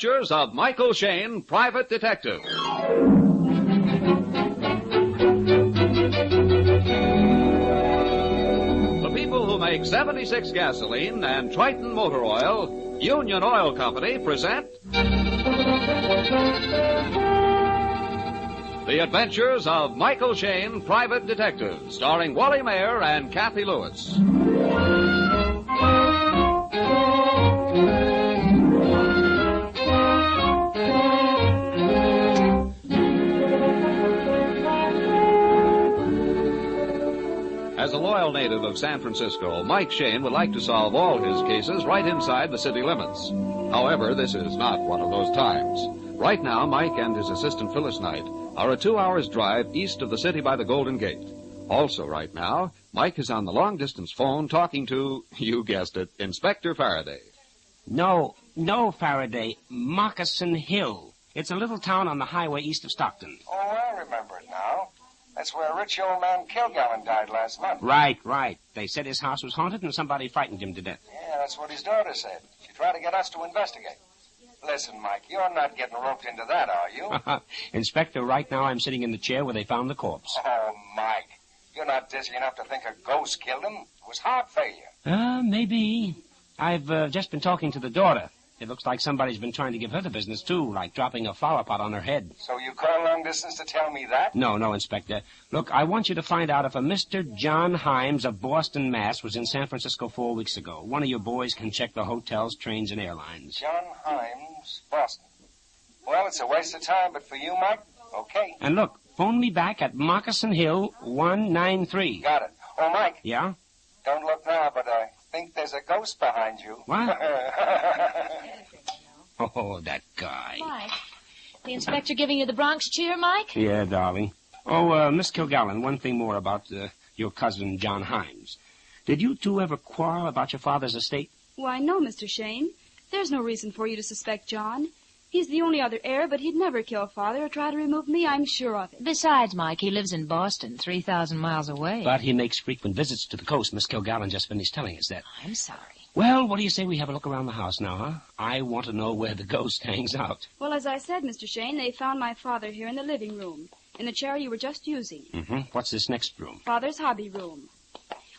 Adventures of Michael Shayne, Private Detective. The people who make 76 gasoline and Triton motor oil, Union Oil Company, present The Adventures of Michael Shayne, Private Detective, starring Wally Mayer and Kathy Lewis. As a loyal native of San Francisco, Mike Shayne would like to solve all his cases right inside the city limits. However, this is not one of those times. Right now, Mike and his assistant Phyllis Knight are a 2-hour drive east of the city by the Golden Gate. Also right now, Mike is on the long-distance phone talking to, you guessed it, Inspector Faraday. No, Faraday. Moccasin Hill. It's a little town on the highway east of Stockton. Oh, I remember it now. That's where a rich old man Kilgallen died last month. Right. They said his house was haunted and somebody frightened him to death. Yeah, that's what his daughter said. She tried to get us to investigate. Listen, Mike, you're not getting roped into that, are you? Inspector, right now I'm sitting in the chair where they found the corpse. Oh, Mike, you're not dizzy enough to think a ghost killed him. It was heart failure. Maybe. I've just been talking to the daughter. It looks like somebody's been trying to give her the business, too, like dropping a flower pot on her head. So you call long distance to tell me that? No, Inspector. Look, I want you to find out if a Mr. John Himes of Boston, Mass. was in San Francisco 4 weeks ago. One of your boys can check the hotels, trains, and airlines. John Himes, Boston. Well, it's a waste of time, but for you, Mike, okay. And look, phone me back at Moccasin Hill 193. Got it. Oh, Mike. Yeah? Don't look now, but I think there's a ghost behind you. What? Oh, that guy. Mike, the inspector giving you the Bronx cheer, Mike? Yeah, darling. Oh, Miss Kilgallen, one thing more about your cousin, John Himes. Did you two ever quarrel about your father's estate? Why, no, Mr. Shayne. There's no reason for you to suspect John. He's the only other heir, but he'd never kill Father or try to remove me, I'm sure of it. Besides, Mike, he lives in Boston, 3,000 miles away. But he makes frequent visits to the coast. Miss Kilgallen just finished telling us that. I'm sorry. Well, what do you say we have a look around the house now, huh? I want to know where the ghost hangs out. Well, as I said, Mr. Shayne, they found my father here in the living room, in the chair you were just using. Mm-hmm. What's this next room? Father's hobby room.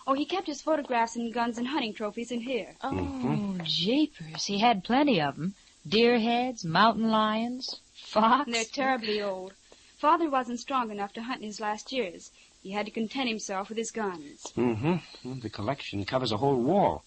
Oh, he kept his photographs and guns and hunting trophies in here. Oh, jeepers. He had plenty of them. Deer heads, mountain lions, fox. And they're terribly old. Father wasn't strong enough to hunt in his last years. He had to content himself with his guns. Mm-hmm. Well, the collection covers a whole wall.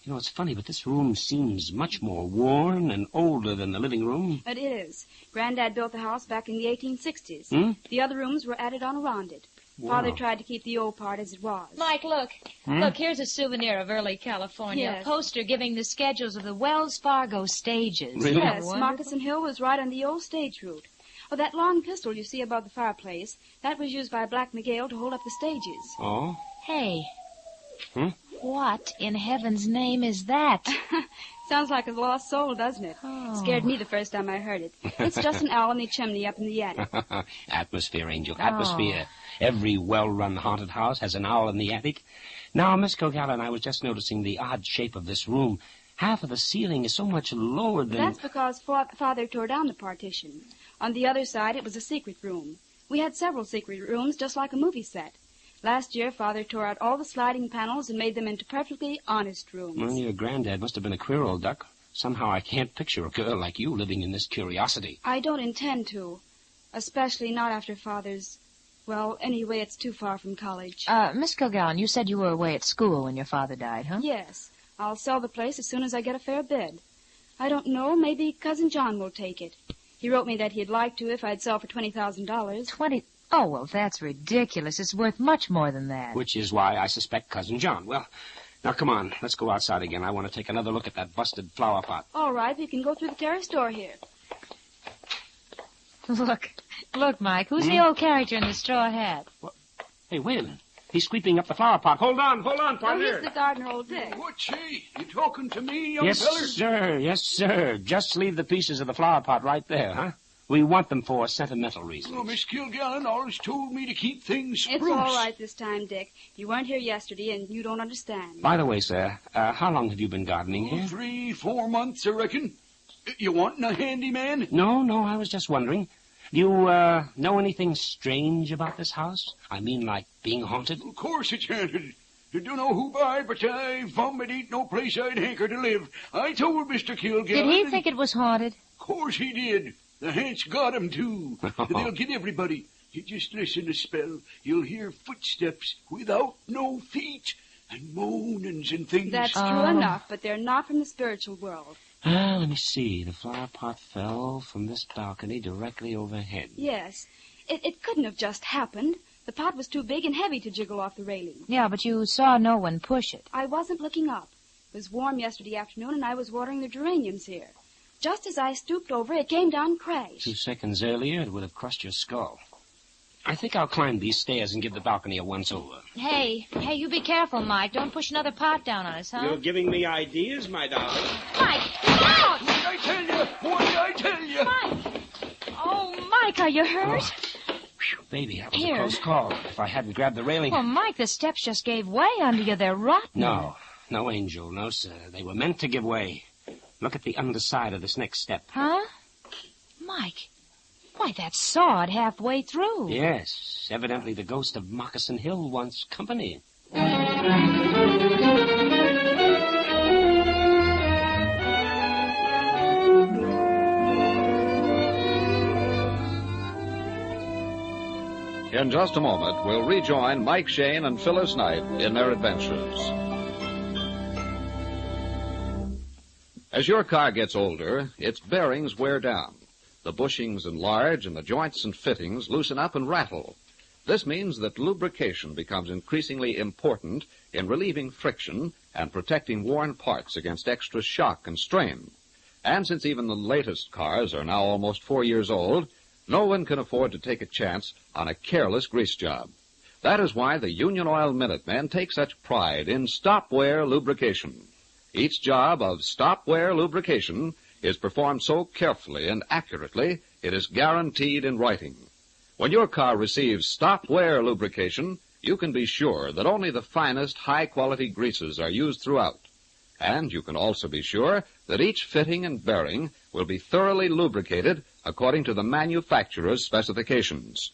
You know, it's funny, but this room seems much more worn and older than the living room. It is. Granddad built the house back in the 1860s. Hmm? The other rooms were added on around it. Wow. Father tried to keep the old part as it was. Mike, look. Look, here's a souvenir of early California. Yes. A poster giving the schedules of the Wells Fargo stages. Really? Yes, Wonderful. Moccasin Hill was right on the old stage route. Oh, that long pistol you see above the fireplace, that was used by Black Miguel to hold up the stages. Oh? Hey. Hmm? What in heaven's name is that? Sounds like a lost soul, doesn't it? Oh. Scared me the first time I heard it. It's just an owl in the chimney up in the attic. Atmosphere, Angel, atmosphere. Every well-run haunted house has an owl in the attic. Now, Miss Kilgallen, I was just noticing the odd shape of this room. Half of the ceiling is so much lower than... That's because Father tore down the partition. On the other side, it was a secret room. We had several secret rooms, just like a movie set. Last year, Father tore out all the sliding panels and made them into perfectly honest rooms. Well, your granddad must have been a queer old duck. Somehow I can't picture a girl like you living in this curiosity. I don't intend to. Especially not after Father's... Well, anyway, it's too far from college. Miss Kilgallen, you said you were away at school when your father died, huh? Yes. I'll sell the place as soon as I get a fair bid. I don't know. Maybe Cousin John will take it. He wrote me that he'd like to if I'd sell for $20,000. 20... Oh, well, that's ridiculous. It's worth much more than that. Which is why I suspect Cousin John. Well, now come on. Let's go outside again. I want to take another look at that busted flower pot. All right. We can go through the terrace door here. Look, Mike. Who's the old character in the straw hat? What? Hey, wait a minute. He's sweeping up the flower pot. Hold on, Oh, partner. he's the gardener, old Dick. What's he? You talking to me, young Yes, feller? Yes, sir. Just leave the pieces of the flower pot right there, huh? We want them for sentimental reasons. Well, Miss Kilgallen always told me to keep things spruce. It's all right this time, Dick. You weren't here yesterday, and you don't understand. By the way, sir, how long have you been gardening here? 3-4 months, I reckon. You wanting a handyman? No, I was just wondering. Do you, know anything strange about this house? I mean, like being haunted? Of course it's haunted. You don't know who by, but I found it ain't no place I'd hanker to live. I told Mr. Kilgallen. Did he think it was haunted? Of course he did. The hants got him, too. They'll get everybody. You just listen a spell. You'll hear footsteps without no feet and moanings and things. That's true enough, but they're not from the spiritual world. Let me see. The flower pot fell from this balcony directly overhead. Yes. It couldn't have just happened. The pot was too big and heavy to jiggle off the railing. Yeah, but you saw no one push it. I wasn't looking up. It was warm yesterday afternoon, and I was watering the geraniums here. Just as I stooped over, it came down crash. 2 seconds earlier, it would have crushed your skull. I think I'll climb these stairs and give the balcony a once-over. Hey, you be careful, Mike. Don't push another pot down on us, huh? You're giving me ideas, my darling. Mike, out! What did I tell you? What did I tell you? Mike! Oh, Mike, are you hurt? Phew, baby, that was Here. a close call. If I hadn't grabbed the railing... Well, Mike, the steps just gave way under you. They're rotten. No, Angel. No, sir. They were meant to give way. Look at the underside of this next step. Huh? Mike, why, that's sawed halfway through. Yes, evidently the ghost of Moccasin Hill wants company. In just a moment, we'll rejoin Mike Shane and Phyllis Knight in their adventures. As your car gets older, its bearings wear down. The bushings enlarge and the joints and fittings loosen up and rattle. This means that lubrication becomes increasingly important in relieving friction and protecting worn parts against extra shock and strain. And since even the latest cars are now almost 4 years old, no one can afford to take a chance on a careless grease job. That is why the Union Oil Minutemen take such pride in stop-wear lubrication. Each job of stop-wear lubrication is performed so carefully and accurately, it is guaranteed in writing. When your car receives stop-wear lubrication, you can be sure that only the finest high-quality greases are used throughout. And you can also be sure that each fitting and bearing will be thoroughly lubricated according to the manufacturer's specifications.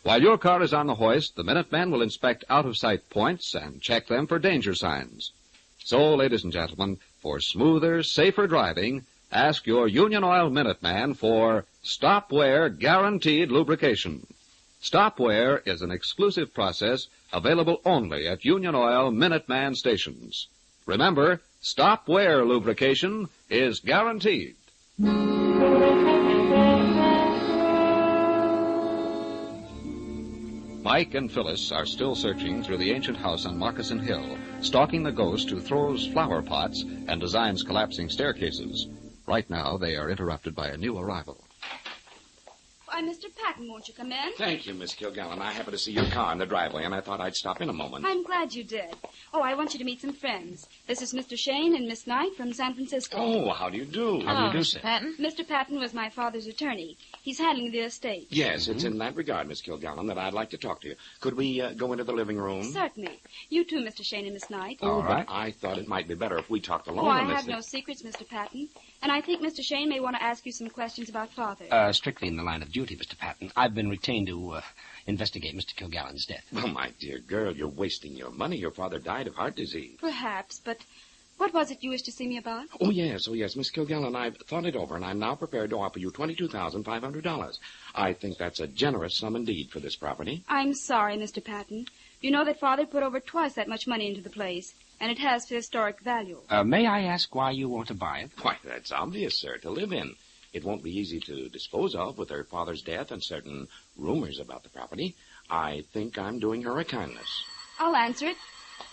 While your car is on the hoist, the Minutemen will inspect out-of-sight points and check them for danger signs. So, ladies and gentlemen, for smoother, safer driving, ask your Union Oil Minuteman for stop-wear guaranteed lubrication. Stop-wear is an exclusive process available only at Union Oil Minuteman stations. Remember, stop-wear lubrication is guaranteed. Mike and Phyllis are still searching through the ancient house on Moccasin Hill, stalking the ghost who throws flower pots and designs collapsing staircases. Right now, they are interrupted by a new arrival. Why, Mr. Patton, won't you come in? Thank you, Miss Kilgallen. I happened to see your car in the driveway, and I thought I'd stop in a moment. I'm glad you did. Oh, I want you to meet some friends. This is Mr. Shane and Miss Knight from San Francisco. Oh, how do you do? How do you do, Mr. sir? Patton? Mr. Patton was my father's attorney. He's handling the estate. Yes, it's in that regard, Miss Kilgallen, that I'd like to talk to you. Could we go into the living room? Certainly. You too, Mr. Shane and Miss Knight. Oh, All right. but I thought it might be better if we talked alone. Oh, I on this have thing. no secrets, Mr. Patton. And I think Mr. Shane may want to ask you some questions about Father. Strictly in the line of duty, Mr. Patton. I've been retained to, investigate Mr. Kilgallen's death. Well, my dear girl, you're wasting your money. Your father died of heart disease. Perhaps, but what was it you wished to see me about? Oh, yes, Miss Kilgallen, I've thought it over, and I'm now prepared to offer you $22,500. I think that's a generous sum indeed for this property. I'm sorry, Mr. Patton. You know that Father put over twice that much money into the place, and it has historic value. May I ask why you want to buy it? Why, that's obvious, sir, to live in. It won't be easy to dispose of with her father's death and certain rumors about the property. I think I'm doing her a kindness. I'll answer it.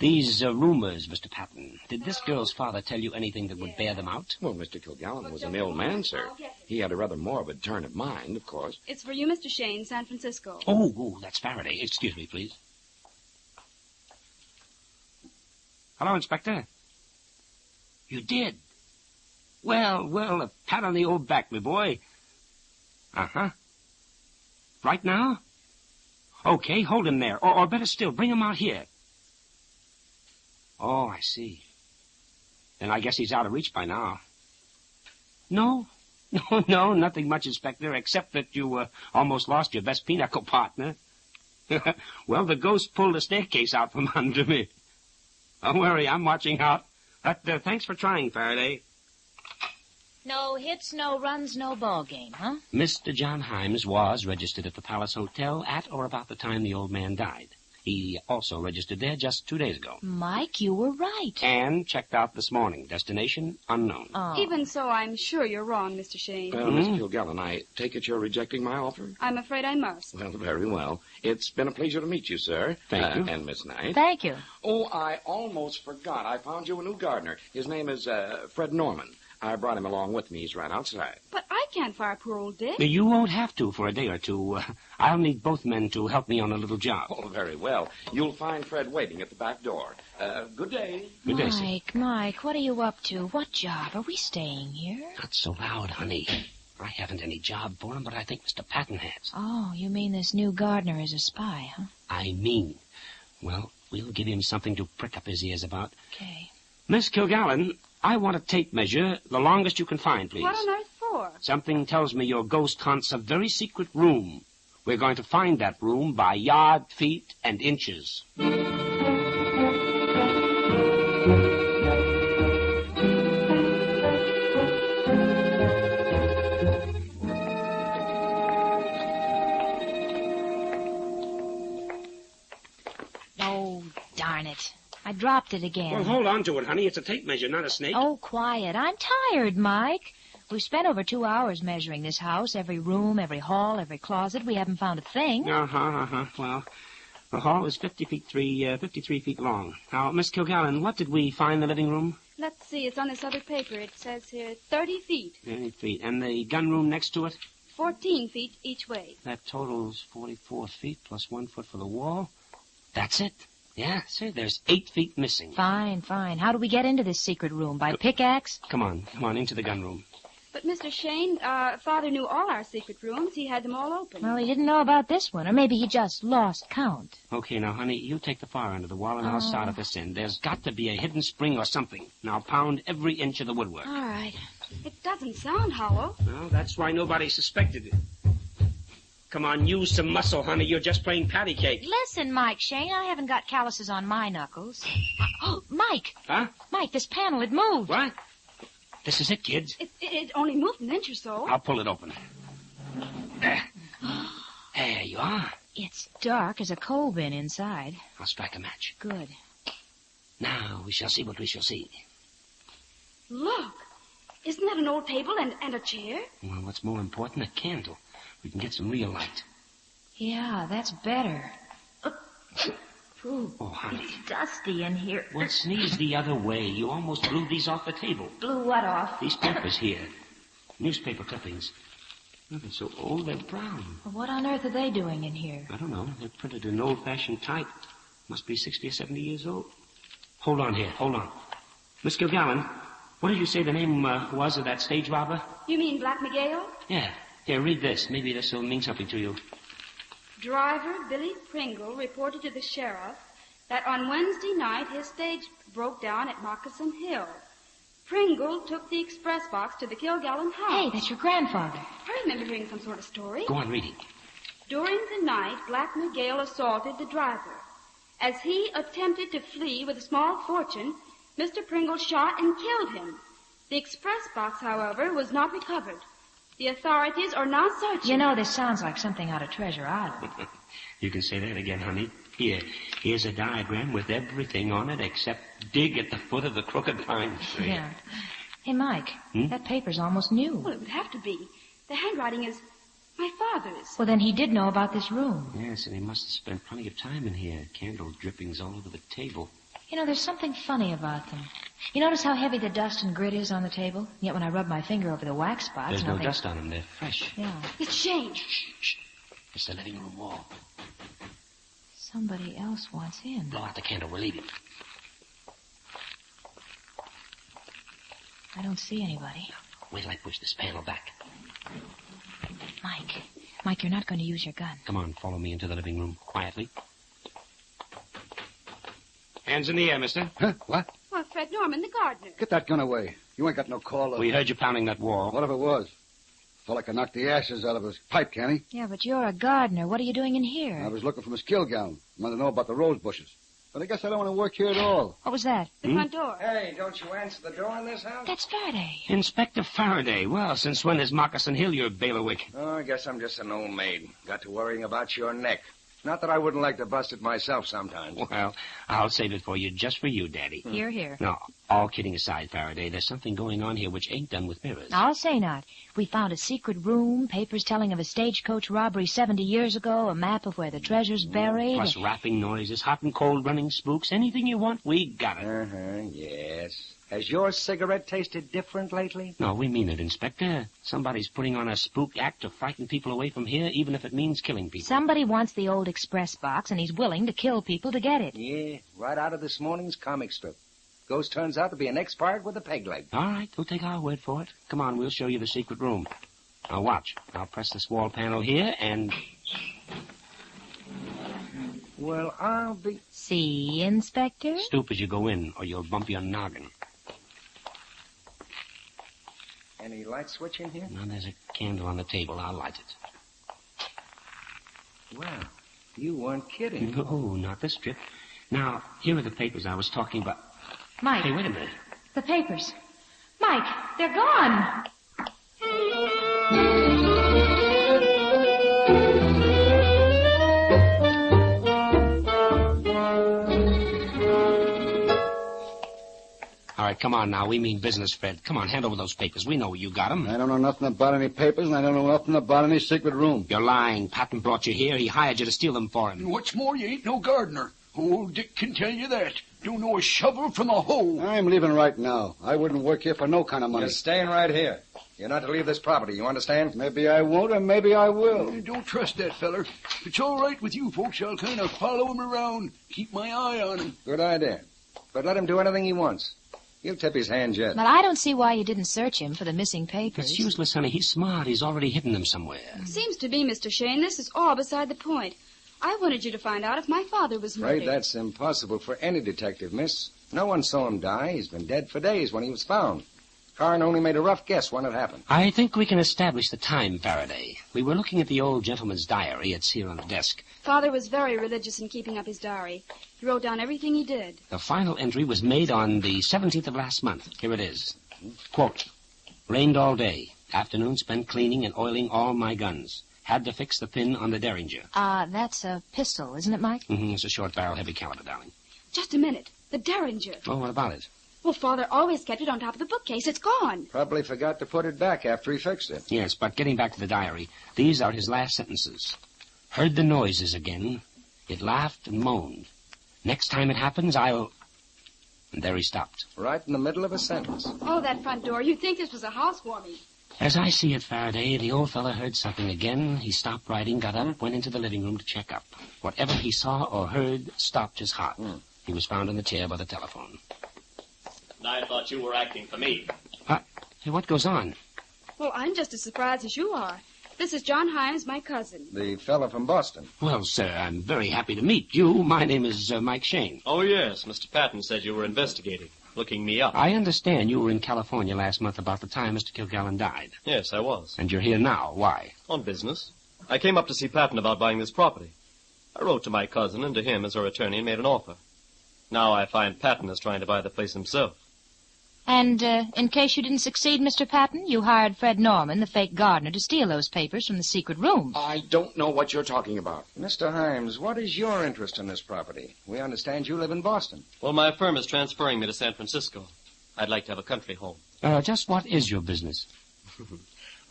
These rumors, Mr. Patton, did this girl's father tell you anything that would bear them out? Well, Mr. Kilgallen was an ill man, sir. He had a rather morbid turn of mind, of course. It's for you, Mr. Shane, San Francisco. Oh, that's Faraday. Excuse me, please. Hello, Inspector. You did? Well, a pat on the old back, my boy. Uh-huh. Right now? Okay, hold him there. Or better still, bring him out here. Oh, I see. Then I guess he's out of reach by now. No, No, nothing much, Inspector, except that you almost lost your best pinochle partner. Well, the ghost pulled a staircase out from under me. Don't worry, I'm watching out. But thanks for trying, Faraday. No hits, no runs, no ball game, huh? Mr. John Himes was registered at the Palace Hotel at or about the time the old man died. He also registered there just 2 days ago. Mike, you were right. And checked out this morning. Destination unknown. Oh. Even so, I'm sure you're wrong, Mr. Shane. Well, Miss Kilgallen, I take it you're rejecting my offer? I'm afraid I must. Well, very well. It's been a pleasure to meet you, sir. Thank you. And Miss Knight. Thank you. Oh, I almost forgot. I found you a new gardener. His name is Fred Norman. I brought him along with me. He's right outside. But I can't fire poor old Dick. You won't have to for a day or two. I'll need both men to help me on a little job. Oh, very well. You'll find Fred waiting at the back door. Good day. Good day, sir. Mike, what are you up to? What job? Are we staying here? Not so loud, honey. I haven't any job for him, but I think Mr. Patton has. Oh, you mean this new gardener is a spy, huh? I mean. Well, we'll give him something to prick up his ears about. Okay. Miss Kilgallen, I want a tape measure, the longest you can find, please. What on earth for? Something tells me your ghost haunts a very secret room. We're going to find that room by yard, feet, and inches. Oh, darn it. I dropped it again. Well, hold on to it, honey. It's a tape measure, not a snake. Oh, quiet. I'm tired, Mike. We've spent over 2 hours measuring this house, every room, every hall, every closet. We haven't found a thing. Well, the hall is 53 feet long. Now, Miss Kilgallen, what did we find in the living room? Let's see. It's on this other paper. It says here 30 feet. 30 feet. And the gun room next to it? 14 feet each way. That totals 44 feet plus 1 foot for the wall. That's it. Yeah, sir, there's 8 feet missing. Fine. How do we get into this secret room? By pickaxe? Come on, into the gun room. But, Mr. Shane, Father knew all our secret rooms. He had them all open. Well, he didn't know about this one, or maybe he just lost count. Okay, now, honey, you take the far end of the wall, and I'll start at this end. There's got to be a hidden spring or something. Now, pound every inch of the woodwork. All right. It doesn't sound hollow. Well, that's why nobody suspected it. Come on, use some muscle, honey. You're just playing patty cake. Listen, Mike Shane, I haven't got calluses on my knuckles. Oh, Mike. Huh? Mike, this panel, it moved. What? This is it, kids. It only moved an inch or so. I'll pull it open. There. There you are. It's dark as a coal bin inside. I'll strike a match. Good. Now, we shall see what we shall see. Look. Isn't that an old table and a chair? Well, what's more important, a candle. We can get some real light. Yeah, that's better. Ooh, Oh, honey. it's dusty in here. Well, sneeze the other way. You almost blew these off the table. Blew what off? These papers here. Newspaper clippings. Oh, they're so old, they're brown. Well, what on earth are they doing in here? I don't know. They're printed in old-fashioned type. Must be 60 or 70 years old. Hold on. Miss Kilgallen, what did you say the name was of that stage robber? You mean Black Miguel? Yeah. Here, read this. Maybe this will mean something to you. Driver Billy Pringle reported to the sheriff that on Wednesday night his stage broke down at Moccasin Hill. Pringle took the express box to the Kilgallen house. Hey, that's your grandfather. I remember hearing some sort of story. Go on reading. During the night, Black Miguel assaulted the driver. As he attempted to flee with a small fortune, Mr. Pringle shot and killed him. The express box, however, was not recovered. The authorities are now searching. You know, this sounds like something out of Treasure Island. You can say that again, honey. Here's a diagram with everything on it except dig at the foot of the crooked pine tree. Yeah. Hey, Mike, that paper's almost new. Well, it would have to be. The handwriting is my father's. Well, then he did know about this room. Yes, and he must have spent plenty of time in here. Candle drippings all over the table. You know, there's something funny about them. You notice how heavy the dust and grit is on the table? Yet when I rub my finger over the wax spots... There's no dust on them. They're fresh. Yeah. It's Shane. Shh. It's the living room wall. Somebody else wants in. Blow out the candle. We're leaving. I don't see anybody. Wait till I push this panel back. Mike, you're not going to use your gun. Come on, follow me into the living room. Quietly. Hands in the air, mister. Huh? What? Well, Fred Norman, the gardener. Get that gun away. You ain't got no call. We heard you pounding that wall. Whatever it was. Fella can knock the ashes out of his pipe, can he? Yeah, but you're a gardener. What are you doing in here? I was looking for Miss Kilgallen. Wanted to know about the rose bushes. But I guess I don't want to work here at all. What was that? The front door. Hey, don't you answer the door in this house? That's Faraday. Inspector Faraday. Well, since when is Moccasin Hill your bailiwick? Oh, I guess I'm just an old maid. Got to worrying about your neck. Not that I wouldn't like to bust it myself sometimes. Well, I'll save it for you, just for you, Daddy. Here, here. No, all kidding aside, Faraday, there's something going on here which ain't done with mirrors. I'll say not. We found a secret room, papers telling of a stagecoach robbery 70 years ago, a map of where the treasure's buried. Plus rapping noises, hot and cold running spooks, anything you want, we got it. Yes. Has your cigarette tasted different lately? No, we mean it, Inspector. Somebody's putting on a spook act to frighten people away from here, even if it means killing people. Somebody wants the old express box, and he's willing to kill people to get it. Yeah, right out of this morning's comic strip. Ghost turns out to be an ex-pirate with a peg leg. All right, we'll take our word for it. Come on, we'll show you the secret room. Now watch. I'll press this wall panel here, and... Well, I'll be... See, Inspector? Stoop as you go in, or you'll bump your noggin. Any light switch in here? Now, there's a candle on the table. I'll light it. Well, you weren't kidding. No, not this trip. Now, here are the papers I was talking about. Mike. Hey, wait a minute. The papers. Mike, they're gone. All right, come on now. We mean business, Fred. Come on, hand over those papers. We know you got them. I don't know nothing about any papers, and I don't know nothing about any secret room. You're lying. Patton brought you here. He hired you to steal them for him. What's more, you ain't no gardener. Old Dick can tell you that. Don't know a shovel from a hoe. I'm leaving right now. I wouldn't work here for no kind of money. You're staying right here. You're not to leave this property, you understand? Maybe I won't, or maybe I will. Don't trust that feller. If it's all right with you folks, I'll kind of follow him around, keep my eye on him. Good idea. But let him do anything he wants. He'll tip his hand yet. But I don't see why you didn't search him for the missing papers. It's useless, honey. He's smart. He's already hidden them somewhere. Seems to me, Mr. Shane, this is all beside the point. I wanted you to find out if my father was murdered. Afraid that's impossible for any detective, miss. No one saw him die. He's been dead for days when he was found. Carn only made a rough guess when it happened. I think we can establish the time, Faraday. We were looking at the old gentleman's diary. It's here on the desk. Father was very religious in keeping up his diary. He wrote down everything he did. The final entry was made on the 17th of last month. Here it is. Quote, rained all day. Afternoon spent cleaning and oiling all my guns. Had to fix the pin on the Derringer. That's a pistol, isn't it, Mike? It's a short barrel, heavy caliber, darling. Just a minute. The Derringer. Oh, what about it? Well, Father always kept it on top of the bookcase. It's gone. Probably forgot to put it back after he fixed it. Yes, but getting back to the diary, these are his last sentences. Heard the noises again. It laughed and moaned. Next time it happens, I'll... And there he stopped. Right in the middle of a sentence. Oh, that front door. You'd think this was a housewarming. As I see it, Faraday, the old fellow heard something again. He stopped writing, got up, went into the living room to check up. Whatever he saw or heard stopped his heart. He was found in the chair by the telephone. I thought you were acting for me. Hey, what goes on? Well, I'm just as surprised as you are. This is John Himes, my cousin. The fellow from Boston. Well, sir, I'm very happy to meet you. My name is Mike Shane. Oh, yes. Mr. Patton said you were investigating, looking me up. I understand you were in California last month about the time Mr. Kilgallen died. Yes, I was. And you're here now. Why? On business. I came up to see Patton about buying this property. I wrote to my cousin and to him as her attorney and made an offer. Now I find Patton is trying to buy the place himself. And in case you didn't succeed, Mr. Patton, you hired Fred Norman, the fake gardener, to steal those papers from the secret room. I don't know what you're talking about. Mr. Himes, what is your interest in this property? We understand you live in Boston. Well, my firm is transferring me to San Francisco. I'd like to have a country home. Just what is your business?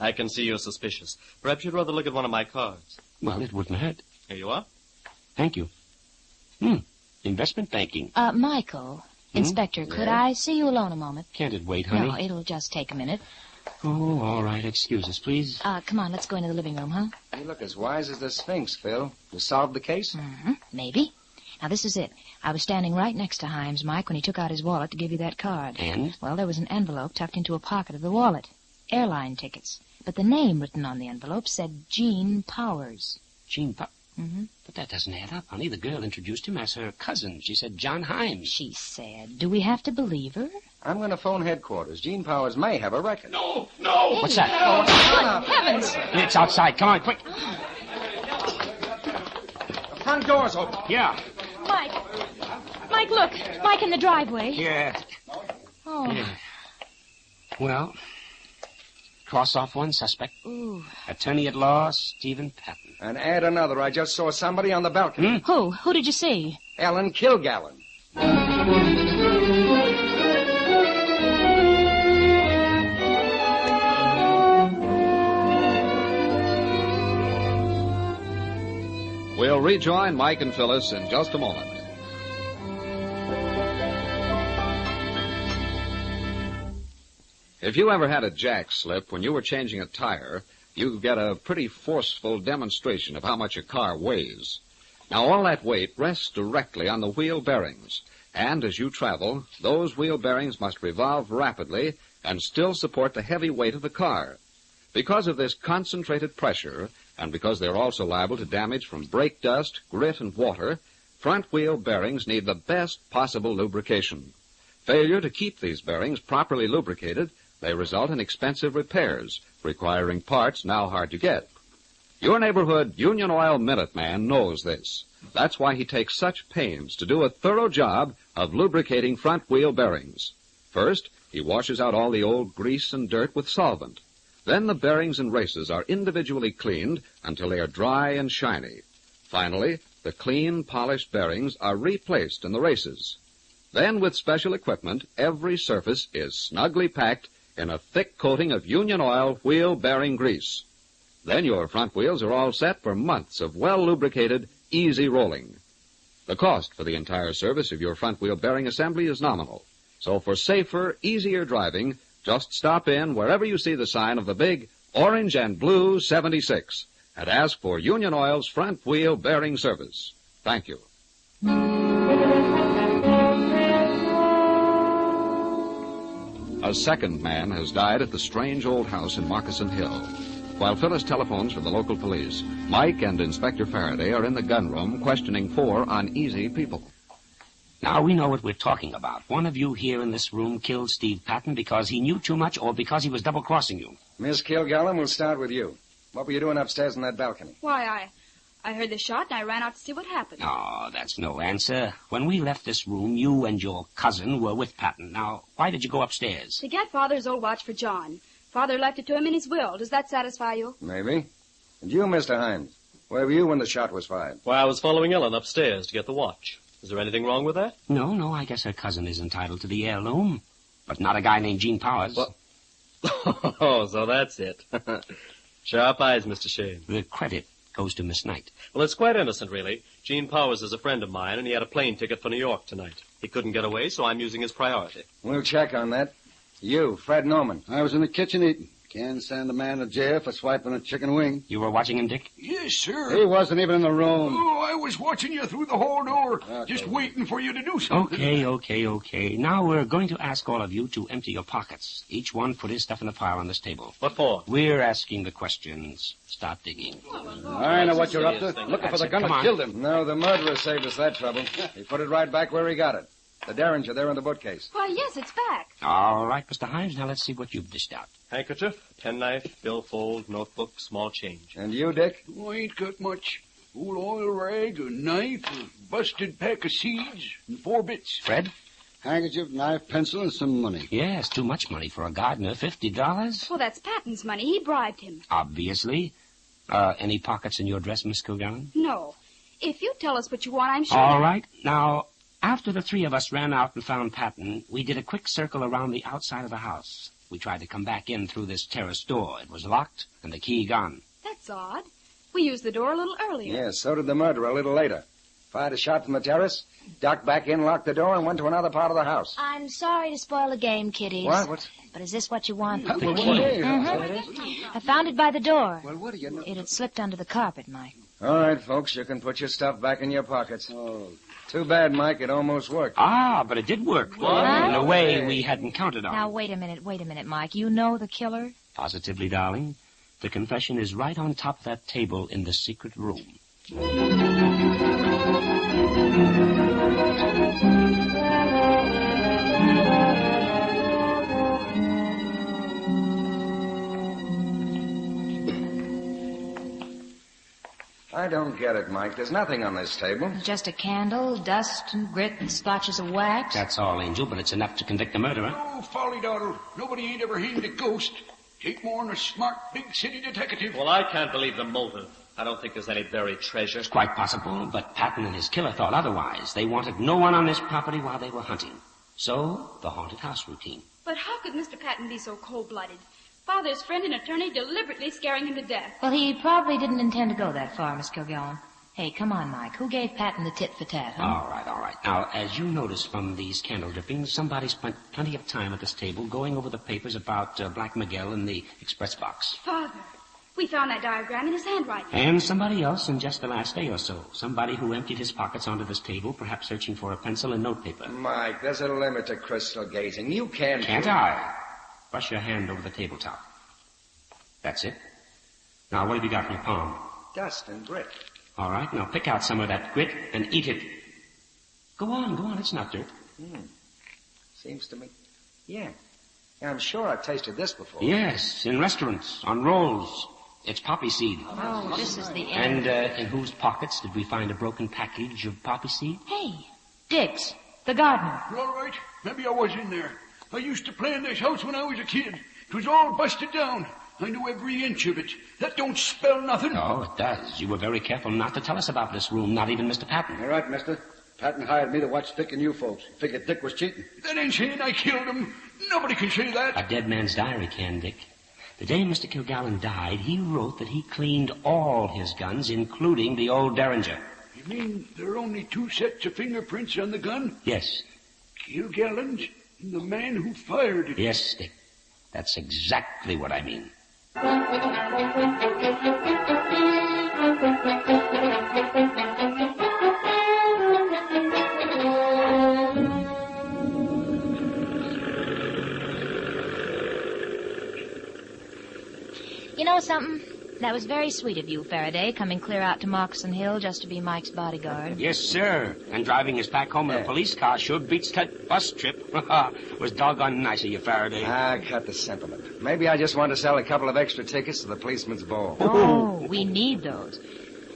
I can see you're suspicious. Perhaps you'd rather look at one of my cards. Well, it wouldn't hurt. Here you are. Thank you. Investment banking. Michael, Inspector, could I see you alone a moment? Can't it wait, honey? No, it'll just take a minute. Oh, all right. Excuse us, please. Come on, let's go into the living room, huh? You look as wise as the Sphinx, Phil. You solved the case? Maybe. Now, this is it. I was standing right next to Himes, Mike, when he took out his wallet to give you that card. And? Well, there was an envelope tucked into a pocket of the wallet. Airline tickets. But the name written on the envelope said Gene Powers. Gene Mm-hmm. But that doesn't add up, honey. The girl introduced him as her cousin. She said John Himes. She said. Do we have to believe her? I'm going to phone headquarters. Gene Powers may have a record. No, no. What's that? Heavens! It's outside. Come on, quick. The front door's open. Yeah. Mike. Mike, look. Mike in the driveway. Yeah. Oh. Yeah. Well, cross off one suspect. Ooh. Attorney at law, Stephen Patton. And add another. I just saw somebody on the balcony. Who? Who did you see? Ellen Kilgallen. We'll rejoin Mike and Phyllis in just a moment. If you ever had a jack slip when you were changing a tire, you get a pretty forceful demonstration of how much a car weighs. Now, all that weight rests directly on the wheel bearings, and as you travel, those wheel bearings must revolve rapidly and still support the heavy weight of the car. Because of this concentrated pressure, and because they're also liable to damage from brake dust, grit, and water, front wheel bearings need the best possible lubrication. Failure to keep these bearings properly lubricated may result in expensive repairs, requiring parts now hard to get. Your neighborhood Union Oil Minuteman knows this. That's why he takes such pains to do a thorough job of lubricating front wheel bearings. First, he washes out all the old grease and dirt with solvent. Then the bearings and races are individually cleaned until they are dry and shiny. Finally, the clean, polished bearings are replaced in the races. Then, with special equipment, every surface is snugly packed in a thick coating of Union Oil wheel bearing grease. Then your front wheels are all set for months of well-lubricated, easy rolling. The cost for the entire service of your front wheel bearing assembly is nominal. So for safer, easier driving, just stop in wherever you see the sign of the big orange and blue 76 and ask for Union Oil's front wheel bearing service. Thank you. A second man has died at the strange old house in Moccasin Hill. While Phyllis telephones for the local police, Mike and Inspector Faraday are in the gun room questioning 4 uneasy people. Now, we know what we're talking about. One of you here in this room killed Steve Patton because he knew too much or because he was double-crossing you. Miss Kilgallen, we'll start with you. What were you doing upstairs on that balcony? Why, I heard the shot and I ran out to see what happened. Oh, that's no answer. When we left this room, you and your cousin were with Patton. Now, why did you go upstairs? To get Father's old watch for John. Father left it to him in his will. Does that satisfy you? Maybe. And you, Mr. Himes, where were you when the shot was fired? Why, I was following Ellen upstairs to get the watch. Is there anything wrong with that? No, I guess her cousin is entitled to the heirloom. But not a guy named Gene Powers. What? Oh, so that's it. Sharp eyes, Mr. Shane. The credit goes to Miss Knight. Well, it's quite innocent, really. Gene Powers is a friend of mine, and he had a plane ticket for New York tonight. He couldn't get away, so I'm using his priority. We'll check on that. You, Fred Norman. I was in the kitchen eating. Can't send a man to jail for swiping a chicken wing. You were watching him, Dick? Yes, sir. He wasn't even in the room. Oh, I was watching you through the hall door, just waiting for you to do something. Okay. Now we're going to ask all of you to empty your pockets. Each one put his stuff in a pile on this table. What for? We're asking the questions. Start digging. I know what you're up to. Looking for the gun that killed him. No, the murderer saved us that trouble. He put it right back where he got it. The Derringer there in the bookcase. Why, yes, it's back. All right, Mr. Himes, now let's see what you've dished out. Handkerchief, penknife, billfold, notebook, small change. And you, Dick? Oh, I ain't got much. Old oil rag, a knife, a busted pack of seeds, and 4 bits. Fred? Handkerchief, knife, pencil, and some money. Yes, too much money for a gardener. $50? Well, that's Patton's money. He bribed him. Obviously. Any pockets in your dress, Miss Kilgallen? No. If you tell us what you want, I'm sure... All right. Now, after the 3 of us ran out and found Patton, we did a quick circle around the outside of the house. We tried to come back in through this terrace door. It was locked and the key gone. That's odd. We used the door a little earlier. Yes, so did the murderer a little later. Fired a shot from the terrace, ducked back in, locked the door, and went to another part of the house. I'm sorry to spoil the game, kiddies. What? But is this what you want? The The key. key. I found it by the door. Well, what do you know? It had slipped under the carpet, Mike. All right, folks, you can put your stuff back in your pockets. Oh, Too bad, Mike. It almost worked. But it did work. In a way we hadn't counted on. Now, wait a minute, Mike. You know the killer? Positively, darling. The confession is right on top of that table in the secret room. I don't get it, Mike. There's nothing on this table. Just a candle, dust and grit and splotches of wax. That's all, Angel, but it's enough to convict a murderer. Oh, folly, daughter. Nobody ain't ever hanged a ghost. Take more than a smart, big city detective. Well, I can't believe the motive. I don't think there's any buried treasure. It's quite possible, but Patton and his killer thought otherwise. They wanted no one on this property while they were hunting. So, the haunted house routine. But how could Mr. Patton be so cold-blooded? Father's friend and attorney deliberately scaring him to death. Well, he probably didn't intend to go that far, Miss Kilgallen. Hey, come on, Mike. Who gave Patton the tit for tat, huh? All right. Now, as you notice from these candle drippings, somebody spent plenty of time at this table going over the papers about Black Miguel in the express box. Father, we found that diagram in his handwriting. And somebody else in just the last day or so. Somebody who emptied his pockets onto this table, perhaps searching for a pencil and notepaper. Mike, there's a limit to crystal gazing. You can't... Can't I? Brush your hand over the tabletop. That's it. Now, what have you got in your palm? Dust and grit. All right, now pick out some of that grit and eat it. Go on, it's not dirt. Seems to me... Yeah, I'm sure I've tasted this before. Yes, in restaurants, on rolls. It's poppy seed. Oh, this is the end. And in whose pockets did we find a broken package of poppy seed? Hey, Dick's, the gardener. You're all right. Maybe I was in there. I used to play in this house when I was a kid. It was all busted down. I knew every inch of it. That don't spell nothing. Oh, it does. You were very careful not to tell us about this room, not even Mr. Patton. You're right, mister. Patton hired me to watch Dick and you folks. Figured Dick was cheating. That ain't saying I killed him. Nobody can say that. A dead man's diary can, Dick. The day Mr. Kilgallen died, he wrote that he cleaned all his guns, including the old Derringer. You mean there are only 2 sets of fingerprints on the gun? Yes. Kilgallen's and the man who fired it. Yes, Dick. That's exactly what I mean. You know something? That was very sweet of you, Faraday, coming clear out to Moccasin Hill just to be Mike's bodyguard. Yes, sir. And driving us back home in a police car sure beats that bus trip. Was doggone nice of you, Faraday. Cut the sentiment. Maybe I just want to sell a couple of extra tickets to the policeman's ball. Oh, we need those.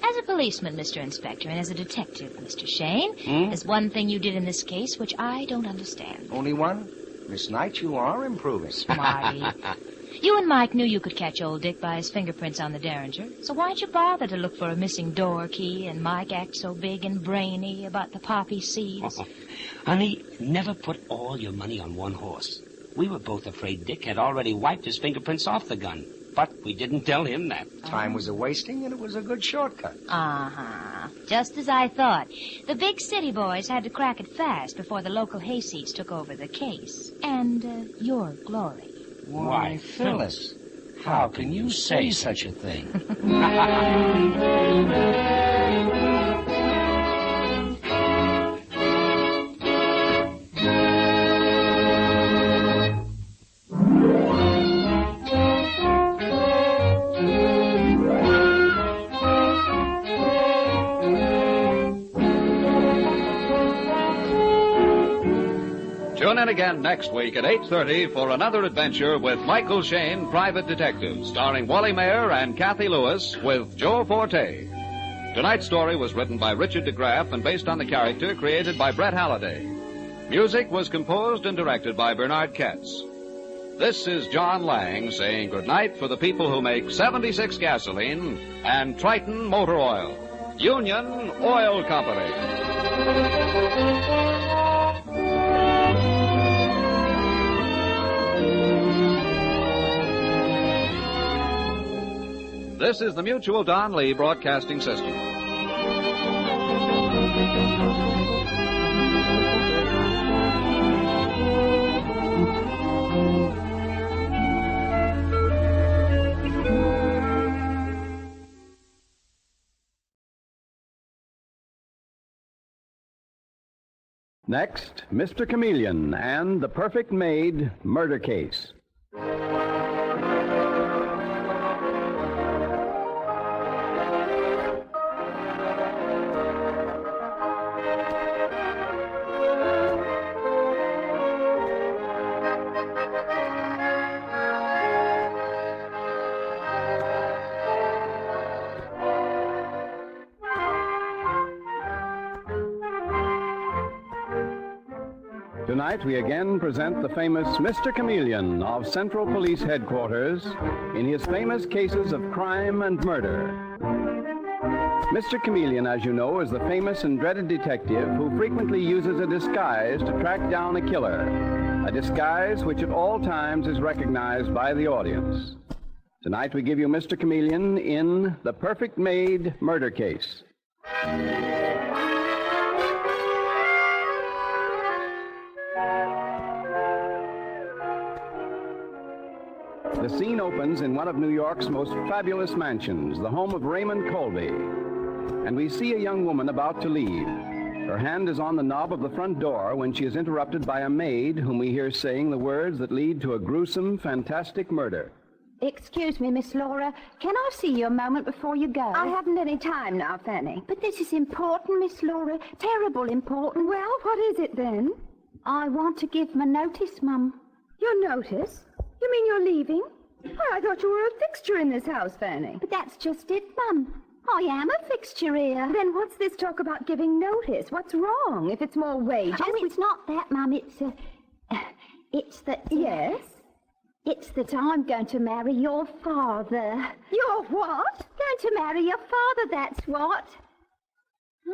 As a policeman, Mr. Inspector, and as a detective, Mr. Shane, there's one thing you did in this case which I don't understand. Only one? Miss Knight, you are improving. Smarty. You and Mike knew you could catch old Dick by his fingerprints on the Derringer, so why'd you bother to look for a missing door key and Mike act so big and brainy about the poppy seeds? Honey, never put all your money on one horse. We were both afraid Dick had already wiped his fingerprints off the gun, but we didn't tell him that. Time was a-wasting, and it was a good shortcut. Uh-huh. Just as I thought. The big city boys had to crack it fast before the local hayseeds took over the case. And your glory. Why, Phyllis, how can you say such a thing? Tune in again next week at 8:30 for another adventure with Michael Shane, Private Detective, starring Wally Mayer and Kathy Lewis with Joe Forte. Tonight's story was written by Richard DeGraff and based on the character created by Brett Halliday. Music was composed and directed by Bernard Ketz. This is John Lang saying goodnight for the people who make 76 gasoline and Triton Motor Oil. Union Oil Company. This is the Mutual Don Lee Broadcasting System. Next, Mr. Chameleon and the Perfect Maid Murder Case. Tonight, we again present the famous Mr. Chameleon of Central Police Headquarters in his famous cases of crime and murder. Mr. Chameleon, as you know, is the famous and dreaded detective who frequently uses a disguise to track down a killer, a disguise which at all times is recognized by the audience. Tonight, we give you Mr. Chameleon in The Perfect Maid Murder Case. The scene opens in one of New York's most fabulous mansions, the home of Raymond Colby. And we see a young woman about to leave. Her hand is on the knob of the front door when she is interrupted by a maid whom we hear saying the words that lead to a gruesome, fantastic murder. Excuse me, Miss Laura. Can I see you a moment before you go? I haven't any time now, Fanny. But this is important, Miss Laura. Terrible important. Well, what is it then? I want to give my notice, Mum. Your notice? You mean you're leaving? Oh, I thought you were a fixture in this house, Fanny. But that's just it, Mum. I am a fixture here. Then what's this talk about giving notice? What's wrong? If it's more wages... Oh, it's not that, Mum. It's that... Yes? It's that I'm going to marry your father. Your what? Going to marry your father, that's what.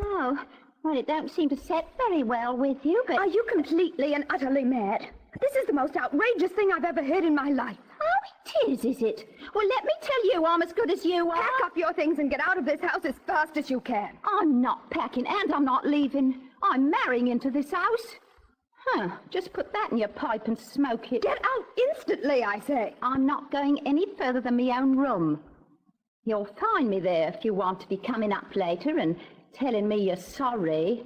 Oh, well, it don't seem to set very well with you, but... Are you completely and utterly mad? This is the most outrageous thing I've ever heard in my life. Oh, it is it? Well, let me tell you, I'm as good as you are. Pack up your things and get out of this house as fast as you can. I'm not packing, and I'm not leaving. I'm marrying into this house. Just put that in your pipe and smoke it. Get out instantly, I say. I'm not going any further than my own room. You'll find me there if you want to be coming up later and telling me you're sorry.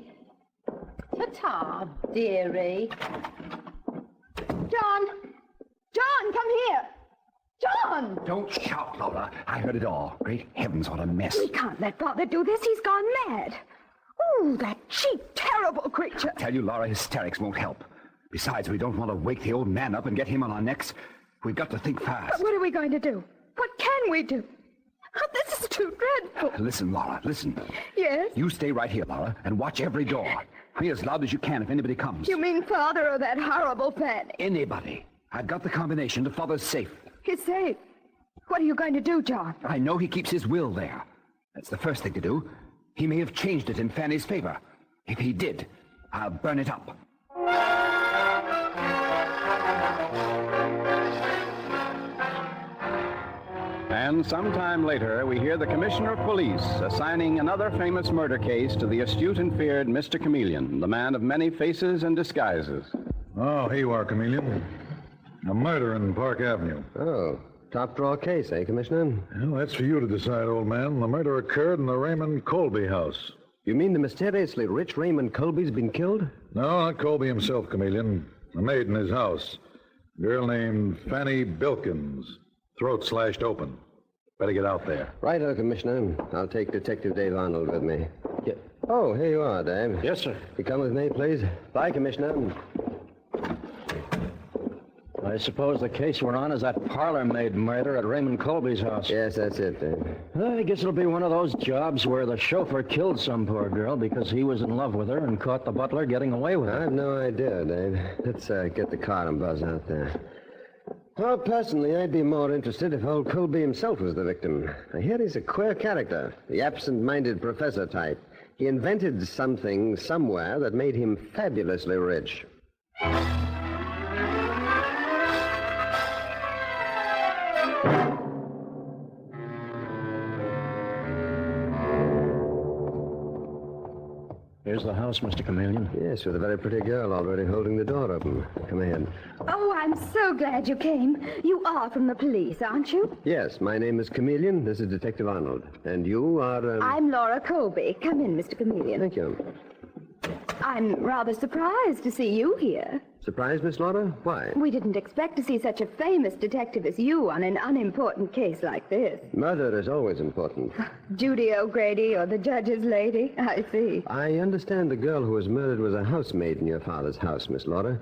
Ta-ta, dearie. John! John, come here! John! Don't shout, Laura. I heard it all. Great heavens, what a mess. We can't let Father do this. He's gone mad. Oh, that cheap, terrible creature. I tell you, Laura, hysterics won't help. Besides, we don't want to wake the old man up and get him on our necks. We've got to think fast. But what are we going to do? What can we do? Oh, this is too dreadful. Listen, Laura, listen. Yes? You stay right here, Laura, and watch every door. Be as loud as you can if anybody comes. You mean Father or that horrible Fanny? Anybody. I've got the combination to Father's safe. His safe? What are you going to do, John? I know he keeps his will there. That's the first thing to do. He may have changed it in Fanny's favor. If he did, I'll burn it up. And sometime later, we hear the Commissioner of Police assigning another famous murder case to the astute and feared Mr. Chameleon, the man of many faces and disguises. Oh, here you are, Chameleon. A murder in Park Avenue. Oh, top draw case, eh, Commissioner? Well, that's for you to decide, old man. The murder occurred in the Raymond Colby house. You mean the mysteriously rich Raymond Colby's been killed? No, not Colby himself, Chameleon. A maid in his house. A girl named Fanny Bilkins. Throat slashed open. Better get out there. Righto, Commissioner. I'll take Detective Dave Arnold with me. Yeah. Oh, here you are, Dave. Yes, sir. You come with me, please. Bye, Commissioner. I suppose the case we're on is that parlor-maid murder at Raymond Colby's house. Yes, that's it, Dave. I guess it'll be one of those jobs where the chauffeur killed some poor girl because he was in love with her and caught the butler getting away with it. I've no idea, Dave. Let's get the car and buzz out there. Well, personally, I'd be more interested if old Colby himself was the victim. I hear he's a queer character, the absent-minded professor type. He invented something somewhere that made him fabulously rich. Here's the house, Mr. Chameleon. Yes, with a very pretty girl already holding the door open. Come in. Oh, I'm so glad you came. You are from the police, aren't you? Yes, my name is Chameleon. This is Detective Arnold. And you are... I'm Laura Colby. Come in, Mr. Chameleon. Thank you. I'm rather surprised to see you here. Surprised, Miss Laura? Why? We didn't expect to see such a famous detective as you on an unimportant case like this. Murder is always important. Judy O'Grady or the judge's lady? I see. I understand the girl who was murdered was a housemaid in your father's house, Miss Laura.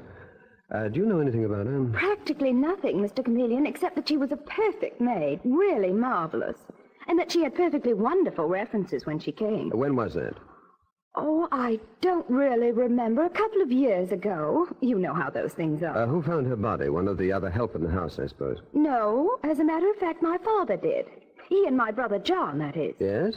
Do you know anything about her? Practically nothing, Mr. Chameleon, except that she was a perfect maid, really marvelous, and that she had perfectly wonderful references when she came. When was that? Oh, I don't really remember. A couple of years ago. You know how those things are. Who found her body? One of the other help in the house, I suppose. No, as a matter of fact, my father did. He and my brother John, that is. Yes?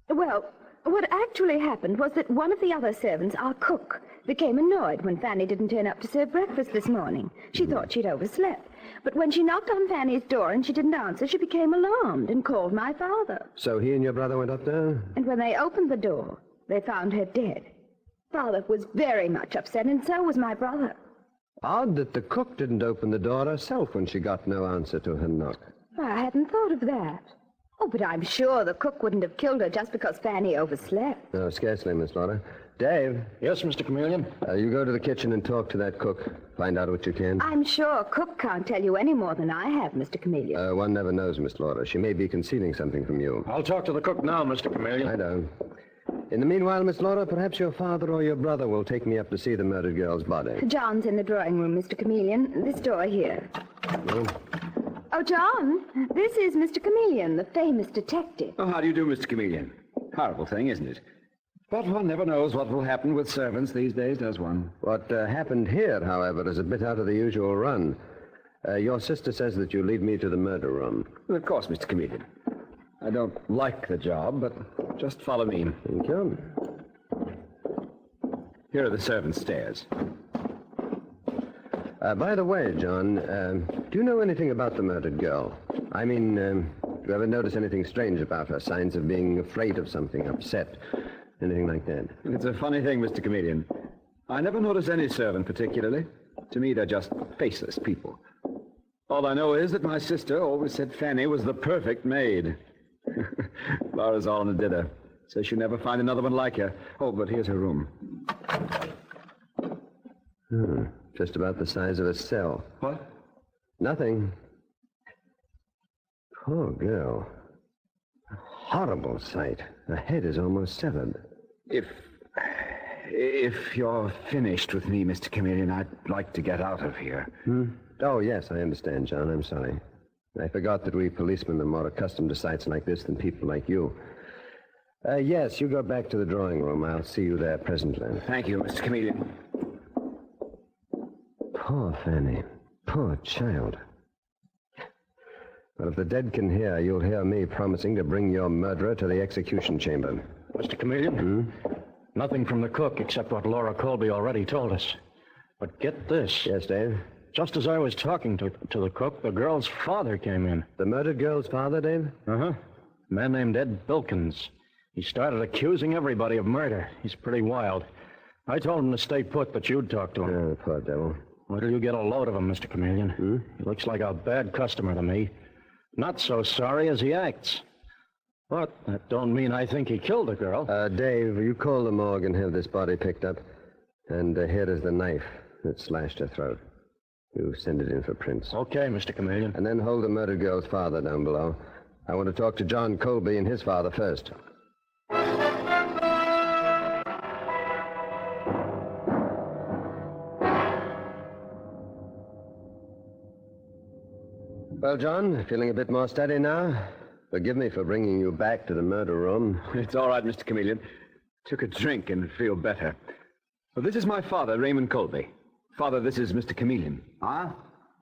Well, what actually happened was that one of the other servants, our cook, became annoyed when Fanny didn't turn up to serve breakfast this morning. She thought she'd overslept. But when she knocked on Fanny's door and she didn't answer, she became alarmed and called my father. So he and your brother went up there? And when they opened the door, they found her dead. Father was very much upset, and so was my brother. Odd that the cook didn't open the door herself when she got no answer to her knock. I hadn't thought of that. Oh, but I'm sure the cook wouldn't have killed her just because Fanny overslept. No, scarcely, Miss Lauder. Dave. Yes, Mr. Chameleon? You go to the kitchen and talk to that cook. Find out what you can. I'm sure Cook can't tell you any more than I have, Mr. Chameleon. One never knows, Miss Lauder. She may be concealing something from you. I'll talk to the cook now, Mr. Chameleon. I don't. In the meanwhile, Miss Lauder, perhaps your father or your brother will take me up to see the murdered girl's body. John's in the drawing room, Mr. Chameleon. This door here. Oh, John, this is Mr. Chameleon, the famous detective. Oh, how do you do, Mr. Chameleon? Horrible thing, isn't it? But one never knows what will happen with servants these days, does one? What happened here, however, is a bit out of the usual run. Your sister says that you lead me to the murder room. Well, of course, Mr. Chameleon. I don't like the job, but just follow me. Thank you. Here are the servants' stairs. By the way, John, do you know anything about the murdered girl? I mean, do you ever notice anything strange about her? Signs of being afraid of something, upset, anything like that? It's a funny thing, Mr. Chameleon. I never notice any servant particularly. To me, they're just faceless people. All I know is that my sister always said Fanny was the perfect maid. Laura's all in a dither. Says she'll never find another one like her. Oh, but here's her room. Just about the size of a cell. What? Nothing. Poor girl. A horrible sight. Her head is almost severed. If you're finished with me, Mr. Chameleon, I'd like to get out of here. Oh, yes, I understand, John. I'm sorry. I forgot that we policemen are more accustomed to sights like this than people like you. Yes, you go back to the drawing room. I'll see you there presently. Thank you, Mr. Chameleon. Poor Fanny. Poor child. But if the dead can hear, you'll hear me promising to bring your murderer to the execution chamber. Mr. Chameleon? Nothing from the cook except what Laura Colby already told us. But get this. Yes, Dave? Just as I was talking to the cook, the girl's father came in. The murdered girl's father, Dave? Uh-huh. A man named Ed Bilkins. He started accusing everybody of murder. He's pretty wild. I told him to stay put, but you'd talk to him. Oh, poor devil. Wait till you get a load of him, Mr. Chameleon. He looks like a bad customer to me. Not so sorry as he acts. But that don't mean I think he killed the girl. Dave, you call the morgue and have this body picked up. And here is the knife that slashed her throat. You send it in for prints. Okay, Mr. Chameleon. And then hold the murdered girl's father down below. I want to talk to John Colby and his father first. Well, John, feeling a bit more steady now? Forgive me for bringing you back to the murder room. It's all right, Mr. Chameleon. Took a drink and feel better. Well, this is my father, Raymond Colby. Father, this is Mr. Chameleon. Huh?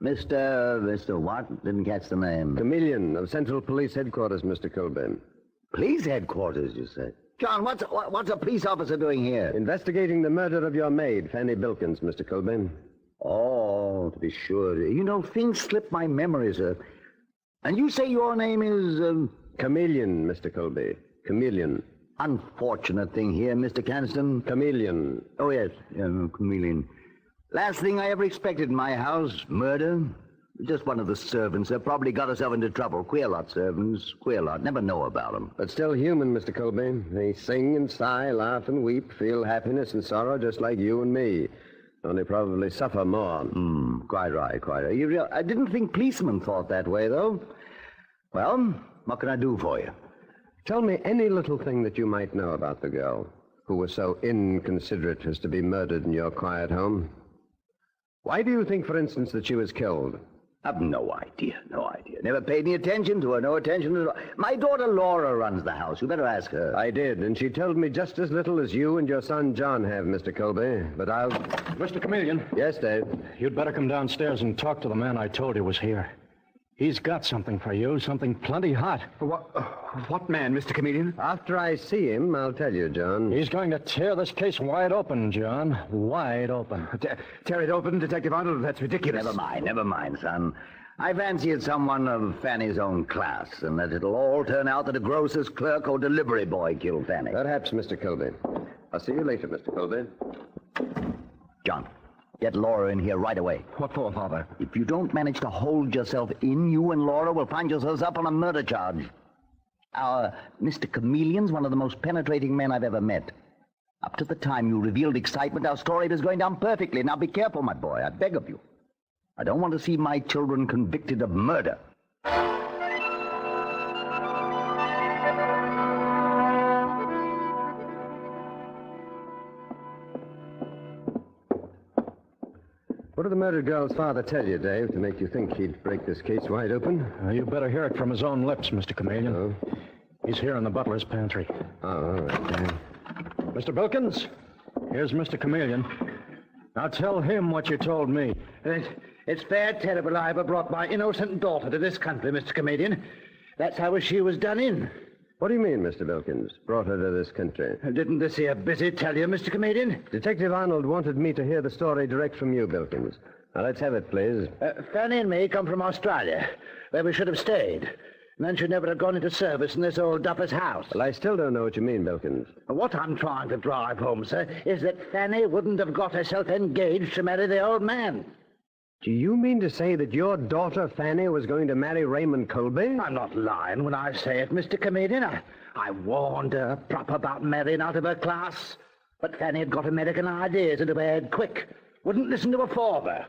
Mr. what? Didn't catch the name. Chameleon of Central Police Headquarters, Mr. Colby. Police headquarters, you say? John, what's a police officer doing here? Investigating the murder of your maid, Fanny Bilkins, Mr. Colby. Oh, to be sure. You know, things slip my memory, sir. And you say your name is, Chameleon, Mr. Colby. Chameleon. Unfortunate thing here, Mr. Canston. Chameleon. Oh, yes, Chameleon. Last thing I ever expected in my house, murder. Just one of the servants. Probably got herself into trouble. Queer lot, servants. Queer lot. Never know about them. But still human, Mr. Colby. They sing and sigh, laugh and weep, feel happiness and sorrow just like you and me. Only probably suffer more. Quite right, quite right. I didn't think policemen thought that way, though. Well, what can I do for you? Tell me any little thing that you might know about the girl who was so inconsiderate as to be murdered in your quiet home. Why do you think, for instance, that she was killed? I've no idea. Never paid any attention to her, no attention at all. My daughter Laura runs the house. You better ask her. I did, and she told me just as little as you and your son John have, Mr. Colby. But I'll... Mr. Chameleon. Yes, Dave? You'd better come downstairs and talk to the man I told you was here. He's got something for you, something plenty hot. What man, Mr. Chameleon? After I see him, I'll tell you, John. He's going to tear this case wide open, John. Wide open. Tear it open, Detective Arnold? That's ridiculous. Never mind, son. I fancy it's someone of Fanny's own class, and that it'll all turn out that a grocer's clerk or delivery boy killed Fanny. Perhaps, Mr. Colby. I'll see you later, Mr. Colby. John, get Laura in here right away. What for, Father? If you don't manage to hold yourself in, you and Laura will find yourselves up on a murder charge. Our Mr. Chameleon's one of the most penetrating men I've ever met. Up to the time you revealed excitement, our story was going down perfectly. Now be careful, my boy. I beg of you. I don't want to see my children convicted of murder. What did the murdered girl's father tell you, Dave, to make you think he'd break this case wide open? You better hear it from his own lips, Mr. Chameleon. Oh? He's here in the butler's pantry. Oh, all right, Dave. Mr. Bilkins, here's Mr. Chameleon. Now tell him what you told me. It's fair terrible I ever brought my innocent daughter to this country, Mr. Chameleon. That's how she was done in. What do you mean, Mr. Bilkins? Brought her to this country? Didn't this here busy tell you, Mr. Chameleon? Detective Arnold wanted me to hear the story direct from you, Bilkins. Now, let's have it, please. Fanny and me come from Australia, where we should have stayed. And then she'd never have gone into service in this old duffer's house. Well, I still don't know what you mean, Bilkins. What I'm trying to drive home, sir, is that Fanny wouldn't have got herself engaged to marry the old man. Do you mean to say that your daughter, Fanny, was going to marry Raymond Colby? I'm not lying when I say it, Mr. Chameleon. I warned her proper about marrying out of her class. But Fanny had got American ideas into her head quick. Wouldn't listen to her father.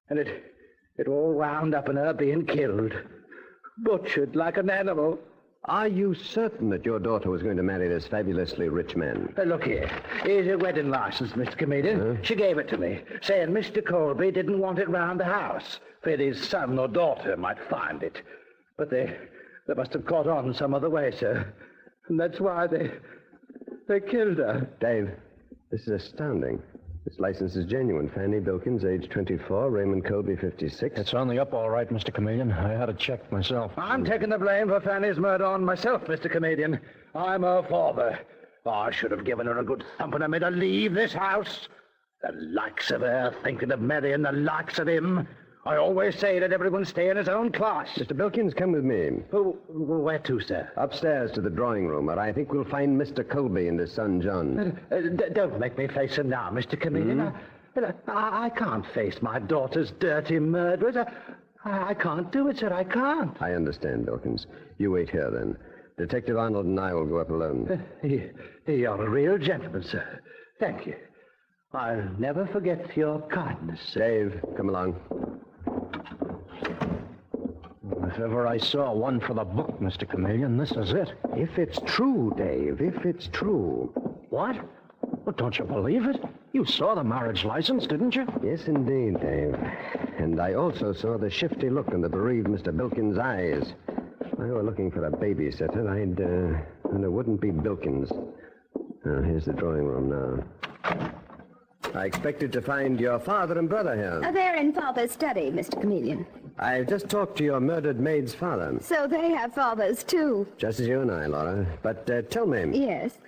And it all wound up in her being killed. Butchered like an animal. Are you certain that your daughter was going to marry this fabulously rich man? Look here. Here's your wedding license, Mr. Chameleon. She gave it to me, saying Mr. Colby didn't want it round the house, feared his son or daughter might find it. But they must have caught on some other way, sir. And that's why they killed her. Dave, this is astounding. This license is genuine. Fanny Bilkins, age 24, Raymond Colby, 56. It's on the up all right, Mr. Chameleon. I had it checked myself. I'm taking the blame for Fanny's murder on myself, Mr. Chameleon. I'm her father. I should have given her a good thumping and made her leave this house. The likes of her thinking of marrying the likes of him. I always say that everyone stay in his own class. Mr. Bilkins, come with me. Where to, sir? Upstairs to the drawing room, where I think we'll find Mr. Colby and his son, John. Don't make me face him now, Mr. Chameleon. I can't face my daughter's dirty murderers. I can't do it, sir. I can't. I understand, Bilkins. You wait here, then. Detective Arnold and I will go up alone. You're a real gentleman, sir. Thank you. I'll never forget your kindness, sir. Dave, come along. If ever I saw one for the book, Mr. Chameleon, this is it. If it's true, Dave, if it's true. What? Well, don't you believe it? You saw the marriage license, didn't you? Yes, indeed, Dave. And I also saw the shifty look in the bereaved Mr. Bilkins' eyes. If I were looking for a babysitter, and it wouldn't be Bilkins. Here's the drawing room now. I expected to find your father and brother here. They're in Father's study, Mr. Chameleon. I've just talked to your murdered maid's father. So they have fathers, too. Just as you and I, Laura. But tell me. Yes?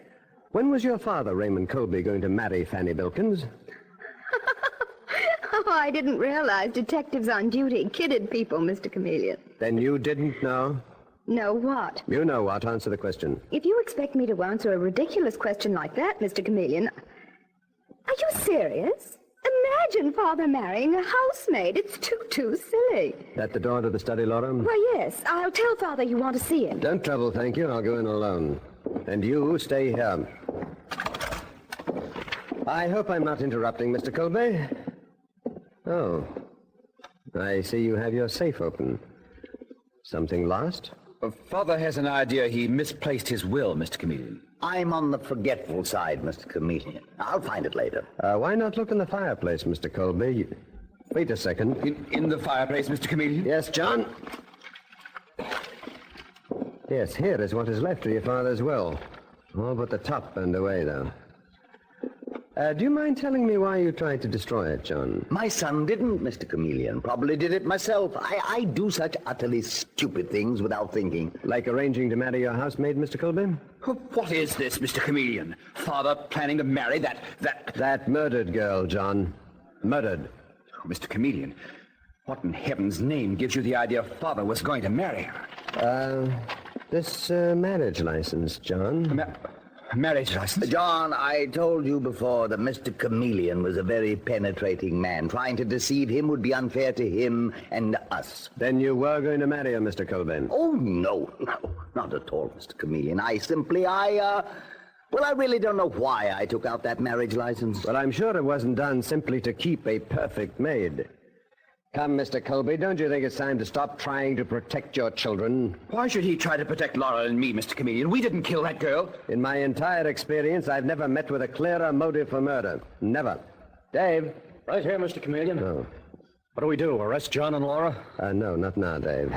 When was your father, Raymond Colby, going to marry Fanny Bilkins? Oh, I didn't realize detectives on duty kidded people, Mr. Chameleon. Then you didn't know? Know what? You know what. Answer the question. If you expect me to answer a ridiculous question like that, Mr. Chameleon... Are you serious? Imagine Father marrying a housemaid. It's too silly. At the door to the study, Laura? Why, yes. I'll tell Father you want to see him. Don't trouble, thank you. I'll go in alone. And you stay here. I hope I'm not interrupting, Mr. Colby. Oh. I see you have your safe open. Something lost? Father has an idea he misplaced his will, Mr. Chameleon. I'm on the forgetful side, Mr. Chameleon. I'll find it later. Why not look in the fireplace, Mr. Colby? Wait a second. In the fireplace, Mr. Chameleon? Yes, John? Yes, here is what is left of your father's will. All but the top burned away, though. Do you mind telling me why you tried to destroy it, John? My son didn't, Mr. Chameleon. Probably did it myself. I do such utterly stupid things without thinking. Like arranging to marry your housemaid, Mr. Colby? What is this, Mr. Chameleon? Father planning to marry That murdered girl, John. Murdered. Oh, Mr. Chameleon, what in heaven's name gives you the idea Father was going to marry her? This marriage license, John. Marriage license? John, I told you before that Mr. Chameleon was a very penetrating man. Trying to deceive him would be unfair to him and us. Then you were going to marry her, Mr. Colby? Oh, no, not at all, Mr. Chameleon. I really don't know why I took out that marriage license. Well, I'm sure it wasn't done simply to keep a perfect maid. Come, Mr. Colby, don't you think it's time to stop trying to protect your children? Why should he try to protect Laura and me, Mr. Chameleon? We didn't kill that girl. In my entire experience, I've never met with a clearer motive for murder. Never. Dave? Right here, Mr. Chameleon. Oh. What do we do, arrest John and Laura? No, not now, Dave.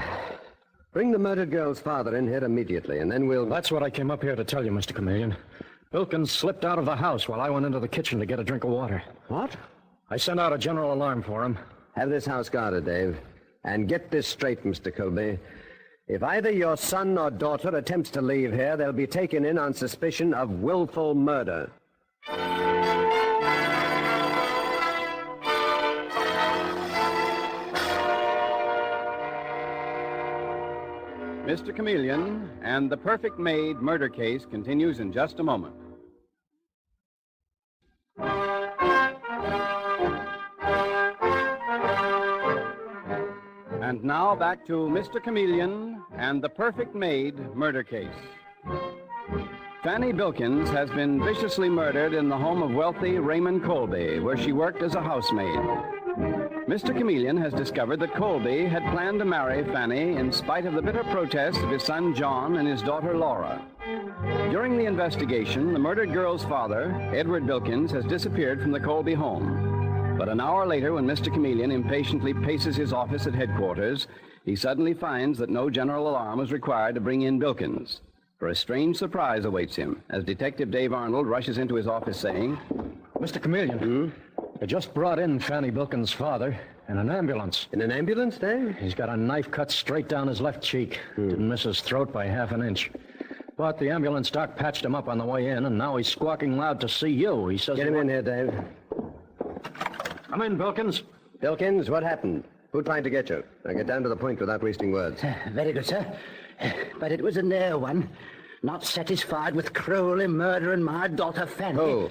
Bring the murdered girl's father in here immediately, and then we'll... That's what I came up here to tell you, Mr. Chameleon. Wilkins slipped out of the house while I went into the kitchen to get a drink of water. What? I sent out a general alarm for him. Have this house guarded, Dave. And get this straight, Mr. Colby. If either your son or daughter attempts to leave here, they'll be taken in on suspicion of willful murder. Mr. Chameleon and the Perfect Maid murder case continues in just a moment. And now back to Mr. Chameleon and the Perfect Maid murder case. Fanny Bilkins has been viciously murdered in the home of wealthy Raymond Colby, where she worked as a housemaid. Mr. Chameleon has discovered that Colby had planned to marry Fanny in spite of the bitter protests of his son John and his daughter Laura. During the investigation, the murdered girl's father, Edward Bilkins, has disappeared from the Colby home. But an hour later, when Mr. Chameleon impatiently paces his office at headquarters, he suddenly finds that no general alarm is required to bring in Bilkins. For a strange surprise awaits him as Detective Dave Arnold rushes into his office saying, Mr. Chameleon, I just brought in Fanny Bilkins' father in an ambulance. In an ambulance, Dave? He's got a knife cut straight down his left cheek. Didn't miss his throat by half an inch. But the ambulance doc patched him up on the way in, and now he's squawking loud to see you. He says... Get him in here, Dave. Come in, Bilkins. Bilkins, what happened? Who tried to get you? Now get down to the point without wasting words. Very good, sir. But it was a near one. Not satisfied with cruelly murdering my daughter, Fanny. Who?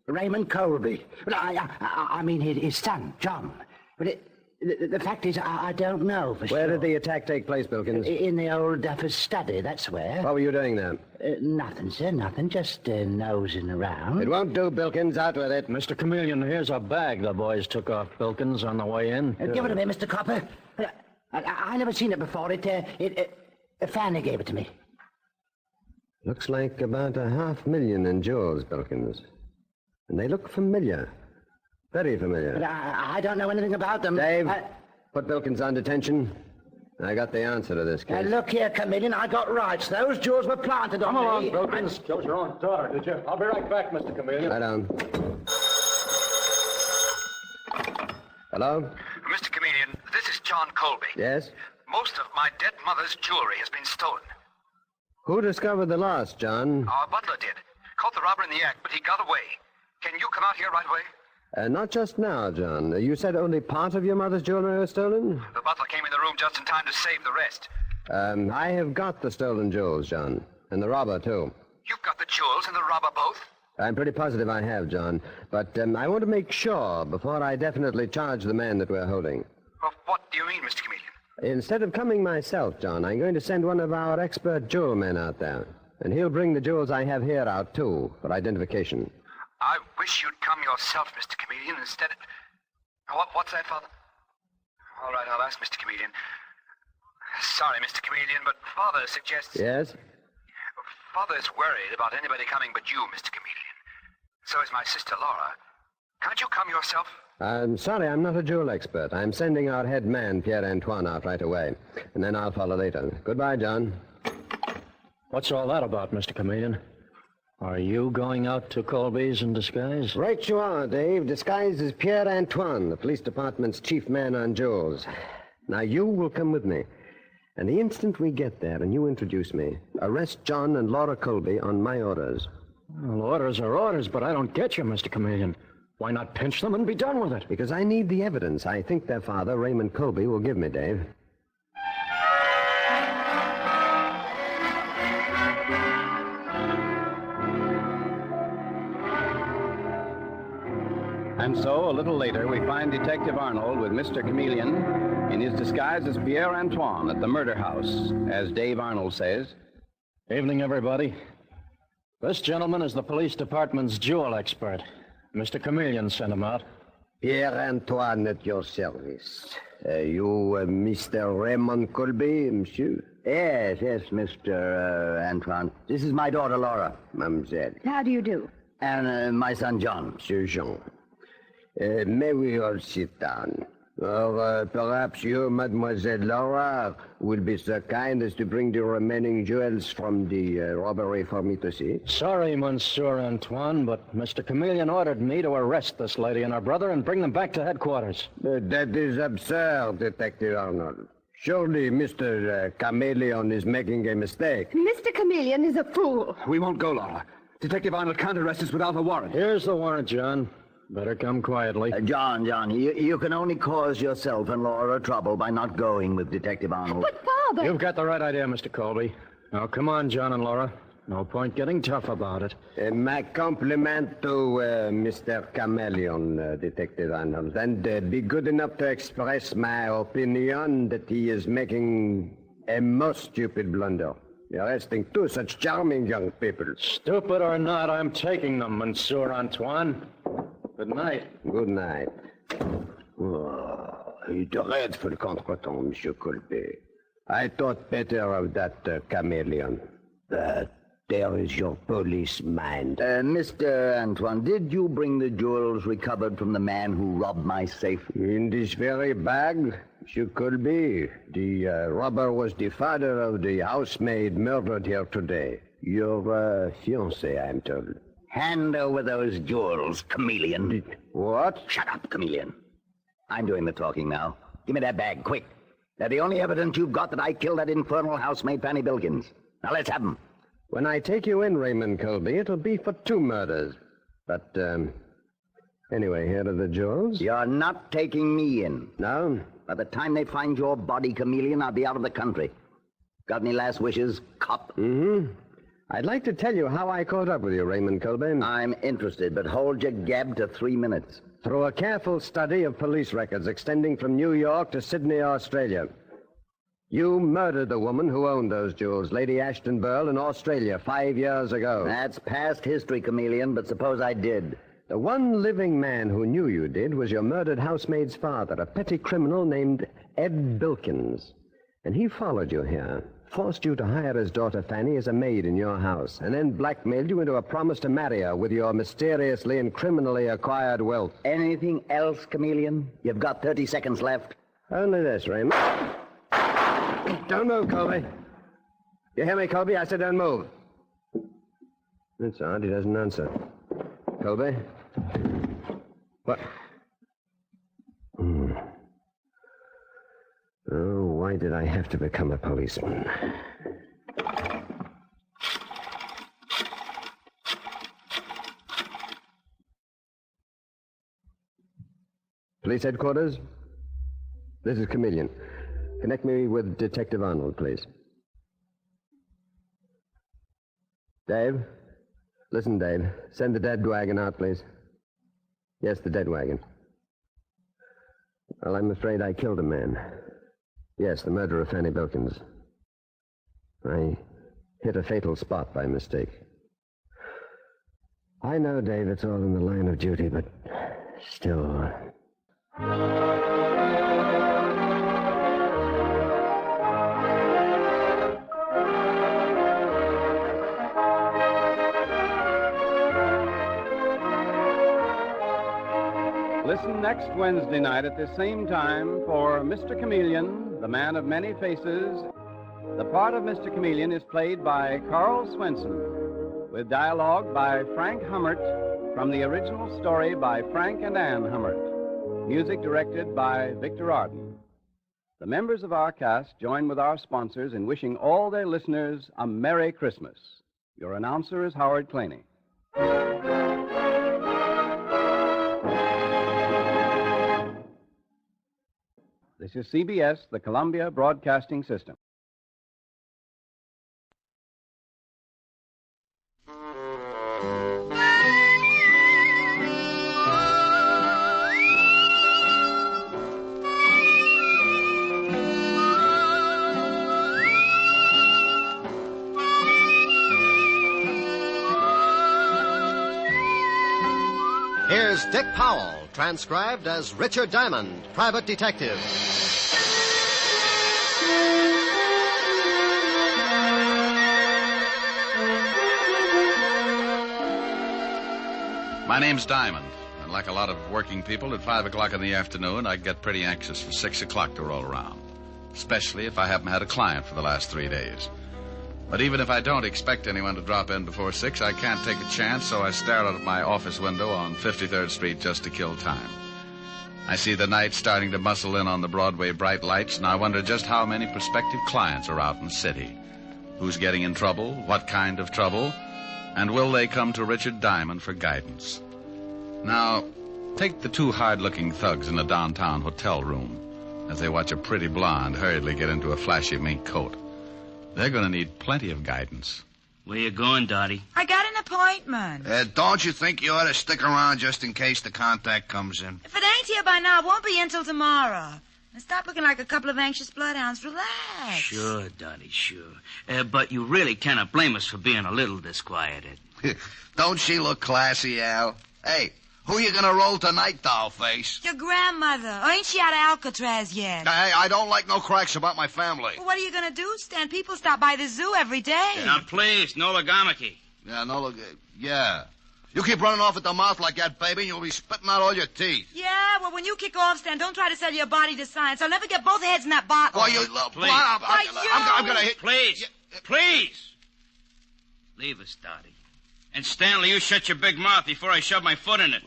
Raymond Colby. I mean his son, John. But the fact is, I don't know for sure. Where did the attack take place, Bilkins? In the old duffer's study, that's where. What were you doing there? Nothing, sir, nothing. Just nosing around. It won't do, Bilkins. Out with it. Mr. Chameleon, here's a bag the boys took off Bilkins on the way in. Give it to me, Mr. Copper. I never seen it before. Fanny gave it to me. Looks like about $500,000 in jewels, Bilkins. And they look familiar. Very familiar. But I don't know anything about them. Dave, put Bilkins on detention. I got the answer to this case. Look here, Chameleon, I got rights. Those jewels were planted on me. Come along, Bilkins. Killed your own daughter, did you? I'll be right back, Mr. Chameleon. Lie down. Hello? Mr. Chameleon, this is John Colby. Yes? Most of my dead mother's jewelry has been stolen. Who discovered the loss, John? Our butler did. Caught the robber in the act, but he got away. Can you come out here right away? Not just now, John. You said only part of your mother's jewelry was stolen? The butler came in the room just in time to save the rest. I have got the stolen jewels, John. And the robber, too. You've got the jewels and the robber both? I'm pretty positive I have, John. But I want to make sure before I definitely charge the man that we're holding. Well, what do you mean, Mr. Chameleon? Instead of coming myself, John, I'm going to send one of our expert jewel men out there. And he'll bring the jewels I have here out, too, for identification. I wish you'd come yourself, Mr. Chameleon, instead of... What's that, Father? All right, I'll ask Mr. Chameleon. Sorry, Mr. Chameleon, but Father suggests... Yes? Father's worried about anybody coming but you, Mr. Chameleon. So is my sister, Laura. Can't you come yourself? I'm sorry, I'm not a jewel expert. I'm sending our head man, Pierre-Antoine, out right away. And then I'll follow later. Goodbye, John. What's all that about, Mr. Chameleon? Are you going out to Colby's in disguise? Right you are, Dave. Disguised as Pierre-Antoine, the police department's chief man on jewels. Now, you will come with me. And the instant we get there and you introduce me, arrest John and Laura Colby on my orders. Well, orders are orders, but I don't get you, Mr. Chameleon. Why not pinch them and be done with it? Because I need the evidence I think their father, Raymond Colby, will give me, Dave. And so, a little later, we find Detective Arnold with Mr. Chameleon in his disguise as Pierre-Antoine at the murder house, as Dave Arnold says. Evening, everybody. This gentleman is the police department's jewel expert. Mr. Chameleon sent him out. Pierre-Antoine at your service. You Mr. Raymond Colby, monsieur? Yes, Mr. Antoine. This is my daughter, Laura. Mademoiselle. How do you do? And my son, John. Monsieur Jean. May we all sit down? Or perhaps you, Mademoiselle Laura, will be so kind as to bring the remaining jewels from the robbery for me to see? Sorry, Monsieur Antoine, but Mr. Chameleon ordered me to arrest this lady and her brother and bring them back to headquarters. That is absurd, Detective Arnold. Surely Mr. Chameleon is making a mistake. Mr. Chameleon is a fool. We won't go, Laura. Detective Arnold can't arrest us without a warrant. Here's the warrant, John. Better come quietly. John, you can only cause yourself and Laura trouble by not going with Detective Arnold. But, Father... You've got the right idea, Mr. Colby. Now, come on, John and Laura. No point getting tough about it. My compliment to Mr. Chameleon, Detective Arnold. And be good enough to express my opinion that he is making a most stupid blunder. Arresting two such charming young people. Stupid or not, I'm taking them, Monsieur Antoine. Good night. Good night. Oh, a dreadful contretemps, Monsieur Colby. I thought better of that chameleon. But there is your police mind. Mr. Antoine, did you bring the jewels recovered from the man who robbed my safe? In this very bag, Monsieur Colby. The robber was the father of the housemaid murdered here today. Your fiancée, I'm told. Hand over those jewels, chameleon. What? Shut up, chameleon. I'm doing the talking now. Give me that bag, quick. They're the only evidence you've got that I killed that infernal housemaid, Fanny Bilkins. Now, let's have them. When I take you in, Raymond Colby, it'll be for 2 murders. But, anyway, here are the jewels. You're not taking me in. No? By the time they find your body, chameleon, I'll be out of the country. Got any last wishes, cop? Mm-hmm. I'd like to tell you how I caught up with you, Raymond Colby. I'm interested, but hold your gab to 3 minutes. Through a careful study of police records extending from New York to Sydney, Australia. You murdered the woman who owned those jewels, Lady Ashton Burl, in Australia 5 years ago. That's past history, chameleon, but suppose I did. The one living man who knew you did was your murdered housemaid's father, a petty criminal named Ed Bilkins. And he followed you here, forced you to hire his daughter Fanny as a maid in your house, and then blackmailed you into a promise to marry her with your mysteriously and criminally acquired wealth. Anything else, chameleon? You've got 30 seconds left. Only this, Raymond. Don't move, Colby. You hear me, Colby? I said don't move. That's odd. He doesn't answer. Colby? What? Oh, why did I have to become a policeman? Police headquarters? This is Chameleon. Connect me with Detective Arnold, please. Dave? Listen, Dave. Send the dead wagon out, please. Yes, the dead wagon. Well, I'm afraid I killed a man. Yes, the murder of Fanny Bilkins. I hit a fatal spot by mistake. I know, Dave, it's all in the line of duty, but still... Listen next Wednesday night at the same time for Mr. Chameleon, the man of many faces. The part of Mr. Chameleon is played by Carl Swenson, with dialogue by Frank Hummert from the original story by Frank and Ann Hummert. Music directed by Victor Arden. The members of our cast join with our sponsors in wishing all their listeners a Merry Christmas. Your announcer is Howard Claney. This is CBS, the Columbia Broadcasting System. Here's Dick Powell, transcribed as Richard Diamond, private detective. My name's Diamond, and like a lot of working people, at 5 o'clock in the afternoon, I get pretty anxious for 6 o'clock to roll around, especially if I haven't had a client for the last 3 days. But even if I don't expect anyone to drop in before 6, I can't take a chance, so I stare out of my office window on 53rd Street just to kill time. I see the night starting to muscle in on the Broadway bright lights, and I wonder just how many prospective clients are out in the city. Who's getting in trouble, what kind of trouble, and will they come to Richard Diamond for guidance? Now, take the two hard-looking thugs in a downtown hotel room as they watch a pretty blonde hurriedly get into a flashy mink coat. They're going to need plenty of guidance. Where you going, Dottie? I got an appointment. Don't you think you ought to stick around just in case the contact comes in? If it ain't here by now, it won't be until tomorrow. Now stop looking like a couple of anxious bloodhounds. Relax. Sure, Dottie, sure. But you really cannot blame us for being a little disquieted. Don't she look classy, Al? Hey, who you gonna roll tonight, dollface? Your grandmother. Or ain't she out of Alcatraz yet? Hey, I don't like no cracks about my family. Well, what are you gonna do, Stan? People stop by the zoo every day. Now, please, no logamaki. Yeah. You keep running off at the mouth like that, baby, and you'll be spitting out all your teeth. Yeah, well, when you kick off, Stan, don't try to sell your body to science. I'll never get both heads in that bottle. Why, you... Please. I'm gonna hit... Please. Please. Leave us, Dottie. And Stanley, you shut your big mouth before I shove my foot in it.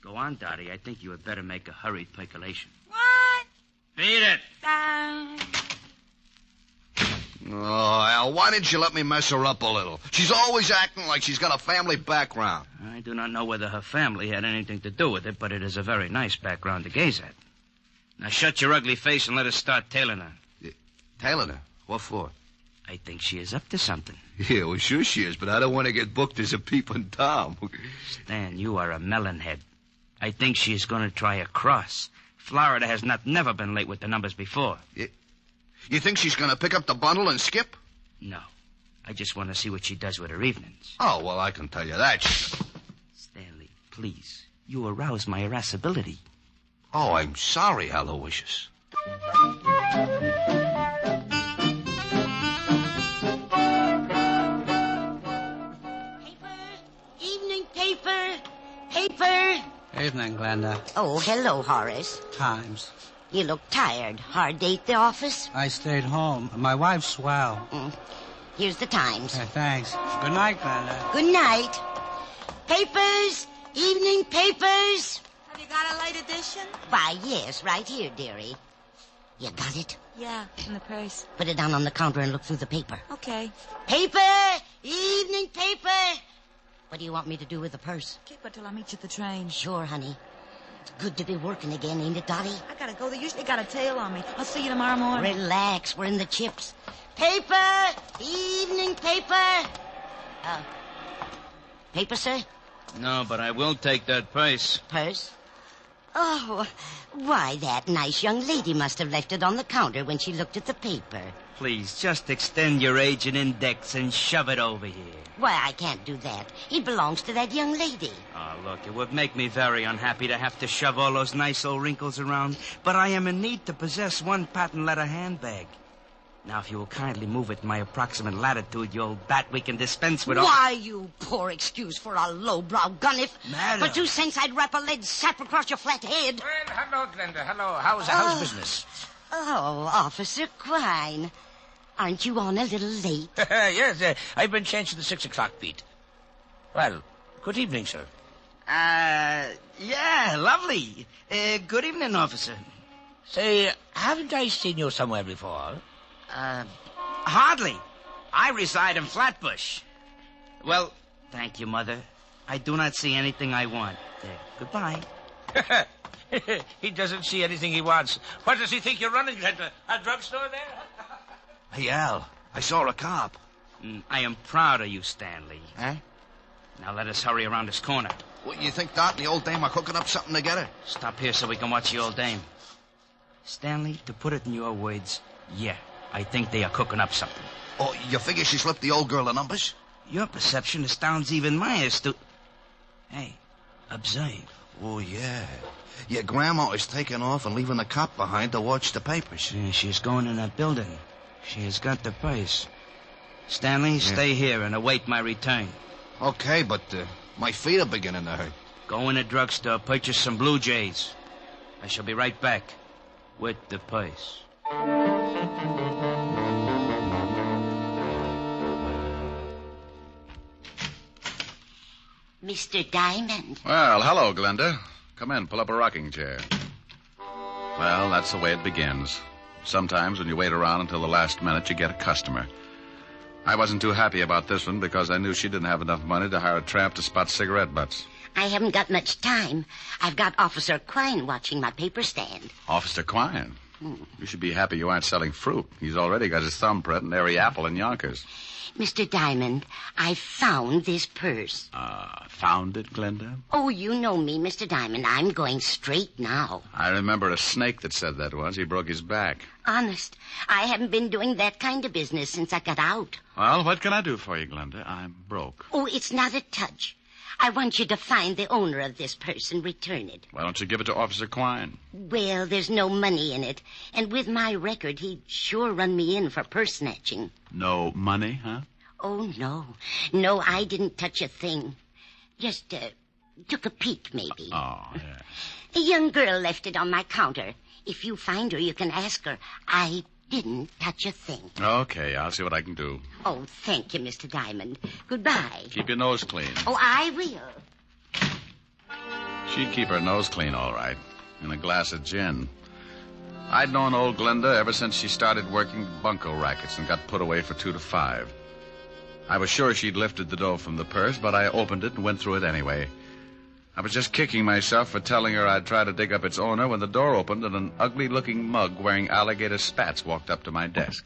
Go on, Dottie. I think you had better make a hurried percolation. What? Beat it. Oh, Al, why didn't you let me mess her up a little? She's always acting like she's got a family background. I do not know whether her family had anything to do with it, but it is a very nice background to gaze at. Now shut your ugly face and let us start tailing her. Tailing her? What for? I think she is up to something. Yeah, well, sure she is, but I don't want to get booked as a peeping Tom. Stan, you are a melonhead. I think she is going to try a cross. Florida has never been late with the numbers before. You think she's going to pick up the bundle and skip? No. I just want to see what she does with her evenings. Oh, well, I can tell you that. Stanley, please. You arouse my irascibility. Oh, I'm sorry, Aloysius. Paper. Evening, Glenda. Oh, hello, Horace. Times. You look tired. Hard day at the office? I stayed home. My wife's swell. Here's the Times. Thanks. Good night, Glenda. Good night. Papers. Evening papers. Have you got a late edition? Why, yes, right here, dearie. You got it? Yeah, in the purse. Put it down on the counter and look through the paper. Okay. Paper. Evening paper. What do you want me to do with the purse? Keep it till I meet you at the train. Sure, honey. It's good to be working again, ain't it, Dottie? I gotta go. They usually got a tail on me. I'll see you tomorrow morning. Relax. We're in the chips. Paper! Evening paper! Paper, sir? No, but I will take that purse. Purse? Oh, why, that nice young lady must have left it on the counter when she looked at the paper. Please, just extend your agent index and shove it over here. Why, I can't do that. It belongs to that young lady. Oh, look, it would make me very unhappy to have to shove all those nice old wrinkles around, but I am in need to possess one patent leather handbag. Now, if you will kindly move it in my approximate latitude, you old bat, we can dispense with all... Why, you poor excuse for a lowbrow gun. If Madam. for 2 cents I'd wrap a lead sap across your flat head. Well, hello, Glenda. Hello. How's business? Oh, Officer Quine. Aren't you on a little late? Yes, I've been changed to the 6 o'clock beat. Well, good evening, sir. Yeah, lovely. Good evening, officer. Say, haven't I seen you somewhere before? Hardly. I reside in Flatbush. Well, thank you, Mother. I do not see anything I want. There, goodbye. He doesn't see anything he wants. What does he think you're running? A drugstore there? Hey, Al, I saw a cop. I am proud of you, Stanley. Huh? Now let us hurry around this corner. What, you think Dot and the old dame are cooking up something together? Stop here so we can watch the old dame. Stanley, to put it in your words, yeah, I think they are cooking up something. Oh, you figure she slipped the old girl the numbers? Your perception astounds even my Hey, observe. Oh, yeah. Your grandma is taking off and leaving the cop behind to watch the papers. Yeah, she's going in that building. She has got the purse. Stanley, stay here and await my return. Okay, but my feet are beginning to hurt. Go in a drugstore, purchase some Blue Jays. I shall be right back with the purse. Mr. Diamond. Well, hello, Glenda. Come in, pull up a rocking chair. Well, that's the way it begins. Sometimes when you wait around until the last minute, you get a customer. I wasn't too happy about this one because I knew she didn't have enough money to hire a tramp to spot cigarette butts. I haven't got much time. I've got Officer Quine watching my paper stand. Officer Quine? You should be happy you aren't selling fruit. He's already got his thumbprint in every apple in Yonkers. Mr. Diamond, I found this purse. Found it, Glenda? Oh, you know me, Mr. Diamond. I'm going straight now. I remember a snake that said that once. He broke his back. Honest, I haven't been doing that kind of business since I got out. Well, what can I do for you, Glenda? I'm broke. Oh, it's not a touch. I want you to find the owner of this purse and return it. Why don't you give it to Officer Quine? Well, there's no money in it. And with my record, he'd sure run me in for purse snatching. No money, huh? Oh, no. No, I didn't touch a thing. Just took a peek, maybe. Oh, yeah. A young girl left it on my counter. If you find her, you can ask her. I didn't touch a thing. Okay, I'll see what I can do. Oh, thank you, Mr. Diamond. Goodbye. Keep your nose clean. Oh, I will. She'd keep her nose clean, all right. And a glass of gin. I'd known old Glenda ever since she started working bunco rackets and got put away for 2 to 5. I was sure she'd lifted the dough from the purse, but I opened it and went through it anyway. I was just kicking myself for telling her I'd try to dig up its owner when the door opened and an ugly-looking mug wearing alligator spats walked up to my desk.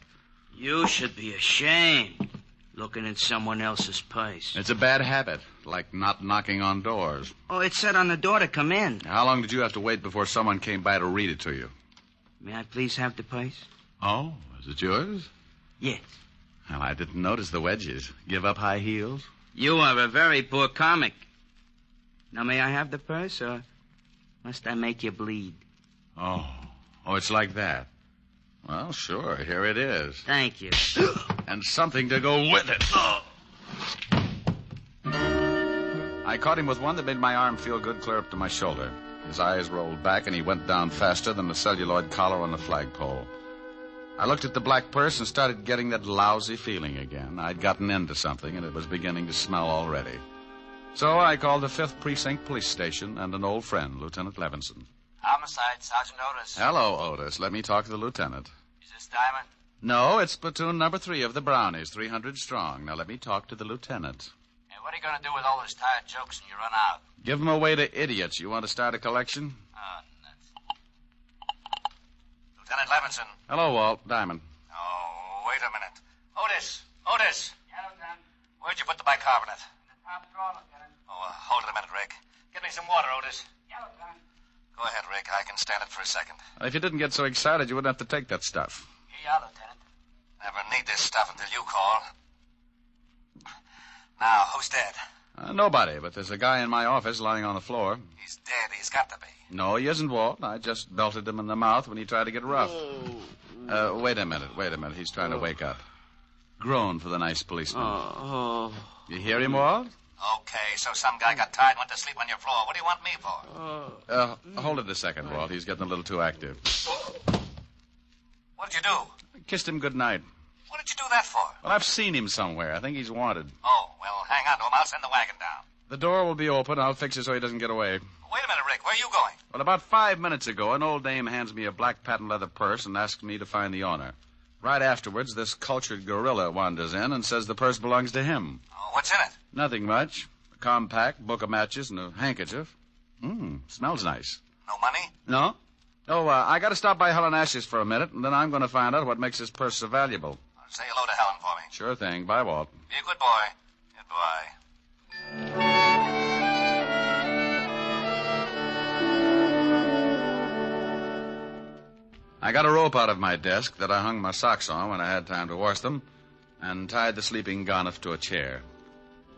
You should be ashamed, looking in someone else's purse. It's a bad habit, like not knocking on doors. Oh, it said on the door to come in. How long did you have to wait before someone came by to read it to you? May I please have the purse? Oh, is it yours? Yes. Well, I didn't notice the wedges. Give up high heels? You are a very poor comic. Now, may I have the purse, or must I make you bleed? Oh, it's like that. Well, sure, here it is. Thank you. And something to go with it. I caught him with one that made my arm feel good clear up to my shoulder. His eyes rolled back, and he went down faster than the celluloid collar on the flagpole. I looked at the black purse and started getting that lousy feeling again. I'd gotten into something, and it was beginning to smell already. So I called the 5th Precinct Police Station and an old friend, Lieutenant Levinson. Homicide, Sergeant Otis. Hello, Otis. Let me talk to the lieutenant. Is this Diamond? No, it's platoon number 3 of the Brownies, 300 strong. Now let me talk to the lieutenant. Hey, what are you going to do with all those tired jokes when you run out? Give them away to idiots. You want to start a collection? Oh, nuts. Lieutenant Levinson. Hello, Walt. Diamond. Oh, wait a minute. Otis! Otis! Yeah, Lieutenant. Where'd you put the bicarbonate? In the top drawer, Lieutenant. Oh, hold it a minute, Rick. Get me some water, Otis. Yeah, Lieutenant. Go ahead, Rick. I can stand it for a second. If you didn't get so excited, you wouldn't have to take that stuff. Here you are, Lieutenant. Never need this stuff until you call. Now, who's dead? Nobody, but there's a guy in my office lying on the floor. He's dead. He's got to be. No, he isn't, Walt. I just belted him in the mouth when he tried to get rough. Wait a minute. He's trying to wake up. Groan for the nice policeman. You hear him, Walt? Okay, so some guy got tired and went to sleep on your floor. What do you want me for? Hold it a second, Walt. He's getting a little too active. What did you do? Kissed him good night. What did you do that for? Well, I've seen him somewhere. I think he's wanted. Oh, well, hang on to him. I'll send the wagon down. The door will be open. I'll fix it so he doesn't get away. Wait a minute, Rick. Where are you going? Well, about 5 minutes ago, an old dame hands me a black patent leather purse and asks me to find the owner. Right afterwards, this cultured gorilla wanders in and says the purse belongs to him. Oh, what's in it? Nothing much. A compact, book of matches, and a handkerchief. Smells nice. No money? No? Oh, I got to stop by Helen Ash's for a minute, and then I'm going to find out what makes this purse so valuable. Say hello to Helen for me. Sure thing. Bye, Walt. Be a good boy. Goodbye. I got a rope out of my desk that I hung my socks on when I had time to wash them, and tied the sleeping Garniff to a chair.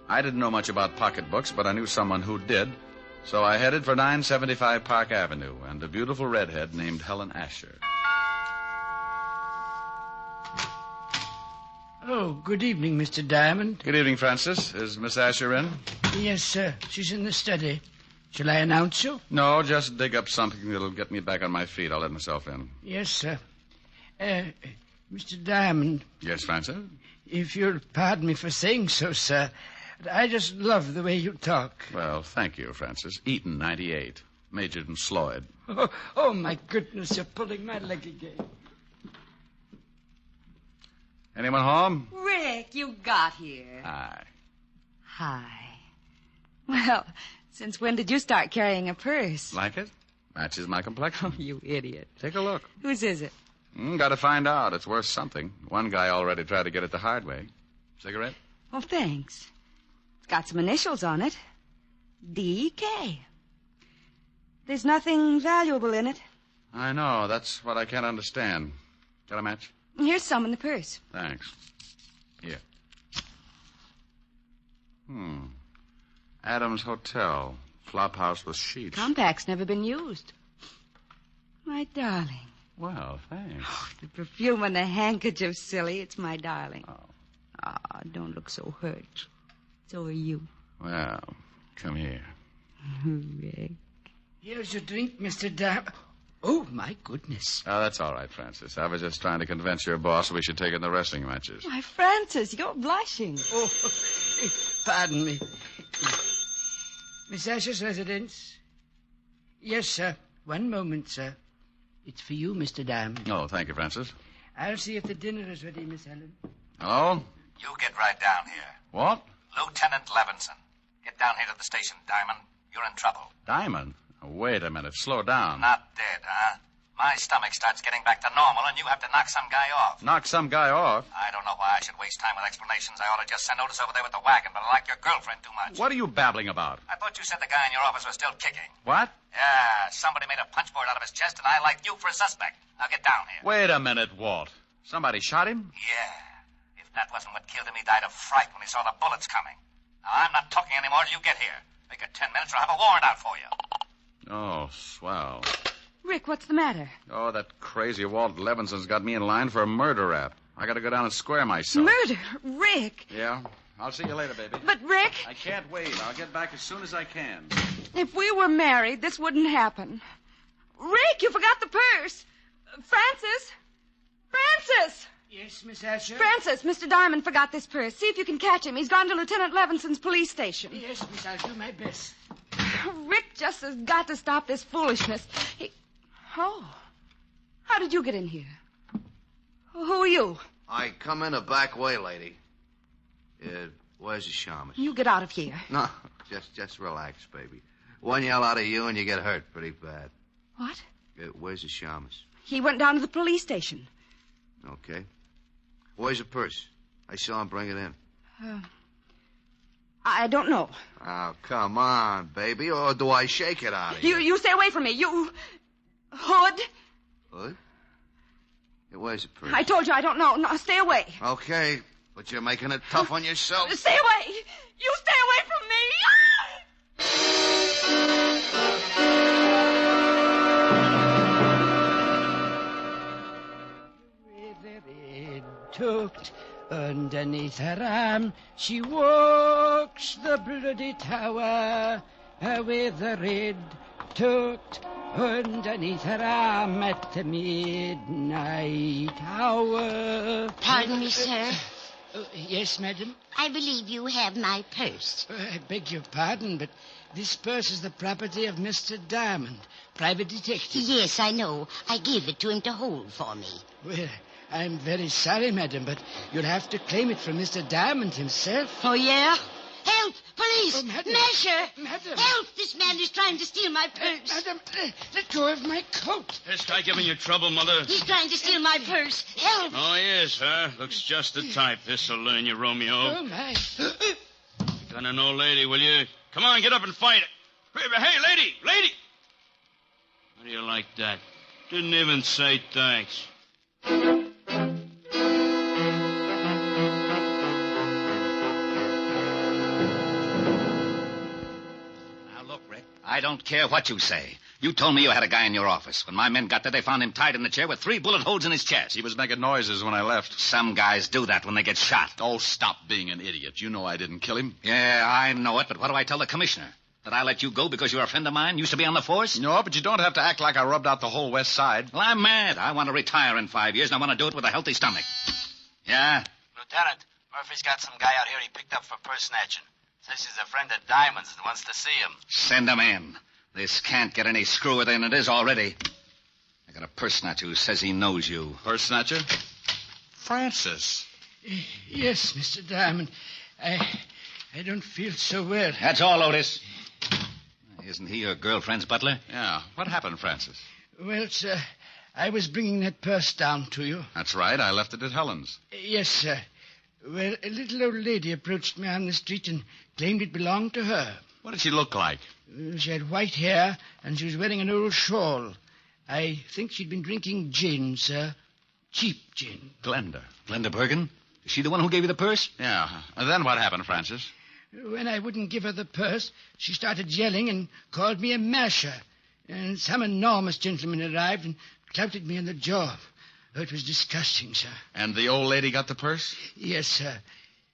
I didn't know much about pocketbooks, but I knew someone who did, so I headed for 975 Park Avenue and a beautiful redhead named Helen Asher. Oh, good evening, Mr. Diamond. Good evening, Francis. Is Miss Asher in? Yes, sir. She's in the study. Shall I announce you? No, just dig up something that'll get me back on my feet. I'll let myself in. Yes, sir. Mr. Diamond. Yes, Francis? If you'll pardon me for saying so, sir, I just love the way you talk. Well, thank you, Francis. Eaton, 98. Majored in Sloyd. Oh, my goodness, you're pulling my leg again. Anyone home? Rick, you got here. Hi. Hi. Well, since when did you start carrying a purse? Like it? Matches my complexion. Oh, you idiot. Take a look. Whose is it? Got to find out. It's worth something. One guy already tried to get it the hard way. Cigarette? Well, thanks. It's got some initials on it. D.K. There's nothing valuable in it. I know. That's what I can't understand. Got a match? Here's some in the purse. Thanks. Here. Adams Hotel. Flophouse with sheets. Compact's never been used. My darling. Well, thanks. Oh, the perfume and the handkerchief, silly. It's my darling. Don't look so hurt. So are you. Well, come here. Rick. Here's your drink, Mr. Diamond. Oh, my goodness. Oh, that's all right, Francis. I was just trying to convince your boss we should take in the wrestling matches. Why, Francis, you're blushing. Oh, pardon me. Miss Asher's residence? Yes, sir. One moment, sir. It's for you, Mr. Diamond. Oh, thank you, Francis. I'll see if the dinner is ready, Miss Helen. Hello? You get right down here. What? Lieutenant Levinson. Get down here to the station, Diamond. You're in trouble. Diamond? Oh, wait a minute. Slow down. Not dead, huh? My stomach starts getting back to normal, and you have to knock some guy off. Knock some guy off? I don't know why I should waste time with explanations. I ought to just send Otis over there with the wagon, but I like your girlfriend too much. What are you babbling about? I thought you said the guy in your office was still kicking. What? Yeah, somebody made a punchboard out of his chest, and I liked you for a suspect. Now get down here. Wait a minute, Walt. Somebody shot him? Yeah. If that wasn't what killed him, he died of fright when he saw the bullets coming. Now, I'm not talking anymore till you get here. Make it 10 minutes or I'll have a warrant out for you. Oh, swell. Rick, what's the matter? Oh, that crazy Walt Levinson's got me in line for a murder rap. I gotta go down and square myself. Murder? Rick! Yeah? I'll see you later, baby. But, Rick... I can't wait. I'll get back as soon as I can. If we were married, this wouldn't happen. Rick, you forgot the purse. Francis? Francis! Yes, Miss Asher? Francis, Mr. Diamond forgot this purse. See if you can catch him. He's gone to Lieutenant Levinson's police station. Yes, Miss, I'll do my best. Rick just has got to stop this foolishness. Oh. How did you get in here? Who are you? I come in a back way, lady. Where's the shamus? You get out of here. No, just relax, baby. One yell out of you and you get hurt pretty bad. What? Where's the shamus? He went down to the police station. Okay. Where's the purse? I saw him bring it in. I don't know. Oh, come on, baby, or do I shake it out of you? You stay away from me. You... Hood? Hood? Where's the purse? I told you I don't know. No, stay away. Okay, but you're making it tough on yourself. Stay away. You stay away from me. Underneath her arm she walks the bloody tower, with the red tucked underneath her arm at the midnight hour. Pardon me, sir. Yes, madam? I believe you have my purse. I beg your pardon, but this purse is the property of Mr. Diamond, private detective. Yes, I know. I gave it to him to hold for me. Well, I'm very sorry, madam, but you'll have to claim it from Mr. Diamond himself. Oh, yeah? Help! Police! Oh, madam. Measure! Madam! Help! This man is trying to steal my purse. Madam, let go of my coat. This guy giving you trouble, Mother? He's trying to steal my purse. Help! Oh, yes, huh? Looks just the type. This'll learn you, Romeo. Oh, my. Gun an old lady, will you? Come on, get up and fight. Hey, lady! How do you like that? Didn't even say thanks. I don't care what you say. You told me you had a guy in your office. When my men got there, they found him tied in the chair with 3 bullet holes in his chest. He was making noises when I left. Some guys do that when they get shot. Oh, stop being an idiot. You know I didn't kill him. Yeah, I know it, but what do I tell the commissioner? That I let you go because you're a friend of mine? Used to be on the force? No, but you don't have to act like I rubbed out the whole West Side. Well, I'm mad. I want to retire in 5 years, and I want to do it with a healthy stomach. Yeah? Lieutenant, Murphy's got some guy out here he picked up for purse snatching. Says he's a friend of Diamond's and wants to see him. Send him in. This can't get any screwier than it is already. I got a purse snatcher who says he knows you. Purse snatcher? Francis. Yes, Mr. Diamond. I don't feel so well. That's all, Otis. Isn't he your girlfriend's butler? Yeah. What happened, Francis? Well, sir, I was bringing that purse down to you. That's right. I left it at Helen's. Yes, sir. Well, a little old lady approached me on the street and claimed it belonged to her. What did she look like? She had white hair, and she was wearing an old shawl. I think she'd been drinking gin, sir. Cheap gin. Glenda. Glenda Bergen? Is she the one who gave you the purse? Yeah. And then what happened, Francis? When I wouldn't give her the purse, she started yelling and called me a masher. And some enormous gentleman arrived and clouted me in the jaw. Oh, it was disgusting, sir. And the old lady got the purse? Yes, sir.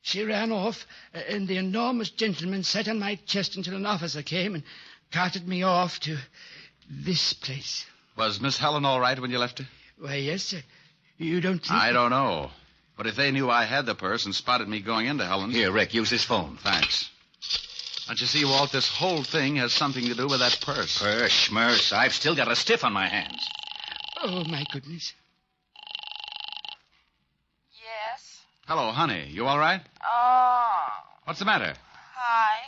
She ran off, and the enormous gentleman sat on my chest until an officer came and carted me off to this place. Was Miss Helen all right when you left her? Why, yes, sir. You don't think... I don't know. But if they knew I had the purse and spotted me going into Helen's... Here, Rick, use his phone. Thanks. Don't you see, Walt, this whole thing has something to do with that purse. Purse, schmurse. I've still got a stiff on my hands. Oh, my goodness. Yes? Hello, honey. You all right? Oh. What's the matter? Hi.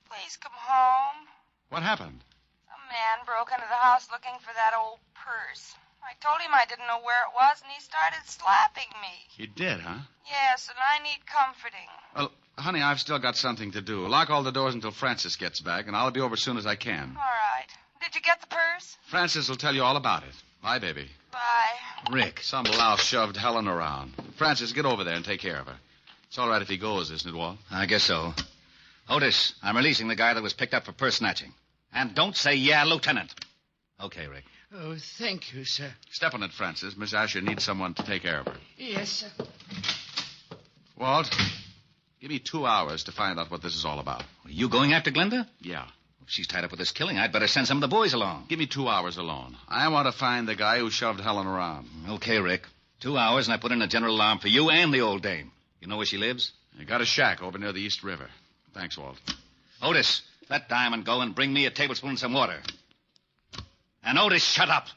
Please come home. What happened? Some man broke into the house looking for that old purse. I told him I didn't know where it was, and he started slapping me. You did, huh? Yes, and I need comforting. Well, honey, I've still got something to do. Lock all the doors until Francis gets back, and I'll be over as soon as I can. All right. Did you get the purse? Francis will tell you all about it. Bye, baby. Bye. Rick, some louse shoved Helen around. Francis, get over there and take care of her. It's all right if he goes, isn't it, Walt? I guess so. Otis, I'm releasing the guy that was picked up for purse snatching. And don't say, yeah, Lieutenant. Okay, Rick. Oh, thank you, sir. Step on it, Francis. Miss Asher needs someone to take care of her. Yes, sir. Walt, give me 2 hours to find out what this is all about. Are you going after Glenda? Yeah. If she's tied up with this killing, I'd better send some of the boys along. Give me 2 hours alone. I want to find the guy who shoved Helen around. Okay, Rick. 2 hours, and I put in a general alarm for you and the old dame. You know where she lives? I got a shack over near the East River. Thanks, Walt. Otis, let Diamond go and bring me a tablespoon and some water. And Otis, shut up.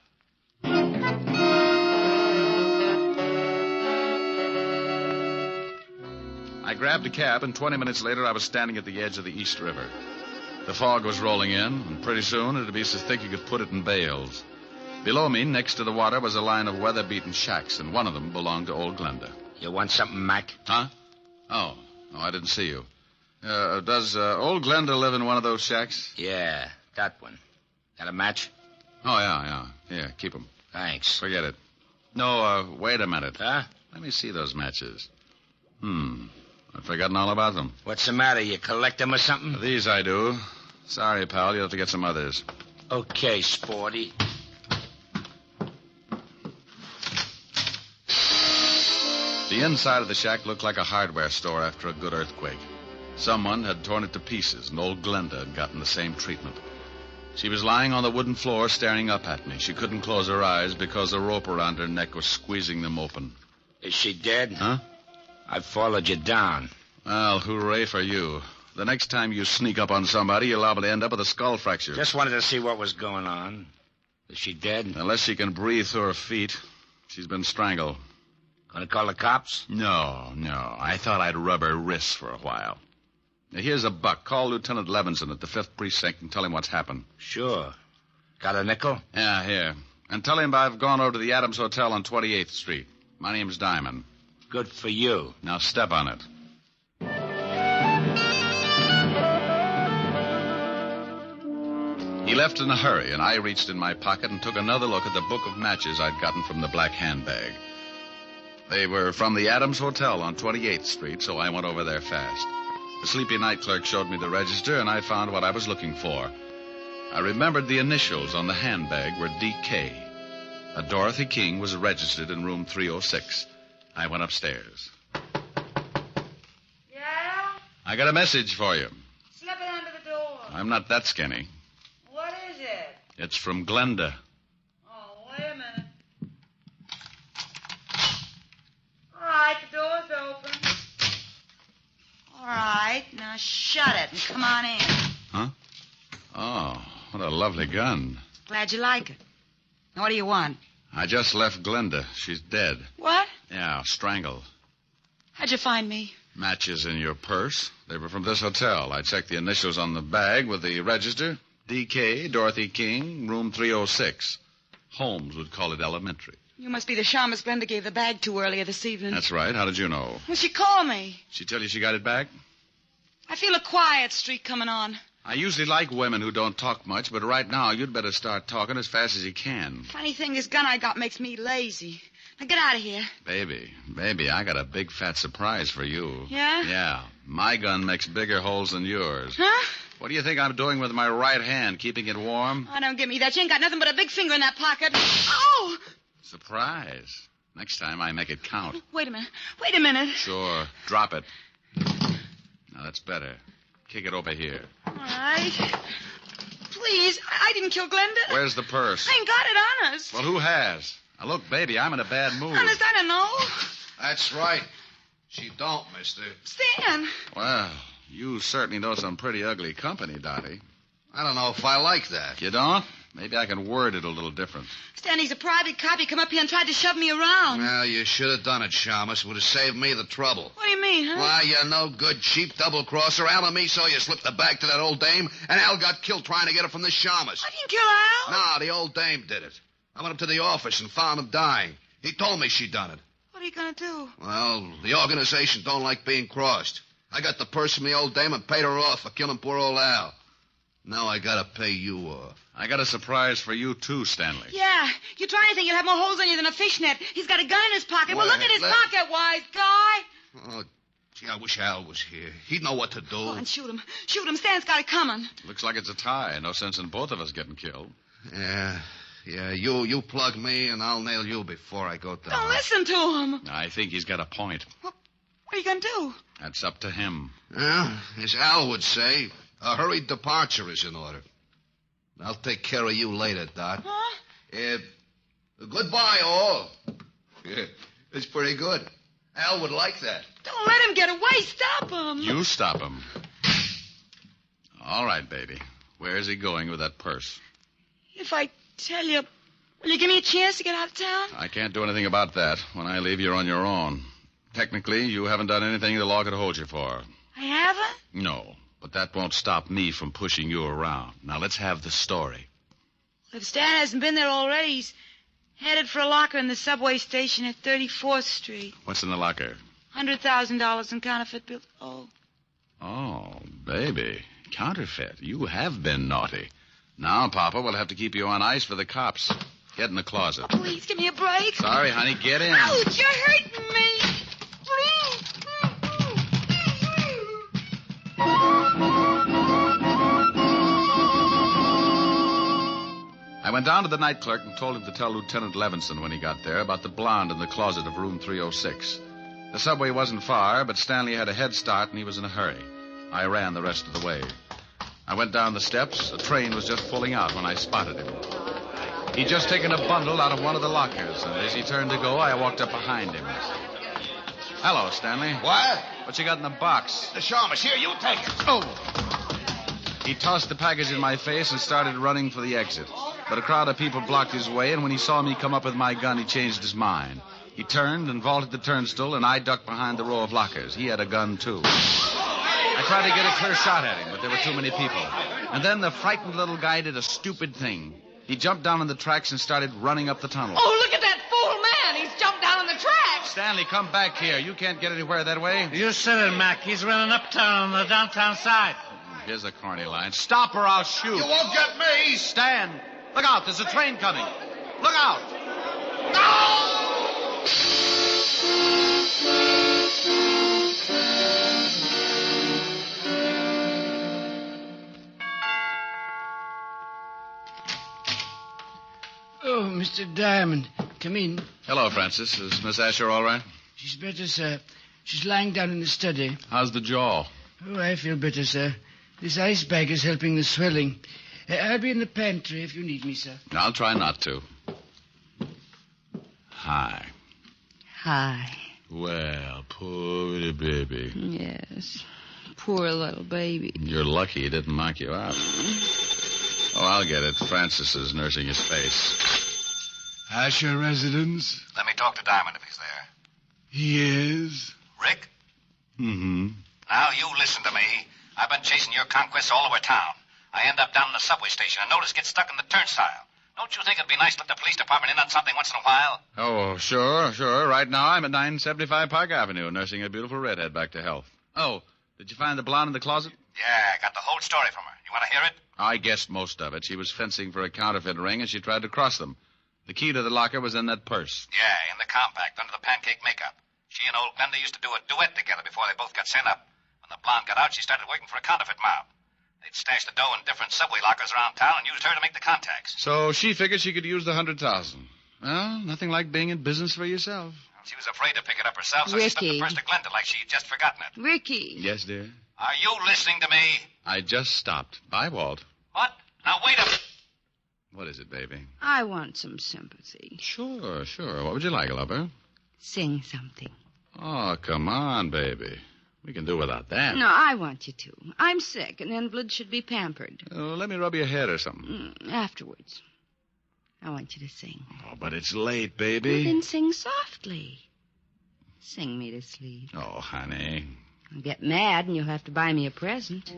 I grabbed a cab, and 20 minutes later I was standing at the edge of the East River. The fog was rolling in, and pretty soon it'd be so thick you could put it in bales. Below me, next to the water, was a line of weather-beaten shacks, and one of them belonged to old Glenda. You want something, Mac? Huh? Oh, I didn't see you. Does old Glenda live in one of those shacks? Yeah, that one. Got a match? Oh, yeah. Here, keep them. Thanks. Forget it. No, wait a minute. Huh? Let me see those matches. I've forgotten all about them. What's the matter? You collect them or something? These I do. Sorry, pal. You'll have to get some others. Okay, Sporty. The inside of the shack looked like a hardware store after a good earthquake. Someone had torn it to pieces, and old Glenda had gotten the same treatment. She was lying on the wooden floor staring up at me. She couldn't close her eyes because the rope around her neck was squeezing them open. Is she dead? Huh? I followed you down. Well, hooray for you. The next time you sneak up on somebody, you're liable to end up with a skull fracture. Just wanted to see what was going on. Is she dead? Unless she can breathe through her feet. She's been strangled. Gonna call the cops? No. I thought I'd rub her wrists for a while. Now, here's a buck. Call Lieutenant Levinson at the 5th Precinct and tell him what's happened. Sure. Got a nickel? Yeah, here. And tell him I've gone over to the Adams Hotel on 28th Street. My name's Diamond. Good for you. Now step on it. He left in a hurry, and I reached in my pocket and took another look at the book of matches I'd gotten from the black handbag. They were from the Adams Hotel on 28th Street, so I went over there fast. The sleepy night clerk showed me the register, and I found what I was looking for. I remembered the initials on the handbag were D.K. A Dorothy King was registered in room 306. I went upstairs. Yeah? I got a message for you. Slip it under the door. I'm not that skinny. What is it? It's from Glenda. Oh, wait a minute. All right, the door's open. All right, now shut it and come on in. Huh? Oh, what a lovely gun. Glad you like it. Now, what do you want? I just left Glenda. She's dead. What? Yeah, strangled. How'd you find me? Matches in your purse. They were from this hotel. I checked the initials on the bag with the register. D.K., Dorothy King, room 306. Holmes would call it elementary. You must be the shamus Glenda gave the bag to earlier this evening. That's right. How did you know? Well, she called me. She tell you she got it back? I feel a quiet streak coming on. I usually like women who don't talk much, but right now you'd better start talking as fast as you can. Funny thing, this gun I got makes me lazy. Now get out of here. Baby, I got a big fat surprise for you. Yeah? Yeah. My gun makes bigger holes than yours. Huh? What do you think I'm doing with my right hand, keeping it warm? Oh, don't give me that. You ain't got nothing but a big finger in that pocket. Oh! Surprise. Next time I make it count. Wait a minute. Sure. Drop it. Now, that's better. Kick it over here. All right. Please, I didn't kill Glenda. Where's the purse? I ain't got it, honest. Well, who has? Now, look, baby, I'm in a bad mood. Honest, I don't know. That's right. She don't, mister. Stan. Well, you certainly know some pretty ugly company, Dottie. I don't know if I like that. You don't? Maybe I can word it a little different. Stan, he's a private cop. He come up here and tried to shove me around. Well, you should have done it, Shamus. Would have saved me the trouble. What do you mean, huh? Why, you no good, cheap double-crosser. Al and me saw you slip the bag to that old dame, and Al got killed trying to get it from the Shamus. I didn't kill Al. No, the old dame did it. I went up to the office and found him dying. He told me she'd done it. What are you going to do? Well, the organization don't like being crossed. I got the purse from the old dame and paid her off for killing poor old Al. Now I gotta pay you off. I got a surprise for you, too, Stanley. Yeah. You try anything, you'll have more holes on you than a fishnet. He's got a gun in his pocket. Well, look at his pocket, wise guy. Oh, gee, I wish Al was here. He'd know what to do. Oh, and shoot him. Shoot him. Stan's got it coming. Looks like it's a tie. No sense in both of us getting killed. Yeah, you plug me, and I'll nail you before I go down. Don't listen to him. I think he's got a point. What are you going to do? That's up to him. Well, as Al would say, a hurried departure is in order. I'll take care of you later, Dot. Huh? Goodbye, all. Yeah, it's pretty good. Al would like that. Don't let him get away. Stop him. You stop him. All right, baby. Where's he going with that purse? If I tell you, will you give me a chance to get out of town? I can't do anything about that. When I leave, you're on your own. Technically, you haven't done anything the law could hold you for. I haven't? No, but that won't stop me from pushing you around. Now, let's have the story. If Stan hasn't been there already, he's headed for a locker in the subway station at 34th Street. What's in the locker? $100,000 in counterfeit bills. Oh, baby. Counterfeit. You have been naughty. Now, Papa, we'll have to keep you on ice for the cops. Get in the closet. Please, give me a break. Sorry, honey. Get in. Ouch, you're hurting me. Please. I went down to the night clerk and told him to tell Lieutenant Levinson when he got there about the blonde in the closet of room 306. The subway wasn't far, but Stanley had a head start and he was in a hurry. I ran the rest of the way. I went down the steps. A train was just pulling out when I spotted him. He'd just taken a bundle out of one of the lockers, and as he turned to go, I walked up behind him. Hello, Stanley. What? What you got in the box? The Shamus. Here, you take it. Oh! He tossed the package in my face and started running for the exit. But a crowd of people blocked his way, and when he saw me come up with my gun, he changed his mind. He turned and vaulted the turnstile, and I ducked behind the row of lockers. He had a gun, too. I tried to get a clear shot at him, but there were too many people. And then the frightened little guy did a stupid thing. He jumped down on the tracks and started running up the tunnel. Oh, look at that fool man. He's jumped down on the tracks. Stanley, come back here. You can't get anywhere that way. You said it, Mac. He's running uptown on the downtown side. Here's a corny line. Stop or I'll shoot. You won't get me. Stand. Look out. There's a train coming. Look out. Oh, Mr. Diamond, come in. Hello, Francis. Is Miss Asher all right? She's better, sir. She's lying down in the study. How's the jaw? Oh, I feel better, sir. This ice bag is helping the swelling. I'll be in the pantry if you need me, sir. I'll try not to. Hi. Hi. Well, poor little baby. Yes. Poor little baby. You're lucky he didn't knock you out. Oh, I'll get it. Francis is nursing his face. Asher residence? Let me talk to Diamond if he's there. He is. Rick? Mm-hmm. Now, you listen to me. I've been chasing your conquests all over town. I end up down in the subway station and notice get stuck in the turnstile. Don't you think it'd be nice to let the police department in on something once in a while? Oh, sure. Right now I'm at 975 Park Avenue, nursing a beautiful redhead back to health. Oh, did you find the blonde in the closet? Yeah, I got the whole story from her. You want to hear it? I guessed most of it. She was fencing for a counterfeit ring, and she tried to cross them. The key to the locker was in that purse. Yeah, in the compact, under the pancake makeup. She and old Glenda used to do a duet together before they both got sent up. When the blonde got out, she started working for a counterfeit mob. They'd stashed the dough in different subway lockers around town and used her to make the contacts. So she figured she could use the 100,000. Well, nothing like being in business for yourself. She was afraid to pick it up herself, so she slipped the purse to Glenda like she'd just forgotten it. Ricky. Yes, dear? Are you listening to me? I just stopped. Bye, Walt. What? Now, wait a minute. What is it, baby? I want some sympathy. Sure. What would you like, lover? Sing something. Oh, come on, baby. We can do without that. No, I want you to. I'm sick. An invalid should be pampered. Let me rub your head or something. Afterwards. I want you to sing. Oh, but it's late, baby. Well, then sing softly. Sing me to sleep. Oh, honey. I'll get mad and you'll have to buy me a present.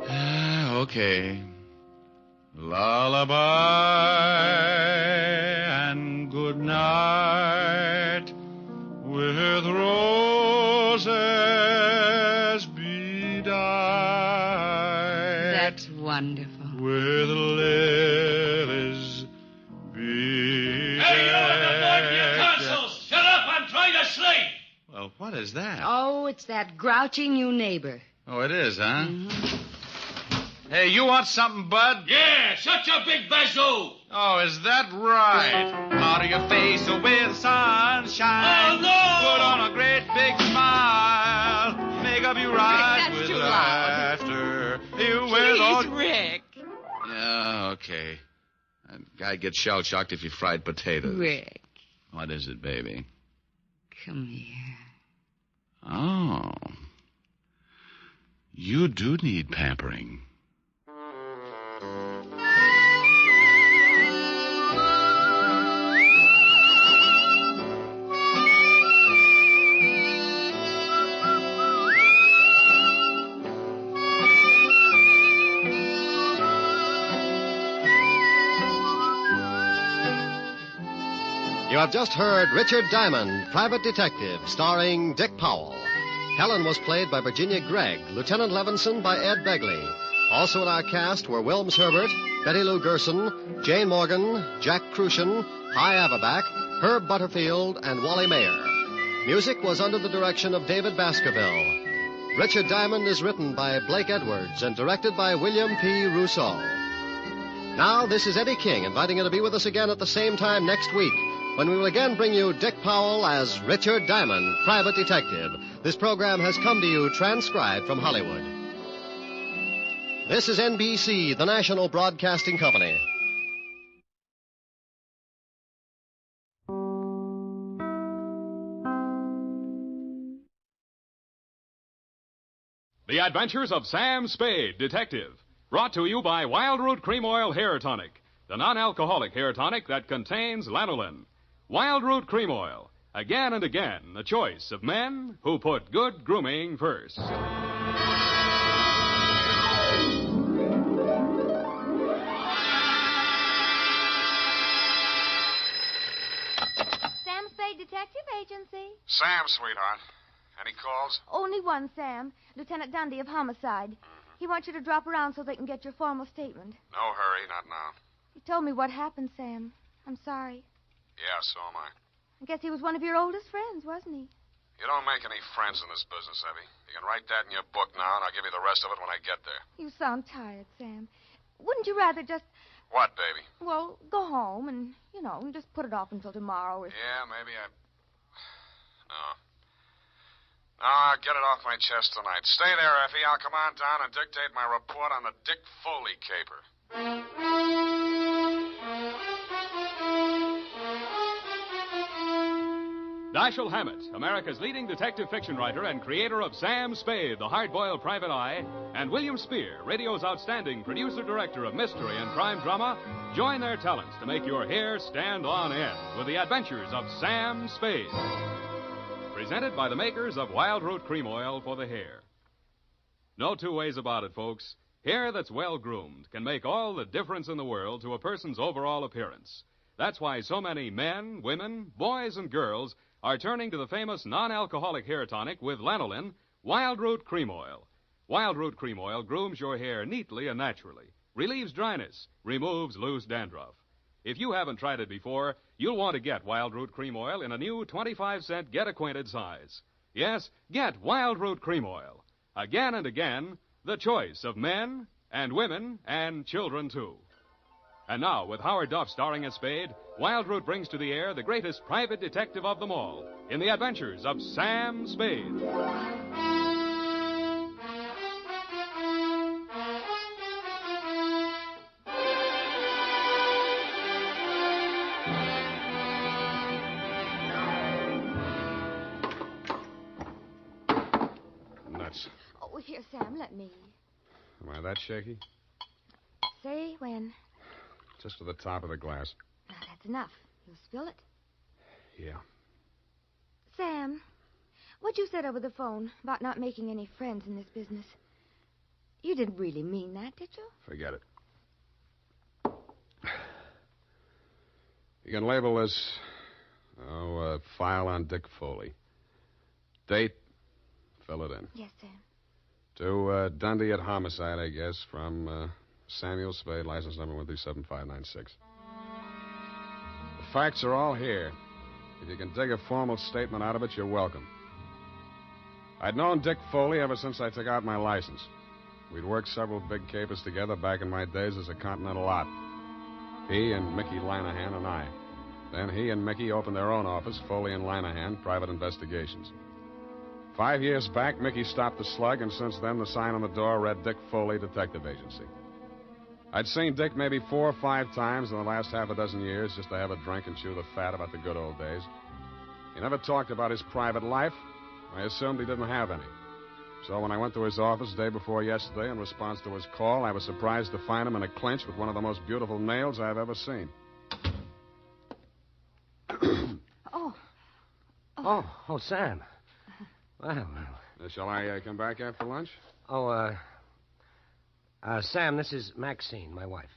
Okay. Lullaby and good night with roses bedight. That's wonderful. With lilies bedecked. Hey, you in the board your consoles! Shut up, I'm trying to sleep! Well, what is that? Oh, it's that grouchy new neighbor. Oh, it is, huh? Mm-hmm. Hey, you want something, bud? Yeah, shut your big bazoo! Oh, is that right? Powder your face with sunshine. Oh, no! Put on a great big smile. Make up your eyes with laughter. You wear those... Rick. Yeah, okay. That guy gets shell-shocked if you fried potatoes. Rick. What is it, baby? Come here. Oh. You do need pampering. You have just heard Richard Diamond, Private Detective, starring Dick Powell. Helen was played by Virginia Gregg, Lieutenant Levinson by Ed Begley. Also in our cast were Wilms Herbert, Betty Lou Gerson, Jane Morgan, Jack Crucian, Hy Averback, Herb Butterfield, and Wally Mayer. Music was under the direction of David Baskerville. Richard Diamond is written by Blake Edwards and directed by William P. Rousseau. Now, this is Eddie King inviting you to be with us again at the same time next week when we will again bring you Dick Powell as Richard Diamond, private detective. This program has come to you transcribed from Hollywood. This is NBC, the national broadcasting company. The Adventures of Sam Spade, Detective. Brought to you by Wild Root Cream Oil Hair Tonic, the non-alcoholic hair tonic that contains lanolin. Wild Root Cream Oil. Again and again, the choice of men who put good grooming first. Sam Spade Detective Agency. Sam, sweetheart. Any calls? Only one, Sam. Lieutenant Dundee of Homicide. He wants you to drop around so they can get your formal statement. No hurry, not now. He told me what happened, Sam. I'm sorry. Yeah, so am I. I guess he was one of your oldest friends, wasn't he? You don't make any friends in this business, Evie. You can write that in your book now, and I'll give you the rest of it when I get there. You sound tired, Sam. Wouldn't you rather just, What, baby? well, go home and, just put it off until tomorrow? Yeah, maybe I... No. No, I'll get it off my chest tonight. Stay there, Effie. I'll come on down and dictate my report on the Dick Foley caper. Dashiell Hammett, America's leading detective fiction writer and creator of Sam Spade, the hard-boiled private eye, and William Spear, radio's outstanding producer-director of mystery and crime drama, join their talents to make your hair stand on end with the adventures of Sam Spade. Presented by the makers of Wild Root Cream Oil for the hair. No two ways about it, folks. Hair that's well-groomed can make all the difference in the world to a person's overall appearance. That's why so many men, women, boys, and girls are turning to the famous non-alcoholic hair tonic with lanolin, Wild Root Cream Oil. Wild Root Cream Oil grooms your hair neatly and naturally, relieves dryness, removes loose dandruff. If you haven't tried it before, you'll want to get Wild Root Cream Oil in a new 25-cent get-acquainted size. Yes, get Wild Root Cream Oil. Again and again, the choice of men and women and children, too. And now, with Howard Duff starring as Spade, Wild Root brings to the air the greatest private detective of them all in the adventures of Sam Spade. Nuts. Oh, here, Sam, let me. Am I that shaky? Say when. Just to the top of the glass. Now, that's enough. You'll spill it. Yeah. Sam, what you said over the phone about not making any friends in this business, you didn't really mean that, did you? Forget it. You can label this, file on Dick Foley. Date, fill it in. Yes, Sam. To Dundee at Homicide, I guess, from Samuel Spade, license number 137-596. The facts are all here. If you can dig a formal statement out of it, you're welcome. I'd known Dick Foley ever since I took out my license. We'd worked several big capers together back in my days as a Continental Lot. He and Mickey Lanahan and I. Then he and Mickey opened their own office, Foley and Lanahan, Private Investigations. 5 years back, Mickey stopped the slug, and since then the sign on the door read Dick Foley Detective Agency. I'd seen Dick maybe 4 or 5 times in the last half a dozen years just to have a drink and chew the fat about the good old days. He never talked about his private life. I assumed he didn't have any. So when I went to his office day before yesterday in response to his call, I was surprised to find him in a clinch with one of the most beautiful nails I've ever seen. Oh, Sam. Well. Shall I come back after lunch? Sam, this is Maxine, my wife.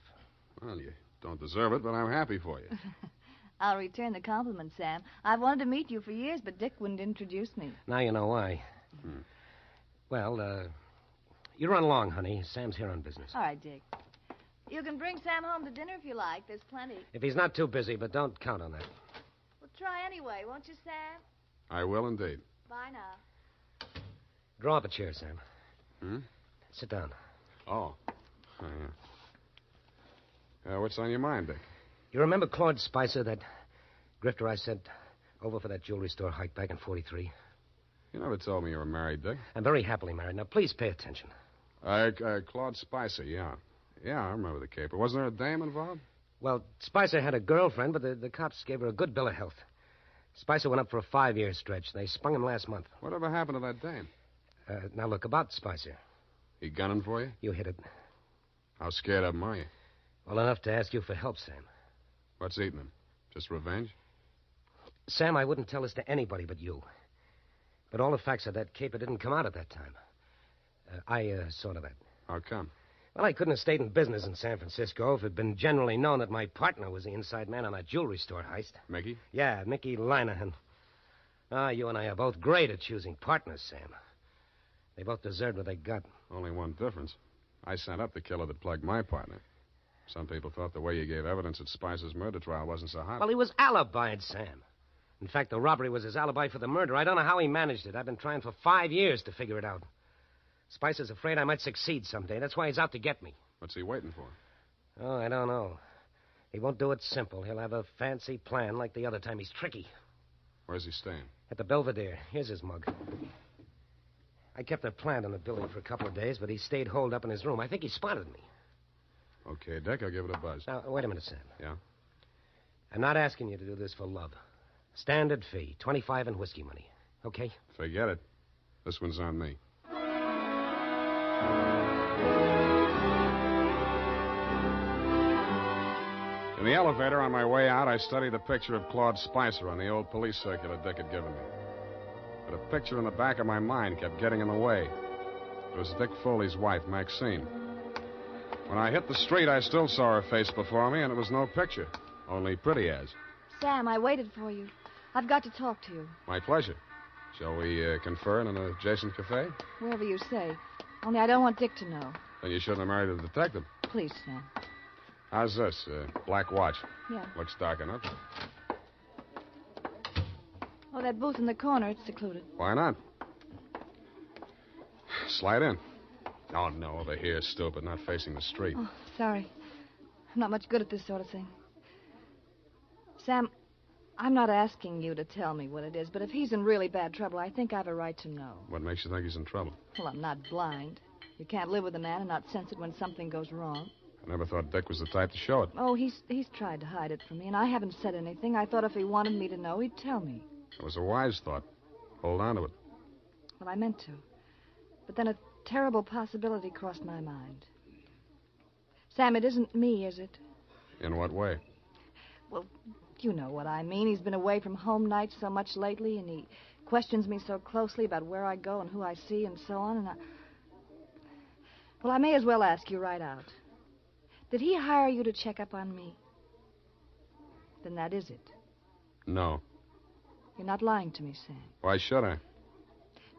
Well, you don't deserve it, but I'm happy for you. I'll return the compliment, Sam. I've wanted to meet you for years, but Dick wouldn't introduce me. Now you know why. Well, you run along, honey. Sam's here on business. All right, Dick. You can bring Sam home to dinner if you like. There's plenty. If he's not too busy, but don't count on that. Well, try anyway, won't you, Sam? I will indeed. Bye now. Draw up a chair, Sam. Sit down. Oh. What's on your mind, Dick? You remember Claude Spicer, that Grifter I sent over for that jewelry store hike back in 43. You never told me you were married, Dick. I'm very happily married. Now, please pay attention. Claude Spicer, yeah. Yeah, I remember the caper. Wasn't there a dame involved? Well, Spicer had a girlfriend, but the cops gave her a good bill of health. Spicer went up for a 5-year stretch. They spung him last month. Whatever happened to that dame? Now, look, about Spicer. He gunning for you? You hit it. How scared of him are you? Well, enough to ask you for help, Sam. What's eating him? Just revenge? Sam, I wouldn't tell this to anybody but you. But all the facts of that caper didn't come out at that time. I saw to that. How come? Well, I couldn't have stayed in business in San Francisco if it had been generally known that my partner was the inside man on that jewelry store heist. Mickey? Yeah, Mickey Linehan. You and I are both great at choosing partners, Sam. They both deserved what they got. Only one difference. I sent up the killer that plugged my partner. Some people thought the way you gave evidence at Spicer's murder trial wasn't so hot. Well, he was alibied, Sam. In fact, the robbery was his alibi for the murder. I don't know how he managed it. I've been trying for 5 years to figure it out. Spicer's afraid I might succeed someday. That's why he's out to get me. What's he waiting for? Oh, I don't know. He won't do it simple. He'll have a fancy plan like the other time. He's tricky. Where's he staying? At the Belvedere. Here's his mug. I kept a plant in the building for a couple of days, but he stayed holed up in his room. I think he spotted me. Okay, Dick, I'll give it a buzz. Now, wait a minute, Sam. Yeah? I'm not asking you to do this for love. Standard fee, $25 in whiskey money. Okay? Forget it. This one's on me. In the elevator on my way out, I studied the picture of Claude Spicer on the old police circular Dick had given me. But a picture in the back of my mind kept getting in the way. It was Dick Foley's wife, Maxine. When I hit the street, I still saw her face before me, and it was no picture. Only pretty as. Sam, I waited for you. I've got to talk to you. My pleasure. Shall we confer in an adjacent cafe? Wherever you say. Only I don't want Dick to know. Then you shouldn't have married a detective. Please, Sam. How's this? Black watch. Yeah. Looks dark enough. Oh, that booth in the corner, it's secluded. Why not? Slide in. Oh, no, over here, stupid, not facing the street. Oh, sorry. I'm not much good at this sort of thing. Sam, I'm not asking you to tell me what it is, but if he's in really bad trouble, I think I have a right to know. What makes you think he's in trouble? Well, I'm not blind. You can't live with a man and not sense it when something goes wrong. I never thought Dick was the type to show it. Oh, he's tried to hide it from me, and I haven't said anything. I thought if he wanted me to know, he'd tell me. It was a wise thought. Hold on to it. Well, I meant to. But then a terrible possibility crossed my mind. Sam, it isn't me, is it? In what way? Well, you know what I mean. He's been away from home nights so much lately, and he questions me so closely about where I go and who I see and so on, and Well, I may as well ask you right out. Did he hire you to check up on me? Then that is it. No. You're not lying to me, Sam. Why should I?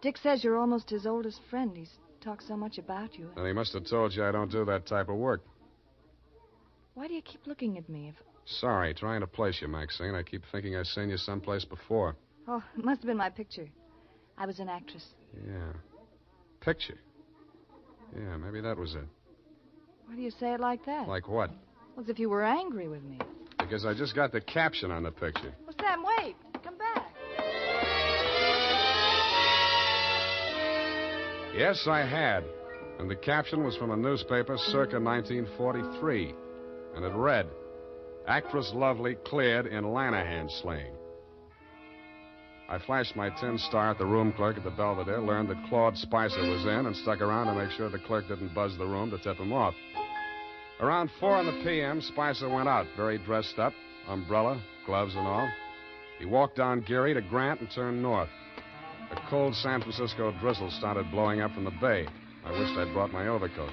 Dick says you're almost his oldest friend. He's talked so much about you. Then he must have told you I don't do that type of work. Why do you keep looking at me? Sorry, trying to place you, Maxine. I keep thinking I've seen you someplace before. Oh, it must have been my picture. I was an actress. Yeah. Picture. Yeah, maybe that was it. Why do you say it like that? Like what? Well, as if you were angry with me. Because I just got the caption on the picture. Well, Sam, wait. Come back. Yes, I had. And the caption was from a newspaper circa 1943. And it read, Actress Lovely cleared in Lanahan slaying. I flashed my tin star at the room clerk at the Belvedere, learned that Claude Spicer was in, and stuck around to make sure the clerk didn't buzz the room to tip him off. Around 4 p.m., Spicer went out, very dressed up, umbrella, gloves and all. He walked down Geary to Grant and turned north. A cold San Francisco drizzle started blowing up from the bay. I wished I'd brought my overcoat.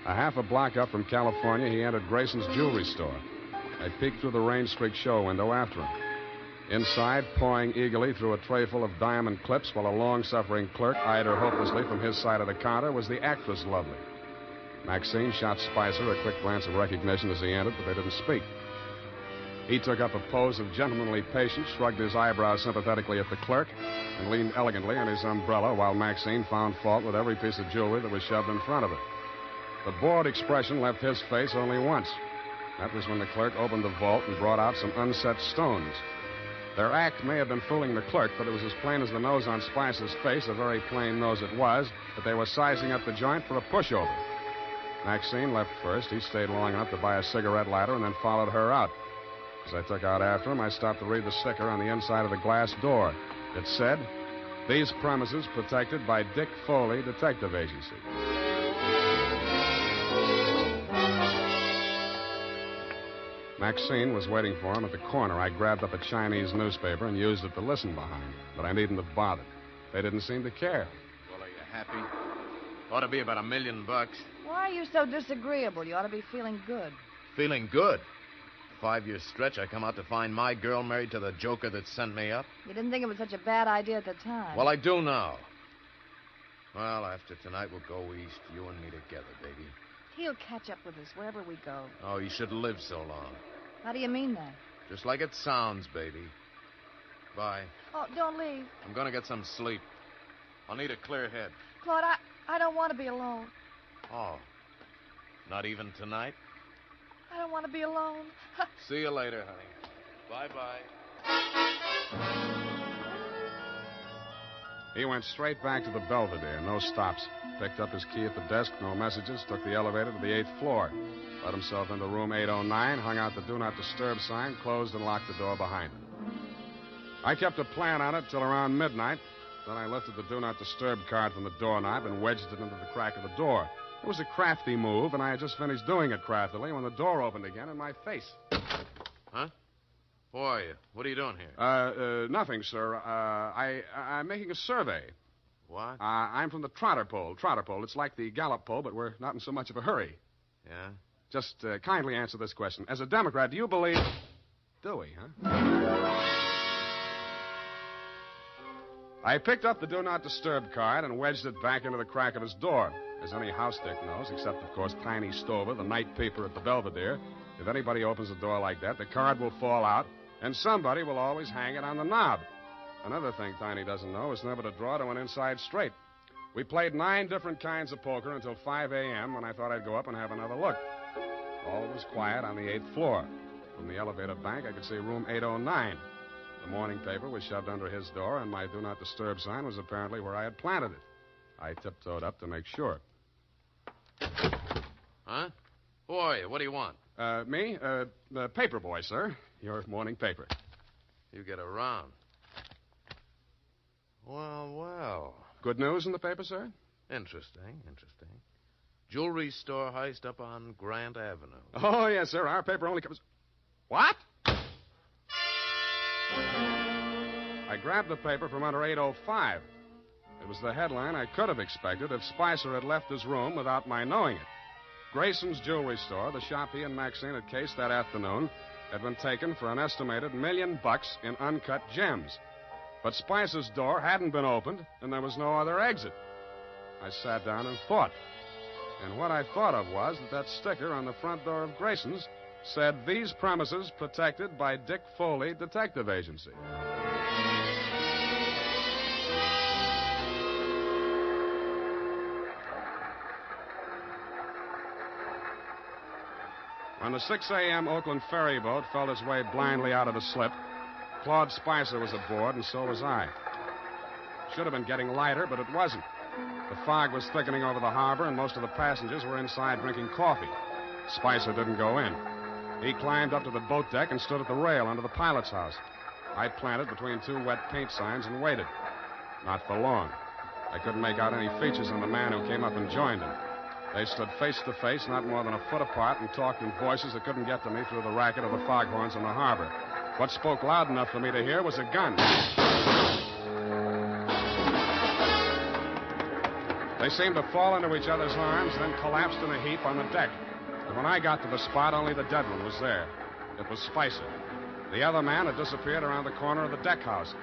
A half a block up from California, he entered Grayson's jewelry store. I peeked through the Rain Streak show window after him. Inside, pawing eagerly through a tray full of diamond clips while a long-suffering clerk eyed her hopelessly from his side of the counter, was the actress Lovely. Maxine shot Spicer a quick glance of recognition as he entered, but they didn't speak. He took up a pose of gentlemanly patience, shrugged his eyebrows sympathetically at the clerk, and leaned elegantly on his umbrella while Maxine found fault with every piece of jewelry that was shoved in front of her. The bored expression left his face only once. That was when the clerk opened the vault and brought out some unset stones. Their act may have been fooling the clerk, but it was as plain as the nose on Spicer's face, a very plain nose it was, that they were sizing up the joint for a pushover. Maxine left first. He stayed long enough to buy a cigarette lighter and then followed her out. As I took out after him, I stopped to read the sticker on the inside of the glass door. It said, "These premises protected by Dick Foley Detective Agency." Maxine was waiting for him at the corner. I grabbed up a Chinese newspaper and used it to listen behind, but I needn't have bothered. They didn't seem to care. Well, are you happy? Ought to be about $1 million. Why are you so disagreeable? You ought to be feeling good. Feeling good. 5-year stretch, I come out to find my girl married to the joker that sent me up. You didn't think it was such a bad idea at the time. Well, I do now. Well, after tonight, we'll go east, you and me together, baby. He'll catch up with us wherever we go. Oh, you should live so long. How do you mean that? Just like it sounds, baby. Bye. Oh, don't leave. I'm going to get some sleep. I'll need a clear head. Claude, I don't want to be alone. Oh. Not even tonight? I don't want to be alone. See you later, honey. Bye-bye. He went straight back to the Belvedere, no stops. Picked up his key at the desk, no messages, took the elevator to the 8th floor. Let himself into room 809, hung out the Do Not Disturb sign, closed and locked the door behind him. I kept a plan on it till around midnight. Then I lifted the Do Not Disturb card from the doorknob and wedged it into the crack of the door. It was a crafty move, and I had just finished doing it craftily when the door opened again in my face. Huh? Who are you? What are you doing here? Nothing, sir. I'm making a survey. What? I'm from the Trotter Pole. Trotter Pole. It's like the Gallup Poll, but we're not in so much of a hurry. Yeah? Just kindly answer this question. As a Democrat, do you believe... Dewey, huh? I picked up the Do Not Disturb card and wedged it back into the crack of his door. As any house dick knows, except, of course, Tiny Stover, the night peeper at the Belvedere, if anybody opens a door like that, the card will fall out, and somebody will always hang it on the knob. Another thing Tiny doesn't know is never to draw to an inside straight. We played 9 different kinds of poker until 5 a.m. when I thought I'd go up and have another look. All was quiet on the 8th floor. From the elevator bank, I could see room 809. The morning paper was shoved under his door, and my Do Not Disturb sign was apparently where I had planted it. I tiptoed up to make sure. Huh? Who are you? What do you want? Me? The paper boy, sir. Your morning paper. You get around. Well. Good news in the paper, sir? Interesting. Jewelry store heist up on Grant Avenue. Oh, yes, sir. Our paper only covers... What? I grabbed the paper from under 805. It was the headline I could have expected if Spicer had left his room without my knowing it. Grayson's Jewelry Store, the shop he and Maxine had cased that afternoon, had been taken for an estimated $1 million in uncut gems. But Spicer's door hadn't been opened, and there was no other exit. I sat down and thought. And what I thought of was that sticker on the front door of Grayson's said, "These premises protected by Dick Foley Detective Agency." When the 6 a.m. Oakland ferry boat felt its way blindly out of the slip, Claude Spicer was aboard, and so was I. Should have been getting lighter, but it wasn't. The fog was thickening over the harbor, and most of the passengers were inside drinking coffee. Spicer didn't go in. He climbed up to the boat deck and stood at the rail under the pilot's house. I planted between 2 wet paint signs and waited. Not for long. I couldn't make out any features on the man who came up and joined him. They stood face to face, not more than a foot apart, and talked in voices that couldn't get to me through the racket of the foghorns in the harbor. What spoke loud enough for me to hear was a gun. They seemed to fall into each other's arms, then collapsed in a heap on the deck. And when I got to the spot, only the dead one was there. It was Spicer. The other man had disappeared around the corner of the deck house.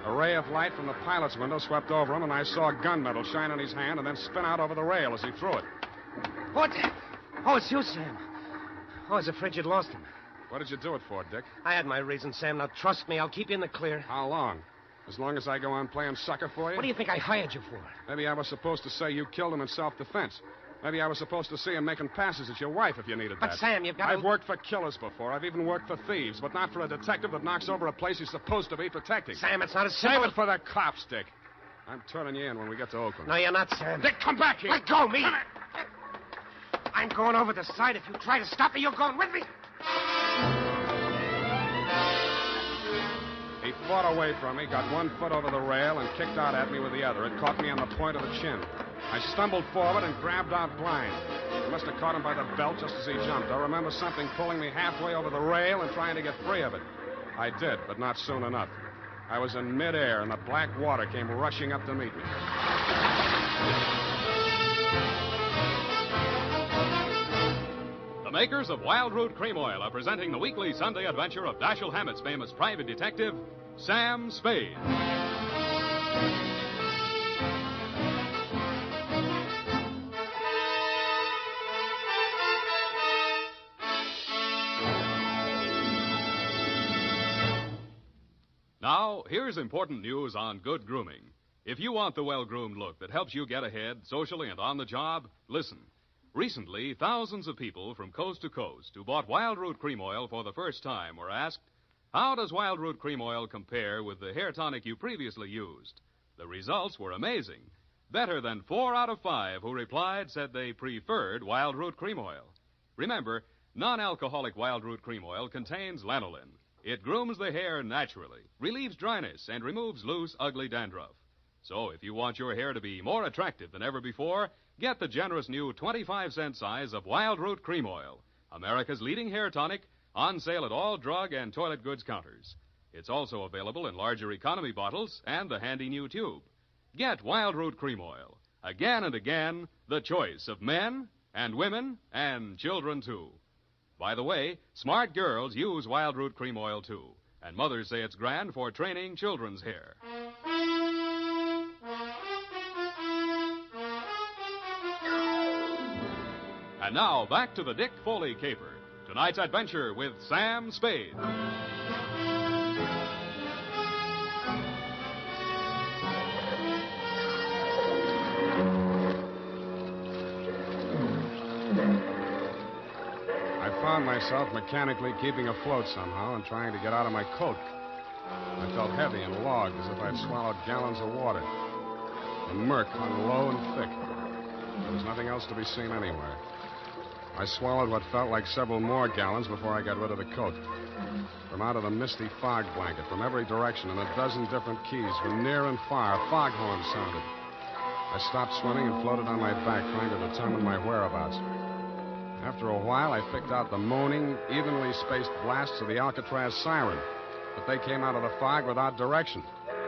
A ray of light from the pilot's window swept over him, and I saw gunmetal shine in his hand and then spin out over the rail as he threw it. What? Oh, it's you, Sam. Oh, I was afraid you'd lost him. What did you do it for, Dick? I had my reasons, Sam. Now, trust me, I'll keep you in the clear. How long? As long as I go on playing sucker for you? What do you think I hired you for? Maybe I was supposed to say you killed him in self-defense. Maybe I was supposed to see him making passes at your wife if you needed that. But, Sam, you've got to... I've worked for killers before. I've even worked for thieves, but not for a detective that knocks over a place he's supposed to be protecting. Sam, it's not as simple... Save it for the cops, Dick. I'm turning you in when we get to Oakland. No, you're not, Sam. Dick, come back here. Let go, me. I'm going over the side. If you try to stop me, you're going with me. He fought away from me, got one foot over the rail, and kicked out at me with the other. It caught me on the point of the chin. I stumbled forward and grabbed out blind. I must have caught him by the belt just as he jumped. I remember something pulling me halfway over the rail and trying to get free of it. I did, but not soon enough. I was in midair, and the black water came rushing up to meet me. The makers of Wild Root Cream Oil are presenting the weekly Sunday adventure of Dashiell Hammett's famous private detective, Sam Spade. Now, here's important news on good grooming. If you want the well-groomed look that helps you get ahead socially and on the job, listen. Recently, thousands of people from coast to coast who bought Wild Root Cream Oil for the first time were asked, how does Wild Root Cream Oil compare with the hair tonic you previously used? The results were amazing. Better than 4 out of 5 who replied said they preferred Wild Root Cream Oil. Remember, non-alcoholic Wild Root Cream Oil contains lanolin. It grooms the hair naturally, relieves dryness, and removes loose, ugly dandruff. So if you want your hair to be more attractive than ever before, get the generous new 25-cent size of Wild Root Cream Oil, America's leading hair tonic, on sale at all drug and toilet goods counters. It's also available in larger economy bottles and the handy new tube. Get Wild Root Cream Oil. Again and again, the choice of men and women and children, too. By the way, smart girls use Wild Root Cream Oil, too. And mothers say it's grand for training children's hair. And now, back to the Dick Foley caper. Tonight's adventure with Sam Spade. I found myself mechanically keeping afloat somehow and trying to get out of my coat. I felt heavy and logged as if I'd swallowed gallons of water. The murk hung low and thick. There was nothing else to be seen anywhere. I swallowed what felt like several more gallons before I got rid of the coat. From out of the misty fog blanket, from every direction, in a dozen different keys, from near and far, foghorns sounded. I stopped swimming and floated on my back, trying to determine my whereabouts. After a while, I picked out the moaning, evenly spaced blasts of the Alcatraz siren, but they came out of the fog without direction.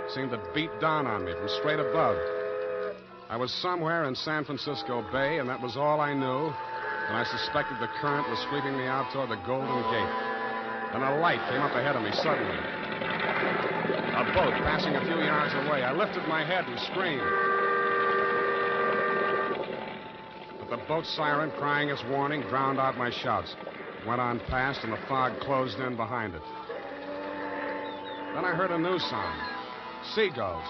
Seemed to beat down on me from straight above. I was somewhere in San Francisco Bay, and that was all I knew. And I suspected the current was sweeping me out toward the Golden Gate. Then a light came up ahead of me suddenly. A boat passing a few yards away. I lifted my head and screamed. But the boat's siren, crying its warning, drowned out my shouts. It went on past, and the fog closed in behind it. Then I heard a new sound. Seagulls.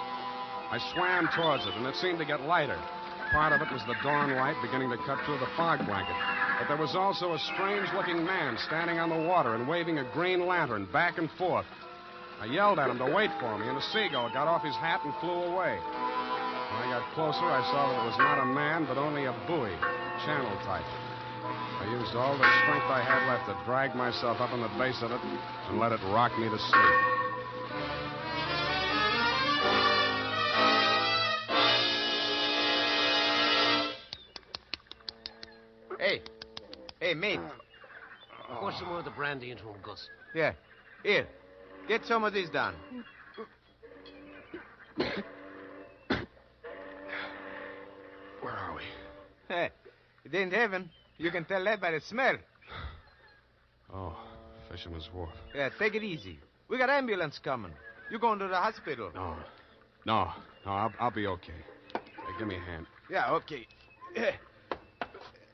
I swam towards it, and it seemed to get lighter. Part of it was the dawn light beginning to cut through the fog blanket. But there was also a strange-looking man standing on the water and waving a green lantern back and forth. I yelled at him to wait for me, and a seagull got off his hat and flew away. When I got closer, I saw that it was not a man, but only a buoy, channel type. I used all the strength I had left to drag myself up on the base of it and let it rock me to sleep. Hey, mate. Pour some more of the brandy into him, Gus. Yeah. Here. Get some of this done. Where are we? Hey, it ain't heaven. You can tell that by the smell. Oh, Fisherman's Wharf. Yeah, take it easy. We got ambulance coming. You going to the hospital? No, I'll be okay. Hey, give me a hand. Yeah, okay.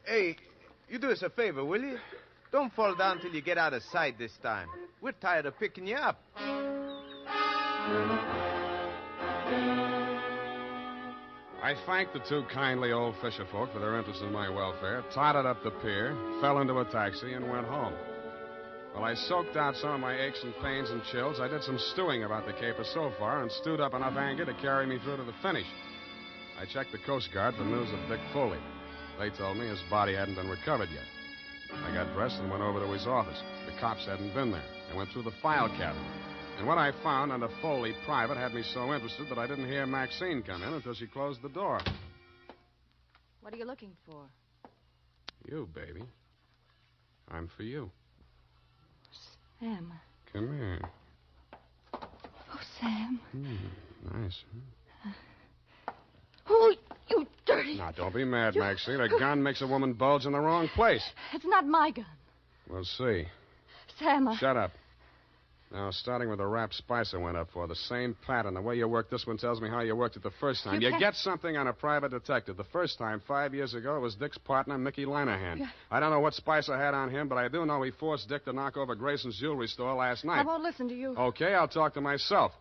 Hey, you do us a favor, will you? Don't fall down till you get out of sight this time. We're tired of picking you up. I thanked the two kindly old fisher folk for their interest in my welfare, totted up the pier, fell into a taxi, and went home. While I soaked out some of my aches and pains and chills, I did some stewing about the caper so far and stewed up enough anger to carry me through to the finish. I checked the Coast Guard for news of Dick Foley. They told me his body hadn't been recovered yet. I got dressed and went over to his office. The cops hadn't been there. I went through the file cabinet. And what I found under Foley Private had me so interested that I didn't hear Maxine come in until she closed the door. What are you looking for? You, baby. I'm for you. Sam. Come here. Oh, Sam. Nice. Oh, you dirty... Now, don't be mad, Maxine. A gun makes a woman bulge in the wrong place. It's not my gun. We'll see. Sam, Shut up. Now, starting with the rap Spicer went up for, the same pattern. The way you worked this one tells me how you worked it the first time. You get something on a private detective. The first time, 5 years ago, it was Dick's partner, Mickey Linehan. Yeah. I don't know what Spicer had on him, but I do know he forced Dick to knock over Grayson's jewelry store last night. I won't listen to you. Okay, I'll talk to myself.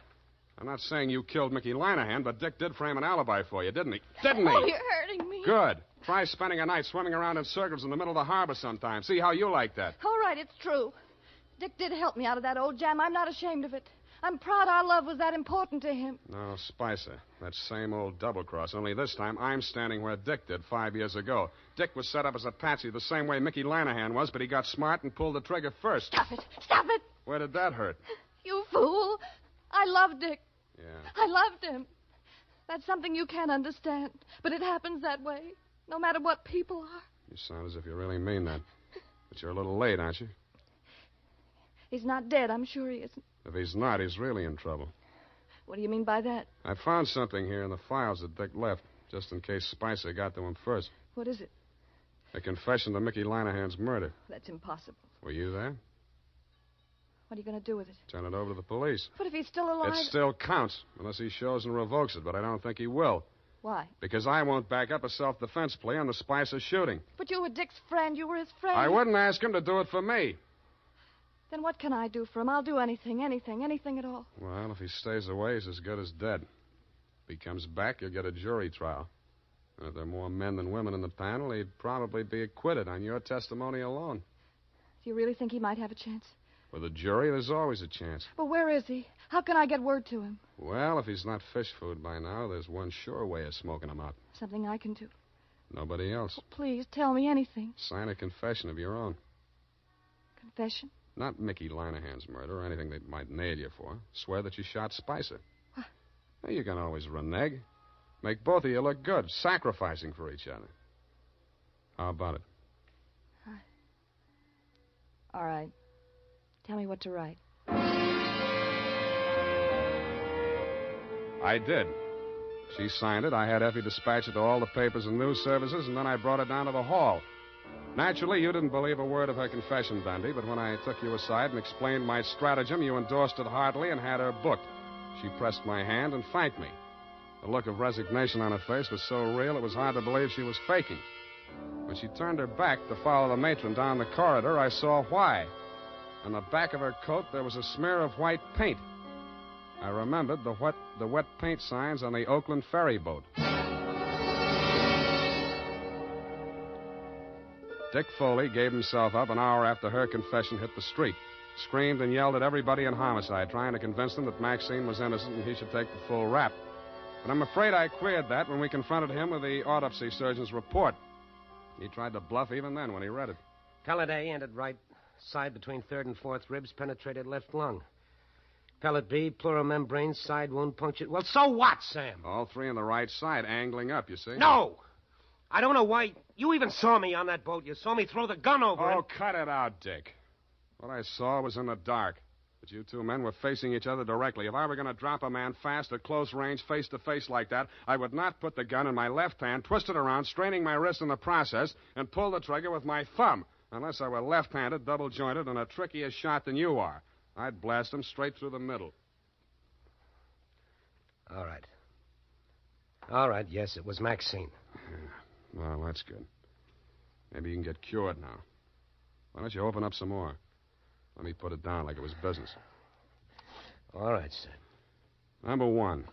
I'm not saying you killed Mickey Linehan, but Dick did frame an alibi for you, didn't he? Didn't he? Oh, you're hurting me. Good. Try spending a night swimming around in circles in the middle of the harbor sometime. See how you like that. All right, it's true. Dick did help me out of that old jam. I'm not ashamed of it. I'm proud our love was that important to him. No, Spicer. That same old double-cross. Only this time I'm standing where Dick did 5 years ago. Dick was set up as a patsy the same way Mickey Linehan was, but he got smart and pulled the trigger first. Stop it. Stop it. Where did that hurt? You fool. I loved Dick. Yeah. I loved him. That's something you can't understand. But it happens that way, no matter what people are. You sound as if you really mean that. But you're a little late, aren't you? He's not dead. I'm sure he isn't. If he's not, he's really in trouble. What do you mean by that? I found something here in the files that Dick left, just in case Spicer got to him first. What is it? A confession to Mickey Linehan's murder. That's impossible. Were you there? What are you going to do with it? Turn it over to the police. But if he's still alive... It still counts, unless he shows and revokes it, but I don't think he will. Why? Because I won't back up a self-defense plea on the Spicer shooting. But you were Dick's friend. You were his friend. I wouldn't ask him to do it for me. Then what can I do for him? I'll do anything at all. Well, if he stays away, he's as good as dead. If he comes back, you'll get a jury trial. And if there are more men than women in the panel, he'd probably be acquitted on your testimony alone. Do you really think he might have a chance? With a jury, there's always a chance. But where is he? How can I get word to him? Well, if he's not fish food by now, there's one sure way of smoking him out. Something I can do. Nobody else. Oh, please, tell me anything. Sign a confession of your own. Confession? Not Mickey Linehan's murder or anything they might nail you for. Swear that you shot Spicer. What? Well, you can always renege. Make both of you look good, sacrificing for each other. How about it? All right. Tell me what to write. I did. She signed it. I had Effie dispatch it to all the papers and news services, and then I brought it down to the hall. Naturally, you didn't believe a word of her confession, Dundee, but when I took you aside and explained my stratagem, you endorsed it heartily and had her booked. She pressed my hand and thanked me. The look of resignation on her face was so real it was hard to believe she was faking. When she turned her back to follow the matron down the corridor, I saw why. On the back of her coat, there was a smear of white paint. I remembered the wet paint signs on the Oakland ferry boat. Dick Foley gave himself up an hour after her confession hit the street. Screamed and yelled at everybody in homicide, trying to convince them that Maxine was innocent and he should take the full rap. But I'm afraid I queered that when we confronted him with the autopsy surgeon's report. He tried to bluff even then when he read it. Pellet A ended right side between third and fourth ribs, penetrated left lung. Pellet B, pleural membrane, side wound punctured. Well, so what, Sam? All three on the right side, angling up, you see? No! I don't know why. You even saw me on that boat. You saw me throw the gun over Oh, and... cut it out, Dick. What I saw was in the dark. But you two men were facing each other directly. If I were going to drop a man fast at close range, face to face like that, I would not put the gun in my left hand, twist it around, straining my wrist in the process, and pull the trigger with my thumb. Unless I were left-handed, double-jointed, and a trickier shot than you are. I'd blast him straight through the middle. All right. All right, yes, it was Maxine. Well, that's good. Maybe you can get cured now. Why don't you open up some more? Let me put it down like it was business. All right, sir. Number one,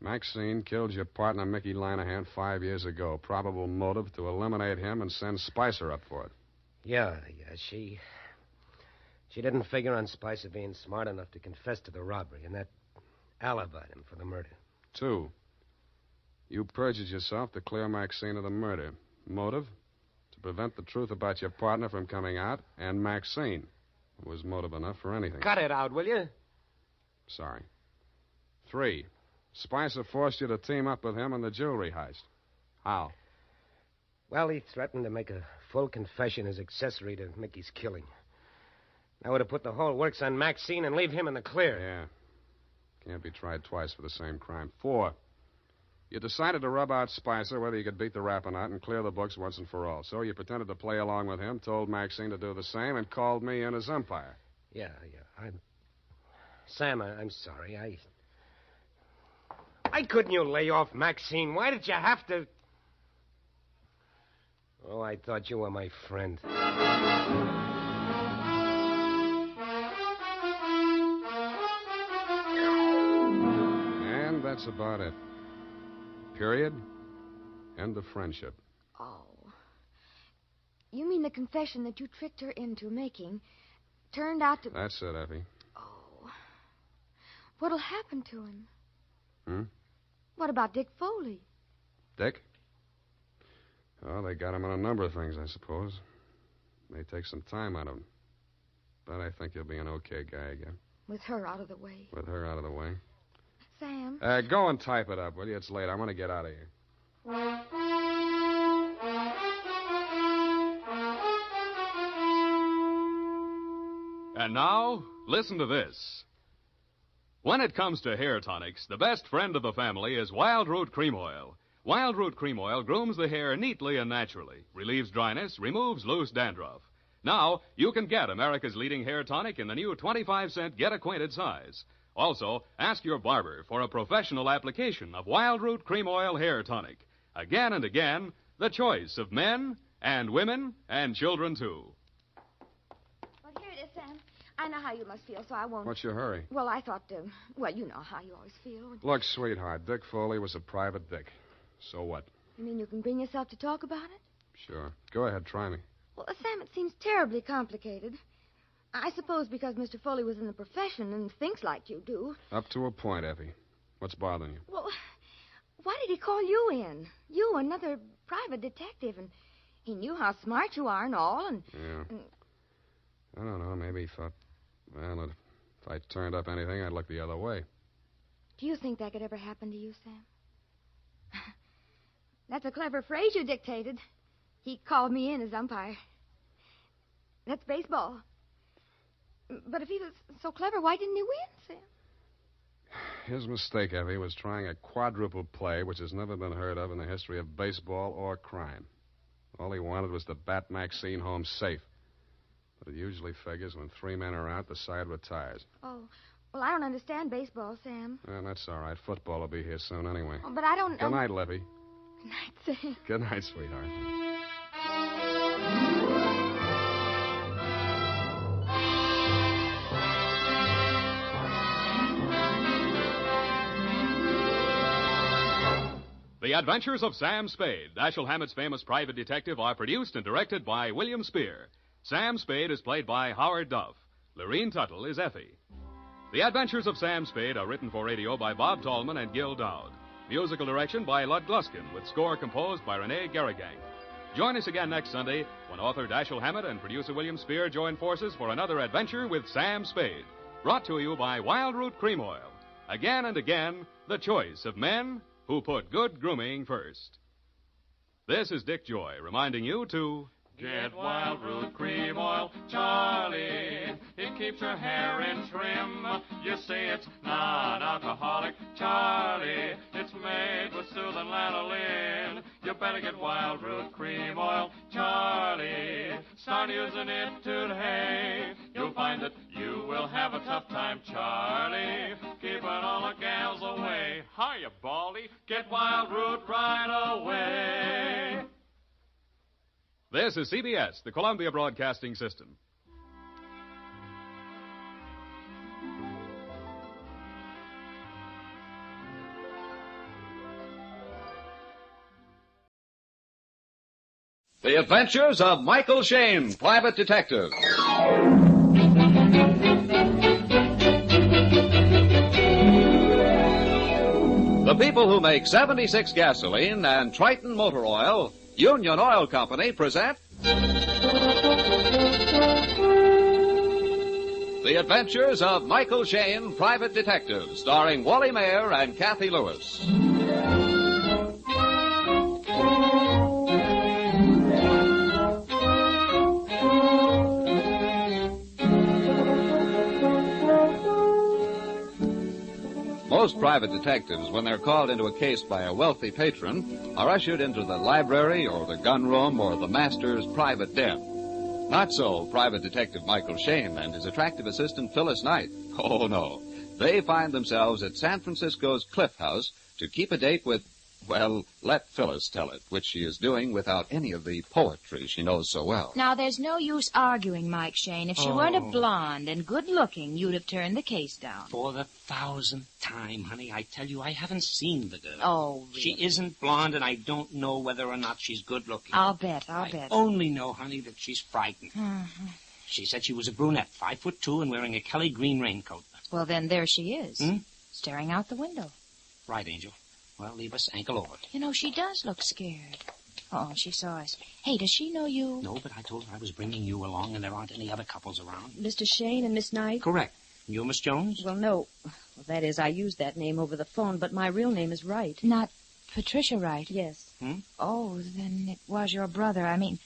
Maxine killed your partner, Mickey Linehan, 5 years ago. Probable motive to eliminate him and send Spicer up for it. Yeah, she didn't figure on Spicer being smart enough to confess to the robbery, and that alibied him for the murder. 2, you perjured yourself to clear Maxine of the murder. Motive? To prevent the truth about your partner from coming out, and Maxine was motive enough for anything. Cut it out, will you? Sorry. 3, Spicer forced you to team up with him in the jewelry heist. How? Well, he threatened to make a full confession as accessory to Mickey's killing. I would have put the whole works on Maxine and leave him in the clear. Yeah. Can't be tried twice for the same crime. 4, you decided to rub out Spicer whether you could beat the rap or not and clear the books once and for all. So you pretended to play along with him, told Maxine to do the same, and called me in as umpire. Yeah. Sam, I'm sorry. Why couldn't you lay off Maxine? Why did you have to... Oh, I thought you were my friend. And that's about it. Period. End of friendship. Oh. You mean the confession that you tricked her into making turned out to... That's it, Effie. Oh. What'll happen to him? Hmm? What about Dick Foley? Dick? Oh, they got him on a number of things, I suppose. May take some time out of him. But I think he'll be an okay guy again. With her out of the way. With her out of the way. Sam? Go and type it up, will you? It's late. I want to get out of here. And now, listen to this. When it comes to hair tonics, the best friend of the family is Wild Root Cream Oil. Wild Root Cream Oil grooms the hair neatly and naturally, relieves dryness, removes loose dandruff. Now, you can get America's leading hair tonic in the new 25-cent Get Acquainted size. Also, ask your barber for a professional application of Wild Root Cream Oil Hair Tonic. Again and again, the choice of men and women and children, too. Well, here it is, Sam. I know how you must feel, so I won't... What's your hurry? Well, I thought, well, you know how you always feel. Look, sweetheart, Dick Foley was a private dick. So what? You mean you can bring yourself to talk about it? Sure. Go ahead, try me. Well, Sam, it seems terribly complicated. I suppose because Mr. Foley was in the profession and thinks like you do. Up to a point, Effie. What's bothering you? Well, why did he call you in? You, another private detective, and he knew how smart you are and all, and... Yeah. I don't know. Maybe he thought, well, if I turned up anything, I'd look the other way. Do you think that could ever happen to you, Sam? That's a clever phrase you dictated. He called me in as umpire. That's baseball. But if he was so clever, why didn't he win, Sam? His mistake, Effie, was trying a quadruple play, which has never been heard of in the history of baseball or crime. All he wanted was to bat Maxine home safe. But it usually figures when 3 men are out, the side retires. Oh, well, I don't understand baseball, Sam. Well, that's all right. Football will be here soon anyway. Oh, but I don't... Good night, Levy. Good night, Sam. Good night, sweetheart. The Adventures of Sam Spade, Dashiell Hammett's famous private detective, are produced and directed by William Spear. Sam Spade is played by Howard Duff. Lorene Tuttle is Effie. The Adventures of Sam Spade are written for radio by Bob Tallman and Gil Dowd. Musical direction by Lud Gluskin, with score composed by Rene Garrigang. Join us again next Sunday when author Dashiell Hammett and producer William Spear join forces for another adventure with Sam Spade. Brought to you by Wild Root Cream Oil. Again and again, the choice of men who put good grooming first. This is Dick Joy reminding you to... Get Wild Root Cream Oil, Charlie. It keeps your hair in trim. You say it's not alcoholic, Charlie. It's made with soothing lanolin. You better get Wild Root Cream Oil, Charlie. Start using it today. You'll find that you will have a tough time, Charlie. Keeping all the gals away. Hiya, Baldy. Get Wild Root right away. This is CBS, the Columbia Broadcasting System. The Adventures of Michael Shayne, Private Detective. The people who make 76 gasoline and Triton motor oil, Union Oil Company, present The Adventures of Michael Shayne, Private Detective, starring Wally Mayer and Kathy Lewis. Most private detectives, when they're called into a case by a wealthy patron, are ushered into the library or the gun room or the master's private den. Not so Private Detective Michael Shayne and his attractive assistant Phyllis Knight. Oh, no. They find themselves at San Francisco's Cliff House to keep a date with, well, let Phyllis tell it, which she is doing without any of the poetry she knows so well. Now, there's no use arguing, Mike Shayne. If she weren't a blonde and good-looking, you'd have turned the case down. For the 1,000th time, honey, I tell you, I haven't seen the girl. Oh, really? She isn't blonde, and I don't know whether or not she's good-looking. I'll bet. I only know, honey, that she's frightened. Mm-hmm. She said she was a brunette, 5'2", and wearing a Kelly green raincoat. Well, then there she is, staring out the window. Right, Angel. Well, leave us ankle over. You know, she does look scared. Oh, she saw us. Hey, does she know you? No, but I told her I was bringing you along, and there aren't any other couples around. Mr. Shayne and Miss Knight? Correct. You, Miss Jones? Well, no. Well, that is, I used that name over the phone, but my real name is Wright. Not Patricia Wright? Yes. Oh, then it was your brother. I mean,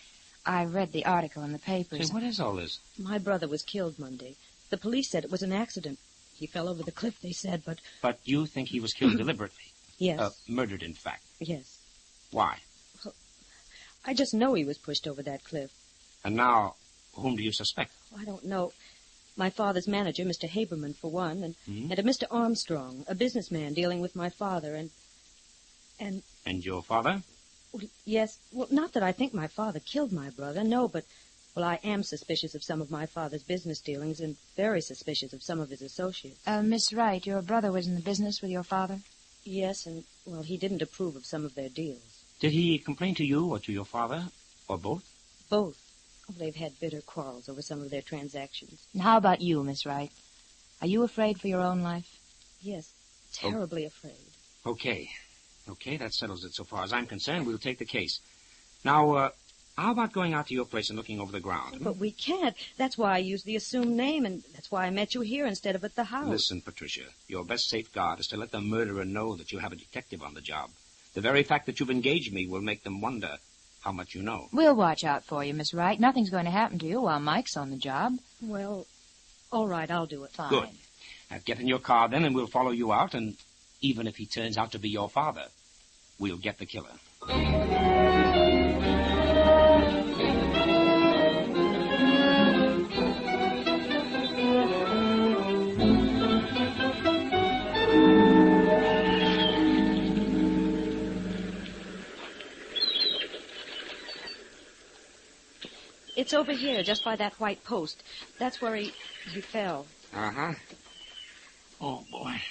I read the article in the papers. Say, what is all this? My brother was killed Monday. The police said it was an accident. He fell over the cliff, they said, but... But you think he was killed deliberately? Yes. Murdered, in fact. Yes. Why? Well, I just know he was pushed over that cliff. And now, whom do you suspect? I don't know. My father's manager, Mr. Haberman, for one, and a Mr. Armstrong, a businessman dealing with my father, and... And your father? Well, yes. Well, not that I think my father killed my brother, no, but... Well, I am suspicious of some of my father's business dealings and very suspicious of some of his associates. Miss Wright, your brother was in the business with your father? Yes, and, well, he didn't approve of some of their deals. Did he complain to you or to your father, or both? Both. Oh, they've had bitter quarrels over some of their transactions. And how about you, Miss Wright? Are you afraid for your own life? Yes, terribly afraid. Okay, that settles it so far as I'm concerned. We'll take the case. Now, how about going out to your place and looking over the ground? But we can't. That's why I used the assumed name, and that's why I met you here instead of at the house. Listen, Patricia, your best safeguard is to let the murderer know that you have a detective on the job. The very fact that you've engaged me will make them wonder how much you know. We'll watch out for you, Miss Wright. Nothing's going to happen to you while Mike's on the job. Well, all right, I'll do it. Fine. Good. Now, get in your car then, and we'll follow you out, and even if he turns out to be your father, we'll get the killer. It's over here, just by that white post. That's where he fell. Uh-huh. Oh, boy.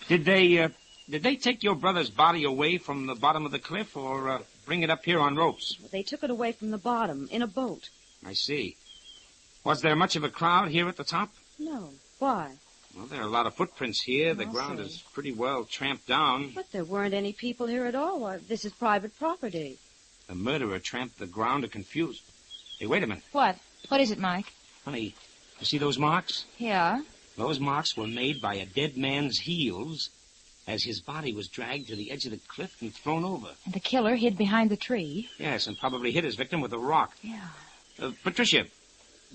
Did they take your brother's body away from the bottom of the cliff or bring it up here on ropes? They took it away from the bottom, in a boat. I see. Was there much of a crowd here at the top? No. Why? Well, there are a lot of footprints here. The ground is pretty well tramped down. But there weren't any people here at all. Why, this is private property. The murderer tramped the ground to confuse. Hey, wait a minute. What? What is it, Mike? Honey, you see those marks? Yeah. Those marks were made by a dead man's heels as his body was dragged to the edge of the cliff and thrown over. And the killer hid behind the tree. Yes, and probably hit his victim with a rock. Yeah. Patricia,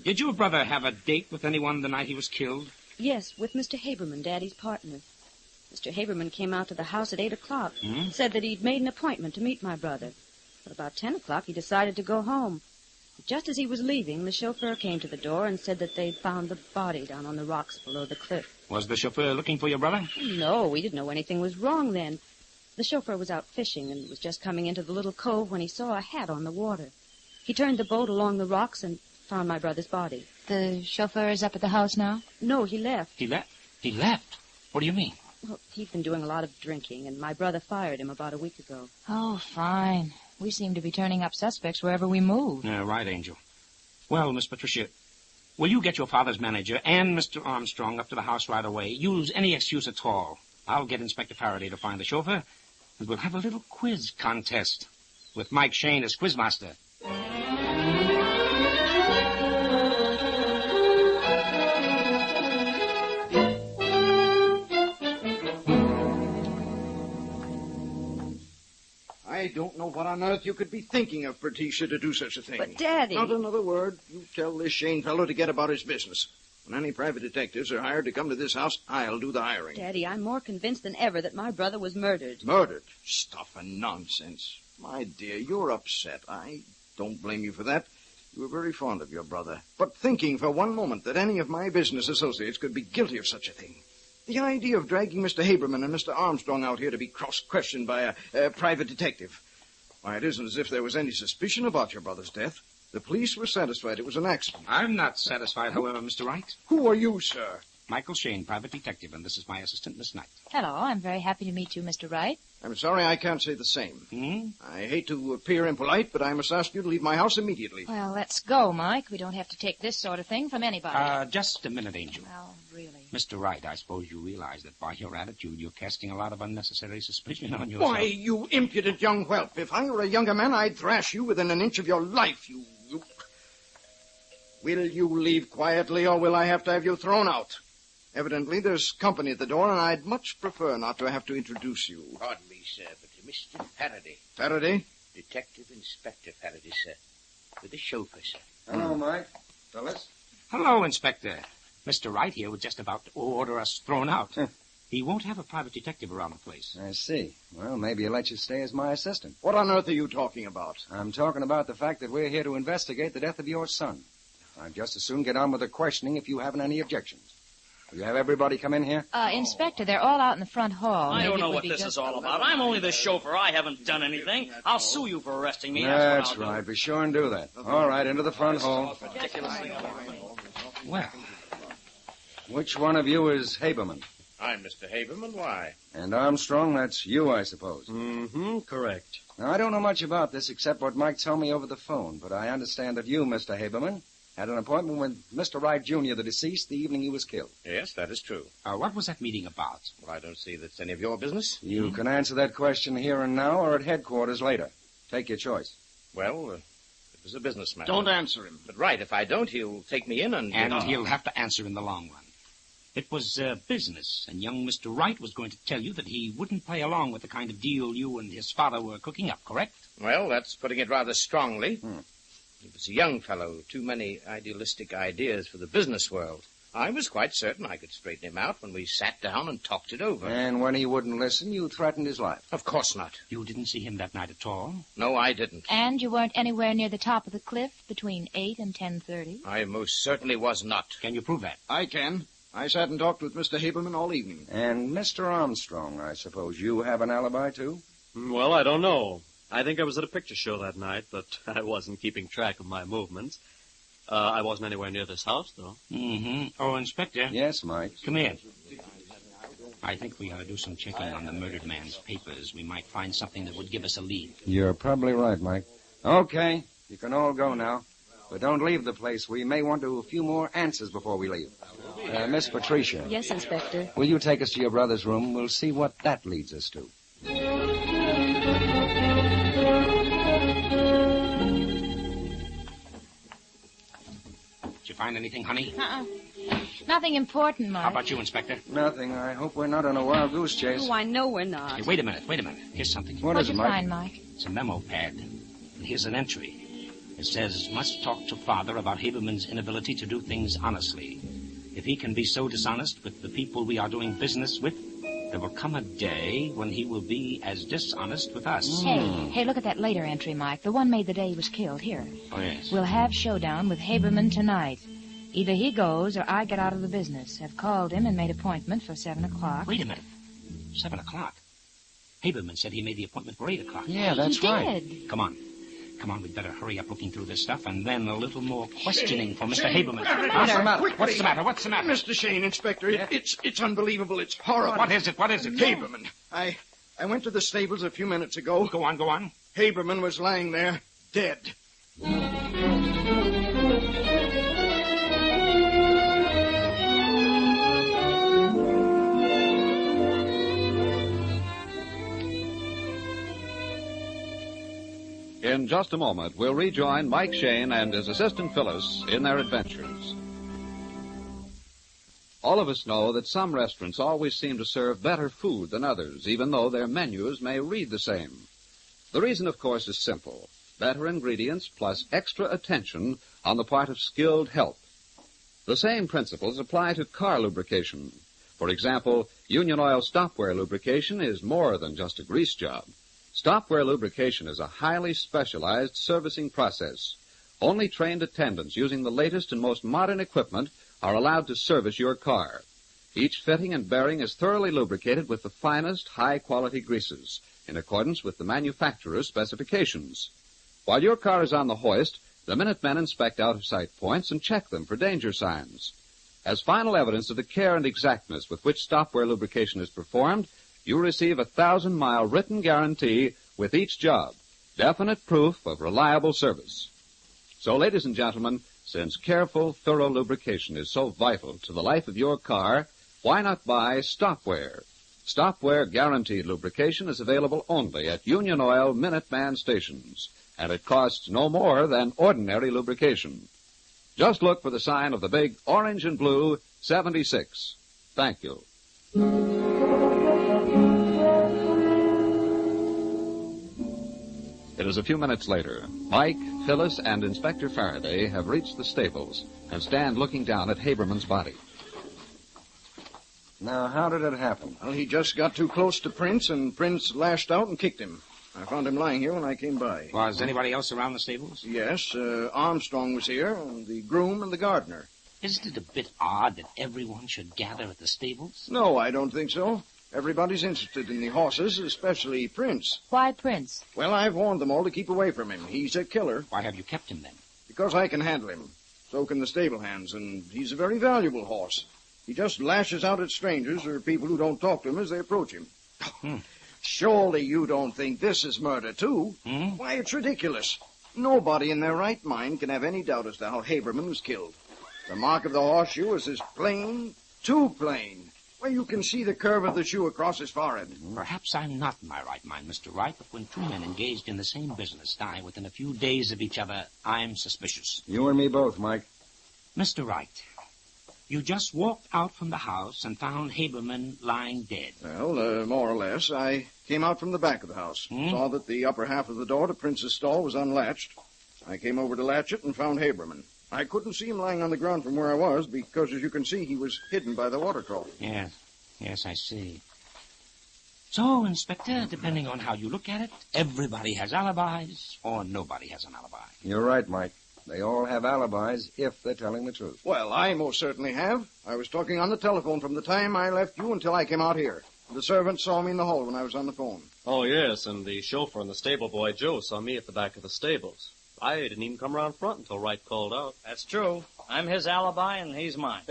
did your brother have a date with anyone the night he was killed? Yes, with Mr. Haberman, Daddy's partner. Mr. Haberman came out to the house at 8 o'clock. Said that he'd made an appointment to meet my brother. But about 10 o'clock, he decided to go home. Just as he was leaving, the chauffeur came to the door and said that they'd found the body down on the rocks below the cliff. Was the chauffeur looking for your brother? No, we didn't know anything was wrong then. The chauffeur was out fishing and was just coming into the little cove when he saw a hat on the water. He turned the boat along the rocks and found my brother's body. The chauffeur is up at the house now? No, he left. He left? He left? What do you mean? Well, he'd been doing a lot of drinking, and my brother fired him about a week ago. Oh, fine. We seem to be turning up suspects wherever we move. Right, Angel. Well, Miss Patricia, will you get your father's manager and Mr. Armstrong up to the house right away? Use any excuse at all. I'll get Inspector Faraday to find the chauffeur, and we'll have a little quiz contest with Mike Shane as quizmaster. I don't know what on earth you could be thinking of, Patricia, to do such a thing. But, Daddy... Not another word. You tell this Shane fellow to get about his business. When any private detectives are hired to come to this house, I'll do the hiring. Daddy, I'm more convinced than ever that my brother was murdered. Murdered? Stuff and nonsense. My dear, you're upset. I don't blame you for that. You were very fond of your brother. But thinking for one moment that any of my business associates could be guilty of such a thing. The idea of dragging Mr. Haberman and Mr. Armstrong out here to be cross-questioned by a private detective. Why, it isn't as if there was any suspicion about your brother's death. The police were satisfied it was an accident. I'm not satisfied, however, Mr. Wright. Who are you, sir? Michael Shane, private detective, and this is my assistant, Miss Knight. Hello, I'm very happy to meet you, Mr. Wright. I'm sorry I can't say the same. I hate to appear impolite, but I must ask you to leave my house immediately. Well, let's go, Mike. We don't have to take this sort of thing from anybody. Just a minute, Angel. Well, really. Mr. Wright, I suppose you realize that by your attitude, you're casting a lot of unnecessary suspicion on yourself. Why, you impudent young whelp. If I were a younger man, I'd thrash you within an inch of your life, you... Will you leave quietly, or will I have to have you thrown out? Evidently, there's company at the door, and I'd much prefer not to have to introduce you. Pardon me, sir, but Mr. Faraday. Faraday? Detective Inspector Faraday, sir. With the chauffeur, sir. Hello, Mike. Phyllis? Hello, Inspector. Mr. Wright here was just about to order us thrown out. He won't have a private detective around the place. I see. Well, maybe he'll let you stay as my assistant. What on earth are you talking about? I'm talking about the fact that we're here to investigate the death of your son. I'd just as soon get on with the questioning if you haven't any objections. Will you have everybody come in here? Inspector, they're all out in the front hall. I Maybe don't know it would what be this just- is all about. I'm only the chauffeur. I haven't done anything. I'll sue you for arresting me. That's what I'll right. Be sure and do that. All right, into the front hall. do. Ridiculously. Well, which one of you is Haberman? I'm Mr. Haberman. Why? And Armstrong, that's you, I suppose. Mm-hmm, correct. Now, I don't know much about this except what Mike told me over the phone, but I understand that you, Mr. Haberman, had an appointment with Mr. Wright, Jr., the deceased, the evening he was killed. Yes, that is true. What was that meeting about? Well, I don't see that's any of your business. You can answer that question here and now or at headquarters later. Take your choice. Well, it was a business matter. Don't answer him. But right, if I don't, he'll take me in and... And he'll have to answer in the long run. It was business, and young Mr. Wright was going to tell you that he wouldn't play along with the kind of deal you and his father were cooking up, correct? Well, that's putting it rather strongly. He was a young fellow, too many idealistic ideas for the business world. I was quite certain I could straighten him out when we sat down and talked it over. And when he wouldn't listen, you threatened his life. Of course not. You didn't see him that night at all? No, I didn't. And you weren't anywhere near the top of the cliff between 8 and 10:30? I most certainly was not. Can you prove that? I can. I sat and talked with Mr. Haberman all evening. And Mr. Armstrong, I suppose you have an alibi, too? Well, I don't know. I think I was at a picture show that night, but I wasn't keeping track of my movements. I wasn't anywhere near this house, though. Mm-hmm. Oh, Inspector. Yes, Mike. Come here. I think we ought to do some checking on the murdered man's papers. We might find something that would give us a lead. You're probably right, Mike. Okay, you can all go now. But don't leave the place. We may want a few more answers before we leave. Miss Patricia. Yes, Inspector. Will you take us to your brother's room? We'll see what that leads us to. Did you find anything, honey? Nothing important, Mike. How about you, Inspector? Nothing. I hope we're not on a wild goose chase. Oh, I know we're not. Hey, wait a minute. Here's something. What is it, Mike? What'd you find, Mike? It's a memo pad. And here's an entry. It says, must talk to father about Haberman's inability to do things honestly. If he can be so dishonest with the people we are doing business with, there will come a day when he will be as dishonest with us. Hey, look at that later entry, Mike. The one made the day he was killed. Here. Oh, yes. We'll have showdown with Haberman tonight. Either he goes or I get out of the business. I've called him and made appointment for 7 o'clock. Wait a minute. 7 o'clock? Haberman said he made the appointment for 8 o'clock. Yeah, that's right. Come on, we'd better hurry up looking through this stuff, and then a little more questioning for Mr. Haberman. What's the matter? Mr. Shane, Inspector, it's unbelievable. It's horrible. What is it? Haberman. I went to the stables a few minutes ago. Go on, go on. Haberman was lying there, dead. In just a moment, we'll rejoin Mike Shane and his assistant Phyllis in their adventures. All of us know that some restaurants always seem to serve better food than others, even though their menus may read the same. The reason, of course, is simple. Better ingredients plus extra attention on the part of skilled help. The same principles apply to car lubrication. For example, Union Oil stopwear lubrication is more than just a grease job. Stopwear lubrication is a highly specialized servicing process. Only trained attendants using the latest and most modern equipment are allowed to service your car. Each fitting and bearing is thoroughly lubricated with the finest, high-quality greases, in accordance with the manufacturer's specifications. While your car is on the hoist, the Minutemen inspect out-of-sight points and check them for danger signs. As final evidence of the care and exactness with which stopwear lubrication is performed, you receive a 1,000-mile written guarantee with each job, definite proof of reliable service. So, ladies and gentlemen, since careful, thorough lubrication is so vital to the life of your car, why not buy Stopwear? Stopwear guaranteed lubrication is available only at Union Oil Minuteman stations, and it costs no more than ordinary lubrication. Just look for the sign of the big orange and blue 76. Thank you. It is a few minutes later. Mike, Phyllis, and Inspector Faraday have reached the stables and stand looking down at Haberman's body. Now, how did it happen? Well, he just got too close to Prince, and Prince lashed out and kicked him. I found him lying here when I came by. Was anybody else around the stables? Yes, Armstrong was here, and the groom and the gardener. Isn't it a bit odd that everyone should gather at the stables? No, I don't think so. Everybody's interested in the horses, especially Prince. Why Prince? Well, I've warned them all to keep away from him. He's a killer. Why have you kept him then? Because I can handle him. So can the stable hands, and he's a very valuable horse. He just lashes out at strangers or people who don't talk to him as they approach him. Surely you don't think this is murder, too? Why, it's ridiculous. Nobody in their right mind can have any doubt as to how Haberman was killed. The mark of the horseshoe is as plain, too plain. Well, you can see the curve of the shoe across his forehead. Perhaps I'm not in my right mind, Mr. Wright, but when two men engaged in the same business die within a few days of each other, I'm suspicious. You and me both, Mike. Mr. Wright, you just walked out from the house and found Haberman lying dead. Well, more or less. I came out from the back of the house, saw that the upper half of the door to Prince's stall was unlatched. I came over to latch it and found Haberman. I couldn't see him lying on the ground from where I was because, as you can see, he was hidden by the water trough. Yes, I see. So, Inspector, depending on how you look at it, everybody has alibis or nobody has an alibi. You're right, Mike. They all have alibis if they're telling the truth. Well, I most certainly have. I was talking on the telephone from the time I left you until I came out here. The servant saw me in the hall when I was on the phone. Oh, yes, and the chauffeur and the stable boy, Joe, saw me at the back of the stables. I didn't even come around front until Wright called out. That's true. I'm his alibi, and he's mine.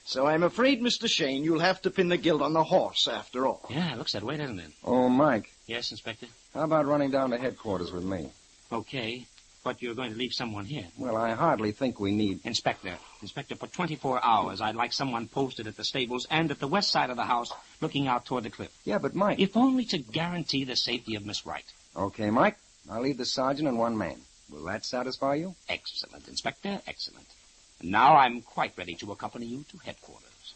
So I'm afraid, Mr. Shane, you'll have to pin the guilt on the horse after all. Yeah, it looks that way, doesn't it? Oh, Mike. Yes, Inspector? How about running down to headquarters with me? Okay, but you're going to leave someone here. Well, I hardly think we need... Inspector, for 24 hours, I'd like someone posted at the stables and at the west side of the house looking out toward the cliff. Yeah, but Mike... If only to guarantee the safety of Miss Wright. Okay, Mike. I'll leave the sergeant and one man. Will that satisfy you? Excellent, Inspector, excellent. And now I'm quite ready to accompany you to headquarters.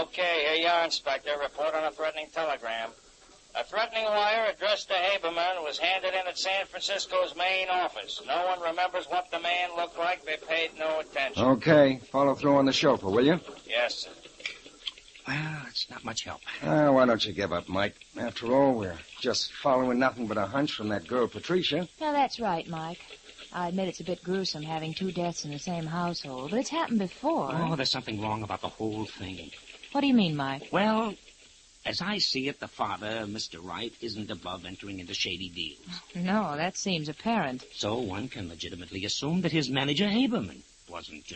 Okay, here you are, Inspector. Report on a threatening telegram. A threatening wire addressed to Haberman was handed in at San Francisco's main office. No one remembers what the man looked like. They paid no attention. Okay. Follow through on the chauffeur, will you? Yes, sir. Well, it's not much help. Why don't you give up, Mike? After all, we're just following nothing but a hunch from that girl, Patricia. No, that's right, Mike. I admit it's a bit gruesome having two deaths in the same household, but it's happened before. Oh, there's something wrong about the whole thing. What do you mean, Mike? Well, As I see it, the father, Mr. Wright, isn't above entering into shady deals. No, that seems apparent. So one can legitimately assume that his manager, Haberman, wasn't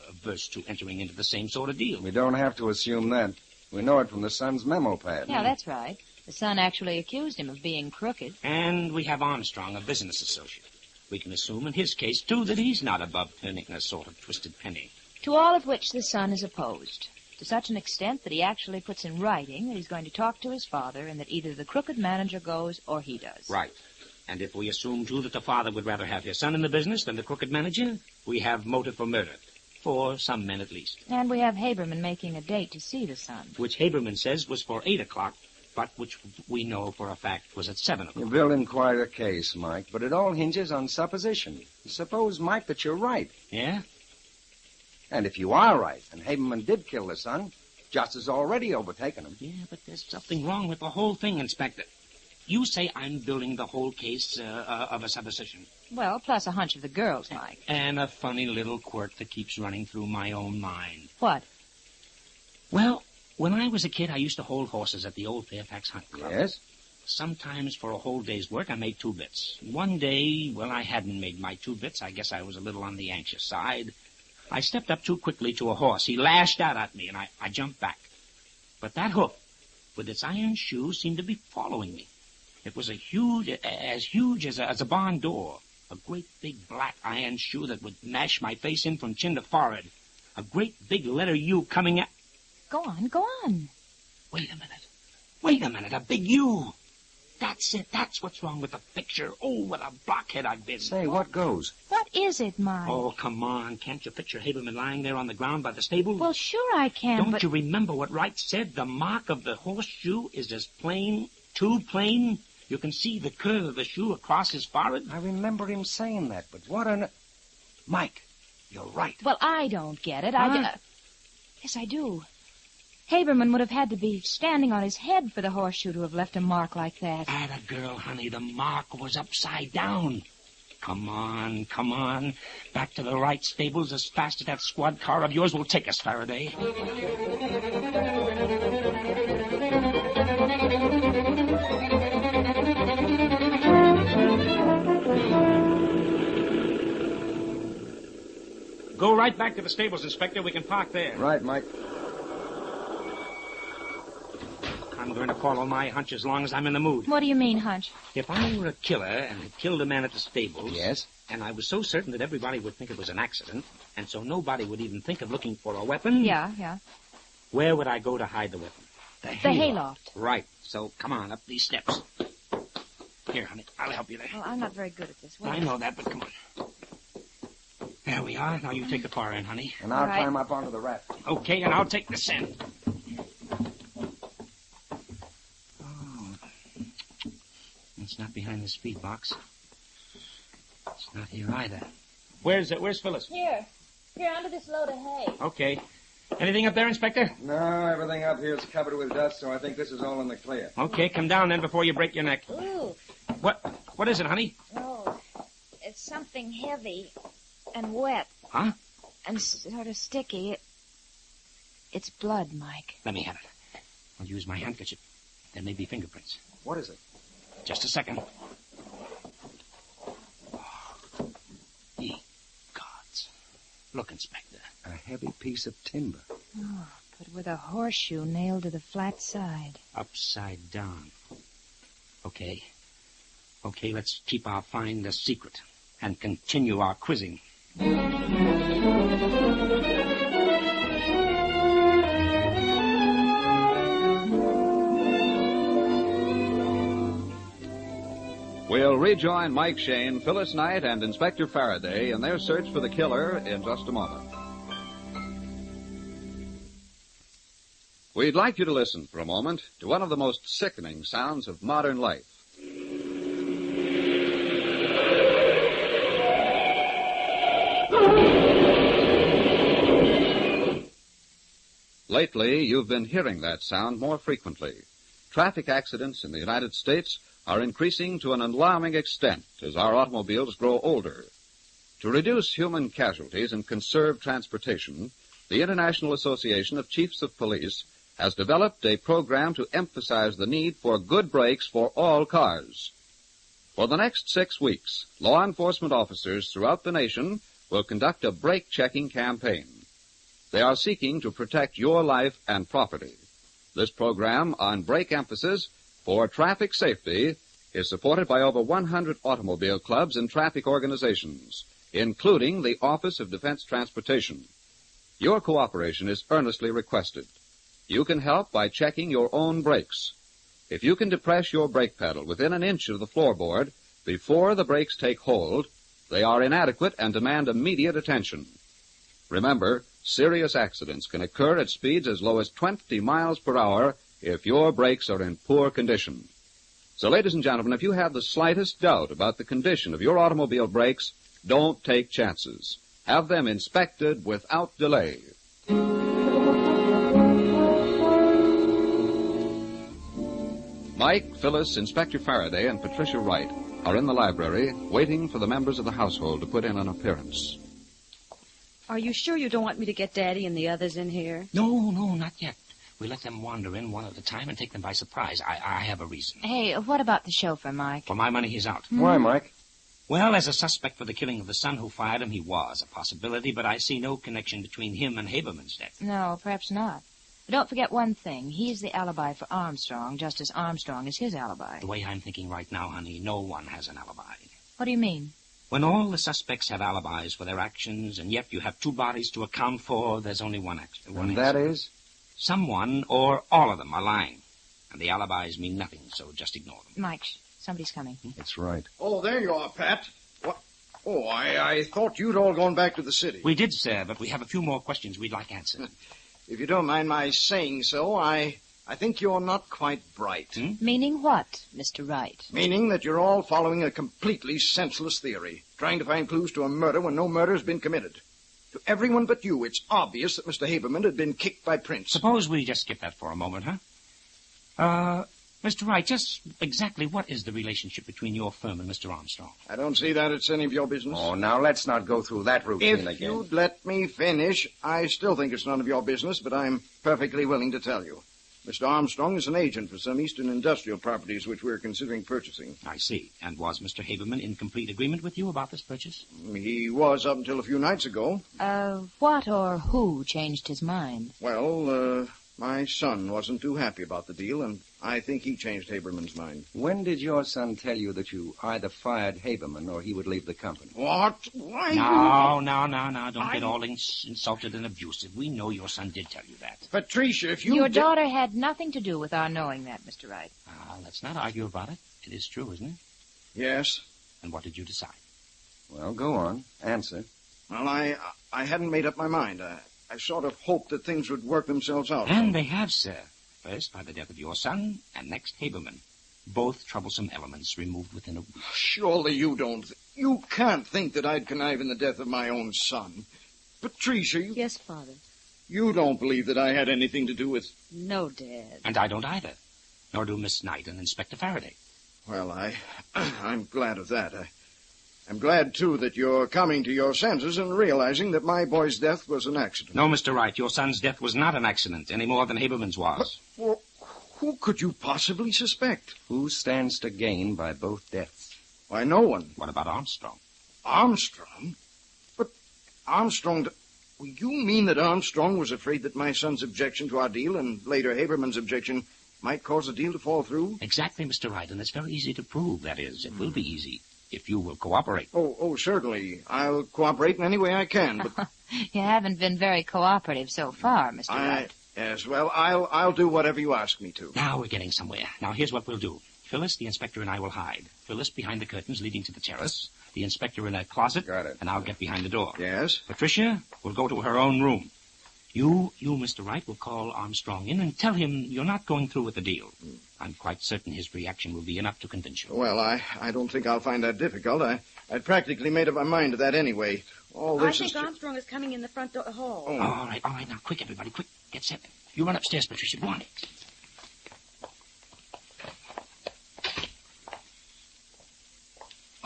averse to entering into the same sort of deal. We don't have to assume that. We know it from the son's memo pad. Yeah, that's right. The son actually accused him of being crooked. And we have Armstrong, a business associate. We can assume in his case, too, that he's not above turning a sort of twisted penny. To all of which the son is opposed, to such an extent that he actually puts in writing that he's going to talk to his father and that either the crooked manager goes or he does. Right. And if we assume, too, that the father would rather have his son in the business than the crooked manager, we have motive for murder. For some men at least. And we have Haberman making a date to see the son. Which Haberman says was for 8 o'clock, but which we know for a fact was at 7 o'clock. You're building quite a case, Mike, but it all hinges on supposition. Suppose, Mike, that you're right. Yeah? And if you are right, and Haberman did kill the son, justice has already overtaken him. Yeah, but there's something wrong with the whole thing, Inspector. You say I'm building the whole case of a supposition. Well, plus a hunch of the girls, Mike. And a funny little quirk that keeps running through my own mind. What? Well, when I was a kid, I used to hold horses at the old Fairfax Hunt Club. Yes? Sometimes for a whole day's work, I made 2 bits. One day, well, I hadn't made my 2 bits. I guess I was a little on the anxious side. I stepped up too quickly to a horse. He lashed out at me, and I jumped back. But that hoof, with its iron shoe, seemed to be following me. It was huge as a barn door. A great big black iron shoe that would mash my face in from chin to forehead. A great big letter U coming at... Go on. Wait a minute, a big U. That's it, that's what's wrong with the picture. Oh, what a blockhead I've been. Say, what goes? What is it, Mike? Oh, come on. Can't you picture Haberman lying there on the ground by the stable? Well, sure I can, Don't you remember what Wright said? The mark of the horseshoe is as plain, too plain. You can see the curve of the shoe across his forehead. I remember him saying that, but what on... Mike, you're right. Well, I don't get it. Huh? Yes, I do. Haberman would have had to be standing on his head for the horseshoe to have left a mark like that. Atta girl, honey, the mark was upside down. Come on. Back to the Wright stables as fast as that squad car of yours will take us, Faraday. Go right back to the stables, Inspector. We can park there. Right, Mike. I'm going to follow my hunch as long as I'm in the mood. What do you mean, hunch? If I were a killer and had killed a man at the stables... Yes? And I was so certain that everybody would think it was an accident, and so nobody would even think of looking for a weapon... Yeah. Where would I go to hide the weapon? The hayloft. Right. So come on, up these steps. Here, honey, I'll help you there. Well, I'm not very good at this. Wait. I know that, but come on. There we are. Now you take the far end, honey. And I'll climb up onto the raft. Okay, and I'll take the scent. Oh. It's not behind the speed box. It's not here either. Where's Phyllis? Here, under this load of hay. Okay. Anything up there, Inspector? No, everything up here is covered with dust, so I think this is all in the clear. Okay, come down then before you break your neck. Ooh. What is it, honey? Oh, it's something heavy and wet. Huh? And sort of sticky. It's blood, Mike. Let me have it. I'll use my handkerchief. There may be fingerprints. What is it? Just a second. Oh, ye gods. Look, Inspector. A heavy piece of timber. Oh, but with a horseshoe nailed to the flat side. Upside down. Okay, let's keep our find a secret and continue our quizzing. We'll rejoin Mike Shane, Phyllis Knight, and Inspector Faraday in their search for the killer in just a moment. We'd like you to listen for a moment to one of the most sickening sounds of modern life. Lately, you've been hearing that sound more frequently. Traffic accidents in the United States are increasing to an alarming extent as our automobiles grow older. To reduce human casualties and conserve transportation, the International Association of Chiefs of Police has developed a program to emphasize the need for good brakes for all cars. For the next 6 weeks, law enforcement officers throughout the nation will conduct a brake-checking campaign. They are seeking to protect your life and property. This program on brake emphasis for traffic safety is supported by over 100 automobile clubs and traffic organizations, including the Office of Defense Transportation. Your cooperation is earnestly requested. You can help by checking your own brakes. If you can depress your brake pedal within an inch of the floorboard before the brakes take hold, they are inadequate and demand immediate attention. Remember, serious accidents can occur at speeds as low as 20 miles per hour if your brakes are in poor condition. So, ladies and gentlemen, if you have the slightest doubt about the condition of your automobile brakes, don't take chances. Have them inspected without delay. Mike, Phyllis, Inspector Faraday, and Patricia Wright are in the library waiting for the members of the household to put in an appearance. Are you sure you don't want me to get Daddy and the others in here? No, not yet. We let them wander in one at a time and take them by surprise. I have a reason. Hey, what about the chauffeur, Mike? For my money, he's out. Why, Mike? Well, as a suspect for the killing of the son who fired him, he was a possibility, but I see no connection between him and Haberman's death. No, perhaps not. But don't forget one thing. He's the alibi for Armstrong, just as Armstrong is his alibi. The way I'm thinking right now, honey, no one has an alibi. What do you mean? When all the suspects have alibis for their actions, and yet you have 2 bodies to account for, there's only one action. And that is? Someone or all of them are lying. And the alibis mean nothing, so just ignore them. Mike, somebody's coming. That's right. Oh, there you are, Pat. What? Oh, I thought you'd all gone back to the city. We did, sir, but we have a few more questions we'd like answered. If you don't mind my saying so, I think you're not quite bright. Meaning what, Mr. Wright? Meaning that you're all following a completely senseless theory, trying to find clues to a murder when no murder has been committed. To everyone but you, it's obvious that Mr. Haberman had been kicked by Prince. Suppose we just skip that for a moment, huh? Mr. Wright, just exactly what is the relationship between your firm and Mr. Armstrong? I don't see that it's any of your business. Oh, now let's not go through that routine again. If you'd let me finish, I still think it's none of your business, but I'm perfectly willing to tell you. Mr. Armstrong is an agent for some eastern industrial properties which we're considering purchasing. I see. And was Mr. Haberman in complete agreement with you about this purchase? He was up until a few nights ago. What or who changed his mind? Well, my son wasn't too happy about the deal, and I think he changed Haberman's mind. When did your son tell you that you either fired Haberman or he would leave the company? What? Why? No. Don't get all insulted and abusive. We know your son did tell you that. Patricia, if you... Your daughter had nothing to do with our knowing that, Mr. Wright. Let's not argue about it. It is true, isn't it? Yes. And what did you decide? Well, go on. Answer. Well, I hadn't made up my mind. I sort of hoped that things would work themselves out. And they have, sir. First, by the death of your son, and next, Haberman. Both troublesome elements removed within a week. Surely you don't... You can't think that I'd connive in the death of my own son. Patricia, you... Yes, Father. You don't believe that I had anything to do with... No, Dad. And I don't either. Nor do Miss Knight and Inspector Faraday. Well, I'm glad of that. I'm glad, too, that you're coming to your senses and realizing that my boy's death was an accident. No, Mr. Wright, your son's death was not an accident, any more than Haberman's was. Well, who could you possibly suspect? Who stands to gain by both deaths? Why, no one. What about Armstrong? Armstrong? But Armstrong... Well, you mean that Armstrong was afraid that my son's objection to our deal and later Haberman's objection might cause the deal to fall through? Exactly, Mr. Wright, and it's very easy to prove, that is. It will be easy. If you will cooperate. Oh, certainly. I'll cooperate in any way I can, but... You haven't been very cooperative so far, Mr. Wright. Yes, well, I'll do whatever you ask me to. Now we're getting somewhere. Now, here's what we'll do. Phyllis, the inspector, and I will hide. Phyllis behind the curtains leading to the terrace. The inspector in a closet. Got it. And I'll get behind the door. Yes? Patricia will go to her own room. You, Mr. Wright, will call Armstrong in and tell him you're not going through with the deal. I'm quite certain his reaction will be enough to convince you. Well, I don't think I'll find that difficult. I'd practically made up my mind to that anyway. All this I think Armstrong is coming in the front hall. Oh. All right. Now, quick, everybody, quick. Get set. You run upstairs, Patricia. Go on.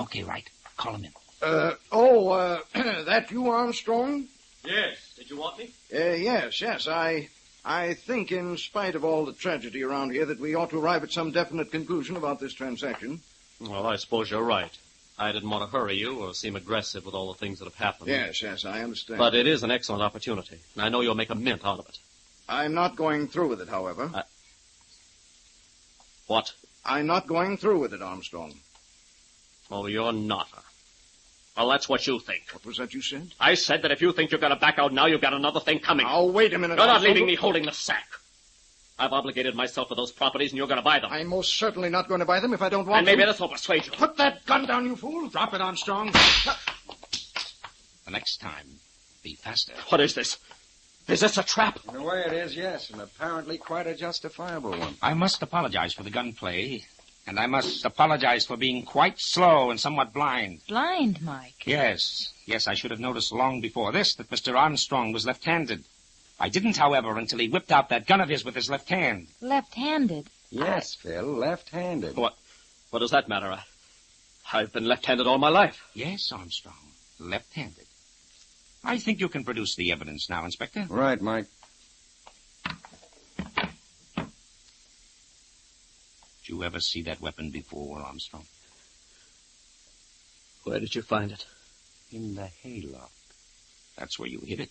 Okay, Wright. Call him in. That you, Armstrong? Yes. Did you want me? Yes. I think, in spite of all the tragedy around here, that we ought to arrive at some definite conclusion about this transaction. Well, I suppose you're right. I didn't want to hurry you or seem aggressive with all the things that have happened. Yes, I understand. But it is an excellent opportunity, and I know you'll make a mint out of it. I'm not going through with it, however. What? I'm not going through with it, Armstrong. Oh, you're not. Well, that's what you think. What was that you said? I said that if you think you're going to back out now, you've got another thing coming. Now, wait a minute. You're not leaving me holding the sack. I've obligated myself to those properties, and you're going to buy them. I'm most certainly not going to buy them if I don't want and maybe this will persuade you. Put that gun down, you fool. Drop it, Armstrong. The next time, be faster. What is this? Is this a trap? In a way it is, yes, and apparently quite a justifiable one. I must apologize for the gunplay, and I must apologize for being quite slow and somewhat blind. Blind, Mike? Yes, I should have noticed long before this that Mr. Armstrong was left-handed. I didn't, however, until he whipped out that gun of his with his left hand. Left-handed? Yes, Phil, left-handed. What does that matter? I've been left-handed all my life. Yes, Armstrong, left-handed. I think you can produce the evidence now, Inspector. Right, Mike. Did you ever see that weapon before, Armstrong? Where did you find it? In the hayloft. That's where you hid it,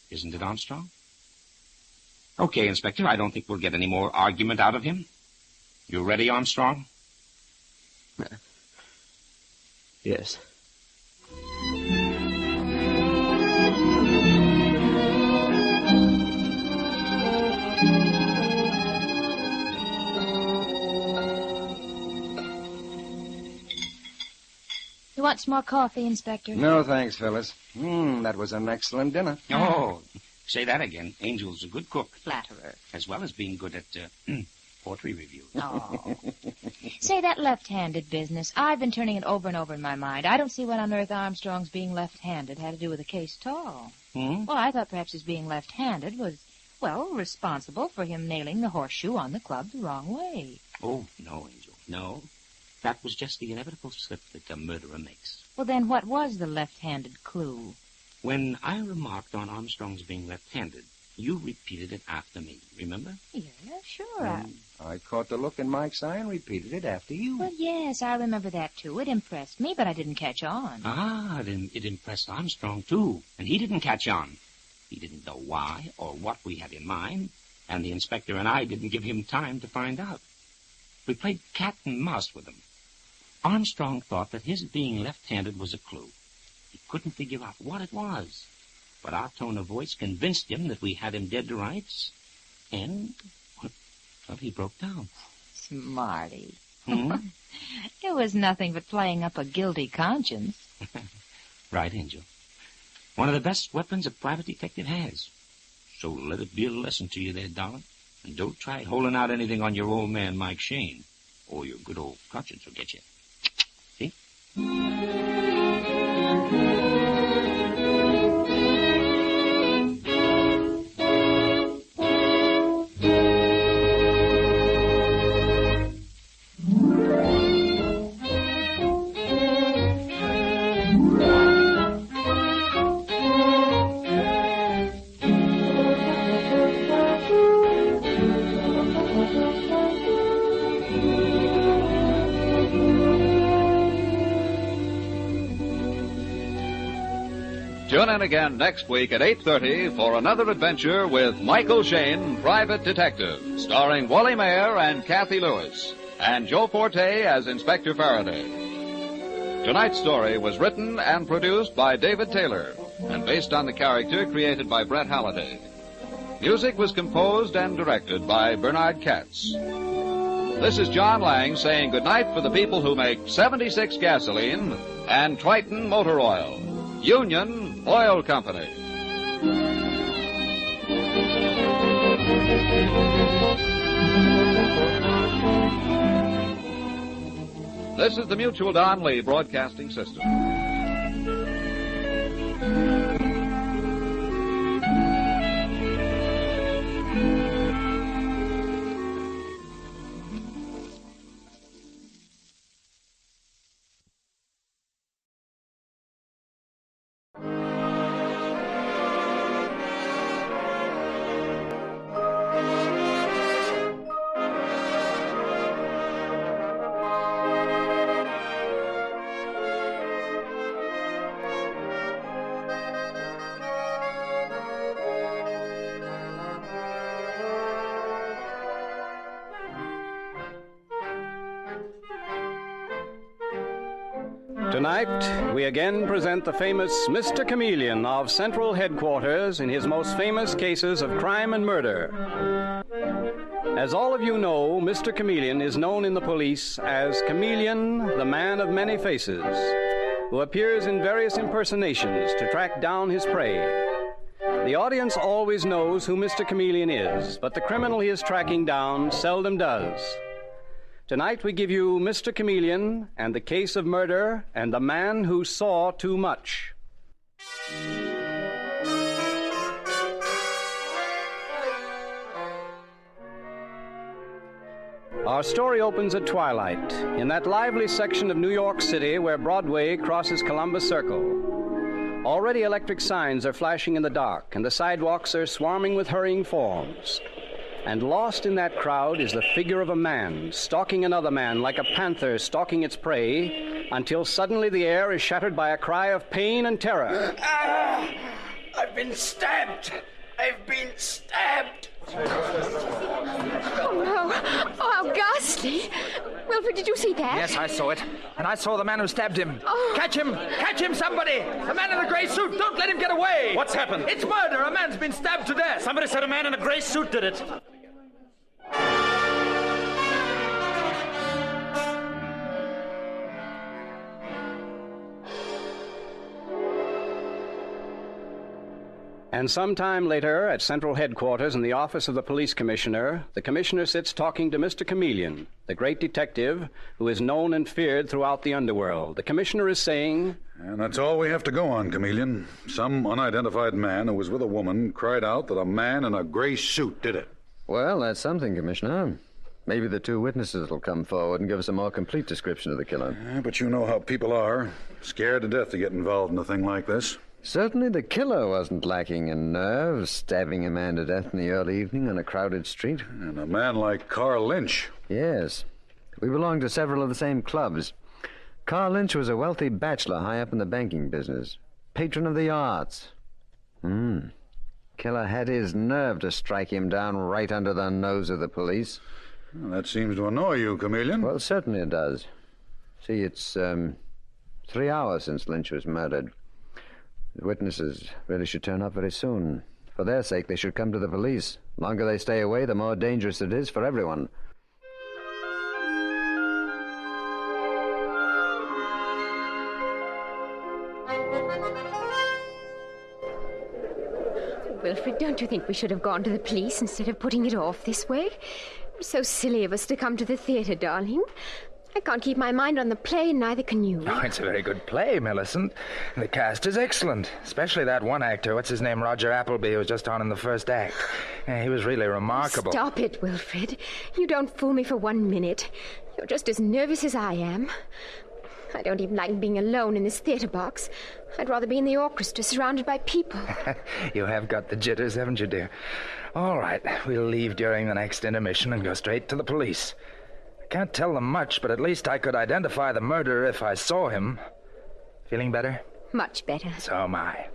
isn't it, Armstrong? Okay, Inspector, I don't think we'll get any more argument out of him. You ready, Armstrong? Yes. You want some more coffee, Inspector? No, thanks, Phyllis. That was an excellent dinner. Oh, say that again. Angel's a good cook. Flatterer. As well as being good at poetry reviews. Oh. Say, that left-handed business, I've been turning it over and over in my mind. I don't see what on earth Armstrong's being left-handed had to do with the case at all. Hmm? Well, I thought perhaps his being left-handed was, responsible for him nailing the horseshoe on the club the wrong way. Oh, no, Angel, no. That was just the inevitable slip that a murderer makes. Well, then what was the left-handed clue? When I remarked on Armstrong's being left-handed, you repeated it after me, remember? Yeah, sure. I caught the look in Mike's eye and repeated it after you. Well, yes, I remember that, too. It impressed me, but I didn't catch on. Ah, then it impressed Armstrong, too, and he didn't catch on. He didn't know why or what we had in mind, and the inspector and I didn't give him time to find out. We played cat and mouse with him. Armstrong thought that his being left-handed was a clue. He couldn't figure out what it was. But our tone of voice convinced him that we had him dead to rights. And, well, he broke down. Smarty. Hmm? It was nothing but playing up a guilty conscience. Right, Angel. One of the best weapons a private detective has. So let it be a lesson to you there, darling. And don't try holding out anything on your old man, Mike Shane, or your good old conscience will get you. See? Tune in again next week at 8:30 for another adventure with Michael Shane, Private Detective, starring Wally Mayer and Kathy Lewis, and Joe Forte as Inspector Faraday. Tonight's story was written and produced by David Taylor and based on the character created by Brett Halliday. Music was composed and directed by Bernard Katz. This is John Lang saying goodnight for the people who make 76 gasoline and Triton Motor Oil. Union Oil Company. This is the Mutual Don Lee Broadcasting System. Tonight, we again present the famous Mr. Chameleon of Central Headquarters in his most famous cases of crime and murder. As all of you know, Mr. Chameleon is known in the police as Chameleon, the man of many faces, who appears in various impersonations to track down his prey. The audience always knows who Mr. Chameleon is, but the criminal he is tracking down seldom does. Tonight we give you Mr. Chameleon and the case of murder and the man who saw too much. Our story opens at twilight, in that lively section of New York City where Broadway crosses Columbus Circle. Already electric signs are flashing in the dark, and the sidewalks are swarming with hurrying forms. And lost in that crowd is the figure of a man, stalking another man like a panther stalking its prey, until suddenly the air is shattered by a cry of pain and terror. I've been stabbed! I've been stabbed! Oh, no. Oh, how ghastly. Wilfred, did you see that? Yes, I saw it. And I saw the man who stabbed him. Oh. Catch him! Catch him, somebody! The man in the gray suit! Don't let him get away! What's happened? It's murder! A man's been stabbed to death! Somebody said a man in a gray suit did it. And some time later, at Central Headquarters in the office of the police commissioner, the commissioner sits talking to Mr. Chameleon, the great detective who is known and feared throughout the underworld. The commissioner is saying... And that's all we have to go on, Chameleon. Some unidentified man who was with a woman cried out that a man in a gray suit did it. Well, that's something, Commissioner. Maybe the two witnesses will come forward and give us a more complete description of the killer. Yeah, but you know how people are. Scared to death to get involved in a thing like this. Certainly the killer wasn't lacking in nerve, stabbing a man to death in the early evening on a crowded street. And a man like Carl Lynch. Yes. We belong to several of the same clubs. Carl Lynch was a wealthy bachelor high up in the banking business. Patron of the arts. Killer had his nerve to strike him down right under the nose of the police. Well, that seems to annoy you, Chameleon. Well, certainly it does. See, it's 3 hours since Lynch was murdered. The witnesses really should turn up very soon. For their sake, they should come to the police. The longer they stay away, the more dangerous it is for everyone. Wilfred, don't you think we should have gone to the police instead of putting it off this way? It was so silly of us to come to the theater, darling. I can't keep my mind on the play, and neither can you. Oh, it's a very good play, Millicent. The cast is excellent, especially that one actor. What's his name? Roger Appleby, who was just on in the first act. He was really remarkable. Stop it, Wilfred. You don't fool me for 1 minute. You're just as nervous as I am. I don't even like being alone in this theater box. I'd rather be in the orchestra, surrounded by people. You have got the jitters, haven't you, dear? All right, we'll leave during the next intermission and go straight to the police. Can't tell them much, but at least I could identify the murderer if I saw him. Feeling better? Much better. So am I.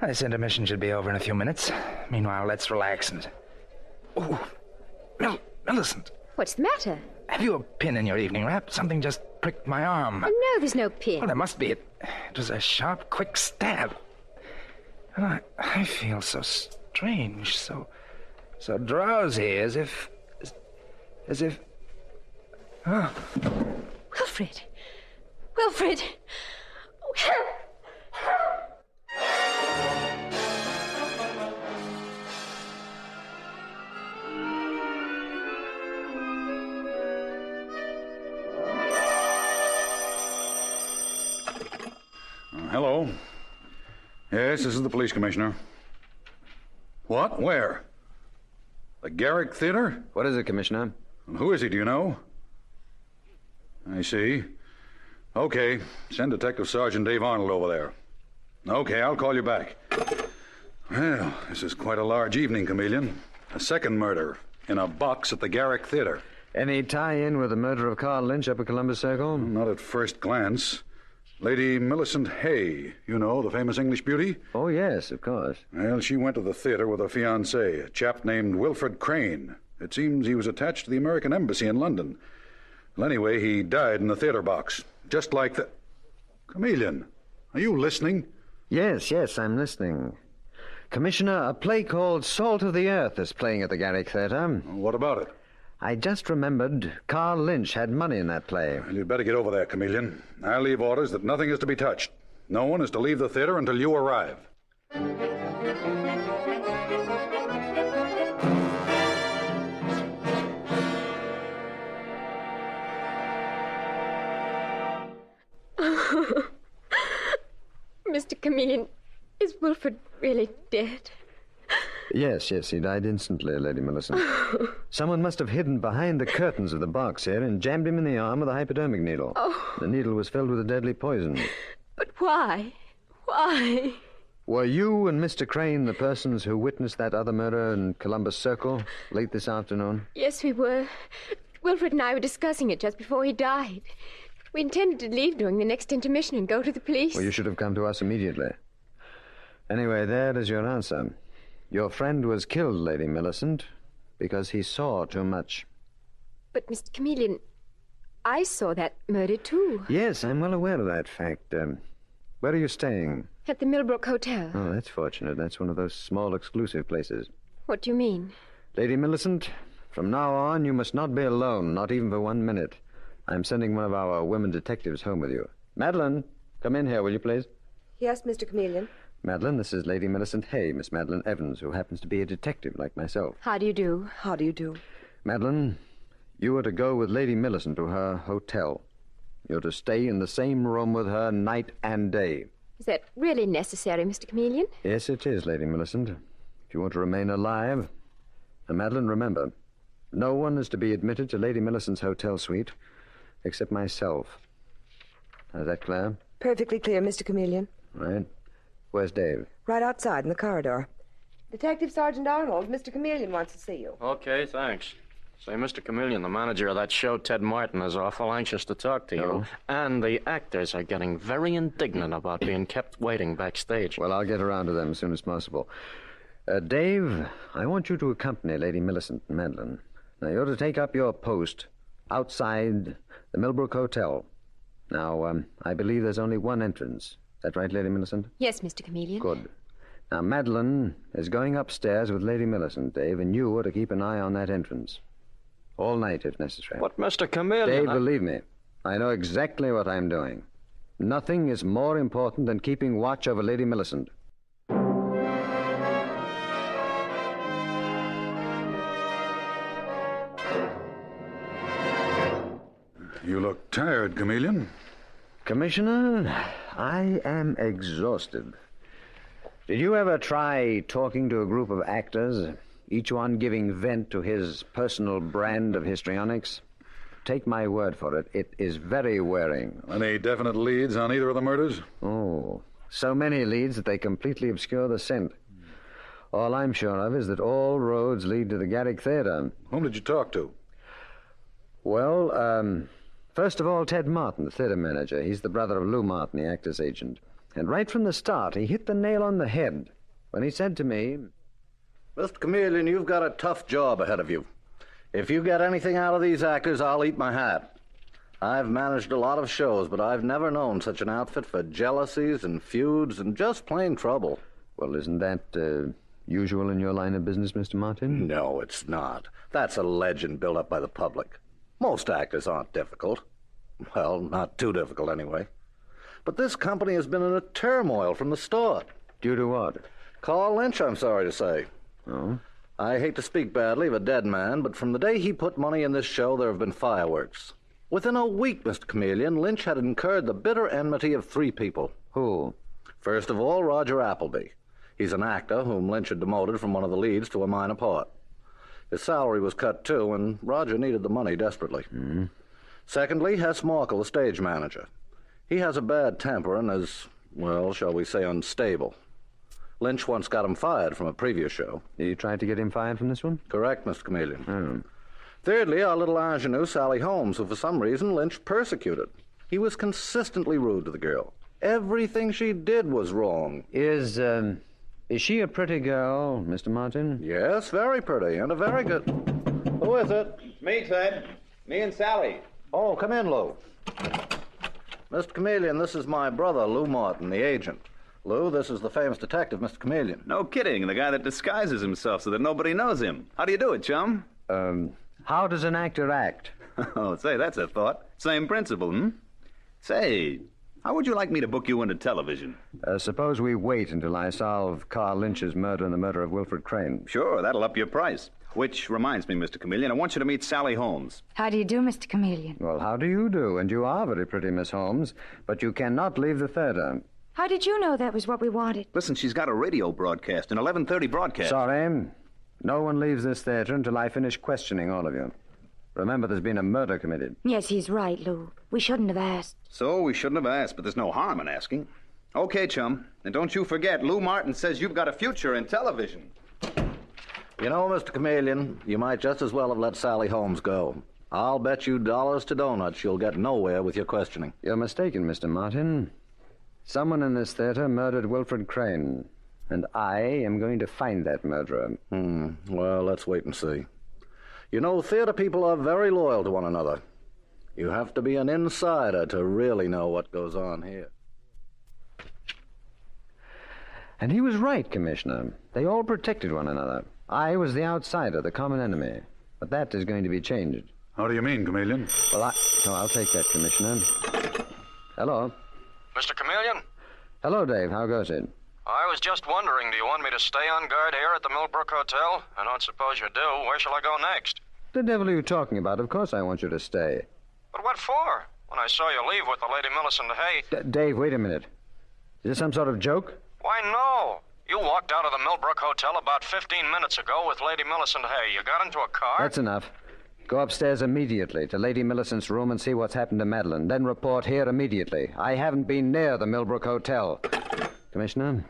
This intermission should be over in a few minutes. Meanwhile, let's relax and... Oh, Millicent. What's the matter? Have you a pin in your evening wrap? Something just pricked my arm. Oh, no, there's no pin. Well, there must be. It was a sharp, quick stab. And I feel so strange, so drowsy, as if... Oh. Wilfred! Wilfred! Oh, help! Hello. Yes, this is the police commissioner. What? Where? The Garrick Theater? What is it, Commissioner? Who is he, do you know? I see. Okay, send Detective Sergeant Dave Arnold over there. Okay, I'll call you back. Well, this is quite a large evening, Chameleon. A second murder in a box at the Garrick Theater. Any tie-in with the murder of Carl Lynch up at Columbus Circle? Not at first glance. Lady Millicent Hay, you know, the famous English beauty? Oh, yes, of course. Well, she went to the theater with her fiancé, a chap named Wilfred Crane. It seems he was attached to the American Embassy in London. Well, anyway, he died in the theater box, just like the... Chameleon, are you listening? Yes, I'm listening. Commissioner, a play called Salt of the Earth is playing at the Garrick Theater. What about it? I just remembered Carl Lynch had money in that play. Well, you'd better get over there, Chameleon. I'll leave orders that nothing is to be touched. No one is to leave the theater until you arrive. Mr. Chameleon, is Wilfred really dead? Yes, he died instantly, Lady Millicent. Someone must have hidden behind the curtains of the box here and jammed him in the arm with a hypodermic needle. Oh. The needle was filled with a deadly poison. But why? Why? Were you and Mr. Crane the persons who witnessed that other murder in Columbus Circle late this afternoon? Yes, we were. Wilfred and I were discussing it just before he died. We intended to leave during the next intermission and go to the police. Well, you should have come to us immediately. Anyway, there is your answer. Your friend was killed, Lady Millicent, because he saw too much. But, Mr. Chameleon, I saw that murder, too. Yes, I'm well aware of that fact. Where are you staying? At the Millbrook Hotel. Oh, that's fortunate. That's one of those small, exclusive places. What do you mean? Lady Millicent, from now on, you must not be alone, not even for 1 minute. I'm sending one of our women detectives home with you. Madeline, come in here, will you, please? Yes, Mr. Chameleon. Madeline, this is Lady Millicent Hay, Miss Madeline Evans, who happens to be a detective like myself. How do you do? How do you do? Madeline, you are to go with Lady Millicent to her hotel. You're to stay in the same room with her night and day. Is that really necessary, Mr. Chameleon? Yes, it is, Lady Millicent. If you want to remain alive. And Madeline, remember, no one is to be admitted to Lady Millicent's hotel suite except myself. Is that clear? Perfectly clear, Mr. Chameleon. Right. Where's Dave? Right outside in the corridor. Detective Sergeant Arnold, Mr. Chameleon wants to see you. Okay, thanks. Say, Mr. Chameleon, the manager of that show, Ted Martin, is awful anxious to talk to you. And the actors are getting very indignant about being kept waiting backstage. Well, I'll get around to them as soon as possible. Dave, I want you to accompany Lady Millicent and Madeline. Now, you're to take up your post outside the Millbrook Hotel. Now, I believe there's only one entrance. Is that right, Lady Millicent? Yes, Mr. Chameleon. Good. Now, Madeline is going upstairs with Lady Millicent, Dave, and you are to keep an eye on that entrance. All night, if necessary. But, Mr. Chameleon... Dave, believe me, I know exactly what I'm doing. Nothing is more important than keeping watch over Lady Millicent. You look tired, Chameleon. Commissioner, I am exhausted. Did you ever try talking to a group of actors, each one giving vent to his personal brand of histrionics? Take my word for it, it is very wearing. Any definite leads on either of the murders? Oh, so many leads that they completely obscure the scent. All I'm sure of is that all roads lead to the Garrick Theater. Whom did you talk to? Well, first of all, Ted Martin, the theater manager. He's the brother of Lou Martin, the actor's agent. And right from the start, he hit the nail on the head when he said to me... Mr. Chameleon, you've got a tough job ahead of you. If you get anything out of these actors, I'll eat my hat. I've managed a lot of shows, but I've never known such an outfit for jealousies and feuds and just plain trouble. Well, isn't that usual in your line of business, Mr. Martin? No, it's not. That's a legend built up by the public. Most actors aren't difficult. Well, not too difficult, anyway. But this company has been in a turmoil from the start. Due to what? Carl Lynch, I'm sorry to say. Oh? I hate to speak badly of a dead man, but from the day he put money in this show, there have been fireworks. Within a week, Mr. Chameleon, Lynch had incurred the bitter enmity of 3 people. Who? First of all, Roger Appleby. He's an actor whom Lynch had demoted from one of the leads to a minor part. His salary was cut, too, and Roger needed the money desperately. Mm-hmm. Secondly, Hess Markle, the stage manager. He has a bad temper and is, well, shall we say, unstable. Lynch once got him fired from a previous show. You tried to get him fired from this one? Correct, Mr. Chameleon. Oh. Thirdly, our little ingenue, Sally Holmes, who for some reason Lynch persecuted. He was consistently rude to the girl. Everything she did was wrong. Is she a pretty girl, Mr. Martin? Yes, very pretty, and a very good... Who is it? Me, Ted. Me and Sally. Oh, come in, Lou. Mr. Chameleon, this is my brother, Lou Martin, the agent. Lou, this is the famous detective, Mr. Chameleon. No kidding. The guy that disguises himself so that nobody knows him. How do you do it, chum? How does an actor act? Oh, say, that's a thought. Same principle, hmm? Say, how would you like me to book you into television? Suppose we wait until I solve Carl Lynch's murder and the murder of Wilfred Crane. Sure, that'll up your price. Which reminds me, Mr. Chameleon, I want you to meet Sally Holmes. How do you do, Mr. Chameleon? Well, how do you do? And you are very pretty, Miss Holmes. But you cannot leave the theater. How did you know that was what we wanted? Listen, she's got a radio broadcast, an 11:30 broadcast. Sorry. No one leaves this theater until I finish questioning all of you. Remember, there's been a murder committed. Yes, he's right, Lou. We shouldn't have asked. So we shouldn't have asked, but there's no harm in asking. Okay, chum. And don't you forget, Lou Martin says you've got a future in television. You know, Mr. Chameleon, you might just as well have let Sally Holmes go. I'll bet you dollars to donuts you'll get nowhere with your questioning. You're mistaken, Mr. Martin. Someone in this theater murdered Wilfred Crane, and I am going to find that murderer. Well, let's wait and see. You know, theater people are very loyal to one another. You have to be an insider to really know what goes on here. And he was right, Commissioner. They all protected one another. I was the outsider, the common enemy. But that is going to be changed. How do you mean, Chameleon? Well, I'll take that, Commissioner. Hello. Mr. Chameleon? Hello, Dave. How goes it? I was just wondering, do you want me to stay on guard here at the Millbrook Hotel? I don't suppose you do. Where shall I go next? The devil are you talking about? Of course I want you to stay. But what for? When I saw you leave with the Lady Millicent Hay... Dave, wait a minute. Is this some sort of joke? Why, no. You walked out of the Millbrook Hotel about 15 minutes ago with Lady Millicent Hay. You got into a car? That's enough. Go upstairs immediately to Lady Millicent's room and see what's happened to Madeline. Then report here immediately. I haven't been near the Millbrook Hotel. Commissioner,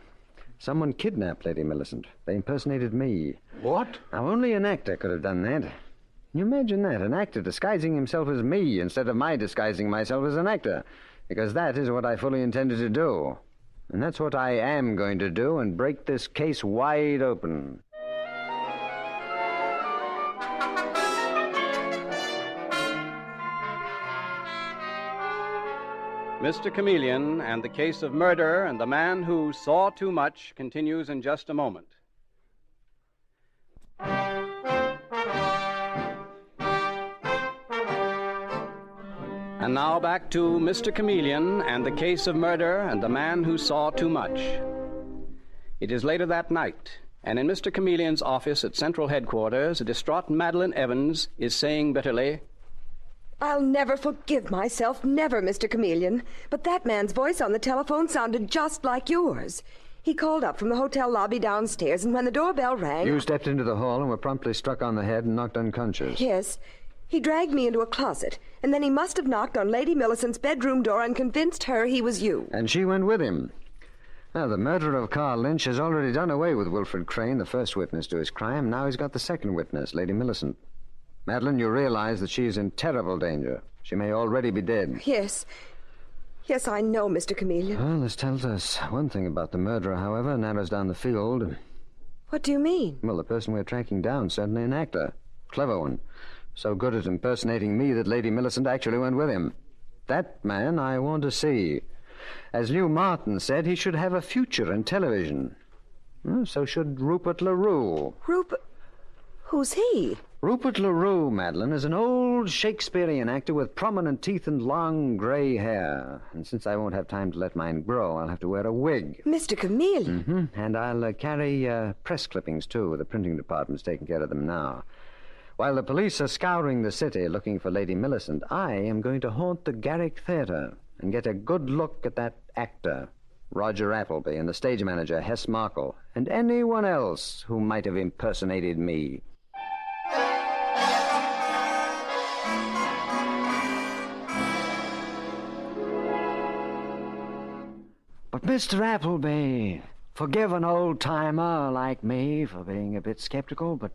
someone kidnapped Lady Millicent. They impersonated me. What? Now, only an actor could have done that. Can you imagine that? An actor disguising himself as me instead of my disguising myself as an actor. Because that is what I fully intended to do. And that's what I am going to do and break this case wide open. Mr. Chameleon and the case of murder and the man who saw too much continues in just a moment. And now back to Mr. Chameleon and the case of murder and the man who saw too much. It is later that night, and in Mr. Chameleon's office at Central Headquarters, a distraught Madeline Evans is saying bitterly, I'll never forgive myself, never, Mr. Chameleon. But that man's voice on the telephone sounded just like yours. He called up from the hotel lobby downstairs, and when the doorbell rang... You stepped into the hall and were promptly struck on the head and knocked unconscious. Yes. He dragged me into a closet, and then he must have knocked on Lady Millicent's bedroom door and convinced her he was you. And she went with him. Now, the murderer of Carl Lynch has already done away with Wilfred Crane, the first witness to his crime. Now he's got the second witness, Lady Millicent. Madeline, you realize that she is in terrible danger. She may already be dead. Yes. Yes, I know, Mr. Chameleon. Well, this tells us one thing about the murderer, however, narrows down the field. What do you mean? Well, the person we're tracking down is certainly an actor. Clever one. So good at impersonating me that Lady Millicent actually went with him. That man I want to see. As Lou Martin said, he should have a future in television. Well, so should Rupert LaRue. Rupert? Who's he? Rupert LaRue, Madeline, is an old Shakespearean actor with prominent teeth and long gray hair. And since I won't have time to let mine grow, I'll have to wear a wig. Mr. Chameleon? And I'll carry press clippings, too. The printing department's taking care of them now. While the police are scouring the city looking for Lady Millicent, I am going to haunt the Garrick Theater and get a good look at that actor, Roger Appleby, and the stage manager, Hess Markle, and anyone else who might have impersonated me. But Mr. Appleby, forgive an old-timer like me for being a bit skeptical, but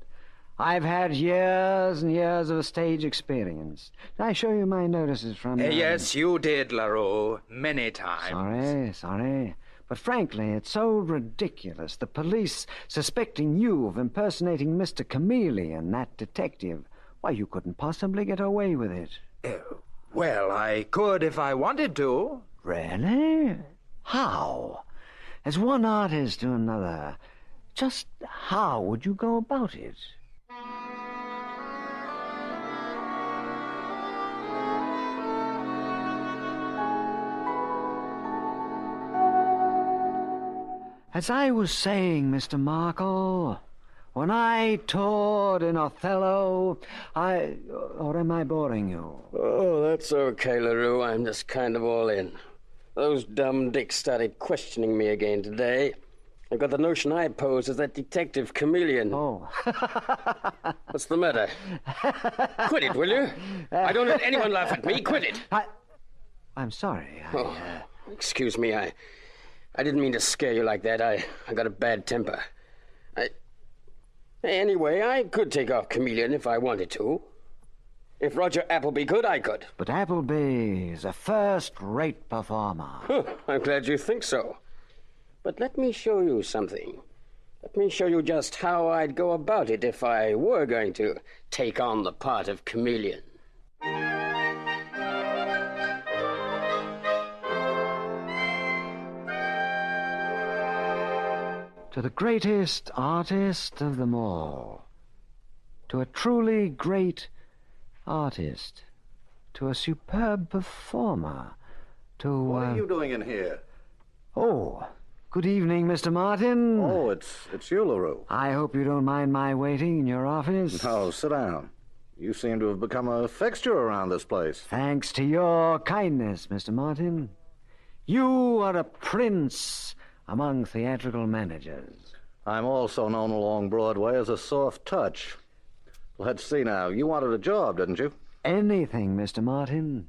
I've had years and years of stage experience. Did I show you my notices from... Yes, you did, LaRue, many times. Sorry. But frankly, it's so ridiculous. The police suspecting you of impersonating Mr. Chameleon, that detective. Why, you couldn't possibly get away with it. Well, I could if I wanted to. Really? How? As one artist to another, just how would you go about it? As I was saying, Mr. Markle, when I toured in Othello, or am I boring you? Oh, that's okay, LaRue. I'm just kind of all in. Those dumb dicks started questioning me again today. I got the notion I posed as that detective chameleon. Oh. What's the matter? Quit it, will you? I don't let anyone laugh at me. Quit it. I'm sorry. Excuse me. I didn't mean to scare you like that. I got a bad temper. Anyway, I could take off chameleon if I wanted to. If Roger Appleby could, I could. But Appleby is a first-rate performer. I'm glad you think so. But let me show you something. Let me show you just how I'd go about it if I were going to take on the part of chameleon. To the greatest artist of them all. To a truly great artist. To a superb performer. To, What are you doing in here? Oh, good evening, Mr. Martin. Oh, it's you, LaRue. I hope you don't mind my waiting in your office. No, sit down. You seem to have become a fixture around this place. Thanks to your kindness, Mr. Martin. You are a prince among theatrical managers. I'm also known along Broadway as a soft touch. Let's see now. You wanted a job, didn't you? Anything, Mr. Martin.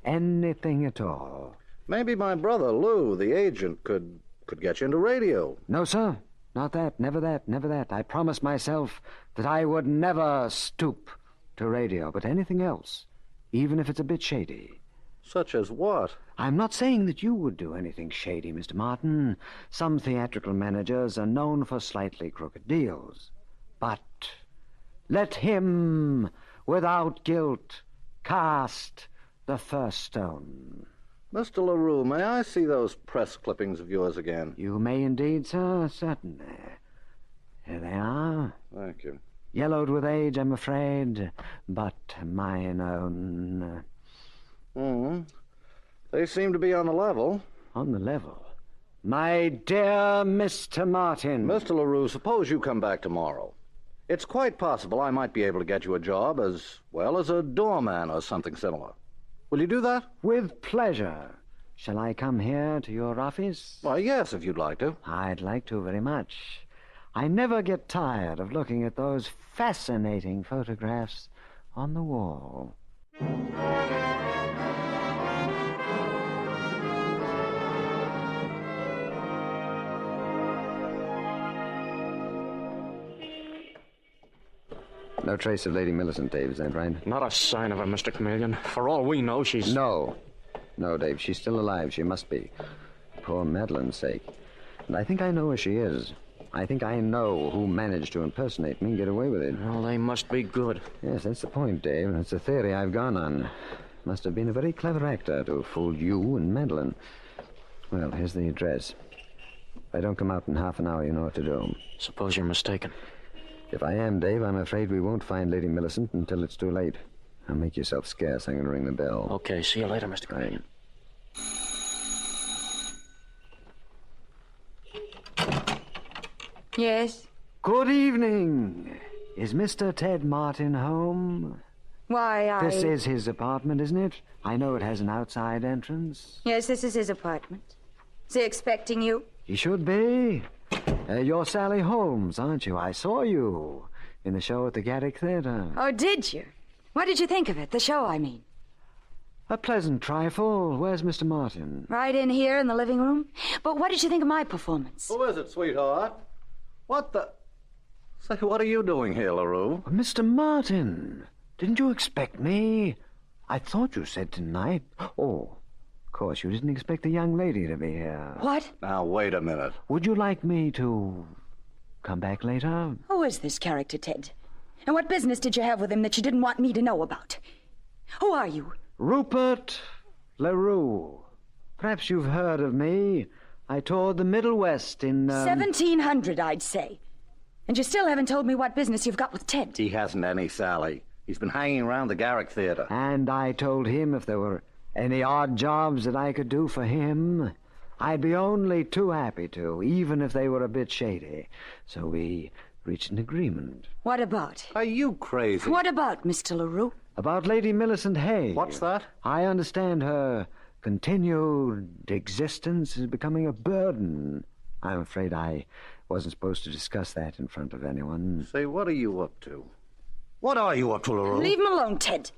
Anything at all. Maybe my brother, Lou, the agent, could get you into radio. No, sir. Not that. Never that. Never that. I promised myself that I would never stoop to radio, but anything else, even if it's a bit shady. Such as what? I'm not saying that you would do anything shady, Mr. Martin. Some theatrical managers are known for slightly crooked deals. But let him, without guilt, cast the first stone. Mr. LaRue, may I see those press clippings of yours again? You may indeed, sir, certainly. Here they are. Thank you. Yellowed with age, I'm afraid, but mine own. They seem to be on the level. On the level? My dear Mr. Martin. Mr. LaRue, suppose you come back tomorrow. It's quite possible I might be able to get you a job as well as a doorman or something similar. Will you do that? With pleasure. Shall I come here to your office? Why, yes, if you'd like to. I'd like to very much. I never get tired of looking at those fascinating photographs on the wall. No trace of Lady Millicent, Dave, is that right? Not a sign of her, Mr. Chameleon. For all we know, she's... No, Dave, she's still alive. She must be. Poor Madeline's sake. And I think I know where she is. I think I know who managed to impersonate me and get away with it. Well, they must be good. Yes, that's the point, Dave. That's the theory I've gone on. Must have been a very clever actor to have fooled you and Madeline. Well, here's the address. If I don't come out in half an hour, you know what to do. Suppose you're mistaken. If I am, Dave, I'm afraid we won't find Lady Millicent until it's too late. Now make yourself scarce. I'm going to ring the bell. Okay, see you later, Mr. Chameleon. Yes? Good evening. Is Mr. Ted Martin home? Why, This is his apartment, isn't it? I know it has an outside entrance. Yes, this is his apartment. Is he expecting you? He should be. You're Sally Holmes, aren't you? I saw you in the show at the Garrick Theatre. Oh, did you? What did you think of it? The show, I mean. A pleasant trifle. Where's Mr. Martin? Right in here in the living room. But what did you think of my performance? Who is it, sweetheart? What the... Say, what are you doing here, LaRue? Mr. Martin, didn't you expect me? I thought you said tonight. Oh, of course, you didn't expect the young lady to be here. What? Now, wait a minute. Would you like me to come back later? Who is this character, Ted? And what business did you have with him that you didn't want me to know about? Who are you? Rupert LaRue. Perhaps you've heard of me. I toured the Middle West in... 1700, I'd say. And you still haven't told me what business you've got with Ted. He hasn't any, Sally. He's been hanging around the Garrick Theater. And I told him if there were any odd jobs that I could do for him, I'd be only too happy to, even if they were a bit shady. So we reached an agreement. What about? Are you crazy? What about, Mr. LaRue? About Lady Millicent Hay. What's that? I understand her continued existence is becoming a burden. I'm afraid I wasn't supposed to discuss that in front of anyone. Say, what are you up to? What are you up to, LaRue? Leave him alone, Ted.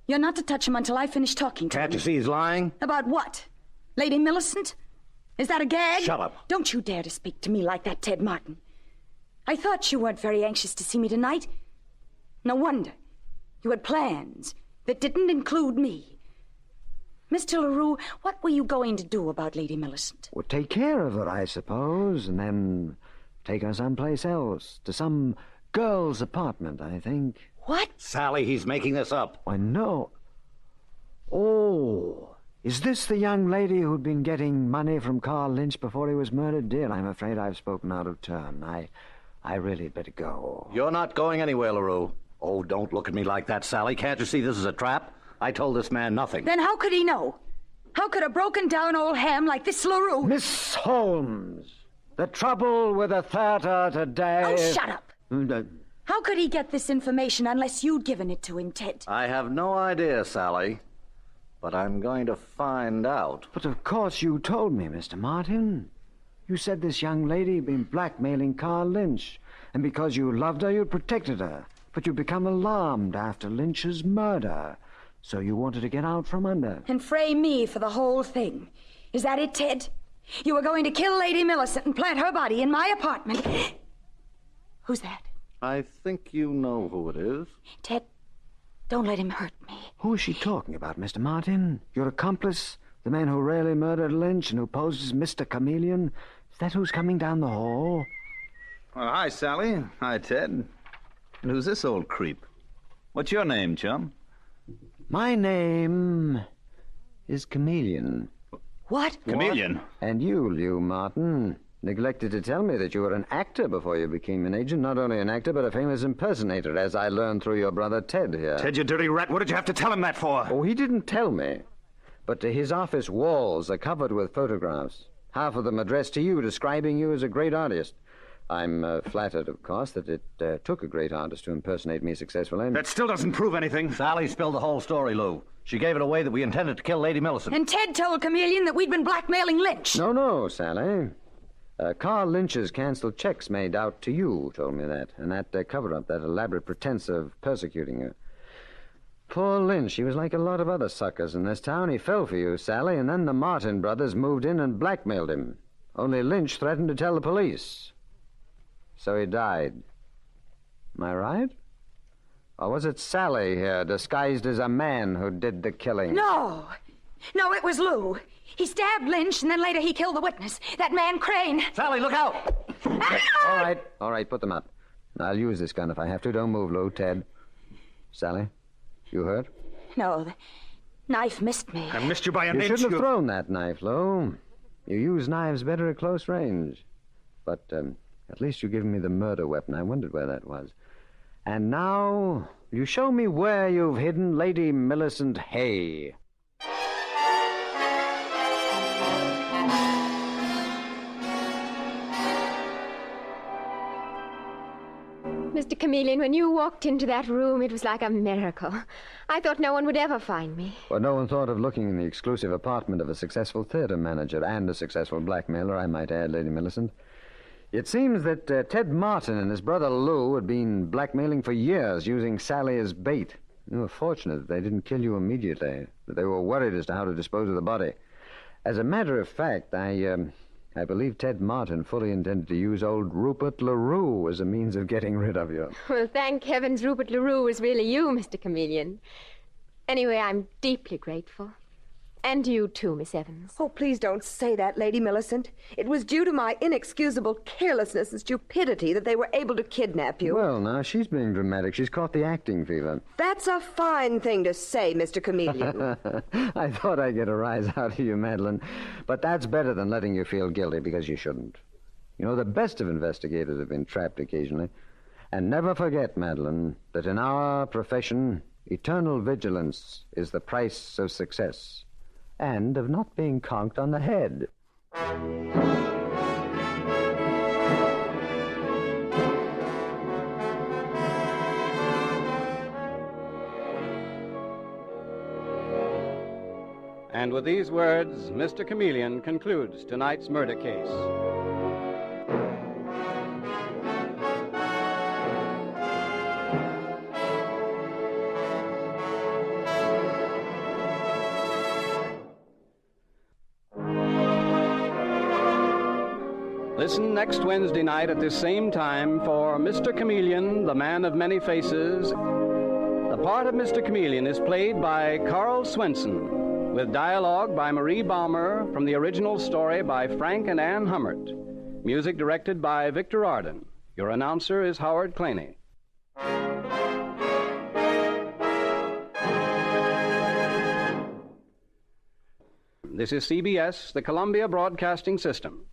You're not to touch him until I finish talking to him. Can't you see he's lying? About what? Lady Millicent? Is that a gag? Shut up. Don't you dare to speak to me like that, Ted Martin. I thought you weren't very anxious to see me tonight. No wonder. You had plans that didn't include me. Mr. LaRue, what were you going to do about Lady Millicent? Well, take care of her, I suppose, and then take her someplace else. To some girl's apartment, I think. What? Sally, he's making this up. Why, no. Oh, is this the young lady who'd been getting money from Carl Lynch before he was murdered? Dear, I'm afraid I've spoken out of turn. I really had better go. You're not going anywhere, LaRue. Oh, don't look at me like that, Sally. Can't you see this is a trap? I told this man nothing. Then how could he know? How could a broken-down old ham like this LaRue... Miss Holmes, the trouble with the theater today... Oh, shut up! How could he get this information unless you'd given it to him, Ted? I have no idea, Sally. But I'm going to find out. But of course you told me, Mr. Martin. You said this young lady had been blackmailing Carl Lynch, and because you loved her, you protected her. But you become alarmed after Lynch's murder, so you wanted to get out from under. And frame me for the whole thing. Is that it, Ted? You were going to kill Lady Millicent and plant her body in my apartment. Who's that? I think you know who it is. Ted, don't let him hurt me. Who is she talking about, Mr. Martin? Your accomplice? The man who really murdered Lynch and who posed as Mr. Chameleon? Is that who's coming down the hall? Well, hi, Sally. Hi, Ted. And who's this old creep? What's your name, chum? My name is Chameleon. What? Chameleon? And you, Martin, neglected to tell me that you were an actor before you became an agent. Not only an actor, but a famous impersonator, as I learned through your brother Ted here. Ted, you dirty rat. What did you have to tell him that for? Oh, he didn't tell me. But his office walls are covered with photographs. Half of them addressed to you, describing you as a great artist. I'm flattered, of course, that it took a great artist to impersonate me successfully. That still doesn't prove anything. Sally spilled the whole story, Lou. She gave it away that we intended to kill Lady Millicent. And Ted told Chameleon that we'd been blackmailing Lynch. No, Sally. Carl Lynch's canceled checks made out to you told me that. And that cover-up, that elaborate pretense of persecuting you. Poor Lynch, he was like a lot of other suckers in this town. He fell for you, Sally, and then the Martin brothers moved in and blackmailed him. Only Lynch threatened to tell the police. So he died. Am I right? Or was it Sally here, disguised as a man, who did the killing? No, it was Lou. He stabbed Lynch, and then later he killed the witness, that man Crane. Sally, look out! All right, put them up. I'll use this gun if I have to. Don't move, Lou. Ted. Sally, you hurt? No, the knife missed me. I missed you by an You inch. shouldn't have thrown that knife, Lou. You use knives better at close range. But, at least you've given me the murder weapon. I wondered where that was. And now, you show me where you've hidden Lady Millicent Hay. Mr. Chameleon, when you walked into that room, it was like a miracle. I thought no one would ever find me. Well, no one thought of looking in the exclusive apartment of a successful theater manager and a successful blackmailer, I might add, Lady Millicent. It seems that Ted Martin and his brother Lou had been blackmailing for years, using Sally as bait. You were fortunate that they didn't kill you immediately, that they were worried as to how to dispose of the body. As a matter of fact, I believe Ted Martin fully intended to use old Rupert LaRue as a means of getting rid of you. Well, thank heavens Rupert LaRue was really you, Mr. Chameleon. Anyway, I'm deeply grateful. And you too, Miss Evans. Oh, please don't say that, Lady Millicent. It was due to my inexcusable carelessness and stupidity that they were able to kidnap you. Well, now, she's being dramatic. She's caught the acting fever. That's a fine thing to say, Mr. Chameleon. I thought I'd get a rise out of you, Madeline. But that's better than letting you feel guilty, because you shouldn't. You know, the best of investigators have been trapped occasionally. And never forget, Madeline, that in our profession, eternal vigilance is the price of success. And of not being conked on the head. And with these words, Mr. Chameleon concludes tonight's murder case. Listen next Wednesday night at this same time for Mr. Chameleon, the Man of Many Faces. The part of Mr. Chameleon is played by Carl Swenson, with dialogue by Marie Baumer from the original story by Frank and Ann Hummert. Music directed by Victor Arden. Your announcer is Howard Claney. This is CBS, the Columbia Broadcasting System.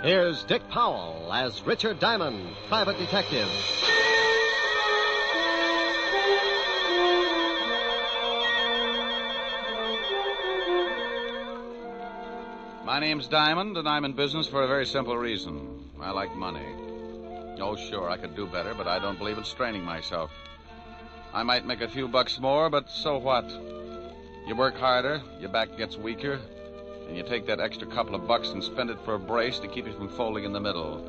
Here's Dick Powell as Richard Diamond, private detective. My name's Diamond, and I'm in business for a very simple reason. I like money. Oh, sure, I could do better, but I don't believe in straining myself. I might make a few bucks more, but so what? You work harder, your back gets weaker, and you take that extra couple of bucks and spend it for a brace to keep you from folding in the middle.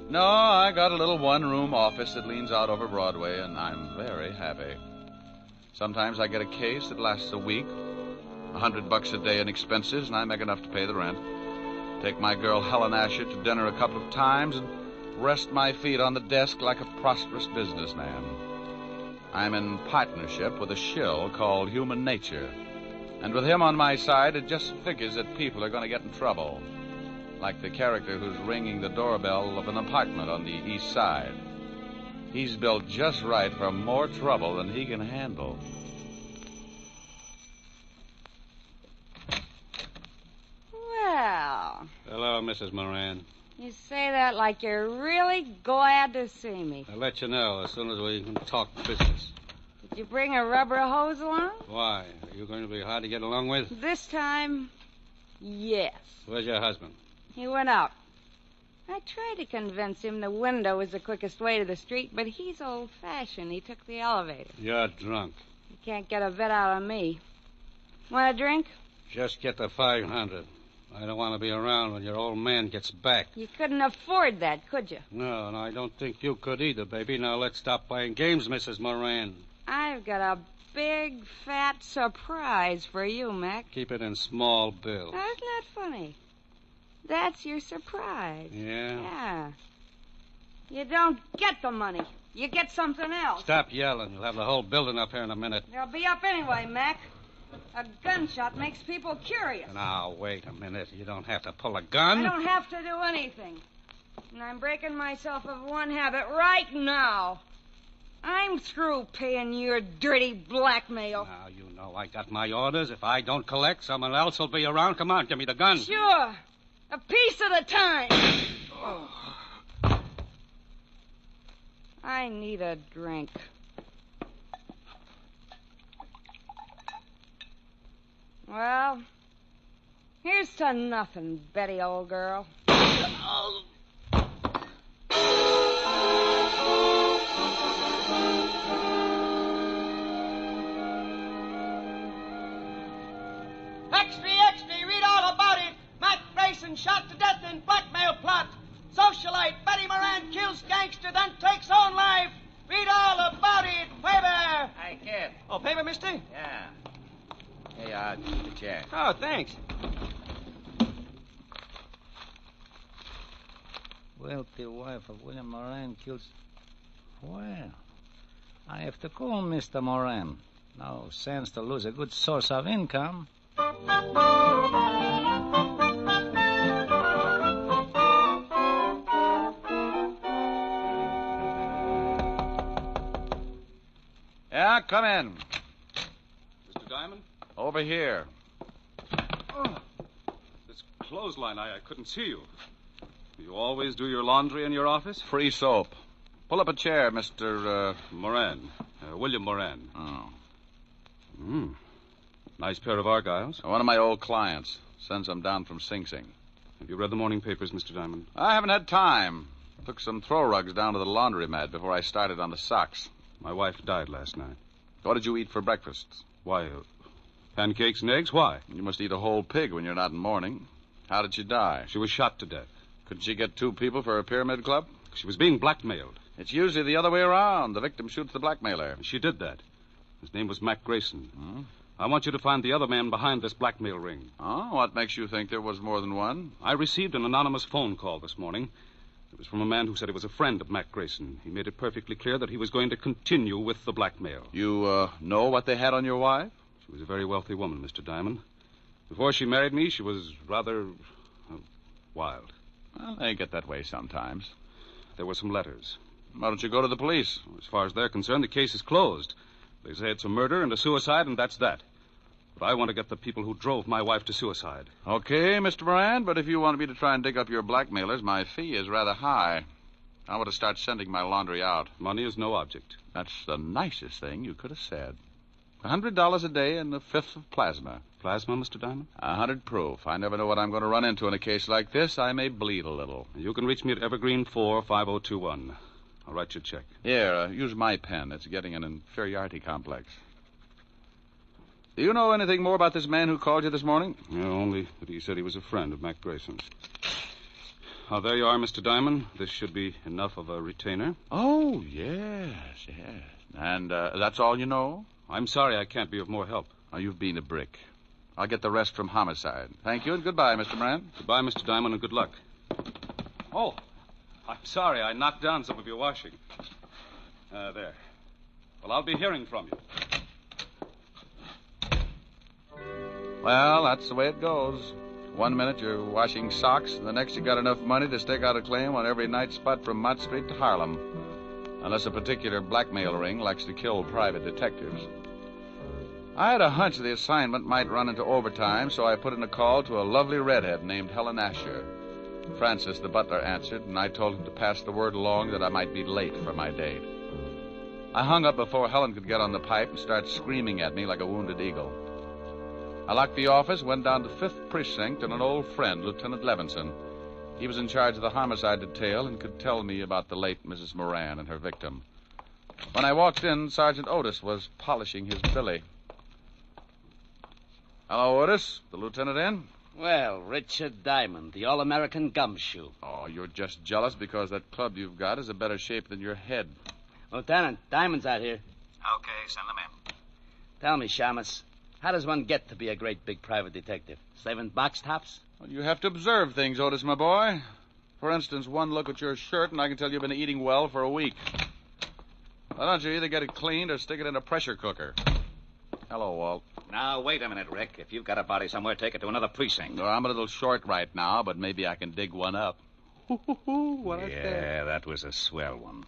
No, I got a little one-room office that leans out over Broadway, and I'm very happy. Sometimes I get a case that lasts a week, $100 a day in expenses, and I make enough to pay the rent. Take my girl Helen Asher to dinner a couple of times and rest my feet on the desk like a prosperous businessman. I'm in partnership with a shill called Human Nature. And with him on my side, it just figures that people are going to get in trouble. Like the character who's ringing the doorbell of an apartment on the east side. He's built just right for more trouble than he can handle. Well, Hello, Mrs. Moran. you say that like you're really glad to see me. I'll let you know as soon as we can talk business. Did you bring a rubber hose along? Why? Are you going to be hard to get along with? This time, yes. Where's your husband? He went out. I tried to convince him the window was the quickest way to the street, but he's old-fashioned. He took the elevator. You're drunk. You can't get a bet out of me. Want a drink? Just get the 500. I don't want to be around when your old man gets back. You couldn't afford that, could you? No, and I don't think you could either, baby. Now let's stop playing games, Mrs. Moran. I've got a big, fat surprise for you, Mac. Keep it in small bills. That's not funny. That's your surprise. Yeah? Yeah. You don't get the money. You get something else. Stop yelling. You'll have the whole building up here in a minute. They'll be up anyway, Mac. A gunshot makes people curious. Now, wait a minute. You don't have to pull a gun. I don't have to do anything. And I'm breaking myself of one habit right now. I'm through paying your dirty blackmail. Now, you know I got my orders. If I don't collect, someone else will be around. Come on, give me the gun. Sure. A piece at a time. I need a drink. Well, here's to nothing, Betty, old girl. kills gangster, then takes own life. Read all about it, paper. Hey, kid. Oh, paper, mister? Yeah. Here you are. The chair. Oh, thanks. Wealthy wife of William Moran kills... Well, I have to call Mr. Moran. No sense to lose a good source of income. Yeah, come in. Mr. Diamond? Over here. Oh, this clothesline, I couldn't see you. You always do your laundry in your office? Free soap. Pull up a chair, Mr. Moran. William Moran. Oh. Nice pair of Argyles. One of my old clients. Sends them down from Sing Sing. Have you read the morning papers, Mr. Diamond? I haven't had time. Took some throw rugs down to the laundromat before I started on the socks. My wife died last night. What did you eat for breakfast? Why, pancakes and eggs? Why? You must eat a whole pig when you're not in mourning. How did she die? She was shot to death. Couldn't she get 2 people for a pyramid club? She was being blackmailed. It's usually the other way around. The victim shoots the blackmailer. She did that. His name was Mac Grayson. Hmm? I want you to find the other man behind this blackmail ring. Oh, what makes you think there was more than one? I received an anonymous phone call this morning. It was from a man who said he was a friend of Mac Grayson. He made it perfectly clear that he was going to continue with the blackmail. You, know what they had on your wife? She was a very wealthy woman, Mr. Diamond. Before she married me, she was rather wild. Well, they get that way sometimes. There were some letters. Why don't you go to the police? As far as they're concerned, the case is closed. They say it's a murder and a suicide, and that's that. But I want to get the people who drove my wife to suicide. Okay, Mr. Moran, but if you want me to try and dig up your blackmailers, my fee is rather high. I want to start sending my laundry out. Money is no object. That's the nicest thing you could have said. $100 a day and a fifth of plasma. Plasma, Mr. Diamond? 100 proof. I never know what I'm going to run into in a case like this. I may bleed a little. You can reach me at Evergreen 45021. I'll write you a check. Here, use my pen. It's getting an inferiority complex. Do you know anything more about this man who called you this morning? Yeah, only that he said he was a friend of Mac Grayson's. There you are, Mr. Diamond. This should be enough of a retainer. Oh, yes. And that's all you know? I'm sorry I can't be of more help. Oh, you've been a brick. I'll get the rest from homicide. Thank you and goodbye, Mr. Moran. Goodbye, Mr. Diamond, and good luck. Oh, I'm sorry I knocked down some of your washing. There. Well, I'll be hearing from you. Well, that's the way it goes. 1 minute you're washing socks, and the next you got enough money to stake out a claim on every night spot from Mott Street to Harlem. Unless a particular blackmail ring likes to kill private detectives. I had a hunch the assignment might run into overtime, so I put in a call to a lovely redhead named Helen Asher. Francis, the butler, answered, and I told him to pass the word along that I might be late for my date. I hung up before Helen could get on the pipe and start screaming at me like a wounded eagle. I locked the office, went down to 5th Precinct, and an old friend, Lieutenant Levinson. He was in charge of the homicide detail and could tell me about the late Mrs. Moran and her victim. When I walked in, Sergeant Otis was polishing his billy. Hello, Otis. The lieutenant in? Well, Richard Diamond, the All-American Gumshoe. Oh, you're just jealous because that club you've got is a better shape than your head. Lieutenant, Diamond's out here. Okay, send them in. Tell me, Shamus, how does one get to be a great big private detective? Saving box tops? Well, you have to observe things, Otis, my boy. For instance, one look at your shirt, and I can tell you've been eating well for a week. Why don't you either get it cleaned or stick it in a pressure cooker? Hello, Walt. Now, wait a minute, Rick. If you've got a body somewhere, take it to another precinct. No, I'm a little short right now, but maybe I can dig one up. Yeah, that was a swell one.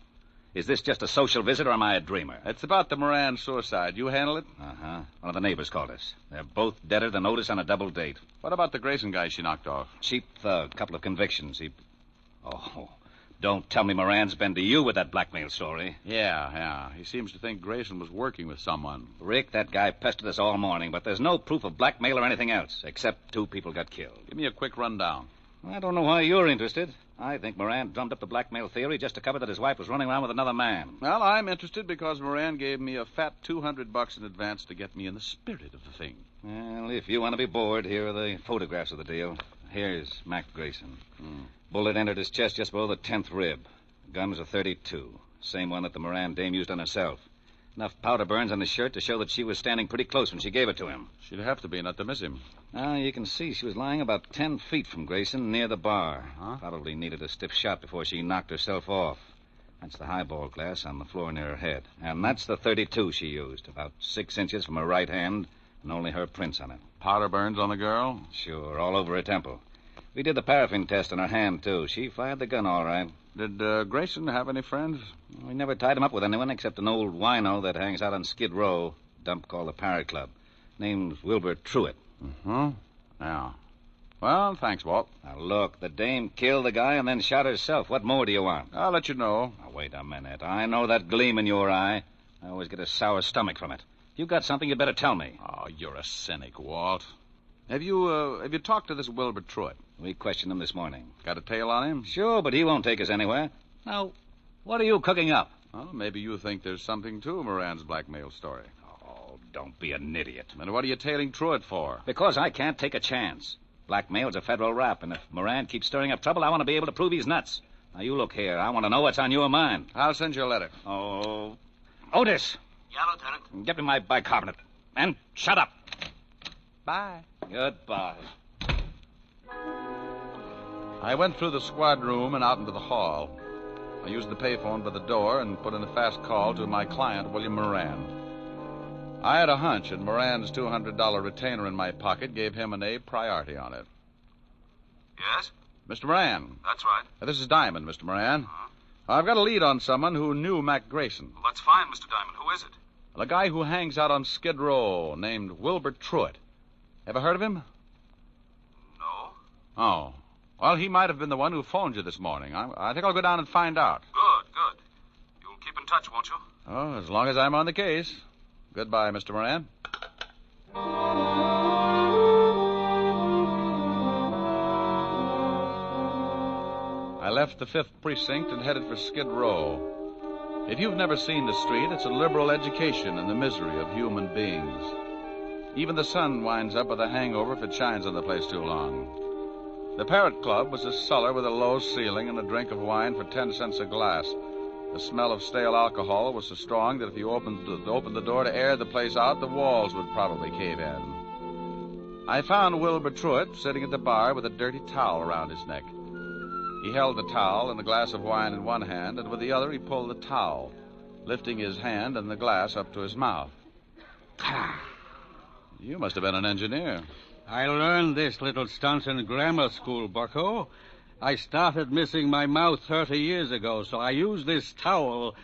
Is this just a social visit, or am I a dreamer? It's about the Moran suicide. You handle it? Uh-huh. One of the neighbors called us. They're both deader than Otis on a double date. What about the Grayson guy she knocked off? Cheap thug. Couple of convictions. Oh, don't tell me Moran's been to you with that blackmail story. Yeah. He seems to think Grayson was working with someone. Rick, that guy pestered us all morning, but there's no proof of blackmail or anything else, except 2 people got killed. Give me a quick rundown. I don't know why you're interested. I think Moran drummed up the blackmail theory just to cover that his wife was running around with another man. Well, I'm interested because Moran gave me a fat $200 in advance to get me in the spirit of the thing. Well, if you want to be bored, here are the photographs of the deal. Here's Mac Grayson. Bullet entered his chest just below the 10th rib. Gun was a .32, same one that the Moran dame used on herself. Enough powder burns on the shirt to show that she was standing pretty close when she gave it to him. She'd have to be not to miss him. Now, you can see she was lying about 10 feet from Grayson near the bar. Huh? Probably needed a stiff shot before she knocked herself off. That's the highball glass on the floor near her head. And that's the .32 she used, about 6 inches from her right hand, and only her prints on it. Powder burns on the girl? Sure, all over her temple. We did the paraffin test on her hand, too. She fired the gun all right. Did Grayson have any friends? We never tied him up with anyone except an old wino that hangs out on Skid Row, a dump called the Parrot Club. Name's Wilbur Truitt. Mm-hmm. Yeah. Well, thanks, Walt. Now, look, the dame killed the guy and then shot herself. What more do you want? I'll let you know. Now, wait a minute. I know that gleam in your eye. I always get a sour stomach from it. If you've got something, you'd better tell me. Oh, you're a cynic, Walt. Have you talked to this Wilbur Truitt? We questioned him this morning. Got a tail on him? Sure, but he won't take us anywhere. Now, what are you cooking up? Well, maybe you think there's something to Moran's blackmail story. Oh, don't be an idiot. And what are you tailing Truitt for? Because I can't take a chance. Blackmail's a federal rap, and if Moran keeps stirring up trouble, I want to be able to prove he's nuts. Now, you look here. I want to know what's on your mind. I'll send you a letter. Oh, Otis. Yeah, Lieutenant. Get me my bicarbonate. And shut up. Bye. Goodbye. I went through the squad room and out into the hall. I used the payphone by the door and put in a fast call to my client, William Moran. I had a hunch that Moran's $200 retainer in my pocket gave him an A priority on it. Yes? Mr. Moran. That's right. This is Diamond, Mr. Moran. I've got a lead on someone who knew Mac Grayson. Well, that's fine, Mr. Diamond. Who is it? A guy who hangs out on Skid Row named Wilbur Truitt. Ever heard of him? No. Oh. Well, he might have been the one who phoned you this morning. I think I'll go down and find out. Good. You'll keep in touch, won't you? Oh, as long as I'm on the case. Goodbye, Mr. Moran. I left the 5th Precinct and headed for Skid Row. If you've never seen the street, it's a liberal education in the misery of human beings. Even the sun winds up with a hangover if it shines on the place too long. The Parrot Club was a cellar with a low ceiling and a drink of wine for 10 cents a glass. The smell of stale alcohol was so strong that if you opened the door to air the place out, the walls would probably cave in. I found Wilbur Truitt sitting at the bar with a dirty towel around his neck. He held the towel and the glass of wine in one hand, and with the other he pulled the towel, lifting his hand and the glass up to his mouth. You must have been an engineer. I learned this little stunt in grammar school, bucko. I started missing my mouth 30 years ago, so I used this towel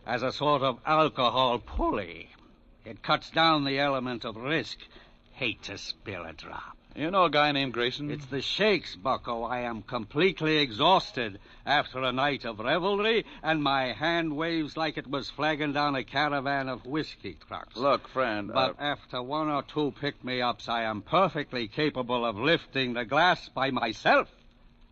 as a sort of alcohol pulley. It cuts down the element of risk. Hate to spill a drop. You know a guy named Grayson? It's the shakes, bucko. I am completely exhausted after a night of revelry, and my hand waves like it was flagging down a caravan of whiskey trucks. Look, friend... But after one or two pick-me-ups, I am perfectly capable of lifting the glass by myself.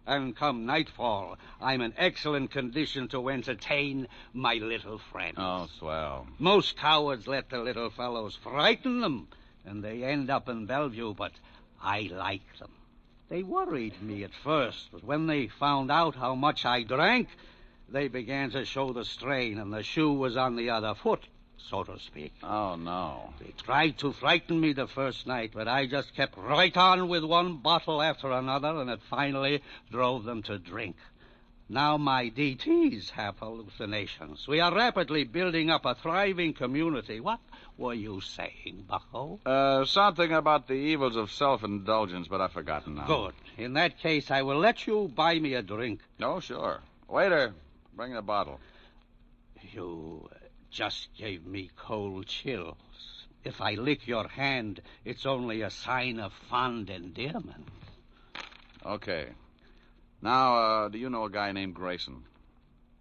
And come nightfall, I'm in excellent condition to entertain my little friend. Oh, swell. Most cowards let the little fellows frighten them, and they end up in Bellevue, but I like them. They worried me at first, but when they found out how much I drank, they began to show the strain, and the shoe was on the other foot, so to speak. Oh, no. They tried to frighten me the first night, but I just kept right on with one bottle after another, and it finally drove them to drink. Now my DTs have hallucinations. We are rapidly building up a thriving community. What were you saying, bucko? Something about the evils of self-indulgence, but I've forgotten now. Good. In that case, I will let you buy me a drink. Oh, sure. Waiter, bring the bottle. You just gave me cold chills. If I lick your hand, it's only a sign of fond endearment. Okay. Now, do you know a guy named Grayson?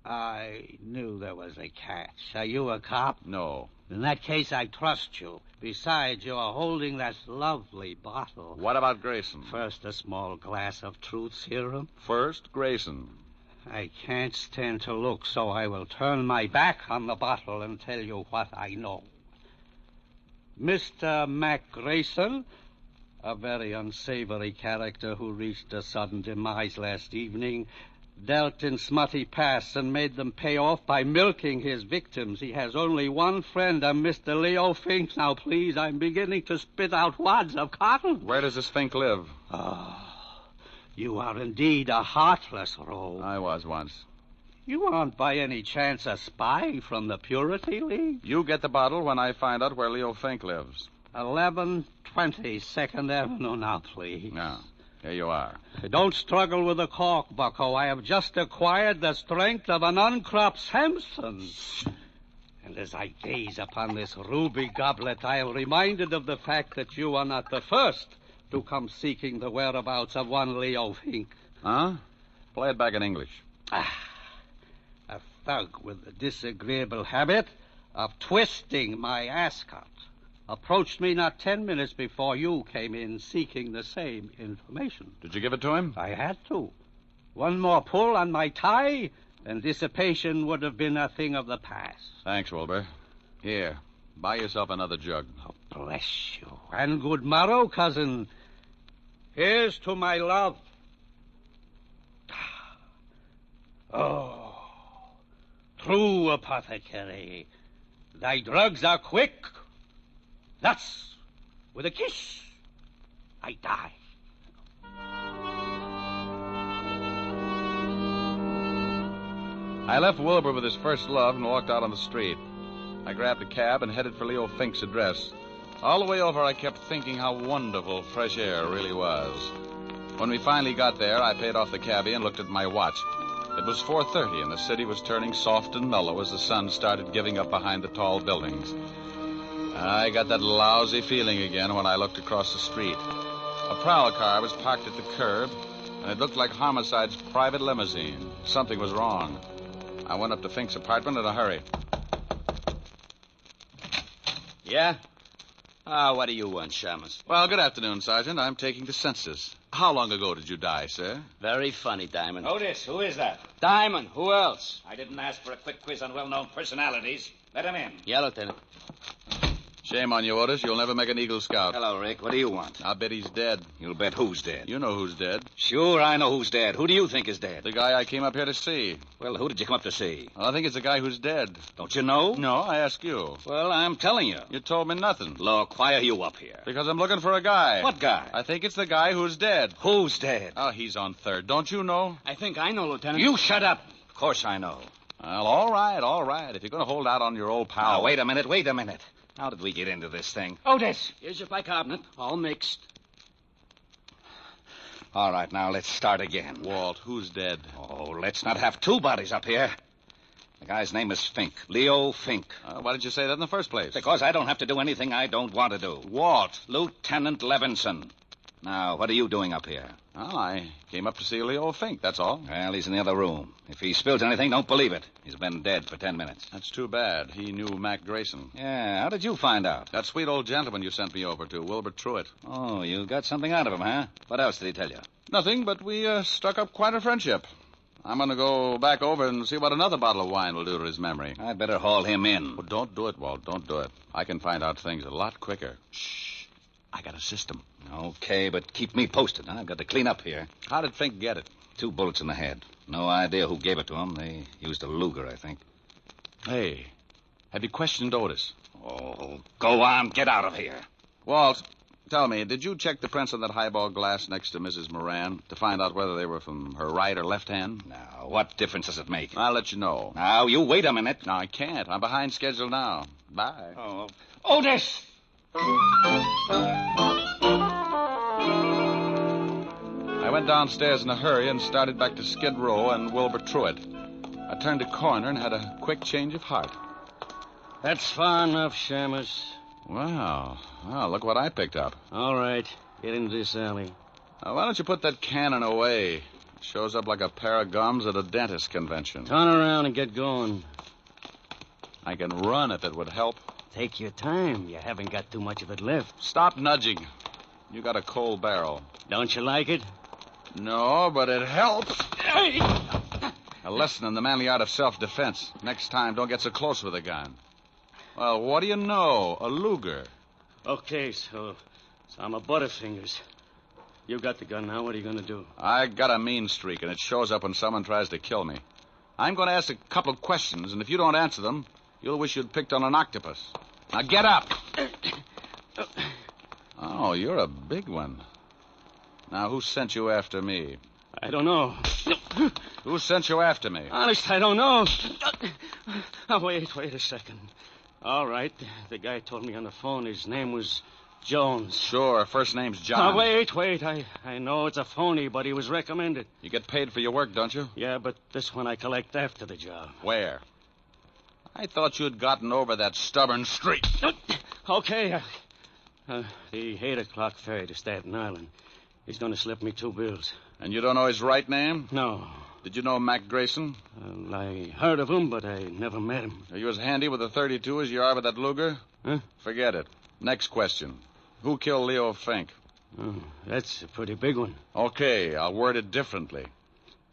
I knew there was a catch. Are you a cop? No. In that case, I trust you. Besides, you are holding that lovely bottle. What about Grayson? First, a small glass of truth serum. First, Grayson. I can't stand to look, so I will turn my back on the bottle and tell you what I know. Mr. Mac Grayson, a very unsavory character who reached a sudden demise last evening, dealt in smutty pasts and made them pay off by milking his victims. He has only one friend, a Mr. Leo Fink. Now, please, I'm beginning to spit out wads of cotton. Where does this Fink live? You are indeed a heartless rogue. I was once. You aren't by any chance a spy from the Purity League? You get the bottle when I find out where Leo Fink lives. 1120 2nd Avenue now, please. Now, here you are. Don't struggle with the cork, bucko. I have just acquired the strength of an uncropped Samson. And as I gaze upon this ruby goblet, I am reminded of the fact that you are not the first to come seeking the whereabouts of one Leo Fink. Huh? Play it back in English. A thug with the disagreeable habit of twisting my ascot approached me not 10 minutes before you came in seeking the same information. Did you give it to him? I had to. One more pull on my tie, and dissipation would have been a thing of the past. Thanks, Wilbur. Here, buy yourself another jug. Oh, bless you. And good morrow, cousin. Here's to my love. Oh, true apothecary. Thy drugs are quick. Thus, with a kiss, I die. I left Wilbur with his first love and walked out on the street. I grabbed a cab and headed for Leo Fink's address. All the way over, I kept thinking how wonderful fresh air really was. When we finally got there, I paid off the cabbie and looked at my watch. It was 4:30, and the city was turning soft and mellow as the sun started giving up behind the tall buildings. I got that lousy feeling again when I looked across the street. A prowl car was parked at the curb, and it looked like Homicide's private limousine. Something was wrong. I went up to Fink's apartment in a hurry. Yeah? What do you want, Shamus? Well, good afternoon, Sergeant. I'm taking the census. How long ago did you die, sir? Very funny, Diamond. Otis, who is that? Diamond, who else? I didn't ask for a quick quiz on well-known personalities. Let him in. Yeah, Lieutenant. Shame on you, Otis. You'll never make an Eagle Scout. Hello, Rick. What do you want? I'll bet he's dead. You'll bet who's dead? You know who's dead. Sure, I know who's dead. Who do you think is dead? The guy I came up here to see. Well, who did you come up to see? Well, I think it's the guy who's dead. Don't you know? No, I ask you. Well, I'm telling you. You told me nothing. Look, why are you up here? Because I'm looking for a guy. What guy? I think it's the guy who's dead. Who's dead? Oh, he's on third. Don't you know? I think I know, Lieutenant. You shut up. Of course I know. Well, all right. If you're going to hold out on your old pal... Now, wait a minute. How did we get into this thing? Otis! Here's your bicarbonate, all mixed. All right, now let's start again. Walt, who's dead? Oh, let's not have two bodies up here. The guy's name is Fink, Leo Fink. Why did you say that in the first place? Because I don't have to do anything I don't want to do. Walt. Lieutenant Levinson. Now, what are you doing up here? Well, I came up to see Leo Fink, that's all. Well, he's in the other room. If he spills anything, don't believe it. He's been dead for 10 minutes. That's too bad. He knew Mac Grayson. Yeah, how did you find out? That sweet old gentleman you sent me over to, Wilbur Truitt. Oh, you got something out of him, huh? What else did he tell you? Nothing, but we struck up quite a friendship. I'm going to go back over and see what another bottle of wine will do to his memory. I'd better haul him in. Well, don't do it, Walt. Don't do it. I can find out things a lot quicker. Shh. I got a system. Okay, but keep me posted. I've got to clean up here. How did Fink get it? 2 bullets in the head. No idea who gave it to him. They used a Luger, I think. Hey, have you questioned Otis? Oh, go on. Get out of here. Walt, tell me, did you check the prints on that highball glass next to Mrs. Moran to find out whether they were from her right or left hand? Now, what difference does it make? I'll let you know. Now, you wait a minute. No, I can't. I'm behind schedule now. Bye. Oh, Otis! I went downstairs in a hurry and started back to Skid Row and Wilbur Truitt. I turned a corner and had a quick change of heart. That's far enough, Shamus. Wow. Well, look what I picked up. All right. Get into this alley. Now, why don't you put that cannon away? It shows up like a pair of gums at a dentist convention. Turn around and get going. I can run if it would help. Take your time. You haven't got too much of it left. Stop nudging. You got a cold barrel. Don't you like it? No, but it helps. A lesson in the manly art of self-defense. Next time, don't get so close with a gun. Well, what do you know? A Luger. Okay, so I'm a Butterfingers. You got the gun now. What are you going to do? I got a mean streak, and it shows up when someone tries to kill me. I'm going to ask a couple of questions, and if you don't answer them, you'll wish you'd picked on an octopus. Now get up! Oh, you're a big one. Now, who sent you after me? I don't know. Who sent you after me? Honest, I don't know. Oh, wait a second. All right. The guy told me on the phone his name was Jones. Sure, first name's John. Oh, wait. I know it's a phony, but he was recommended. You get paid for your work, don't you? Yeah, but this one I collect after the job. Where? I thought you'd gotten over that stubborn streak. Okay. The 8 o'clock ferry to Staten Island. He's going to slip me 2 bills. And you don't know his right name? No. Did you know Mac Grayson? I heard of him, but I never met him. Are you as handy with a .32 as you are with that Luger? Huh? Forget it. Next question. Who killed Leo Fink? Oh, that's a pretty big one. Okay, I'll word it differently.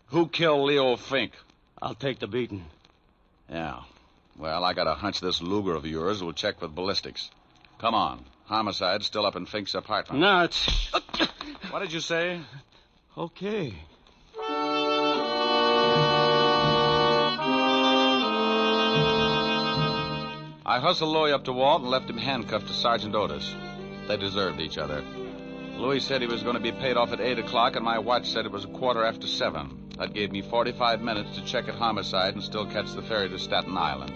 Who killed Leo Fink? I'll take the beating. Yeah. Well, I got a hunch this Luger of yours will check with ballistics. Come on. Homicide's still up in Fink's apartment. No, it's... What did you say? Okay. I hustled Louis up to Walt and left him handcuffed to Sergeant Otis. They deserved each other. Louis said he was going to be paid off at 8 o'clock, and my watch said it was 7:15. That gave me 45 minutes to check at Homicide and still catch the ferry to Staten Island.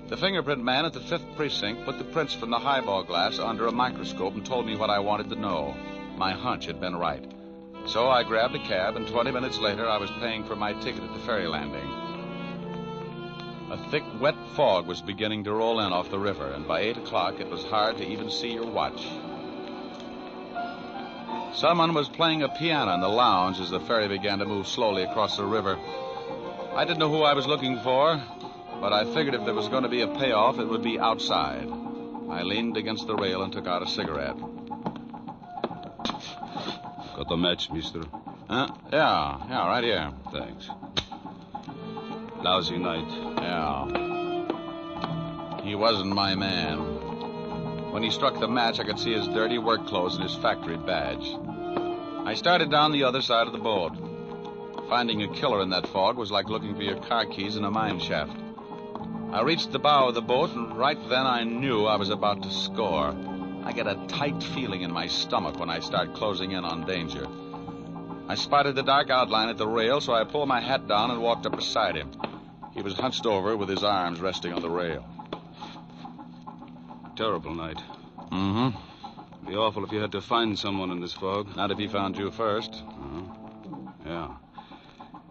The fingerprint man at the 5th Precinct put the prints from the highball glass under a microscope and told me what I wanted to know. My hunch had been right. So I grabbed a cab, and 20 minutes later I was paying for my ticket at the ferry landing. A thick, wet fog was beginning to roll in off the river, and by 8 o'clock it was hard to even see your watch. Someone was playing a piano in the lounge as the ferry began to move slowly across the river. I didn't know who I was looking for, but I figured if there was going to be a payoff, it would be outside. I leaned against the rail and took out a cigarette. Got the match, mister? Huh? Yeah, right here. Thanks. Lousy night. Yeah. He wasn't my man. When he struck the match, I could see his dirty work clothes and his factory badge. I started down the other side of the boat. Finding a killer in that fog was like looking for your car keys in a mine shaft. I reached the bow of the boat, and right then I knew I was about to score. I get a tight feeling in my stomach when I start closing in on danger. I spotted the dark outline at the rail, so I pulled my hat down and walked up beside him. He was hunched over with his arms resting on the rail. Terrible night. Mm-hmm. Be awful if you had to find someone in this fog. Not if he found you first. Yeah.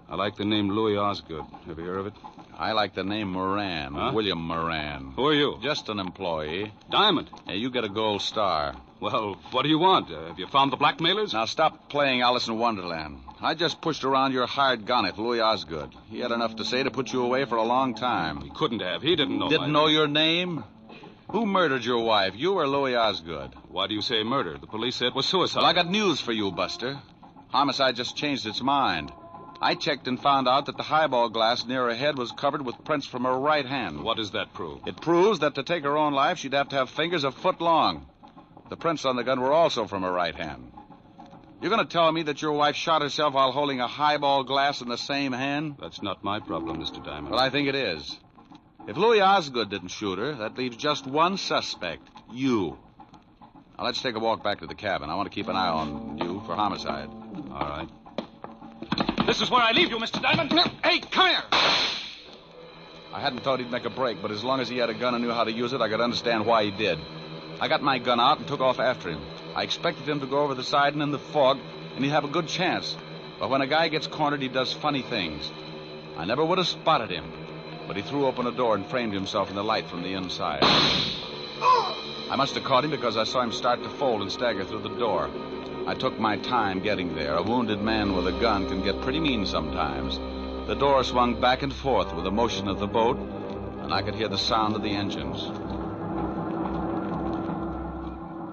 I like the name Louis Osgood. Ever hear of it? I like the name Moran. Huh? William Moran. Who are you? Just an employee. Diamond. Yeah, you get a gold star. Well, what do you want? Have you found the blackmailers? Now stop playing Alice in Wonderland. I just pushed around your hired gun, Louis Osgood. He had enough to say to put you away for a long time. He couldn't have. He didn't know. Didn't know your name? Who murdered your wife, you or Louis Osgood? Why do you say murder? The police said it was suicide. Well, I got news for you, Buster. Homicide just changed its mind. I checked and found out that the highball glass near her head was covered with prints from her right hand. What does that prove? It proves that to take her own life, she'd have to have fingers a foot long. The prints on the gun were also from her right hand. You're going to tell me that your wife shot herself while holding a highball glass in the same hand? That's not my problem, Mr. Diamond. Well, I think it is. If Louis Osgood didn't shoot her, that leaves just one suspect, you. Now, let's take a walk back to the cabin. I want to keep an eye on you for homicide. All right. This is where I leave you, Mr. Diamond. Hey, come here. I hadn't thought he'd make a break, but as long as he had a gun and knew how to use it, I could understand why he did. I got my gun out and took off after him. I expected him to go over the side and in the fog, and he'd have a good chance. But when a guy gets cornered, he does funny things. I never would have spotted him, but he threw open a door and framed himself in the light from the inside. I must have caught him because I saw him start to fold and stagger through the door. I took my time getting there. A wounded man with a gun can get pretty mean sometimes. The door swung back and forth with the motion of the boat, and I could hear the sound of the engines.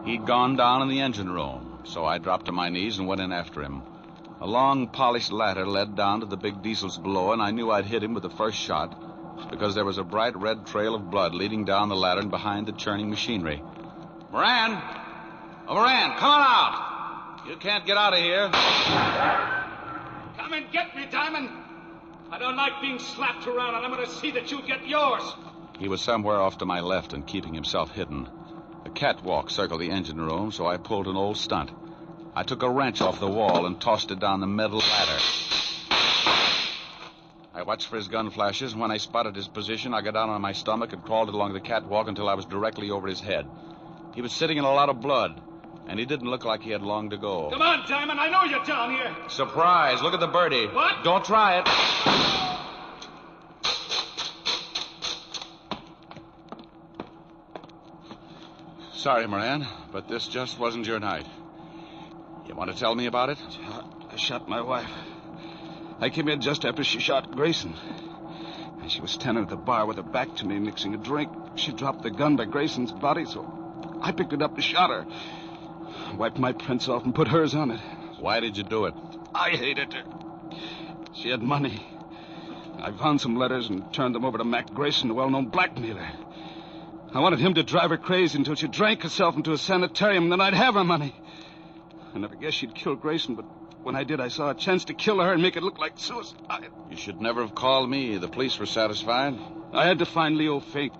He'd gone down in the engine room, so I dropped to my knees and went in after him. A long, polished ladder led down to the big diesels below, and I knew I'd hit him with the first shot because there was a bright red trail of blood leading down the ladder and behind the churning machinery. Moran! Oh, Moran, come on out! You can't get out of here. Come and get me, Diamond. I don't like being slapped around, and I'm going to see that you get yours. He was somewhere off to my left and keeping himself hidden. A catwalk circled the engine room, so I pulled an old stunt. I took a wrench off the wall and tossed it down the metal ladder. I watched for his gun flashes, and when I spotted his position, I got down on my stomach and crawled along the catwalk until I was directly over his head. He was sitting in a lot of blood, and he didn't look like he had long to go. Come on, Diamond. I know you're down here. Surprise. Look at the birdie. What? Don't try it. Sorry, Moran, but this just wasn't your night. You want to tell me about it? I shot my wife. I came in just after she shot Grayson. And she was standing at the bar with her back to me, mixing a drink. She dropped the gun by Grayson's body, so I picked it up and shot her. Wiped my prints off and put hers on it. Why did you do it? I hated her. She had money. I found some letters and turned them over to Mac Grayson, a well-known blackmailer. I wanted him to drive her crazy until she drank herself into a sanitarium, and then I'd have her money. I never guessed she'd kill Grayson, but when I did, I saw a chance to kill her and make it look like suicide. You should never have called me. The police were satisfied. I had to find Leo Fink.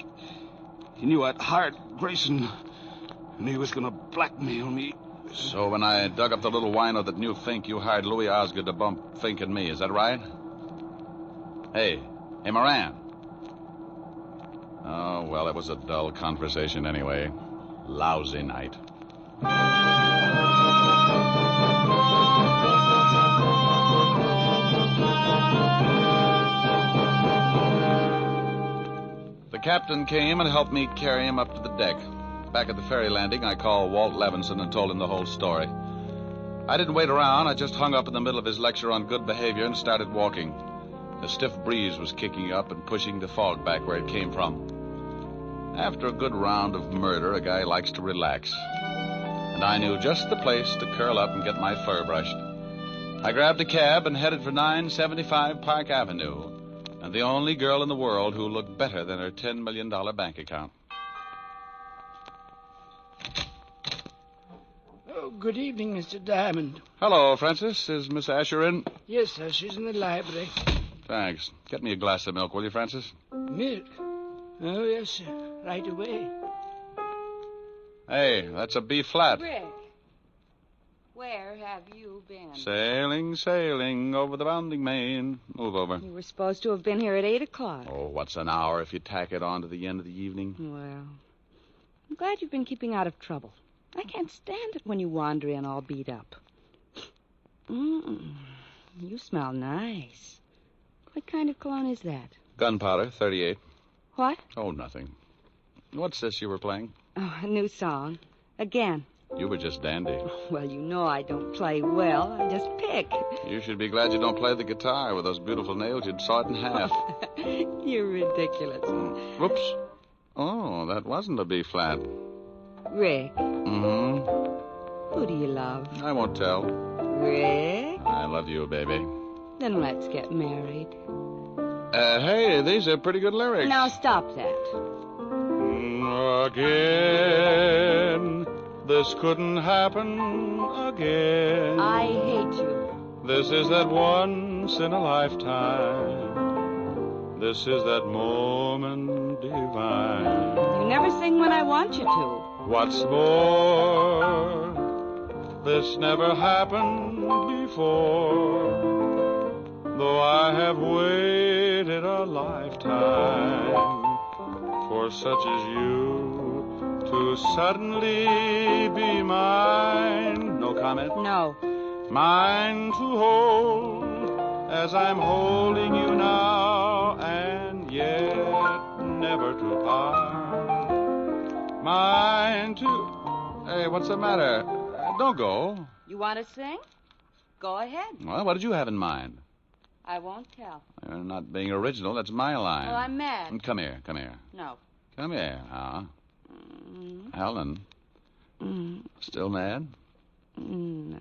He knew I'd hired Grayson, and he was going to blackmail me. So when I dug up the little wino that knew Fink, you hired Louis Osgood to bump Fink and me. Is that right? Hey, Moran. Oh, well, it was a dull conversation anyway. Lousy night. The captain came and helped me carry him up to the deck. Back at the ferry landing, I called Walt Levinson and told him the whole story. I didn't wait around. I just hung up in the middle of his lecture on good behavior and started walking. A stiff breeze was kicking up and pushing the fog back where it came from. After a good round of murder, a guy likes to relax. And I knew just the place to curl up and get my fur brushed. I grabbed a cab and headed for 975 Park Avenue, and the only girl in the world who looked better than her $10 million bank account. Oh, good evening, Mr. Diamond. Hello, Francis. Is Miss Asher in? Yes, sir. She's in the library. Thanks. Get me a glass of milk, will you, Francis? Milk? Oh, yes, sir. Right away. Hey, that's a B flat. Rick, where have you been? Sailing, sailing over the bounding main. Move over. You were supposed to have been here at 8 o'clock. Oh, what's an hour if you tack it on to the end of the evening? Well, I'm glad you've been keeping out of trouble. I can't stand it when you wander in all beat up. You smell nice. What kind of cologne is that? Gunpowder, 38. What? Oh, nothing. What's this you were playing? Oh, a new song. Again. You were just dandy. Well, you know I don't play well. I just pick. You should be glad you don't play the guitar. With those beautiful nails, you'd saw it in half. You're ridiculous. Whoops. Oh, that wasn't a B flat. Rick. Mm-hmm. Who do you love? I won't tell. Rick? I love you, baby. Then let's get married. Hey, these are pretty good lyrics. Now stop that. Again, this couldn't happen again. I hate you. This is that once in a lifetime. This is that moment divine. You never sing when I want you to. What's more, this never happened before. Though I have waited a lifetime for such as you to suddenly be mine. No comment? No. Mine to hold as I'm holding you now, and yet never to part. Mine to... Hey, what's the matter? Don't go. You want to sing? Go ahead. Well, what did you have in mind? I won't tell. You're not being original. That's my line. Well, I'm mad. Come here. Come here. No. Come here. Helen. Still mad? No.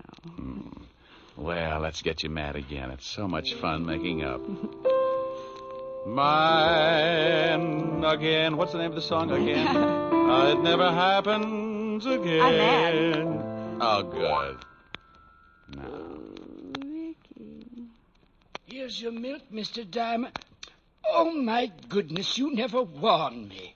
Well, let's get you mad again. It's so much fun making up. Mine again. What's the name of the song again? It never happens again. I'm mad. Oh, good. Here's your milk, Mr. Diamond. Oh, my goodness, you never warned me.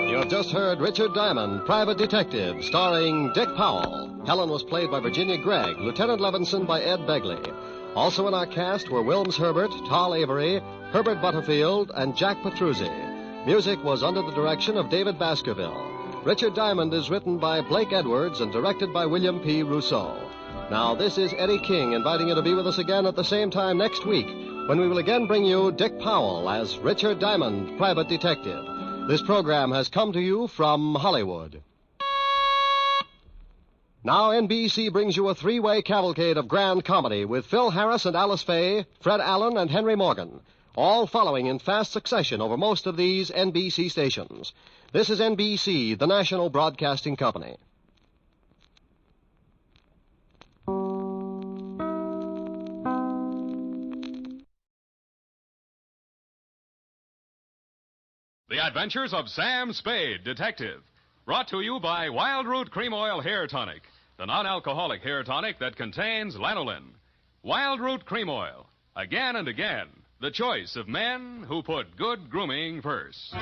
You've just heard Richard Diamond, Private Detective, starring Dick Powell. Helen was played by Virginia Gregg, Lieutenant Levinson by Ed Begley. Also in our cast were Wilms Herbert, Tal Avery, Herbert Butterfield, and Jack Petruzzi. Music was under the direction of David Baskerville. Richard Diamond is written by Blake Edwards and directed by William P. Rousseau. Now, this is Eddie King inviting you to be with us again at the same time next week when we will again bring you Dick Powell as Richard Diamond, Private Detective. This program has come to you from Hollywood. Now NBC brings you a three-way cavalcade of grand comedy with Phil Harris and Alice Faye, Fred Allen and Henry Morgan, all following in fast succession over most of these NBC stations. This is NBC, the national broadcasting company. The Adventures of Sam Spade, Detective. Brought to you by Wild Root Cream Oil Hair Tonic, the non-alcoholic hair tonic that contains lanolin. Wild Root Cream Oil. Again and again, the choice of men who put good grooming first.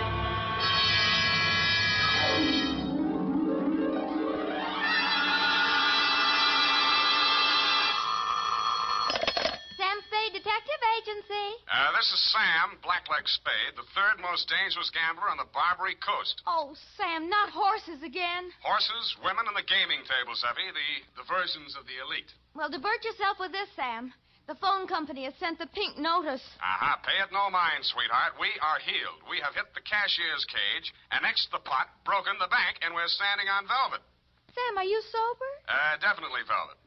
Sam Spade Detective Agency. This is Sam, Blackleg Spade, the third most dangerous gambler on the Barbary Coast. Oh, Sam, not horses again. Horses, women, and the gaming tables, Effie, the versions of the elite. Well, divert yourself with this, Sam. The phone company has sent the pink notice. Aha, pay it no mind, sweetheart. We are healed. We have hit the cashier's cage, annexed the pot, broken the bank, and we're standing on velvet. Sam, are you sober? Definitely velvet.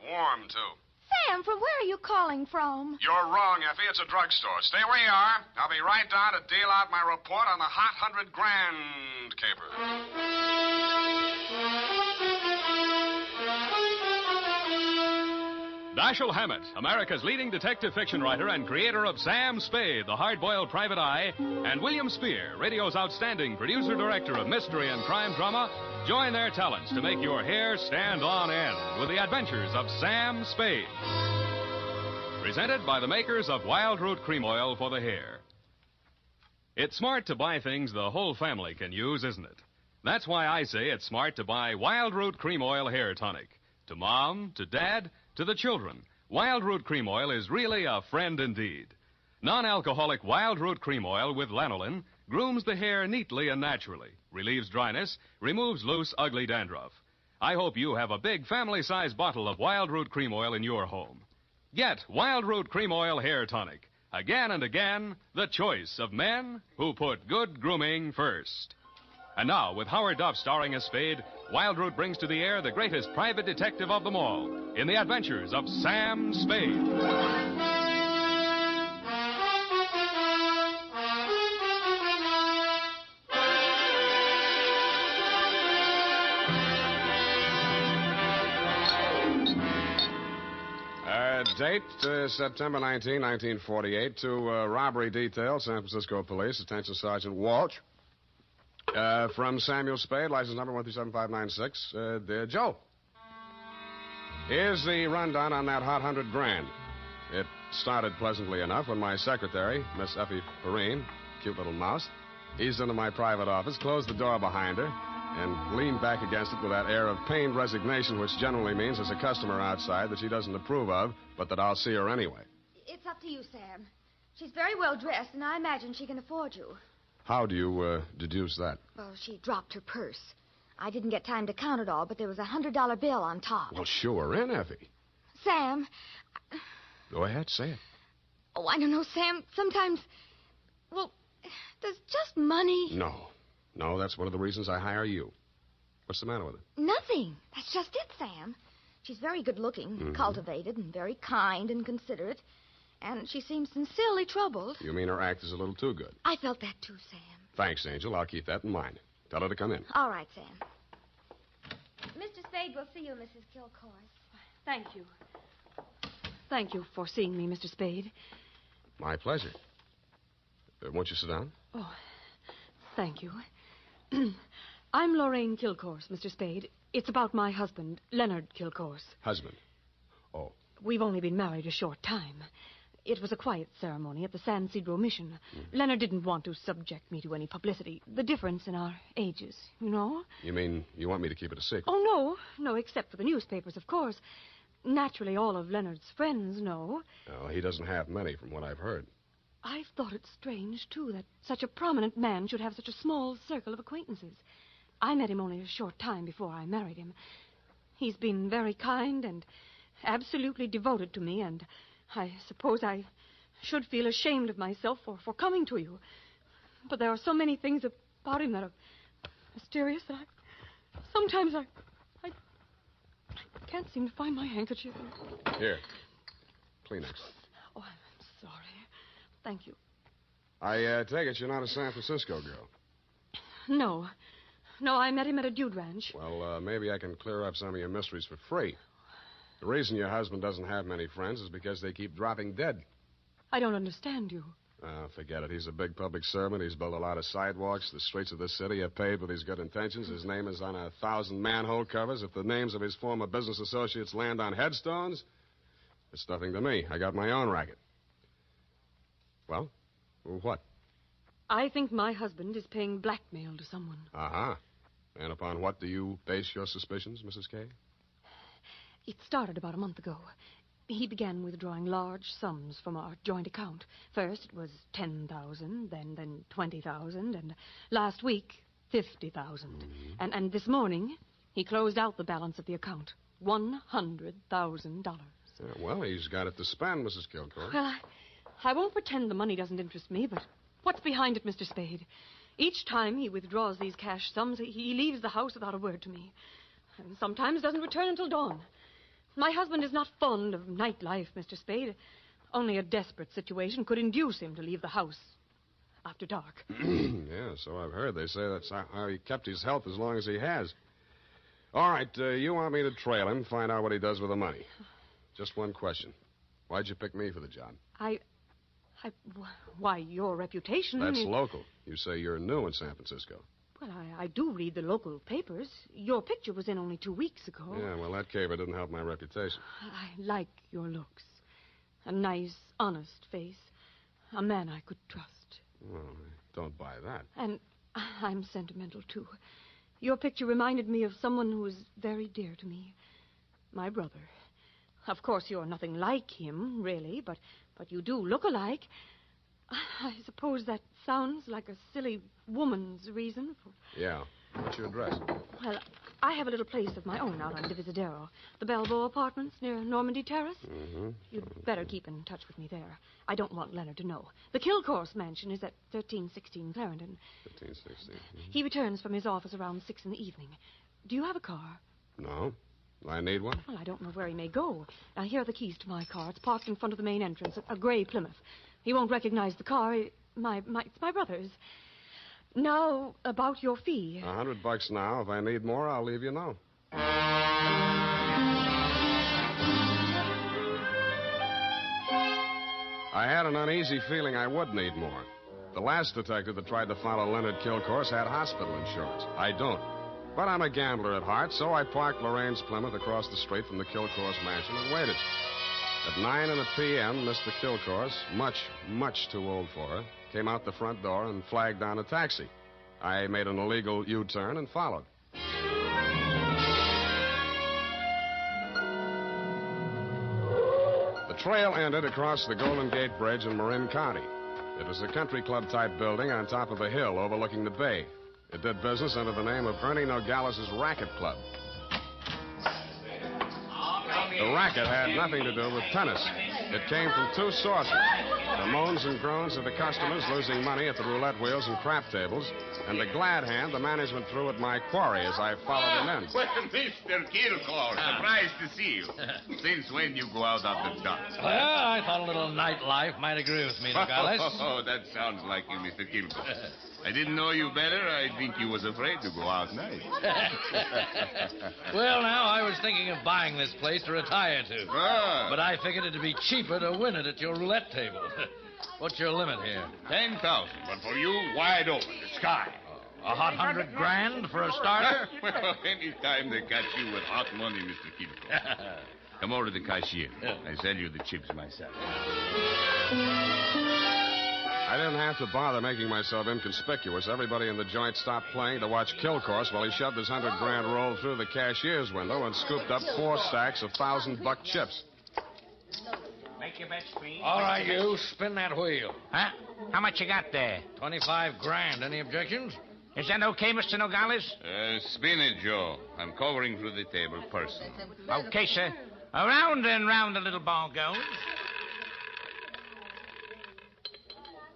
Warm, too. Sam, from where are you calling from? You're wrong, Effie. It's a drugstore. Stay where you are. I'll be right down to deal out my report on the hot 100 grand caper. Dashiell Hammett, America's leading detective fiction writer and creator of Sam Spade, the hard-boiled private eye, and William Spear, radio's outstanding producer-director of mystery and crime drama, join their talents to make your hair stand on end with the adventures of Sam Spade. Presented by the makers of Wild Root Cream Oil for the hair. It's smart to buy things the whole family can use, isn't it? That's why I say it's smart to buy Wild Root Cream Oil Hair Tonic. To Mom, to Dad, to the children, Wild Root Cream Oil is really a friend indeed. Non-alcoholic Wild Root Cream Oil with lanolin grooms the hair neatly and naturally, relieves dryness, removes loose, ugly dandruff. I hope you have a big family-sized bottle of Wild Root Cream Oil in your home. Get Wild Root Cream Oil Hair Tonic. Again and again, the choice of men who put good grooming first. And now, with Howard Duff starring as Spade, Wild Root brings to the air the greatest private detective of them all in the adventures of Sam Spade. Date, September 19, 1948, to robbery detail, San Francisco Police, attention Sergeant Walsh. From Samuel Spade, license number 137596. Dear Joe, here's the rundown on that hot 100 grand. It started pleasantly enough when my secretary, Miss Effie Perrine, cute little mouse, eased into my private office, closed the door behind her, and leaned back against it with that air of pained resignation, which generally means there's a customer outside that she doesn't approve of, but that I'll see her anyway. It's up to you, Sam. She's very well dressed, and I imagine she can afford you. How do you deduce that? Well, she dropped her purse. I didn't get time to count it all, but there was a $100 bill on top. Well, sure, in, Effie. Sam. Go ahead, say it. Oh, I don't know, Sam. Sometimes, well, does just money... No, that's one of the reasons I hire you. What's the matter with her? Nothing. That's just it, Sam. She's very good-looking, cultivated, and very kind and considerate. And she seems sincerely troubled. You mean her act is a little too good? I felt that too, Sam. Thanks, Angel. I'll keep that in mind. Tell her to come in. All right, Sam. Mr. Spade will see you, Mrs. Kilcoyne. Thank you. Thank you for seeing me, Mr. Spade. My pleasure. Won't you sit down? Oh, thank you. I'm Lorraine Kilcourse, Mr. Spade. It's about my husband, Leonard Kilcourse. Husband? Oh. We've only been married a short time. It was a quiet ceremony at the San Sidro Mission. Leonard didn't want to subject me to any publicity. The difference in our ages, you know? You mean you want me to keep it a secret? Oh, no. No, except for the newspapers, of course. Naturally, all of Leonard's friends know. Oh, he doesn't have many, from what I've heard. I've thought it strange, too, that such a prominent man should have such a small circle of acquaintances. I met him only a short time before I married him. He's been very kind and absolutely devoted to me, and I suppose I should feel ashamed of myself for coming to you. But there are so many things about him that are mysterious that sometimes I can't seem to find my handkerchief. Here. Kleenex. Oh, I'm sorry. Thank you. I take it you're not a San Francisco girl. No. No, I met him at a dude ranch. Well, maybe I can clear up some of your mysteries for free. The reason your husband doesn't have many friends is because they keep dropping dead. I don't understand you. Forget it. He's a big public servant. He's built a lot of sidewalks. The streets of this city are paved with his good intentions. His name is on 1,000 manhole covers. If the names of his former business associates land on headstones, it's nothing to me. I got my own racket. Well, what? I think my husband is paying blackmail to someone. Uh-huh. And upon what do you base your suspicions, Mrs. Kay? It started about a month ago. He began withdrawing large sums from our joint account. First it was $10,000, then $20,000, and last week, $50,000. And this morning, he closed out the balance of the account. $100,000. Well, he's got it to spend, Mrs. Kilcourt. Well, I won't pretend the money doesn't interest me, but what's behind it, Mr. Spade? Each time he withdraws these cash sums, he leaves the house without a word to me. And sometimes doesn't return until dawn. My husband is not fond of nightlife, Mr. Spade. Only a desperate situation could induce him to leave the house after dark. Yeah, so I've heard. They say that's how he kept his health as long as he has. All right, you want me to trail him, find out what he does with the money. Just one question. Why'd you pick me for the job? Why, your reputation... That's local. You say you're new in San Francisco. Well, I do read the local papers. Your picture was in only 2 weeks ago. Yeah, well, that caper didn't help my reputation. I like your looks. A nice, honest face. A man I could trust. Well, don't buy that. And I'm sentimental, too. Your picture reminded me of someone who was very dear to me. My brother. Of course, you're nothing like him, really, but you do look alike. I suppose that sounds like a silly woman's reason for... Yeah. What's your address? Well, I have a little place of my own out on Divisadero. The Balboa Apartments near Normandy Terrace. Mm-hmm. You'd better keep in touch with me there. I don't want Leonard to know. The Kilcourse mansion is at 1316 Clarendon. 1316. Mm-hmm. He returns from his office around 6 in the evening. Do you have a car? No. I need one? Well, I don't know where he may go. Now, here are the keys to my car. It's parked in front of the main entrance, a gray Plymouth. He won't recognize the car. It's my brother's. Now, about your fee. $100 now. If I need more, I'll leave you know. I had an uneasy feeling I would need more. The last detective that tried to follow Leonard Kilcourse had hospital insurance. I don't. But I'm a gambler at heart, so I parked Lorraine's Plymouth across the street from the Kilcourse mansion and waited. At 9 p.m., Mr. Kilcourse, much too old for her, came out the front door and flagged down a taxi. I made an illegal U-turn and followed. The trail ended across the Golden Gate Bridge in Marin County. It was a country club-type building on top of a hill overlooking the bay. It did business under the name of Ernie Nogales' Racket Club. The racket had nothing to do with tennis. It came from two sources. The moans and groans of the customers losing money at the roulette wheels and crap tables, and the glad hand the management threw at my quarry as I followed him in. Well, Mr. Kilcourse, surprised to see you. Since when you go out after dark? Well, I thought a little nightlife might agree with me, Nogales. Oh, that sounds like you, Mr. Kilcourse. I didn't know you better. I think you was afraid to go out night. Well, now, I was thinking of buying this place to retire to. But I figured it'd be cheaper to win it at your roulette table. What's your limit here? 10,000, but for you, wide open, the sky. A hot $100,000 for a starter? Well, any time they catch you with hot money, Mr. Kilco. Come over to the cashier. I sell you the chips myself. I didn't have to bother making myself inconspicuous. Everybody in the joint stopped playing to watch Kill Course while he shoved his $100,000 roll through the cashier's window and scooped up 4 stacks of $1,000 chips. Make your bets, Speed. All right, you. Spin that wheel. Huh? How much you got there? $25,000. Any objections? Is that okay, Mr. Nogales? Spin it, Joe. I'm covering through the table personally. Okay, sir. Around and round the little ball goes.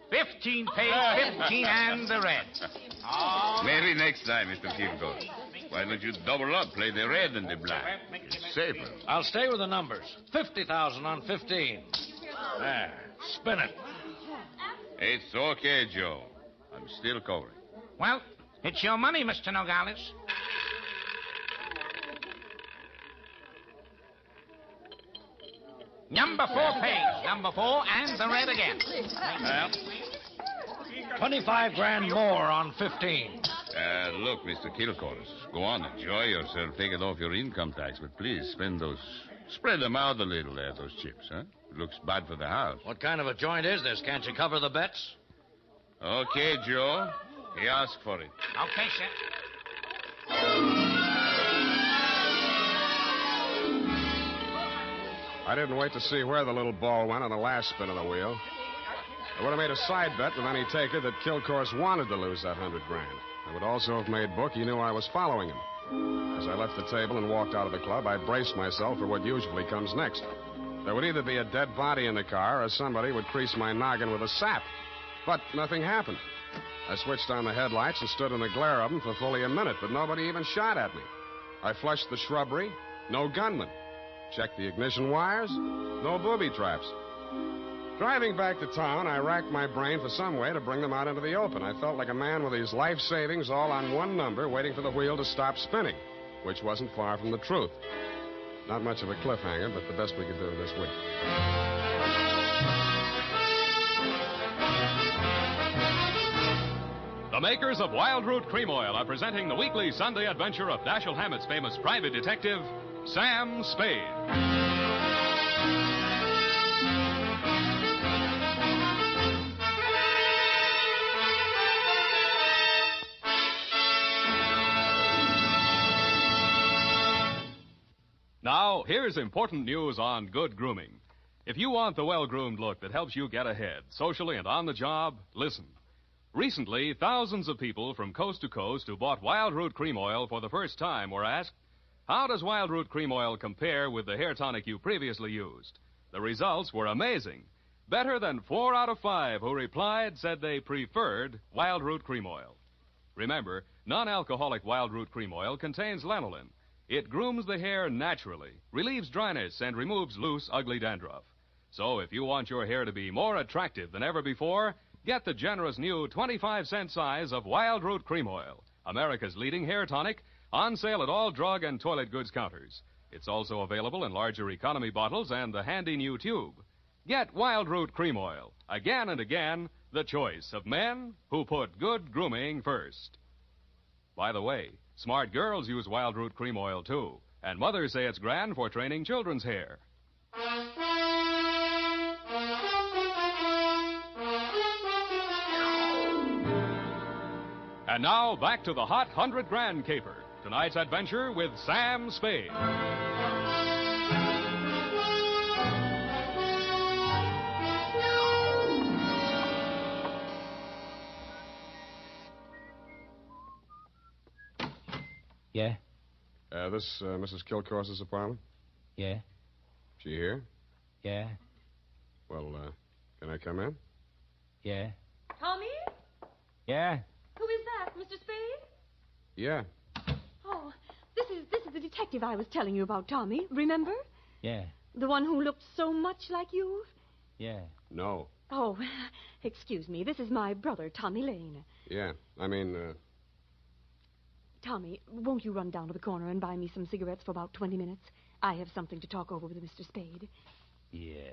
15 pays 15 and the red. Maybe next time, Mr. Kilco. Why don't you double up, play the red and the black? It's safer. I'll stay with the numbers. 50,000 on 15. There. Spin it. It's okay, Joe. I'm still covering. Well, it's your money, Mr. Nogales. Number 4 pays. Number 4 and the red again. Well, $25,000 more on 15. Look, Mr. Kilcourse, go on, enjoy yourself. Take it off your income tax, but please spread them out a little there, those chips, huh? It looks bad for the house. What kind of a joint is this? Can't you cover the bets? Okay, Joe. He asked for it. Okay, sir. I didn't wait to see where the little ball went on the last spin of the wheel. I would have made a side bet with any taker that Kill Course wanted to lose that $100,000. I would also have made book he knew I was following him. As I left the table and walked out of the club, I braced myself for what usually comes next. There would either be a dead body in the car or somebody would crease my noggin with a sap. But nothing happened. I switched on the headlights and stood in the glare of them for fully a minute, but nobody even shot at me. I flushed the shrubbery. No gunman. Checked the ignition wires. No booby traps. Driving back to town, I racked my brain for some way to bring them out into the open. I felt like a man with his life savings all on one number, waiting for the wheel to stop spinning, which wasn't far from the truth. Not much of a cliffhanger, but the best we could do this week. The makers of Wild Root Cream Oil are presenting the weekly Sunday adventure of Dashiell Hammett's famous private detective, Sam Spade. Now, here's important news on good grooming. If you want the well-groomed look that helps you get ahead, socially and on the job, listen. Recently, thousands of people from coast to coast who bought Wild Root Cream Oil for the first time were asked, how does Wild Root Cream Oil compare with the hair tonic you previously used? The results were amazing. Better than 4 out of 5 who replied said they preferred Wild Root Cream Oil. Remember, non-alcoholic Wild Root Cream Oil contains lanolin. It grooms the hair naturally, relieves dryness, and removes loose, ugly dandruff. So if you want your hair to be more attractive than ever before, get the generous new 25-cent size of Wild Root Cream Oil, America's leading hair tonic, on sale at all drug and toilet goods counters. It's also available in larger economy bottles and the handy new tube. Get Wild Root Cream Oil, again and again, the choice of men who put good grooming first. By the way, smart girls use Wild Root Cream Oil, too, and mothers say it's grand for training children's hair. And now, back to the hot $100,000 caper. Tonight's adventure with Sam Spade. Yeah? This Mrs. Kilcourse's apartment? Yeah? She here? Yeah? Well, can I come in? Yeah? Tommy? Yeah? Who is that, Mr. Spade? Yeah. Oh, this is the detective I was telling you about, Tommy. Remember? Yeah? The one who looked so much like you? Yeah. No. Oh, excuse me. This is my brother, Tommy Lane. Yeah. I mean, Tommy, won't you run down to the corner and buy me some cigarettes for about 20 minutes? I have something to talk over with Mr. Spade. Yeah.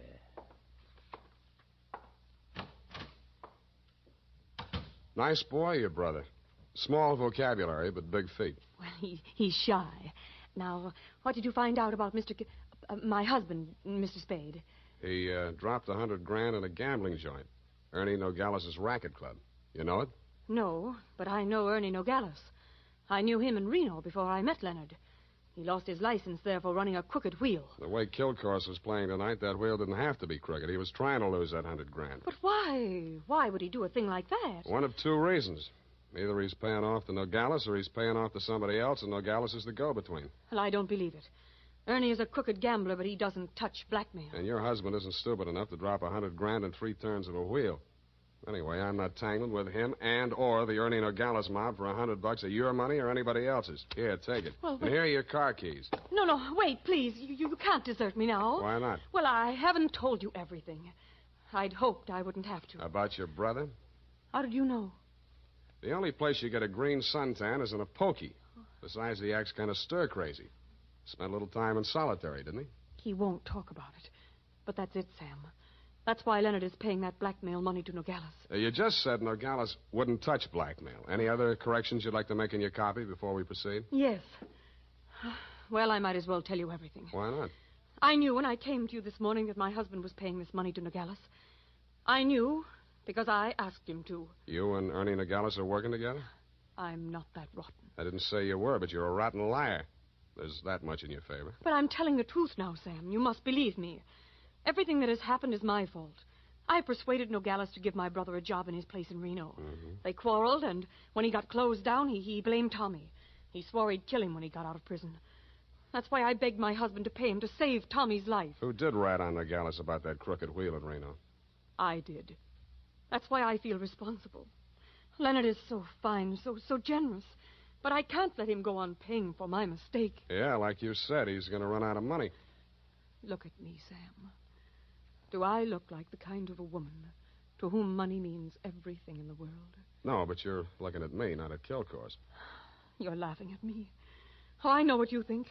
Nice boy, your brother. Small vocabulary, but big feet. Well, he's shy. Now, what did you find out about my husband, Mr. Spade? He dropped $100,000 in a gambling joint. Ernie Nogales' racket club. You know it? No, but I know Ernie Nogales. I knew him in Reno before I met Leonard. He lost his license there for running a crooked wheel. The way Kilcourse was playing tonight, that wheel didn't have to be crooked. He was trying to lose that $100,000. But why? Why would he do a thing like that? One of two reasons. Either he's paying off to Nogales or he's paying off to somebody else, and Nogales is the go-between. Well, I don't believe it. Ernie is a crooked gambler, but he doesn't touch blackmail. And your husband isn't stupid enough to drop $100,000 in 3 turns of a wheel. Anyway, I'm not tangled with him and or the Ernie Nogales mob for $100 of your money or anybody else's. Here, take it. Well, and here are your car keys. No, wait, please. You can't desert me now. Why not? Well, I haven't told you everything. I'd hoped I wouldn't have to. About your brother? How did you know? The only place you get a green suntan is in a pokey. Besides, he acts kind of stir-crazy. Spent a little time in solitary, didn't he? He won't talk about it. But that's it, Sam. That's why Leonard is paying that blackmail money to Nogales. You just said Nogales wouldn't touch blackmail. Any other corrections you'd like to make in your copy before we proceed? Yes. Well, I might as well tell you everything. Why not? I knew when I came to you this morning that my husband was paying this money to Nogales. I knew because I asked him to. You and Ernie Nogales are working together? I'm not that rotten. I didn't say you were, but you're a rotten liar. There's that much in your favor. But I'm telling the truth now, Sam. You must believe me. Everything that has happened is my fault. I persuaded Nogales to give my brother a job in his place in Reno. Mm-hmm. They quarreled, and when he got closed down, he blamed Tommy. He swore he'd kill him when he got out of prison. That's why I begged my husband to pay him to save Tommy's life. Who did rat on Nogales about that crooked wheel in Reno? I did. That's why I feel responsible. Leonard is so fine, so generous. But I can't let him go on paying for my mistake. Yeah, like you said, he's going to run out of money. Look at me, Sam. Do I look like the kind of a woman to whom money means everything in the world? No, but you're looking at me, not at Kilcourse. You're laughing at me. Oh, I know what you think.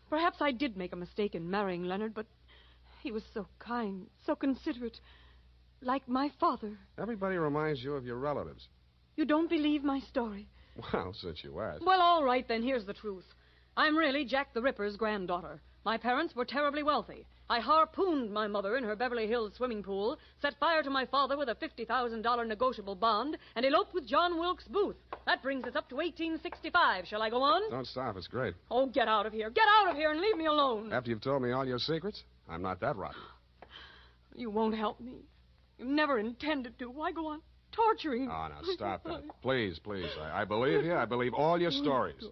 Perhaps I did make a mistake in marrying Leonard, but he was so kind, so considerate, like my father. Everybody reminds you of your relatives. You don't believe my story? Well, since you asked. Well, all right, then here's the truth. I'm really Jack the Ripper's granddaughter. My parents were terribly wealthy. I harpooned my mother in her Beverly Hills swimming pool, set fire to my father with a $50,000 negotiable bond, and eloped with John Wilkes Booth. That brings us up to 1865. Shall I go on? Don't stop. It's great. Oh, get out of here. Get out of here and leave me alone. After you've told me all your secrets, I'm not that rotten. You won't help me. You never intended to. Why go on torturing me? Oh, now, stop that. Please. I believe you. I believe all your stories.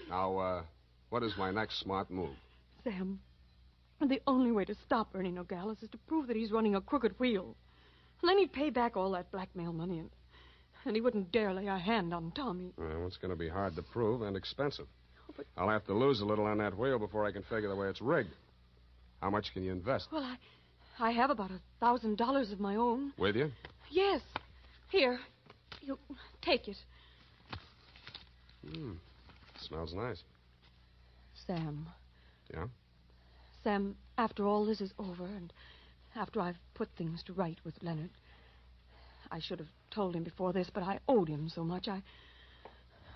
Now, what is my next smart move? Sam, the only way to stop Ernie Nogales is to prove that he's running a crooked wheel. And then he'd pay back all that blackmail money, and he wouldn't dare lay a hand on Tommy. Well, it's going to be hard to prove and expensive. Oh, but... I'll have to lose a little on that wheel before I can figure the way it's rigged. How much can you invest? Well, I have about $1,000 of my own. With you? Yes. Here. You take it. Smells nice. Sam. Yeah? Sam, after all this is over, and after I've put things to right with Leonard, I should have told him before this, but I owed him so much.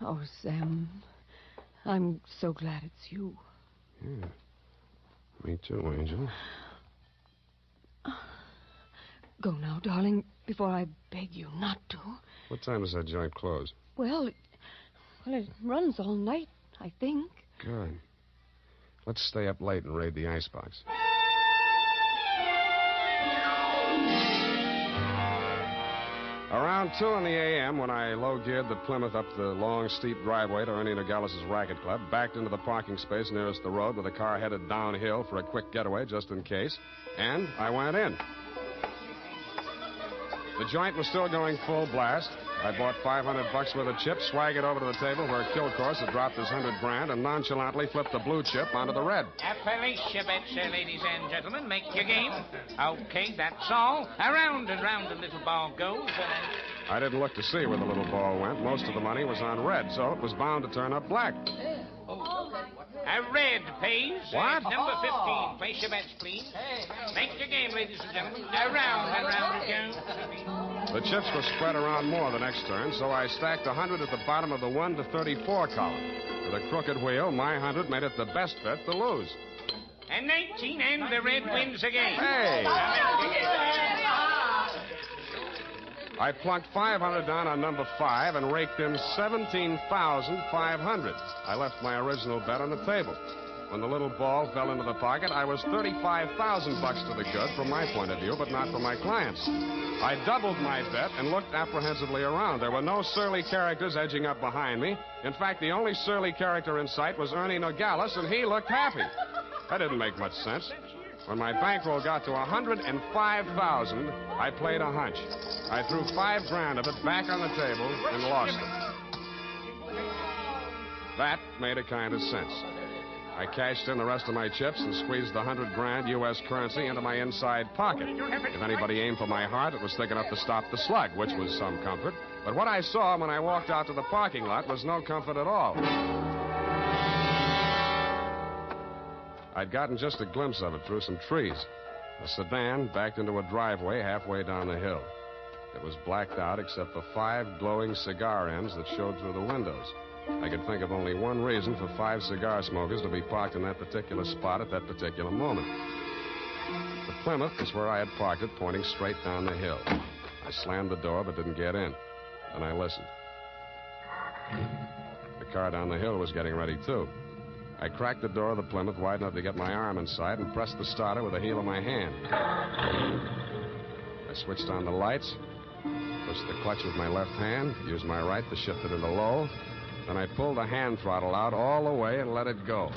Oh, Sam, I'm so glad it's you. Yeah. Me too, Angel. Go now, darling, before I beg you not to. What time does that joint close? Well, it runs all night, I think. Good. Let's stay up late and raid the icebox. Around 2 in the a.m., when I low-geared the Plymouth up the long, steep driveway to Ernie Nogales' racket club, backed into the parking space nearest the road with the car headed downhill for a quick getaway just in case, and I went in. The joint was still going full blast. I bought $500 worth of chips, swaggered over to the table where Kilcourse had dropped his $100,000, and nonchalantly flipped the blue chip onto the red. Appalachia bet, ladies and gentlemen. Make your game. Okay, that's all. Around and round the little ball goes. I didn't look to see where the little ball went. Most of the money was on red, so it was bound to turn up black. A red, please. What? Number 15. Place your bets, please. Make your game, ladies and gentlemen. Around and round it goes. The chips were spread around more the next turn, so I stacked 100 at the bottom of the 1 to 34 column. With a crooked wheel, my 100 made it the best bet to lose. And 19, and the red wins again. Hey! I plunked 500 down on number 5 and raked in 17,500. I left my original bet on the table. When the little ball fell into the pocket, I was 35,000 bucks to the good from my point of view, but not from my clients. I doubled my bet and looked apprehensively around. There were no surly characters edging up behind me. In fact, the only surly character in sight was Ernie Nogales, and he looked happy. That didn't make much sense. When my bankroll got to 105,000, I played a hunch. I threw $5,000 of it back on the table and lost it. That made a kind of sense. I cashed in the rest of my chips and squeezed the $100,000 U.S. currency into my inside pocket. If anybody aimed for my heart, it was thick enough to stop the slug, which was some comfort. But what I saw when I walked out to the parking lot was no comfort at all. I'd gotten just a glimpse of it through some trees. A sedan backed into a driveway halfway down the hill. It was blacked out except for 5 glowing cigar ends that showed through the windows. I could think of only one reason for 5 cigar smokers to be parked in that particular spot at that particular moment. The Plymouth was where I had parked it, pointing straight down the hill. I slammed the door but didn't get in. Then I listened. The car down the hill was getting ready, too. I cracked the door of the Plymouth wide enough to get my arm inside and pressed the starter with the heel of my hand. I switched on the lights, pushed the clutch with my left hand, used my right to shift it into low. Then I pulled the hand throttle out all the way and let it go.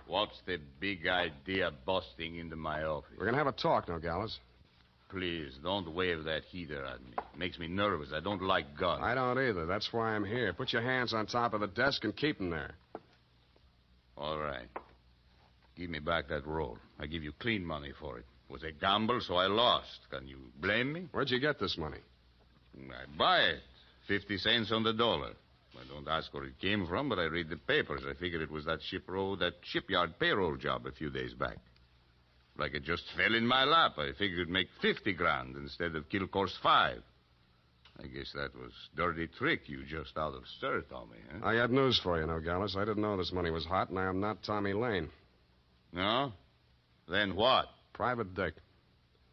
What's the big idea busting into my office? We're going to have a talk, Nogales. Please, don't wave that heater at me. It makes me nervous. I don't like guns. I don't either. That's why I'm here. Put your hands on top of the desk and keep them there. All right. Give me back that roll. I give you clean money for it. It was a gamble, so I lost. Can you blame me? Where'd you get this money? I buy it. 50 cents on the dollar. I don't ask where it came from, but I read the papers. I figured it was that shipyard payroll job a few days back. Like it just fell in my lap. I figured it'd make $50,000 instead of Kilcore's 5. I guess that was dirty trick you just out of stir, Tommy, huh? I got news for you, Nogales. I didn't know this money was hot, and I am not Tommy Lane. No? Then what? Private Dick.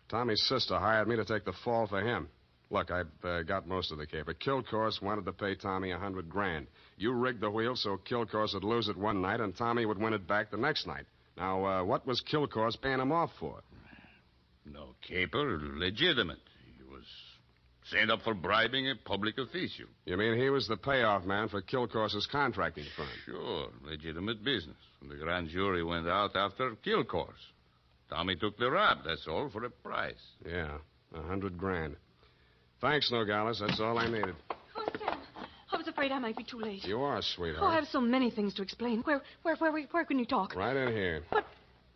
Tommy's sister hired me to take the fall for him. Look, I've got most of the caper. Kilcourse wanted to pay Tommy $100,000. You rigged the wheel so Kilcourse would lose it one night and Tommy would win it back the next night. Now, what was Kilcourse paying him off for? No caper, legitimate. He was sent up for bribing a public official. You mean he was the payoff man for Kilcourse's contracting firm? Sure, legitimate business. And the grand jury went out after Kilcourse. Tommy took the rap, that's all, for a price. Yeah, $100,000. Thanks, Nogales. That's all I needed. Oh, Sam, I was afraid I might be too late. You are, sweetheart. Oh, I have so many things to explain. Where can you talk? Right in here. But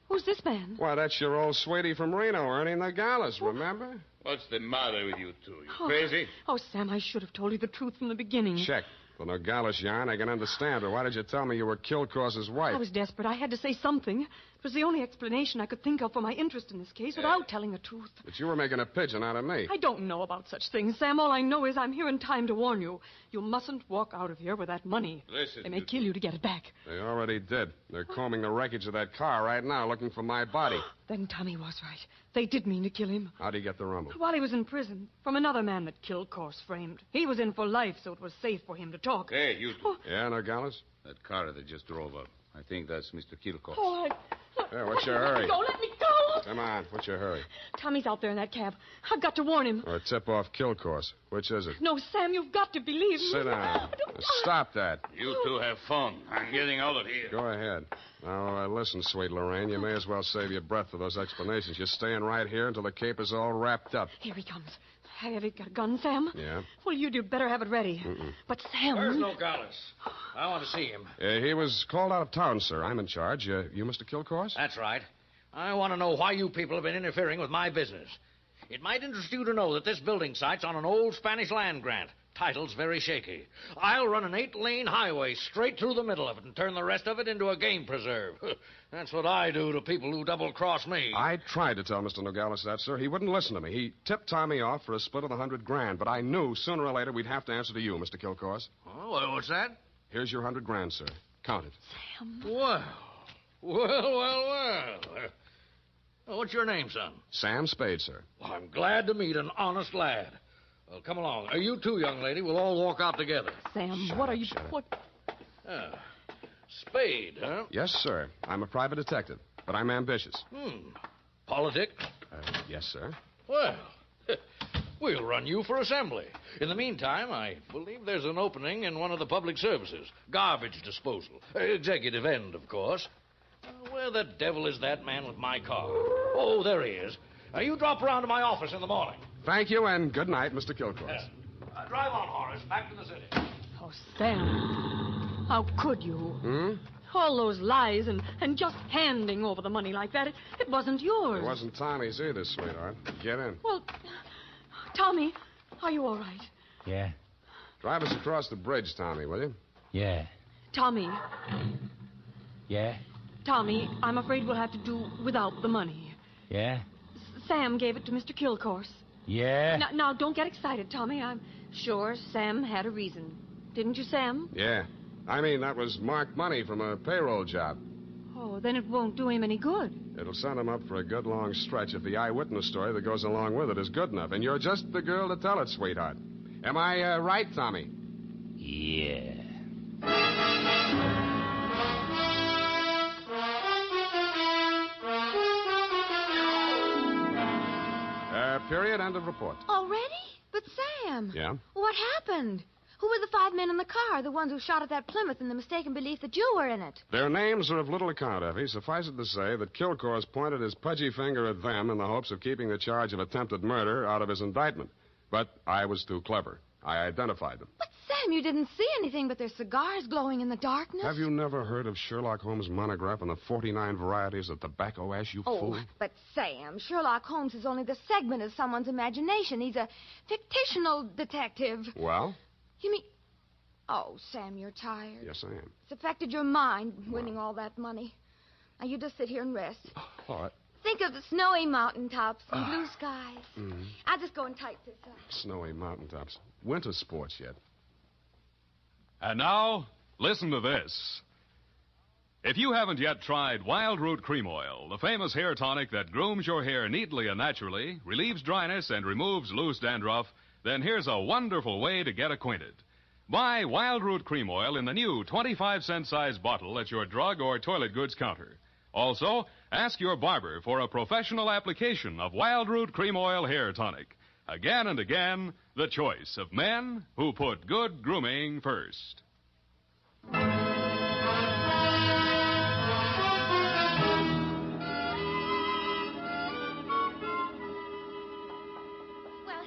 who's this man? Why, that's your old sweetie from Reno, Ernie Nogales, remember? What's the matter with you two? You crazy? Oh, Sam, I should have told you the truth from the beginning. Check. The Nogales yarn, I can understand, but why did you tell me you were Kilcourse's wife? I was desperate. I had to say something. It was the only explanation I could think of for my interest in this case without telling the truth. But you were making a pigeon out of me. I don't know about such things, Sam. All I know is I'm here in time to warn you. You mustn't walk out of here with that money. Listen. They may kill you to get it back. They already did. They're combing the wreckage of that car right now, looking for my body. Then Tommy was right. They did mean to kill him. How'd he get the rumble? While he was in prison, from another man that Kilcourse framed. He was in for life, so it was safe for him to talk. Hey, you two. Yeah, Nogales? That car that just drove up. I think that's Mr. Kilcourse. Oh, Yeah, what's your hurry? Let me go. Come on, what's your hurry? Tommy's out there in that cab. I've got to warn him. Or tip off Kilcourse. Which is it? No, Sam, you've got to believe me. Sit down. Stop that. You two have fun. I'm getting out of here. Go ahead. Now, listen, sweet Lorraine, you may as well save your breath for those explanations. You're staying right here until the caper's all wrapped up. Here he comes. Have you got a gun, Sam? Yeah. Well, you'd better have it ready. Mm-mm. But, Sam... Where's Nogales? I want to see him. He was called out of town, sir. I'm in charge. You Mr. Kilcourse? That's right. I want to know why you people have been interfering with my business. It might interest you to know that this building site's on an old Spanish land grant. Title's very shaky. I'll run an 8-lane highway straight through the middle of it and turn the rest of it into a game preserve. That's what I do to people who double-cross me. I tried to tell Mr. Nogales that, sir. He wouldn't listen to me. He tipped Tommy off for a split of the $100,000, but I knew sooner or later we'd have to answer to you, Mr. Kilcourse. Oh, what's that? Here's your $100,000, sir. Count it. Sam. Well. What's your name, son? Sam Spade, sir. Well, I'm glad to meet an honest lad. Well, come along. You too, young lady. We'll all walk out together. Sam, what are you... What? Spade, huh? Yes, sir. I'm a private detective, but I'm ambitious. Politics? Yes, sir. Well, we'll run you for assembly. In the meantime, I believe there's an opening in one of the public services. Garbage disposal. Executive end, of course. Where the devil is that man with my car? Oh, there he is. You drop around to my office in the morning. Thank you, and good night, Mr. Kilcourse. Drive on, Horace. Back to the city. Oh, Sam. How could you? All those lies and just handing over the money like that. It wasn't yours. It wasn't Tommy's either, sweetheart. Get in. Well, Tommy, are you all right? Yeah. Drive us across the bridge, Tommy, will you? Yeah. Tommy. Yeah? Tommy, I'm afraid we'll have to do without the money. Yeah? Sam gave it to Mr. Kilcourse. Yeah? Now, don't get excited, Tommy. I'm sure Sam had a reason. Didn't you, Sam? Yeah. I mean, that was marked money from a payroll job. Oh, then it won't do him any good. It'll send him up for a good long stretch if the eyewitness story that goes along with it is good enough. And you're just the girl to tell it, sweetheart. Am I right, Tommy? Yeah. Period. End of report. Already? But, Sam. Yeah? What happened? Who were the 5 men in the car, the ones who shot at that Plymouth in the mistaken belief that you were in it? Their names are of little account, Effie. Suffice it to say that Kilcourse pointed his pudgy finger at them in the hopes of keeping the charge of attempted murder out of his indictment. But I was too clever. I identified them. But, Sam, you didn't see anything but their cigars glowing in the darkness. Have you never heard of Sherlock Holmes' monograph on the 49 varieties of tobacco ash, you fool? Oh, but, Sam, Sherlock Holmes is only the segment of someone's imagination. He's a fictional detective. Well? You mean... Oh, Sam, you're tired. Yes, I am. It's affected your mind, winning all that money. Now, you just sit here and rest. All right. Think of the snowy mountaintops and blue skies. Mm-hmm. I'll just go and type this up. Snowy mountaintops. Winter sports yet. And now, listen to this. If you haven't yet tried Wild Root Cream Oil, the famous hair tonic that grooms your hair neatly and naturally, relieves dryness, and removes loose dandruff, then here's a wonderful way to get acquainted. Buy Wild Root Cream Oil in the new 25-cent size bottle at your drug or toilet goods counter. Also, ask your barber for a professional application of Wild Root Cream Oil Hair Tonic. Again and again, the choice of men who put good grooming first. Well,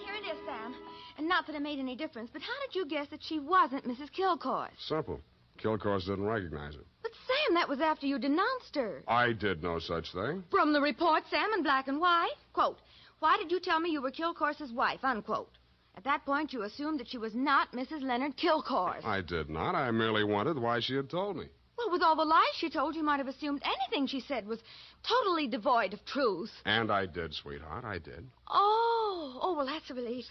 here it is, Sam. And not that it made any difference, but how did you guess that she wasn't Mrs. Kilcourse? Simple. Kilcourse didn't recognize her. But, Sam, that was after you denounced her. I did no such thing. From the report, Sam, in black and white. Quote, why did you tell me you were Kilcourse's wife? Unquote. At that point, you assumed that she was not Mrs. Leonard Kilcourse. I did not. I merely wondered why she had told me. Well, with all the lies she told, you might have assumed anything she said was totally devoid of truth. And I did, sweetheart. I did. Oh, well, that's a relief.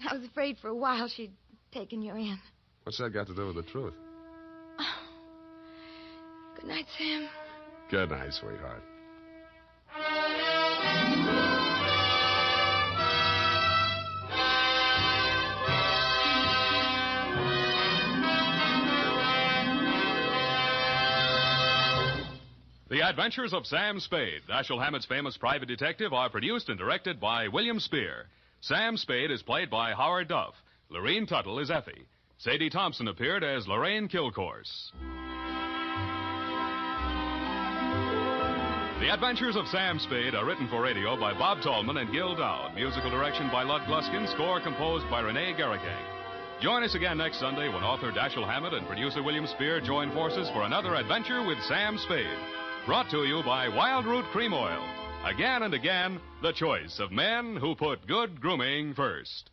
I was afraid for a while she'd taken you in. What's that got to do with the truth? Good night, Sam. Good night, sweetheart. The Adventures of Sam Spade, Dashiell Hammett's famous private detective, are produced and directed by William Spear. Sam Spade is played by Howard Duff. Lorene Tuttle is Effie. Sadie Thompson appeared as Lorraine Kilcourse. The Adventures of Sam Spade are written for radio by Bob Tallman and Gil Dowd. Musical direction by Lud Gluskin. Score composed by Renee Garrigang. Join us again next Sunday when author Dashiell Hammett and producer William Spear join forces for another adventure with Sam Spade. Brought to you by Wild Root Cream Oil. Again and again, the choice of men who put good grooming first.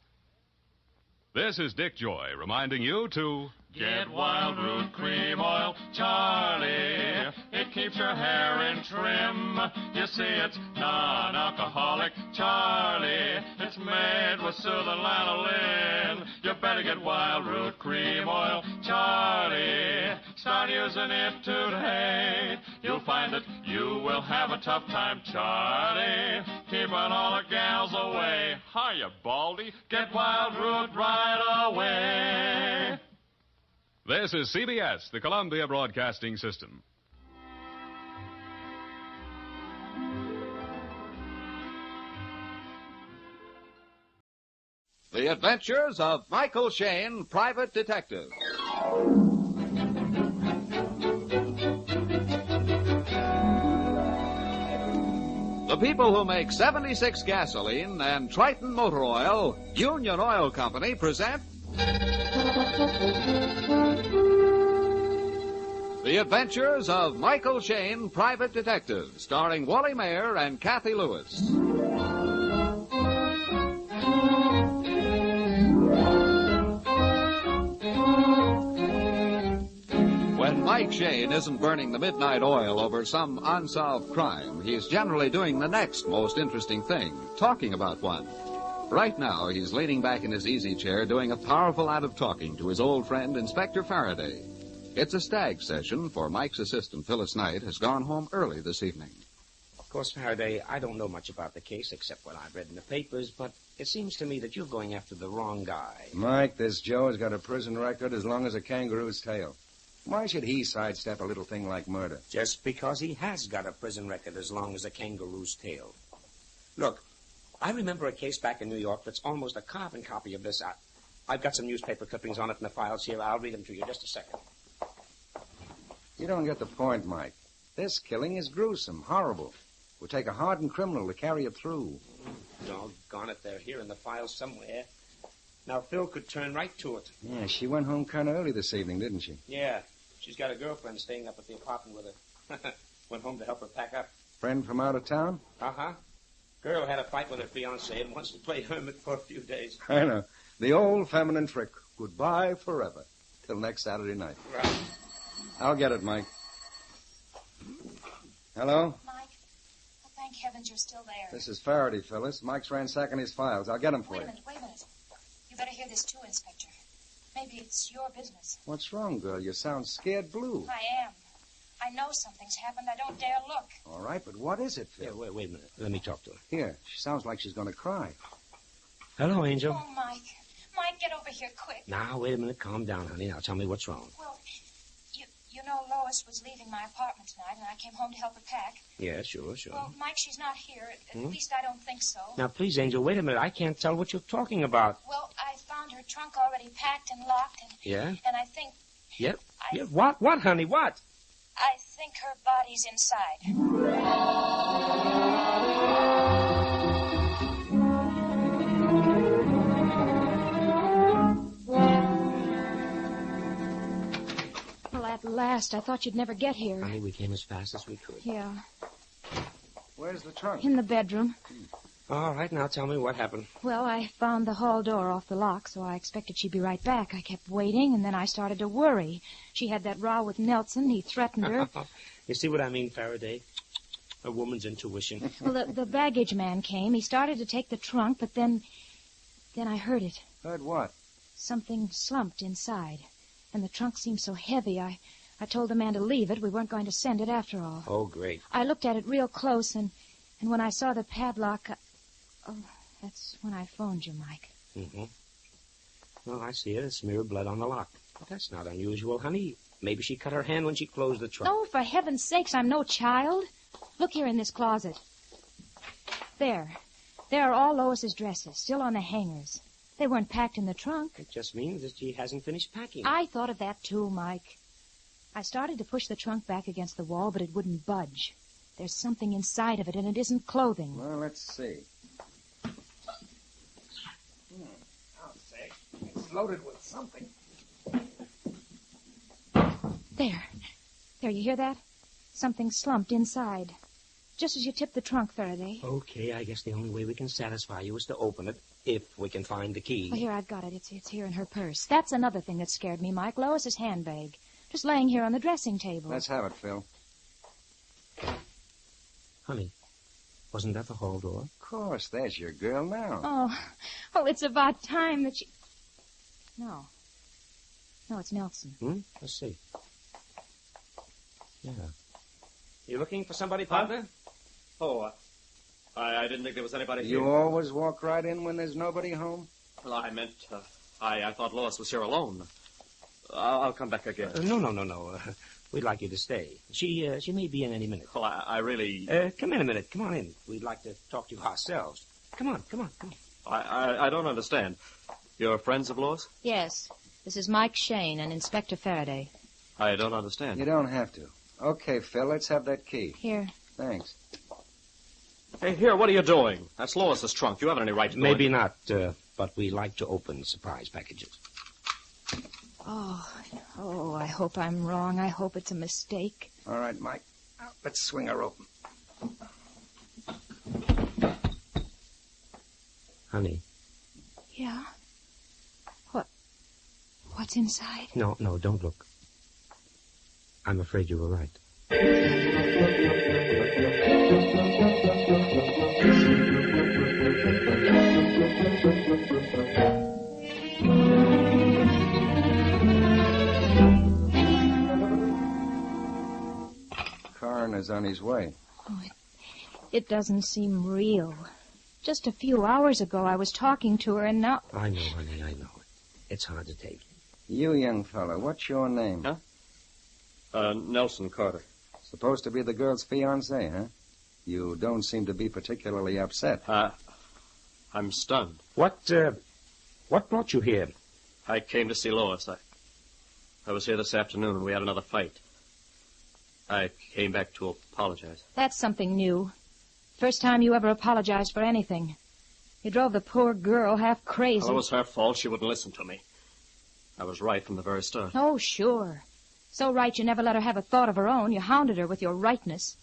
This is Dick Joy reminding you to... Get Wild Root Cream Oil, Charlie. It keeps your hair in trim. You see, it's non-alcoholic, Charlie. It's made with soothing lanolin. You better get Wild Root Cream Oil, Charlie. Start using it today. You'll find that you will have a tough time, Charlie. Keeping all the gals away. Hiya, Baldy. Get Wild Root right away. This is CBS, the Columbia Broadcasting System. The Adventures of Michael Shayne, Private Detective. The people who make 76 gasoline and Triton Motor Oil, Union Oil Company, present... The Adventures of Michael Shayne, Private Detective, starring Wally Mayer and Kathy Lewis. When Mike Shayne isn't burning the midnight oil over some unsolved crime, he's generally doing the next most interesting thing, talking about one. Right now, he's leaning back in his easy chair doing a powerful lot of talking to his old friend, Inspector Faraday. It's a stag session, for Mike's assistant, Phyllis Knight, has gone home early this evening. Of course, Faraday, I don't know much about the case except what I've read in the papers, but it seems to me that you're going after the wrong guy. Mike, this Joe has got a prison record as long as a kangaroo's tail. Why should he sidestep a little thing like murder? Just because he has got a prison record as long as a kangaroo's tail. Look, I remember a case back in New York that's almost a carbon copy of this. I've got some newspaper clippings on it in the files here. I'll read them to you just a second. You don't get the point, Mike. This killing is gruesome, horrible. It would take a hardened criminal to carry it through. Doggone it, they're here in the files somewhere. Now, Phil could turn right to it. Yeah, she went home kind of early this evening, didn't she? Yeah, she's got a girlfriend staying up at the apartment with her. Went home to help her pack up. Friend from out of town? Uh-huh. Girl had a fight with her fiancé and wants to play hermit for a few days. I know. The old feminine trick. Goodbye forever. Till next Saturday night. Right. I'll get it, Mike. Hello? Mike, well, thank heavens you're still there. This is Faraday, Phyllis. Mike's ransacking his files. I'll get them for you. Wait a minute. You better hear this too, Inspector. Maybe it's your business. What's wrong, girl? You sound scared blue. I am. I know something's happened. I don't dare look. All right, but what is it, Phil? Yeah, wait a minute. Let me talk to her. Here, she sounds like she's going to cry. Hello, Angel. Oh, Mike. Mike, get over here quick. Now, wait a minute. Calm down, honey. Now, tell me what's wrong. Well, you know Lois was leaving my apartment tonight, and I came home to help her pack. Yeah, sure. Well, Mike, she's not here. At least I don't think so. Now, please, Angel, wait a minute. I can't tell what you're talking about. Well, I found her trunk already packed and locked, and... Yeah? And I think... Yeah? What? What, honey? What? I think her body's inside. Well, at last. I thought you'd never get here. Honey, we came as fast as we could. Yeah. Where's the trunk? In the bedroom. All right, now tell me what happened. Well, I found the hall door off the lock, so I expected she'd be right back. I kept waiting, and then I started to worry. She had that row with Nelson. He threatened her. You see what I mean, Faraday? A woman's intuition. Well, the baggage man came. He started to take the trunk, but then I heard it. Heard what? Something slumped inside. And the trunk seemed so heavy, I told the man to leave it. We weren't going to send it after all. Oh, great. I looked at it real close, and when I saw the padlock... Oh, that's when I phoned you, Mike. Mm-hmm. Well, I see it. It's smear of blood on the lock. But that's not unusual, honey. Maybe she cut her hand when she closed the trunk. Oh, for heaven's sakes, I'm no child. Look here in this closet. There. There are all Lois's dresses, still on the hangers. They weren't packed in the trunk. It just means that she hasn't finished packing. I thought of that, too, Mike. I started to push the trunk back against the wall, but it wouldn't budge. There's something inside of it, and it isn't clothing. Well, let's see. I'll say. It's loaded with something. There. There, you hear that? Something slumped inside. Just as you tipped the trunk, Faraday. Okay, I guess the only way we can satisfy you is to open it, if we can find the key. Oh, here, I've got it. It's here in her purse. That's another thing that scared me, Mike. Lois's handbag. Just laying here on the dressing table. Let's have it, Phil. Honey, wasn't that the hall door? Of course, there's your girl now. Oh, well, it's about time that she... No. No, it's Nelson. Let's see. Yeah. You looking for somebody, partner? Oh, I didn't think there was anybody You here. always walk right in when there's nobody home? Well, I meant, I thought Lois was here alone. I'll come back again. No. We'd like you to stay. She may be in any minute. Well, I really... Come in a minute. Come on in. We'd like to talk to you ourselves. Come on. I don't understand. You're friends of Lois? Yes. This is Mike Shane and Inspector Faraday. I don't understand. You don't have to. Okay, Phil, let's have that key. Here. Thanks. Hey, here, what are you doing? That's Lois's trunk. You haven't any right to go Maybe in. not, but we like to open surprise packages. Oh, I hope I'm wrong. I hope it's a mistake. All right, Mike. Now, let's swing her open. Honey. Yeah? What's inside? No, don't look. I'm afraid you were right. Coroner's on his way. Oh, it doesn't seem real. Just a few hours ago, I was talking to her, and now... I know, honey, I know. It's hard to take. You, young fella, what's your name? Huh? Nelson Carter. Supposed to be the girl's fiancé, huh? You don't seem to be particularly upset. I'm stunned. What brought you here? I came to see Lois. I was here this afternoon and we had another fight. I came back to apologize. That's something new. First time you ever apologized for anything. You drove the poor girl half crazy. Well, it was her fault. She wouldn't listen to me. I was right from the very start. Oh, sure. So right you never let her have a thought of her own. You hounded her with your rightness.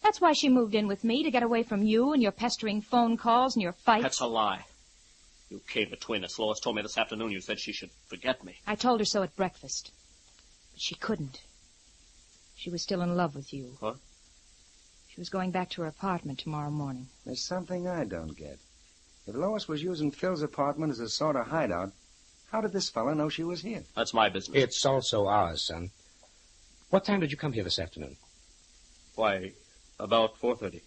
That's why she moved in with me, to get away from you and your pestering phone calls and your fights. That's a lie. You came between us. Lois told me this afternoon you said she should forget me. I told her so at breakfast. But she couldn't. She was still in love with you. What? She was going back to her apartment tomorrow morning. There's something I don't get. If Lois was using Phil's apartment as a sort of hideout, how did this fella know she was here? That's my business. It's also ours, son. What time did you come here this afternoon? Why, about 4:30.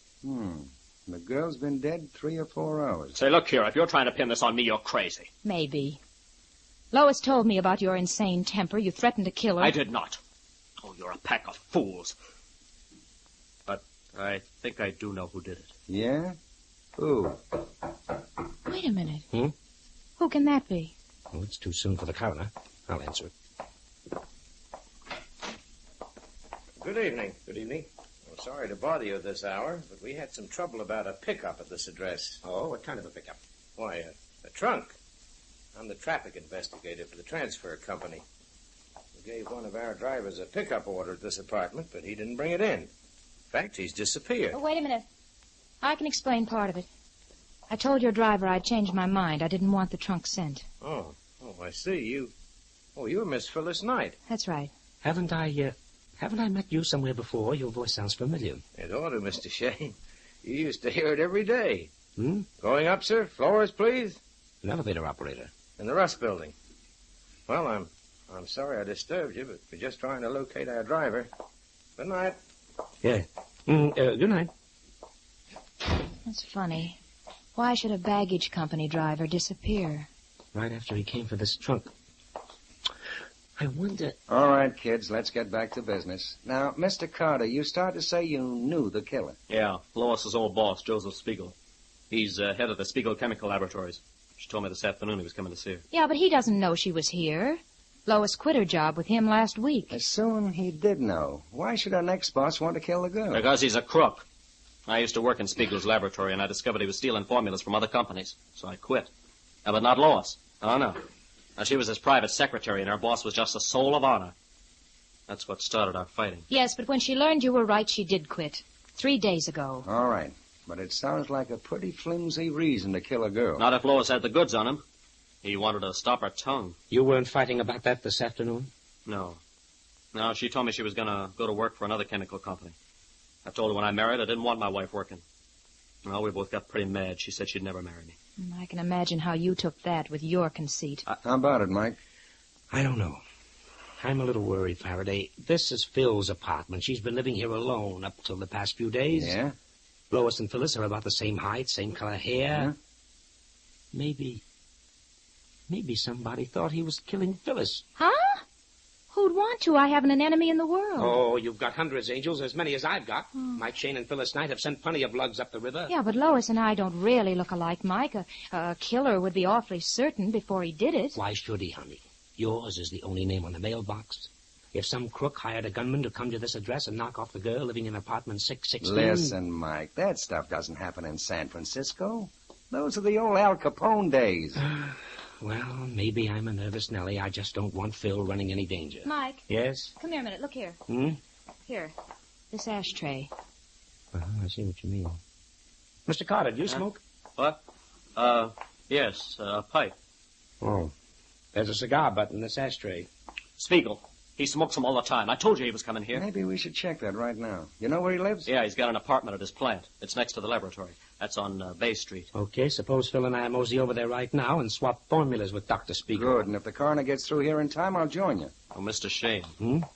The girl's been dead 3 or 4 hours. Say, look here, if you're trying to pin this on me, you're crazy. Maybe. Lois told me about your insane temper. You threatened to kill her. I did not. Oh, you're a pack of fools. But I think I do know who did it. Yeah? Who? Wait a minute. Who can that be? Oh, it's too soon for the coroner. I'll answer it. Good evening. Good evening. I'm sorry to bother you at this hour, but we had some trouble about a pickup at this address. Oh, what kind of a pickup? Why, a trunk. I'm the traffic investigator for the transfer company. We gave one of our drivers a pickup order at this apartment, but he didn't bring it in. In fact, he's disappeared. Oh, wait a minute. I can explain part of it. I told your driver I'd changed my mind. I didn't want the trunk sent. Oh, I see. You're Miss Phyllis Knight. That's right. Haven't I met you somewhere before? Your voice sounds familiar. It ought to, Mr. Shane. You used to hear it every day. Hmm? Going up, sir? Floors, please. An elevator operator. In the Rust Building. Well, I'm sorry I disturbed you, but we're just trying to locate our driver. Good night. Yeah. Good night. That's funny. Why should a baggage company driver disappear? Right after he came for this trunk. I wonder... All right, kids, let's get back to business. Now, Mr. Carter, you start to say you knew the killer. Yeah, Lois's old boss, Joseph Spiegel. He's head of the Spiegel Chemical Laboratories. She told me this afternoon he was coming to see her. Yeah, but he doesn't know she was here. Lois quit her job with him last week. Assume he did know. Why should our next boss want to kill the girl? Because he's a crook. I used to work in Spiegel's laboratory, and I discovered he was stealing formulas from other companies. So I quit. But not Lois. Oh, no. Now, she was his private secretary, and her boss was just a soul of honor. That's what started our fighting. Yes, but when she learned you were right, she did quit. 3 days ago. All right. But it sounds like a pretty flimsy reason to kill a girl. Not if Lois had the goods on him. He wanted to stop her tongue. You weren't fighting about that this afternoon? No. No, she told me she was going to go to work for another chemical company. I told her when I married I didn't want my wife working. Well, we both got pretty mad. She said she'd never marry me. I can imagine how you took that with your conceit. How about it, Mike? I don't know. I'm a little worried, Faraday. This is Phil's apartment. She's been living here alone up till the past few days. Yeah? Lois and Phyllis are about the same height, same color hair. Yeah? Maybe somebody thought he was killing Phyllis. Huh? Who'd want to? I haven't an enemy in the world. Oh, you've got hundreds, Angels, as many as I've got. Mike Shane and Phyllis Knight have sent plenty of lugs up the river. Yeah, but Lois and I don't really look alike, Mike. A killer would be awfully certain before he did it. Why should he, honey? Yours is the only name on the mailbox. If some crook hired a gunman to come to this address and knock off the girl living in apartment 616... Listen, Mike, that stuff doesn't happen in San Francisco. Those are the old Al Capone days. Well, maybe I'm a nervous Nellie. I just don't want Phil running any danger. Mike. Yes? Come here a minute. Look here. Here. This ashtray. I see what you mean. Mr. Carter, do you smoke? What? Yes, a pipe. Oh. There's a cigar butt in this ashtray. Spiegel. He smokes them all the time. I told you he was coming here. Maybe we should check that right now. You know where he lives? Yeah, he's got an apartment at his plant. It's next to the laboratory. That's on Bay Street. Okay, suppose Phil and I mosey over there right now and swap formulas with Dr. Spiegel. Good, and if the coroner gets through here in time, I'll join you. Oh, Mr. Shane.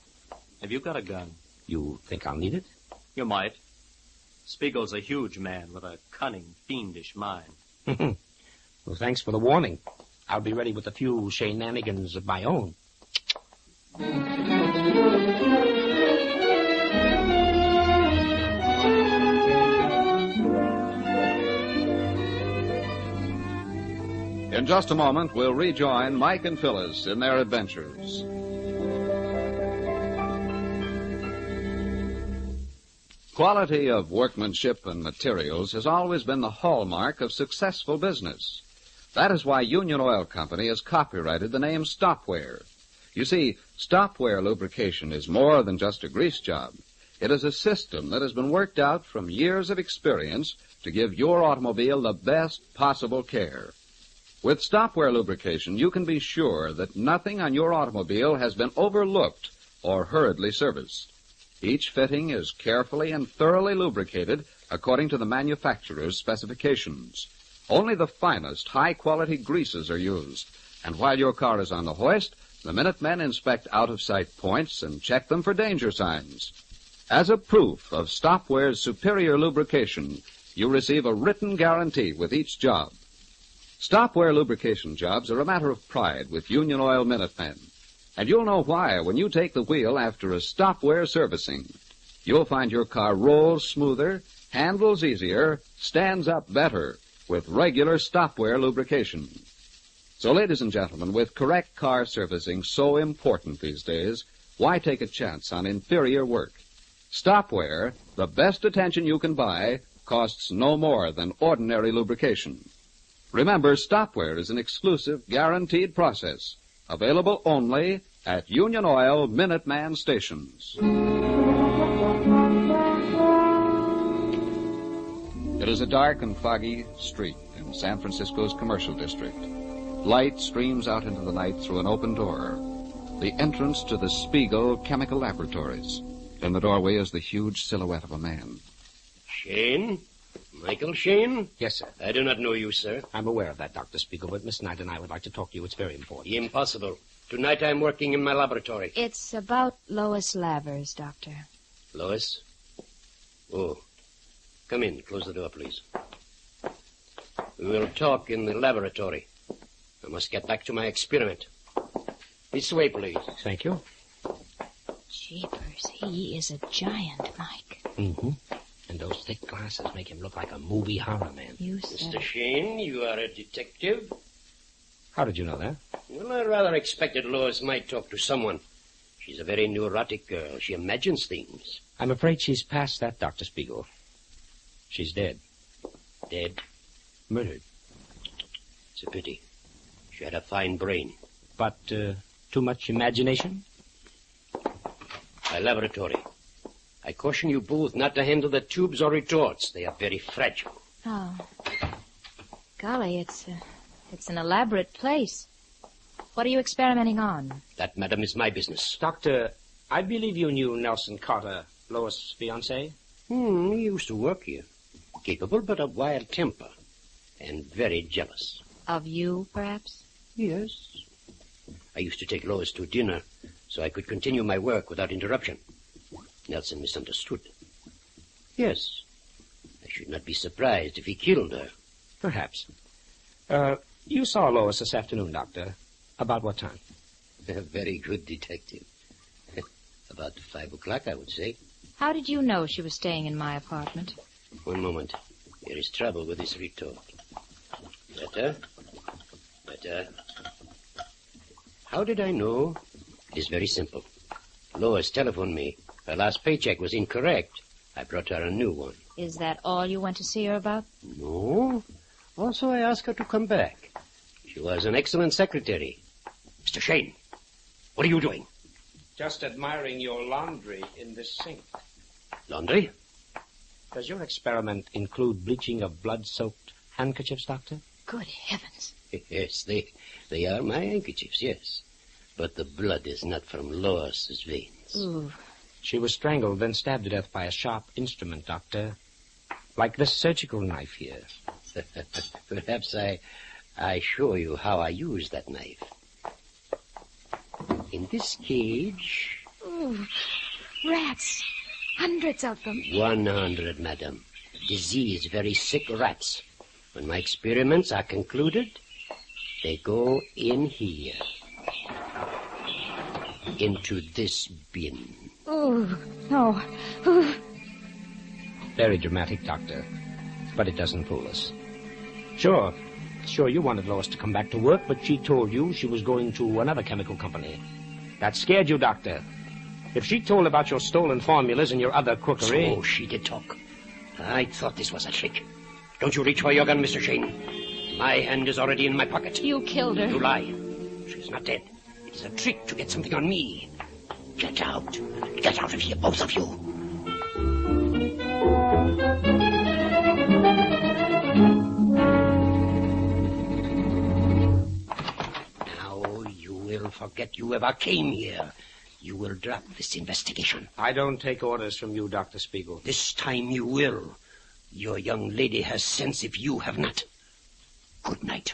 Have you got a gun? You think I'll need it? You might. Spiegel's a huge man with a cunning, fiendish mind. Well, thanks for the warning. I'll be ready with a few shenanigans of my own. In just a moment, we'll rejoin Mike and Phyllis in their adventures. Quality of workmanship and materials has always been the hallmark of successful business. That is why Union Oil Company has copyrighted the name Stopware. You see, Stopware lubrication is more than just a grease job. It is a system that has been worked out from years of experience to give your automobile the best possible care. With Stopware lubrication, you can be sure that nothing on your automobile has been overlooked or hurriedly serviced. Each fitting is carefully and thoroughly lubricated according to the manufacturer's specifications. Only the finest, high-quality greases are used. And while your car is on the hoist, the Minutemen inspect out-of-sight points and check them for danger signs. As a proof of Stopware's superior lubrication, you receive a written guarantee with each job. Stopware lubrication jobs are a matter of pride with Union Oil Minutemen. And you'll know why when you take the wheel after a Stopware servicing. You'll find your car rolls smoother, handles easier, stands up better with regular Stopware lubrication. So, ladies and gentlemen, with correct car servicing so important these days, why take a chance on inferior work? Stopware, the best attention you can buy, costs no more than ordinary lubrication. Remember, Stopware is an exclusive, guaranteed process, available only at Union Oil Minuteman stations. It is a dark and foggy street in San Francisco's commercial district. Light streams out into the night through an open door, the entrance to the Spiegel Chemical Laboratories. In the doorway is the huge silhouette of a man. Shane? Michael Shane? Yes, sir. I do not know you, sir. I'm aware of that, Dr. Spiegel, but Miss Knight and I would like to talk to you. It's very important. Impossible. Tonight I'm working in my laboratory. It's about Lois Lavers, Doctor. Lois? Oh. Come in. Close the door, please. We will talk in the laboratory. I must get back to my experiment. This way, please. Thank you. Jeepers, he is a giant, Mike. Mm-hmm. And those thick glasses make him look like a movie horror man. You said Mr. Shane, you are a detective? How did you know that? Well, I rather expected Lois might talk to someone. She's a very neurotic girl. She imagines things. I'm afraid she's past that, Dr. Spiegel. She's dead. Dead? Murdered. It's a pity. She had a fine brain. But, too much imagination? My laboratory. I caution you both not to handle the tubes or retorts. They are very fragile. Oh. Golly, it's an elaborate place. What are you experimenting on? That, madam, is my business. Doctor, I believe you knew Nelson Carter, Lois' fiancé. He used to work here. Capable, but of wild temper. And very jealous. Of you, perhaps? Yes. I used to take Lois to dinner so I could continue my work without interruption. Nelson misunderstood. Yes. I should not be surprised if he killed her. Perhaps. You saw Lois this afternoon, Doctor. About what time? A very good detective. About 5 o'clock, I would say. How did you know she was staying in my apartment? One moment. There is trouble with this retort. Better. How did I know? It is very simple. Lois telephoned me. Her last paycheck was incorrect. I brought her a new one. Is that all you went to see her about? No. Also, I asked her to come back. She was an excellent secretary. Mr. Shane, what are you doing? Just admiring your laundry in this sink. Laundry? Does your experiment include bleaching of blood-soaked handkerchiefs, Doctor? Good heavens. Yes, they are my handkerchiefs, yes. But the blood is not from Lois's veins. Ooh. She was strangled, then stabbed to death by a sharp instrument, Doctor. Like this surgical knife here. Perhaps I show you how I use that knife. In this cage... Ooh, rats. Hundreds of them. 100, madam. Disease, very sick rats. When my experiments are concluded, they go in here. Into this bin. Oh, no. Ooh. Very dramatic, Doctor. But it doesn't fool us. Sure, you wanted Lois to come back to work, but she told you she was going to another chemical company. That scared you, Doctor. If she told about your stolen formulas and your other crookery... So she did talk. I thought this was a trick. Don't you reach for your gun, Mr. Shane. My hand is already in my pocket. You killed her. You lie. She's not dead. It is a trick to get something on me. Get out. Get out of here, both of you. Now you will forget you ever came here. You will drop this investigation. I don't take orders from you, Dr. Spiegel. This time you will. Your young lady has sense if you have not. Good night.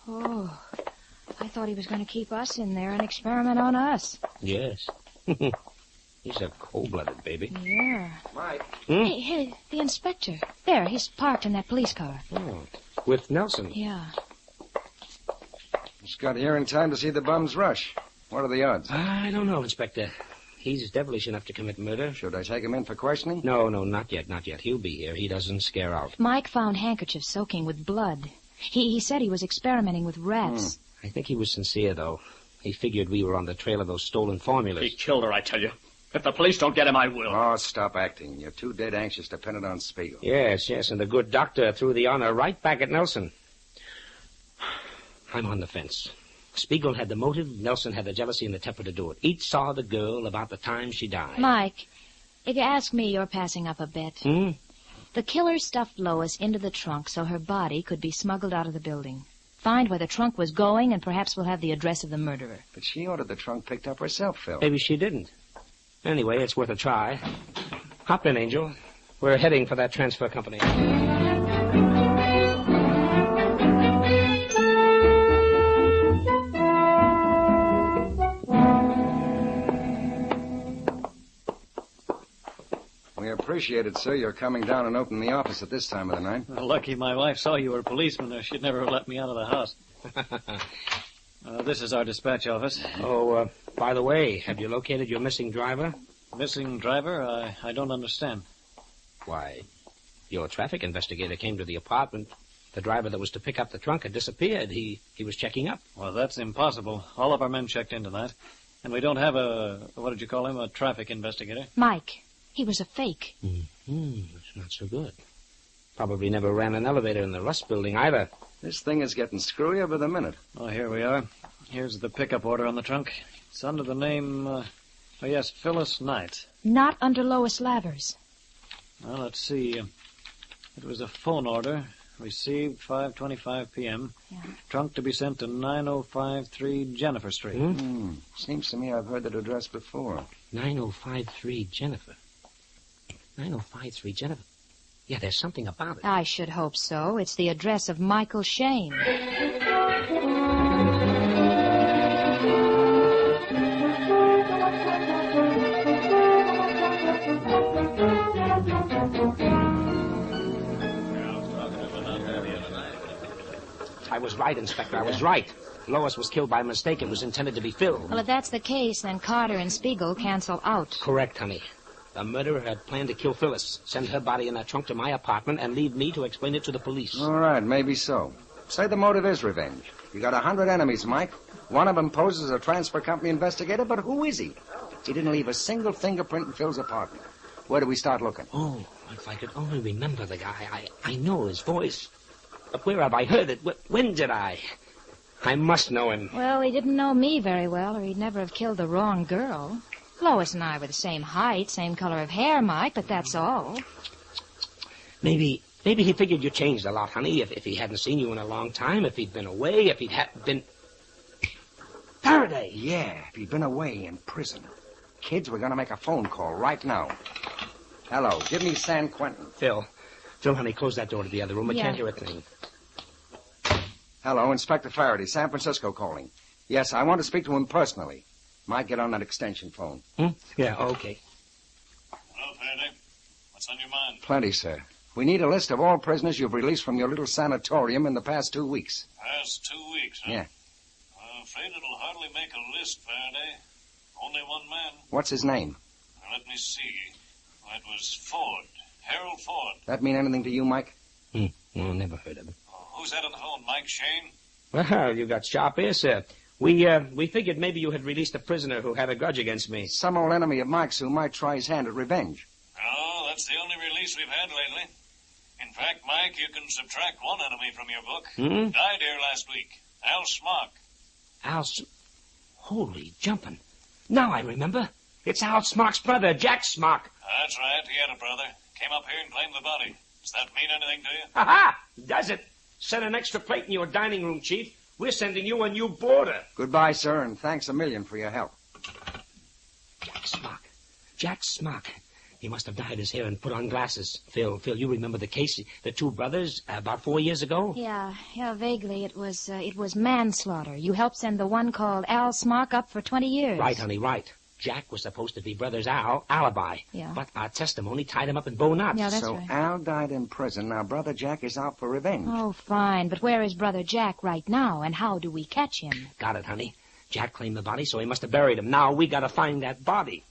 Oh, I thought he was going to keep us in there and experiment on us. Yes. He's a cold-blooded baby. Yeah. Mike. Hey, the inspector. There, he's parked in that police car. Oh, with Nelson. Yeah. Just got here in time to see the bums rush. What are the odds? I don't know, Inspector. He's devilish enough to commit murder. Should I take him in for questioning? No, not yet. He'll be here. He doesn't scare out. Mike found handkerchiefs soaking with blood. He said he was experimenting with rats. I think he was sincere, though. He figured we were on the trail of those stolen formulas. He killed her, I tell you. If the police don't get him, I will. Oh, stop acting. You're too dead anxious to pin it on Spiegel. Yes, and the good doctor threw the honor right back at Nelson. I'm on the fence. Spiegel had the motive, Nelson had the jealousy and the temper to do it. Each saw the girl about the time she died. Mike, if you ask me, you're passing up a bet. The killer stuffed Lois into the trunk so her body could be smuggled out of the building. Find where the trunk was going, and perhaps we'll have the address of the murderer. But she ordered the trunk picked up herself, Phil. Maybe she didn't. Anyway, it's worth a try. Hop in, Angel. We're heading for that transfer company. We appreciate it, sir. You're coming down and opening the office at this time of the night. Well, lucky my wife saw you were a policeman, or she'd never have let me out of the house. This is our dispatch office. Oh, by the way, have you located your missing driver? Missing driver? I don't understand. Why, your traffic investigator came to the apartment. The driver that was to pick up the trunk had disappeared. He was checking up. Well, that's impossible. All of our men checked into that. And we don't have what did you call him, a traffic investigator? Mike. He was a fake. That's not so good. Probably never ran an elevator in the Rust building either. This thing is getting screwier by the minute. Oh, here we are. Here's the pickup order on the trunk. It's under the name, Phyllis Knight. Not under Lois Lavers. Well, let's see. It was a phone order. Received 5:25 p.m. Yeah. Trunk to be sent to 9053 Jennifer Street. Seems to me I've heard that address before. 9053 Jennifer. 9053 Jennifer. Yeah, there's something about it. I should hope so. It's the address of Michael Shane. I was right, Inspector. I was right. Lois was killed by mistake. It was intended to be Phil. Well, if that's the case, then Carter and Spiegel cancel out. Correct, honey. The murderer had planned to kill Phyllis, send her body in that trunk to my apartment, and leave me to explain it to the police. All right, maybe so. Say the motive is revenge. You got 100 enemies, Mike. One of them poses as a transfer company investigator, but who is he? He didn't leave a single fingerprint in Phil's apartment. Where do we start looking? Oh, if I could only remember the guy. I know his voice. But where have I heard it? When did I? I must know him. Well, he didn't know me very well, or he'd never have killed the wrong girl. Lois and I were the same height, same color of hair, Mike, but that's all. Maybe he figured you changed a lot, honey, if he hadn't seen you in a long time, if he'd been away, if he'd been... Faraday! Yeah, if he'd been away in prison. Kids, we're going to make a phone call right now. Hello, give me San Quentin. Phil, honey, close that door to the other room. I can't hear a thing. Hello, Inspector Faraday, San Francisco calling. Yes, I want to speak to him personally. Might get on that extension phone. Yeah, okay. Hello, Faraday. What's on your mind? Plenty, sir. We need a list of all prisoners you've released from your little sanatorium in the past 2 weeks. Past 2 weeks, huh? Yeah. I'm afraid it'll hardly make a list, Faraday. Only one man. What's his name? Now, let me see. It was Ford. Harold Ford. That mean anything to you, Mike? Well, never heard of him. Who's that on the phone, Mike Shane? Well, you got sharp ears, sir. We figured maybe you had released a prisoner who had a grudge against me. Some old enemy of Mike's who might try his hand at revenge. No, that's the only release we've had lately. In fact, Mike, you can subtract one enemy from your book. Died here last week. Al Smock. Holy jumping. Now I remember. It's Al Smock's brother, Jack Smock. That's right. He had a brother. Came up here and claimed the body. Does that mean anything to you? Ha-ha! Does it? Set an extra plate in your dining room, Chief. We're sending you a new boarder. Goodbye, sir, and thanks a million for your help. Jack Smock. He must have dyed his hair and put on glasses. Phil, you remember the case? The two brothers, about 4 years ago? Yeah, vaguely. It was manslaughter. You helped send the one called Al Smock up for 20 years. Right, honey, right. Jack was supposed to be brothers Al, alibi. Yeah. But our testimony tied him up in bow knots. Yeah, that's so right. Al died in prison. Now brother Jack is out for revenge. Oh, fine. But where is brother Jack right now, and how do we catch him? Got it, honey. Jack claimed the body, so he must have buried him. Now we gotta find that body.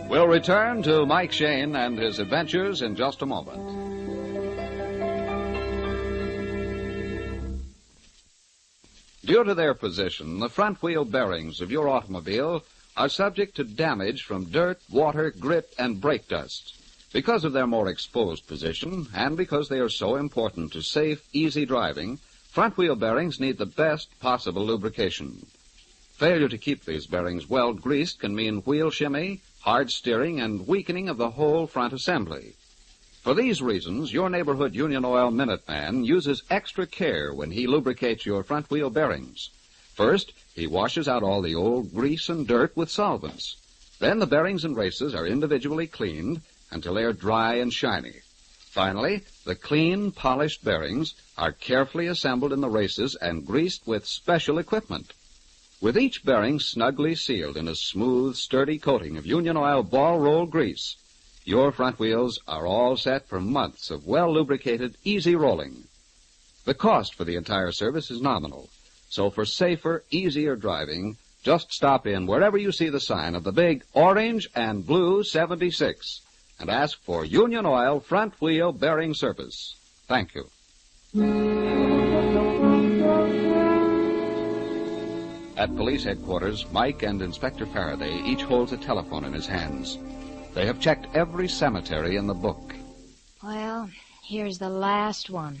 We'll return to Mike Shane and his adventures in just a moment. Due to their position, the front wheel bearings of your automobile are subject to damage from dirt, water, grit, and brake dust. Because of their more exposed position, and because they are so important to safe, easy driving, front wheel bearings need the best possible lubrication. Failure to keep these bearings well greased can mean wheel shimmy, hard steering, and weakening of the whole front assembly. For these reasons, your neighborhood Union Oil Minuteman uses extra care when he lubricates your front wheel bearings. First, he washes out all the old grease and dirt with solvents. Then the bearings and races are individually cleaned until they are dry and shiny. Finally, the clean, polished bearings are carefully assembled in the races and greased with special equipment. With each bearing snugly sealed in a smooth, sturdy coating of Union Oil ball roll grease, your front wheels are all set for months of well-lubricated, easy rolling. The cost for the entire service is nominal, so for safer, easier driving, Just stop in wherever you see the sign of the big orange and blue 76 and ask for Union Oil front wheel bearing surface. Thank you. At police headquarters, Mike and Inspector Faraday each holds a telephone in his hands. They have checked every cemetery in the book. Well, here's the last one.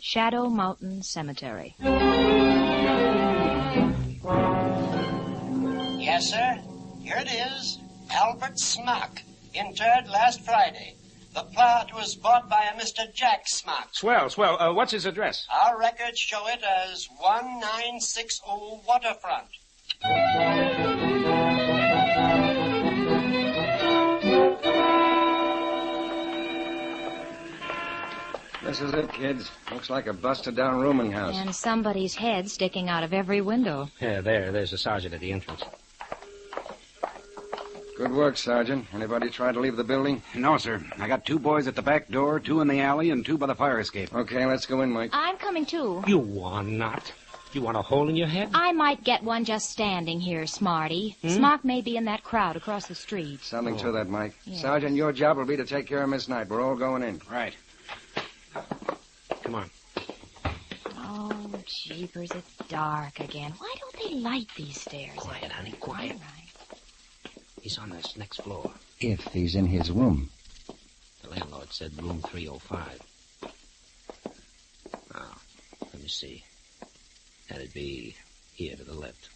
Shadow Mountain Cemetery. Yes, sir. Here it is. Albert Smock, interred last Friday. The plot was bought by a Mr. Jack Smock. Swell. What's his address? Our records show it as 1960 Waterfront. This is it, kids. Looks like a busted-down rooming house. And somebody's head sticking out of every window. Yeah, there's the sergeant at the entrance. Good work, Sergeant. Anybody try to leave the building? No, sir. I got 2 boys at the back door, 2 in the alley, and 2 by the fire escape. Okay, let's go in, Mike. I'm coming, too. You are not. You want a hole in your head? I might get one just standing here, Smarty. Smock may be in that crowd across the street. Something to that, Mike. Yes. Sergeant, your job will be to take care of Miss Knight. We're all going in. Right. Come on. Oh, jeepers, it's dark again. Why don't they light these stairs? Quiet, honey, quiet. All right. He's on this next floor. If he's in his room. The landlord said room 305. Now, let me see. That'd be here to the left.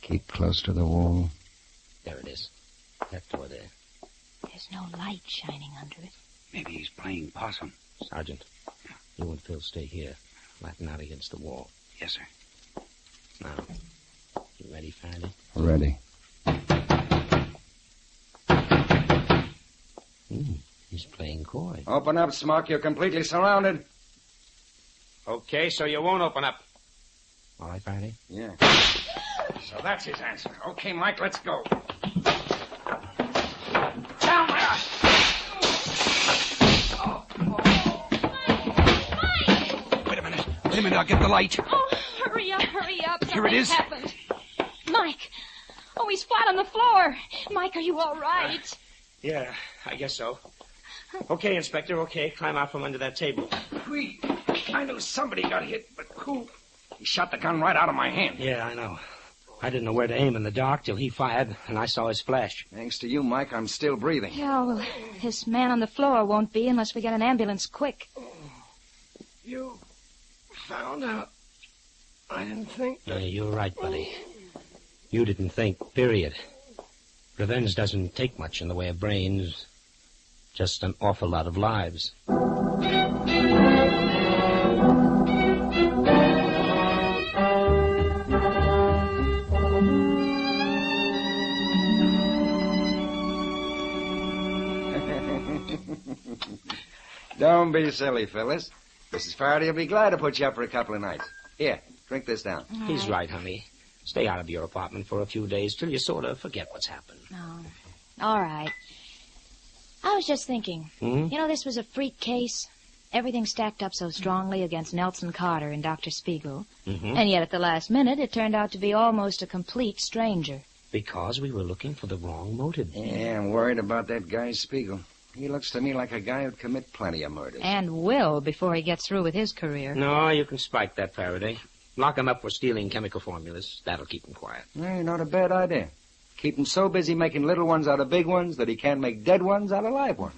Keep close to the wall. There it is. That door there. There's no light shining under it. Maybe he's playing possum. Sergeant, you and Phil stay here, flatten out against the wall. Yes, sir. Now, you ready, Faraday? Ready. He's playing coy. Open up, Smock. You're completely surrounded. Okay, so you won't open up. All right, Faraday? Yeah. So that's his answer. Okay, Mike, let's go. Down there! Wait a minute, I'll get the light. Oh, hurry up. Here it is. Happened. Mike. Oh, he's flat on the floor. Mike, are you all right? Yeah, I guess so. Okay, Inspector, okay. Climb out from under that table. I knew somebody got hit, but who? He shot the gun right out of my hand. Yeah, I know. I didn't know where to aim in the dark till he fired, and I saw his flash. Thanks to you, Mike, I'm still breathing. Yeah, well, this man on the floor won't be unless we get an ambulance quick. You found out. I didn't think. No, you're right, buddy. You didn't think, period. Revenge doesn't take much in the way of brains. Just an awful lot of lives. Don't be silly, Phyllis. Mrs. Faraday will be glad to put you up for a couple of nights. Here, drink this down. He's right, honey. Stay out of your apartment for a few days till you sort of forget what's happened. Oh, all right. I was just thinking, you know, this was a freak case. Everything stacked up so strongly against Nelson Carter and Dr. Spiegel. And yet at the last minute, it turned out to be almost a complete stranger. Because we were looking for the wrong motive. Yeah, I'm worried about that guy, Spiegel. He looks to me like a guy who'd commit plenty of murders. And will before he gets through with his career. No, you can spike that, Faraday. Lock him up for stealing chemical formulas. That'll keep him quiet. Hey, not a bad idea. Keep him so busy making little ones out of big ones that he can't make dead ones out of live ones.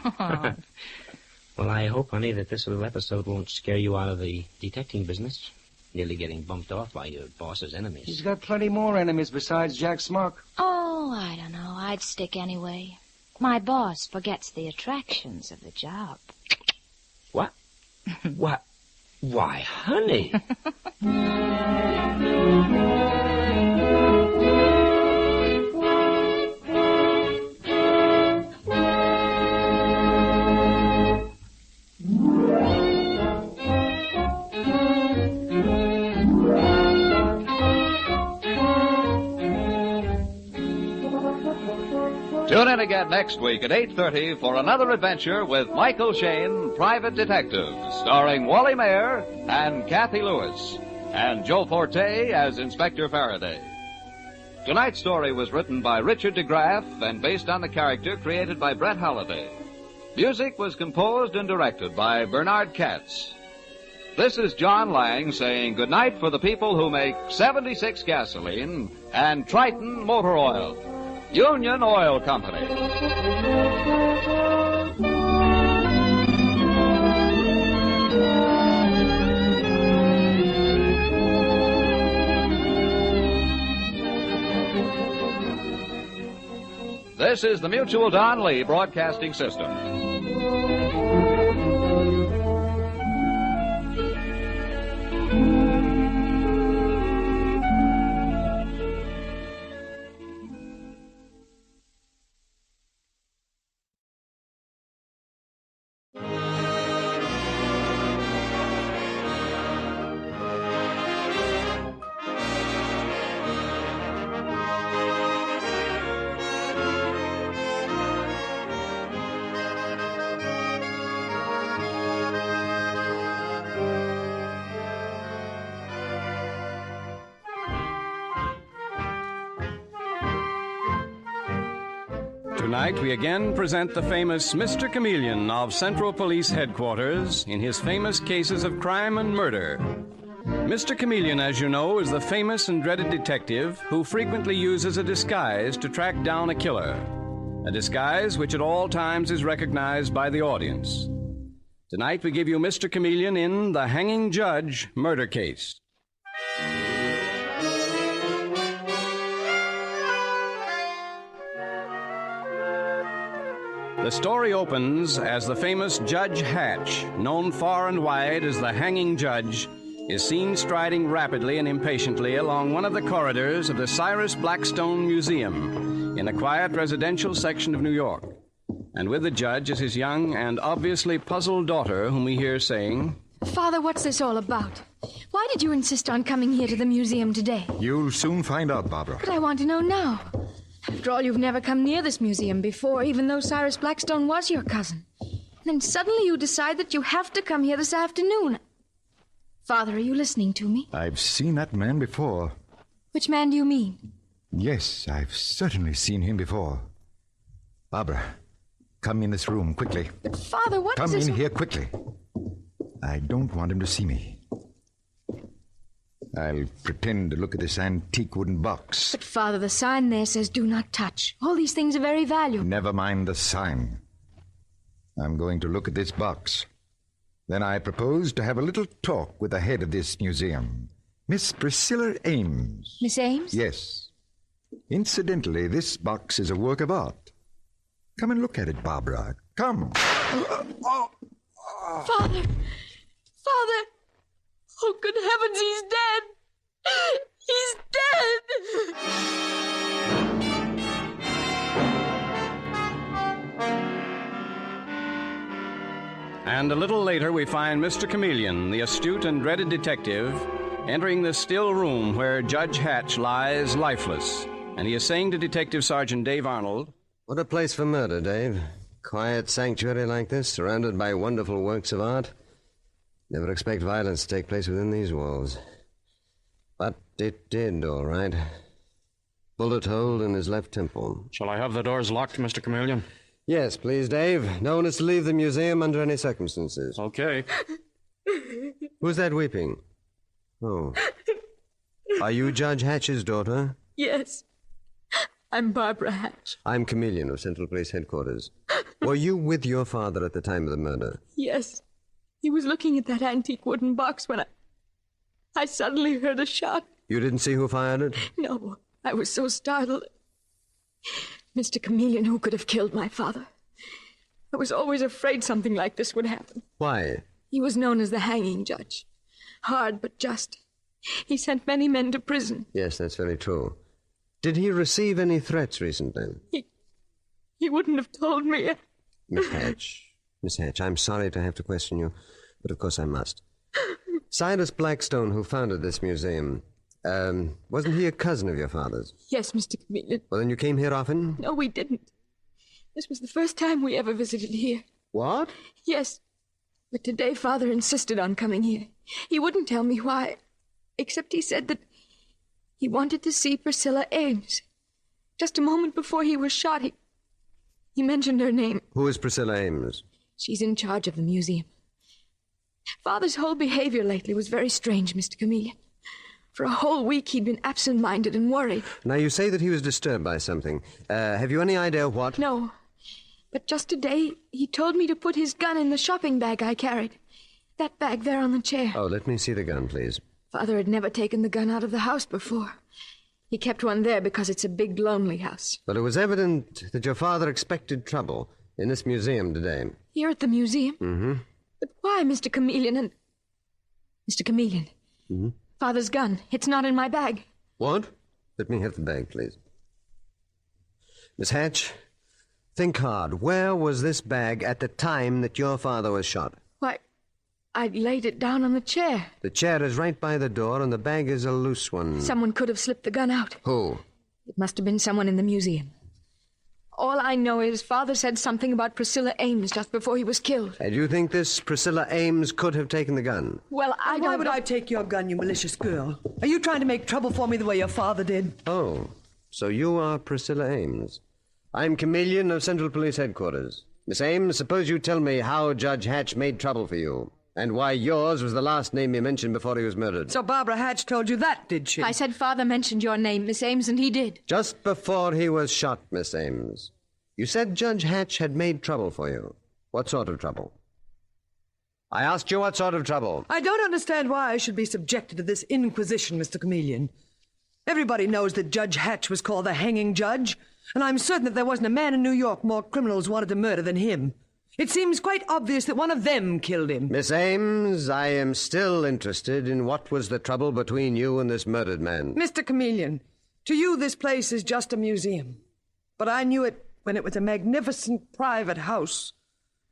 Well, I hope, honey, that this little episode won't scare you out of the detecting business. Nearly getting bumped off by your boss's enemies. He's got plenty more enemies besides Jack Smock. Oh, I don't know. I'd stick anyway. My boss forgets the attractions of the job. What? What? Why, honey. Tune in again next week at 8:30 for another adventure with Michael Shayne, Private Detective, starring Wally Mayer and Kathy Lewis. and Joe Forte as Inspector Faraday. Tonight's story was written by Richard DeGraff and based on the character created by Brett Halliday. Music was composed and directed by Bernard Katz. This is John Lang saying goodnight for the people who make 76 gasoline and Triton Motor Oil. Union Oil Company. This is the Mutual Don Lee Broadcasting System. Tonight, we again present the famous Mr. Chameleon of Central Police Headquarters in his famous cases of crime and murder. Mr. Chameleon, as you know, is the famous and dreaded detective who frequently uses a disguise to track down a killer. A disguise which at all times is recognized by the audience. Tonight, we give you Mr. Chameleon in The Hanging Judge murder case. The story opens as the famous Judge Hatch, known far and wide as the Hanging Judge, is seen striding rapidly and impatiently along one of the corridors of the Cyrus Blackstone Museum in a quiet residential section of New York. And with the judge is his young and obviously puzzled daughter, whom we hear saying, Father, what's this all about? Why did you insist on coming here to the museum today? You'll soon find out, Barbara. But I want to know now. After all, you've never come near this museum before, even though Cyrus Blackstone was your cousin. And then suddenly you decide that you have to come here this afternoon. Father, are you listening to me? I've seen that man before. Which man do you mean? Yes, I've certainly seen him before. Barbara, come in this room quickly. But Father, what Come is this? in here quickly. I don't want him to see me. I'll pretend to look at this antique wooden box. But Father, the sign there says do not touch. All these things are very valuable. Never mind the sign. I'm going to look at this box. Then I propose to have a little talk with the head of this museum, Miss Priscilla Ames. Miss Ames? Yes. Incidentally, this box is a work of art. Come and look at it, Barbara. Come. Father! Father! Oh, good heavens, he's dead! He's dead! And a little later, we find Mr. Chameleon, the astute and dreaded detective, entering the still room where Judge Hatch lies lifeless. And he is saying to Detective Sergeant Dave Arnold, What a place for murder, Dave. Quiet sanctuary like this, surrounded by wonderful works of art. Never expect violence to take place within these walls. But it did, all right. Bullet hole in his left temple. Shall I have the doors locked, Mr. Chameleon? Yes, please, Dave. No one is to leave the museum under any circumstances. Okay. Who's that weeping? Oh. Are you Judge Hatch's daughter? Yes. I'm Barbara Hatch. I'm Chameleon of Central Police Headquarters. Were you with your father at the time of the murder? Yes. He was looking at that antique wooden box when I suddenly heard a shot. You didn't see who fired it? No, I was so startled. Mr. Chameleon, who could have killed my father? I was always afraid something like this would happen. Why? He was known as the Hanging Judge. Hard but just. He sent many men to prison. Yes, that's very true. Did he receive any threats recently? He wouldn't have told me. Miss Hatch, I'm sorry to have to question you, but of course I must. Cyrus Blackstone, who founded this museum, wasn't he a cousin of your father's? Yes, Mr. Chameleon. Well, then you came here often? No, we didn't. This was the first time we ever visited here. What? Yes. But today Father insisted on coming here. He wouldn't tell me why. except he said that he wanted to see Priscilla Ames. Just a moment before he was shot, he mentioned her name. Who is Priscilla Ames? She's in charge of the museum. Father's whole behavior lately was very strange, Mr. Chameleon. For a whole week he'd been absent-minded and worried. Now, you say that he was disturbed by something. Have you any idea what? No. But just today, he told me to put his gun in the shopping bag I carried. That bag there on the chair. Oh, let me see the gun, please. Father had never taken the gun out of the house before. He kept one there because it's a big, lonely house. But it was evident that your father expected trouble in this museum today. Here at the museum? Mm-hmm. But why, Mr. Chameleon and... Mr. Chameleon. Mm-hmm. Father's gun. It's not in my bag. What? Let me have the bag, please. Miss Hatch, think hard. Where was this bag at the time that your father was shot? Why, I'd laid it down on the chair. The chair is right by the door, and the bag is a loose one. Someone could have slipped the gun out. Who? It must have been someone in the museum. All I know is Father said something about Priscilla Ames just before he was killed. And you think this Priscilla Ames could have taken the gun? Well, Why would I take your gun, you malicious girl? Are you trying to make trouble for me the way your father did? Oh, so you are Priscilla Ames. I'm Chameleon of Central Police Headquarters. Miss Ames, suppose you tell me how Judge Hatch made trouble for you, and why yours was the last name he mentioned before he was murdered. So Barbara Hatch told you that, did she? I said Father mentioned your name, Miss Ames, and he did. Just before he was shot, Miss Ames. You said Judge Hatch had made trouble for you. What sort of trouble? I asked you what sort of trouble. I don't understand why I should be subjected to this inquisition, Mr. Chameleon. Everybody knows that Judge Hatch was called the hanging judge, and I'm certain that there wasn't a man in New York more criminals wanted to murder than him. It seems quite obvious that one of them killed him. Miss Ames, I am still interested in what was the trouble between you and this murdered man. Mr. Chameleon, to you this place is just a museum. But I knew it when it was a magnificent private house.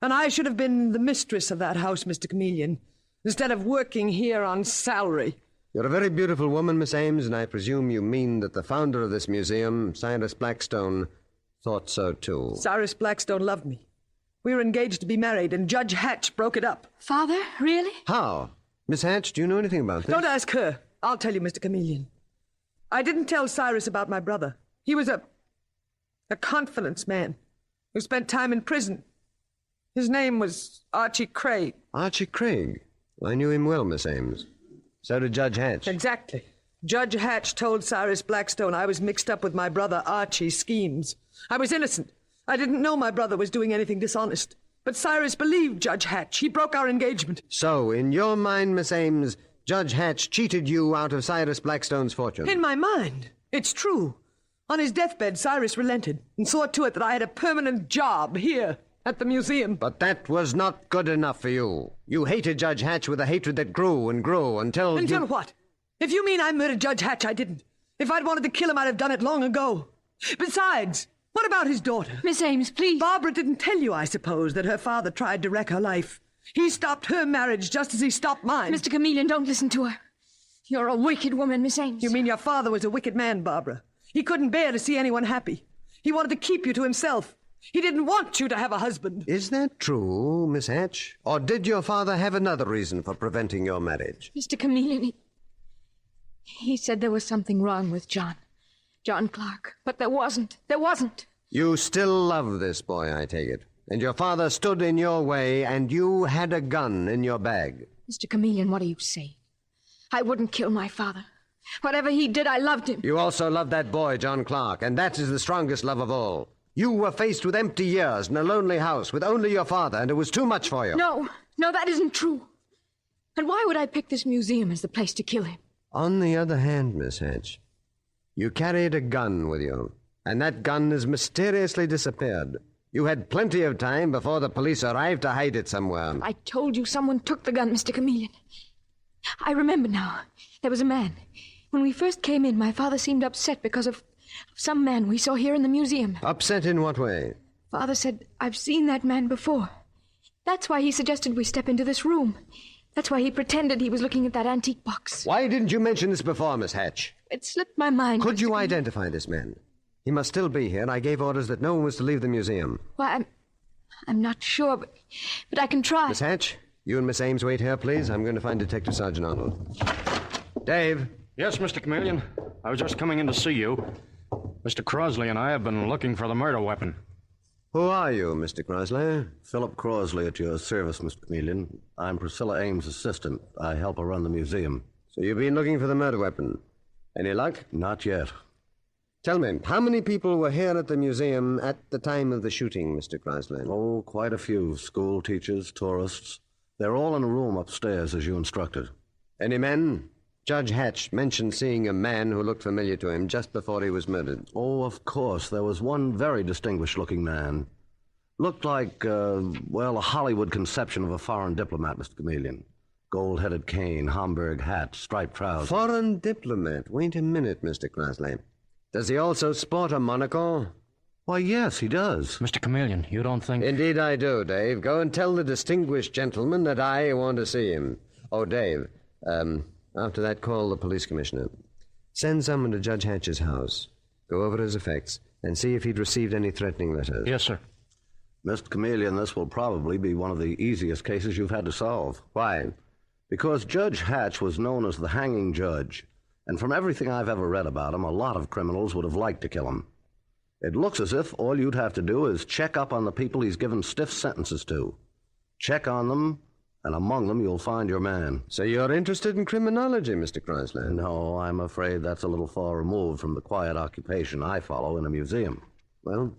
And I should have been the mistress of that house, Mr. Chameleon, instead of working here on salary. You're a very beautiful woman, Miss Ames, and I presume you mean that the founder of this museum, Cyrus Blackstone, thought so too. Cyrus Blackstone loved me. We were engaged to be married, and Judge Hatch broke it up. Father? Really? How? Miss Hatch, do you know anything about this? Don't ask her. I'll tell you, Mr. Chameleon. I didn't tell Cyrus about my brother. He was a confidence man who spent time in prison. His name was Archie Craig. Archie Craig? I knew him well, Miss Ames. So did Judge Hatch. Exactly. Judge Hatch told Cyrus Blackstone I was mixed up with my brother Archie's schemes. I was innocent. I didn't know my brother was doing anything dishonest. But Cyrus believed Judge Hatch. He broke our engagement. So, in your mind, Miss Ames, Judge Hatch cheated you out of Cyrus Blackstone's fortune? In my mind. It's true. On his deathbed, Cyrus relented and saw to it that I had a permanent job here at the museum. But that was not good enough for you. You hated Judge Hatch with a hatred that grew and grew until... Until what? If you mean I murdered Judge Hatch, I didn't. If I'd wanted to kill him, I'd have done it long ago. Besides, what about his daughter? Miss Ames, please. Barbara didn't tell you, I suppose, that her father tried to wreck her life. He stopped her marriage just as he stopped mine. Mr. Chameleon, don't listen to her. You're a wicked woman, Miss Ames. You mean your father was a wicked man, Barbara? He couldn't bear to see anyone happy. He wanted to keep you to himself. He didn't want you to have a husband. Is that true, Miss Hatch? Or did your father have another reason for preventing your marriage? Mr. Chameleon, he said there was something wrong with John Clark. But there wasn't. There wasn't. You still love this boy, I take it. And your father stood in your way, and you had a gun in your bag. Mr. Chameleon, what are you saying? I wouldn't kill my father. Whatever he did, I loved him. You also loved that boy, John Clark, and that is the strongest love of all. You were faced with empty years in a lonely house with only your father, and it was too much for you. No, that isn't true. And why would I pick this museum as the place to kill him? On the other hand, Miss Hatch, you carried a gun with you, and that gun has mysteriously disappeared. You had plenty of time before the police arrived to hide it somewhere. I told you someone took the gun, Mr. Chameleon. I remember now. There was a man. When we first came in, my father seemed upset because of some man we saw here in the museum. Upset in what way? Father said, I've seen that man before. That's why he suggested we step into this room. That's why he pretended he was looking at that antique box. Why didn't you mention this before, Miss Hatch? It slipped my mind. Could you identify this man? He must still be here. I gave orders that no one was to leave the museum. Why, I'm not sure, but I can try. Miss Hatch, you and Miss Ames wait here, please. I'm going to find Detective Sergeant Arnold. Dave. Yes, Mr. Chameleon. I was just coming in to see you. Mr. Crosley and I have been looking for the murder weapon. Who are you, Mr. Crosley? Philip Crosley at your service, Mr. Chameleon. I'm Priscilla Ames' assistant. I help her run the museum. So you've been looking for the murder weapon. Any luck? Not yet. Tell me, how many people were here at the museum at the time of the shooting, Mr. Crosley? Oh, quite a few. School teachers, tourists. They're all in a room upstairs, as you instructed. Any men? Judge Hatch mentioned seeing a man who looked familiar to him just before he was murdered. Oh, of course. There was one very distinguished-looking man. Looked like, a Hollywood conception of a foreign diplomat, Mr. Chameleon. Gold-headed cane, Homburg hat, striped trousers. Foreign diplomat? Wait a minute, Mr. Crosley. Does he also sport a monocle? Why, yes, he does. Mr. Chameleon, you don't think... Indeed I do, Dave. Go and tell the distinguished gentleman that I want to see him. Oh, Dave, after that, call the police commissioner. Send someone to Judge Hatch's house. Go over his effects and see if he'd received any threatening letters. Yes, sir. Mr. Chameleon, this will probably be one of the easiest cases you've had to solve. Why? Because Judge Hatch was known as the hanging judge, and from everything I've ever read about him, a lot of criminals would have liked to kill him. It looks as if all you'd have to do is check up on the people he's given stiff sentences to. Check on them, and among them you'll find your man. So you're interested in criminology, Mr. Crosley? No, I'm afraid that's a little far removed from the quiet occupation I follow in a museum. Well,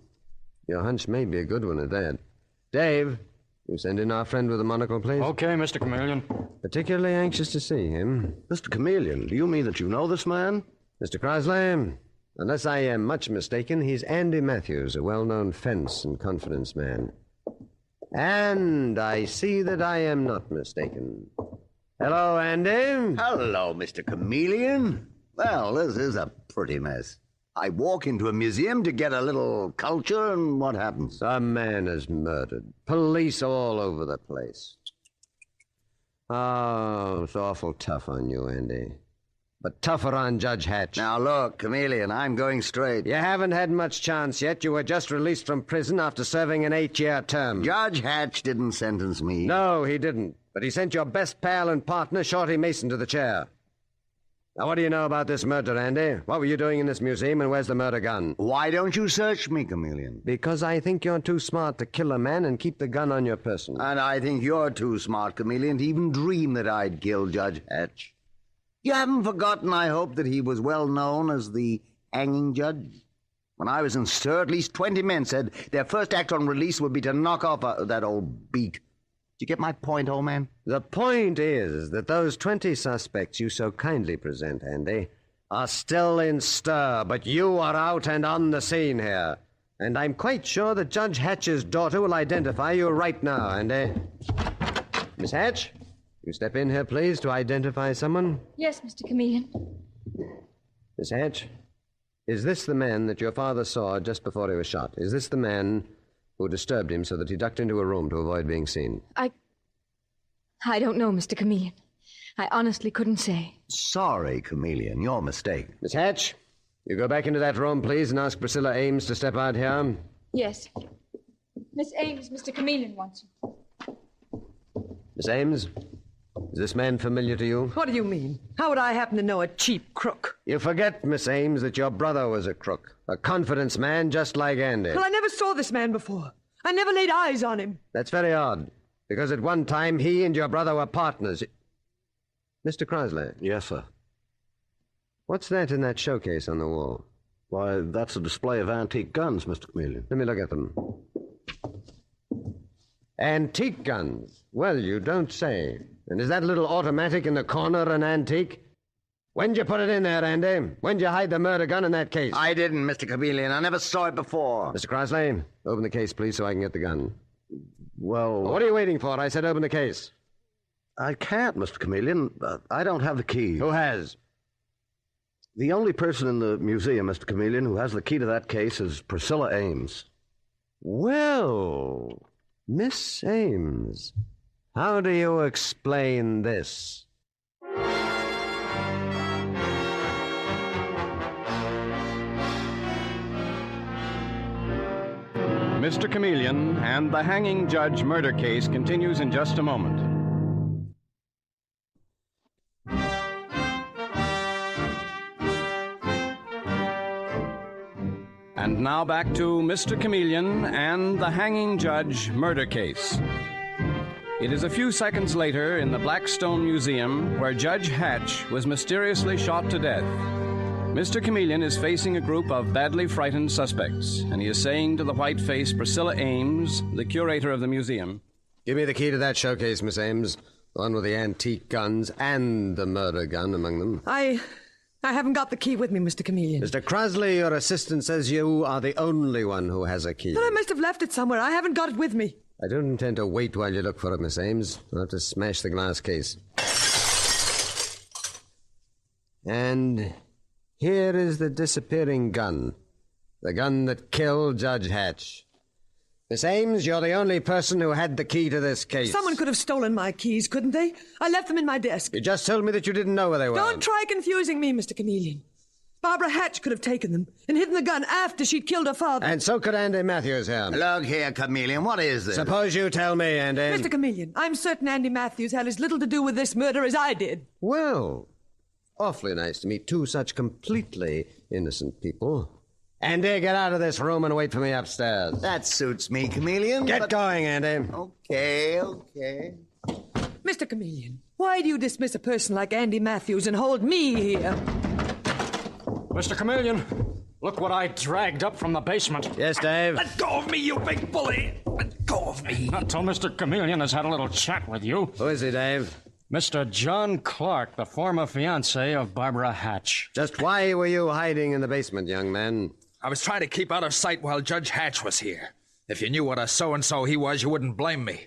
your hunch may be a good one at that. Dave, you send in our friend with the monocle, please. Okay, Mr. Chameleon. Particularly anxious to see him. Mr. Chameleon, do you mean that you know this man? Mr. Crosley, unless I am much mistaken, he's Andy Matthews, a well-known fence and confidence man. And I see that I am not mistaken. Hello, Andy. Hello, Mr. Chameleon. Well, this is a pretty mess. I walk into a museum to get a little culture, and what happens? Some man is murdered. Police all over the place. Oh, it's awful tough on you, Andy. But tougher on Judge Hatch. Now, look, Chameleon, I'm going straight. You haven't had much chance yet. You were just released from prison after serving an 8-year term. Judge Hatch didn't sentence me. No, he didn't. But he sent your best pal and partner, Shorty Mason, to the chair. Now, what do you know about this murder, Andy? What were you doing in this museum, and where's the murder gun? Why don't you search me, Chameleon? Because I think you're too smart to kill a man and keep the gun on your person. And I think you're too smart, Chameleon, to even dream that I'd kill Judge Hatch. You haven't forgotten, I hope, that he was well known as the hanging judge? When I was in stir, at least 20 men said their first act on release would be to knock off that old beak. Do you get my point, old man? The point is that those 20 suspects you so kindly present, Andy, are still in stir, but you are out and on the scene here. And I'm quite sure that Judge Hatch's daughter will identify you right now, Andy. Miss Hatch? You step in here, please, to identify someone? Yes, Mr. Chameleon. Miss Hatch, is this the man that your father saw just before he was shot? Is this the man who disturbed him so that he ducked into a room to avoid being seen? I don't know, Mr. Chameleon. I honestly couldn't say. Sorry, Chameleon, your mistake. Miss Hatch, you go back into that room, please, and ask Priscilla Ames to step out here. Yes. Miss Ames, Mr. Chameleon wants you. Miss Ames? Is this man familiar to you? What do you mean? How would I happen to know a cheap crook? You forget, Miss Ames, that your brother was a crook. A confidence man just like Andy. Well, I never saw this man before. I never laid eyes on him. That's very odd, because at one time he and your brother were partners. Mr. Crosley. Yes, sir. What's that in that showcase on the wall? Why, that's a display of antique guns, Mr. Chameleon. Let me look at them. Antique guns? Well, you don't say. And is that little automatic in the corner an antique? When'd you put it in there, Andy? When'd you hide the murder gun in that case? I didn't, Mr. Chameleon. I never saw it before. Mr. Crosley, open the case, please, so I can get the gun. Well... What are you waiting for? I said open the case. I can't, Mr. Chameleon. I don't have the key. Who has? The only person in the museum, Mr. Chameleon, who has the key to that case is Priscilla Ames. Well, Miss Ames, how do you explain this? Mr. Chameleon and the hanging judge murder case continues in just a moment. And now back to Mr. Chameleon and the hanging judge murder case. It is a few seconds later in the Blackstone Museum where Judge Hatch was mysteriously shot to death. Mr. Chameleon is facing a group of badly frightened suspects, and he is saying to the white-faced Priscilla Ames, the curator of the museum, "Give me the key to that showcase, Miss Ames. The one with the antique guns and the murder gun among them." I haven't got the key with me, Mr. Chameleon. Mr. Crosley, your assistant, says you are the only one who has a key. But I must have left it somewhere. I haven't got it with me. I don't intend to wait while you look for it, Miss Ames. I'll have to smash the glass case. And here is the disappearing gun. The gun that killed Judge Hatch. Miss Ames, you're the only person who had the key to this case. Someone could have stolen my keys, couldn't they? I left them in my desk. You just told me that you didn't know where they were. Don't try confusing me, Mr. Chameleon. Barbara Hatch could have taken them and hidden the gun after she'd killed her father. And so could Andy Matthews here. Look here, Chameleon, what is this? Suppose you tell me, Andy. Mr. Chameleon, I'm certain Andy Matthews had as little to do with this murder as I did. Well, awfully nice to meet two such completely innocent people. Andy, get out of this room and wait for me upstairs. That suits me, Chameleon. Get going, Andy. Okay. Mr. Chameleon, why do you dismiss a person like Andy Matthews and hold me here? Mr. Chameleon, look what I dragged up from the basement. Yes, Dave? Let go of me, you big bully! Let go of me! Not till Mr. Chameleon has had a little chat with you. Who is he, Dave? Mr. John Clark, the former fiancé of Barbara Hatch. Just why were you hiding in the basement, young man? I was trying to keep out of sight while Judge Hatch was here. If you knew what a so-and-so he was, you wouldn't blame me.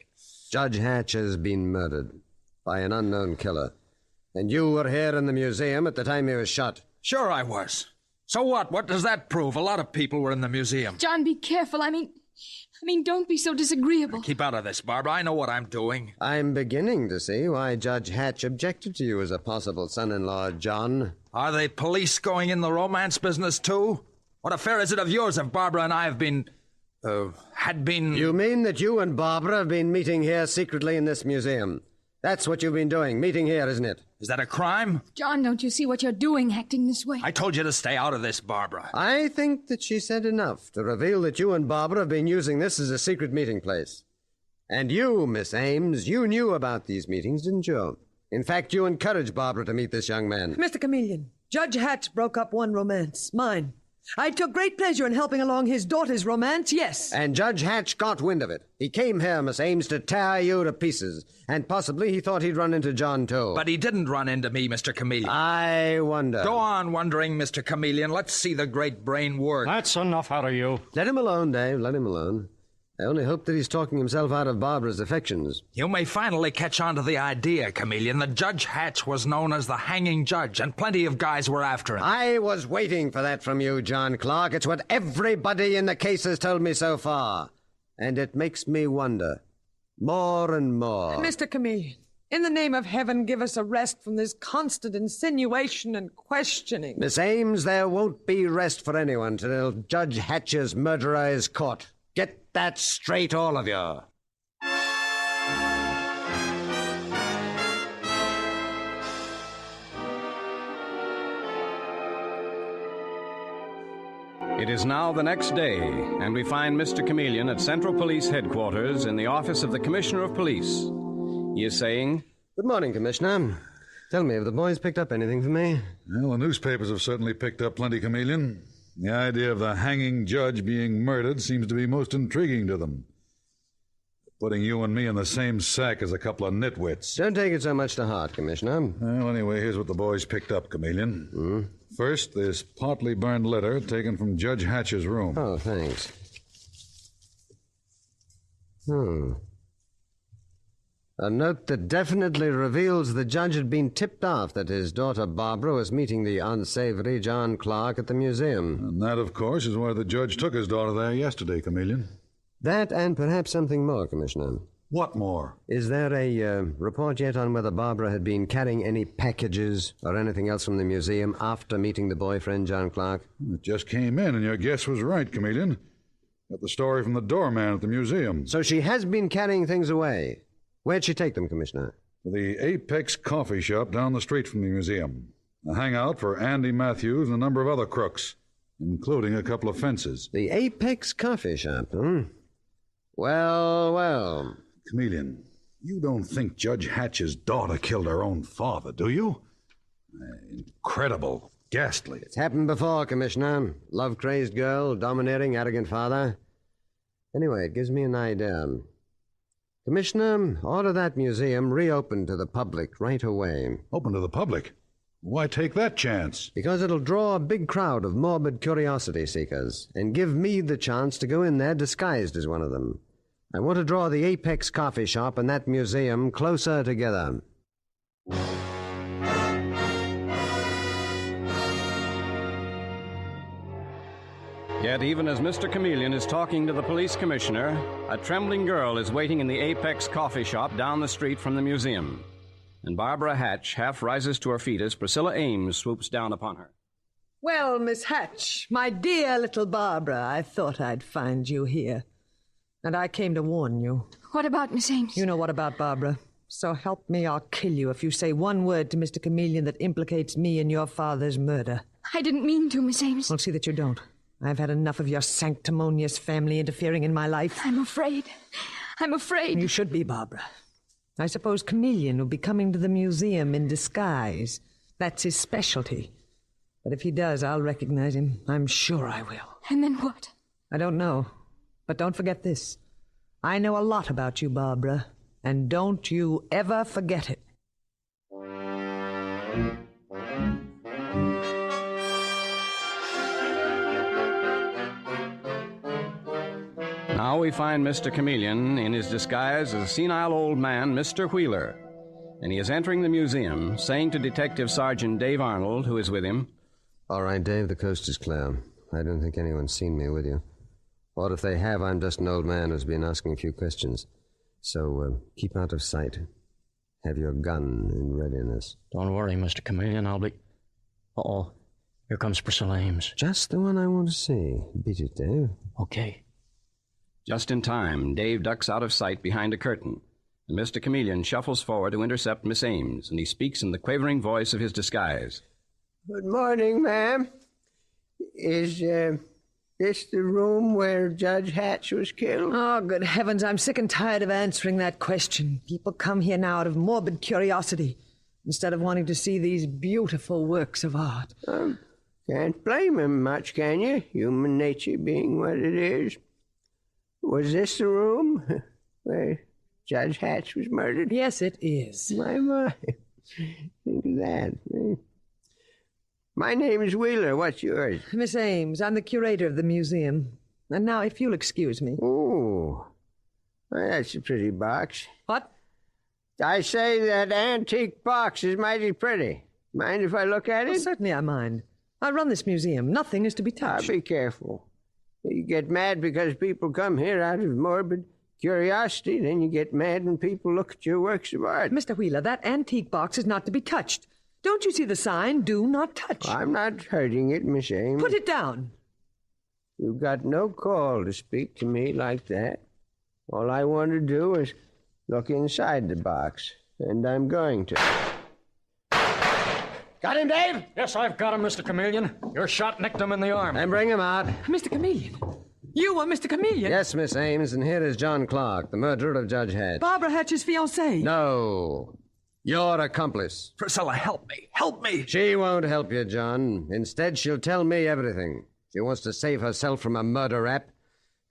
Judge Hatch has been murdered by an unknown killer. And you were here in the museum at the time he was shot. Sure I was. So what? What does that prove? A lot of people were in the museum. John, be careful. I mean, don't be so disagreeable. Keep out of this, Barbara. I know what I'm doing. I'm beginning to see why Judge Hatch objected to you as a possible son-in-law, John. Are the police going in the romance business, too? What affair is it of yours if Barbara and I have been... had been... You mean that you and Barbara have been meeting here secretly in this museum? That's what you've been doing, meeting here, isn't it? Is that a crime? John, don't you see what you're doing, acting this way? I told you to stay out of this, Barbara. I think that she said enough to reveal that you and Barbara have been using this as a secret meeting place. And you, Miss Ames, you knew about these meetings, didn't you? In fact, you encouraged Barbara to meet this young man. Mr. Chameleon, Judge Hatch broke up one romance, mine. I took great pleasure in helping along his daughter's romance, yes. And Judge Hatch got wind of it. He came here, Miss Ames, to tear you to pieces. And possibly he thought he'd run into John, too. But he didn't run into me, Mr. Chameleon. I wonder. Go on wondering, Mr. Chameleon. Let's see the great brain work. That's enough out of you. Let him alone, Dave. Let him alone. I only hope that he's talking himself out of Barbara's affections. You may finally catch on to the idea, Chameleon, that Judge Hatch was known as the hanging judge, and plenty of guys were after him. I was waiting for that from you, John Clark. It's what everybody in the case has told me so far. And it makes me wonder. More and more. Mr. Chameleon, in the name of heaven, give us a rest from this constant insinuation and questioning. Miss Ames, there won't be rest for anyone till Judge Hatch's murderer is caught. Get that straight, all of you. It is now the next day, and we find Mr. Chameleon at Central Police Headquarters in the office of the Commissioner of Police. He is saying, "Good morning, Commissioner. Tell me, have the boys picked up anything for me?" Well, the newspapers have certainly picked up plenty, Chameleon. The idea of the hanging judge being murdered seems to be most intriguing to them. Putting you and me in the same sack as a couple of nitwits. Don't take it so much to heart, Commissioner. Well, anyway, here's what the boys picked up, Chameleon. First, this partly burned letter taken from Judge Hatch's room. Oh, thanks. A note that definitely reveals the judge had been tipped off that his daughter Barbara was meeting the unsavory John Clark at the museum. And that, of course, is why the judge took his daughter there yesterday, Chameleon. That and perhaps something more, Commissioner. What more? Is there a report yet on whether Barbara had been carrying any packages or anything else from the museum after meeting the boyfriend, John Clark? It just came in, and your guess was right, Chameleon. Got the story from the doorman at the museum. So she has been carrying things away. Where'd she take them, Commissioner? To the Apex coffee shop down the street from the museum. A hangout for Andy Matthews and a number of other crooks. including a couple of fences. The Apex Coffee Shop, hmm? Well, well. Chameleon, you don't think Judge Hatch's daughter killed her own father, do you? Incredible. Ghastly. It's happened before, Commissioner. Love-crazed girl, domineering, arrogant father. Anyway, it gives me an idea. Commissioner, order that museum reopened to the public right away. Open to the public? Why take that chance? Because it'll draw a big crowd of morbid curiosity seekers and give me the chance to go in there disguised as one of them. I want to draw the Apex Coffee Shop and that museum closer together. Yet even as Mr. Chameleon is talking to the police commissioner, a trembling girl is waiting in the Apex Coffee Shop down the street from the museum. And Barbara Hatch half rises to her feet as Priscilla Ames swoops down upon her. Well, Miss Hatch, my dear little Barbara, I thought I'd find you here. And I came to warn you. What about Miss Ames? You know what about Barbara. So help me, I'll kill you if you say one word to Mr. Chameleon that implicates me in your father's murder. I didn't mean to, Miss Ames. Well, see that you don't. I've had enough of your sanctimonious family interfering in my life. I'm afraid. I'm afraid. You should be, Barbara. I suppose Chameleon will be coming to the museum in disguise. That's his specialty. But if he does, I'll recognize him. I'm sure I will. And then what? I don't know. But don't forget this. I know a lot about you, Barbara. And don't you ever forget it. Now we find Mr. Chameleon in his disguise as a senile old man, Mr. Wheeler. And he is entering the museum, saying to Detective Sergeant Dave Arnold, who is with him, All right, Dave, the coast is clear. I don't think anyone's seen me with you. Or if they have, I'm just an old man who's been asking a few questions. So keep out of sight. Have your gun in readiness. Don't worry, Mr. Chameleon. I'll be... Uh-oh. Here comes Priscilla Ames. Just the one I want to see. Beat it, Dave. Okay. Just in time, Dave ducks out of sight behind a curtain. And Mr. Chameleon shuffles forward to intercept Miss Ames, and he speaks in the quavering voice of his disguise. Good morning, ma'am. Is this the room where Judge Hatch was killed? Oh, good heavens, I'm sick and tired of answering that question. People come here now out of morbid curiosity, instead of wanting to see these beautiful works of art. Can't blame him much, can you? Human nature being what it is. Was this the room where Judge Hatch was murdered? Yes, it is. My. Think of that. My name is Wheeler. What's yours? Miss Ames, I'm the curator of the museum. And now, if you'll excuse me. Oh, well, that's a pretty box. What? I say that antique box is mighty pretty. Mind if I look at it? Well, certainly I mind. I run this museum. Nothing is to be touched. Be careful. You get mad because people come here out of morbid curiosity, then you get mad when people look at your works of art. Mr. Wheeler, that antique box is not to be touched. Don't you see the sign, do not touch? I'm not hurting it, Miss Ames. Put it down. You've got no call to speak to me like that. All I want to do is look inside the box, and I'm going to. Got him, Dave? Yes, I've got him, Mr. Chameleon. Your shot nicked him in the arm. And bring him out. Mr. Chameleon. You are Mr. Chameleon? Yes, Miss Ames, and here is John Clark, the murderer of Judge Hatch. Barbara Hatch's fiancé. No. Your accomplice. Priscilla, help me. Help me. She won't help you, John. Instead, she'll tell me everything. She wants to save herself from a murder rap. It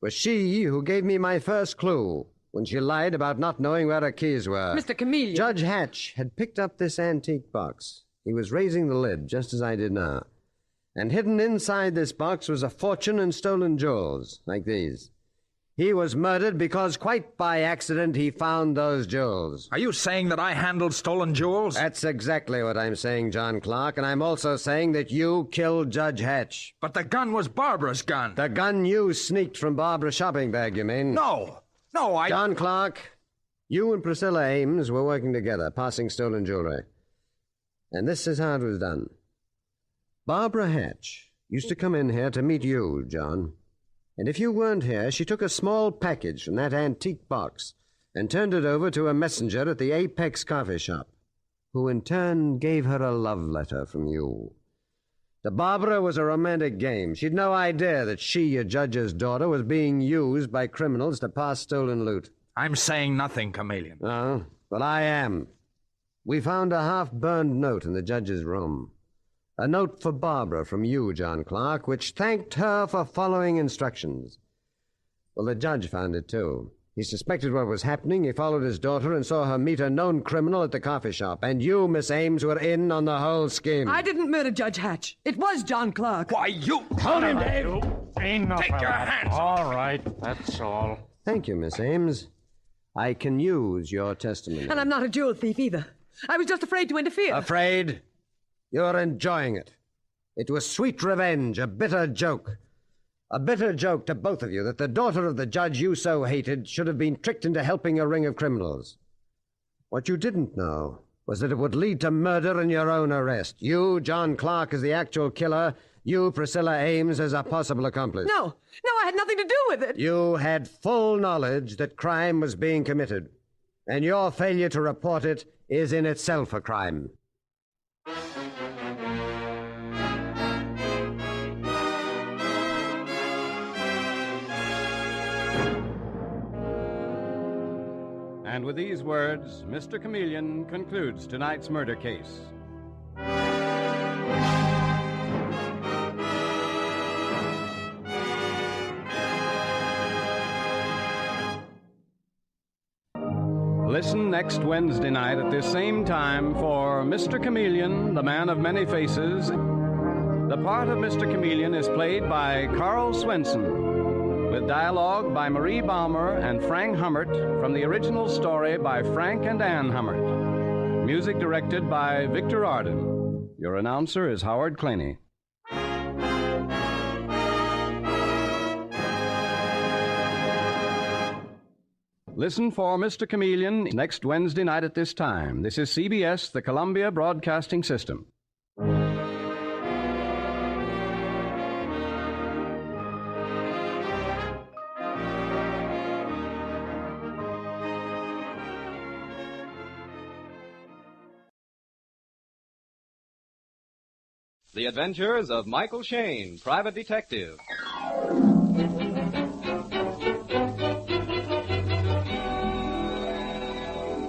was she who gave me my first clue when she lied about not knowing where her keys were. Mr. Chameleon. Judge Hatch had picked up this antique box. He was raising the lid, just as I did now. And hidden inside this box was a fortune in stolen jewels, like these. He was murdered because, quite by accident, he found those jewels. Are you saying that I handled stolen jewels? That's exactly what I'm saying, John Clark, and I'm also saying that you killed Judge Hatch. But the gun was Barbara's gun. The gun you sneaked from Barbara's shopping bag, you mean? No, I... John Clark, you and Priscilla Ames were working together, passing stolen jewelry. And this is how it was done. Barbara Hatch used to come in here to meet you, John. And if you weren't here, she took a small package from that antique box and turned it over to a messenger at the Apex Coffee Shop, who in turn gave her a love letter from you. To Barbara, it was a romantic game. She'd no idea that she, your judge's daughter, was being used by criminals to pass stolen loot. I'm saying nothing, Chameleon. Oh, but I am. We found a half-burned note in the judge's room. A note for Barbara from you, John Clark, which thanked her for following instructions. Well, the judge found it, too. He suspected what was happening. He followed his daughter and saw her meet a known criminal at the coffee shop. And you, Miss Ames, were in on the whole scheme. I didn't murder Judge Hatch. It was John Clark. Why, you... Hold him, Dave! Enough Take of your that. hands All right, that's all. Thank you, Miss Ames. I can use your testimony. And I'm not a jewel thief either. I was just afraid to interfere. Afraid? You're enjoying it. It was sweet revenge, a bitter joke. A bitter joke to both of you that the daughter of the judge you so hated should have been tricked into helping a ring of criminals. What you didn't know was that it would lead to murder and your own arrest. You, John Clark, as the actual killer. You, Priscilla Ames, as a possible accomplice. No, I had nothing to do with it. You had full knowledge that crime was being committed. And your failure to report it is in itself a crime. And with these words, Mr. Chameleon concludes tonight's murder case. Listen next Wednesday night at this same time for Mr. Chameleon, the Man of Many Faces. The part of Mr. Chameleon is played by Carl Swenson, with dialogue by Marie Baumer and Frank Hummert from the original story by Frank and Ann Hummert. Music directed by Victor Arden. Your announcer is Howard Claney. Listen for Mr. Chameleon next Wednesday night at this time. This is CBS, the Columbia Broadcasting System. The Adventures of Michael Shane, Private Detective.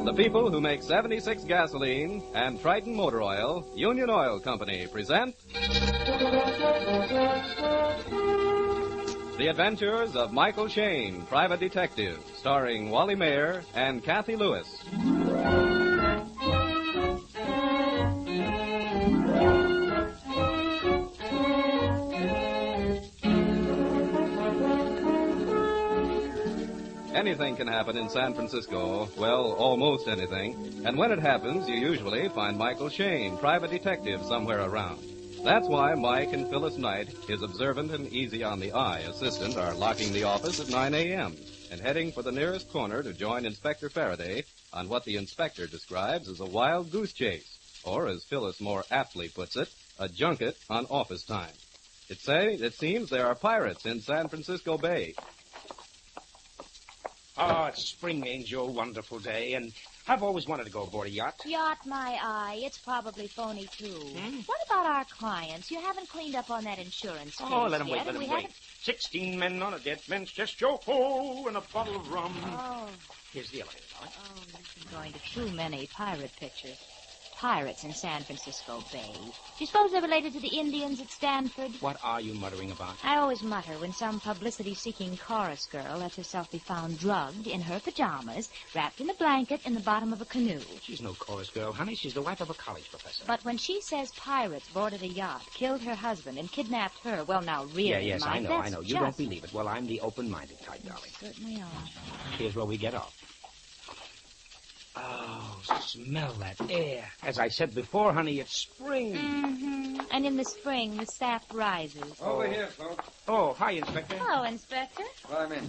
The people who make 76 gasoline and Triton Motor Oil, Union Oil Company, present The Adventures of Michael Shane, Private Detective, starring Wally Mayer and Kathy Lewis. Anything can happen in San Francisco. Well, almost anything. And when it happens, you usually find Michael Shane, private detective, somewhere around. That's why Mike and Phyllis Knight, his observant and easy on the eye assistant, are locking the office at 9 a.m. and heading for the nearest corner to join Inspector Faraday on what the inspector describes as a wild goose chase, or as Phyllis more aptly puts it, a junket on office time. It seems there are pirates in San Francisco Bay. Oh, it's spring, Angel. Wonderful day. And I've always wanted to go aboard a yacht. Yacht, my eye. It's probably phony, too. What about our clients? You haven't cleaned up on that insurance case Oh, let them yet, wait, let and them we wait. 16 men on a dead bench, just yo-ho, and a bottle of rum. Oh. Here's the elevator, Dolly. Oh, you've been going to too many pirate pictures. Pirates in San Francisco Bay. Do you suppose they're related to the Indians at Stanford? What are you muttering about? I always mutter when some publicity-seeking chorus girl lets herself be found drugged in her pajamas, wrapped in a blanket in the bottom of a canoe. She's no chorus girl, honey. She's the wife of a college professor. But when she says pirates boarded a yacht, killed her husband, and kidnapped her, well, now, really, Yes, Mike, I know. that's You don't believe it. Well, I'm the open-minded type, Dolly. Certainly are. Here's where we get off. Oh, smell that air. As I said before, honey, it's spring. Mm-hmm. And in the spring, the sap rises. Over here, folks. Oh, hi, Inspector. Hello, Inspector. Climb in.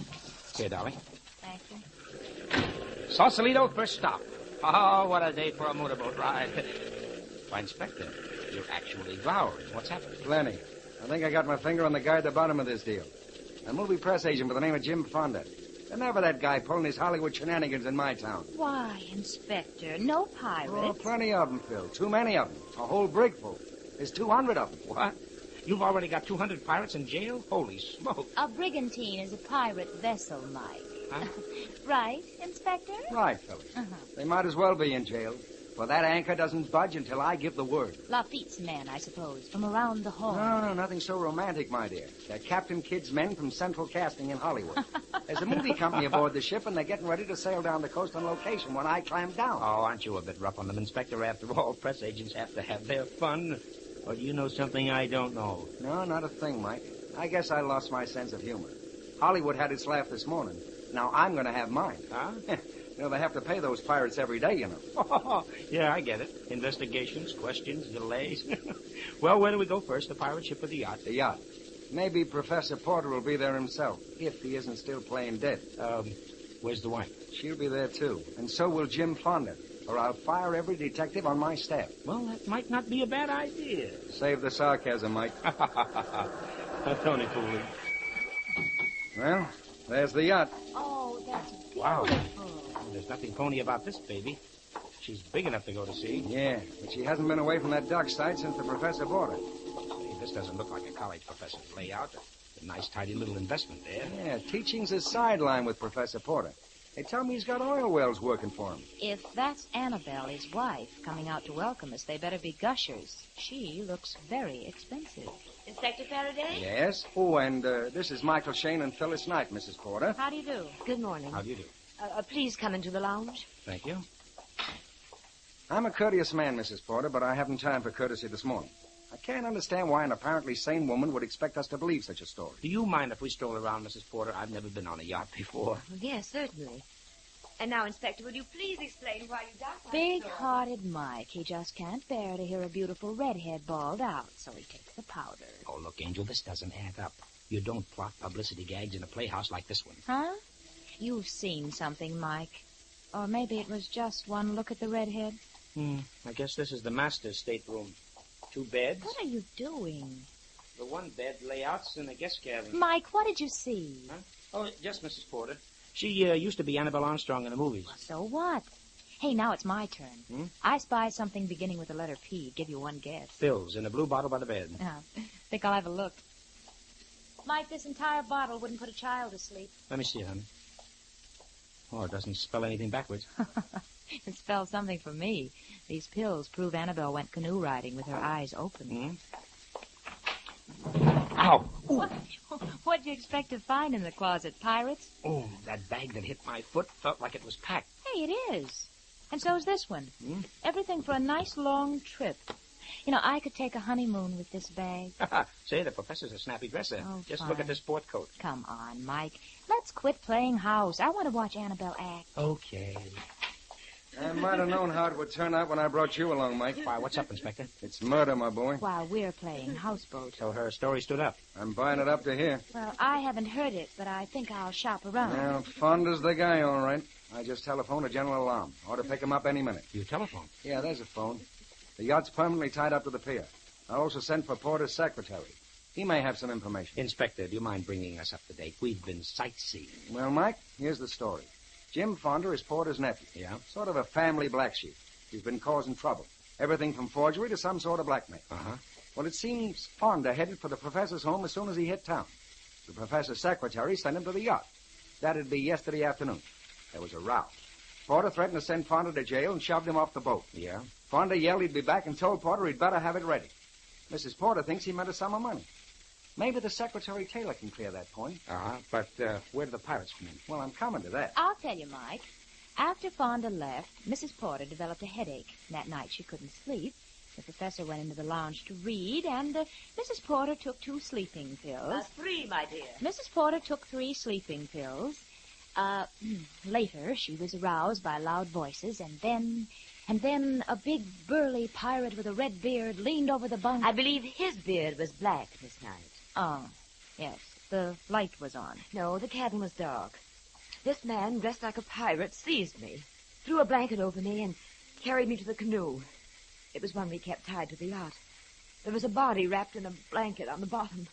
Here, Dolly. Thank you. Sausalito, first stop. Oh, what a day for a motorboat ride. Why, Inspector, you're actually glowering. What's happened? Plenty. I think I got my finger on the guy at the bottom of this deal. A movie press agent by the name of Jim Fonda. And never that guy pulling his Hollywood shenanigans in my town. Why, Inspector, no pirates. Oh, plenty of them, Phil. Too many of them. A whole brig full. There's 200 of them. What? You've already got 200 pirates in jail? Holy smoke. A brigantine is a pirate vessel, Mike. Huh? Right, Inspector? Right, Phyllis. They might as well be in jail, for that anchor doesn't budge until I give the word. Lafitte's men, I suppose, from around the Horn. No, nothing so romantic, my dear. They're Captain Kidd's men from Central Casting in Hollywood. There's a movie company aboard the ship, and they're getting ready to sail down the coast on location when I climb down. Oh, aren't you a bit rough on them, Inspector? After all, press agents have to have their fun. Or do you know something I don't know? No, not a thing, Mike. I guess I lost my sense of humor. Hollywood had its laugh this morning. Now I'm going to have mine. Huh? You know, they have to pay those pirates every day, you know. Yeah, I get it. Investigations, questions, delays. Well, where do we go first? The pirate ship or the yacht? The yacht. Maybe Professor Porter will be there himself, if he isn't still playing dead. Where's the wife? She'll be there, too. And so will Jim Fonda, or I'll fire every detective on my staff. Well, that might not be a bad idea. Save the sarcasm, Mike. Tony Cooley. Well, there's the yacht. Oh, that's beautiful. Wow. There's nothing phony about this baby. She's big enough to go to sea. Yeah, but she hasn't been away from that dock site since the professor bought her. Hey, this doesn't look like a college professor's layout. A nice, tidy little investment there. Yeah, teaching's a sideline with Professor Porter. They tell me he's got oil wells working for him. If that's Annabelle, his wife, coming out to welcome us, they better be gushers. She looks very expensive. Inspector Faraday? Yes? Oh, and this is Michael Shane and Phyllis Knight, Mrs. Porter. How do you do? Good morning. How do you do? Please come into the lounge. Thank you. I'm a courteous man, Mrs. Porter, but I haven't time for courtesy this morning. I can't understand why an apparently sane woman would expect us to believe such a story. Do you mind if we stroll around, Mrs. Porter? I've never been on a yacht before. Yes, certainly. And now, Inspector, would you please explain why you doubt my Big-hearted Mike. He just can't bear to hear a beautiful redhead bawled out, so he takes the powder. Oh, look, Angel, this doesn't add up. You don't plot publicity gags in a playhouse like this one. Huh? You've seen something, Mike. Or maybe it was just one look at the redhead. I guess this is the master's stateroom. 2 beds. What are you doing? The one bed layouts in the guest cabin. Mike, what did you see? Huh? Oh, just Mrs. Porter. She used to be Annabelle Armstrong in the movies. So what? Hey, now it's my turn. I spy something beginning with the letter P. Give you one guess. Pills in a blue bottle by the bed. Think I'll have a look. Mike, this entire bottle wouldn't put a child to sleep. Let me see, honey. Oh, it doesn't spell anything backwards. It spells something for me. These pills prove Annabelle went canoe riding with her eyes open. Ow! What'd you expect to find in the closet, pirates? Oh, that bag that hit my foot felt like it was packed. Hey, it is. And so's this one. Everything for a nice long trip. You know, I could take a honeymoon with this bag. Say, the professor's a snappy dresser. Oh, Just fine. look at this sport coat. Come on, Mike. Let's quit playing house. I want to watch Annabelle act. Okay. I might have known how it would turn out when I brought you along, Mike. Why, what's up, Inspector? It's murder, my boy. While we're playing houseboat. So her story stood up. I'm buying it up to here. Well, I haven't heard it, but I think I'll shop around. Well, Fonda's the guy, all right. I just telephoned a general alarm. Ought to pick him up any minute. You telephone? Yeah, there's a phone. The yacht's permanently tied up to the pier. I also sent for Porter's secretary. He may have some information. Inspector, do you mind bringing us up to date? We've been sightseeing. Well, Mike, here's the story. Jim Fonda is Porter's nephew. Yeah? Sort of a family black sheep. He's been causing trouble. Everything from forgery to some sort of blackmail. Uh-huh. Well, it seems Fonda headed for the professor's home as soon as he hit town. The professor's secretary sent him to the yacht. That'd be yesterday afternoon. There was a row. Porter threatened to send Fonda to jail and shoved him off the boat. Yeah? Fonda yelled he'd be back and told Porter he'd better have it ready. Mrs. Porter thinks he meant a sum of money. Maybe the secretary Taylor can clear that point. Uh-huh. But where do the pirates come in? Well, I'm coming to that. I'll tell you, Mike. After Fonda left, Mrs. Porter developed a headache. That night she couldn't sleep. The professor went into the lounge to read, and Mrs. Porter took 2 sleeping pills. 3, my dear. Mrs. Porter took 3 sleeping pills. Later, she was aroused by loud voices, and then a big, burly pirate with a red beard leaned over the bunk. I believe his beard was black, Miss Knight. Oh, yes. The light was on. No, the cabin was dark. This man, dressed like a pirate, seized me, threw a blanket over me, and carried me to the canoe. It was one we kept tied to the yacht. There was a body wrapped in a blanket on the bottom.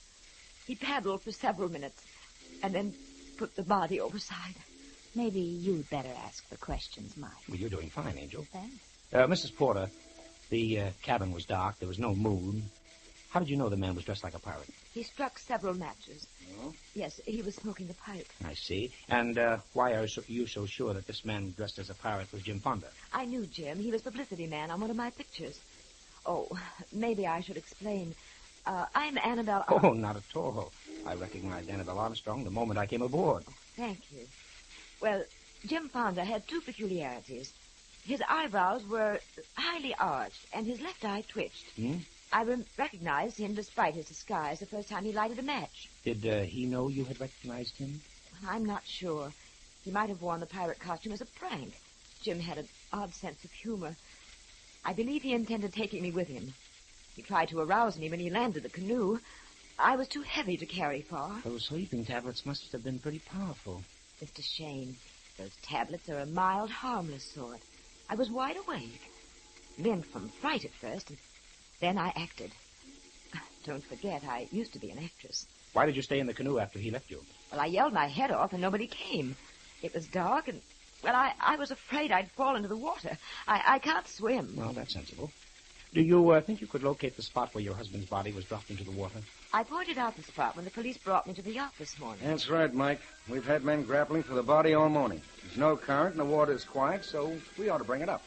He paddled for several minutes, and then put the body overside. Maybe you'd better ask the questions, Mike. Well, you're doing fine, Angel. Thanks. Mrs. Porter, the cabin was dark. There was no moon. How did you know the man was dressed like a pirate? He struck several matches. Oh? Yes, he was smoking the pipe. I see. And why are you so sure that this man dressed as a pirate was Jim Fonda? I knew Jim. He was publicity man on one of my pictures. Oh, maybe I should explain. I'm Annabelle... Oh, not at all. I recognized Annabelle Armstrong the moment I came aboard. Thank you. Well, Jim Fonda had two peculiarities. His eyebrows were highly arched, and his left eye twitched. Hmm? I recognized him despite his disguise the first time he lighted a match. Did he know you had recognized him? I'm not sure. He might have worn the pirate costume as a prank. Jim had an odd sense of humor. I believe he intended taking me with him. He tried to arouse me when he landed the canoe. I was too heavy to carry far. Those sleeping tablets must have been pretty powerful. Mr. Shane, those tablets are a mild, harmless sort. I was wide awake. Limp from fright at first, and then I acted. Don't forget, I used to be an actress. Why did you stay in the canoe after he left you? Well, I yelled my head off, and nobody came. It was dark, and, well, I was afraid I'd fall into the water. I can't swim. Well, that's sensible. Do you think you could locate the spot where your husband's body was dropped into the water? I pointed out the spot when the police brought me to the yacht this morning. That's right, Mike. We've had men grappling for the body all morning. There's no current and the water's quiet, so we ought to bring it up.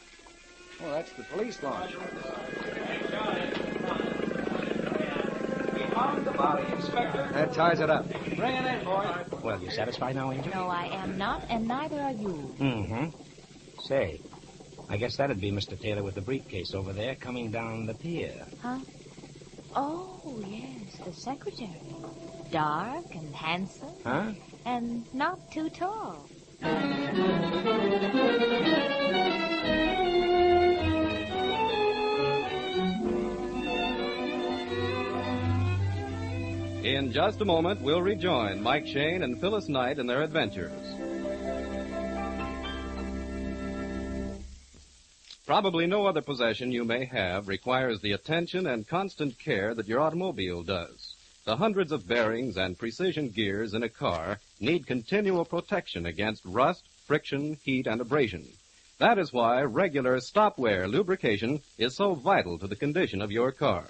Well, that's the police launch. We found the body, Inspector. That ties it up. Bring it in, boy. Well, you satisfied now, Angel? No, I am not, and neither are you. Mm-hmm. Say, I guess that'd be Mr. Taylor with the briefcase over there coming down the pier. Huh? Oh, yes, the secretary. Dark and handsome. Huh? And not too tall. In just a moment, we'll rejoin Mike Shane and Phyllis Knight in their adventures. Probably no other possession you may have requires the attention and constant care that your automobile does. The hundreds of bearings and precision gears in a car need continual protection against rust, friction, heat, and abrasion. That is why regular stop-wear lubrication is so vital to the condition of your car.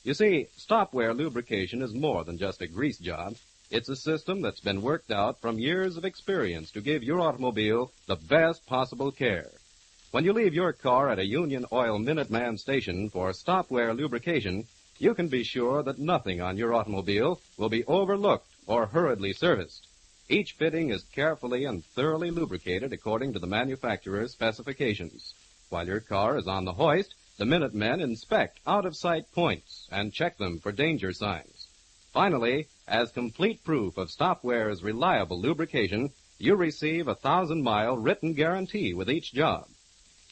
You see, stop-wear lubrication is more than just a grease job. It's a system that's been worked out from years of experience to give your automobile the best possible care. When you leave your car at a Union Oil Minuteman station for stop-wear lubrication, you can be sure that nothing on your automobile will be overlooked or hurriedly serviced. Each fitting is carefully and thoroughly lubricated according to the manufacturer's specifications. While your car is on the hoist, the Minutemen inspect out-of-sight points and check them for danger signs. Finally, as complete proof of stop-wear's reliable lubrication, you receive a 1,000-mile written guarantee with each job.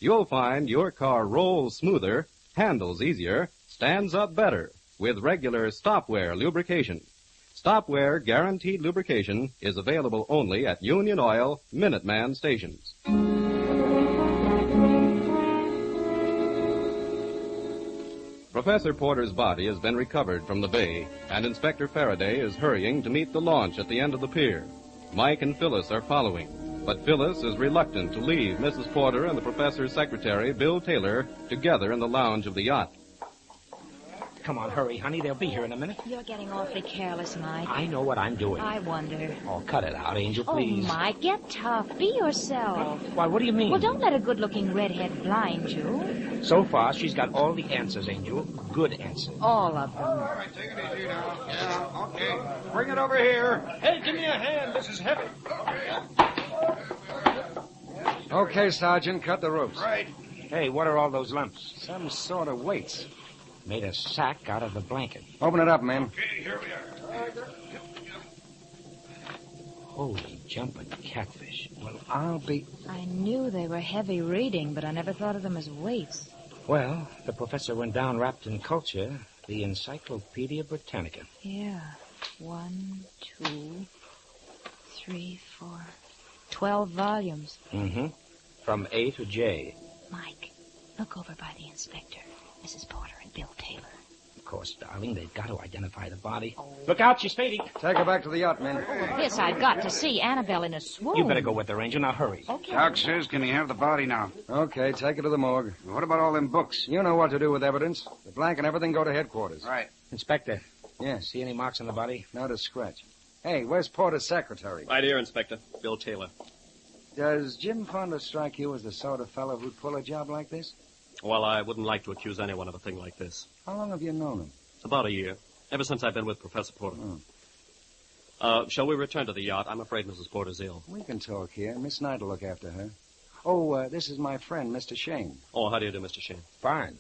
You'll find your car rolls smoother, handles easier, stands up better with regular stop-wear lubrication. Stop-wear guaranteed lubrication is available only at Union Oil Minuteman stations. Professor Porter's body has been recovered from the bay, and Inspector Faraday is hurrying to meet the launch at the end of the pier. Mike and Phyllis are following, but Phyllis is reluctant to leave Mrs. Porter and the professor's secretary, Bill Taylor, together in the lounge of the yacht. Come on, hurry, honey. They'll be here in a minute. You're getting awfully careless, Mike. I know what I'm doing. I wonder. Oh, cut it out, Angel, please. Oh, Mike, get tough. Be yourself. Why, what do you mean? Well, don't let a good-looking redhead blind you. So far, she's got all the answers, Angel. Good answers. All of them. All right, take it easy now. Yeah, okay. Bring it over here. Hey, give me a hand. This is heavy. Okay, Sergeant, cut the ropes. Right. Hey, what are all those lumps? Some sort of weights. Made a sack out of the blanket. Open it up, men. Okay, here we are. Holy jumping catfish. Well, I'll be... I knew they were heavy reading, but I never thought of them as weights. Well, the professor went down wrapped in culture, the Encyclopedia Britannica. Yeah. 1, 2, 3, 4... 12 volumes. Mm-hmm. From A to J. Mike, look over by the inspector, Mrs. Porter, and Bill Taylor. Of course, darling, they've got to identify the body. Oh. Look out, she's fading. Take her back to the yacht, men. This I've got to see. Annabelle in a swoon. You better go with her, Angel. Now, hurry. Okay. Doc says, can he have the body now? Okay, take it to the morgue. What about all them books? You know what to do with evidence. The blank and everything go to headquarters. Right. Inspector. Yes. See any marks on the body? Not a scratch. Hey, where's Porter's secretary? Right here, Inspector. Bill Taylor. Does Jim Fonda strike you as the sort of fellow who'd pull a job like this? Well, I wouldn't like to accuse anyone of a thing like this. How long have you known him? About a year. Ever since I've been with Professor Porter. Shall we return to the yacht? I'm afraid Mrs. Porter's ill. We can talk here. Miss Knight will look after her. Oh, this is my friend, Mr. Shane. Oh, how do you do, Mr. Shane? Fine.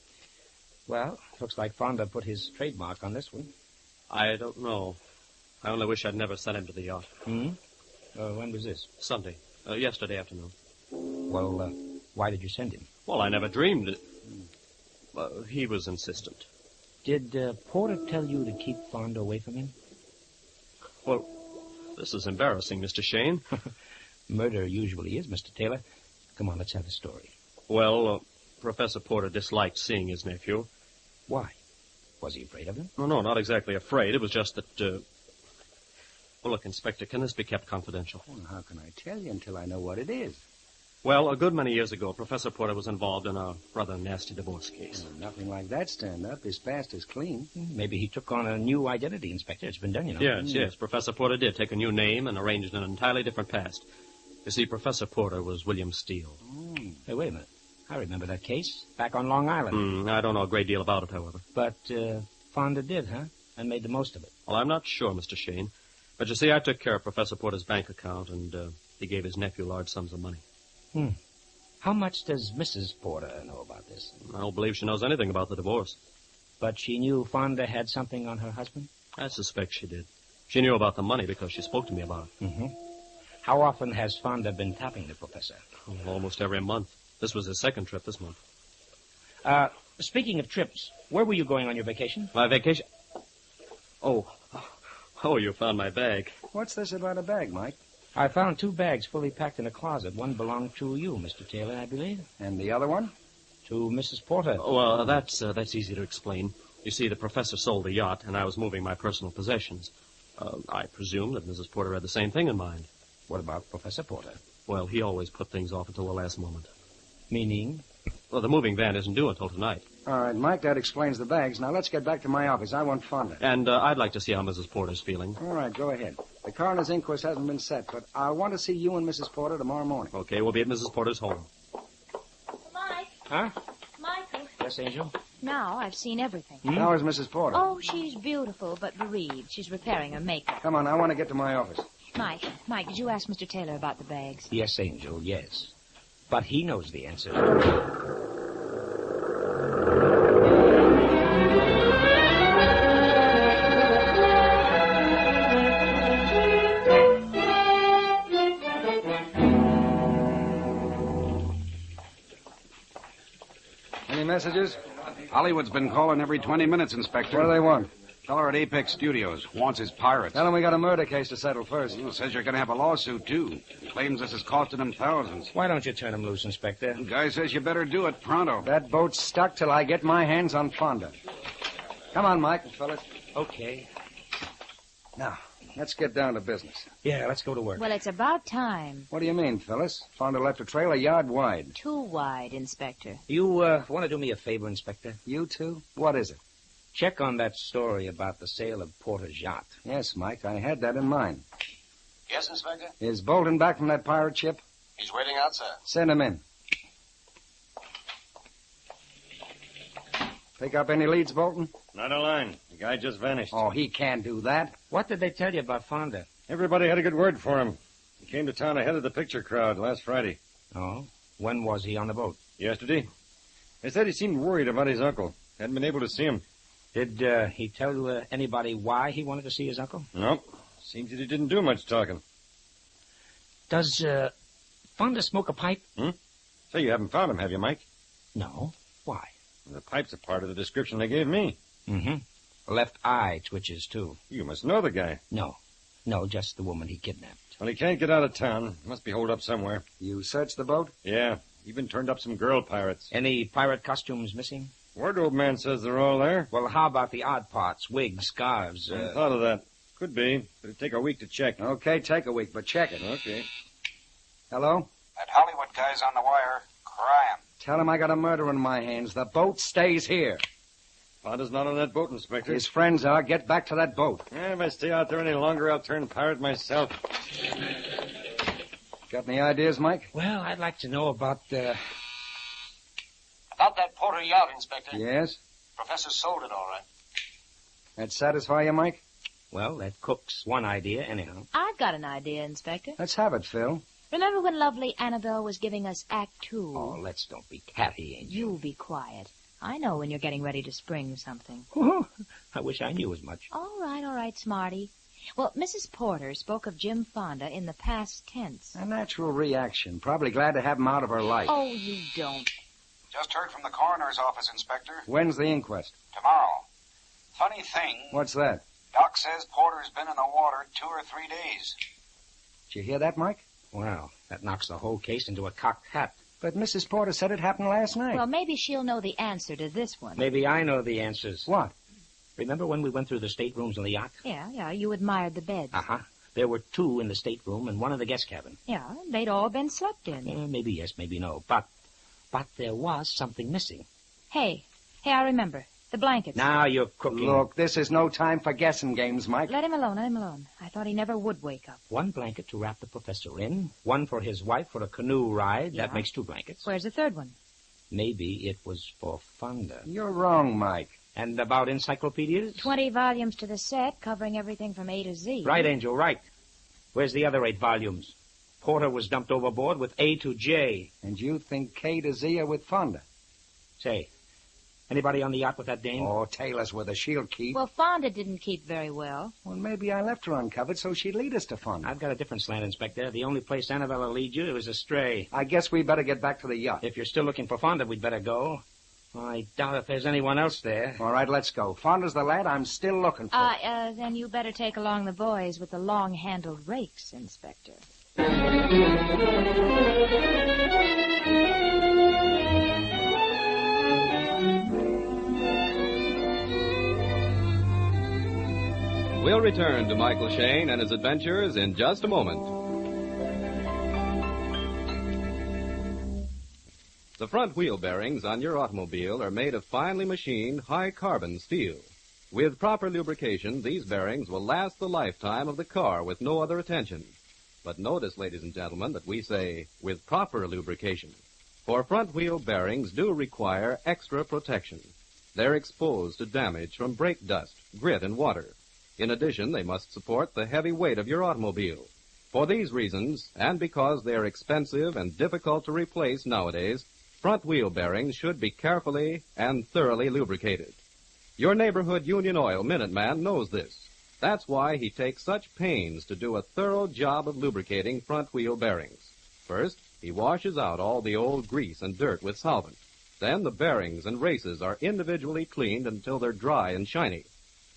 Well, looks like Fonda put his trademark on this one. I don't know. I only wish I'd never sent him to the yacht. When was this? Sunday. Yesterday afternoon. Well, why did you send him? Well, I never dreamed it. He was insistent. Did Porter tell you to keep Fonda away from him? Well, this is embarrassing, Mr. Shane. Murder usually is, Mr. Taylor. Come on, let's have the story. Well, Professor Porter disliked seeing his nephew. Why? Was he afraid of him? No, not exactly afraid. It was just that, Well, look, Inspector, can this be kept confidential? Well, how can I tell you until I know what it is? Well, a good many years ago, Professor Porter was involved in a rather nasty divorce case. Well, nothing like that stand up. His past is clean. Maybe he took on a new identity, Inspector. It's been done, you know. Yes. Professor Porter did take a new name and arranged an entirely different past. You see, Professor Porter was William Steele. Hey, wait a minute. I remember that case. Back on Long Island. I don't know a great deal about it, however. But Fonda did, huh? And made the most of it. Well, I'm not sure, Mr. Shane. But you see, I took care of Professor Porter's bank account, and he gave his nephew large sums of money. How much does Mrs. Porter know about this? I don't believe she knows anything about the divorce. But she knew Fonda had something on her husband? I suspect she did. She knew about the money because she spoke to me about it. How often has Fonda been tapping the professor? Almost every month. This was his second trip this month. Speaking of trips, where were you going on your vacation? My vacation? Oh, you found my bag. What's this about a bag, Mike? I found 2 bags fully packed in a closet. One belonged to you, Mr. Taylor, I believe. And the other one? To Mrs. Porter. Oh, well, that's easy to explain. You see, the professor sold the yacht, and I was moving my personal possessions. I presume that Mrs. Porter had the same thing in mind. What about Professor Porter? Well, he always put things off until the last moment. Meaning? Well, the moving van isn't due until tonight. All right, Mike, that explains the bags. Now, let's get back to my office. I want Fonda. And I'd like to see how Mrs. Porter's feeling. All right, go ahead. The coroner's inquest hasn't been set, but I want to see you and Mrs. Porter tomorrow morning. Okay, we'll be at Mrs. Porter's home. Mike. Huh? Michael. Yes, Angel? Now I've seen everything. How is Mrs. Porter? Oh, she's beautiful, but bereaved. She's repairing her makeup. Come on, I want to get to my office. Mike, did you ask Mr. Taylor about the bags? Yes, Angel, yes. But he knows the answer. Any messages? Hollywood's been calling every 20 minutes, Inspector. What do they want? Feller at Apex Studios wants his pirates. Tell him we got a murder case to settle first. Says you're going to have a lawsuit, too. Claims this is costing him thousands. Why don't you turn him loose, Inspector? The guy says you better do it pronto. That boat's stuck till I get my hands on Fonda. Come on, Mike, fellas. Okay. Now, let's get down to business. Yeah, let's go to work. Well, it's about time. What do you mean, Phyllis? Fonda left a trail a yard wide. Too wide, Inspector. You want to do me a favor, Inspector? You too? What is it? Check on that story about the sale of Porter's yacht. Yes, Mike, I had that in mind. Yes, Inspector? Is Bolton back from that pirate ship? He's waiting out, sir. Send him in. Pick up any leads, Bolton? Not a line. The guy just vanished. Oh, he can't do that. What did they tell you about Fonda? Everybody had a good word for him. He came to town ahead of the picture crowd last Friday. Oh? When was he on the boat? Yesterday. They said he seemed worried about his uncle. Hadn't been able to see him. Did he tell anybody why he wanted to see his uncle? No. Seems that he didn't do much talking. Does Fonda smoke a pipe? Say, you haven't found him, have you, Mike? No. Why? The pipe's a part of the description they gave me. Left eye twitches, too. You must know the guy. No, just the woman he kidnapped. Well, he can't get out of town. Must be holed up somewhere. You searched the boat? Yeah. Even turned up some girl pirates. Any pirate costumes missing? Wardrobe man says they're all there. Well, how about the odd parts? Wigs, scarves? I thought of that. Could be. But it'd take a week to check. Okay, take a week, but check it. Okay. Hello? That Hollywood guy's on the wire, crying. Tell him I got a murder in my hands. The boat stays here. Fonda's not on that boat, Inspector. His friends are. Get back to that boat. If I stay out there any longer, I'll turn pirate myself. Got any ideas, Mike? Well, I'd like to know about, About that Porter yacht, Inspector. Yes? Professor sold it all right. That satisfy you, Mike? well, that cooks one idea anyhow. I've got an idea, Inspector. Let's have it, Phil. Remember when lovely Annabelle was giving us Act Two? Oh, don't be catty, Angel. You be quiet. I know when you're getting ready to spring something. I wish I knew as much. All right, Smarty. Well, Mrs. Porter spoke of Jim Fonda in the past tense. A natural reaction. Probably glad to have him out of her life. Oh, you don't. Just heard from the coroner's office, Inspector. When's the inquest? Tomorrow. Funny thing, What's that? Doc says Porter's been in the water 2 or 3 days. Did you hear that, Mike? Well, that knocks the whole case into a cocked hat. But Mrs. Porter said it happened last night. Well, maybe she'll know the answer to this one. Maybe I know the answers. What? Remember when we went through the staterooms on the yacht? Yeah, you admired the beds. Uh-huh. There were 2 in the stateroom and 1 in the guest cabin. Yeah, they'd all been slept in. Maybe yes, maybe no. But there was something missing. Hey, I remember. The blankets. Now you're cooking. Look, this is no time for guessing games, Mike. Let him alone. I thought he never would wake up. 1 blanket to wrap the professor in, 1 for his wife for a canoe ride. Yeah. That makes 2 blankets. Where's the third one? Maybe it was for Fonda. You're wrong, Mike. And about encyclopedias? 20 volumes to the set, covering everything from A to Z. Right, Angel, right. Where's the other 8 volumes? Porter was dumped overboard with A to J. And you think K to Z are with Fonda? Say, anybody on the yacht with that dame? Oh, Taylor's where the she'll keep. Well, Fonda didn't keep very well. Well, maybe I left her uncovered so she'd lead us to Fonda. I've got a different slant, Inspector. The only place Annabelle will lead you is astray. I guess we better get back to the yacht. If you're still looking for Fonda, we'd better go. I doubt if there's anyone else there. All right, let's go. Fonda's the lad I'm still looking for. Then you better take along the boys with the long-handled rakes, Inspector. We'll return to Michael Shane and his adventures in just a moment. The front wheel bearings on your automobile are made of finely machined high-carbon steel. With proper lubrication, these bearings will last the lifetime of the car with no other attention. But notice, ladies and gentlemen, that we say with proper lubrication. For front wheel bearings do require extra protection. They're exposed to damage from brake dust, grit, and water. In addition, they must support the heavy weight of your automobile. For these reasons, and because they're expensive and difficult to replace nowadays, front wheel bearings should be carefully and thoroughly lubricated. Your neighborhood Union Oil Minuteman knows this. That's why he takes such pains to do a thorough job of lubricating front wheel bearings. First, he washes out all the old grease and dirt with solvent. Then the bearings and races are individually cleaned until they're dry and shiny.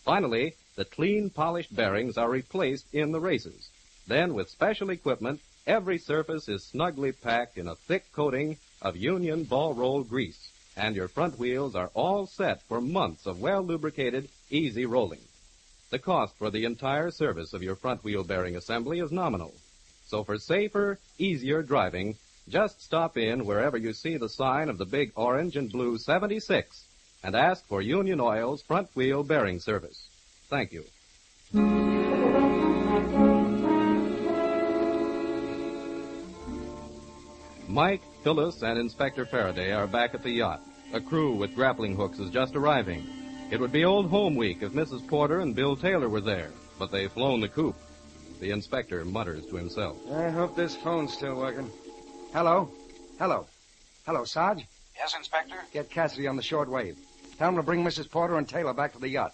Finally, the clean, polished bearings are replaced in the races. Then, with special equipment, every surface is snugly packed in a thick coating of Union ball-roll grease, and your front wheels are all set for months of well-lubricated, easy rolling. The cost for the entire service of your front wheel bearing assembly is nominal. So for safer, easier driving, just stop in wherever you see the sign of the big orange and blue 76 and ask for Union Oil's front wheel bearing service. Thank you. Mike, Phyllis, and Inspector Faraday are back at the yacht. A crew with grappling hooks is just arriving. It would be Old Home Week if Mrs. Porter and Bill Taylor were there, but they've flown the coop. The inspector mutters to himself. I hope this phone's still working. Hello? Hello, Sarge? Yes, Inspector? Get Cassidy on the short wave. Tell him to bring Mrs. Porter and Taylor back to the yacht.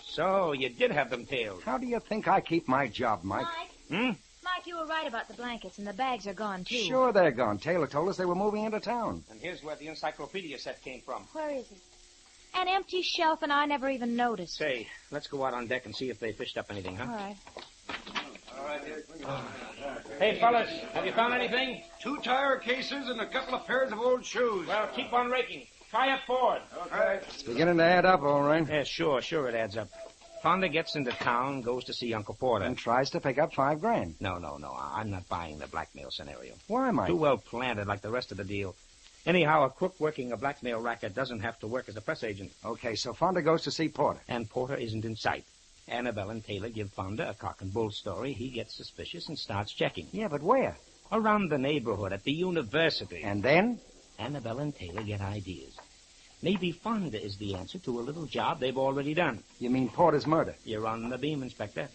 So, you did have them tailed. How do you think I keep my job, Mike? Mike, you were right about the blankets, and the bags are gone, too. Sure they're gone. Taylor told us they were moving into town. And here's where the encyclopedia set came from. Where is it? An empty shelf, and I never even noticed. Say, let's go out on deck and see if they fished up anything, huh? All right. Hey, fellas, have you found anything? 2 tire cases and a couple of pairs of old shoes. Well, keep on raking. Try up forward. Okay. It's beginning to add up, all right. Yeah, sure it adds up. Fonda gets into town, goes to see Uncle Porter. And tries to pick up $5,000. No. I'm not buying the blackmail scenario. Why, Mike? Too well planted like the rest of the deal. Anyhow, a crook working a blackmail racket doesn't have to work as a press agent. Okay, so Fonda goes to see Porter. And Porter isn't in sight. Annabelle and Taylor give Fonda a cock and bull story. He gets suspicious and starts checking. Yeah, but where? Around the neighborhood, at the university. And then? Annabelle and Taylor get ideas. Maybe Fonda is the answer to a little job they've already done. You mean Porter's murder? You're on the beam, Inspector.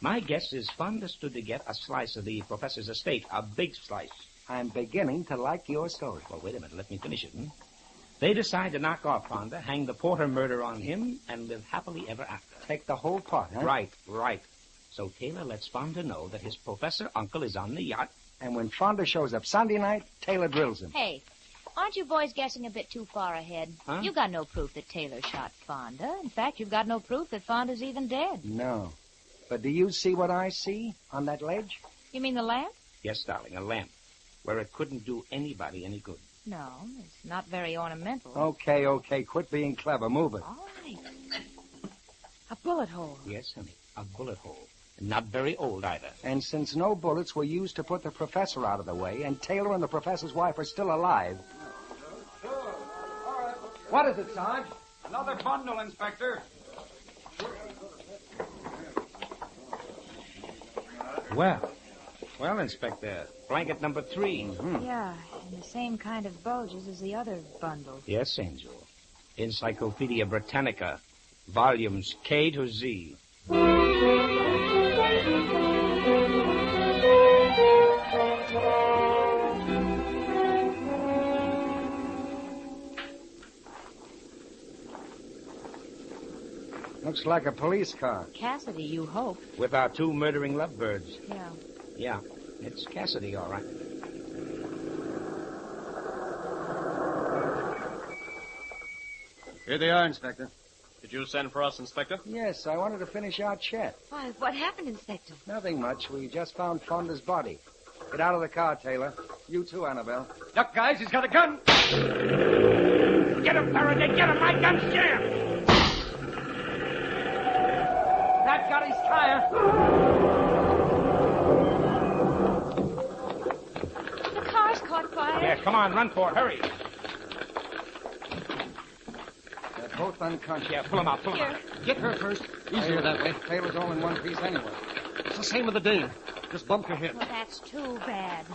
My guess is Fonda stood to get a slice of the professor's estate, a big slice. I'm beginning to like your story. Well, wait a minute. Let me finish it. They decide to knock off Fonda, hang the Porter murder on him, and live happily ever after. Take the whole part, huh? Right. So Taylor lets Fonda know that his professor uncle is on the yacht. And when Fonda shows up Sunday night, Taylor drills him. Hey, aren't you boys guessing a bit too far ahead? Huh? You've got no proof that Taylor shot Fonda. In fact, you've got no proof that Fonda's even dead. No. But do you see what I see on that ledge? You mean the lamp? Yes, darling, a lamp. Where it couldn't do anybody any good. No, it's not very ornamental. Okay. Quit being clever. Move it. All right. A bullet hole. Yes, honey, a bullet hole. Not very old, either. And since no bullets were used to put the professor out of the way, and Taylor and the professor's wife are still alive... What is it, Sarge? Another bundle, Inspector. Well, Inspector, blanket number 3. Yeah, and the same kind of bulges as the other bundle. Yes, Angel. Encyclopedia Britannica, volumes K to Z. Looks like a police car. Cassidy, you hope. With our 2 murdering lovebirds. Yeah. It's Cassidy, all right. Here they are, Inspector. Did you send for us, Inspector? Yes, I wanted to finish our chat. Why, what happened, Inspector? Nothing much. We just found Fonda's body. Get out of the car, Taylor. You too, Annabelle. Look, guys, he's got a gun. Get him, Faraday. Get him. My gun's jammed. That got his tire. The car's caught fire. Yeah, come on, run for it. Hurry. They're both unconscious. Yeah, pull them out. Here. Get her first. Easier that way. Taylor's all in one piece anyway. It's the same with the Dane. Just bumped her head. Well, that's too bad.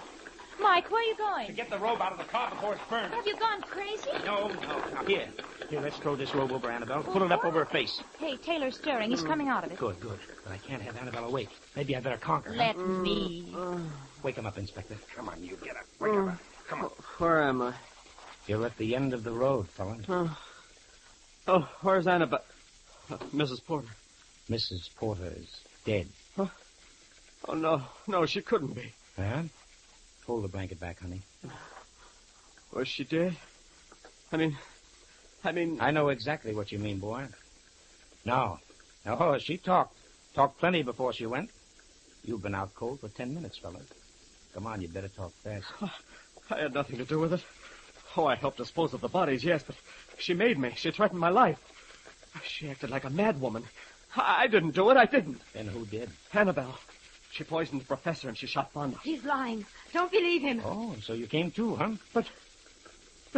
Mike, where are you going? To get the robe out of the car before it's burned. Have you gone crazy? No. Now, here, let's throw this robe over Annabelle. Put it up over her face. Hey, Taylor's stirring. He's coming out of it. Good. But I can't have Annabelle awake. Maybe I better conquer her. Let me. Wake him up, Inspector. Come on, you get up. Wake him up. Come on. Where am I? You're at the end of the road, fella. Oh, where's Annabelle? Mrs. Porter. Mrs. Porter is dead. Huh? Oh, no, she couldn't be. Huh? Pull the blanket back, honey. Was she dead? I mean... I know exactly what you mean, boy. No, she talked. Talked plenty before she went. You've been out cold for 10 minutes, fella. Come on, you better talk fast. I had nothing to do with it. Oh, I helped dispose of the bodies, yes, but she made me. She threatened my life. She acted like a madwoman. I didn't do it. I didn't. Then who did? Annabelle. She poisoned the professor and she shot Fonda. He's lying. Don't believe him. Oh, so you came too, huh? But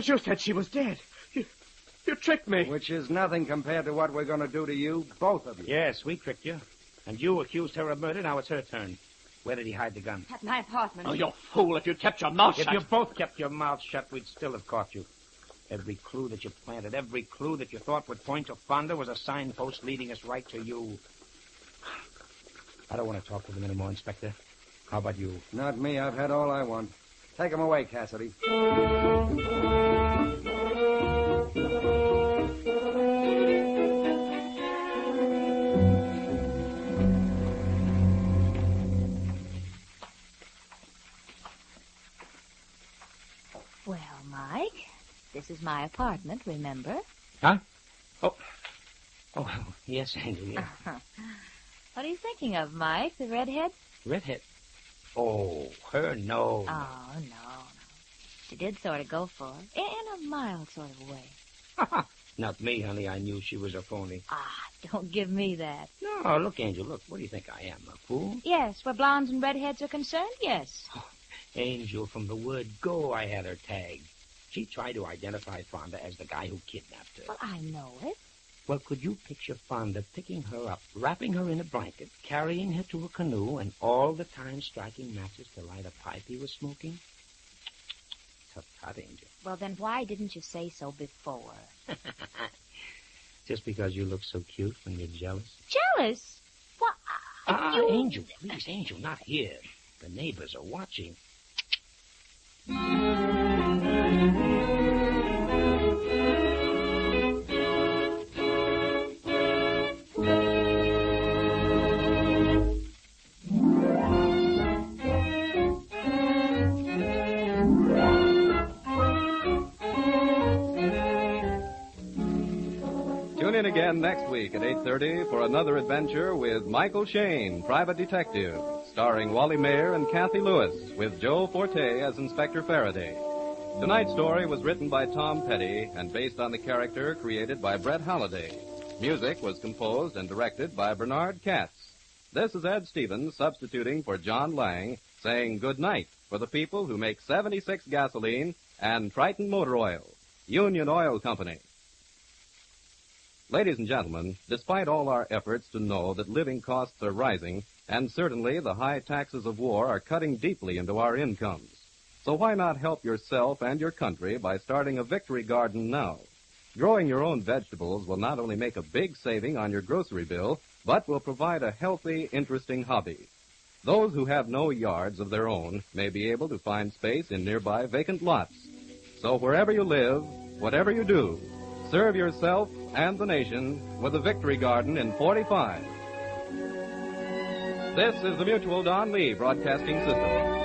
you said she was dead. You tricked me. Which is nothing compared to what we're going to do to you, both of you. Yes, we tricked you. And you accused her of murder. Now it's her turn. Where did he hide the gun? At my apartment. Oh, you fool. If you'd kept your mouth shut. If you both kept your mouths shut, we'd still have caught you. Every clue that you planted, every clue that you thought would point to Fonda was a signpost leading us right to you. I don't want to talk to them anymore, Inspector. How about you? Not me. I've had all I want. Take him away, Cassidy. Well, Mike, this is my apartment, remember? Huh? Oh, yes, Angel, yeah. What are you thinking of, Mike? The redhead? Redhead? Oh, her, no. Oh, no. She did sort of go for it, in a mild sort of way. Not me, honey. I knew she was a phony. Don't give me that. No, look, Angel, look. What do you think I am, a fool? Yes, where blondes and redheads are concerned, yes. Angel, from the word go, I had her tagged. She tried to identify Fonda as the guy who kidnapped her. Well, I know it. Well, could you picture Fonda picking her up, wrapping her in a blanket, carrying her to a canoe, and all the time striking matches to light a pipe he was smoking? Tut-tut, Angel. Well, then why didn't you say so before? Just because you look so cute when you're jealous? Jealous? Well, Angel, please, Angel, not here. The neighbors are watching. Tune in again next week at 8:30 for another adventure with Michael Shane, Private Detective, starring Wally Mayer and Kathy Lewis, with Joe Forte as Inspector Faraday. Tonight's story was written by Tom Petty and based on the character created by Brett Halliday. Music was composed and directed by Bernard Katz. This is Ed Stevens substituting for John Lang, saying good night for the people who make 76 gasoline and Triton Motor Oil, Union Oil Company. Ladies and gentlemen, despite all our efforts to know that living costs are rising, and certainly the high taxes of war are cutting deeply into our incomes, so why not help yourself and your country by starting a victory garden now? Growing your own vegetables will not only make a big saving on your grocery bill, but will provide a healthy, interesting hobby. Those who have no yards of their own may be able to find space in nearby vacant lots. So wherever you live, whatever you do, serve yourself and the nation with a victory garden in 45. This is the Mutual Don Lee Broadcasting System.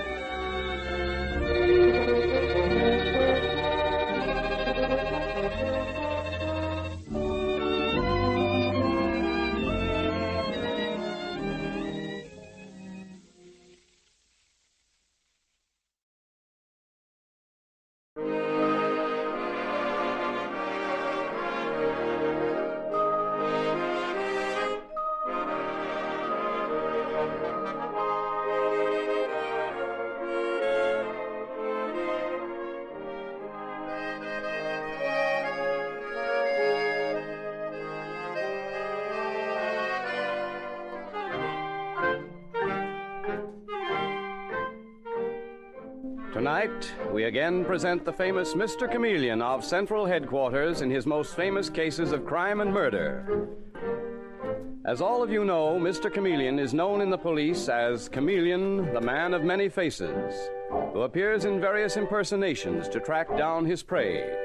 Tonight, we again present the famous Mr. Chameleon of Central Headquarters in his most famous cases of crime and murder. As all of you know, Mr. Chameleon is known in the police as Chameleon, the man of many faces, who appears in various impersonations to track down his prey.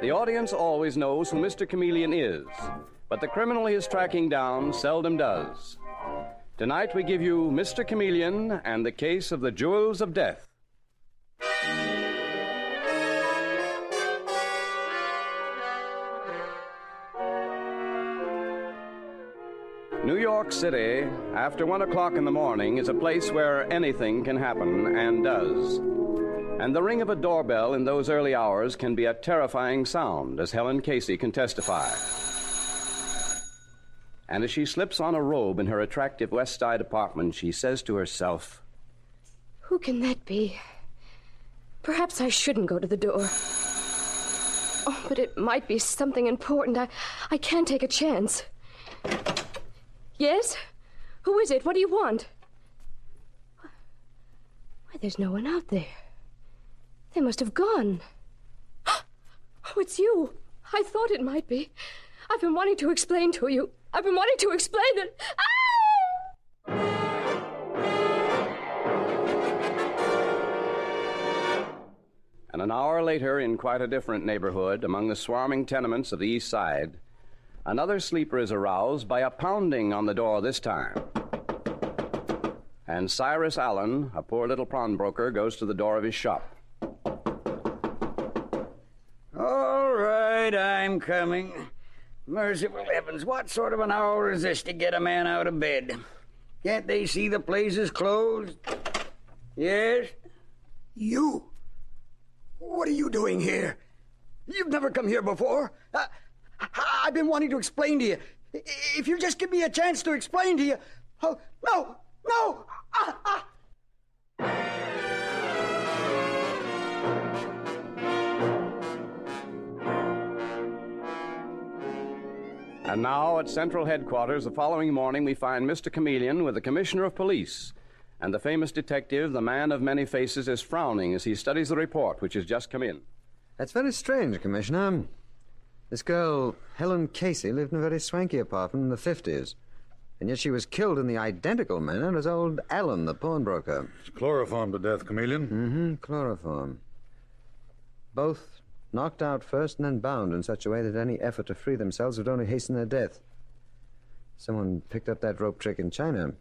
The audience always knows who Mr. Chameleon is, but the criminal he is tracking down seldom does. Tonight, we give you Mr. Chameleon and the case of the Jewels of Death. New York City, after 1 o'clock in the morning, is a place where anything can happen, and does. And the ring of a doorbell in those early hours can be a terrifying sound, as Helen Casey can testify. And as she slips on a robe in her attractive West Side apartment, she says to herself, "Who can that be? Perhaps I shouldn't go to the door. Oh, but it might be something important. I can't take a chance." Yes? Who is it? What do you want? Why, there's no one out there. They must have gone. Oh, it's you. I thought it might be. I've been wanting to explain to you. I've been wanting to explain that... And an hour later, in quite a different neighborhood, among the swarming tenements of the East Side, another sleeper is aroused by a pounding on the door this time. And Cyrus Allen, a poor little pawnbroker, goes to the door of his shop. All right, I'm coming. Merciful heavens, what sort of an hour is this to get a man out of bed? Can't they see the place is closed? Yes? You? What are you doing here? You've never come here before. I've been wanting to explain to you. If you just give me a chance to explain to you... Oh, no! No! And now at Central Headquarters the following morning we find Mr. Chameleon with the Commissioner of Police. And the famous detective, the man of many faces, is frowning as he studies the report which has just come in. That's very strange, Commissioner. This girl, Helen Casey, lived in a very swanky apartment in the 50s. And yet she was killed in the identical manner as old Allen, the pawnbroker. Chloroformed to death, Chameleon. Mm-hmm, chloroform. Both knocked out first and then bound in such a way that any effort to free themselves would only hasten their death. Someone picked up that rope trick in China.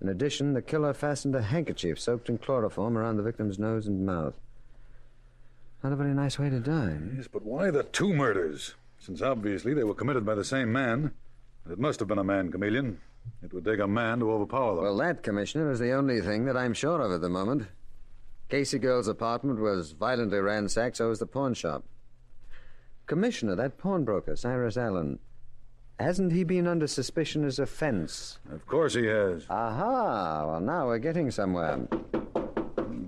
In addition, the killer fastened a handkerchief soaked in chloroform around the victim's nose and mouth. Not a very nice way to die. Yes, but why the two murders? Since obviously they were committed by the same man. It must have been a man, Chameleon. It would take a man to overpower them. Well, that, Commissioner, is the only thing that I'm sure of at the moment. Casey Girl's apartment was violently ransacked, so was the pawn shop. Commissioner, that pawnbroker, Cyrus Allen, hasn't he been under suspicion as a fence? Of course he has. Aha! Well, now we're getting somewhere.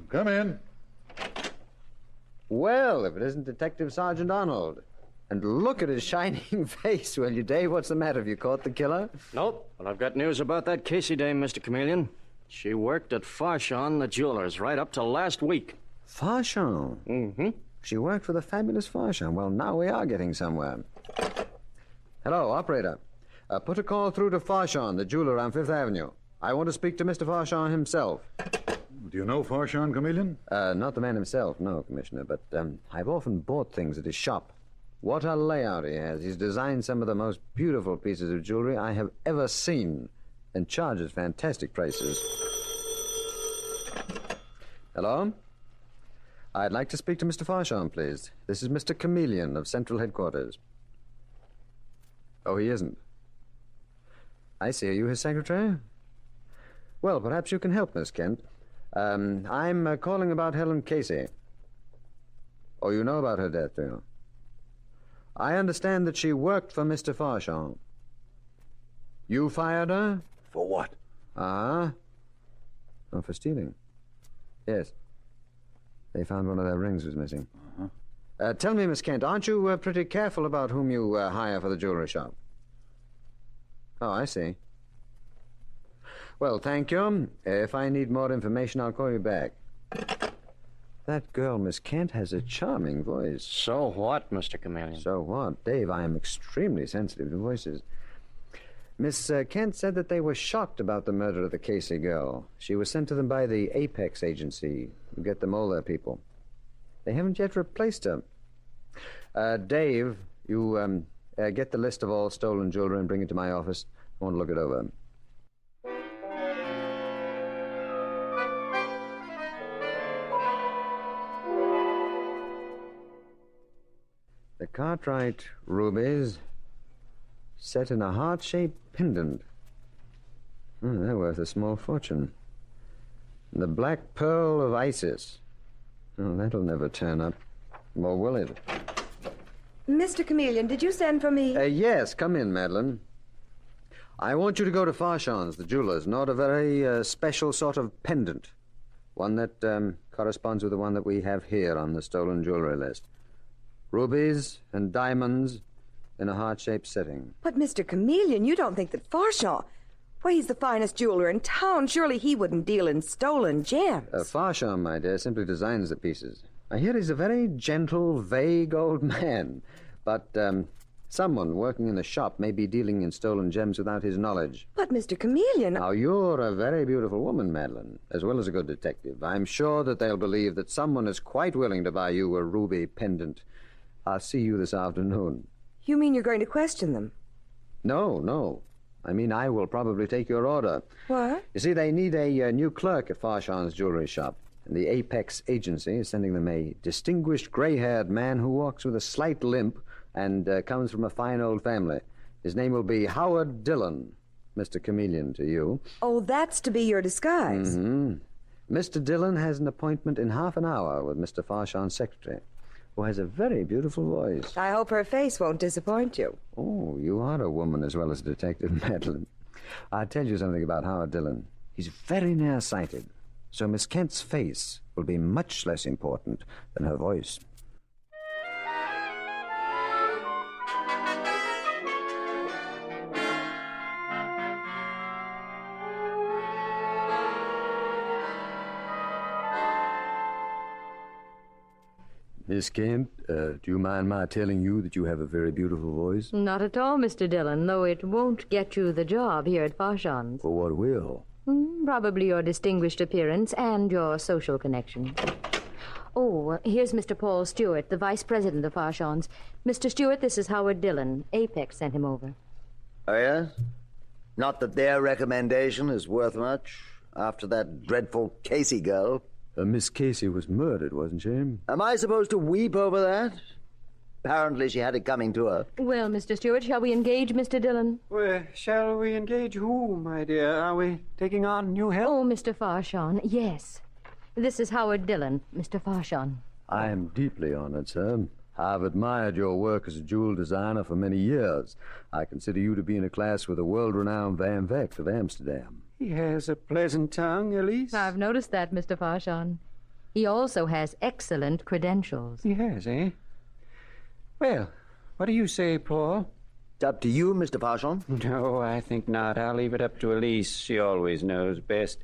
Come in. Well, if it isn't Detective Sergeant Arnold. And look at his shining face, will you, Dave? What's the matter? Have you caught the killer? Nope, but I've got news about that Casey dame, Mr. Chameleon. She worked at Farshon, the jewelers, right up till last week. Farshon? Mm-hmm. She worked for the fabulous Farshon. Well, now we are getting somewhere. Hello, operator. Put a call through to Farshon, the jeweler on Fifth Avenue. I want to speak to Mr. Farshon himself. Do you know Farshon, Chameleon? Not the man himself, no, Commissioner, but I've often bought things at his shop. What a layout he has. He's designed some of the most beautiful pieces of jewelry I have ever seen and charges fantastic prices. Hello? I'd like to speak to Mr. Farshon, please. This is Mr. Chameleon of Central Headquarters. Oh, he isn't. I see. Are you his secretary? Well, perhaps you can help, Miss Kent. I'm calling about Helen Casey. Oh, you know about her death, do you? I understand that she worked for Mr. Farshon. You fired her? For what? Oh, for stealing. Yes. They found one of their rings was missing. Tell me, Miss Kent, aren't you pretty careful about whom you hire for the jewelry shop? Oh, I see. Well, thank you. If I need more information, I'll call you back. That girl, Miss Kent, has a charming voice. So what, Mr. Chameleon? So what? Dave, I am extremely sensitive to voices. Miss Kent said that they were shocked about the murder of the Casey girl. She was sent to them by the Apex agency who get them all their people. They haven't yet replaced her. Dave, you get the list of all stolen jewelry and bring it to my office. I want to look it over. The Cartwright rubies set in a heart-shaped pendant. They're worth a small fortune. The black pearl of Isis. Oh, that'll never turn up. Or will it? Mr. Chameleon, did you send for me? Yes, come in, Madeline. I want you to go to Farshon's, the jeweler's, and order a very special sort of pendant. One that corresponds with the one that we have here on the stolen jewelry list. Rubies and diamonds in a heart-shaped setting. But, Mr. Chameleon, you don't think that Farshon... Why, he's the finest jeweler in town. Surely he wouldn't deal in stolen gems. Farshon, my dear, simply designs the pieces. I hear he's a very gentle, vague old man. But someone working in the shop may be dealing in stolen gems without his knowledge. But, Mr. Chameleon... Now, you're a very beautiful woman, Madeline, as well as a good detective. I'm sure that they'll believe that someone is quite willing to buy you a ruby pendant. I'll see you this afternoon. You mean you're going to question them? No. I mean, I will probably take your order. What? You see, they need a new clerk at Farshon's jewelry shop. And the Apex agency is sending them a distinguished gray-haired man who walks with a slight limp and comes from a fine old family. His name will be Howard Dillon, Mr. Chameleon to you. Oh, that's to be your disguise. Mm-hmm. Mr. Dillon has an appointment in half an hour with Mr. Farshon's secretary, who has a very beautiful voice. I hope her face won't disappoint you. Oh, you are a woman as well as a detective, Madeline. I'll tell you something about Howard Dillon. He's very nearsighted, so Miss Kent's face will be much less important than her voice. Miss Kent, do you mind my telling you that you have a very beautiful voice? Not at all, Mr. Dillon, though it won't get you the job here at Farshon's. For what will? Probably your distinguished appearance and your social connection. Oh, here's Mr. Paul Stewart, the vice president of Farshon's. Mr. Stewart, this is Howard Dillon. Apex sent him over. Oh, yes? Not that their recommendation is worth much after that dreadful Casey girl. Miss Casey was murdered, wasn't she? Am I supposed to weep over that? Apparently she had it coming to her. Well, Mr. Stewart, shall we engage Mr. Dillon? Well, shall we engage who, my dear? Are we taking on new help? Oh, Mr. Farshon, yes. This is Howard Dillon, Mr. Farshon. I am deeply honored, sir. I've admired your work as a jewel designer for many years. I consider you to be in a class with the world-renowned Van Vecht of Amsterdam. He has a pleasant tongue, Elise. I've noticed that, Mr. Farshon. He also has excellent credentials. He has, eh? Well, what do you say, Paul? It's up to you, Mr. Farshon. No, I think not. I'll leave it up to Elise. She always knows best.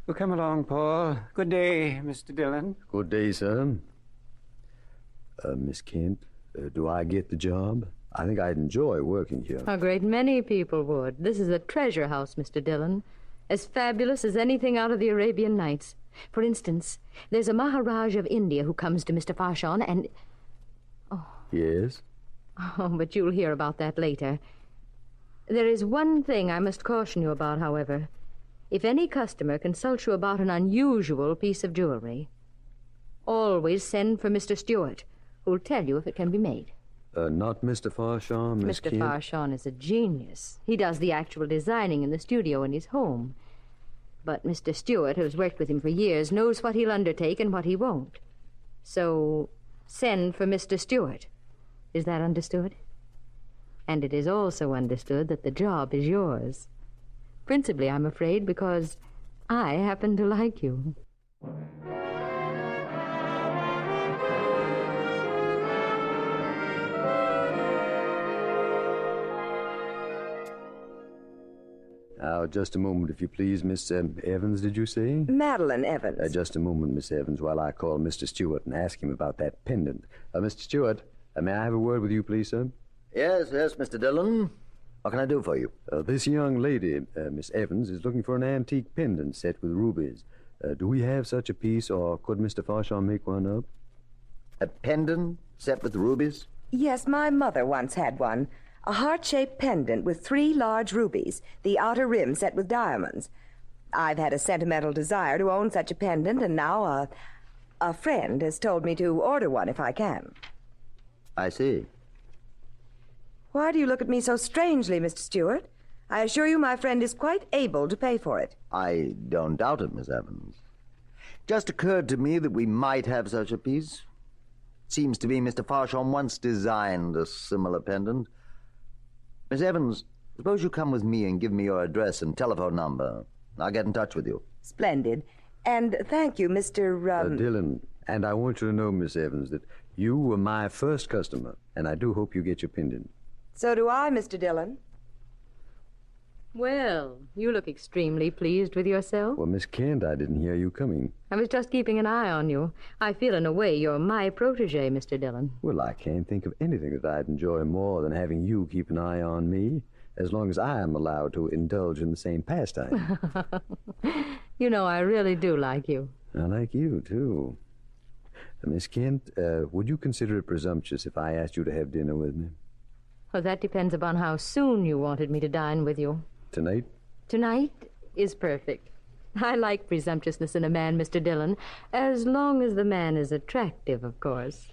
Well, come along, Paul. Good day, Mr. Dillon. Good day, sir. Miss Kent, do I get the job? I think I'd enjoy working here. A great many people would. This is a treasure house, Mr. Dillon. As fabulous as anything out of the Arabian Nights. For instance, there's a Maharaj of India who comes to Mr. Farshon and... Yes? Oh, but you'll hear about that later. There is one thing I must caution you about, however. If any customer consults you about an unusual piece of jewelry, always send for Mr. Stewart, who'll tell you if it can be made. Not Mr. Farshon, Miss Mr. Kent? Farshon is a genius. He does the actual designing in the studio in his home. But Mr. Stewart, who's worked with him for years, knows what he'll undertake and what he won't. So, send for Mr. Stewart. Is that understood? And it is also understood that the job is yours. Principally, I'm afraid, because I happen to like you. Now, just a moment, if you please. Miss Evans, did you say? Madeline Evans. Just a moment, Miss Evans, while I call Mr. Stewart and ask him about that pendant. Mr. Stewart, may I have a word with you, please, sir? Yes, Mr. Dillon. What can I do for you? This young lady, Miss Evans, is looking for an antique pendant set with rubies. Do we have such a piece, or could Mr. Farshon make one up? A pendant set with rubies? Yes, my mother once had one. A heart-shaped pendant with 3 large rubies, the outer rim set with diamonds. I've had a sentimental desire to own such a pendant, and now a friend has told me to order one if I can. I see. Why do you look at me so strangely, Mr. Stewart? I assure you my friend is quite able to pay for it. I don't doubt it, Miss Evans. Just occurred to me that we might have such a piece. Seems to me Mr. Farshon once designed a similar pendant. Miss Evans, suppose you come with me and give me your address and telephone number. I'll get in touch with you. Splendid. And thank you, Mr. Dillon. And I want you to know, Miss Evans, that you were my first customer, and I do hope you get your pendant. So do I, Mr. Dillon. Well, you look extremely pleased with yourself. Well, Miss Kent, I didn't hear you coming. I was just keeping an eye on you. I feel, in a way, you're my protege, Mr. Dillon. Well, I can't think of anything that I'd enjoy more than having you keep an eye on me, as long as I am allowed to indulge in the same pastime. You know, I really do like you. I like you, too. Miss Kent, would you consider it presumptuous if I asked you to have dinner with me? Well, that depends upon how soon you wanted me to dine with you. Tonight? Tonight is perfect. I like presumptuousness in a man, Mr. Dillon, as long as the man is attractive, of course.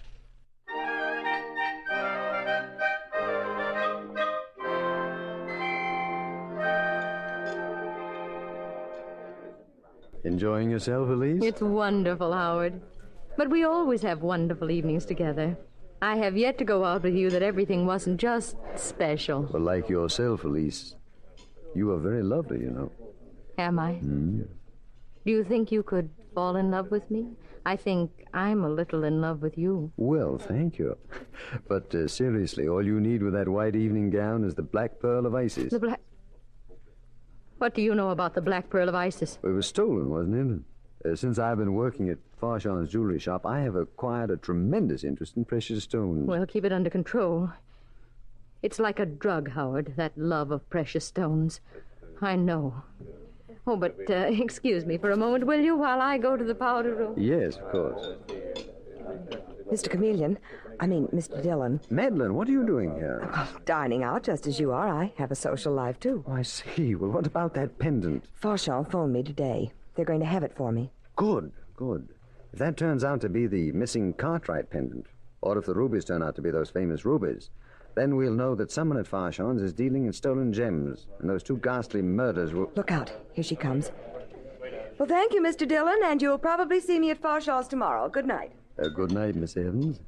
Enjoying yourself, Elise? It's wonderful, Howard. But we always have wonderful evenings together. I have yet to go out with you that everything wasn't just special. Well, like yourself, Elise. You are very lovely, you know. Am I? Mm. Do you think you could fall in love with me? I think I'm a little in love with you. Well, thank you. But seriously, all you need with that white evening gown is the Black Pearl of Isis. The black... What do you know about the Black Pearl of Isis? It was stolen, wasn't it? Since I've been working at Farshon's jewelry shop, I have acquired a tremendous interest in precious stones. Well, keep it under control. It's like a drug, Howard, that love of precious stones. I know. Oh, but excuse me for a moment, will you, while I go to the powder room? Yes, of course. Mr. Mr. Dillon. Madeline, what are you doing here? Oh, dining out just as you are. I have a social life, too. Oh, I see. Well, what about that pendant? Farshon phoned me today. They're going to have it for me. Good. If that turns out to be the missing Cartwright pendant, or if the rubies turn out to be those famous rubies, then we'll know that someone at Farshon's is dealing in stolen gems, and those two ghastly murders will... Look out. Here she comes. Well, thank you, Mr. Dillon, and you'll probably see me at Farshon's tomorrow. Good night. Good night, Miss Evans.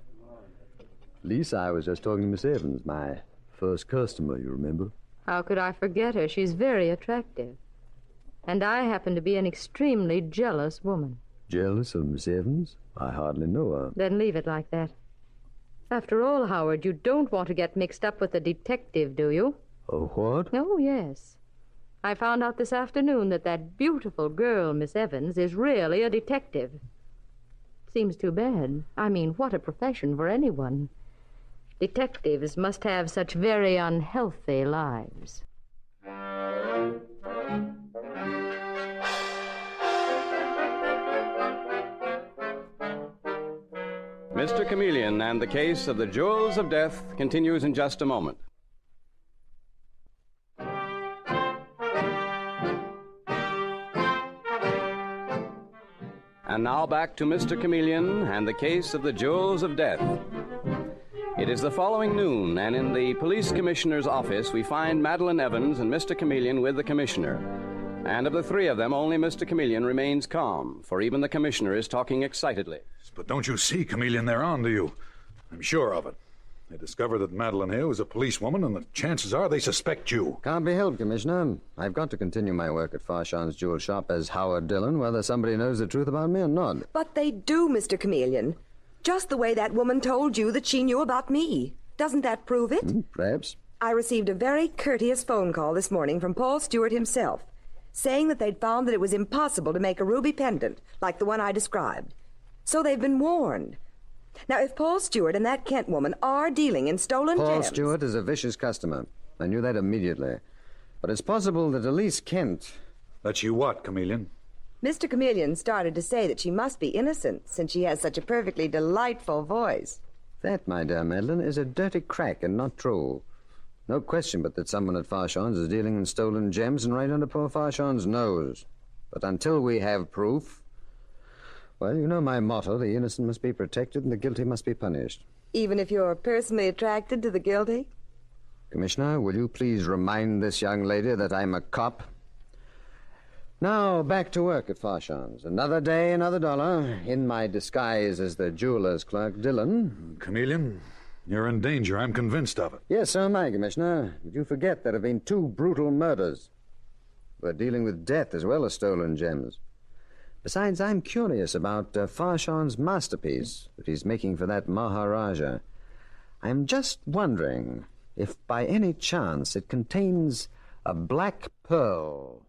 Lisa, I was just talking to Miss Evans, my first customer, you remember? How could I forget her? She's very attractive. And I happen to be an extremely jealous woman. Jealous of Miss Evans? I hardly know her. Then leave it like that. After all, Howard, you don't want to get mixed up with a detective, do you? Oh, what? Oh, yes. I found out this afternoon that beautiful girl, Miss Evans, is really a detective. Seems too bad. I mean, what a profession for anyone. Detectives must have such very unhealthy lives. Mr. Chameleon and the case of the Jewels of Death continues in just a moment. And now back to Mr. Chameleon and the case of the Jewels of Death. It is the following noon, and in the police commissioner's office we find Madeline Evans and Mr. Chameleon with the commissioner. And of the three of them, only Mr. Chameleon remains calm, for even the commissioner is talking excitedly. But don't you see, Chameleon, they're on to you. I'm sure of it. They discovered that Madeline here was a policewoman, and the chances are they suspect you. Can't be helped, Commissioner. I've got to continue my work at Farshon's jewel shop as Howard Dillon, whether somebody knows the truth about me or not. But they do, Mr. Chameleon. Just the way that woman told you that she knew about me. Doesn't that prove it? Perhaps. I received a very courteous phone call this morning from Paul Stewart himself, saying that they'd found that it was impossible to make a ruby pendant like the one I described. So they've been warned. Now, if Paul Stewart and that Kent woman are dealing in stolen gems... Paul Stewart is a vicious customer. I knew that immediately. But it's possible that Elise Kent... That you what, Chameleon? Mr. Chameleon started to say that she must be innocent, since she has such a perfectly delightful voice. That, my dear Madeline, is a dirty crack and not true. No question but that someone at Farshon's is dealing in stolen gems and right under poor Farshon's nose. But until we have proof... Well, you know my motto, the innocent must be protected and the guilty must be punished. Even if you're personally attracted to the guilty? Commissioner, will you please remind this young lady that I'm a cop? Now, back to work at Farshon's. Another day, another dollar. In my disguise as the jeweler's clerk, Dillon. Chameleon, you're in danger. I'm convinced of it. Yes, so am I, Commissioner. But you forget there have been 2 brutal murders. We're dealing with death as well as stolen gems. Besides, I'm curious about Farshon's masterpiece that he's making for that Maharaja. I'm just wondering if by any chance it contains a black pearl.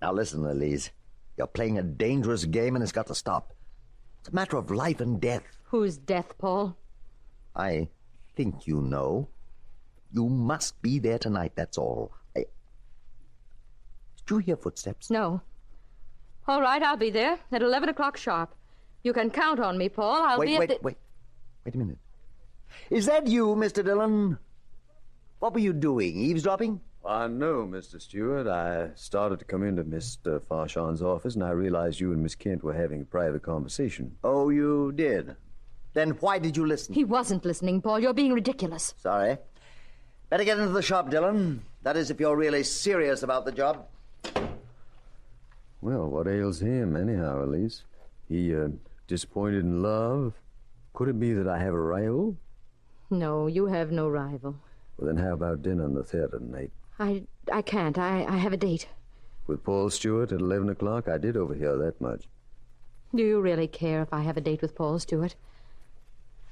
Now listen, Elise. You're playing a dangerous game and it's got to stop. It's a matter of life and death. Whose death, Paul? I think you know. You must be there tonight, that's all. Did you hear footsteps? No. All right, I'll be there at 11 o'clock sharp. You can count on me, Paul. I'll be at the... Wait a minute. Is that you, Mr. Dillon? What were you doing, eavesdropping? No, Mr. Stewart. I started to come into Mr. Farshon's office, and I realized you and Miss Kent were having a private conversation. Oh, you did? Then why did you listen? He wasn't listening, Paul. You're being ridiculous. Sorry. Better get into the shop, Dillon. That is, if you're really serious about the job. Well, what ails him, anyhow, Elise? He, disappointed in love? Could it be that I have a rival? No, you have no rival. Well, then how about dinner in the theater tonight? I can't. I have a date. With Paul Stewart at 11 o'clock? I did overhear that much. Do you really care if I have a date with Paul Stewart?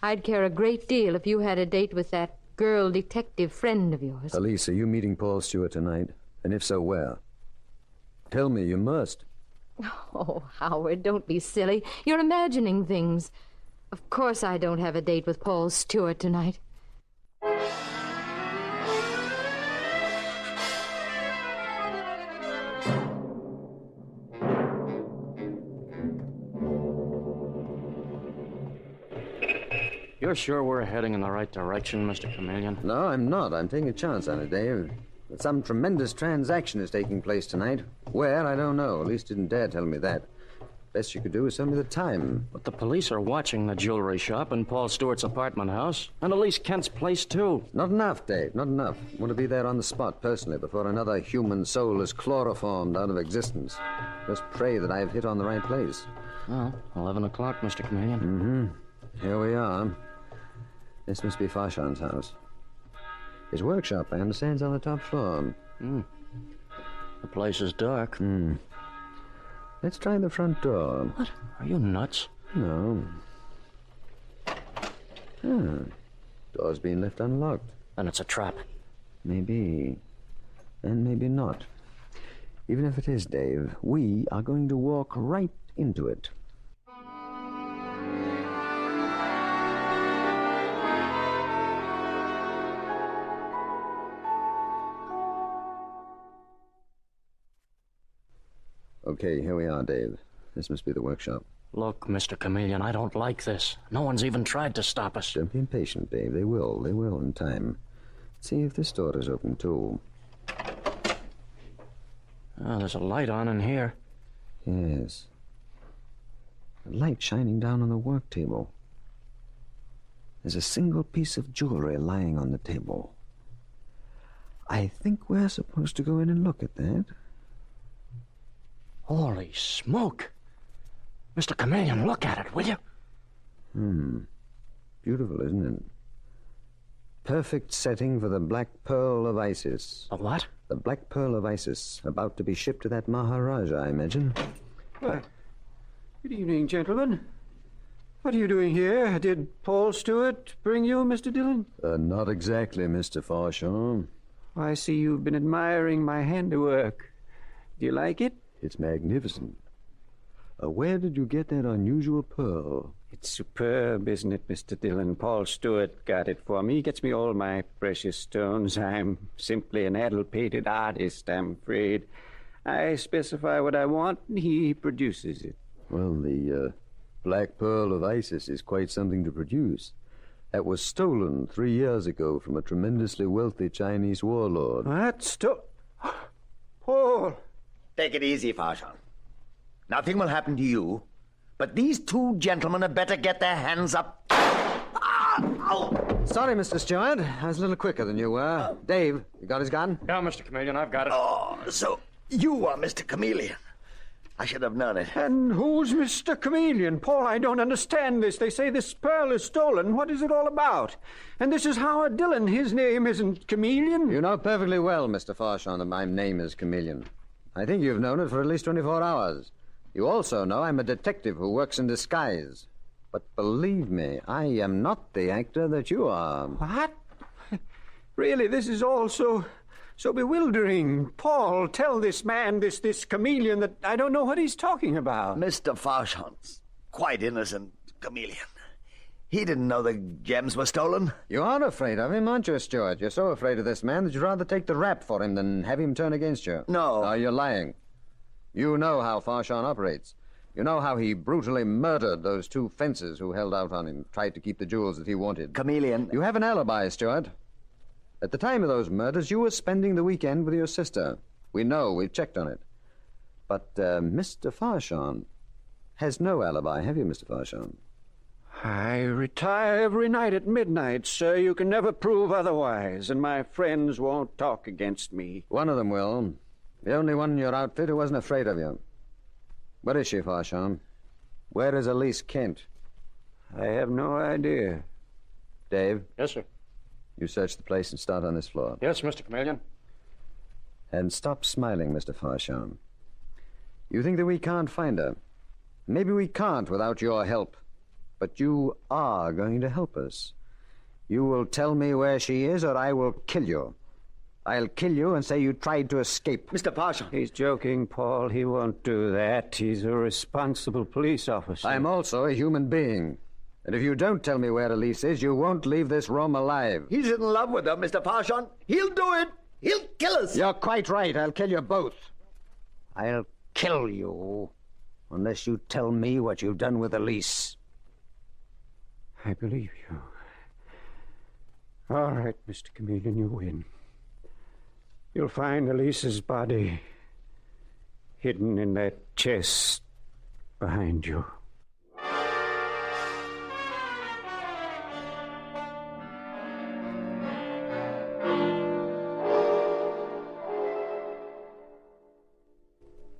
I'd care a great deal if you had a date with that girl detective friend of yours. Elise, are you meeting Paul Stewart tonight? And if so, where? Tell me, you must. Oh, Howard, don't be silly. You're imagining things. Of course I don't have a date with Paul Stewart tonight. You're sure we're heading in the right direction, Mr. Chameleon? No, I'm not. I'm taking a chance on it, Dave. But some tremendous transaction is taking place tonight. Where, I don't know. Elise didn't dare tell me that. Best you could do is tell me the time. But the police are watching the jewelry shop and Paul Stewart's apartment house, and Elise Kent's place, too. Not enough, Dave, not enough. I want to be there on the spot, personally, before another human soul is chloroformed out of existence. Just pray that I've hit on the right place. Well, 11 o'clock, Mr. Chameleon. Mm-hmm. Here we are. This must be Farshon's house. His workshop, I understand, is on the top floor. The place is dark. Let's try the front door. What? Are you nuts? No. Door's been left unlocked. Then it's a trap. Maybe. And maybe not. Even if it is, Dave, we are going to walk right into it. Okay, here we are, Dave. This must be the workshop. Look, Mr. Chameleon, I don't like this. No one's even tried to stop us. Don't be impatient, Dave. They will in time. See if this door is open, too. Oh, there's a light on in here. Yes. A light shining down on the work table. There's a single piece of jewelry lying on the table. I think we're supposed to go in and look at that. Holy smoke! Mr. Chameleon, look at it, will you? Beautiful, isn't it? Perfect setting for the Black Pearl of Isis. A what? The Black Pearl of Isis, about to be shipped to that Maharaja, I imagine. Good evening, gentlemen. What are you doing here? Did Paul Stewart bring you, Mr. Dillon? Not exactly, Mr. Farshon. I see you've been admiring my handiwork. Do you like it? It's magnificent. Where did you get that unusual pearl? It's superb, isn't it, Mr. Dillon? Paul Stewart got it for me. He gets me all my precious stones. I'm simply an addle-pated artist, I'm afraid. I specify what I want, and he produces it. Well, the Black Pearl of Isis is quite something to produce. That was stolen 3 years ago from a tremendously wealthy Chinese warlord. What? Paul! Take it easy, Farshon. Nothing will happen to you, but these two gentlemen had better get their hands up. Sorry, Mr. Stewart. I was a little quicker than you were. Dave, you got his gun? Yeah, Mr. Chameleon, I've got it. Oh, so you are Mr. Chameleon. I should have known it. And who's Mr. Chameleon? Paul, I don't understand this. They say this pearl is stolen. What is it all about? And this is Howard Dillon. His name isn't Chameleon. You know perfectly well, Mr. Farshon, that my name is Chameleon. I think you've known it for at least 24 hours. You also know I'm a detective who works in disguise. But believe me, I am not the actor that you are. What? Really, this is all so bewildering. Paul, tell this man, this Chameleon, that I don't know what he's talking about. Mr. Farshon's quite innocent, Chameleon. He didn't know the gems were stolen. You are afraid of him, aren't you, Stewart? You're so afraid of this man that you'd rather take the rap for him than have him turn against you. No. No, you're lying. You know how Farshon operates. You know how he brutally murdered those two fencers who held out on him, tried to keep the jewels that he wanted. Chameleon. You have an alibi, Stewart. At the time of those murders, you were spending the weekend with your sister. We know, we've checked on it. But Mr. Farshon has no alibi, have you, Mr. Farshon? I retire every night at midnight, sir. You can never prove otherwise, and my friends won't talk against me. One of them will. The only one in your outfit who wasn't afraid of you. Where is she, Farshon? Where is Elise Kent? I have no idea. Dave? Yes, sir. You search the place and start on this floor. Yes, Mr. Chameleon. And stop smiling, Mr. Farshon. You think that we can't find her? Maybe we can't without your help. But you are going to help us. You will tell me where she is, or I will kill you. I'll kill you and say you tried to escape. Mr. Patton. He's joking, Paul. He won't do that. He's a responsible police officer. I'm also a human being. And if you don't tell me where Elise is, you won't leave this room alive. He's in love with her, Mr. Patton. He'll do it. He'll kill us. You're quite right. I'll kill you both. I'll kill you unless you tell me what you've done with Elise. I believe you. All right, Mr. Chameleon, you win. You'll find Elise's body hidden in that chest behind you.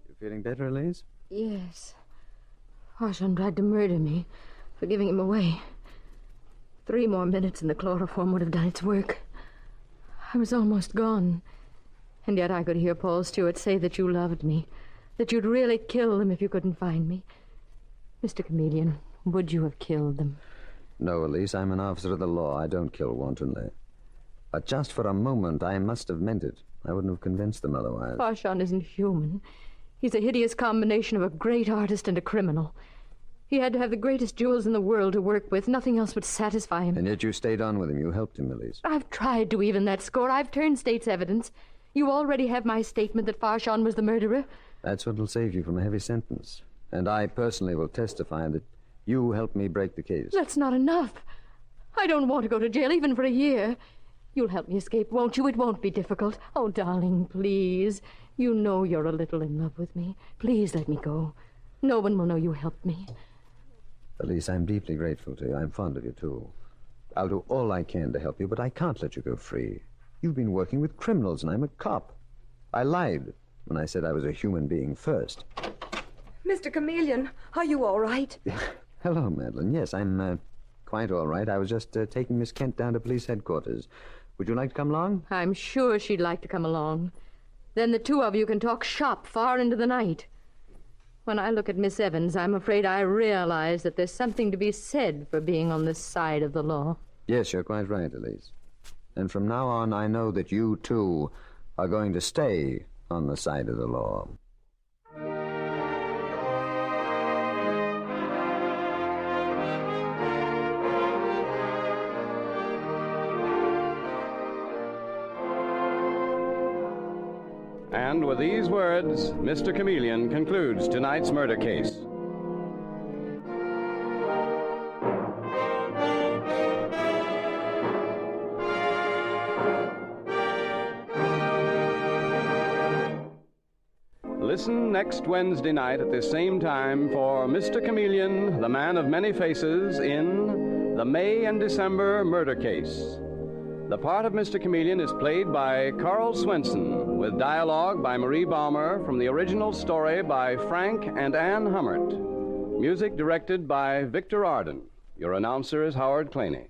You feeling better, Elise? Yes. Farshon tried to murder me for giving him away. 3 more minutes and the chloroform would have done its work. I was almost gone. And yet I could hear Paul Stewart say that you loved me, that you'd really kill them if you couldn't find me. Mr. Chameleon, would you have killed them? No, Elise, I'm an officer of the law. I don't kill wantonly. But just for a moment, I must have meant it. I wouldn't have convinced them otherwise. Farshon isn't human. He's a hideous combination of a great artist and a criminal. He had to have the greatest jewels in the world to work with. Nothing else would satisfy him. And yet you stayed on with him. You helped him, Elise. I've tried to even that score. I've turned state's evidence. You already have my statement that Farshon was the murderer. That's what'll save you from a heavy sentence. And I personally will testify that you helped me break the case. That's not enough. I don't want to go to jail even for a year. You'll help me escape, won't you? It won't be difficult. Oh, darling, please. You know you're a little in love with me. Please let me go. No one will know you helped me. Elise, I'm deeply grateful to you. I'm fond of you, too. I'll do all I can to help you, but I can't let you go free. You've been working with criminals, and I'm a cop. I lied when I said I was a human being first. Mr. Chameleon, are you all right? Hello, Madeline. Yes, I'm quite all right. I was just taking Miss Kent down to police headquarters. Would you like to come along? I'm sure she'd like to come along. Then the two of you can talk shop far into the night. When I look at Miss Evans, I'm afraid I realize that there's something to be said for being on this side of the law. Yes, you're quite right, Elise. And from now on, I know that you, too, are going to stay on the side of the law. And with these words, Mr. Chameleon concludes tonight's murder case. Listen next Wednesday night at this same time for Mr. Chameleon, the man of many faces, in The May and December Murder Case. The part of Mr. Chameleon is played by Carl Swenson, with dialogue by Marie Baumer from the original story by Frank and Ann Hummert. Music directed by Victor Arden. Your announcer is Howard Claney.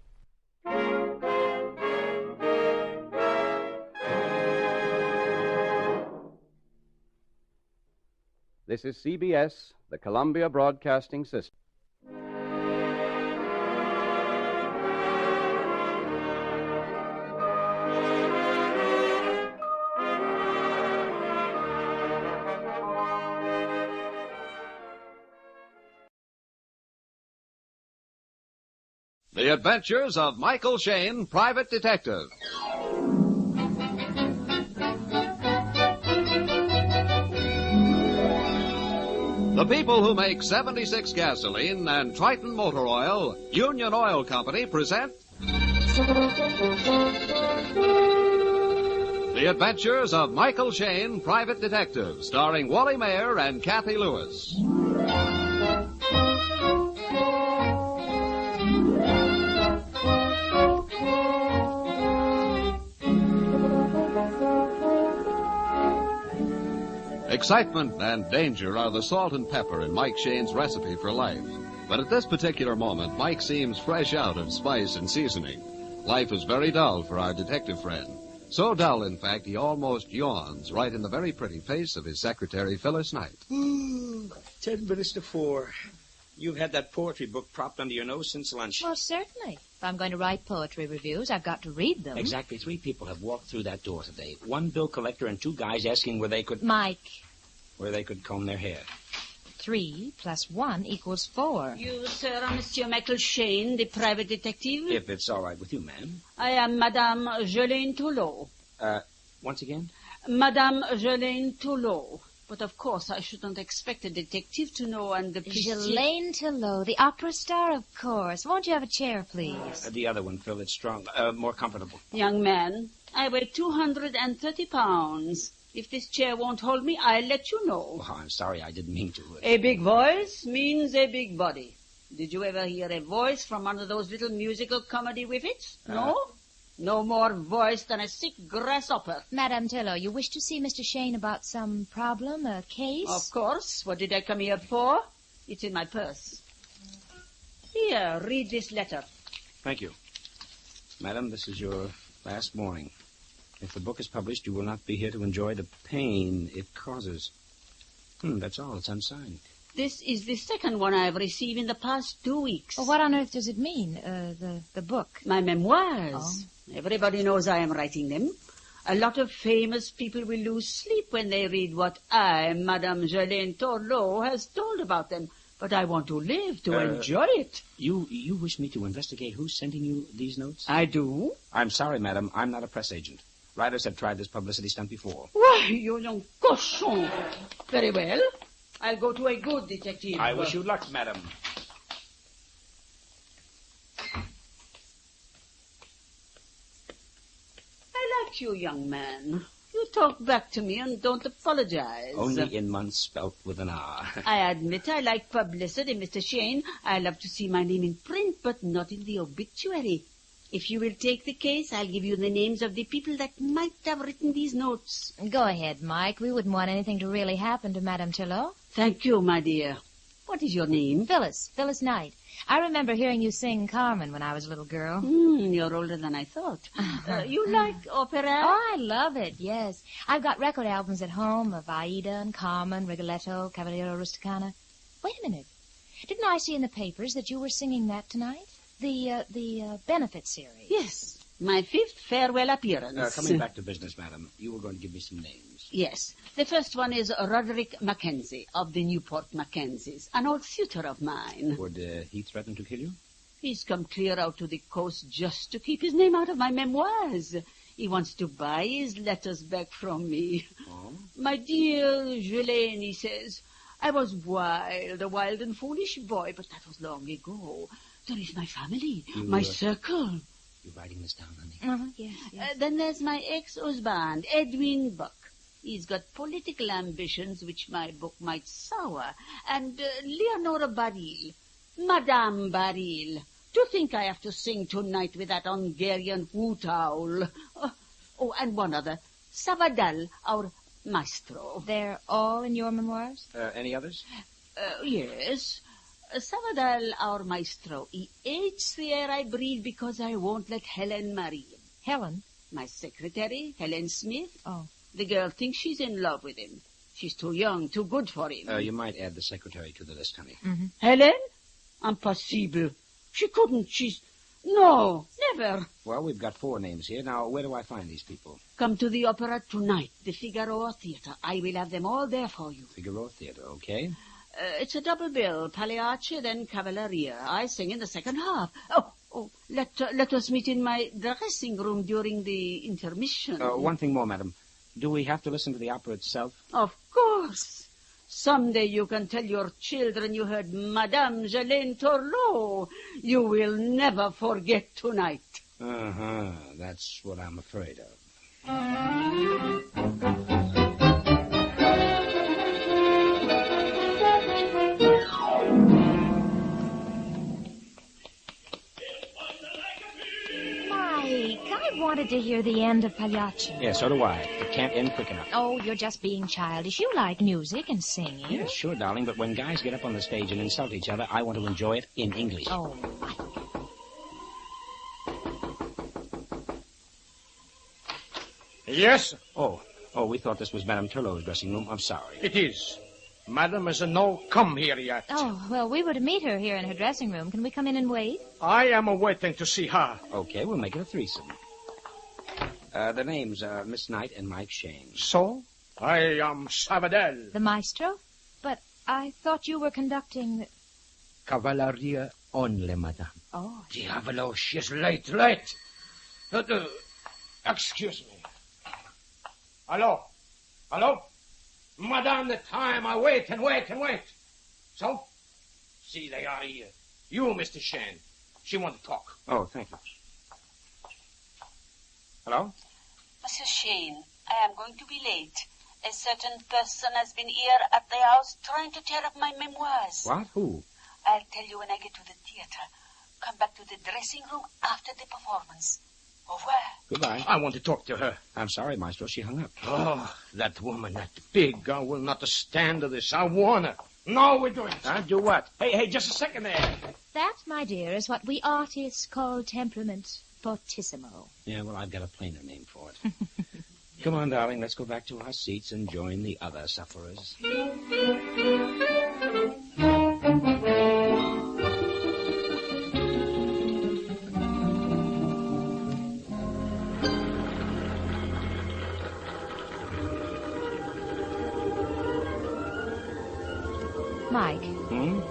This is CBS, the Columbia Broadcasting System. The Adventures of Michael Shayne, Private Detective. The people who make 76 gasoline and Triton Motor Oil, Union Oil Company, present The Adventures of Michael Shayne, Private Detective, starring Wally Mayer and Kathy Lewis. Excitement and danger are the salt and pepper in Mike Shayne's recipe for life. But at this particular moment, Mike seems fresh out of spice and seasoning. Life is very dull for our detective friend. So dull, in fact, he almost yawns right in the very pretty face of his secretary, Phyllis Knight. 10 minutes to 4. You've had that poetry book propped under your nose since lunch. Well, certainly. If I'm going to write poetry reviews, I've got to read them. Exactly 3 people have walked through that door today. 1 bill collector and 2 guys asking where they could... Mike. Where they could comb their hair. 3 + 1 = 4. You, sir, are Monsieur Michael Shane, the private detective? If it's all right with you, ma'am. I am Madame Jelaine Toulot. Once again? Madame Jelaine Toulot. But of course, I shouldn't expect a detective to know and appreciate... Jelaine Toulot, the opera star, of course. Won't you have a chair, please? The other one, Phil, it's strong, more comfortable. Young man, I weigh 230 pounds. If this chair won't hold me, I'll let you know. Oh, I'm sorry, I didn't mean to. A big voice means a big body. Did you ever hear a voice from one of those little musical comedy whippets? No? No more voice than a sick grasshopper. Madame Toulot, you wish to see Mr. Shane about some problem, a case? Of course. What did I come here for? It's in my purse. Here, read this letter. Thank you. Madam, this is your last warning. If the book is published, you will not be here to enjoy the pain it causes. That's all. It's unsigned. This is the second one I've received in the past 2 weeks. Well, what on earth does it mean, the book? My memoirs. Everybody knows I am writing them. A lot of famous people will lose sleep when they read what I, Madame Jelaine Toulot, has told about them. But I want to live, to enjoy it. You wish me to investigate who's sending you these notes? I do. I'm sorry, madam. I'm not a press agent. Writers have tried this publicity stunt before. Why, you young cochon. Very well. I'll go to a good detective. I wish you luck, madam. I like you, young man. You talk back to me and don't apologize. Only in months spelt with an R. I admit I like publicity, Mr. Shane. I love to see my name in print, but not in the obituary. If you will take the case, I'll give you the names of the people that might have written these notes. Go ahead, Mike. We wouldn't want anything to really happen to Madame Toulot. Thank you, my dear. What is your name? Phyllis Knight. I remember hearing you sing Carmen when I was a little girl. You're older than I thought. You like opera? Oh, I love it, yes. I've got record albums at home of Aida and Carmen, Rigoletto, Cavaliere Rusticana. Wait a minute. Didn't I see in the papers that you were singing that tonight? The benefit series. Yes, my 5th farewell appearance. Coming back to business, madam, you were going to give me some names. Yes. The first one is Roderick Mackenzie of the Newport Mackenzies, an old suitor of mine. Would he threaten to kill you? He's come clear out to the coast just to keep his name out of my memoirs. He wants to buy his letters back from me. Oh? My dear Jelaine, he says, I was a wild and foolish boy, but that was long ago. There is my family, my circle. You're writing this down, honey? Yes. Then there's my ex-husband, Edwin Buck. He's got political ambitions which my book might sour. And Leonora Baril, Madame Baril. To think I have to sing tonight with that Hungarian hoot owl. Oh, and one other, Savadal, our maestro. They're all in your memoirs? Any others? Yes. Savadal, our maestro, he hates the air I breathe because I won't let Helen marry him. Helen? My secretary, Helen Smith. Oh. The girl thinks she's in love with him. She's too young, too good for him. You might add the secretary to the list, honey. Mm-hmm. Helen? Impossible. She couldn't. No, never. Well, we've got 4 names here. Now, where do I find these people? Come to the opera tonight, the Figaro Theater. I will have them all there for you. Figaro Theater, okay. It's a double bill, Pagliacci, then Cavalleria. I sing in the second half. Let us meet in my dressing room during the intermission. One thing more, madam. Do we have to listen to the opera itself? Of course. Someday you can tell your children you heard Madame Jelaine Toulot. You will never forget tonight. That's what I'm afraid of. I wanted to hear the end of Pagliacci. Yeah, so do I. It can't end quick enough. Oh, you're just being childish. You like music and singing. Yeah, sure, darling, but when guys get up on the stage and insult each other, I want to enjoy it in English. Oh, Yes? Oh, we thought this was Madame Toulot's dressing room. I'm sorry. It is. Madam is a no come here yet. Oh, well, we were to meet her here in her dressing room. Can we come in and wait? I am waiting to see her. Okay, we'll make it a threesome. The names are Miss Knight and Mike Shane. So? I am Sabadell. The maestro? But I thought you were conducting... Cavalleria only, madame. Oh. Diavolo, she's late. Excuse me. Hello? Madame, the time. I wait. So? See, they are here. You, Mr. Shane. She want to talk. Oh, thank you. Hello? Monsieur Shane, I am going to be late. A certain person has been here at the house trying to tear up my memoirs. What? Who? I'll tell you when I get to the theater. Come back to the dressing room after the performance. Au revoir. Goodbye. I want to talk to her. I'm sorry, Maestro. She hung up. Oh, that woman, that big girl will not stand to this. I warn her. No, we're doing Huh? Do what? Hey, just a second there. That, my dear, is what we artists call temperament fortissimo. Yeah, well, I've got a plainer name for it. Come on, darling. Let's go back to our seats and join the other sufferers. Mike. Hmm?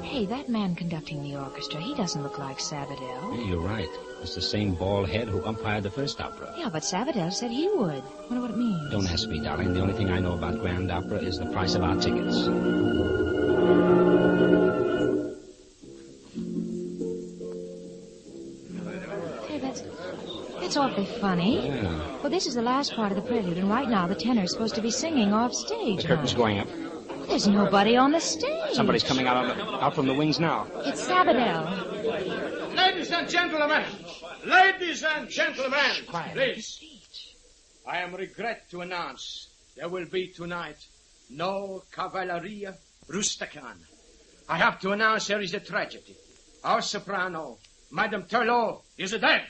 Hey, that man conducting the orchestra, he doesn't look like Sabadell. Yeah, you're right. It's the same bald head who umpired the first opera. Yeah, but Sabadell said he would. Wonder what it means. Don't ask me, darling. The only thing I know about Grand Opera is the price of our tickets. Hey, that's awfully funny. Yeah. Well, this is the last part of the prelude, and right now the tenor's supposed to be singing off stage. The curtain's going up. There's nobody on the stage. Somebody's coming out from the wings now. It's Sabadell. Ladies and gentlemen, please. I am regret to announce there will be tonight no Cavalleria Rusticana. I have to announce there is a tragedy. Our soprano, Madame Turlot, is dead.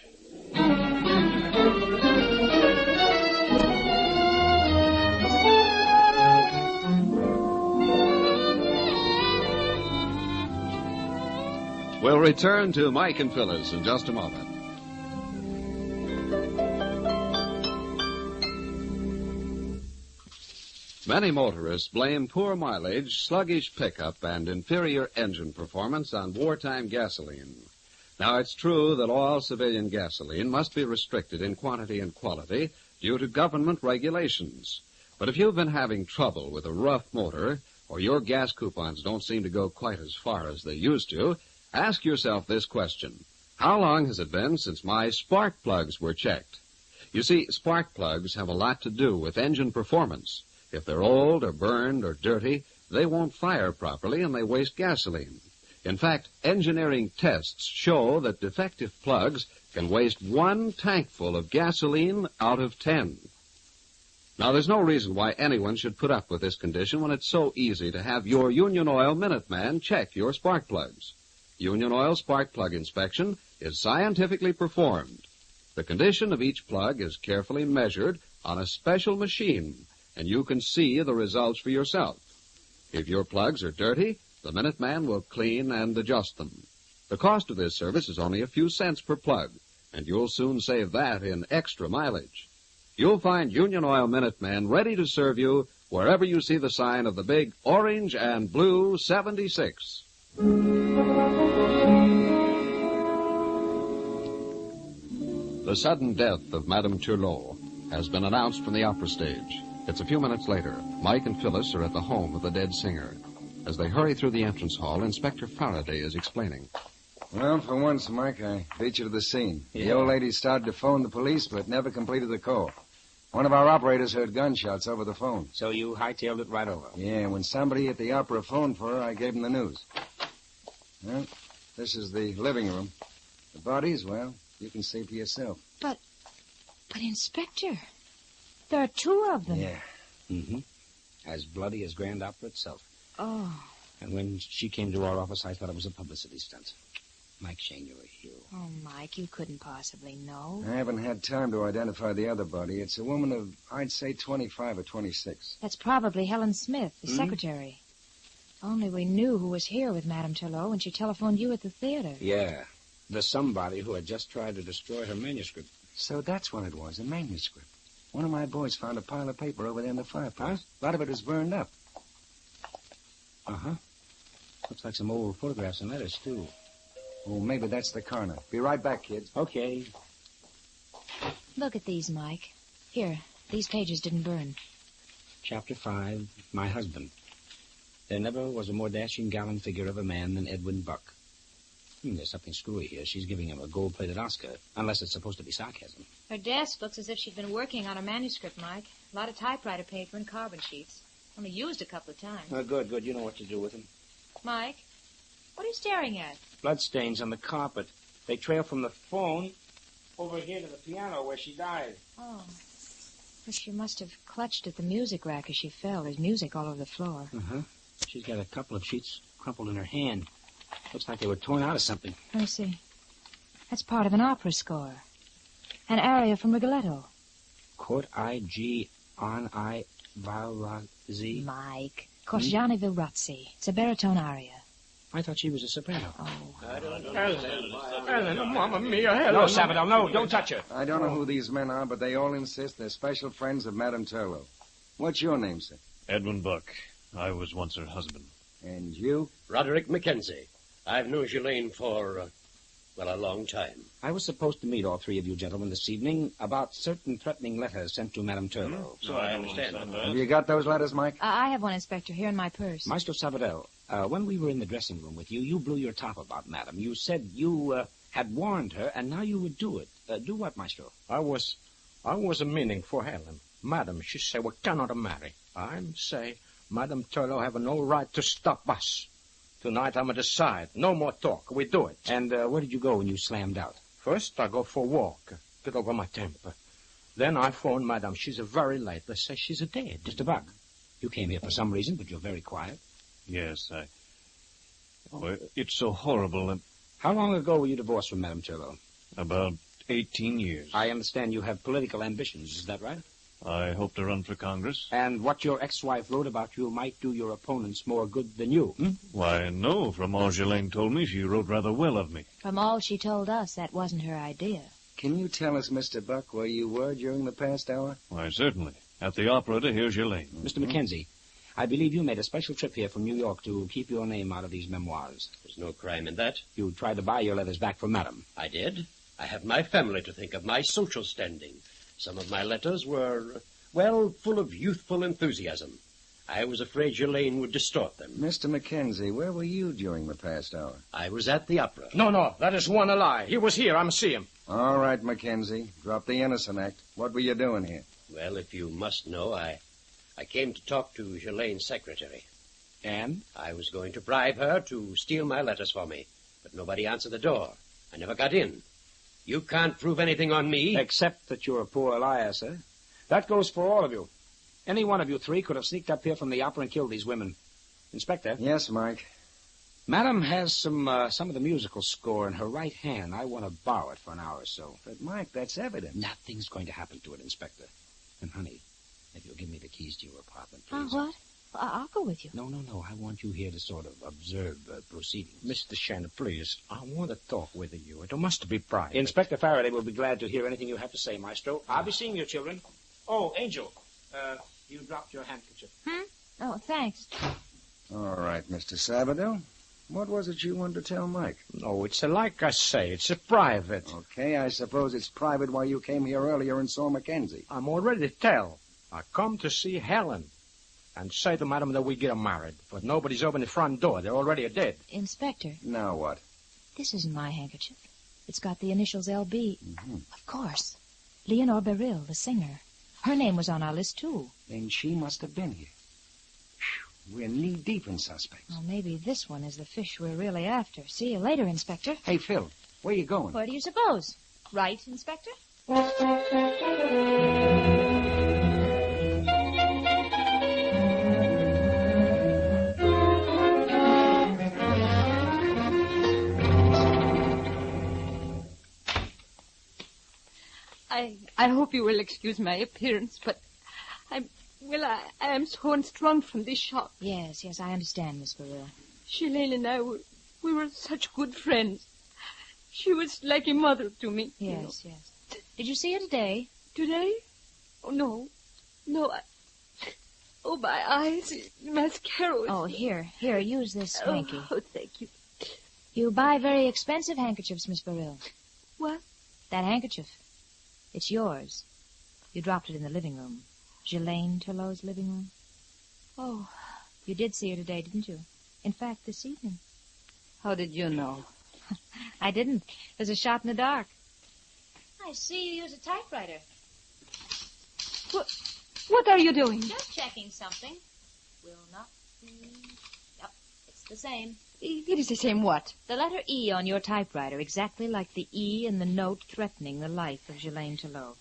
We'll return to Mike and Phyllis in just a moment. Many motorists blame poor mileage, sluggish pickup, and inferior engine performance on wartime gasoline. Now, it's true that all civilian gasoline must be restricted in quantity and quality due to government regulations. But if you've been having trouble with a rough motor, or your gas coupons don't seem to go quite as far as they used to, ask yourself this question. How long has it been since my spark plugs were checked? You see, spark plugs have a lot to do with engine performance. If they're old or burned or dirty, they won't fire properly and they waste gasoline. In fact, engineering tests show that defective plugs can waste 1 tankful of gasoline out of 10. Now, there's no reason why anyone should put up with this condition when it's so easy to have your Union Oil Minuteman check your spark plugs. Union Oil spark plug inspection is scientifically performed. The condition of each plug is carefully measured on a special machine, and you can see the results for yourself. If your plugs are dirty, the Minuteman will clean and adjust them. The cost of this service is only a few cents per plug, and you'll soon save that in extra mileage. You'll find Union Oil Minuteman ready to serve you wherever you see the sign of the big orange and blue 76. The sudden death of Madame Turlot has been announced from the opera stage. It's a few minutes later. Mike and Phyllis are at the home of the dead singer. As they hurry through the entrance hall, Inspector Faraday is explaining. Well, for once, Mike, I beat you to the scene. Yeah. The old lady started to phone the police, but never completed the call. One of our operators heard gunshots over the phone. So you hightailed it right over? Yeah, when somebody at the opera phoned for her, I gave him the news. Well, this is the living room. The bodies, well, you can see for yourself. But Inspector, there are 2 of them. Yeah. Mm-hmm. As bloody as Grand Opera itself. Oh. And when she came to our office, I thought it was a publicity stunt. Mike Shane, you're a hero. Oh, Mike, you couldn't possibly know. I haven't had time to identify the other body. It's a woman of, I'd say, 25 or 26. That's probably Helen Smith, the secretary. Only we knew who was here with Madame Turlot when she telephoned you at the theater. Yeah. The somebody who had just tried to destroy her manuscript. So that's what it was, a manuscript. One of my boys found a pile of paper over there in the fireplace. A lot of it was burned up. Uh-huh. Looks like some old photographs and letters, too. Oh, maybe that's the coroner. Be right back, kids. Okay. Look at these, Mike. Here, these pages didn't burn. Chapter 5, My Husband. There never was a more dashing, gallant figure of a man than Edwin Buck. There's something screwy here. She's giving him a gold-plated Oscar, unless it's supposed to be sarcasm. Her desk looks as if she'd been working on a manuscript, Mike. A lot of typewriter paper and carbon sheets. Only used a couple of times. Good. You know what to do with them. Mike, what are you staring at? Bloodstains on the carpet. They trail from the phone over here to the piano where she died. Oh. Well, she must have clutched at the music rack as she fell. There's music all over the floor. Uh-huh. She's got a couple of sheets crumpled in her hand. Looks like they were torn out of something. Let me see. That's part of an opera score. An aria from Rigoletto. Court I.G. on I. Valrazzi. Mike. Corsiani Vilrazzi. It's a baritone aria. I thought she was a soprano. Helen, Mamma Mia, Helen. No, Sabadell, no, don't touch her. I don't know who these men are, but they all insist they're special friends of Madame Turlot. What's your name, sir? Edwin Buck. I was once her husband. And you? Roderick Mackenzie. I've known Ghislaine for, a long time. I was supposed to meet all three of you gentlemen this evening about certain threatening letters sent to Madame Turlot. So I understand. Have you got those letters, Mike? I have one, Inspector, here in my purse. Maestro Sabadell, when we were in the dressing room with you, you blew your top about Madame. You said you had warned her, and now you would do it. Do what, Maestro? I was a meaning for Helen. Madam, she say we cannot marry. I'm say, Madame Turlot have no right to stop us. Tonight I'm decide. No more talk. We do it. And where did you go when you slammed out? First I go for a walk. Get over my temper. Then I phone Madame. She's very late. They say she's dead. Mr. Buck, you came here for some reason, but you're very quiet. Yes, it's so horrible. And how long ago were you divorced from Madame Turlot? About 18 years. I understand you have political ambitions. Is that right? I hope to run for Congress. And what your ex-wife wrote about you might do your opponents more good than you. Why, no. From all Ghislaine told me, she wrote rather well of me. From all she told us, that wasn't her idea. Can you tell us, Mr. Buck, where you were during the past hour? Why, certainly. At the opera to hear Ghislaine. Mr. Mackenzie, I believe you made a special trip here from New York to keep your name out of these memoirs. There's no crime in that. You tried to buy your letters back from Madame. I did. I have my family to think of, my social standing. Some of my letters were, full of youthful enthusiasm. I was afraid Ghislaine would distort them. Mr. Mackenzie, where were you during the past hour? I was at the opera. No, that is one a lie. He was here. I'm see him. All right, Mackenzie. Drop the innocent act. What were you doing here? Well, if you must know, I came to talk to Ghislaine's secretary. And? I was going to bribe her to steal my letters for me, but nobody answered the door. I never got in. You can't prove anything on me. Except that you're a poor liar, sir. That goes for all of you. Any one of you three could have sneaked up here from the opera and killed these women. Inspector? Yes, Mike. Madame has some of the musical score in her right hand. I want to borrow it for an hour or so. But, Mike, that's evidence. Nothing's going to happen to it, Inspector. And, honey, if you'll give me the keys to your apartment, please. What? I'll go with you. No. I want you here to sort of observe proceedings. Mr. Shannon, please. I want to talk with you. It must be private. Inspector Faraday will be glad to hear anything you have to say, Maestro. I'll be seeing you, children. Oh, Angel, you dropped your handkerchief. Oh, thanks. All right, Mr. Sabadell. What was it you wanted to tell Mike? No, it's like I say, it's a private. Okay, I suppose it's private why you came here earlier and saw Mackenzie. I'm already tell. I come to see Helen and say to Madam that we get married. But nobody's opened the front door. They're already dead. Inspector. Now what? This isn't my handkerchief. It's got the initials L.B. Mm-hmm. Of course. Leonore Beryl, the singer. Her name was on our list, too. Then she must have been here. We're knee-deep in suspects. Well, maybe this one is the fish we're really after. See you later, Inspector. Hey, Phil, where you going? Where do you suppose? Right, Inspector? I hope you will excuse my appearance, but Well, I am so unstrung from this shock. Yes, I understand, Miss Burrell. Shalane and I we were such good friends. She was like a mother to me. Yes. Did you see her today? Today? Oh, no. No, oh, my eyes. Mascara. Oh, here, use this hanky. Oh, thank you. You buy very expensive handkerchiefs, Miss Burrell. What? That handkerchief. It's yours. You dropped it in the living room. Ghislaine Turlot's living room. Oh. You did see her today, didn't you? In fact, this evening. How did you know? I didn't. There's a shot in the dark. I see you use a typewriter. What are you doing? Just checking something. Will not be... Yep, it's the same. It is the same what? The letter E on your typewriter, exactly like the E in the note threatening the life of Ghislaine Turlot.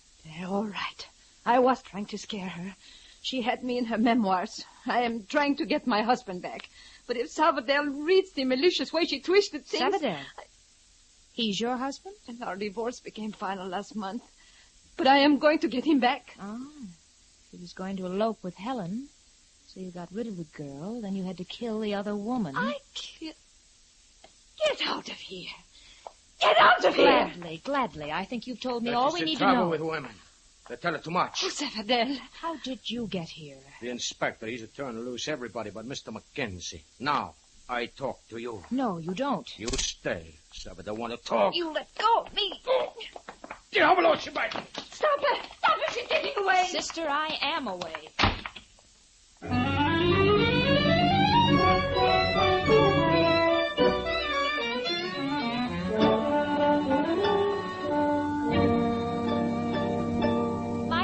All right. I was trying to scare her. She had me in her memoirs. I am trying to get my husband back. But if Sabadell reads the malicious way she twisted things... Sabadell? He's your husband? And our divorce became final last month. But I am going to get him back. Oh. He was going to elope with Helen. So you got rid of the girl, then you had to kill the other woman. Get out of here. Get out of here! Gladly. I think you've told me That all is we the need to trouble know. with women. They tell her too much. Oh, Sabadell. How did you get here? The inspector, he's a turn loose everybody but Mr. Mackenzie. Now, I talk to you. No, you don't. You stay. Sabadell want to talk. You let go of me. Diavolo, Shabbat! Stop her. Stop her. She's getting away. Sister, I am away.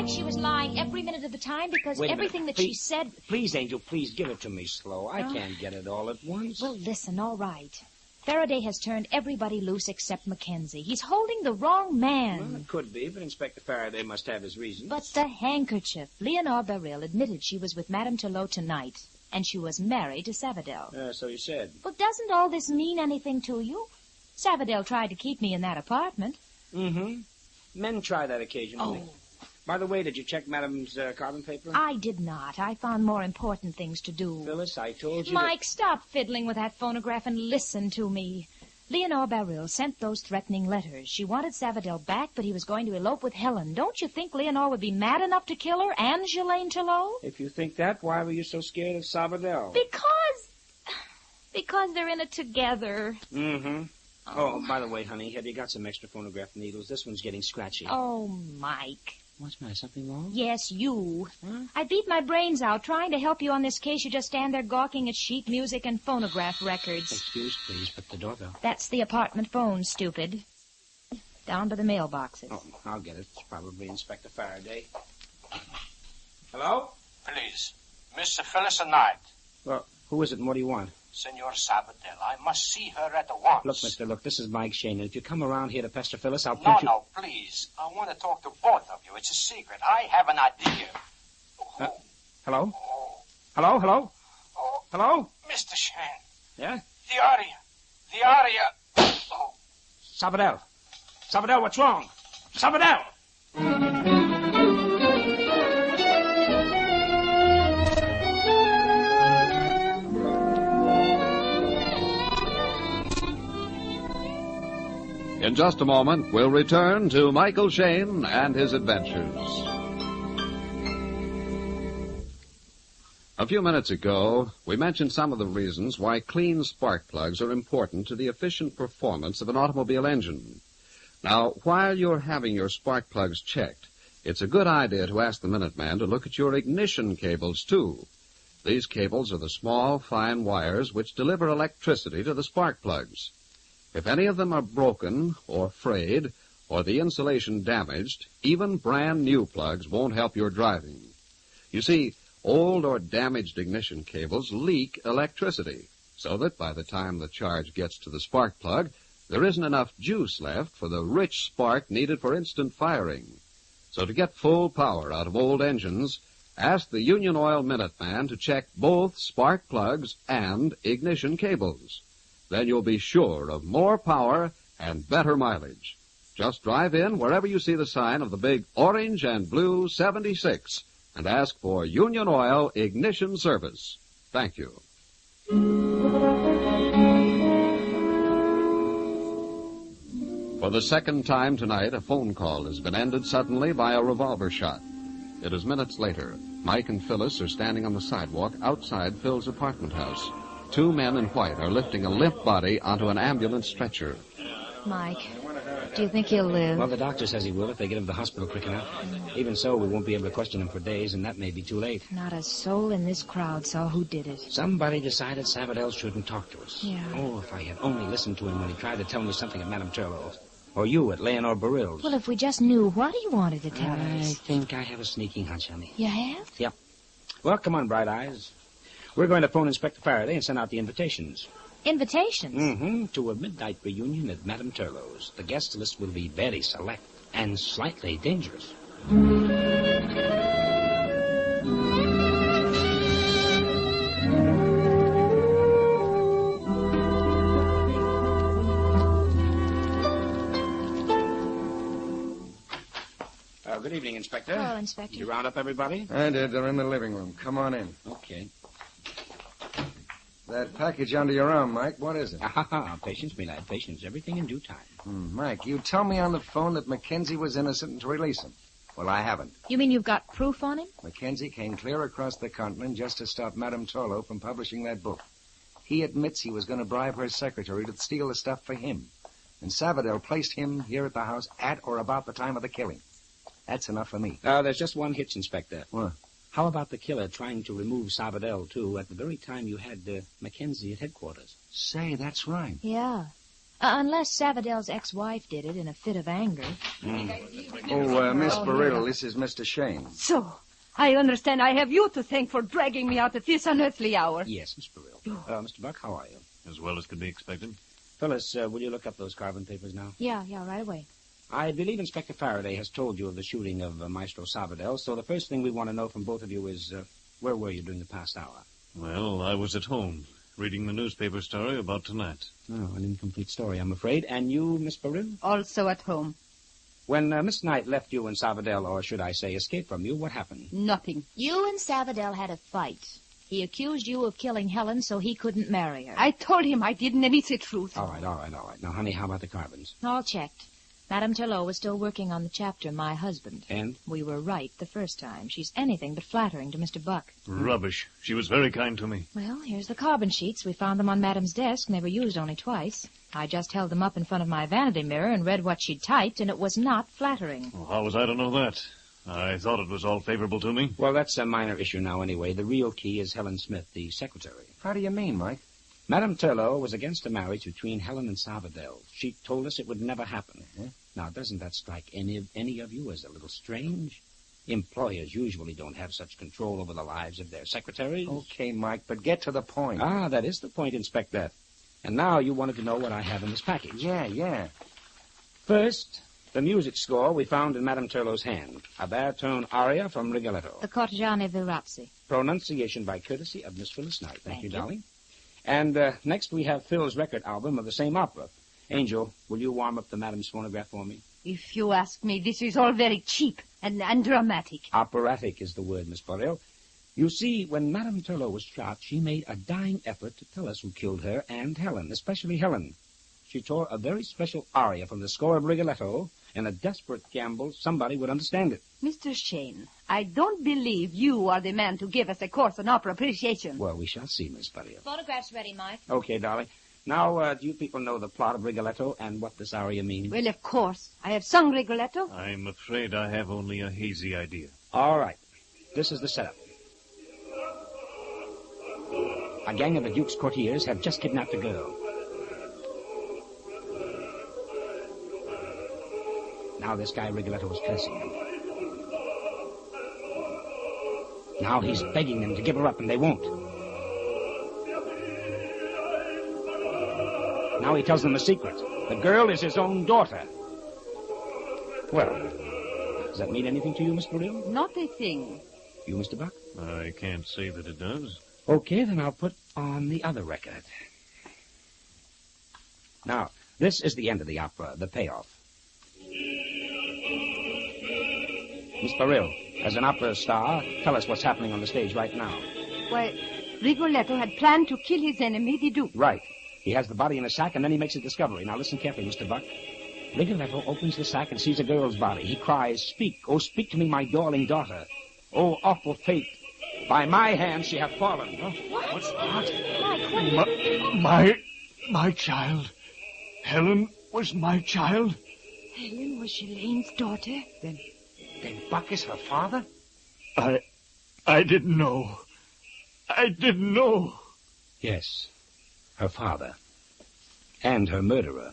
She was lying every minute of the time because everything that she said... Please, Angel, please give it to me slow. I can't get it all at once. Well, listen, all right. Faraday has turned everybody loose except Mackenzie. He's holding the wrong man. Well, it could be, but Inspector Faraday must have his reasons. But the handkerchief. Leonore Beryl admitted she was with Madame Turlot tonight, and she was married to Sabadell. So you said. Well, doesn't all this mean anything to you? Sabadell tried to keep me in that apartment. Mm-hmm. Men try that occasionally. Oh. By the way, did you check Madame's carbon paper? I did not. I found more important things to do. Phyllis, I told you Mike, stop fiddling with that phonograph and listen to me. Leonore Beryl sent those threatening letters. She wanted Sabadell back, but he was going to elope with Helen. Don't you think Leonore would be mad enough to kill her and Ghislaine Turlot? If you think that, why were you so scared of Sabadell? Because they're in it together. Mm-hmm. Oh, by the way, honey, have you got some extra phonograph needles? This one's getting scratchy. Oh, Mike. What's the matter? Something wrong? Yes, you. Huh? I beat my brains out trying to help you on this case. You just stand there gawking at sheet music and phonograph records. Excuse, please, but the doorbell. That's the apartment phone, stupid. Down by the mailboxes. Oh, I'll get it. It's probably Inspector Faraday. Hello? Please, Miss Phyllis Knight. Well, who is it and what do you want? Senor Sabadell, I must see her at once. Look, mister, if this is Mike Shane, and if you come around here to pester Phyllis, I'll No, punch you... no, please. I want to talk to both of you. It's a secret. I have an idea. Hello? Hello? Hello? Mr. Shane. Yeah? The aria. Oh. Sabadell, what's wrong? Sabadell! In just a moment, we'll return to Michael Shane and his adventures. A few minutes ago, we mentioned some of the reasons why clean spark plugs are important to the efficient performance of an automobile engine. Now, while you're having your spark plugs checked, it's a good idea to ask the Minuteman to look at your ignition cables, too. These cables are the small, fine wires which deliver electricity to the spark plugs. If any of them are broken or frayed or the insulation damaged, even brand new plugs won't help your driving. You see, old or damaged ignition cables leak electricity, so that by the time the charge gets to the spark plug, there isn't enough juice left for the rich spark needed for instant firing. So to get full power out of old engines, ask the Union Oil Minuteman to check both spark plugs and ignition cables. Then you'll be sure of more power and better mileage. Just drive in wherever you see the sign of the big orange and blue 76 and ask for Union Oil Ignition Service. Thank you. For the second time tonight, a phone call has been ended suddenly by a revolver shot. It is minutes later. Mike and Phyllis are standing on the sidewalk outside Phil's apartment house. Two men in white are lifting a limp body onto an ambulance stretcher. Mike, do you think he'll live? Well, the doctor says he will if they get him to the hospital quick enough. Even so, we won't be able to question him for days, and that may be too late. Not a soul in this crowd saw who did it. Somebody decided Savadell shouldn't talk to us. Yeah. Oh, if I had only listened to him when he tried to tell me something at Madame Turlow's. Or you at Leonore Barill's. Well, if we just knew what he wanted to tell I us. think I have a sneaking hunch, honey. You have? Yep. Well, come on, Bright Eyes. We're going to phone Inspector Faraday and send out the invitations. Invitations? Mm-hmm. To a midnight reunion at Madame Turlow's. The guest list will be very select and slightly dangerous. Good evening, Inspector. Hello, Inspector. You round up everybody? I did. They're in the living room. Come on in. Okay. That package under your arm, Mike, what is it? Patience, me lad, patience. Everything in due time. Mike, you tell me on the phone that Mackenzie was innocent and to release him. Well, I haven't. You mean you've got proof on him? Mackenzie came clear across the continent just to stop Madame Turlow from publishing that book. He admits he was going to bribe her secretary to steal the stuff for him. And Savadell placed him here at the house at or about the time of the killing. That's enough for me. There's just one hitch, Inspector. What? How about the killer trying to remove Savadell, too, at the very time you had Mackenzie at headquarters? Say, that's right. Yeah. Unless Savadell's ex-wife did it in a fit of anger. Miss Barill, this is Mr. Shane. So, I understand I have you to thank for dragging me out at this unearthly hour. Yes, Miss Barill. Mr. Buck, how are you? As well as could be expected. Phyllis, will you look up those carbon papers now? Yeah, right away. I believe Inspector Faraday has told you of the shooting of Maestro Savadell, so the first thing we want to know from both of you is, where were you during the past hour? Well, I was at home, reading the newspaper story about tonight. Oh, an incomplete story, I'm afraid. And you, Miss Barill? Also at home. When Miss Knight left you and Savadell, or should I say escaped from you, what happened? Nothing. You and Savadell had a fight. He accused you of killing Helen so he couldn't marry her. I told him I didn't, and it's the truth. All right. Now, honey, how about the carbons? All checked. Madame Turlow was still working on the chapter, My Husband. And? We were right the first time. She's anything but flattering to Mr. Buck. Rubbish. She was very kind to me. Well, here's the carbon sheets. We found them on Madame's desk, and they were used only twice. I just held them up in front of my vanity mirror and read what she'd typed, and it was not flattering. Well, how was I to know that? I thought it was all favorable to me. Well, that's a minor issue now anyway. The real key is Helen Smith, the secretary. How do you mean, Mike? Madame Turlow was against a marriage between Helen and Savadell. She told us it would never happen. Now, doesn't that strike any of you as a little strange? Employers usually don't have such control over the lives of their secretaries. Okay, Mike, but get to the point. That is the point, Inspector. And now you wanted to know what I have in this package. Yeah. First, the music score we found in Madame Turlow's hand. A baritone aria from Rigoletto. The Cortegiani Virazzi. Pronunciation by courtesy of Miss Phyllis Knight. Thank you, darling. And next we have Phil's record album of the same opera. Angel, will you warm up the Madame's phonograph for me? If you ask me, this is all very cheap and dramatic. Operatic is the word, Miss Burrell. You see, when Madame Turlow was shot, she made a dying effort to tell us who killed her and Helen, especially Helen. She tore a very special aria from the score of Rigoletto. In a desperate gamble, somebody would understand it. Mr. Shane, I don't believe you are the man to give us a course on opera appreciation. Well, we shall see, Miss Burrell. Photograph's ready, Mike. Okay, darling. Now, do you people know the plot of Rigoletto and what this aria means? Well, of course. I have sung Rigoletto. I'm afraid I have only a hazy idea. All right. This is the setup. A gang of the Duke's courtiers have just kidnapped a girl. Now this guy Rigoletto is cursing them. Now he's begging them to give her up, and they won't. Now he tells them a secret. The girl is his own daughter. Well, does that mean anything to you, Miss Burrell? Not a thing. You, Mr. Buck? I can't say that it does. Okay, then I'll put on the other record. Now, this is the end of the opera, the payoff. Miss Burrell, As an opera star, tell us what's happening on the stage right now. Why, Rigoletto had planned to kill his enemy, the Duke. Right. He has the body in a sack, and then he makes a discovery. Now listen carefully, Mr. Buck. Rigoletto opens the sack and sees a girl's body. He cries, "Speak, oh, speak to me, my darling daughter. Oh, awful fate. By my hand she hath fallen." Huh? What's that? Mike, My child. Helen was my child. Helen was Ghislaine's daughter? Then Buck is her father? I didn't know. I didn't know. Yes, her father. And her murderer.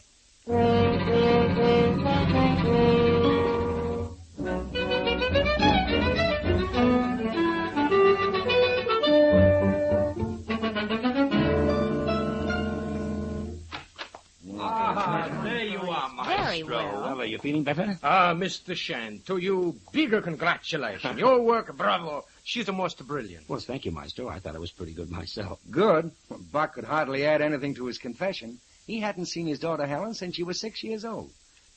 There you are, Maestro. Very well. Are you feeling better? Mr. Shan, to you, bigger congratulations. Your work, bravo. She's the most brilliant. Well, thank you, Maestro. I thought it was pretty good myself. Good? Well, Buck could hardly add anything to his confession. He hadn't seen his daughter Helen since she was 6 years old.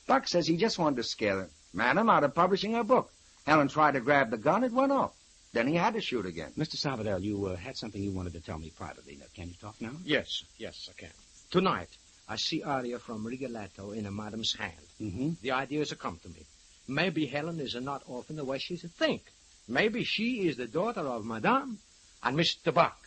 Buck says he just wanted to scare Madam out of publishing her book. Helen tried to grab the gun, it went off. Then he had to shoot again. Mr. Salvador, you had something you wanted to tell me privately. Now, can you talk now? Yes, I can. Tonight, I see Aria from Rigoletto in a madam's hand. Mm-hmm. The idea has come to me. Maybe Helen is not orphan the way she think. Maybe she is the daughter of Madame and Mr. Buck.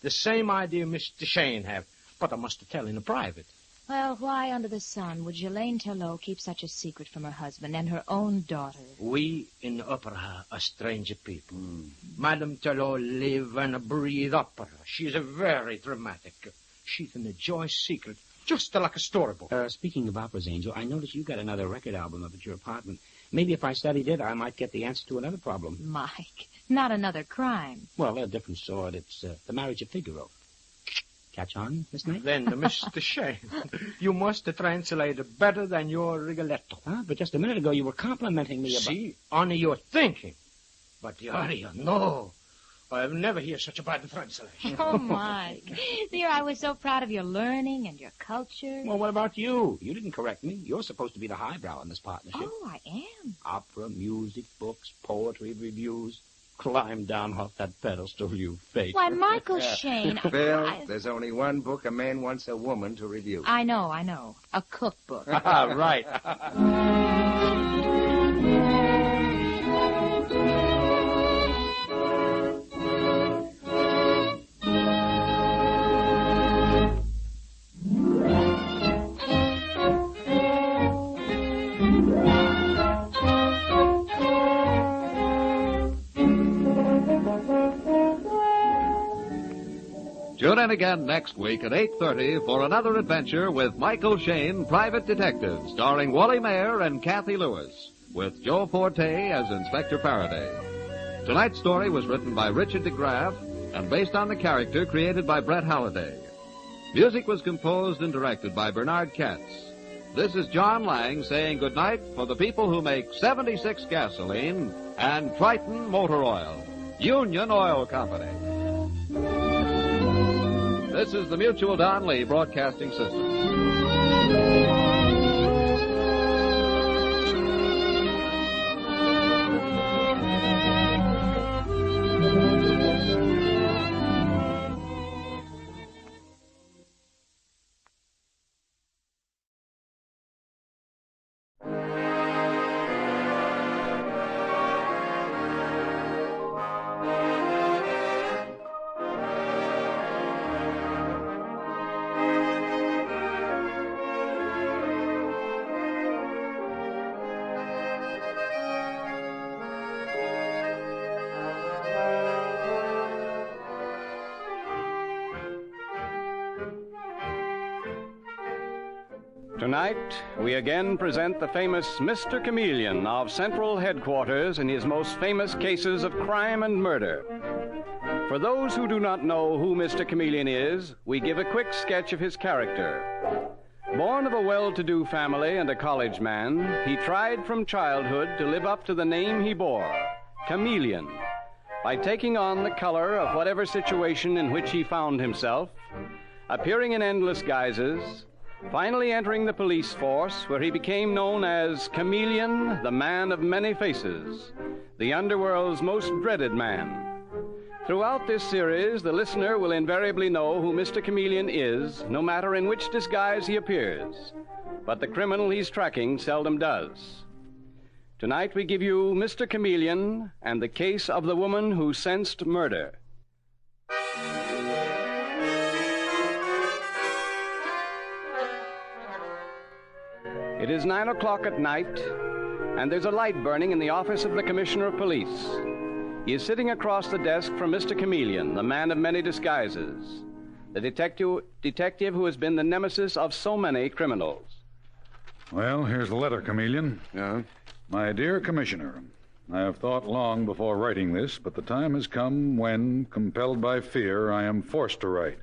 The same idea Mr. Shane have, but I must tell in private. Well, why under the sun would Ghislaine Telot keep such a secret from her husband and her own daughter? We in opera are strange people. Madame Telot live and breathe opera. She's a very dramatic. She's in a joyous secret, just like a storybook. Speaking of operas, Angel, I noticed you got another record album up at your apartment. Maybe if I studied it, I might get the answer to another problem. Mike, not another crime. Well, a different sort. It's The Marriage of Figaro. Catch on, Miss Knight? Then, Mr. Shane, you must translate it better than your Rigoletto. Huh? But just a minute ago, you were complimenting me about... See, only you're thinking. But the aria, no. I've never heard such a bad translation. Oh, Mike. Dear, I was so proud of your learning and your culture. Well, what about you? You didn't correct me. You're supposed to be the highbrow in this partnership. Oh, I am. Opera, music, books, poetry, reviews. Climb down off that pedestal, you fake. Why, Michael Shane... Phil, there's only one book a man wants a woman to review. I know. A cookbook. Right. Tune in again next week at 8:30 for another adventure with Michael Shane, Private Detective, starring Wally Mayer and Kathy Lewis, with Joe Forte as Inspector Faraday. Tonight's story was written by Richard DeGraff and based on the character created by Brett Halliday. Music was composed and directed by Bernard Katz. This is John Lang saying goodnight for the people who make 76 gasoline and Triton Motor Oil, Union Oil Company. This is the Mutual Don Lee Broadcasting System. Tonight, we again present the famous Mr. Chameleon of Central Headquarters in his most famous cases of crime and murder. For those who do not know who Mr. Chameleon is, we give a quick sketch of his character. Born of a well-to-do family and a college man, he tried from childhood to live up to the name he bore, Chameleon, by taking on the color of whatever situation in which he found himself, appearing in endless guises, finally entering the police force, where he became known as Chameleon, the man of many faces, the underworld's most dreaded man. Throughout this series, the listener will invariably know who Mr. Chameleon is, no matter in which disguise he appears. But the criminal he's tracking seldom does. Tonight we give you Mr. Chameleon and the case of the woman who sensed murder. It is 9 o'clock at night, and there's a light burning in the office of the Commissioner of Police. He is sitting across the desk from Mr. Chameleon, the man of many disguises, the detective who has been the nemesis of so many criminals. Well, here's the letter, Chameleon. Yeah? My dear Commissioner, I have thought long before writing this, but the time has come when, compelled by fear, I am forced to write.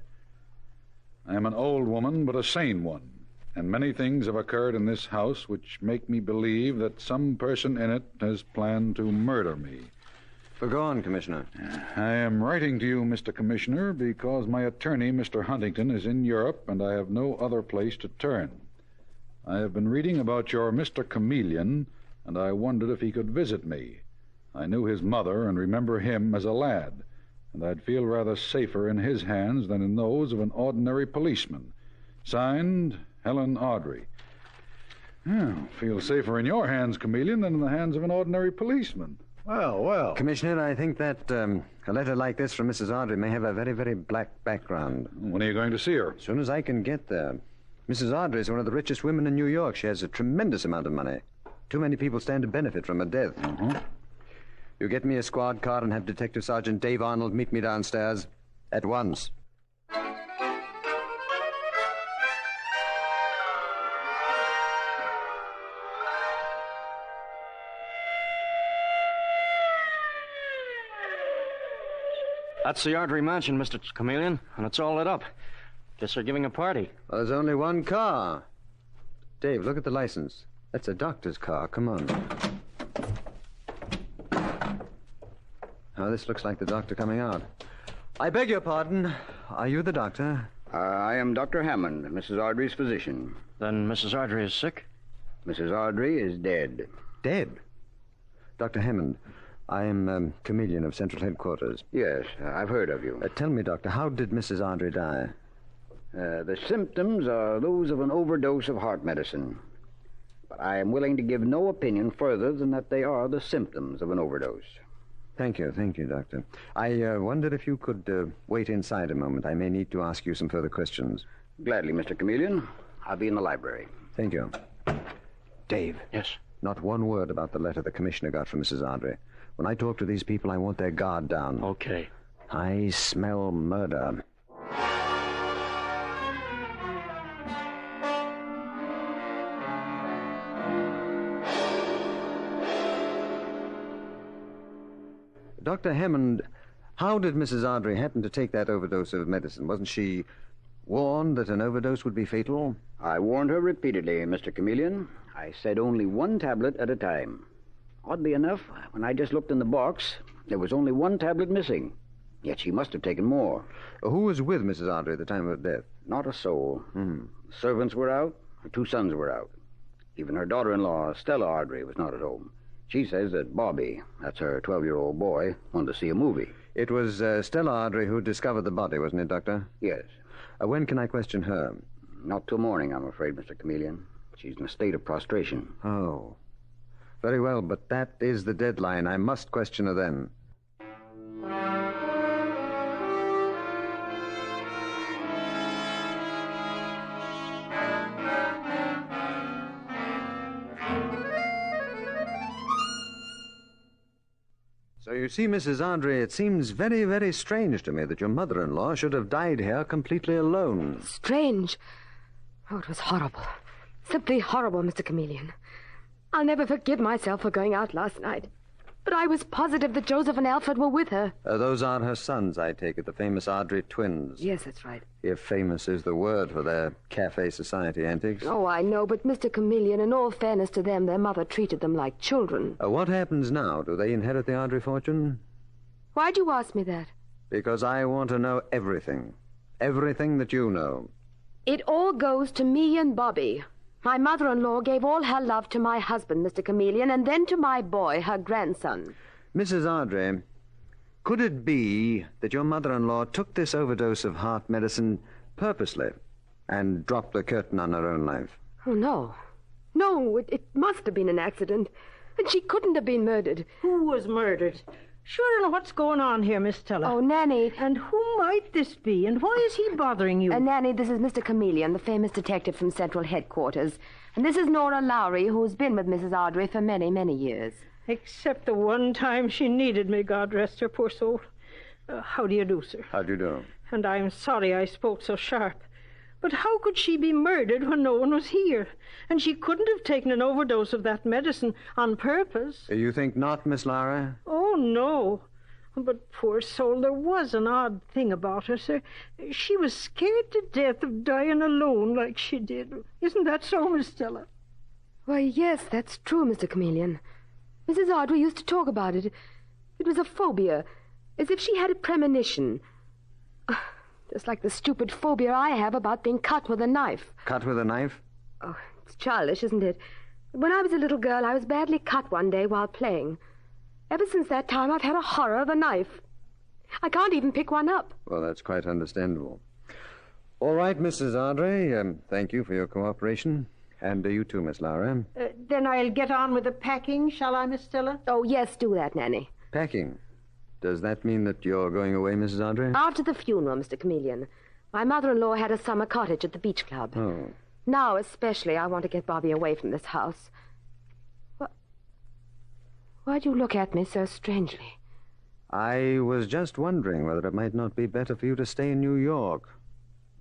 I am an old woman, but a sane one, and many things have occurred in this house which make me believe that some person in it has planned to murder me. Well, go on, Commissioner. I am writing to you, Mr. Commissioner, because my attorney, Mr. Huntington, is in Europe, and I have no other place to turn. I have been reading about your Mr. Chameleon, and I wondered if he could visit me. I knew his mother and remember him as a lad, and I'd feel rather safer in his hands than in those of an ordinary policeman. Signed, Helen Audrey. Feel safer in your hands, Chameleon, than in the hands of an ordinary policeman. Well. Commissioner, I think that a letter like this from Mrs. Audrey may have a very, very black background. When are you going to see her? As soon as I can get there. Mrs. Audrey is one of the richest women in New York. She has a tremendous amount of money. Too many people stand to benefit from her death. You get me a squad car and have Detective Sergeant Dave Arnold meet me downstairs at once. That's the Audrey mansion, Mr. Chameleon, and it's all lit up. Guess they're giving a party. Well, there's only one car. Dave, look at the license. That's a doctor's car. Come on. Now, this looks like the doctor coming out. I beg your pardon. Are you the doctor? I am Dr. Hammond, Mrs. Audrey's physician. Then Mrs. Audrey is sick? Mrs. Audrey is dead. Dead? Dr. Hammond, I am Chameleon of Central Headquarters. Yes, I've heard of you. Tell me, Doctor, how did Mrs. Audrey die? The symptoms are those of an overdose of heart medicine. But I am willing to give no opinion further than that they are the symptoms of an overdose. Thank you, Doctor. I wondered if you could wait inside a moment. I may need to ask you some further questions. Gladly, Mr. Chameleon. I'll be in the library. Thank you. Dave. Yes? Not one word about the letter the commissioner got from Mrs. Audrey. When I talk to these people, I want their guard down. Okay. I smell murder. Dr. Hammond, how did Mrs. Audrey happen to take that overdose of medicine? Wasn't she warned that an overdose would be fatal? I warned her repeatedly, Mr. Chameleon. I said only one tablet at a time. Oddly enough, when I just looked in the box, there was only one tablet missing. Yet she must have taken more. Who was with Mrs. Audrey at the time of her death? Not a soul. Servants were out. Her 2 sons were out. Even her daughter-in-law, Stella Audrey, was not at home. She says that Bobby, that's her 12-year-old boy, wanted to see a movie. It was Stella Audrey who discovered the body, wasn't it, Doctor? Yes. When can I question her? Not till morning, I'm afraid, Mr. Chameleon. She's in a state of prostration. Oh. Very well, but that is the deadline. I must question her then. So you see, Mrs. Audrey, it seems very, very strange to me that your mother-in-law should have died here completely alone. Strange? Oh, it was horrible. Simply horrible, Mr. Chameleon. I'll never forgive myself for going out last night. But I was positive that Joseph and Alfred were with her. Those are her sons, I take it, the famous Audrey twins. Yes, that's right. If famous is the word for their cafe society antics. Oh, I know, but Mr. Chameleon, in all fairness to them, their mother treated them like children. What happens now? Do they inherit the Audrey fortune? Why'd you ask me that? Because I want to know everything. Everything that you know. It all goes to me and Bobby. My mother-in-law gave all her love to my husband, Mr. Chameleon, and then to my boy, her grandson. Mrs. Ardrey, could it be that your mother-in-law took this overdose of heart medicine purposely and dropped the curtain on her own life? Oh, no. No, it must have been an accident. And she couldn't have been murdered. Who was murdered? Sure, and what's going on here, Miss Stella? Oh, Nanny. And who might this be, and why is he bothering you? Nanny, this is Mr. Chameleon, the famous detective from Central Headquarters. And this is Nora Lowry, who's been with Mrs. Ardrey for many, many years. Except the one time she needed me, God rest her poor soul. How do you do, sir? How do you do? And I'm sorry I spoke so sharp. But how could she be murdered when no one was here? And she couldn't have taken an overdose of that medicine on purpose. You think not, Miss Lara? Oh, no. But poor soul, there was an odd thing about her, sir. She was scared to death of dying alone like she did. Isn't that so, Miss Stella? Why, yes, that's true, Mr. Chameleon. Mrs. Ardrey used to talk about it. It was a phobia, as if she had a premonition. Just like the stupid phobia I have about being cut with a knife. Cut with a knife? Oh, it's childish, isn't it? When I was a little girl, I was badly cut one day while playing. Ever since that time, I've had a horror of a knife. I can't even pick one up. Well, that's quite understandable. All right, Mrs. Ardrey, thank you for your cooperation. And you too, Miss Lara. Then I'll get on with the packing, shall I, Miss Stella? Oh, yes, do that, Nanny. Packing? Does that mean that you're going away, Mrs. Ardrey? After the funeral, Mr. Chameleon. My mother-in-law had a summer cottage at the beach club. Oh. Now, especially, I want to get Bobby away from this house. Why'd you look at me so strangely? I was just wondering whether it might not be better for you to stay in New York.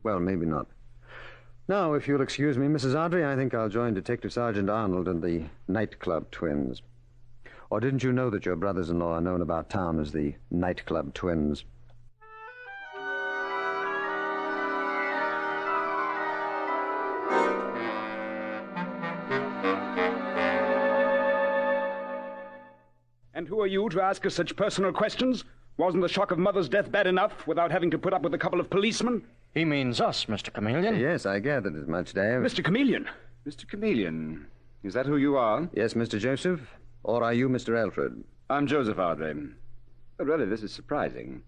Well, maybe not. Now, if you'll excuse me, Mrs. Ardrey, I think I'll join Detective Sergeant Arnold and the nightclub twins. Or didn't you know that your brothers-in-law are known about town as the nightclub twins? And who are you to ask us such personal questions? Wasn't the shock of Mother's death bad enough without having to put up with a couple of policemen? He means us, Mr. Chameleon. Yes, I gathered as much, Dave. Mr. Chameleon. Mr. Chameleon, is that who you are? Yes, Mr. Joseph. Or are you Mr. Alfred? I'm Joseph Ardrey. But really, this is surprising.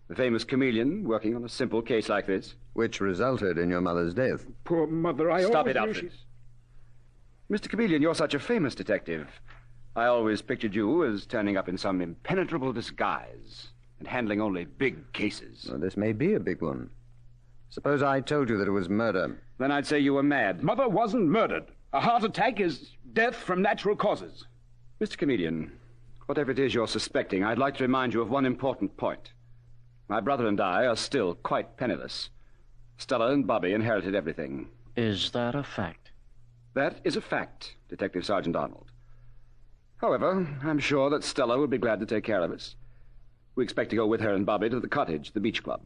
The famous chameleon working on a simple case like this. Which resulted in your mother's death. Poor mother, Stop it, Alfred. Mr. Chameleon, you're such a famous detective. I always pictured you as turning up in some impenetrable disguise and handling only big cases. Well, this may be a big one. Suppose I told you that it was murder. Then I'd say you were mad. Mother wasn't murdered. A heart attack is death from natural causes. Mr. Chameleon, whatever it is you're suspecting, I'd like to remind you of one important point. My brother and I are still quite penniless. Stella and Bobby inherited everything. Is that a fact? That is a fact, Detective Sergeant Arnold. However, I'm sure that Stella will be glad to take care of us. We expect to go with her and Bobby to the cottage, the beach club.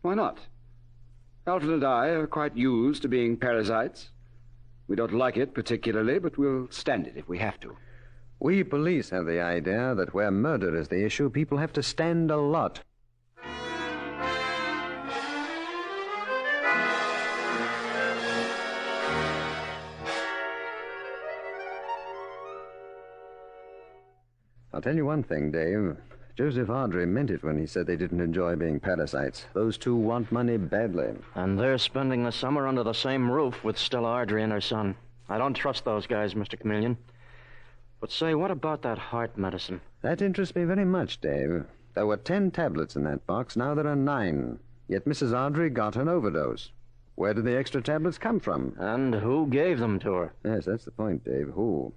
Why not? Alfred and I are quite used to being parasites. We don't like it particularly, but we'll stand it if we have to. We police have the idea that where murder is the issue, people have to stand a lot. I'll tell you one thing, Dave. Joseph Ardrey meant it when he said they didn't enjoy being parasites. Those two want money badly. And they're spending the summer under the same roof with Stella Ardrey and her son. I don't trust those guys, Mr. Chameleon. But say, what about that heart medicine? That interests me very much, Dave. There were 10 tablets in that box. Now there are 9. Yet Mrs. Ardrey got an overdose. Where did the extra tablets come from? And who gave them to her? Yes, that's the point, Dave. Who?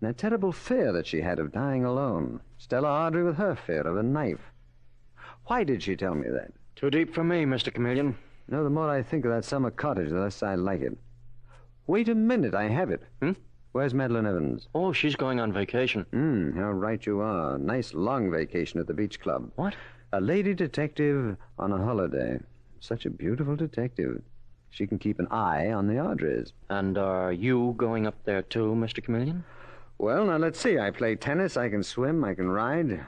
And that terrible fear that she had of dying alone. Stella Ardrey with her fear of a knife. Why did she tell me that? Too deep for me, Mr. Chameleon. You know, the more I think of that summer cottage, the less I like it. Wait a minute, I have it. Where's Madeline Evans? Oh, she's going on vacation. How right you are. Nice long vacation at the beach club. What? A lady detective on a holiday. Such a beautiful detective. She can keep an eye on the Ardreys. And are you going up there too, Mr. Chameleon? Well, now let's see. I play tennis, I can swim, I can ride.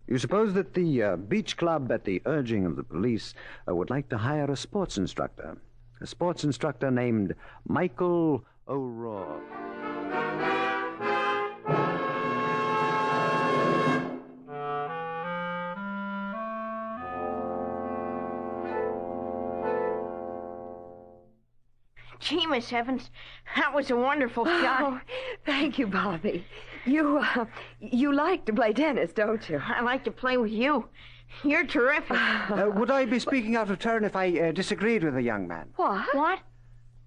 You suppose that the beach club, at the urging of the police, would like to hire a sports instructor. a sports instructor named Michael O'Rourke. Gee, Miss Evans, that was a wonderful shot. Oh, thank you, Bobby. You like to play tennis, don't you? I like to play with you. You're terrific. Would I be speaking out of turn if I disagreed with the young man? What? What?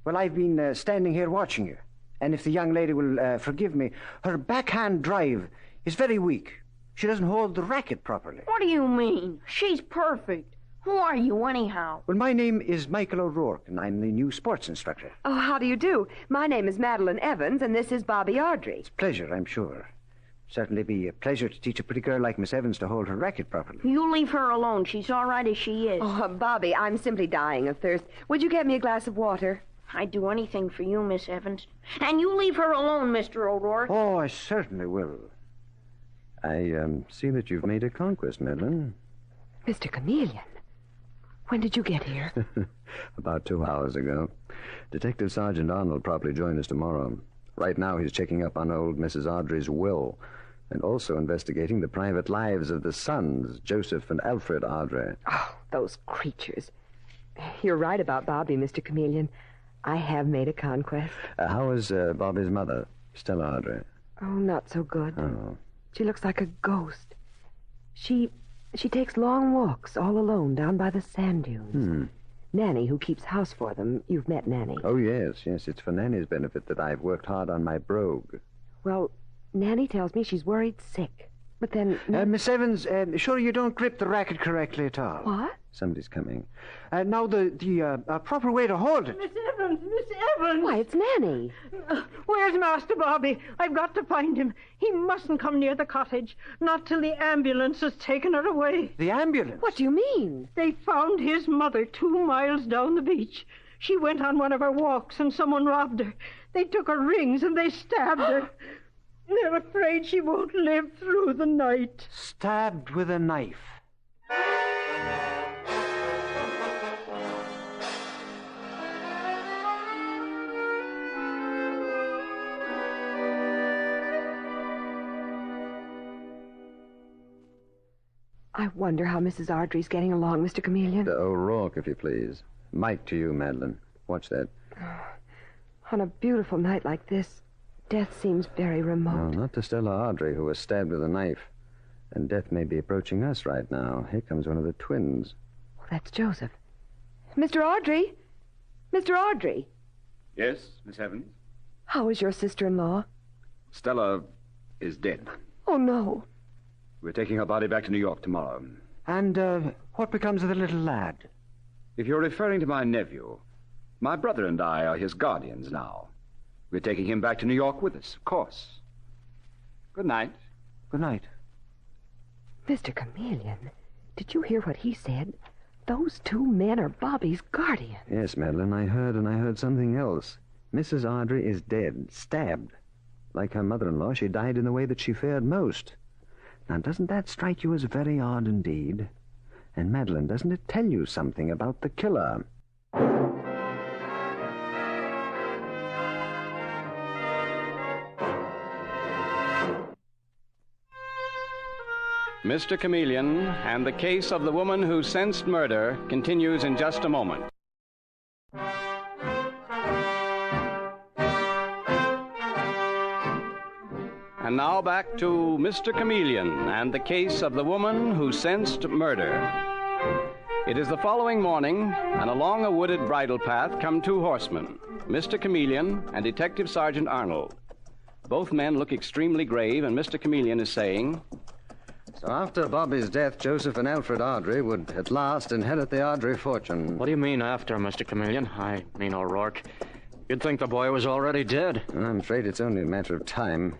Well, I've been standing here watching you. And if the young lady will forgive me, her backhand drive is very weak. She doesn't hold the racket properly. What do you mean? She's perfect. Who are you, anyhow? Well, my name is Michael O'Rourke, and I'm the new sports instructor. Oh, how do you do? My name is Madeline Evans, and this is Bobby Ardrey. It's a pleasure, I'm sure. Certainly be a pleasure to teach a pretty girl like Miss Evans to hold her racket properly. You leave her alone. She's all right as she is. Oh, Bobby, I'm simply dying of thirst. Would you get me a glass of water? I'd do anything for you, Miss Evans. And you leave her alone, Mr. O'Rourke. Oh, I certainly will. I see that you've made a conquest, Madeline. Mr. Chameleon, when did you get here? About 2 hours ago. Detective Sergeant Arnold probably join us tomorrow. Right now he's checking up on old Mrs. Ardrey's will and also investigating the private lives of the sons, Joseph and Alfred Ardrey. Oh, those creatures. You're right about Bobby, Mr. Chameleon. I have made a conquest. How is Bobby's mother, Stella Ardrey? Oh, not so good. Oh. She looks like a ghost. She takes long walks all alone down by the sand dunes. Nanny, who keeps house for them, you've met Nanny. Oh, yes. It's for Nanny's benefit that I've worked hard on my brogue. Well, Nanny tells me she's worried sick. But then... Miss Evans, sure you don't grip the racket correctly at all. What? Somebody's coming. Now, the proper way to hold it. Miss Evans! Why, it's Nanny. Where's Master Bobby? I've got to find him. He mustn't come near the cottage. Not till the ambulance has taken her away. The ambulance? What do you mean? They found his mother 2 miles down the beach. She went on one of her walks and someone robbed her. They took her rings and they stabbed her. They're afraid she won't live through the night. Stabbed with a knife. I wonder how Mrs. Ardrey's getting along, Mr. Chameleon. O'Rourke, if you please. Mike to you, Madeline. Watch that. On a beautiful night like this, death seems very remote. No, not to Stella Ardrey, who was stabbed with a knife. And death may be approaching us right now. Here comes one of the twins. Well, that's Joseph. Mr. Ardrey? Mr. Ardrey? Yes, Miss Evans? How is your sister-in-law? Stella is dead. Oh, no. We're taking her body back to New York tomorrow. And what becomes of the little lad? If you're referring to my nephew, my brother and I are his guardians now. We're taking him back to New York with us, of course. Good night. Good night. Mr. Chameleon, did you hear what he said? Those 2 men are Bobby's guardians. Yes, Madeline, I heard something else. Mrs. Ardrey is dead, stabbed. Like her mother-in-law, she died in the way that she feared most. Now, doesn't that strike you as very odd indeed? And, Madeline, doesn't it tell you something about the killer? Mr. Chameleon and the case of the woman who sensed murder continues in just a moment. And now back to Mr. Chameleon and the case of the woman who sensed murder. It is the following morning, and along a wooded bridle path come 2 horsemen, Mr. Chameleon and Detective Sergeant Arnold. Both men look extremely grave, and Mr. Chameleon is saying... So after Bobby's death, Joseph and Alfred Ardrey would at last inherit the Ardrey fortune. What do you mean after, Mr. Chameleon? I mean O'Rourke. You'd think the boy was already dead. I'm afraid it's only a matter of time.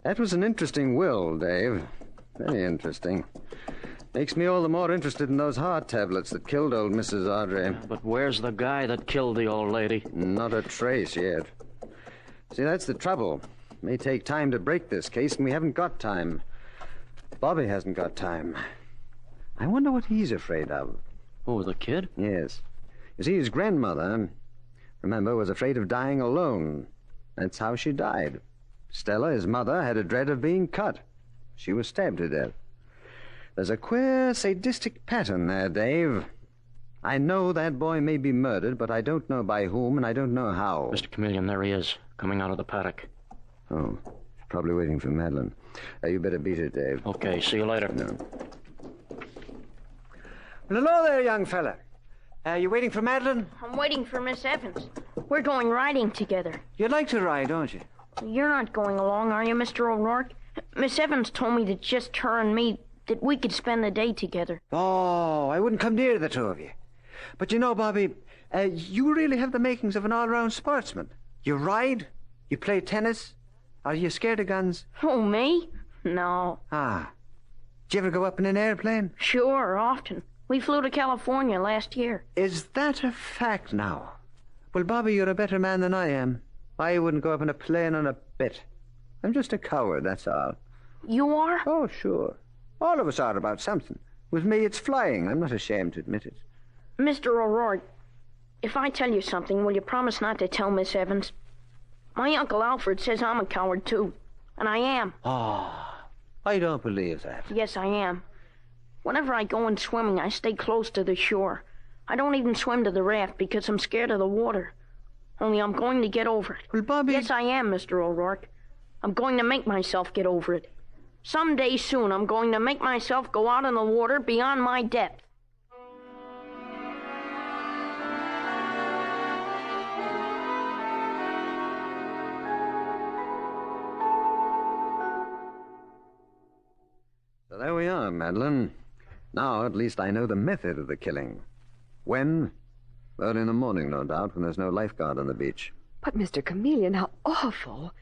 That was an interesting will, Dave. Very interesting. Makes me all the more interested in those heart tablets that killed old Mrs. Ardrey. But where's the guy that killed the old lady? Not a trace yet. See, that's the trouble. It may take time to break this case, and we haven't got time. Bobby hasn't got time. I wonder what he's afraid of. Oh, the kid? Yes. You see, his grandmother, remember, was afraid of dying alone. That's how she died. Stella, his mother, had a dread of being cut. She was stabbed to death. There's a queer, sadistic pattern there, Dave. I know that boy may be murdered, but I don't know by whom, and I don't know how. Mr. Chameleon, there he is, coming out of the paddock. Oh, probably waiting for Madeline. You better beat it, Dave. Okay, see you later. No. Well, hello there, young fella. You waiting for Madeline? I'm waiting for Miss Evans. We're going riding together. You like to ride, don't you? You're not going along, are you, Mr. O'Rourke? Miss Evans told me that just her and me, that we could spend the day together. Oh, I wouldn't come near the two of you. But you know, Bobby, you really have the makings of an all-round sportsman. You ride, you play tennis. Are you scared of guns? Oh, me? No. Ah. Did you ever go up in an airplane? Sure, often. We flew to California last year. Is that a fact now? Well, Bobby, you're a better man than I am. I wouldn't go up in a plane on a bit. I'm just a coward, that's all. You are? Oh, sure. All of us are about something. With me, it's flying. I'm not ashamed to admit it. Mr. O'Rourke, if I tell you something, will you promise not to tell Miss Evans? My Uncle Alfred says I'm a coward, too. And I am. Ah, I don't believe that. Yes, I am. Whenever I go in swimming, I stay close to the shore. I don't even swim to the raft because I'm scared of the water. Only I'm going to get over it. Well, Bobby... Yes, I am, Mr. O'Rourke. I'm going to make myself get over it. Someday soon, I'm going to make myself go out in the water beyond my depth. So there we are, Madeline. Now, at least I know the method of the killing. When? Early in the morning, no doubt, when there's no lifeguard on the beach. But, Mr. Chameleon, how awful.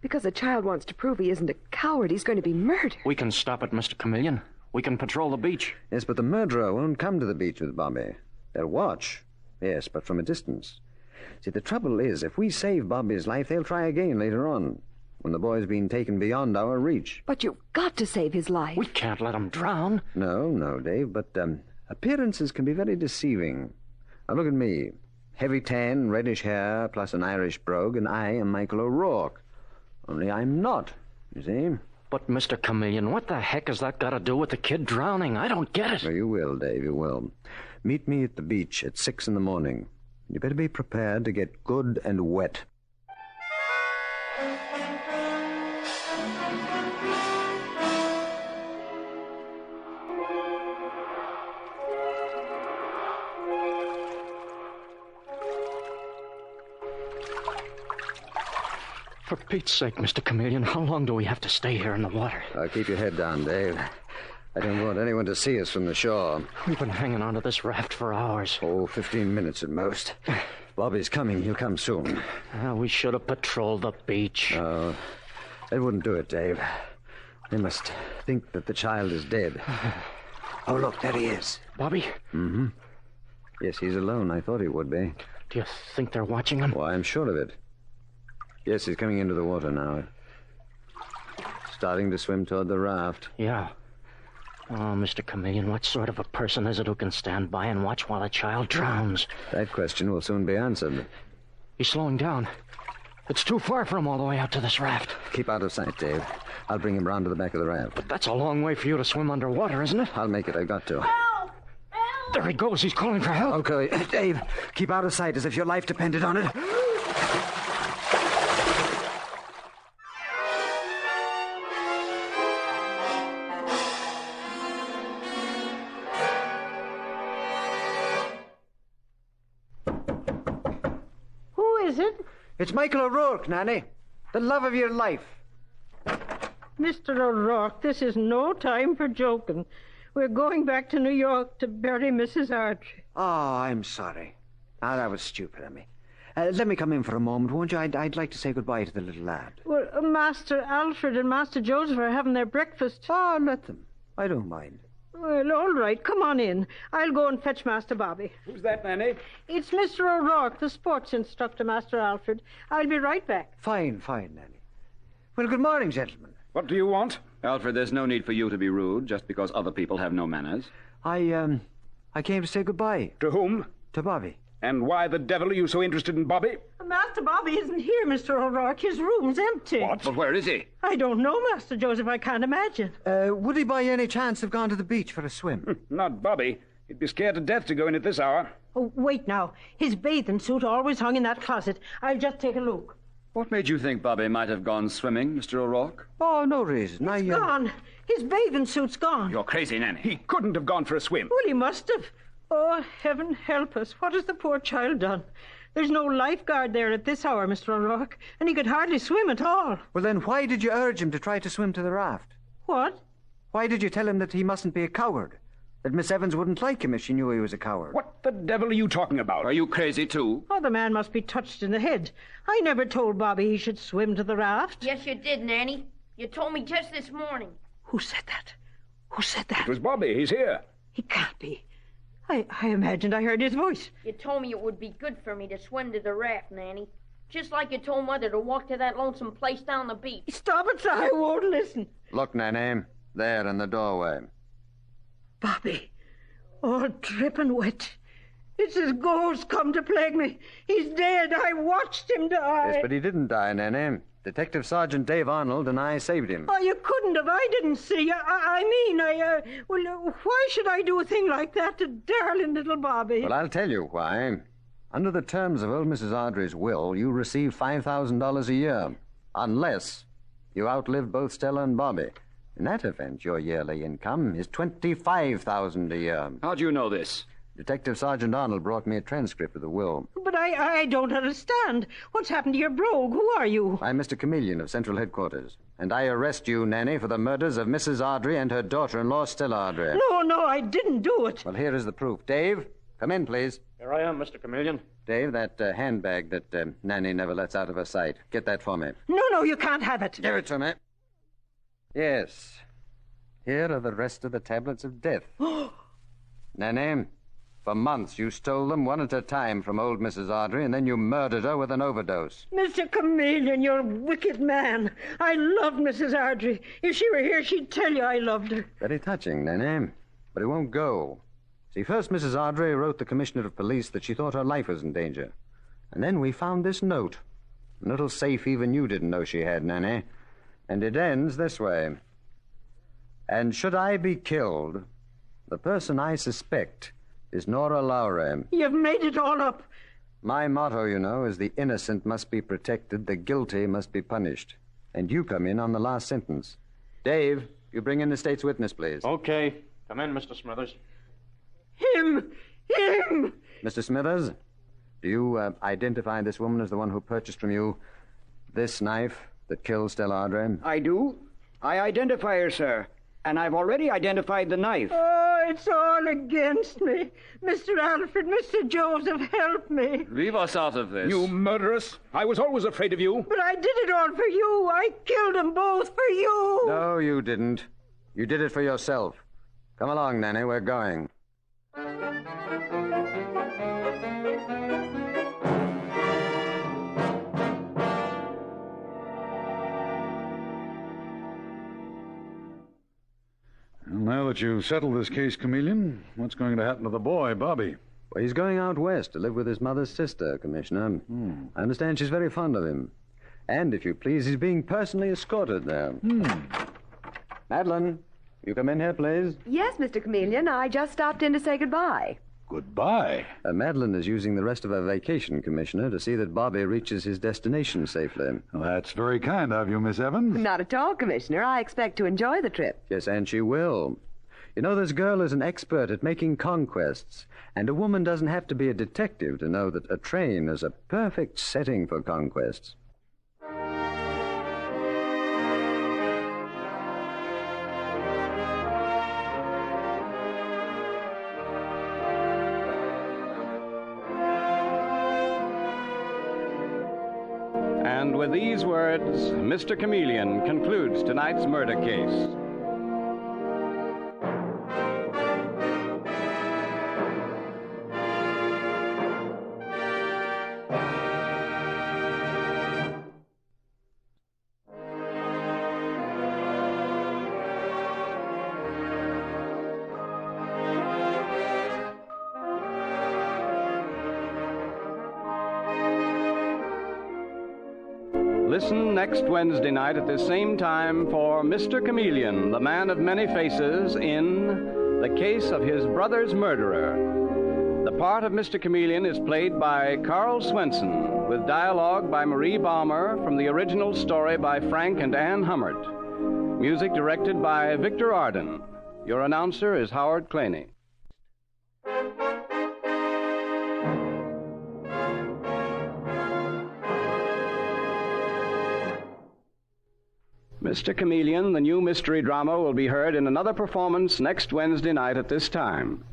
Because a child wants to prove he isn't a coward, he's going to be murdered. We can stop it, Mr. Chameleon. We can patrol the beach. Yes, but the murderer won't come to the beach with Bobby. They'll watch. Yes, but from a distance. See, the trouble is, if we save Bobby's life, they'll try again later on, when the boy's been taken beyond our reach. But you've got to save his life. We can't let him drown. No, Dave, but appearances can be very deceiving. Now, look at me. Heavy tan, reddish hair, plus an Irish brogue, and I am Michael O'Rourke. Only I'm not, you see. But, Mr. Chameleon, what the heck has that got to do with the kid drowning? I don't get it. Well, you will, Dave, you will. Meet me at the beach at 6 in the morning. You better be prepared to get good and wet. For Pete's sake, Mr. Chameleon, how long do we have to stay here in the water? Keep your head down, Dave. I don't want anyone to see us from the shore. We've been hanging onto this raft for hours. 15 minutes at most. Bobby's coming. He'll come soon. We should have patrolled the beach. Oh, they wouldn't do it, Dave. They must think that the child is dead. Oh, look, there he is. Bobby? Mm-hmm. Yes, he's alone. I thought he would be. Do you think they're watching him? Why, I'm sure of it. Yes, he's coming into the water now. Starting to swim toward the raft. Yeah. Oh, Mr. Chameleon, what sort of a person is it who can stand by and watch while a child drowns? That question will soon be answered. He's slowing down. It's too far for him all the way out to this raft. Keep out of sight, Dave. I'll bring him round to the back of the raft. But that's a long way for you to swim underwater, isn't it? I'll make it. I've got to. Help! Help! There he goes. He's calling for help. Okay, Dave, keep out of sight as if your life depended on it. It's Michael O'Rourke, Nanny. The love of your life. Mr. O'Rourke, this is no time for joking. We're going back to New York to bury Mrs. Archie. Oh, I'm sorry. That was stupid of me. Let me come in for a moment, won't you? I'd like to say goodbye to the little lad. Well, Master Alfred and Master Joseph are having their breakfast. Oh, let them. I don't mind. Well, all right. Come on in. I'll go and fetch Master Bobby. Who's that, Nanny? It's Mr. O'Rourke, the sports instructor, Master Alfred. I'll be right back. Fine, Nanny. Well, good morning, gentlemen. What do you want? Alfred, there's no need for you to be rude just because other people have no manners. I came to say goodbye. To whom? To Bobby. And why the devil are you so interested in Bobby? Master Bobby isn't here, Mr. O'Rourke. His room's empty. What? But where is he? I don't know, Master Joseph. I can't imagine. Would he by any chance have gone to the beach for a swim? Not Bobby. He'd be scared to death to go in at this hour. Oh, wait now. His bathing suit always hung in that closet. I'll just take a look. What made you think Bobby might have gone swimming, Mr. O'Rourke? Oh, no reason. It's gone. His bathing suit's gone. You're crazy, Nanny. He couldn't have gone for a swim. Well, he must have. Oh, heaven help us. What has the poor child done? There's no lifeguard there at this hour, Mr. O'Rourke, and he could hardly swim at all. Well, then why did you urge him to try to swim to the raft? What? Why did you tell him that he mustn't be a coward? That Miss Evans wouldn't like him if she knew he was a coward? What the devil are you talking about? Are you crazy, too? Oh, the man must be touched in the head. I never told Bobby he should swim to the raft. Yes, you did, Nanny. You told me just this morning. Who said that? Who said that? It was Bobby. He's here. He can't be. I imagined I heard his voice. You told me it would be good for me to swim to the raft, Nanny. Just like you told Mother to walk to that lonesome place down the beach. Stop it, sir. I won't listen. Look, Nanny. There in the doorway. Bobby. All dripping wet. It's his ghost come to plague me. He's dead. I watched him die. Yes, but he didn't die, Nanny. Detective Sergeant Dave Arnold and I saved him. Oh, you couldn't have. I didn't see. Well, why should I do a thing like that to darling little Bobby? Well, I'll tell you why. Under the terms of old Mrs. Ardrey's will, you receive $5,000 a year, unless you outlived both Stella and Bobby. In that event, your yearly income is $25,000 a year. How do you know this? Detective Sergeant Arnold brought me a transcript of the will. But I don't understand. What's happened to your brogue? Who are you? I'm Mr. Chameleon of Central Headquarters, and I arrest you, Nanny, for the murders of Mrs. Ardrey and her daughter-in-law, Stella Ardrey. No, I didn't do it. Well, here is the proof. Dave, come in, please. Here I am, Mr. Chameleon. Dave, that handbag that Nanny never lets out of her sight. Get that for me. No, you can't have it. Give it to me. Yes. Here are the rest of the tablets of death. Nanny, for months you stole them one at a time from old Mrs. Ardrey, and then you murdered her with an overdose. Mr. Chameleon, you're a wicked man. I loved Mrs. Ardrey. If she were here, she'd tell you I loved her. Very touching, Nanny. But it won't go. See, first Mrs. Ardrey wrote the Commissioner of Police that she thought her life was in danger. And then we found this note. A little safe even you didn't know she had, Nanny. And it ends this way. And should I be killed, the person I suspect is Nora Lowry. You've made it all up. My motto, you know, is the innocent must be protected, the guilty must be punished. And you come in on the last sentence. Dave, you bring in the state's witness, please. Okay. Come in, Mr. Smithers. Him! Mr. Smithers, do you identify this woman as the one who purchased from you this knife that killed Stella Ardrey? I do. I identify her, sir. And I've already identified the knife. Oh, it's all against me. Mr. Alfred, Mr. Joseph, help me. Leave us out of this. You murderess. I was always afraid of you. But I did it all for you. I killed them both for you. No, you didn't. You did it for yourself. Come along, Nanny. We're going. Well, now that you've settled this case, Chameleon, what's going to happen to the boy, Bobby? Well, he's going out west to live with his mother's sister, Commissioner. I understand she's very fond of him. And, if you please, he's being personally escorted there. Madeline, you come in here, please. Yes, Mr. Chameleon. I just stopped in to say goodbye. Goodbye. Madeline is using the rest of her vacation, Commissioner, to see that Bobby reaches his destination safely. Well, that's very kind of you, Miss Evans. Not at all, Commissioner. I expect to enjoy the trip. Yes, and she will. You know, this girl is an expert at making conquests, and a woman doesn't have to be a detective to know that a train is a perfect setting for conquests. And with these words, Mr. Chameleon concludes tonight's murder case. Listen next Wednesday night at this same time for Mr. Chameleon, the man of many faces, in The Case of His Brother's Murderer. The part of Mr. Chameleon is played by Carl Swenson, with dialogue by Marie Baumer from the original story by Frank and Ann Hummert. Music directed by Victor Arden. Your announcer is Howard Claney. Mr. Chameleon, the new mystery drama, will be heard in another performance next Wednesday night at this time.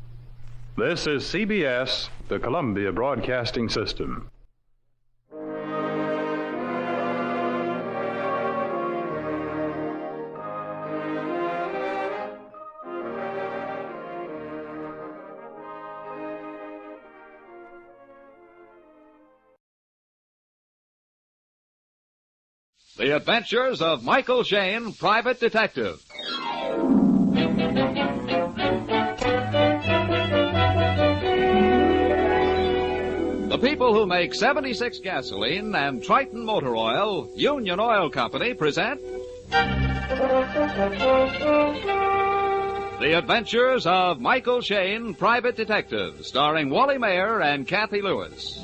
This is CBS, the Columbia Broadcasting System. The Adventures of Michael Shayne, Private Detective. The people who make 76 gasoline and Triton Motor Oil, Union Oil Company, present The Adventures of Michael Shayne, Private Detective, starring Wally Mayer and Kathy Lewis.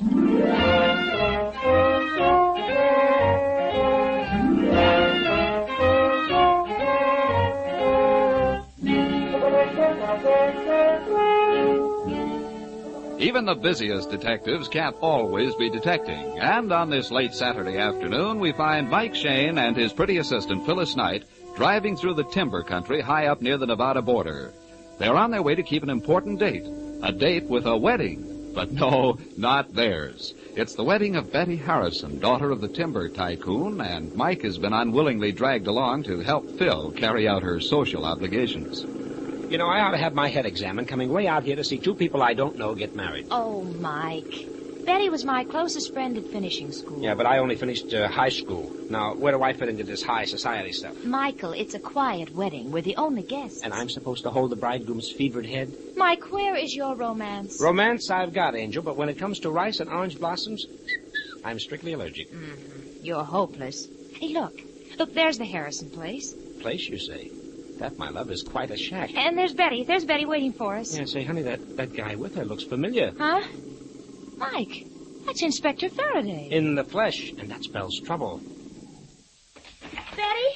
Even the busiest detectives can't always be detecting. And on this late Saturday afternoon, we find Mike Shayne and his pretty assistant, Phyllis Knight, driving through the timber country high up near the Nevada border. They're on their way to keep an important date, a date with a wedding. But no, not theirs. It's the wedding of Betty Harrison, daughter of the timber tycoon, and Mike has been unwillingly dragged along to help Phil carry out her social obligations. You know, I ought to have my head examined coming way out here to see two people I don't know get married. Oh, Mike. Betty was my closest friend at finishing school. Yeah, but I only finished high school. Now, where do I fit into this high society stuff? Michael, it's a quiet wedding. We're the only guests. And I'm supposed to hold the bridegroom's fevered head? Mike, where is your romance? Romance I've got, Angel, but when it comes to rice and orange blossoms, I'm strictly allergic. Mm-hmm. You're hopeless. Hey, look. Look, there's the Harrison place. Place, you say? That, my love, is quite a shack. And there's Betty. There's Betty waiting for us. Yeah, say, honey, that guy with her looks familiar. Huh? Mike, that's Inspector Faraday. In the flesh, and that spells trouble. Betty?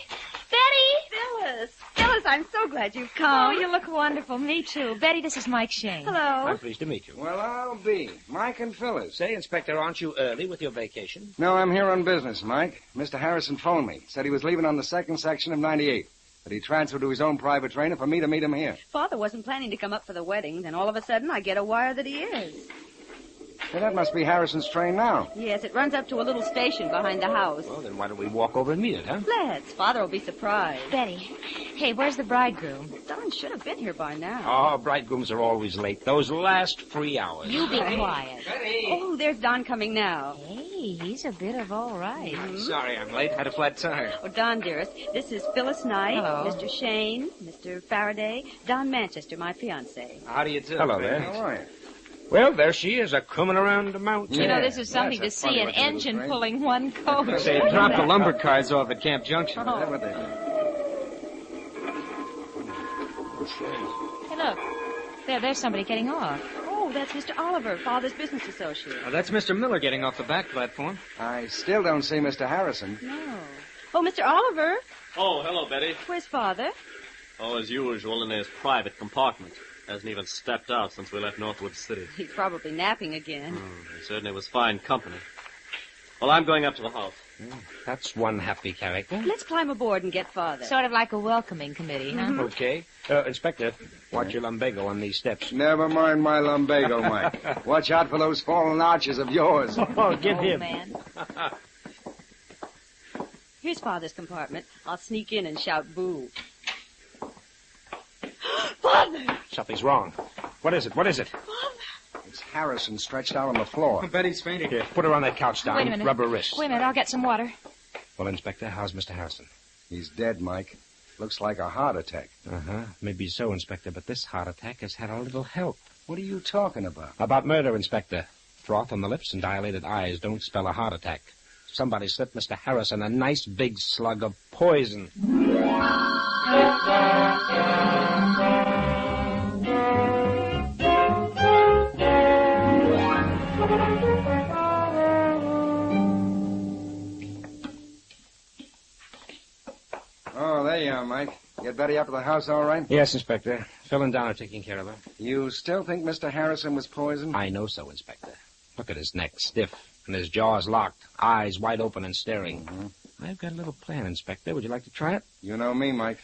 Betty! Phyllis! Phyllis, I'm so glad you've come. Oh, you look wonderful. Me, too. Betty, this is Mike Shayne. Hello. I'm pleased to meet you. Well, I'll be. Mike and Phyllis. Say, Inspector, aren't you early with your vacation? No, I'm here on business, Mike. Mr. Harrison phoned me. Said he was leaving on the second section of 98. But he transferred to his own private trainer for me to meet him here. Father wasn't planning to come up for the wedding. Then all of a sudden, I get a wire that he is. Hey, that must be Harrison's train now. Yes, it runs up to a little station behind the house. Well, then why don't we walk over and meet it, huh? Let's. Father will be surprised. Betty, hey, where's the bridegroom? Don should have been here by now. Oh, bridegrooms are always late. Those last 3 hours. You be quiet. Betty. Oh, there's Don coming now. Hey, he's a bit of all right. Mm-hmm. Sorry I'm late. Had a flat tire. Oh, Don, dearest, this is Phyllis Knight, Hello. Mr. Shayne, Mr. Faraday, Don Manchester, my fiancé. How do you do? Hello there. How are you? Well, there she is, a-coming around the mountain. You know, this is something to see, an engine pulling one coach. Say, dropped the lumber cards off at Camp Junction. Oh. Is that what they do? Hey, look. There's somebody getting off. Oh, that's Mr. Oliver, Father's business associate. Oh, that's Mr. Miller getting off the back platform. I still don't see Mr. Harrison. No. Oh, Mr. Oliver. Oh, hello, Betty. Where's Father? Oh, as usual, in his private compartment. Hasn't even stepped out since we left Northwood City. He's probably napping again. He certainly was fine company. Well, I'm going up to the house. That's one happy character. Let's climb aboard and get Father. Sort of like a welcoming committee, huh? Okay. Inspector, watch your lumbago on these steps. Never mind my lumbago, Mike. Watch out for those fallen arches of yours. Oh, get him. Man. Here's Father's compartment. I'll sneak in and shout boo. Father! Something's wrong. What is it? What is it? It's Harrison stretched out on the floor. Betty's fainting. Here, put her on that couch, Don. Wait a minute. Rub her wrist. Wait a minute, I'll get some water. Well, Inspector, how's Mr. Harrison? He's dead, Mike. Looks like a heart attack. Uh-huh. Maybe so, Inspector, but this heart attack has had a little help. What are you talking about? About murder, Inspector. Froth on the lips and dilated eyes don't spell a heart attack. Somebody slipped Mr. Harrison a nice big slug of poison. Oh, there you are, Mike. Get Betty up to the house all right? Yes, Inspector. Phil and Don are taking care of her. You still think Mr. Harrison was poisoned? I know so, Inspector. Look at his neck, stiff, and his jaws locked, eyes wide open and staring. Mm-hmm. I've got a little plan, Inspector. Would you like to try it? You know me, Mike.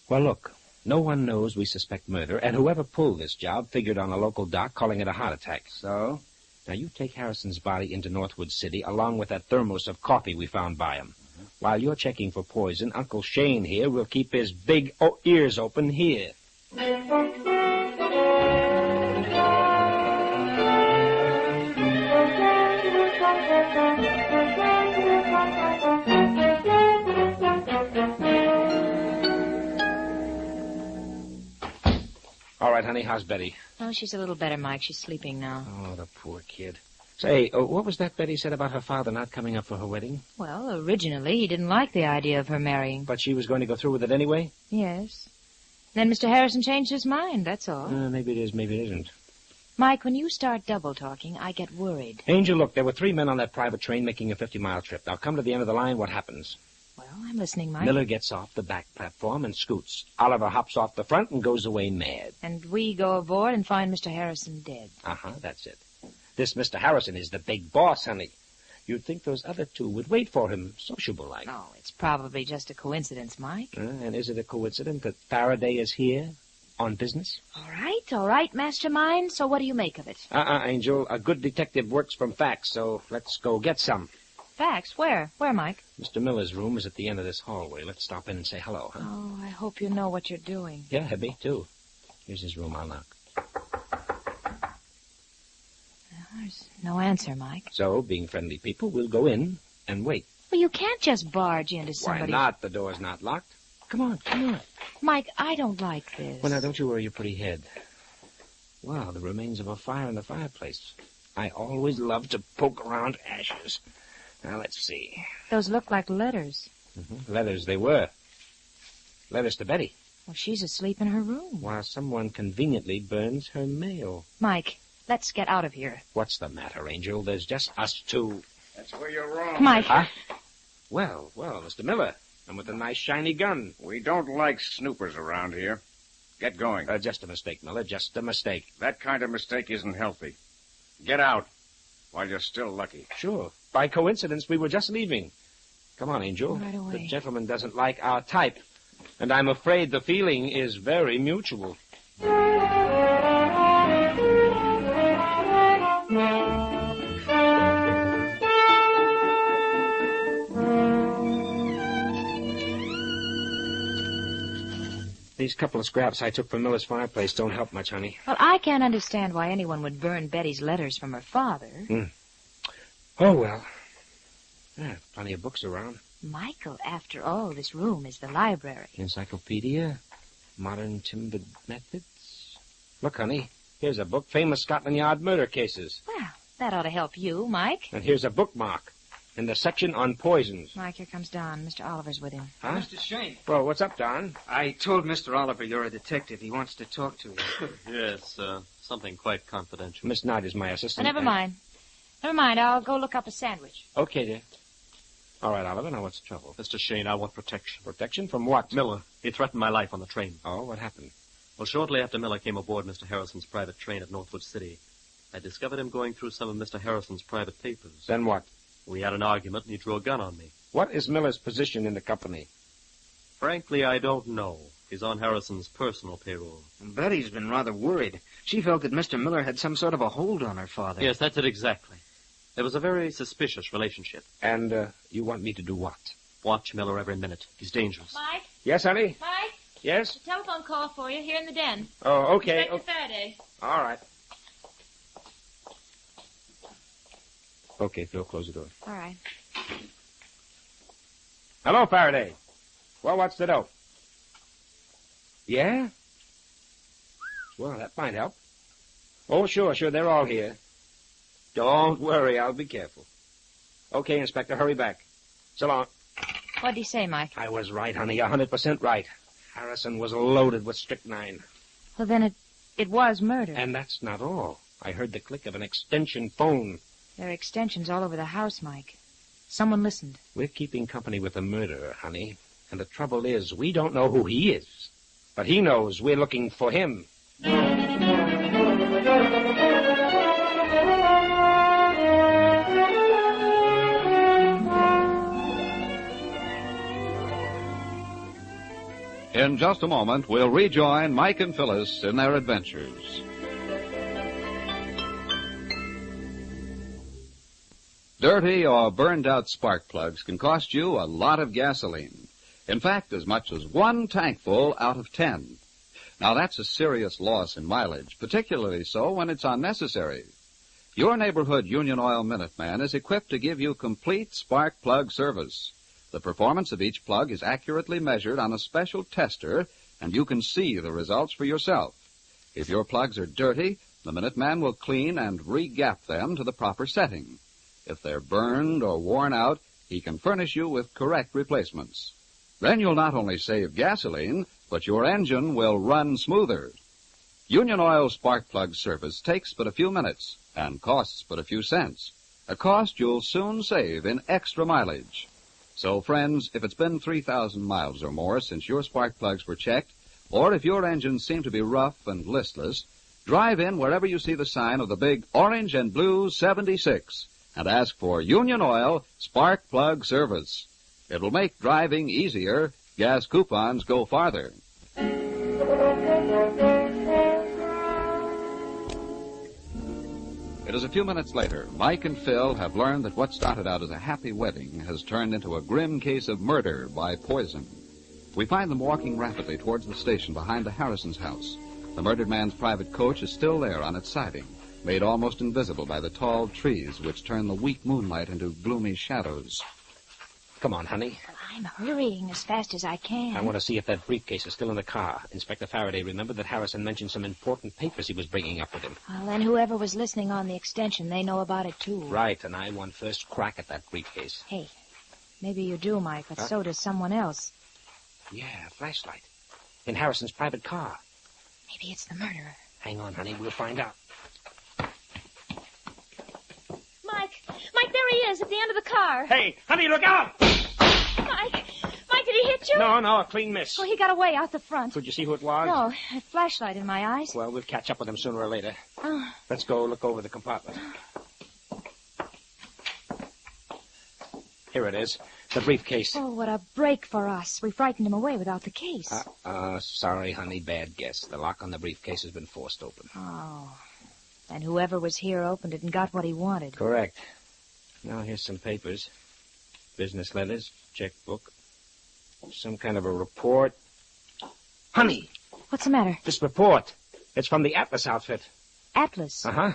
Well, look. No one knows we suspect murder, and whoever pulled this job figured on a local doc calling it a heart attack. So? Now, you take Harrison's body into Northwood City along with that thermos of coffee we found by him. While you're checking for poison, Uncle Shane here will keep his big ears open here. All right, honey, how's Betty? Oh, she's a little better, Mike. She's sleeping now. Oh, the poor kid. Say, what was that Betty said about her father not coming up for her wedding? Well, originally he didn't like the idea of her marrying. But she was going to go through with it anyway? Yes. Then Mr. Harrison changed his mind, that's all. Maybe it is, maybe it isn't. Mike, when you start double-talking, I get worried. Angel, look, there were 3 men on that private train making a 50-mile trip. Now, come to the end of the line, what happens? Well, I'm listening, Mike. Miller gets off the back platform and scoots. Oliver hops off the front and goes away mad. And we go aboard and find Mr. Harrison dead. Uh-huh, that's it. This Mr. Harrison is the big boss, honey. You'd think those other 2 would wait for him, sociable-like. Oh, it's probably just a coincidence, Mike. And is it a coincidence that Faraday is here on business? All right, mastermind. So what do you make of it? Angel. A good detective works from facts, so let's go get some. Facts? Where? Where, Mike? Mr. Miller's room is at the end of this hallway. Let's stop in and say hello, huh? Oh, I hope you know what you're doing. Yeah, me too. Here's his room. I'll knock. There's no answer, Mike. So, being friendly people, we'll go in and wait. Well, you can't just barge into somebody. Why not? The door's not locked. Come on. Mike, I don't like this. Well, now, don't you worry your pretty head. Wow, the remains of a fire in the fireplace. I always love to poke around ashes. Now, let's see. Those look like letters. Mm-hmm. Letters they were. Letters to Betty. Well, she's asleep in her room. While someone conveniently burns her mail. Mike, let's get out of here. What's the matter, Angel? There's just us 2. That's where you're wrong. Mike. Huh? Well, Mr. Miller. And with a nice shiny gun. We don't like snoopers around here. Get going. Just a mistake, Miller. Just a mistake. That kind of mistake isn't healthy. Get out while you're still lucky. Sure. By coincidence, we were just leaving. Come on, Angel. Right away. The gentleman doesn't like our type. And I'm afraid the feeling is very mutual. These couple of scraps I took from Miller's fireplace don't help much, honey. Well, I can't understand why anyone would burn Betty's letters from her father. Oh, well. Yeah, plenty of books around. Michael, after all, this room is the library. Encyclopedia, modern timbered methods. Look, honey, here's a book, Famous Scotland Yard Murder Cases. Well, that ought to help you, Mike. And here's a bookmark in the section on poisons. Mike, here comes Don. Mr. Oliver's with him. Huh? Mr. Shane. Well, what's up, Don? I told Mr. Oliver you're a detective. He wants to talk to you. Yes, something quite confidential. Miss Knight is my assistant. Never mind. Never mind. I'll go look up a sandwich. Okay, dear. All right, Oliver, now what's the trouble? Mr. Shane, I want protection. Protection from what? Miller. He threatened my life on the train. Oh, what happened? Well, shortly after Miller came aboard Mr. Harrison's private train at Northwood City, I discovered him going through some of Mr. Harrison's private papers. Then what? We had an argument, and he drew a gun on me. What is Miller's position in the company? Frankly, I don't know. He's on Harrison's personal payroll. Betty's been rather worried. She felt that Mr. Miller had some sort of a hold on her father. Yes, that's it exactly. There was a very suspicious relationship. And you want me to do what? Watch Miller every minute. He's dangerous. Mike? Yes, honey? Mike? Yes? A telephone call for you here in the den. Oh, okay. Inspector Faraday. All right. Okay, Phil, close the door. All right. Hello, Faraday. Well, what's the dope? Yeah? Well, that might help. Oh, sure, they're all here. Don't worry, I'll be careful. Okay, Inspector, hurry back. So long. What'd he say, Mike? I was right, honey, 100% right. Harrison was loaded with strychnine. Well, then it was murder. And that's not all. I heard the click of an extension phone. There are extensions all over the house, Mike. Someone listened. We're keeping company with the murderer, honey. And the trouble is, we don't know who he is. But he knows we're looking for him. In just a moment, we'll rejoin Mike and Phyllis in their adventures. Dirty or burned-out spark plugs can cost you a lot of gasoline. In fact, as much as 1 tankful out of 10. Now, that's a serious loss in mileage, particularly so when it's unnecessary. Your neighborhood Union Oil Minuteman is equipped to give you complete spark plug service. The performance of each plug is accurately measured on a special tester, and you can see the results for yourself. If your plugs are dirty, the Minuteman will clean and re-gap them to the proper setting. If they're burned or worn out, he can furnish you with correct replacements. Then you'll not only save gasoline, but your engine will run smoother. Union Oil spark plug service takes but a few minutes and costs but a few cents, a cost you'll soon save in extra mileage. So, friends, if it's been 3,000 miles or more since your spark plugs were checked, or if your engines seem to be rough and listless, drive in wherever you see the sign of the big orange and blue 76 and ask for Union Oil spark plug service. It will make driving easier. Gas coupons go farther. It is a few minutes later. Mike and Phil have learned that what started out as a happy wedding has turned into a grim case of murder by poison. We find them walking rapidly towards the station behind the Harrisons' house. The murdered man's private coach is still there on its siding, made almost invisible by the tall trees which turn the weak moonlight into gloomy shadows. Come on, honey. I'm hurrying as fast as I can. I want to see if that briefcase is still in the car. Inspector Faraday remembered that Harrison mentioned some important papers he was bringing up with him. Well, then whoever was listening on the extension, they know about it, too. Right, and I want first crack at that briefcase. Hey, maybe you do, Mike, but so does someone else. Yeah, a flashlight. In Harrison's private car. Maybe it's the murderer. Hang on, honey. We'll find out. Mike, there he is at the end of the car. Hey, honey, look out! Mike, did he hit you? No, a clean miss. Oh, he got away out the front. Could you see who it was? No, a flashlight in my eyes. Well, we'll catch up with him sooner or later. Oh. Let's go look over the compartment. Here it is, the briefcase. Oh, what a break for us. We frightened him away without the case. Sorry, honey, bad guess. The lock on the briefcase has been forced open. Oh. And whoever was here opened it and got what he wanted. Correct. Now, here's some papers. Business letters, checkbook, some kind of a report. Honey! What's the matter? This report. It's from the Atlas outfit. Atlas? Uh-huh.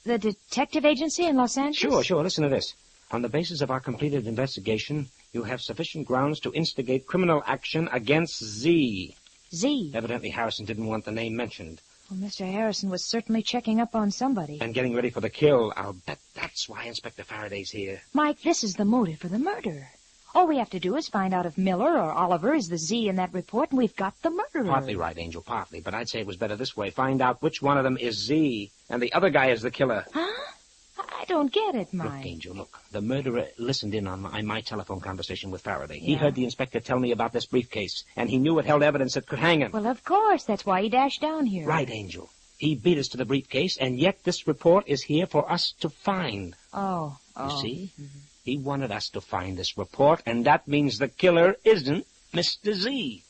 The detective agency in Los Angeles? Sure. Listen to this. On the basis of our completed investigation, you have sufficient grounds to instigate criminal action against Z. Z? Evidently, Harrison didn't want the name mentioned. Well, Mr. Harrison was certainly checking up on somebody. And getting ready for the kill. I'll bet that's why Inspector Faraday's here. Mike, this is the motive for the murder. All we have to do is find out if Miller or Oliver is the Z in that report, and we've got the murderer. Partly right, Angel, partly. But I'd say it was better this way. Find out which one of them is Z, and the other guy is the killer. Huh? I don't get it, Mike. Look, Angel, look. The murderer listened in on my telephone conversation with Faraday. He Yeah. heard the inspector tell me about this briefcase, and he knew it held evidence that could hang him. Well, of course. That's why he dashed down here. Right, Angel. He beat us to the briefcase, and yet this report is here for us to find. Oh. You see? Mm-hmm. He wanted us to find this report, and that means the killer isn't Mr. Z.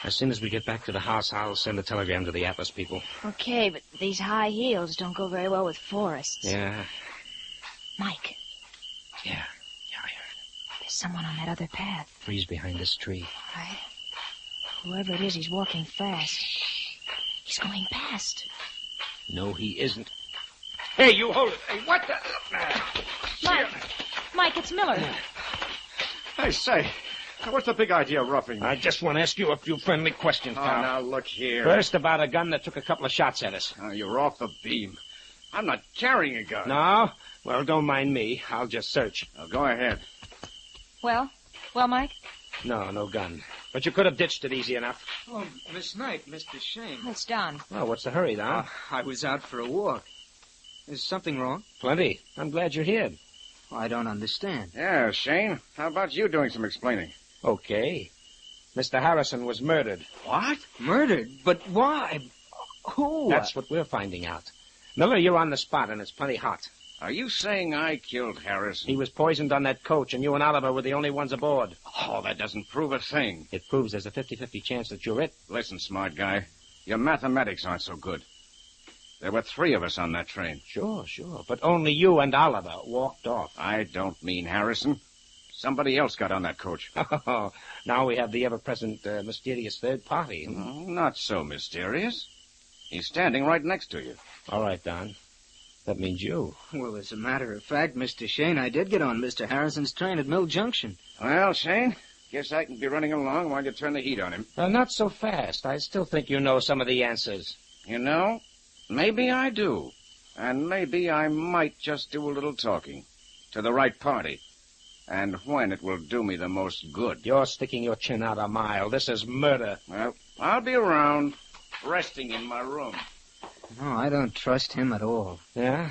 As soon as we get back to the house, I'll send a telegram to the Atlas people. Okay, but these high heels don't go very well with forests. Yeah. Mike. Yeah, I heard. There's someone on that other path. Freeze behind this tree. Right. Whoever it is, he's walking fast. He's going past. No, he isn't. Hey, you hold it. Hey, what the... Mike, it's Miller. I say, What's the big idea of roughing me? I just want to ask you a few friendly questions, Oh, pal. now look here. First, about a gun that took a couple of shots at us. Oh, you're off the beam. I'm not carrying a gun. No? Well, don't mind me. I'll just search. Oh, go ahead. Well, Mike? No, no gun. But you could have ditched it easy enough. Oh, Miss Knight, Mr. Shane. It's Don. Well, what's the hurry, Don? I was out for a walk. Is something wrong? Plenty. I'm glad you're here. I don't understand. Yeah, Shane. How about you doing some explaining? Okay. Mr. Harrison was murdered. What? Murdered? But why? Who? That's what we're finding out. Miller, you're on the spot, and it's plenty hot. Are you saying I killed Harrison? He was poisoned on that coach, and you and Oliver were the only ones aboard. Oh, that doesn't prove a thing. It proves there's a 50-50 chance that you're it. Listen, smart guy. Your mathematics aren't so good. There were 3 of us on that train. Sure. But only you and Oliver walked off. I don't mean Harrison. Somebody else got on that coach. Oh, now we have the ever-present mysterious third party. Not so mysterious. He's standing right next to you. All right, Don. That means you. Well, as a matter of fact, Mr. Shane, I did get on Mr. Harrison's train at Mill Junction. Well, Shane, guess I can be running along while you turn the heat on him. Not so fast. I still think you know some of the answers. You know, maybe I do. And maybe I might just do a little talking. To the right party. And when it will do me the most good. You're sticking your chin out a mile. This is murder. Well, I'll be around, resting in my room. No, I don't trust him at all. Yeah?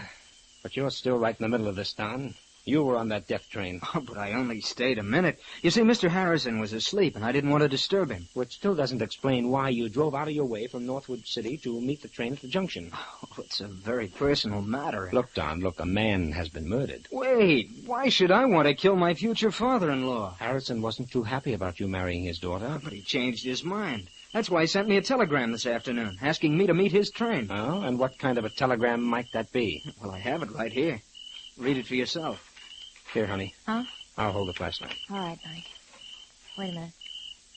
But you're still right in the middle of this, Don. You were on that death train. Oh, but I only stayed a minute. You see, Mr. Harrison was asleep, and I didn't want to disturb him. Which still doesn't explain why you drove out of your way from Northwood City to meet the train at the junction. Oh, it's a very personal matter. Look, Don, look, a man has been murdered. Wait, why should I want to kill my future father-in-law? Harrison wasn't too happy about you marrying his daughter. But he changed his mind. That's why he sent me a telegram this afternoon, asking me to meet his train. Oh, and what kind of a telegram might that be? Well, I have it right here. Read it for yourself. Here, honey. Huh? I'll hold the flashlight. All right, Mike. Wait a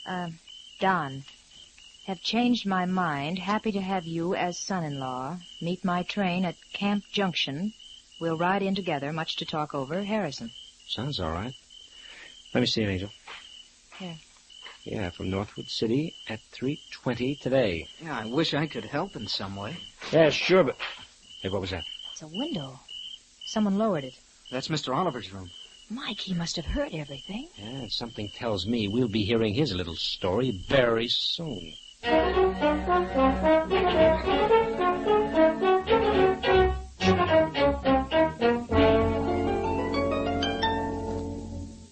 minute. Don. Have changed my mind. Happy to have you as son-in-law. Meet my train at Camp Junction. We'll ride in together, much to talk over. Harrison. Sounds all right. Let me see it, Angel. Here. Yeah, from Northwood City at 3:20 today. Yeah, I wish I could help in some way. Yeah, sure, but... Hey, what was that? It's a window. Someone lowered it. That's Mr. Oliver's room. Mike, he must have heard everything. Yeah, something tells me we'll be hearing his little story very soon.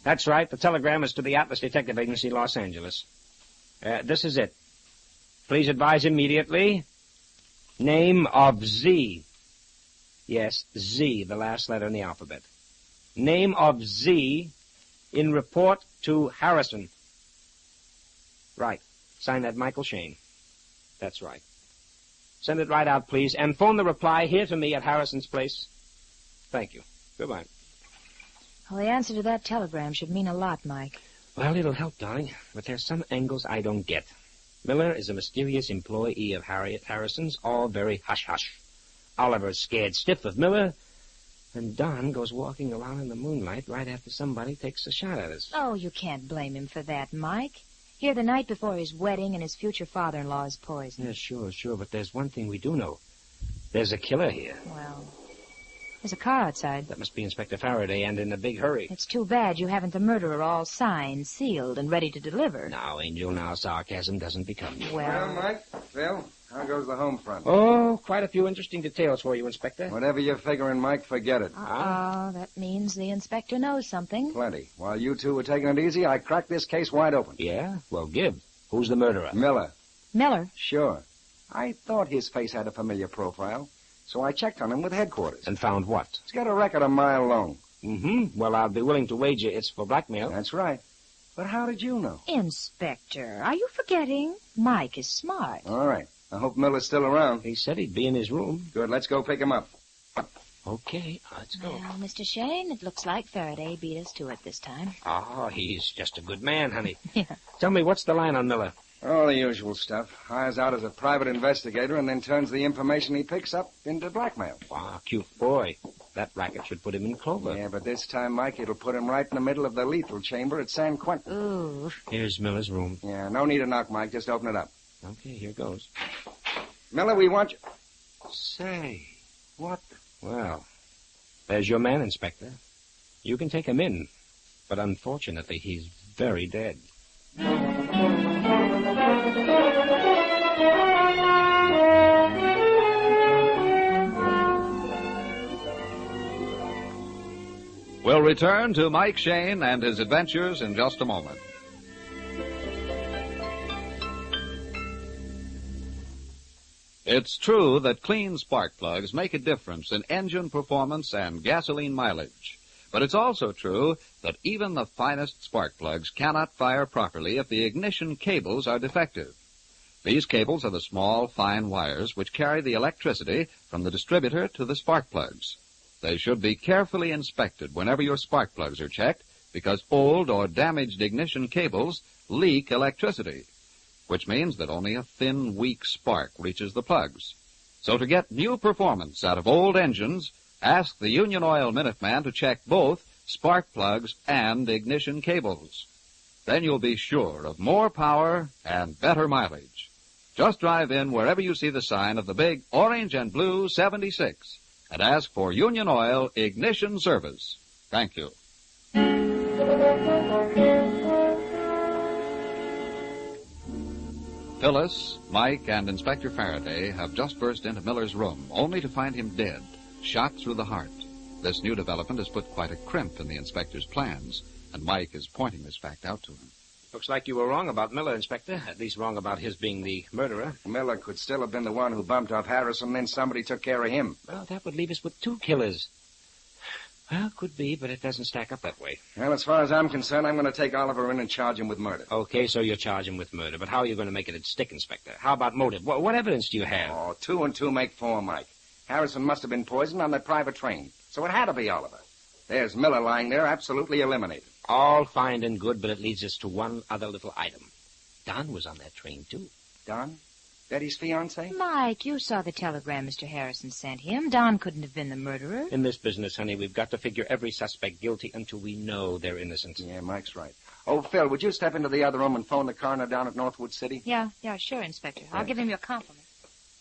That's right. The telegram is to the Atlas Detective Agency, Los Angeles. This is it. Please advise immediately. Name of Z. Yes, Z, the last letter in the alphabet. Name of Z in report to Harrison. Right. Sign that Michael Shane. That's right. Send it right out, please, and phone the reply here to me at Harrison's place. Thank you. Goodbye. Well, the answer to that telegram should mean a lot, Mike. Well, it'll help, darling, but there's some angles I don't get. Miller is a mysterious employee of Harriet Harrison's, all very hush-hush. Oliver's scared stiff of Miller, and Don goes walking around in the moonlight right after somebody takes a shot at us. Oh, you can't blame him for that, Mike. Here the night before his wedding and his future father-in-law is poisoned. Yeah, sure, but there's one thing we do know. There's a killer here. Well, there's a car outside. That must be Inspector Faraday, and in a big hurry. It's too bad you haven't the murderer all signed, sealed, and ready to deliver. Now, Angel, now sarcasm doesn't become you. Well, Mike, Phil, how goes the home front? Oh, quite a few interesting details for you, Inspector. Whatever you're figuring, Mike, forget it. Oh, that means the inspector knows something. Plenty. While you two were taking it easy, I cracked this case wide open. Yeah? Well, give. Who's the murderer? Miller. Miller? Sure. I thought his face had a familiar profile, so I checked on him with headquarters. And found what? He's got a record a mile long. Mm-hmm. Well, I'll be willing to wager it's for blackmail. That's right. But how did you know? Inspector, are you forgetting? Mike is smart. All right. I hope Miller's still around. He said he'd be in his room. Good. Let's go pick him up. Okay, let's go. Well, Mr. Shane, it looks like Faraday beat us to it this time. Oh, he's just a good man, honey. Yeah. Tell me, what's the line on Miller? All the usual stuff. Hires out as a private investigator and then turns the information he picks up into blackmail. Wow, cute boy. That racket should put him in clover. Yeah, but this time, Mike, it'll put him right in the middle of the lethal chamber at San Quentin. Ooh. Here's Miller's room. Yeah, no need to knock, Mike. Just open it up. Okay, here goes. Miller, we want you. Say, what? Well, there's your man, Inspector. You can take him in, but unfortunately, he's very dead. We'll return to Mike Shane and his adventures in just a moment. It's true that clean spark plugs make a difference in engine performance and gasoline mileage. But it's also true that even the finest spark plugs cannot fire properly if the ignition cables are defective. These cables are the small, fine wires which carry the electricity from the distributor to the spark plugs. They should be carefully inspected whenever your spark plugs are checked, because old or damaged ignition cables leak electricity, which means that only a thin, weak spark reaches the plugs. So to get new performance out of old engines, ask the Union Oil Minuteman to check both spark plugs and ignition cables. Then you'll be sure of more power and better mileage. Just drive in wherever you see the sign of the big orange and blue 76 and ask for Union Oil Ignition Service. Thank you. Phyllis, Mike, and Inspector Faraday have just burst into Miller's room, only to find him dead, shot through the heart. This new development has put quite a crimp in the inspector's plans, and Mike is pointing this fact out to him. Looks like you were wrong about Miller, Inspector. At least wrong about his being the murderer. Miller could still have been the one who bumped off Harrison, then somebody took care of him. Well, that would leave us with two killers. Well, could be, but it doesn't stack up that way. Well, as far as I'm concerned, I'm going to take Oliver in and charge him with murder. Okay, so you charge him with murder. But how are you going to make it stick, Inspector? How about motive? What evidence do you have? Oh, 2 and 2 make 4, Mike. Harrison must have been poisoned on that private train, so it had to be Oliver. There's Miller lying there, absolutely eliminated. All fine and good, but it leads us to one other little item. Don was on that train, too. Don? Betty's fiancé? Mike, you saw the telegram Mr. Harrison sent him. Don couldn't have been the murderer. In this business, honey, we've got to figure every suspect guilty until we know they're innocent. Yeah, Mike's right. Oh, Phil, would you step into the other room and phone the coroner down at Northwood City? Yeah, sure, Inspector. I'll give him your compliment.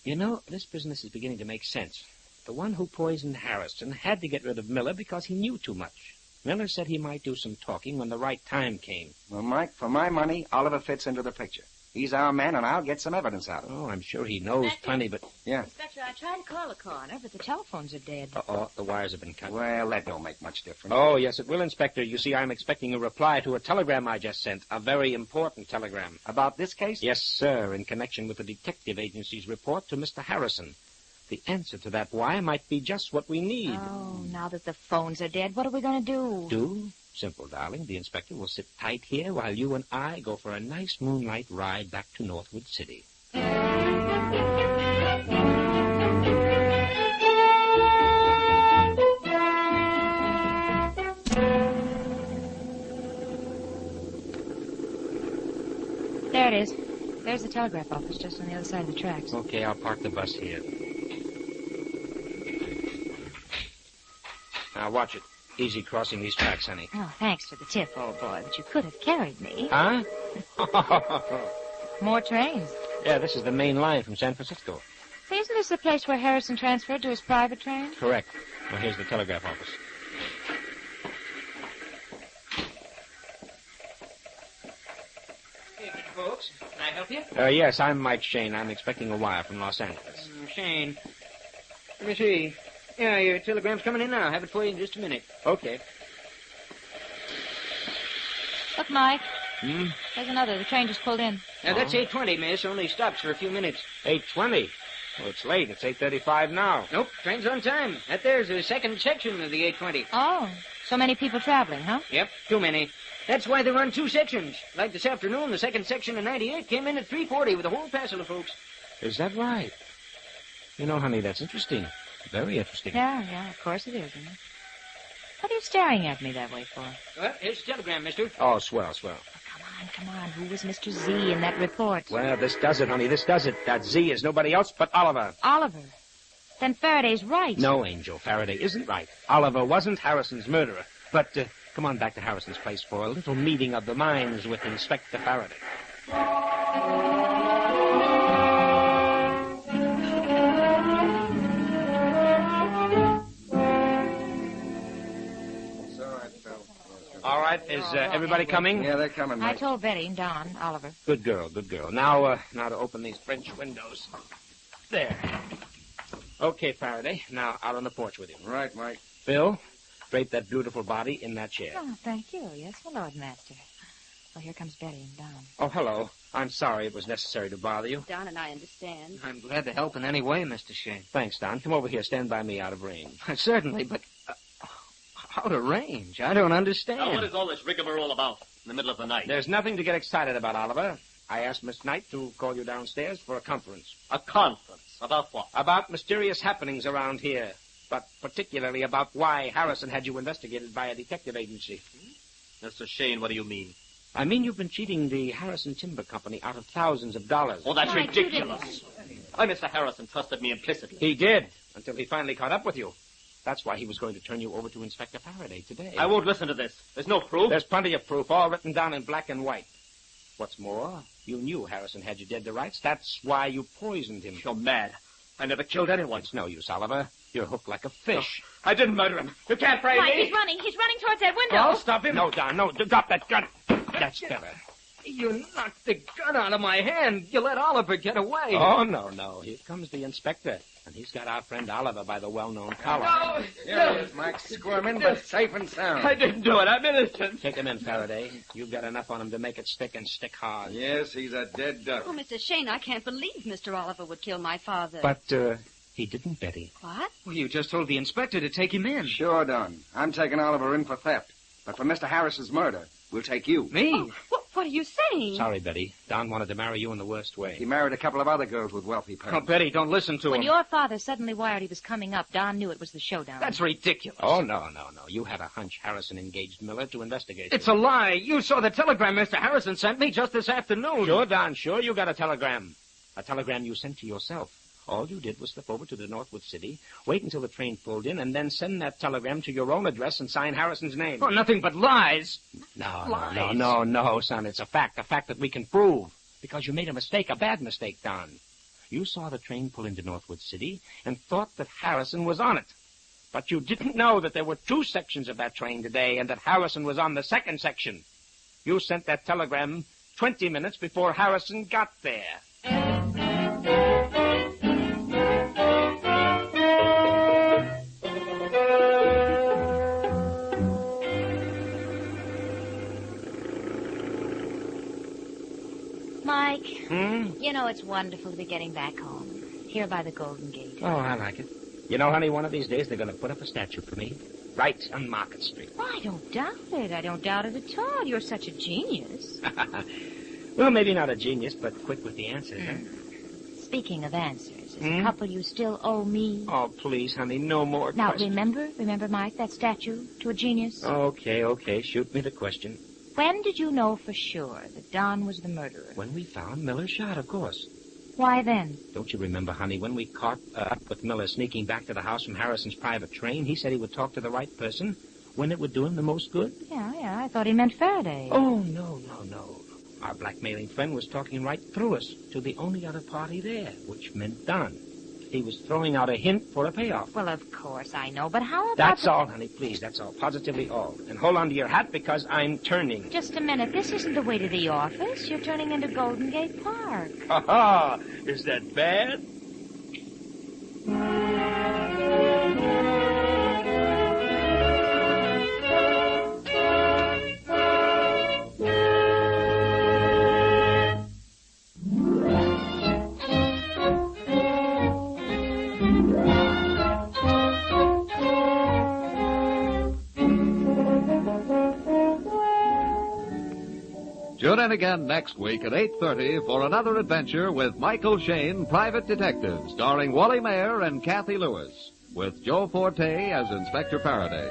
You know, this business is beginning to make sense. The one who poisoned Harrison had to get rid of Miller because he knew too much. Miller said he might do some talking when the right time came. Well, Mike, for my money, Oliver fits into the picture. He's our man, and I'll get some evidence out of him. Oh, I'm sure he knows plenty, but... Yeah. Inspector, I tried to call the coroner, but the telephones are dead. Uh-oh, the wires have been cut. Well, that don't make much difference. Oh, yes, it will, Inspector. You see, I'm expecting a reply to a telegram I just sent. A very important telegram. About this case? Yes, sir, in connection with the detective agency's report to Mr. Harrison. The answer to that wire might be just what we need. Oh, now that the phones are dead, what are we going to do? Do? Simple, darling. The inspector will sit tight here while you and I go for a nice moonlight ride back to Northwood City. There it is. There's the telegraph office just on the other side of the tracks. Okay, I'll park the bus here. Now, watch it. Easy crossing these tracks, honey. Oh, thanks for the tip, old boy, but you could have carried me. Huh? More trains. Yeah, this is the main line from San Francisco. Hey, isn't this the place where Harrison transferred to his private train? Correct. Well, here's the telegraph office. Hey, folks, can I help you? Yes, I'm Mike Shane. I'm expecting a wire from Los Angeles. Shane. Let me see. Yeah, your telegram's coming in now. I'll have it for you in just a minute. Okay. Look, Mike. Hmm? There's another. The train just pulled in. Now, that's 8:20, miss. Only stops for a few minutes. 8:20? Well, it's late. It's 8:35 now. Nope, train's on time. That there's the second section of the 8:20. Oh, so many people traveling, huh? Yep, too many. That's why they run 2 sections. Like this afternoon, the second section of 98 came in at 3:40 with a whole passel of folks. Is that right? You know, honey, that's interesting. Very interesting. Yeah, of course it is, isn't it? What are you staring at me that way for? Well, here's the telegram, mister. Oh, swell. Oh, come on. Who was Mr. Z in that report? Well, this does it, honey. This does it. That Z is nobody else but Oliver. Oliver? Then Faraday's right. No, Angel, Faraday isn't right. Oliver wasn't Harrison's murderer. But come on back to Harrison's place for a little meeting of the minds with Inspector Faraday. All right, is everybody coming? Yeah, they're coming, I Mike. told Betty and Don, Oliver. Good girl, good girl. Now to open these French windows. There. Okay, Faraday. Now out on the porch with you. Right, Mike. Bill, drape that beautiful body in that chair. Oh, thank you. Yes, my Lord Master. Well, here comes Betty and Don. Oh, hello. I'm sorry it was necessary to bother you. Don and I understand. I'm glad to help in any way, Mr. Shane. Thanks, Don. Come over here. Stand by me out of range. Certainly, but out of range? I don't understand. Now, what is all this rigmarole about in the middle of the night? There's nothing to get excited about, Oliver. I asked Miss Knight to call you downstairs for a conference. A conference? About what? About mysterious happenings around here, but particularly about why Harrison had you investigated by a detective agency. Mr. Shane, what do you mean? I mean you've been cheating the Harrison Timber Company out of thousands of dollars. Oh, that's ridiculous. Why, Mr. Harrison trusted me implicitly. He did, until he finally caught up with you. That's why he was going to turn you over to Inspector Faraday today. I won't listen to this. There's no proof. There's plenty of proof, all written down in black and white. What's more, you knew Harrison had you dead to rights. That's why you poisoned him. You're mad. I never killed anyone. It's no use, Oliver. You're hooked like a fish. No, I didn't murder him. You can't frame Mike, me. he's running. He's running towards that window. I'll stop him. No, Don, no. Drop that gun. That's better. You knocked the gun out of my hand. You let Oliver get away. Oh, no. Here comes the inspector. And he's got our friend Oliver by the well-known collar. No. Here he is, Mike. Squirming, but safe and sound. I didn't do it. I'm innocent. Take him in, Faraday. You've got enough on him to make it stick and stick hard. Yes, he's a dead duck. Oh, Mr. Shane, I can't believe Mr. Oliver would kill my father. But, he didn't, Betty. What? Well, you just told the inspector to take him in. Sure done. I'm taking Oliver in for theft. But for Mr. Harris's murder, we'll take you. Me? Oh, what are you saying? Sorry, Betty. Don wanted to marry you in the worst way. He married a couple of other girls with wealthy Oh, parents. Betty, don't listen to When him. your father suddenly wired he was coming up, Don knew it was the showdown. That's ridiculous. Oh, no. You had a hunch Harrison engaged Miller to investigate. It's a lie. You saw the telegram Mr. Harrison sent me just this afternoon. Sure, Don. Sure, you got a telegram. A telegram you sent to yourself. All you did was slip over to the Northwood City, wait until the train pulled in, and then send that telegram to your own address and sign Harrison's name. Oh, nothing but lies. No, son. It's a fact that we can prove. Because you made a mistake, a bad mistake, Don. You saw the train pull into Northwood City and thought that Harrison was on it. But you didn't know that there were two sections of that train today and that Harrison was on the second section. You sent that telegram 20 minutes before Harrison got there. Mike, you know it's wonderful to be getting back home. Here by the Golden Gate. Oh, I like it. You know, honey, one of these days they're going to put up a statue for me. Right on Market Street. Oh, I don't doubt it. I don't doubt it at all. You're such a genius. Well, maybe not a genius, but quick with the answers, huh? Speaking of answers, is a couple you still owe me? Oh, please, honey, no more Now, questions. remember, Mike, that statue to a genius? Okay, shoot me the question. When did you know for sure that Don was the murderer? When we found Miller shot, of course. Why then? Don't you remember, honey, when we caught up with Miller sneaking back to the house from Harrison's private train, he said he would talk to the right person when it would do him the most good? Yeah, I thought he meant Faraday. Oh, no. Our blackmailing friend was talking right through us to the only other party there, which meant Don. He was throwing out a hint for a payoff. Well, of course I know, but how about... That's all, honey, please. That's all. Positively all. And hold on to your hat because I'm turning. Just a minute. This isn't the way to the office. You're turning into Golden Gate Park. Ha-ha! Is that bad? Tune in again next week at 8:30 for another adventure with Michael Shane, Private Detective, starring Wally Mayer and Kathy Lewis, with Joe Forte as Inspector Faraday.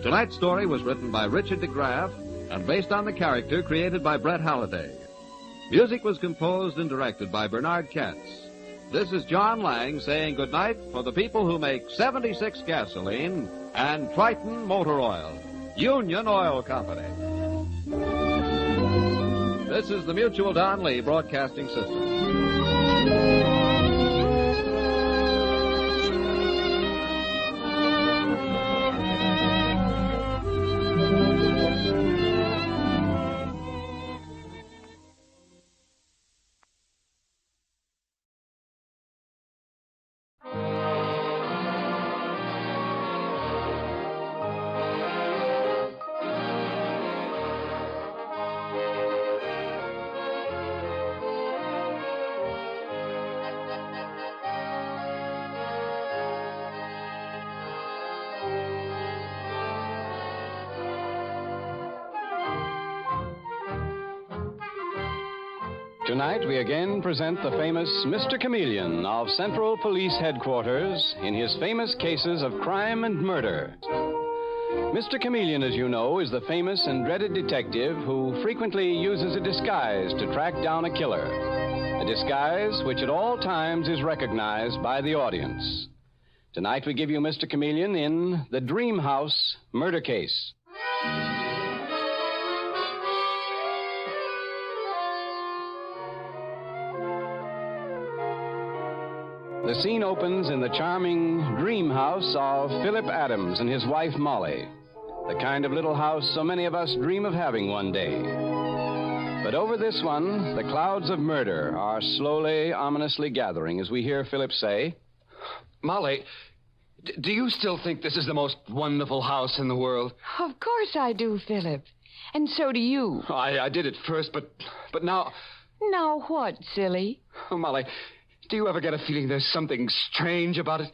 Tonight's story was written by Richard DeGraff and based on the character created by Brett Halliday. Music was composed and directed by Bernard Katz. This is John Lang saying goodnight for the people who make 76 gasoline and Triton Motor Oil, Union Oil Company. This is the Mutual Don Lee Broadcasting System. Tonight, we again present the famous Mr. Chameleon of Central Police Headquarters in his famous cases of crime and murder. Mr. Chameleon, as you know, is the famous and dreaded detective who frequently uses a disguise to track down a killer. A disguise which at all times is recognized by the audience. Tonight, we give you Mr. Chameleon in The Dream House Murder Case. The scene opens in the charming dream house of Philip Adams and his wife Molly. The kind of little house so many of us dream of having one day. But over this one, the clouds of murder are slowly, ominously gathering as we hear Philip say, Molly, do you still think this is the most wonderful house in the world? Of course I do, Philip. And so do you. I did at first, but now... Now what, silly? Oh, Molly... Do you ever get a feeling there's something strange about it?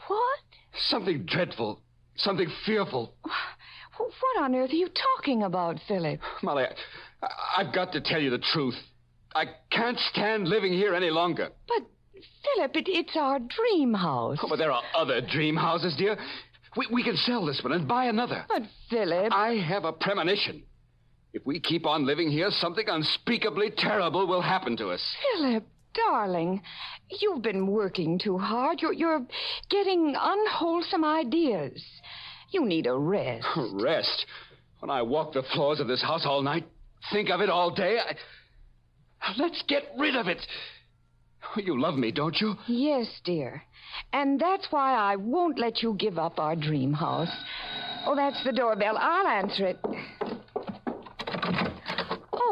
What? Something dreadful. Something fearful. What on earth are you talking about, Philip? Molly, I've got to tell you the truth. I can't stand living here any longer. But, Philip, it's our dream house. Oh, but there are other dream houses, dear. We can sell this one and buy another. But, Philip... I have a premonition. If we keep on living here, something unspeakably terrible will happen to us. Philip... Darling, you've been working too hard. You're getting unwholesome ideas. You need a rest. Rest? When I walk the floors of this house all night, think of it all day, let's get rid of it. You love me, don't you? Yes, dear. And that's why I won't let you give up our dream house. Oh, that's the doorbell. I'll answer it.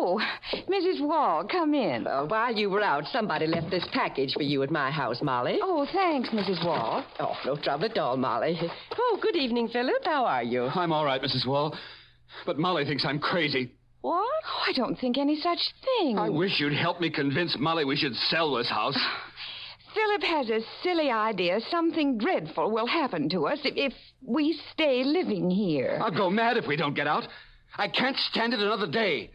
Oh, Mrs. Wall, come in. While you were out, somebody left this package for you at my house, Molly. Oh, thanks, Mrs. Wall. Oh, no trouble at all, Molly. Oh, good evening, Philip. How are you? I'm all right, Mrs. Wall. But Molly thinks I'm crazy. What? Oh, I don't think any such thing. I wish you'd help me convince Molly we should sell this house. Philip has a silly idea something dreadful will happen to us if we stay living here. I'll go mad if we don't get out. I can't stand it another day.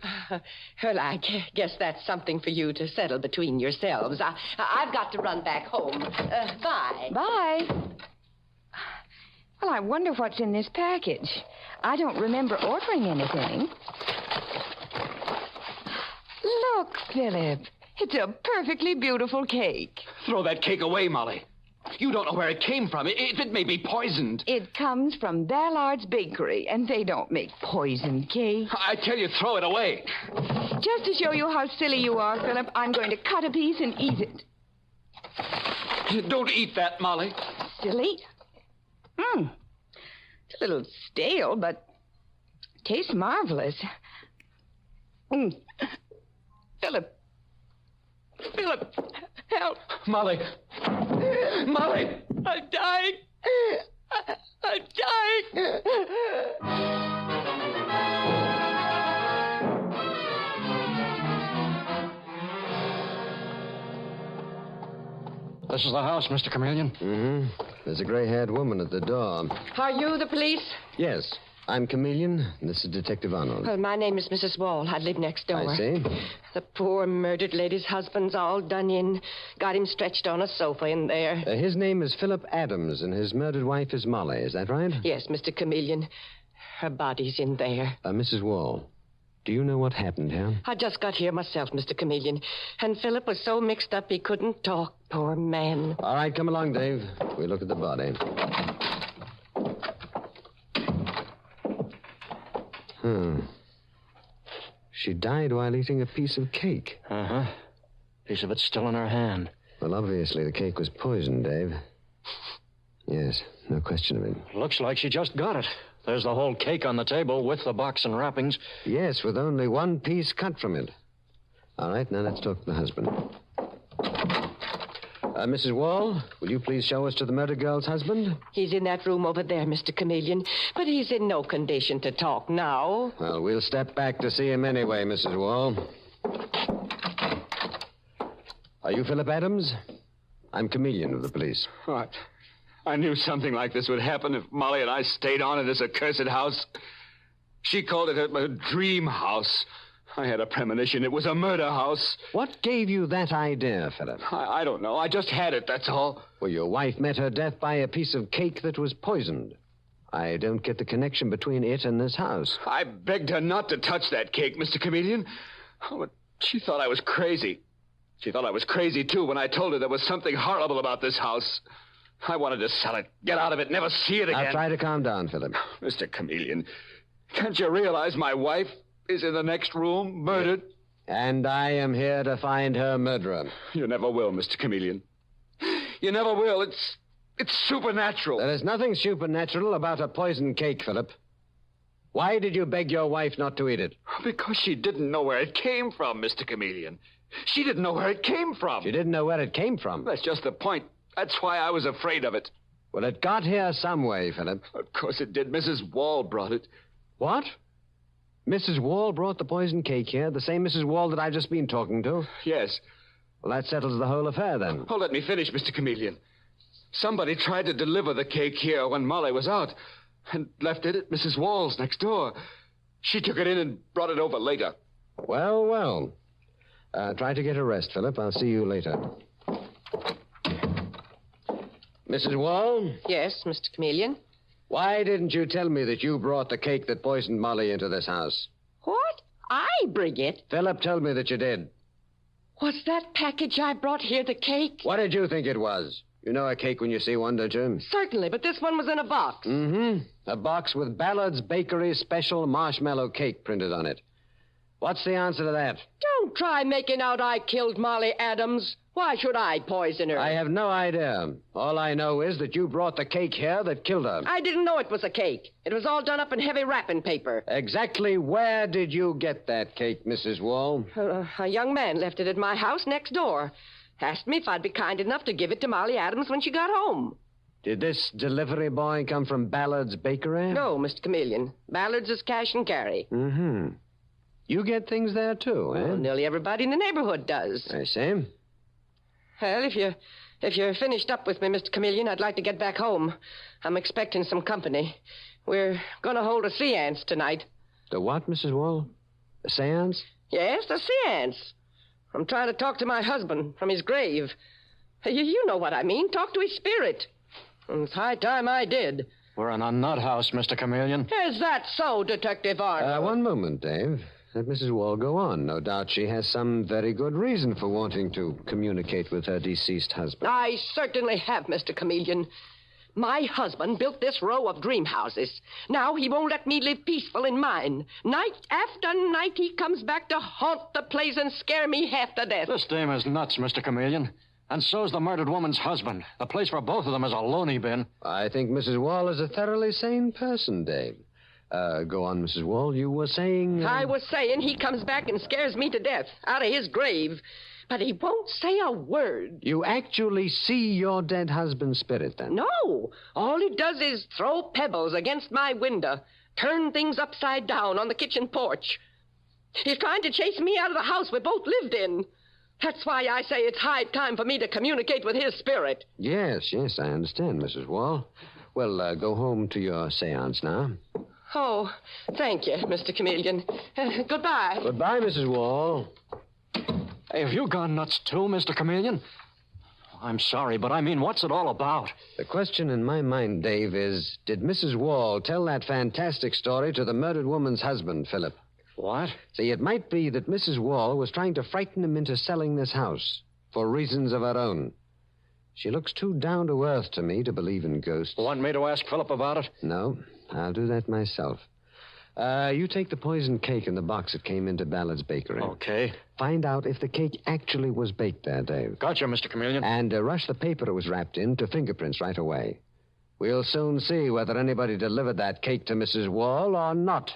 Well, I guess that's something for you to settle between yourselves. I've got to run back home. Bye. Bye. Well, I wonder what's in this package. I don't remember ordering anything. Look, Philip. It's a perfectly beautiful cake. Throw that cake away, Molly. You don't know where it came from. It may be poisoned. It comes from Ballard's Bakery, and they don't make poisoned cake. I tell you, throw it away. Just to show you how silly you are, Philip, I'm going to cut a piece and eat it. Don't eat that, Molly. Silly? It's a little stale, but tastes marvelous. Philip, help. Molly. Molly! I'm dying. I'm dying. This is the house, Mr. Chameleon. Mm-hmm. There's a gray-haired woman at the door. Are you the police? Yes. I'm Chameleon, and this is Detective Arnold. Well, my name is Mrs. Wall. I live next door. I see. The poor murdered lady's husband's all done in. Got him stretched on a sofa in there. His name is Philip Adams, and his murdered wife is Molly. Is that right? Yes, Mr. Chameleon. Her body's in there. Mrs. Wall, do you know what happened here? I just got here myself, Mr. Chameleon. And Philip was so mixed up he couldn't talk. Poor man. All right, come along, Dave. We look at the body. She died while eating a piece of cake. Uh-huh. Piece of it's still in her hand. Well, obviously the cake was poisoned, Dave. Yes, no question of it. Looks like she just got it. There's the whole cake on the table with the box and wrappings. Yes, with only one piece cut from it. All right, now let's talk to the husband. Mrs. Wall, will you please show us to the murdered girl's husband? He's in that room over there, Mr. Chameleon, but he's in no condition to talk now. Well, we'll step back to see him anyway, Mrs. Wall. Are you Philip Adams? I'm Chameleon of the police. What? I knew something like this would happen if Molly and I stayed on in this accursed house. She called it a dream house. I had a premonition it was a murder house. What gave you that idea, Philip? I don't know. I just had it, that's all. Well, your wife met her death by a piece of cake that was poisoned. I don't get the connection between it and this house. I begged her not to touch that cake, Mr. Chameleon. Oh, but she thought I was crazy. She thought I was crazy, too, when I told her there was something horrible about this house. I wanted to sell it, get out of it, never see it again. Now, try to calm down, Philip. Mr. Chameleon, can't you realize my wife is in the next room, murdered? And I am here to find her murderer. You never will, Mr. Chameleon. You never will. It's supernatural. There is nothing supernatural about a poisoned cake, Philip. Why did you beg your wife not to eat it? Because she didn't know where it came from, Mr. Chameleon. She didn't know where it came from. She didn't know where it came from? That's just the point. That's why I was afraid of it. Well, it got here some way, Philip. Of course it did. Mrs. Wall brought it. What? Mrs. Wall brought the poisoned cake here, the same Mrs. Wall that I've just been talking to? Yes. Well, that settles the whole affair, then. Oh, let me finish, Mr. Chameleon. Somebody tried to deliver the cake here when Molly was out and left it at Mrs. Wall's next door. She took it in and brought it over later. Well, well. Try to get a rest, Philip. I'll see you later. Mrs. Wall? Yes, Mr. Chameleon? Why didn't you tell me that you brought the cake that poisoned Molly into this house? What? I bring it? Philip told me that you did. Was that package I brought here the cake? What did you think it was? You know a cake when you see one, don't you? Certainly, but this one was in a box. Mm-hmm. A box with Ballard's Bakery special marshmallow cake printed on it. What's the answer to that? Don't try making out I killed Molly Adams. Why should I poison her? I have no idea. All I know is that you brought the cake here that killed her. I didn't know it was a cake. It was all done up in heavy wrapping paper. Exactly where did you get that cake, Mrs. Wall? A young man left it at my house next door. Asked me if I'd be kind enough to give it to Molly Adams when she got home. Did this delivery boy come from Ballard's Bakery? No, Mr. Chameleon. Ballard's is cash and carry. Mm-hmm. You get things there, too, eh? Well, nearly everybody in the neighborhood does. I see. Well, if you're finished up with me, Mr. Chameleon, I'd like to get back home. I'm expecting some company. We're going to hold a seance tonight. The what, Mrs. Wall? A seance? Yes, a seance. I'm trying to talk to my husband from his grave. You know what I mean. Talk to his spirit. It's high time I did. We're in a nut house, Mr. Chameleon. Is that so, Detective Arnold? One moment, Dave. Let Mrs. Wall go on. No doubt she has some very good reason for wanting to communicate with her deceased husband. I certainly have, Mr. Chameleon. My husband built this row of dream houses. Now he won't let me live peaceful in mine. Night after night he comes back to haunt the place and scare me half to death. This dame is nuts, Mr. Chameleon. And so's the murdered woman's husband. The place for both of them is a loony bin. I think Mrs. Wall is a thoroughly sane person, Dave. Go on, Mrs. Wall. You were saying... I was saying he comes back and scares me to death out of his grave. But he won't say a word. You actually see your dead husband's spirit, then? No. All he does is throw pebbles against my window, turn things upside down on the kitchen porch. He's trying to chase me out of the house we both lived in. That's why I say it's high time for me to communicate with his spirit. Yes, I understand, Mrs. Wall. Well, go home to your seance now. Oh, thank you, Mr. Chameleon. Goodbye. Goodbye, Mrs. Wall. Hey, have you gone nuts too, Mr. Chameleon? I'm sorry, but I mean, what's it all about? The question in my mind, Dave, is, did Mrs. Wall tell that fantastic story to the murdered woman's husband, Philip? What? See, it might be that Mrs. Wall was trying to frighten him into selling this house for reasons of her own. She looks too down to earth to me to believe in ghosts. Want me to ask Philip about it? No, I'll do that myself. You take the poison cake in the box that came into Ballard's bakery. Okay. Find out if the cake actually was baked there, Dave. Gotcha, Mr. Chameleon. And rush the paper it was wrapped in to fingerprints right away. We'll soon see whether anybody delivered that cake to Mrs. Wall or not.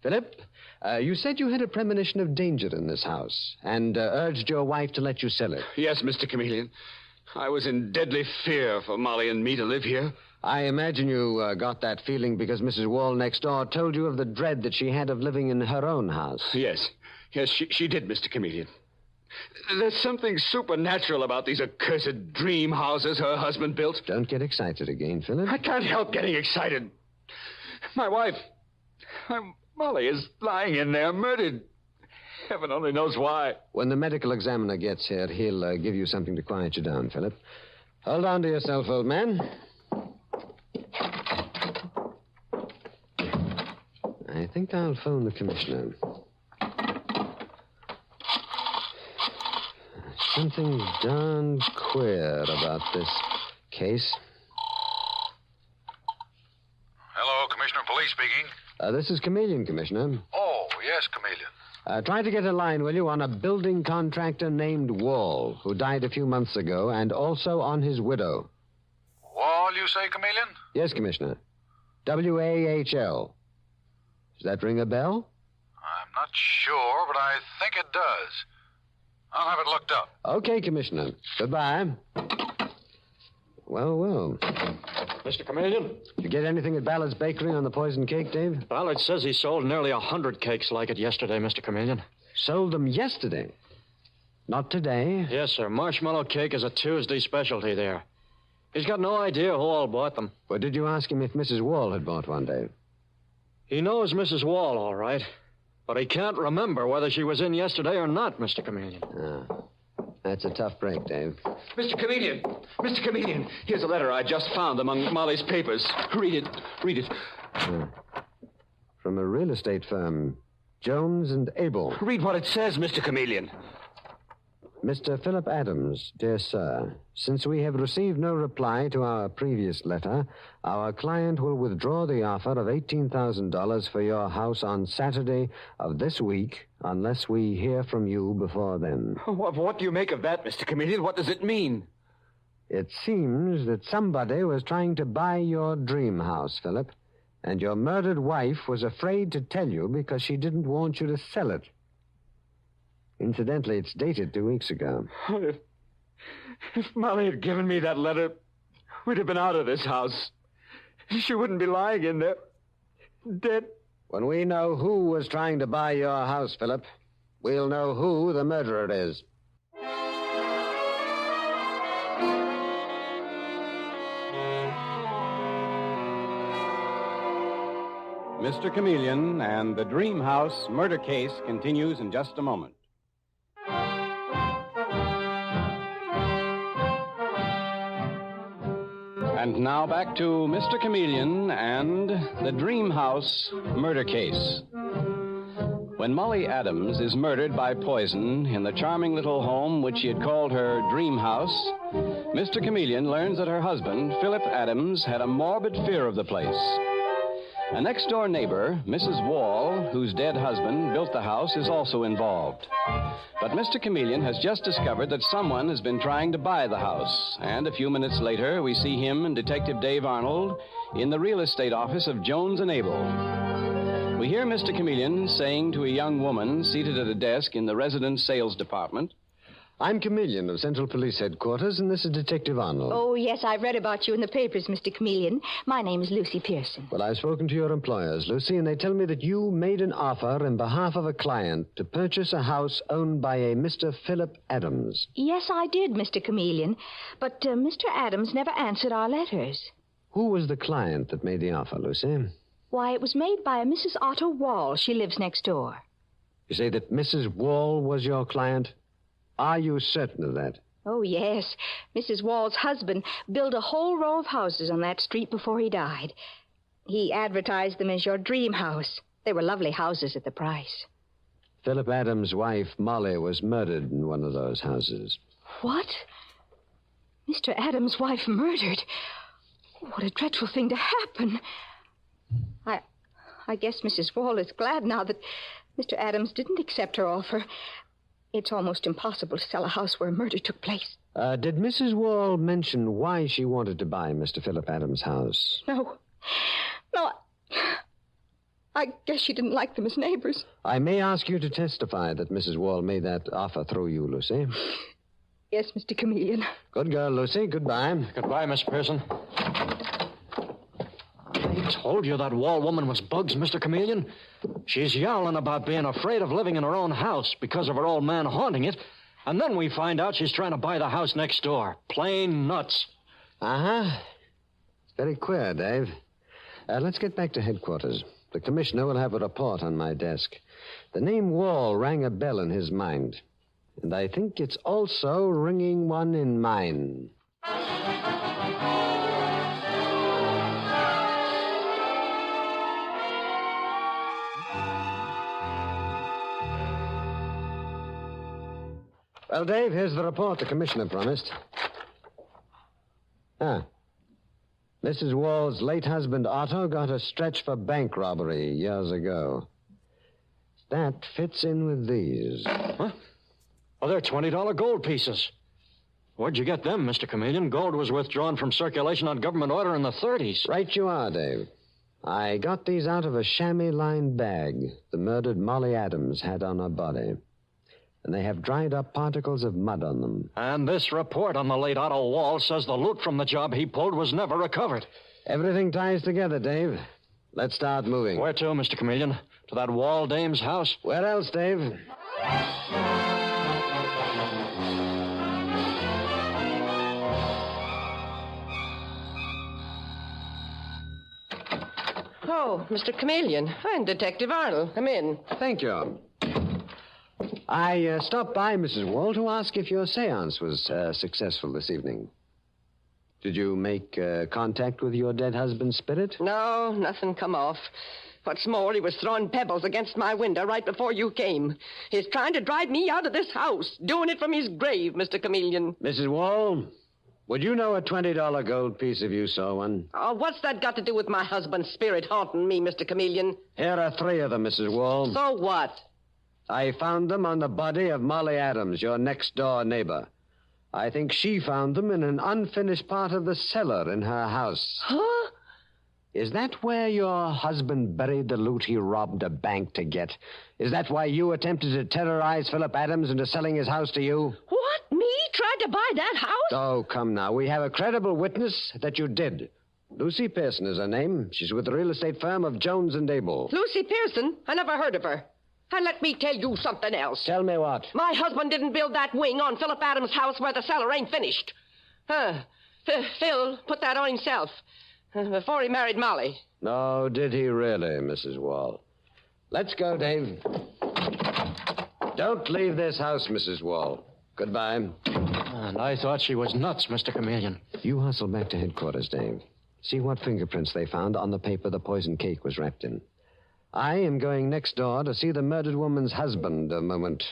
Philip, you said you had a premonition of danger in this house and urged your wife to let you sell it. Yes, Mr. Chameleon. I was in deadly fear for Molly and me to live here. I imagine you got that feeling because Mrs. Wall next door told you of the dread that she had of living in her own house. Yes, she did, Mr. Chameleon. There's something supernatural about these accursed dream houses her husband built. Don't get excited again, Philip. I can't help getting excited. My wife, Molly, is lying in there murdered. Heaven only knows why. When the medical examiner gets here, he'll give you something to quiet you down, Philip. Hold on to yourself, old man. I think I'll phone the commissioner. Something darn queer about this case. Hello, Commissioner of Police speaking. This is Chameleon, Commissioner. Oh, yes, Chameleon. Try to get a line, will you, on a building contractor named Wall, who died a few months ago, and also on his widow. Wall, you say, Chameleon? Yes, Commissioner. W-A-H-L. Does that ring a bell? I'm not sure, but I think it does. I'll have it looked up. Okay, Commissioner. Goodbye. Well. Mr. Chameleon? Did you get anything at Ballard's bakery on the poison cake, Dave? Ballard says he sold nearly 100 cakes like it yesterday, Mr. Chameleon. Sold them yesterday? Not today? Yes, sir. Marshmallow cake is a Tuesday specialty there. He's got no idea who all bought them. Well, did you ask him if Mrs. Wall had bought one, Dave? He knows Mrs. Wall, all right. But he can't remember whether she was in yesterday or not, Mr. Chameleon. That's a tough break, Dave. Mr. Chameleon, here's a letter I just found among Molly's papers. Read it. From a real estate firm, Jones and Abel. Read what it says, Mr. Chameleon. Mr. Philip Adams, dear sir, since we have received no reply to our previous letter, our client will withdraw the offer of $18,000 for your house on Saturday of this week unless we hear from you before then. What do you make of that, Mr. Chameleon? What does it mean? It seems that somebody was trying to buy your dream house, Philip, and your murdered wife was afraid to tell you because she didn't want you to sell it. Incidentally, it's dated 2 weeks ago. If Molly had given me that letter, we'd have been out of this house. She wouldn't be lying in there, dead. When we know who was trying to buy your house, Philip, we'll know who the murderer is. Mr. Chameleon and the Dream House murder case continues in just a moment. And now back to Mr. Chameleon and the Dream House murder case. When Molly Adams is murdered by poison in the charming little home which she had called her Dream House, Mr. Chameleon learns that her husband, Philip Adams, had a morbid fear of the place. A next-door neighbor, Mrs. Wall, whose dead husband built the house, is also involved. But Mr. Chameleon has just discovered that someone has been trying to buy the house, and a few minutes later we see him and Detective Dave Arnold in the real estate office of Jones and Abel. We hear Mr. Chameleon saying to a young woman seated at a desk in the residence sales department, I'm Chameleon of Central Police Headquarters, and this is Detective Arnold. Oh, yes, I've read about you in the papers, Mr. Chameleon. My name's Lucy Pearson. Well, I've spoken to your employers, Lucy, and they tell me that you made an offer in behalf of a client to purchase a house owned by a Mr. Philip Adams. Yes, I did, Mr. Chameleon. But Mr. Adams never answered our letters. Who was the client that made the offer, Lucy? Why, it was made by a Mrs. Otto Wall. She lives next door. You say that Mrs. Wall was your client? Are you certain of that? Oh, yes. Mrs. Wall's husband built a whole row of houses on that street before he died. He advertised them as your dream house. They were lovely houses at the price. Philip Adams' wife, Molly, was murdered in one of those houses. What? Mr. Adams' wife murdered? What a dreadful thing to happen. I guess Mrs. Wall is glad now that Mr. Adams didn't accept her offer. It's almost impossible to sell a house where a murder took place. Did Mrs. Wall mention why she wanted to buy Mr. Philip Adams' house? No, I guess she didn't like them as neighbors. I may ask you to testify that Mrs. Wall made that offer through you, Lucy. Yes, Mr. Chameleon. Good girl, Lucy. Goodbye. Goodbye, Miss Pearson. I told you that Wall woman was bugs, Mr. Chameleon. She's yowling about being afraid of living in her own house because of her old man haunting it. And then we find out she's trying to buy the house next door. Plain nuts. Uh-huh. Very queer, Dave. Let's get back to headquarters. The commissioner will have a report on my desk. The name Wall rang a bell in his mind. And I think it's also ringing one in mine. Well, Dave, here's the report the commissioner promised. Mrs. Wall's late husband, Otto, got a stretch for bank robbery years ago. That fits in with these. Huh? Oh, they're $20 gold pieces. Where'd you get them, Mr. Chameleon? Gold was withdrawn from circulation on government order in the 30s. Right you are, Dave. I got these out of a chamois-lined bag the murdered Molly Adams had on her body. And they have dried-up particles of mud on them. And this report on the late Otto Wall says the loot from the job he pulled was never recovered. Everything ties together, Dave. Let's start moving. Where to, Mr. Chameleon? To that Wall dame's house? Where else, Dave? Oh, Mr. Chameleon. I'm Detective Arnold. Come in. Thank you. I stopped by, Mrs. Wall, to ask if your seance was successful this evening. Did you make contact with your dead husband's spirit? No, nothing come off. What's more, he was throwing pebbles against my window right before you came. He's trying to drive me out of this house, doing it from his grave, Mr. Chameleon. Mrs. Wall, would you know a $20 gold piece if you saw one? Oh, what's that got to do with my husband's spirit haunting me, Mr. Chameleon? Here are 3 of them, Mrs. Wall. So what? I found them on the body of Molly Adams, your next-door neighbor. I think she found them in an unfinished part of the cellar in her house. Huh? Is that where your husband buried the loot he robbed a bank to get? Is that why you attempted to terrorize Philip Adams into selling his house to you? What? Me? Tried to buy that house? Oh, come now. We have a credible witness that you did. Lucy Pearson is her name. She's with the real estate firm of Jones and Abel. Lucy Pearson? I never heard of her. And let me tell you something else. Tell me what? My husband didn't build that wing on Philip Adams' house where the cellar ain't finished. Phil put that on himself before he married Molly. No, did he really, Mrs. Wall? Let's go, Dave. Don't leave this house, Mrs. Wall. Goodbye. And I thought she was nuts, Mr. Chameleon. You hustle back to headquarters, Dave. See what fingerprints they found on the paper the poison cake was wrapped in. I am going next door to see the murdered woman's husband a moment.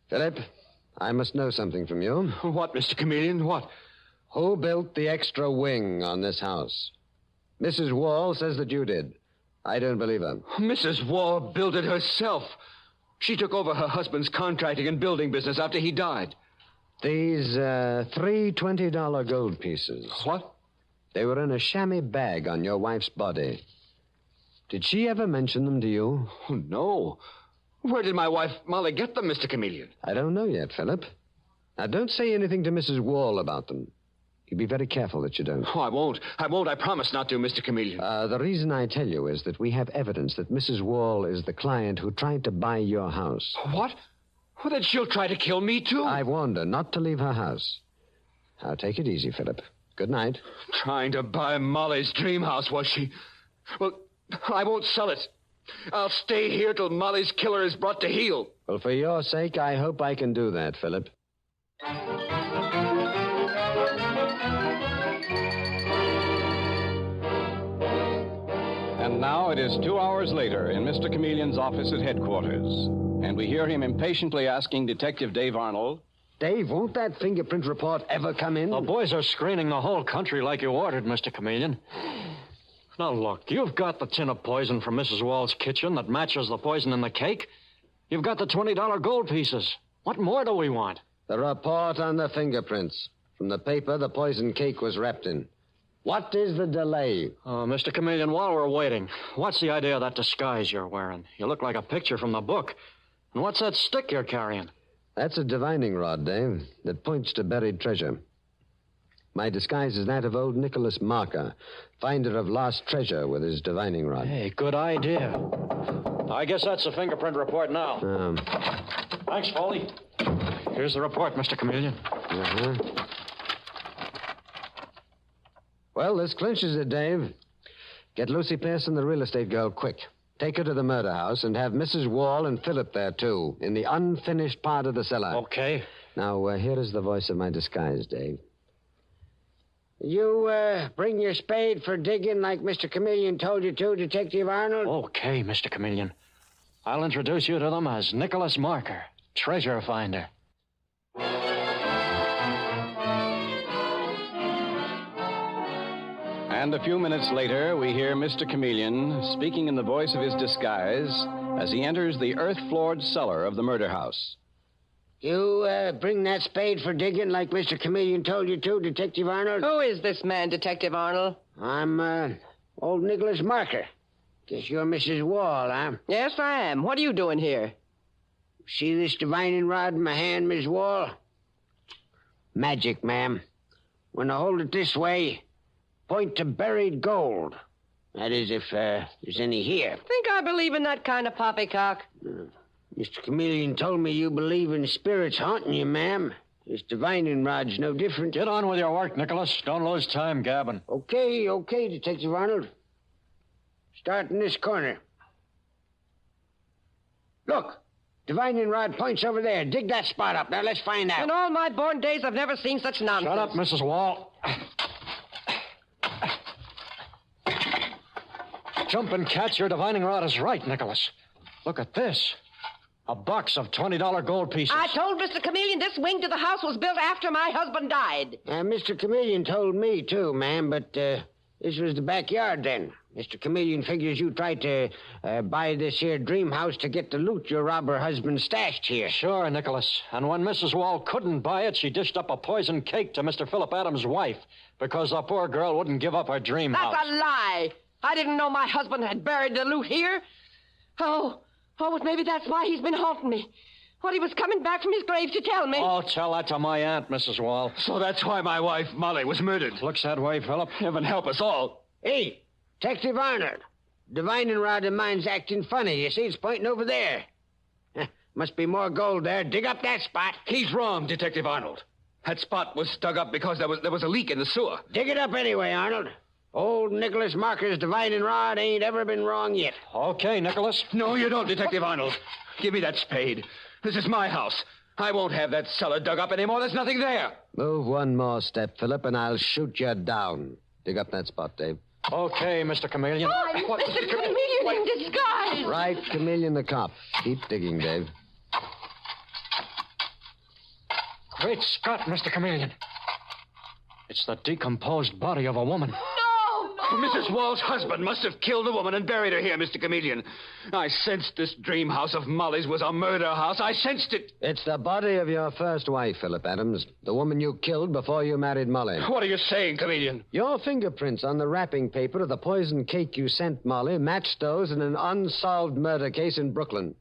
Philip, I must know something from you. What, Mr. Chameleon? What? Who built the extra wing on this house? Mrs. Wall says that you did. I don't believe her. Mrs. Wall built it herself. She took over her husband's contracting and building business after he died. These 3 $20 gold pieces. What? They were in a chamois bag on your wife's body. Did she ever mention them to you? Oh, no. Where did my wife, Molly, get them, Mr. Chameleon? I don't know yet, Philip. Now, don't say anything to Mrs. Wall about them. You be very careful that you don't. Oh, I won't. I promise not to, Mr. Chameleon. The reason I tell you is that we have evidence that Mrs. Wall is the client who tried to buy your house. What? Well, then she'll try to kill me, too. I warned her not to leave her house. Now, take it easy, Philip. Good night. Trying to buy Molly's dream house, was she? Well, I won't sell it. I'll stay here till Molly's killer is brought to heel. Well, for your sake, I hope I can do that, Philip. And now it is 2 hours later in Mr. Chameleon's office at headquarters. And we hear him impatiently asking Detective Dave Arnold, Dave, won't that fingerprint report ever come in? The boys are screening the whole country like you ordered, Mr. Chameleon. Now, look, you've got the tin of poison from Mrs. Wall's kitchen that matches the poison in the cake. You've got the $20 gold pieces. What more do we want? The report on the fingerprints. From the paper the poison cake was wrapped in. What is the delay? Oh, Mr. Chameleon, while we're waiting, what's the idea of that disguise you're wearing? You look like a picture from the book. And what's that stick you're carrying? That's a divining rod, Dave, that points to buried treasure. My disguise is that of old Nicholas Marker, finder of lost treasure with his divining rod. Hey, good idea. I guess that's the fingerprint report now. Thanks, Foley. Here's the report, Mr. Chameleon. Well, this clinches it, Dave. Get Lucy Pearson, the real estate girl, quick. Take her to the murder house and have Mrs. Wall and Philip there, too, in the unfinished part of the cellar. Okay. Now, here is the voice of my disguise, Dave. You, bring your spade for digging like Mr. Chameleon told you to, Detective Arnold? Okay, Mr. Chameleon. I'll introduce you to them as Nicholas Marker, treasure finder. And a few minutes later, we hear Mr. Chameleon speaking in the voice of his disguise as he enters the earth-floored cellar of the murder house. You, bring that spade for digging like Mr. Chameleon told you to, Detective Arnold? Who is this man, Detective Arnold? I'm, old Nicholas Marker. Guess you're Mrs. Wall, huh? Yes, I am. What are you doing here? See this divining rod in my hand, Miss Wall? Magic, ma'am. When I hold it this way, point to buried gold. That is, if there's any here. Think I believe in that kind of poppycock? Mr. Chameleon told me you believe in spirits haunting you, ma'am. This divining rod's no different. Get on with your work, Nicholas. Don't lose time gabbing. Okay, Detective Arnold. Start in this corner. Look, divining rod points over there. Dig that spot up. Now, let's find out. In all my born days, I've never seen such nonsense. Shut up, Mrs. Wall. Jumping cats, your divining rod is right, Nicholas. Look at this. A box of $20 gold pieces. I told Mr. Chameleon this wing to the house was built after my husband died. Mr. Chameleon told me, too, ma'am, but this was the backyard then. Mr. Chameleon figures you tried to buy this here dream house to get the loot your robber husband stashed here. Sure, Nicholas. And when Mrs. Wall couldn't buy it, she dished up a poison cake to Mr. Philip Adams' wife because the poor girl wouldn't give up her dream house. That's a lie. I didn't know my husband had buried the loot here. Oh, but maybe that's why he's been haunting me. What he was coming back from his grave to tell me. Oh, tell that to my aunt, Mrs. Wall. So that's why my wife, Molly, was murdered. Looks that way, Philip. Heaven help us all. Hey, Detective Arnold. Divining rod of mine's acting funny. You see, it's pointing over there. Must be more gold there. Dig up that spot. He's wrong, Detective Arnold. That spot was dug up because there was a leak in the sewer. Dig it up anyway, Arnold. Old Nicholas Marker's divining rod ain't ever been wrong yet. Okay, Nicholas. No, you don't, Detective Arnold. Give me that spade. This is my house. I won't have that cellar dug up anymore. There's nothing there. Move one more step, Philip, and I'll shoot you down. Dig up that spot, Dave. Okay, Mr. Chameleon. I'm Mr. Chameleon in disguise. Right, Chameleon the cop. Keep digging, Dave. Great Scott, Mr. Chameleon. It's the decomposed body of a woman. Mrs. Wall's husband must have killed the woman and buried her here, Mr. Chameleon. I sensed this dream house of Molly's was a murder house. I sensed it. It's the body of your first wife, Philip Adams. The woman you killed before you married Molly. What are you saying, Chameleon? Your fingerprints on the wrapping paper of the poison cake you sent Molly matched those in an unsolved murder case in Brooklyn.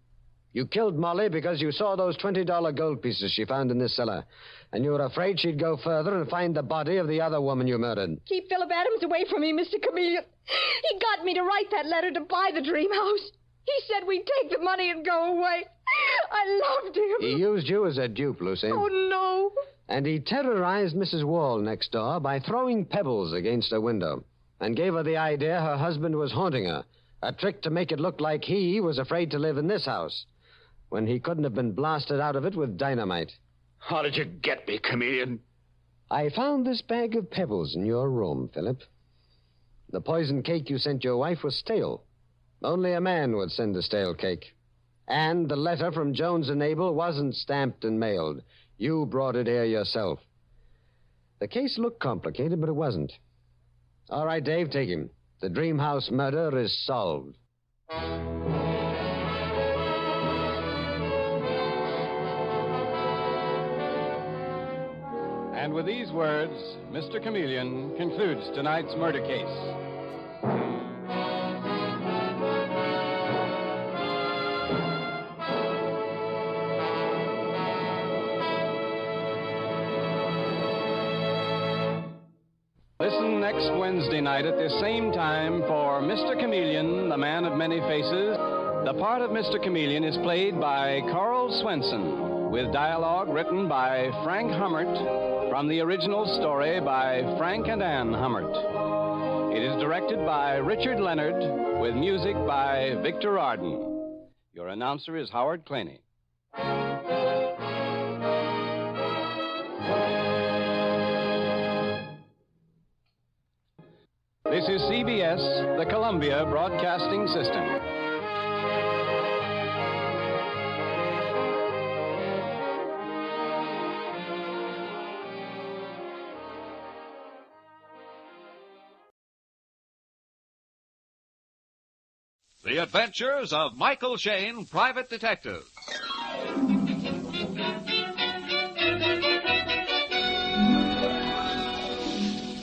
You killed Molly because you saw those $20 gold pieces she found in this cellar. And you were afraid she'd go further and find the body of the other woman you murdered. Keep Philip Adams away from me, Mr. Chameleon. He got me to write that letter to buy the dream house. He said we'd take the money and go away. I loved him. He used you as a dupe, Lucy. Oh, no. And he terrorized Mrs. Wall next door by throwing pebbles against her window and gave her the idea her husband was haunting her, a trick to make it look like he was afraid to live in this house when he couldn't have been blasted out of it with dynamite. How did you get me, Chameleon? I found this bag of pebbles in your room, Philip. The poison cake you sent your wife was stale. Only a man would send a stale cake. And the letter from Jones and Abel wasn't stamped and mailed. You brought it here yourself. The case looked complicated, but it wasn't. All right, Dave, take him. The Dream House murder is solved. And with these words, Mr. Chameleon concludes tonight's murder case. Listen next Wednesday night at this same time for Mr. Chameleon, the Man of Many Faces. The part of Mr. Chameleon is played by Carl Swenson, with dialogue written by Frank Hummert, from the original story by Frank and Ann Hummert. It is directed by Richard Leonard, with music by Victor Arden. Your announcer is Howard Claney. This is CBS, the Columbia Broadcasting System. The Adventures of Michael Shayne, Private Detective.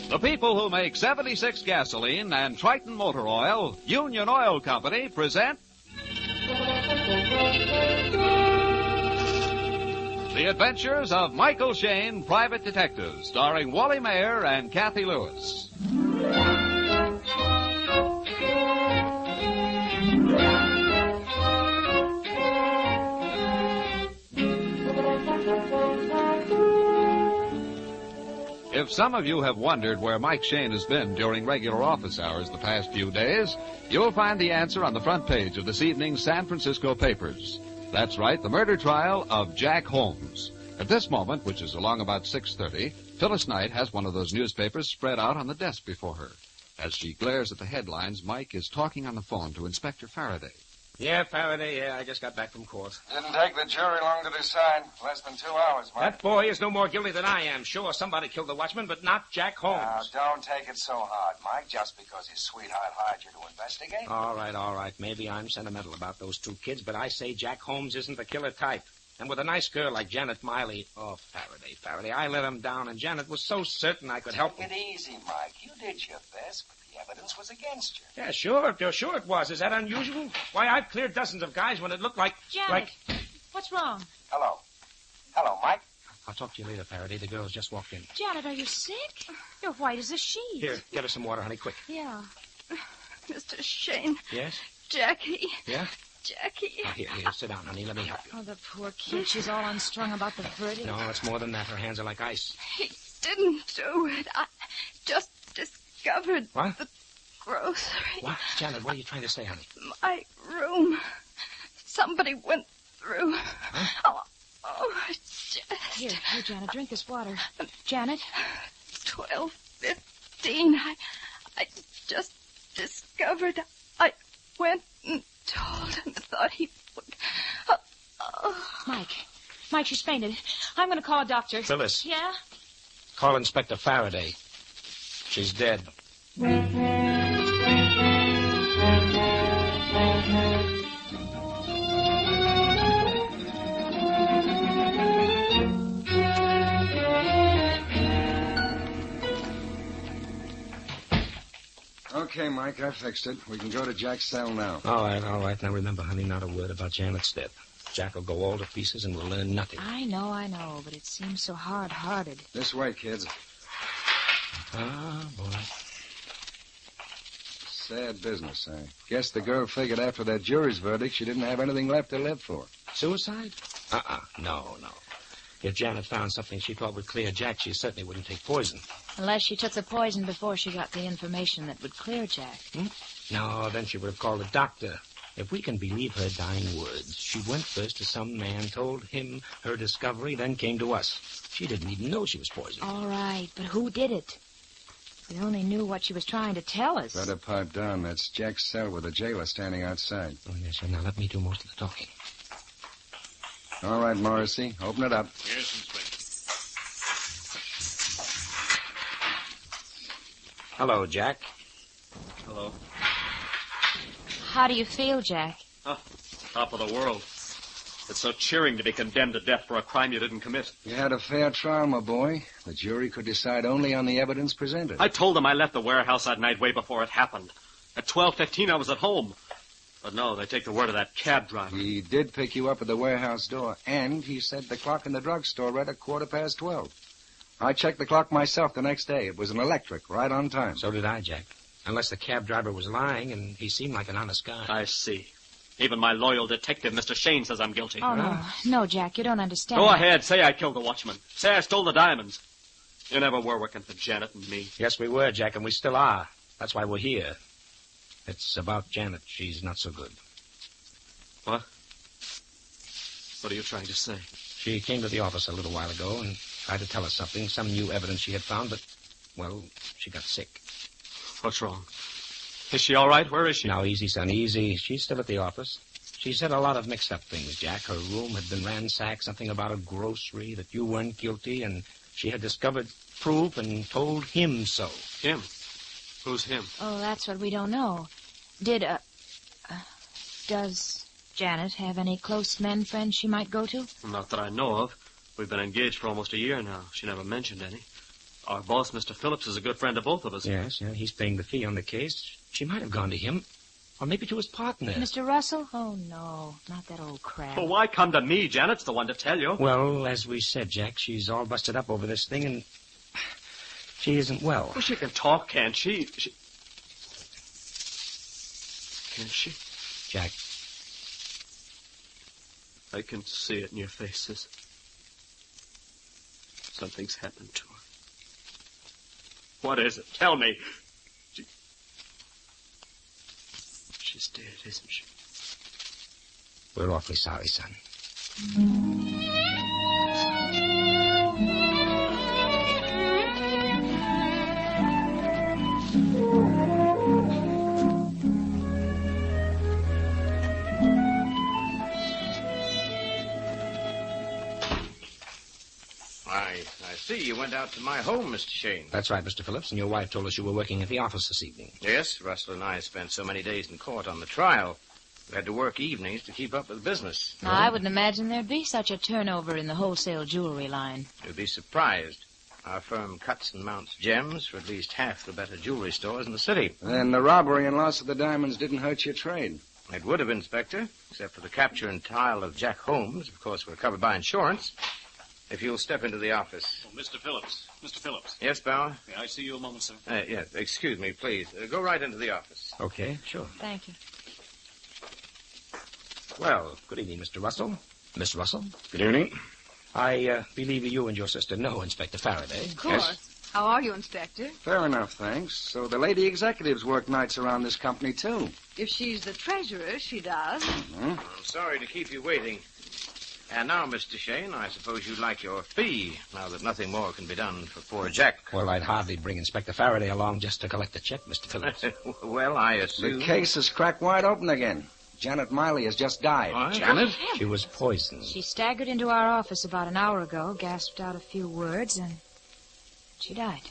The people who make 76 gasoline and Triton motor oil, Union Oil Company, present The Adventures of Michael Shayne, Private Detective, starring Wally Mayer and Kathy Lewis. If some of you have wondered where Mike Shayne has been during regular office hours the past few days, you'll find the answer on the front page of this evening's San Francisco papers. That's right, the murder trial of Jack Holmes. At this moment, which is along about 6:30, Phyllis Knight has one of those newspapers spread out on the desk before her. As she glares at the headlines, Mike is talking on the phone to Inspector Faraday. Yeah, Faraday, yeah, I just got back from court. Didn't take the jury long to decide. Less than 2 hours, Mike. That boy is no more guilty than I am. Sure, somebody killed the watchman, but not Jack Holmes. Now, don't take it so hard, Mike, just because his sweetheart hired you to investigate. All right. Maybe I'm sentimental about those two kids, but I say Jack Holmes isn't the killer type. And with a nice girl like Janet Miley... Oh, Faraday, I let him down, and Janet was so certain I could help him. Take it easy, Mike. You did your best, but the evidence was against you. Yeah, sure it was. Is that unusual? Why, I've cleared dozens of guys when it looked like... Janet, what's wrong? Hello, Mike. I'll talk to you later, Faraday. The girls just walked in. Janet, are you sick? You're white as a sheet. Here, get her some water, honey, quick. Yeah. Mr. Shayne. Yes? Jackie. Yeah? Jackie. Oh, here, sit down, honey. Let me help you. Oh, the poor kid. She's all unstrung about the verdict. No, it's more than that. Her hands are like ice. He didn't do it. I just discovered What? the grocery. What? Janet, what are you trying to say, honey? My room. Somebody went through. Huh? Oh, it's just... Here, Janet, drink this water. Janet? 12:15. I just discovered. I went and told him. Thought he would... Mike, she's fainted. I'm going to call a doctor. Phyllis. Yeah? Call Inspector Faraday. She's dead. Okay, Mike, I fixed it. We can go to Jack's cell now. All right. Now remember, honey, not a word about Janet's death. Jack will go all to pieces and we'll learn nothing. I know, but it seems so hard-hearted. This way, kids. Ah, boy. Sad business. I guess the girl figured after that jury's verdict she didn't have anything left to live for. Suicide? No. If Janet found something she thought would clear Jack, she certainly wouldn't take poison. Unless she took the poison before she got the information that would clear Jack. No, then she would have called a doctor. If we can believe her dying words, she went first to some man, told him her discovery, then came to us. She didn't even know she was poisoned. All right, but who did it? We only knew what she was trying to tell us. Better pipe down. That's Jack's cell with the jailer standing outside. Oh, yes, sir. Now let me do most of the talking. All right, Morrissey. Open it up. Yes, Inspector. Hello, Jack. Hello. How do you feel, Jack? Oh, top of the world. It's so cheering to be condemned to death for a crime you didn't commit. You had a fair trial, my boy. The jury could decide only on the evidence presented. I told them I left the warehouse that night way before it happened. At 12:15, I was at home. But no, they take the word of that cab driver. He did pick you up at the warehouse door, and he said the clock in the drugstore read at 12:15. I checked the clock myself the next day. It was an electric, right on time. So did I, Jack. Unless the cab driver was lying, and he seemed like an honest guy. I see. Even my loyal detective, Mr. Shane, says I'm guilty. Oh, no. No, Jack, you don't understand. Go ahead. Say I killed the watchman. Say I stole the diamonds. You never were working for Janet and me. Yes, we were, Jack, and we still are. That's why we're here. It's about Janet. She's not so good. What? What are you trying to say? She came to the office a little while ago and tried to tell us something, some new evidence she had found, but, well, she got sick. What's wrong? Is she all right? Where is she? Now, easy, son, easy. She's still at the office. She said a lot of mixed-up things, Jack. Her room had been ransacked, something about a grocery, that you weren't guilty, and she had discovered proof and told him so. Him? Who's him? Oh, that's what we don't know. Does Janet have any close men friends she might go to? Not that I know of. We've been engaged for almost a year now. She never mentioned any. Our boss, Mr. Phillips, is a good friend of both of us. Yes, yeah, he's paying the fee on the case. She might have gone to him, or maybe to his partner. Mr. Russell? Oh, no, not that old crab. Well, why come to me? Janet's the one to tell you. Well, as we said, Jack, she's all busted up over this thing, and she isn't well. Well, she can talk, can't she? Can she? Jack. I can see it in your faces. Something's happened to her. What is it? Tell me. She's dead, isn't she? We're awfully sorry, son. I see you went out to my home, Mr. Shane. That's right, Mr. Phillips, and your wife told us you were working at the office this evening. Yes, Russell and I spent so many days in court on the trial. We had to work evenings to keep up with business. Now, I wouldn't imagine there'd be such a turnover in the wholesale jewelry line. You'd be surprised. Our firm cuts and mounts gems for at least half the better jewelry stores in the city. And the robbery and loss of the diamonds didn't hurt your trade. It would have, Inspector, except for the capture and trial of Jack Holmes. Of course, we're covered by insurance. If you'll step into the office. Oh, Mr. Phillips. Mr. Phillips. Yes, Bauer? May I see you a moment, sir? Yes, excuse me, please. Go right into the office. Okay, sure. Thank you. Well, good evening, Mr. Russell. Miss Russell. Good evening. I believe you and your sister know Inspector Faraday. Of course. Yes. How are you, Inspector? Fair enough, thanks. So the lady executives work nights around this company, too. If she's the treasurer, she does. Mm-hmm. I'm sorry to keep you waiting. And now, Mr. Shane, I suppose you'd like your fee, now that nothing more can be done for poor Jack. Well, I'd hardly bring Inspector Faraday along just to collect the check, Mr. Phillips. Well, I assume... The case is cracked wide open again. Janet Miley has just died. What? Janet? She was poisoned. She staggered into our office about an hour ago, gasped out a few words, and she died.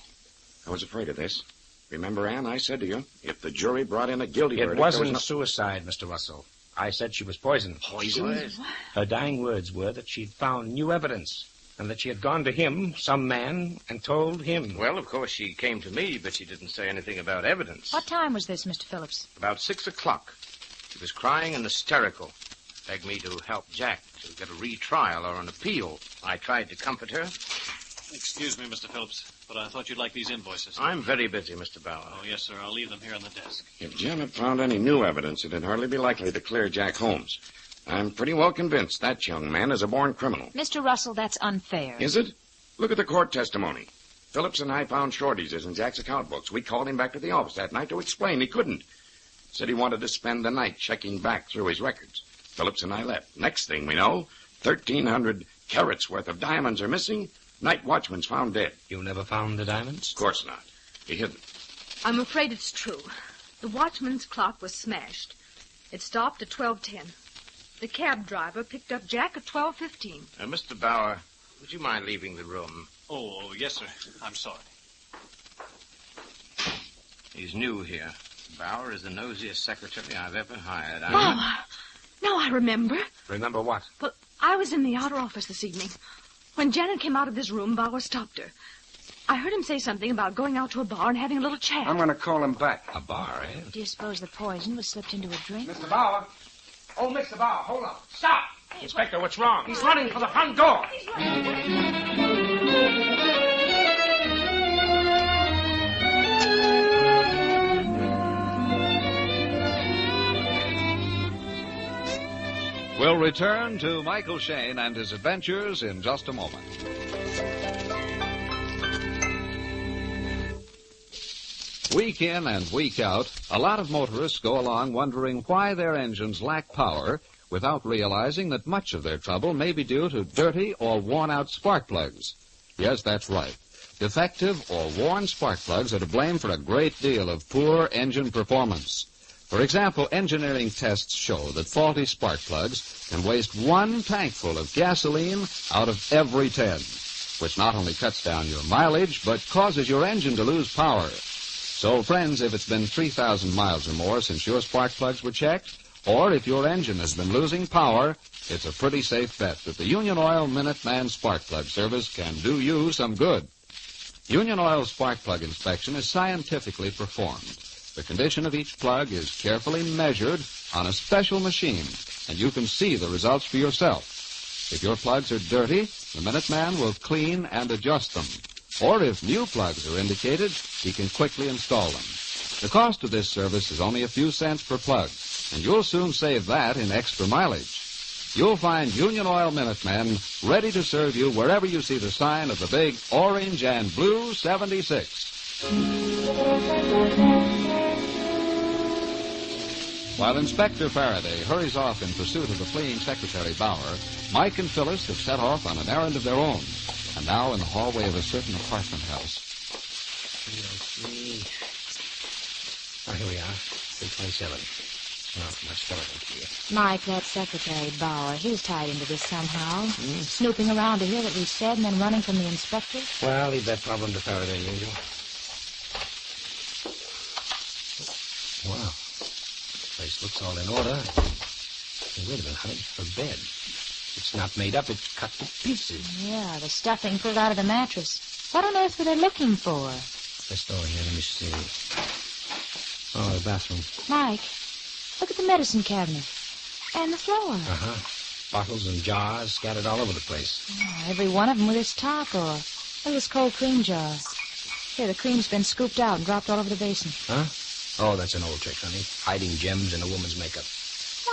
I was afraid of this. Remember, Anne, I said to you, if the jury brought in a guilty verdict... It wasn't suicide, Mr. Russell. I said she was poisoned. Poisoned? Her dying words were that she'd found new evidence, and that she had gone to him, some man, and told him. Well, of course, she came to me, but she didn't say anything about evidence. What time was this, Mr. Phillips? About 6 o'clock. She was crying and hysterical. Begged me to help Jack to get a retrial or an appeal. I tried to comfort her. Excuse me, Mr. Phillips, but I thought you'd like these invoices. I'm very busy, Mr. Bauer. Oh, yes, sir. I'll leave them here on the desk. If Janet found any new evidence, it'd hardly be likely to clear Jack Holmes. I'm pretty well convinced that young man is a born criminal. Mr. Russell, that's unfair. Is it? Look at the court testimony. Phillips and I found shortages in Jack's account books. We called him back to the office that night to explain. He couldn't. Said he wanted to spend the night checking back through his records. Phillips and I left. Next thing we know, 1,300 carats worth of diamonds are missing. Night watchman's found dead. You never found the diamonds? Of course not. He hidden. I'm afraid it's true. The watchman's clock was smashed. It stopped at 12:10. The cab driver picked up Jack at 12:15. Mr. Bauer, would you mind leaving the room? Oh, yes, sir. I'm sorry. He's new here. Bauer is the nosiest secretary I've ever hired. Bauer! Now I remember. Remember what? Well, I was in the outer office this evening. When Janet came out of this room, Bauer stopped her. I heard him say something about going out to a bar and having a little chat. I'm going to call him back. A bar, eh? Do you suppose the poison was slipped into a drink? Mr. Bauer. Oh, Mr. Bauer, hold on. Stop! Inspector, what's wrong? He's running for the front door. We'll return to Michael Shayne and his adventures in just a moment. Week in and week out, a lot of motorists go along wondering why their engines lack power without realizing that much of their trouble may be due to dirty or worn-out spark plugs. Yes, that's right. Defective or worn spark plugs are to blame for a great deal of poor engine performance. For example, engineering tests show that faulty spark plugs can waste 1 tankful of gasoline out of every 10, which not only cuts down your mileage, but causes your engine to lose power. So, friends, if it's been 3,000 miles or more since your spark plugs were checked, or if your engine has been losing power, it's a pretty safe bet that the Union Oil Minuteman Spark Plug Service can do you some good. Union Oil spark plug inspection is scientifically performed. The condition of each plug is carefully measured on a special machine, and you can see the results for yourself. If your plugs are dirty, the Minuteman will clean and adjust them. Or if new plugs are indicated, he can quickly install them. The cost of this service is only a few cents per plug, and you'll soon save that in extra mileage. You'll find Union Oil Minutemen ready to serve you wherever you see the sign of the big orange and blue 76. While Inspector Faraday hurries off in pursuit of the fleeing Secretary Bauer, Mike and Phyllis have set off on an errand of their own, and now in the hallway of a certain apartment house. 303. Oh, here we are. 327. Oh, much better than here. Mike, that Secretary Bauer, he's tied into this somehow. Snooping around to hear what we've said and then running from the inspector. Well, leave that problem to Faraday, usual. Wow. Place looks all in order. Hey, wait a minute, honey. Her bed. It's not made up. It's cut to pieces. Yeah, the stuffing pulled out of the mattress. What on earth were they looking for? This door here, let me see. Oh, the bathroom. Mike, look at the medicine cabinet. And the floor. Uh-huh. Bottles and jars scattered all over the place. Oh, every one of them with his top or look at this cold cream jar. Here, the cream's been scooped out and dropped all over the basin. Huh? Oh, that's an old trick, honey. Hiding gems in a woman's makeup.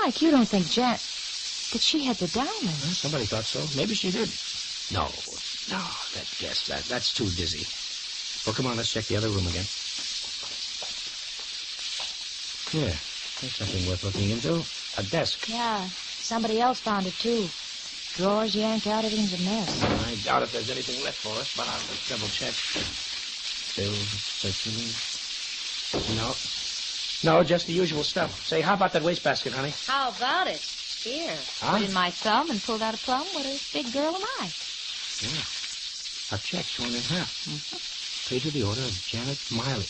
Mike, you don't think that she had the diamonds? Well, somebody thought so. Maybe she did. No, that guess. That's too dizzy. Well, come on, let's check the other room again. Here, there's something worth looking into. A desk. Yeah, somebody else found it, too. Drawers yanked out, everything's a mess. I doubt if there's anything left for us, but I'll just double check. Bills, circulating. No, just the usual stuff. Say, how about that wastebasket, honey? How about it? Here, put in my thumb and pulled out a plum. What a big girl am I? Yeah. A check torn in half. Paid to the order of Janet Miley.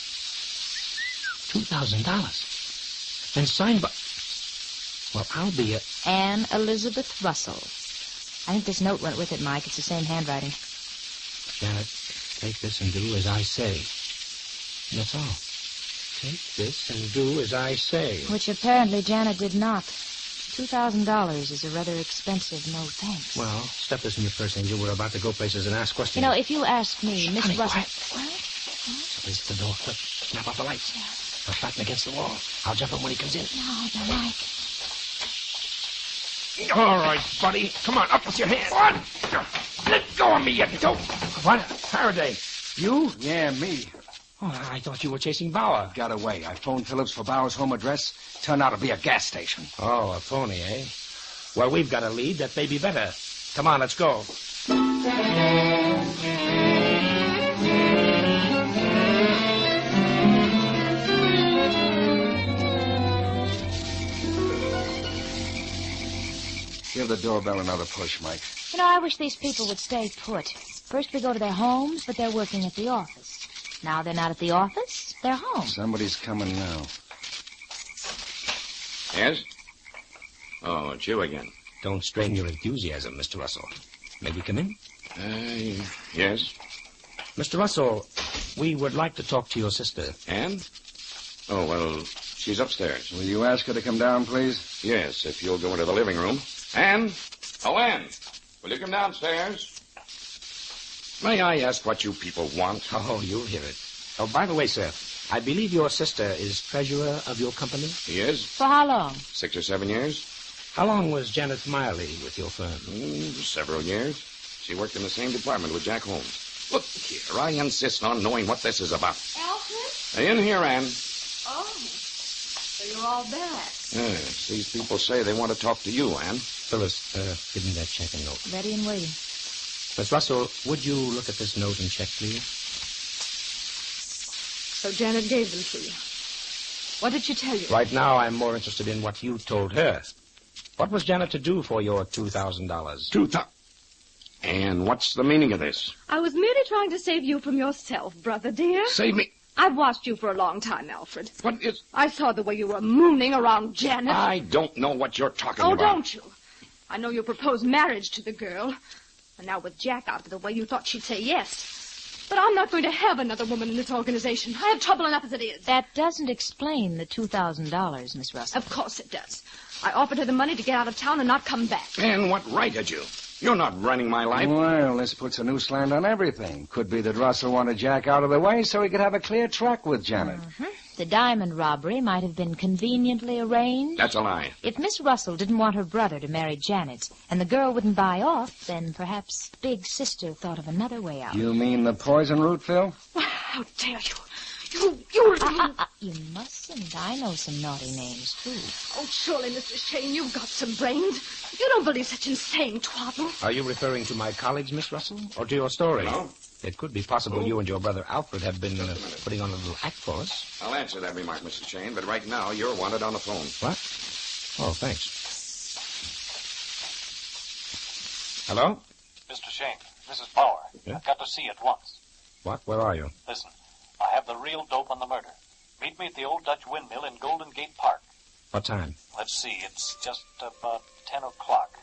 $2,000. And signed by... Well, I'll be a... Anne Elizabeth Russell. I think this note went with it, Mike. It's the same handwriting. Janet, take this and do as I say. That's all. Take this and do as I say. Which apparently Janet did not. $2,000 is a rather expensive no thanks. Well, stuff this in your purse, Angel. We're about to go places and ask questions. You know, if you ask me, Miss Russell... Quiet. Somebody's at the door. Quick, snap off the lights. I'll flatten against the wall. I'll jump him when he comes in. No, Mike. All right, buddy. Come on, up with your hands. What? Let go of me, you dope. What? Faraday. You? Yeah, me. Oh, I thought you were chasing Bauer. Got away. I phoned Phillips for Bauer's home address. Turned out to be a gas station. Oh, a phony, eh? Well, we've got a lead that may be better. Come on, let's go. doorbell another push, Mike. You know, I wish these people would stay put. First we go to their homes, but they're working at the office. Now they're not at the office, they're home. Somebody's coming now. Yes? Oh, it's you again. Don't strain your enthusiasm, Mr. Russell. May we come in? Yes. Mr. Russell, we would like to talk to your sister. Anne? Oh, well, she's upstairs. Will you ask her to come down, please? Yes, if you'll go into the living room. Anne? Oh, Anne, will you come downstairs? May I ask what you people want? Oh, you'll hear it. Oh, by the way, sir, I believe your sister is treasurer of your company? He is. For how long? 6 or 7 years. How long was Janet Miley with your firm? Several years. She worked in the same department with Jack Holmes. Look here, I insist on knowing what this is about. Alfred? In here, Anne. Oh, so you're all back. Yes, these people say they want to talk to you, Anne. Phyllis, give me that check and note. Ready and waiting. Miss Russell, would you look at this note and check, please? So Janet gave them to you. What did she tell you? Right now, I'm more interested in what you told her. What was Janet to do for your $2,000? $2,000? And what's the meaning of this? I was merely trying to save you from yourself, brother dear. Save me? I've watched you for a long time, Alfred. What is... I saw the way you were mooning around Janet. I don't know what you're talking Oh, about. don't you? I know you proposed marriage to the girl. And now with Jack out of the way, you thought she'd say yes. But I'm not going to have another woman in this organization. I have trouble enough as it is. That doesn't explain the $2,000, Miss Russell. Of course it does. I offered her the money to get out of town and not come back. And what right had you? You're not running my life. Well, this puts a new slant on everything. Could be that Russell wanted Jack out of the way so he could have a clear track with Janet. Mm-hmm. The diamond robbery might have been conveniently arranged. That's a lie. If Miss Russell didn't want her brother to marry Janet, and the girl wouldn't buy off, then perhaps Big Sister thought of another way out. You mean the poison root, Phil? Well, how dare you? You... You mustn't. I know some naughty names, too. Oh, surely, Mr. Shane, you've got some brains. You don't believe such insane twaddle. Are you referring to my colleagues, Miss Russell, or to your story? No. It could be possible you and your brother Alfred have been putting on a little act for us. I'll answer that remark, Mr. Shane, but right now you're wanted on the phone. What? Oh, thanks. Hello? Mr. Shane, this is Bauer. Yeah? I've got to see you at once. What? Where are you? Listen, I have the real dope on the murder. Meet me at the old Dutch windmill in Golden Gate Park. What time? Let's see, it's just about 10 o'clock.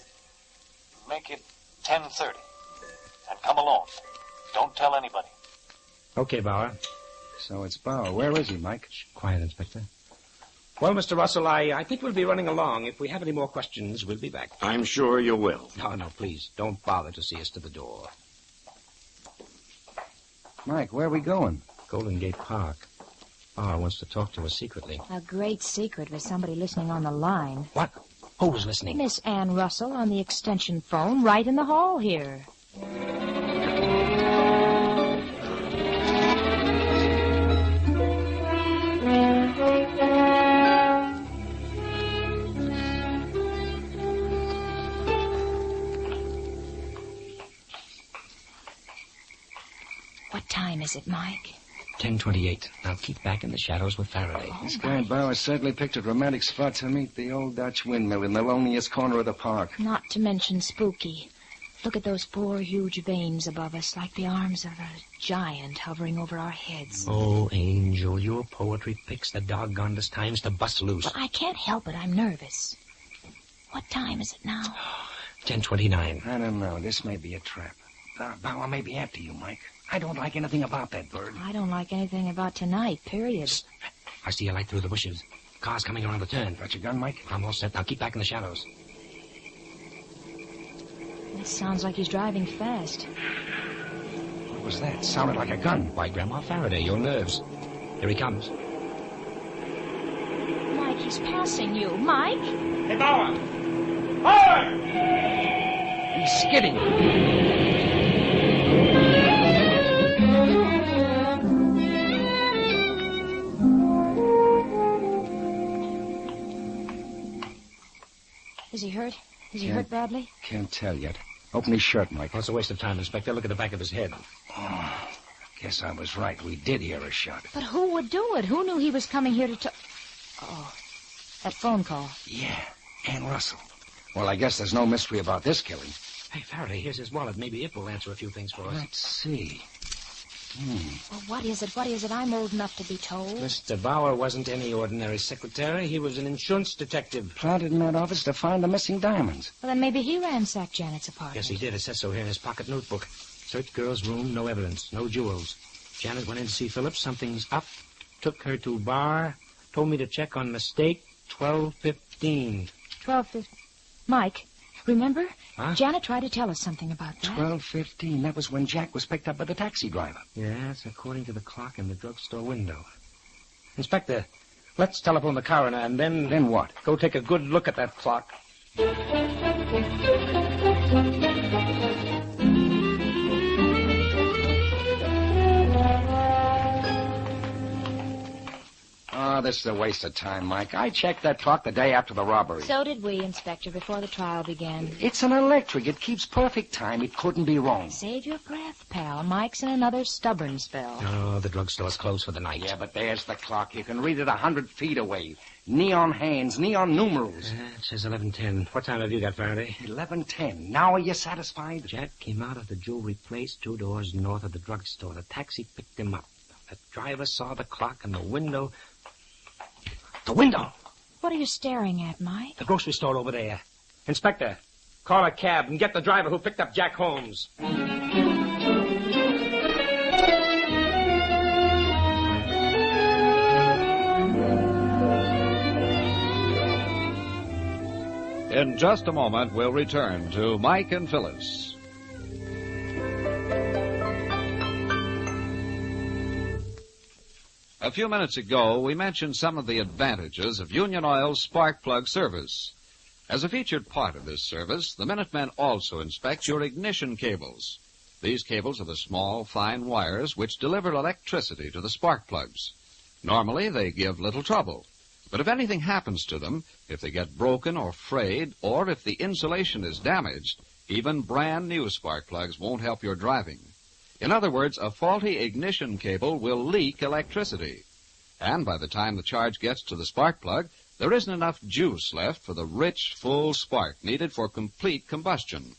Make it 10:30. And come alone. Don't tell anybody. Okay, Bauer. So it's Bauer. Where is he, Mike? Quiet, Inspector. Well, Mr. Russell, I think we'll be running along. If we have any more questions, we'll be back. I'm sure you will. No, please. Don't bother to see us to the door. Mike, where are we going? Golden Gate Park. Bauer wants to talk to us secretly. A great secret with somebody listening on the line. What? Who's listening? Miss Ann Russell on the extension phone right in the hall here. What time is it, Mike? 10:28. Now keep back in the shadows with Faraday. This guy Bauer certainly picked a romantic spot to meet the old Dutch windmill in the loneliest corner of the park. Not to mention spooky. Look at those four huge veins above us, like the arms of a giant hovering over our heads. Oh, Angel, your poetry picks the doggonedest times to bust loose. But I can't help it. I'm nervous. What time is it now? 10:29. I don't know. This may be a trap. Bauer may be after you, Mike. I don't like anything about that bird. I don't like anything about tonight, period. Psst. I see a light through the bushes. Car's coming around the turn. Got your gun, Mike? I'm all set. Now keep back in the shadows. This sounds like he's driving fast. What was that? Sounded like a gun. Why, Grandma Faraday, your nerves. Here he comes. Mike, he's passing you. Mike? Hey, Bauer! Bauer! He's skidding. Is he hurt? Is he hurt badly? Can't tell yet. Open his shirt, Mike. Well, it's a waste of time, Inspector. Look at the back of his head. Oh, guess I was right. We did hear a shot. But who would do it? Who knew he was coming here to talk? Oh, that phone call. Yeah, Ann Russell. Well, I guess there's no mystery about this killing. Hey, Faraday, here's his wallet. Maybe it will answer a few things for us. Let's see. Well, what is it? What is it? I'm old enough to be told. Mr. Bauer wasn't any ordinary secretary. He was an insurance detective. Planted in that office to find the missing diamonds. Well, then maybe he ransacked Janet's apartment. Yes, he did. It says so here in his pocket notebook. Searched girl's room, no evidence, no jewels. Janet went in to see Phillips. Something's up. Took her to bar. Told me to check on mistake. 12:15. 12:15. Mike, remember? Huh? Janet tried to tell us something about that. 12:15. That was when Jack was picked up by the taxi driver. Yes, according to the clock in the drugstore window. Inspector, let's telephone the coroner and then... Then what? Go take a good look at that clock. Oh, this is a waste of time, Mike. I checked that clock the day after the robbery. So did we, Inspector, before the trial began. It's an electric. It keeps perfect time. It couldn't be wrong. Save your breath, pal. Mike's in another stubborn spell. Oh, the drugstore's closed for the night. Yeah, but there's the clock. You can read it 100 feet away. Neon hands, neon numerals. It says 11:10. What time have you got, Faraday? 11:10. Now are you satisfied? Jack came out of the jewelry place 2 doors north of the drugstore. The taxi picked him up. The driver saw the clock in the window. The window! What are you staring at, Mike? The grocery store over there. Inspector, call a cab and get the driver who picked up Jack Holmes. In just a moment, we'll return to Mike and Phyllis. A few minutes ago, we mentioned some of the advantages of Union Oil's spark plug service. As a featured part of this service, the Minutemen also inspect your ignition cables. These cables are the small, fine wires which deliver electricity to the spark plugs. Normally, they give little trouble. But if anything happens to them, if they get broken or frayed, or if the insulation is damaged, even brand new spark plugs won't help your driving. In other words, a faulty ignition cable will leak electricity. And by the time the charge gets to the spark plug, there isn't enough juice left for the rich, full spark needed for complete combustion.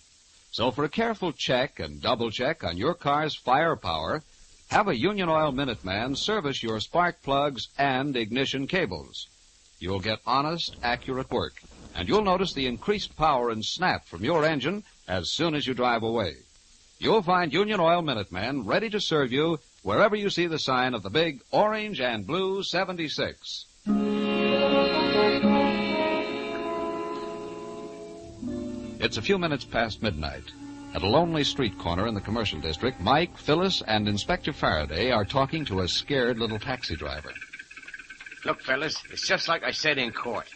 So for a careful check and double check on your car's firepower, have a Union Oil Minuteman service your spark plugs and ignition cables. You'll get honest, accurate work, and you'll notice the increased power and snap from your engine as soon as you drive away. You'll find Union Oil Minuteman ready to serve you wherever you see the sign of the big orange and blue 76. It's a few minutes past midnight. At a lonely street corner in the commercial district, Mike, Phyllis, and Inspector Faraday are talking to a scared little taxi driver. Look, fellas, it's just like I said in court.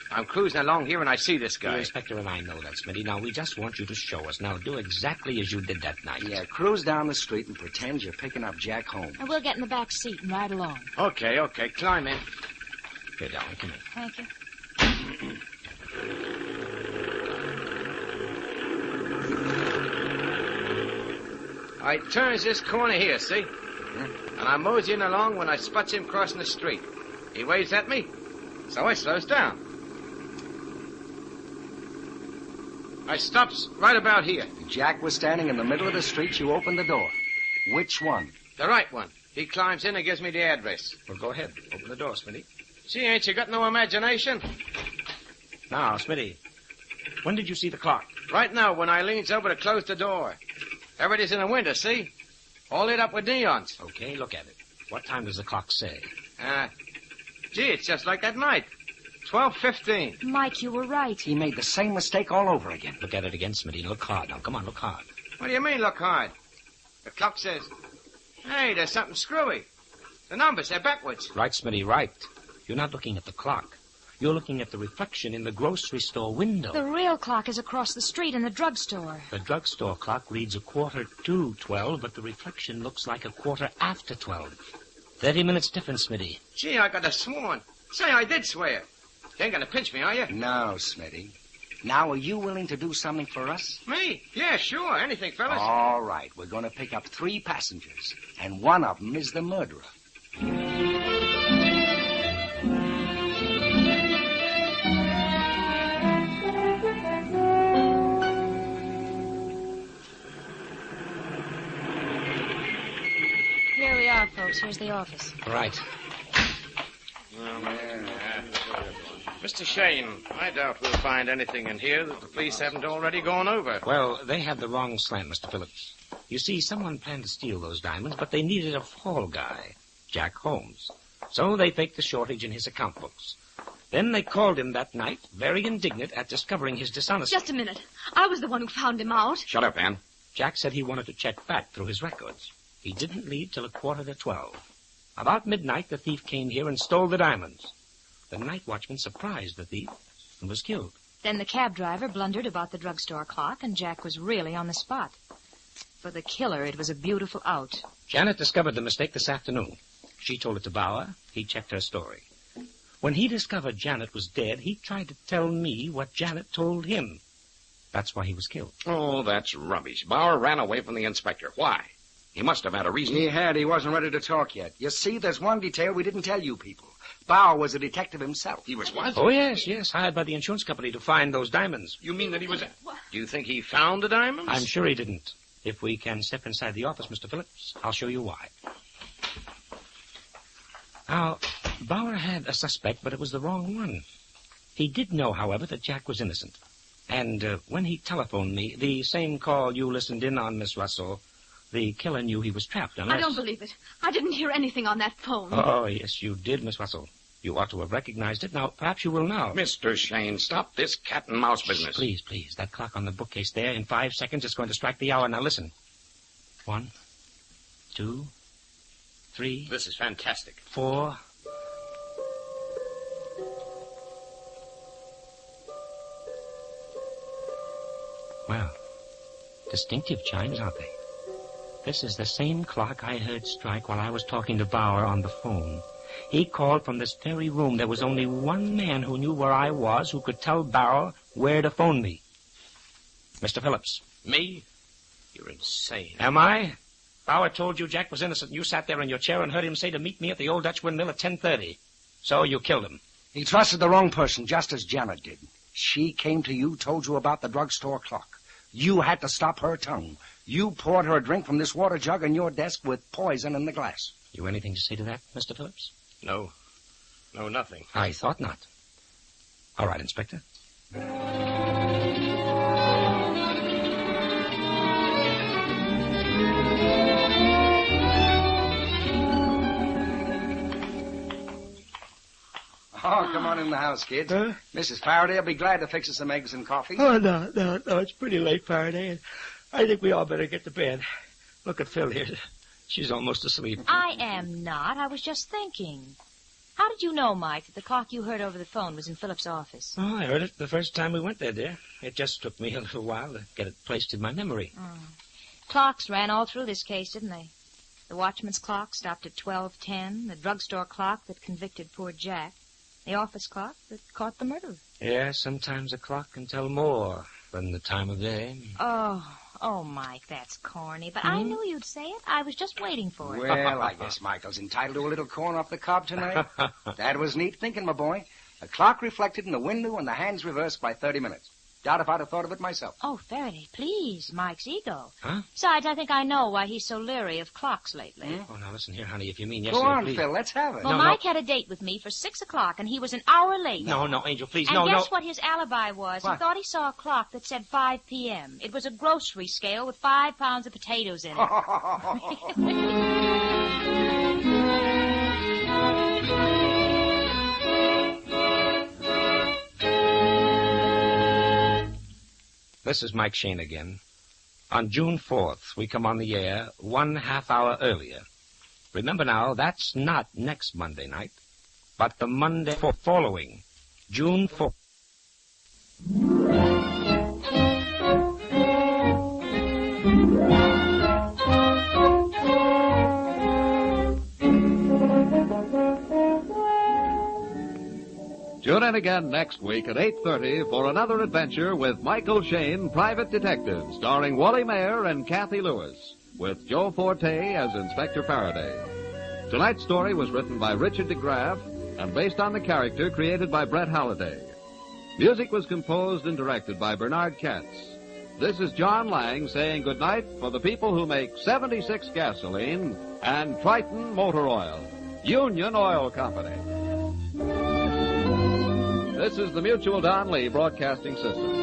I'm cruising along here and I see this guy. The Inspector and I know that, Smitty. Now, we just want you to show us. Now, do exactly as you did that night. Yeah, cruise down the street and pretend you're picking up Jack Holmes. And we'll get in the back seat and ride along. Okay, climb in. Here, darling, come in. Thank you. I turns this corner here, see? And I moseying along when I spots him crossing the street. He waves at me, so I slows down. I stops right about here. Jack was standing in the middle of the street. You opened the door. Which one? The right one. He climbs in and gives me the address. Well, go ahead. Open the door, Smitty. Gee, ain't you got no imagination? Now, Smitty, when did you see the clock? Right now, when I leans over to close the door. Everybody's in the window, see? All lit up with neons. Okay, look at it. What time does the clock say? Gee, it's just like that night. 12:15. Mike, you were right. He made the same mistake all over again. Look at it again, Smitty. Look hard. Now, come on, look hard. What do you mean, look hard? The clock says, hey, there's something screwy. The numbers, they're backwards. Right, Smitty, right. You're not looking at the clock. You're looking at the reflection in the grocery store window. The real clock is across the street in the drugstore. The drugstore clock reads 11:45, but the reflection looks like 12:15. 30 minutes difference, Smitty. Gee, I could have sworn. Say, I did swear. You ain't gonna pinch me, are you? No, Smitty. Now, are you willing to do something for us? Me? Yeah, sure. Anything, fellas. All right. We're going to pick up 3 passengers, and one of them is the murderer. out, folks. Here's the office. Right. Mr. Shane, I doubt we'll find anything in here that the police haven't already gone over. Well, they have the wrong slant, Mr. Phillips. You see, someone planned to steal those diamonds, but they needed a fall guy, Jack Holmes. So they faked the shortage in his account books. Then they called him that night, very indignant at discovering his dishonesty. Just a minute. I was the one who found him out. Shut up, Ann. Jack said he wanted to check back through his records. He didn't leave till 11:45. About midnight, the thief came here and stole the diamonds. The night watchman surprised the thief and was killed. Then the cab driver blundered about the drugstore clock, and Jack was really on the spot. For the killer, it was a beautiful out. Janet discovered the mistake this afternoon. She told it to Bauer. He checked her story. When he discovered Janet was dead, he tried to tell me what Janet told him. That's why he was killed. Oh, that's rubbish. Bauer ran away from the inspector. Why? He must have had a reason. He wasn't ready to talk yet. You see, there's one detail we didn't tell you people. Bauer was a detective himself. He was what? Oh, yes, hired by the insurance company to find those diamonds. You mean that he was... Do you think he found the diamonds? I'm sure he didn't. If we can step inside the office, Mr. Phillips, I'll show you why. Now, Bauer had a suspect, but it was the wrong one. He did know, however, that Jack was innocent. And when he telephoned me, the same call you listened in on, Miss Russell, the killer knew he was trapped, unless... I don't believe it. I didn't hear anything on that phone. Oh, yes, you did, Miss Russell. You ought to have recognized it. Now, perhaps you will now. Mr. Shane, stop this cat and mouse business. Please. That clock on the bookcase there, in 5 seconds, it's going to strike the hour. Now, listen. 1, 2, 3... This is fantastic. 4... Well, distinctive chimes, aren't they? This is the same clock I heard strike while I was talking to Bauer on the phone. He called from this very room. There was only one man who knew where I was, who could tell Bauer where to phone me. Mr. Phillips. Me? You're insane. Am I? Bauer told you Jack was innocent. You sat there in your chair and heard him say to meet me at the old Dutch windmill at 10:30. So you killed him. He trusted the wrong person, just as Janet did. She came to you, told you about the drugstore clock. You had to stop her tongue. You poured her a drink from this water jug on your desk with poison in the glass. You anything to say to that, Mr. Phillips? No, nothing. I thought not. All right, Inspector. Oh, come on in the house, kids. Huh? Mrs. Faraday will be glad to fix us some eggs and coffee. Oh, no. It's pretty late, Faraday, and I think we all better get to bed. Look at Phil here. She's almost asleep. I am not. I was just thinking. How did you know, Mike, that the clock you heard over the phone was in Philip's office? Oh, I heard it the first time we went there, dear. It just took me a little while to get it placed in my memory. Clocks ran all through this case, didn't they? The watchman's clock stopped at 12:10, the drugstore clock that convicted poor Jack, the office clock that caught the murderer. Yeah, sometimes a clock can tell more than the time of day. Oh, Mike, that's corny, but I knew you'd say it. I was just waiting for it. Well, I guess Michael's entitled to a little corn off the cob tonight. That was neat thinking, my boy. A clock reflected in the window and the hands reversed by 30 minutes. Doubt if I'd have thought of it myself. Oh, Faraday, please, Mike's ego. Huh? Besides, I think I know why he's so leery of clocks lately. Oh, now listen here, honey, if you mean yes, Go on, please. Phil, let's have it. Well, Mike had a date with me for 6 o'clock, and he was an hour late. No, Angel, please, and no. guess what his alibi was? What? He thought he saw a clock that said 5 p.m. It was a grocery scale with 5 pounds of potatoes in it. This is Mike Shane again. On June 4th, we come on the air 1/2 hour earlier. Remember now, that's not next Monday night, but the Monday following, June 4th. Tune in again next week at 8:30 for another adventure with Michael Shane, Private Detective, starring Wally Mayer and Kathy Lewis, with Joe Forte as Inspector Faraday. Tonight's story was written by Richard DeGraff and based on the character created by Brett Halliday. Music was composed and directed by Bernard Katz. This is John Lang saying goodnight for the people who make 76 gasoline and Triton Motor Oil, Union Oil Company. This is the Mutual Don Lee Broadcasting System.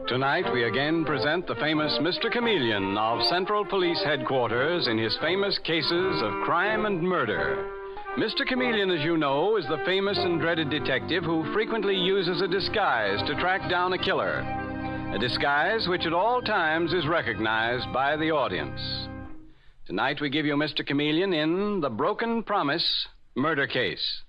Tonight, we again present the famous Mr. Chameleon of Central Police Headquarters in his famous cases of crime and murder. Mr. Chameleon, as you know, is the famous and dreaded detective who frequently uses a disguise to track down a killer. A disguise which at all times is recognized by the audience. Tonight, we give you Mr. Chameleon in The Broken Promise Murder Case.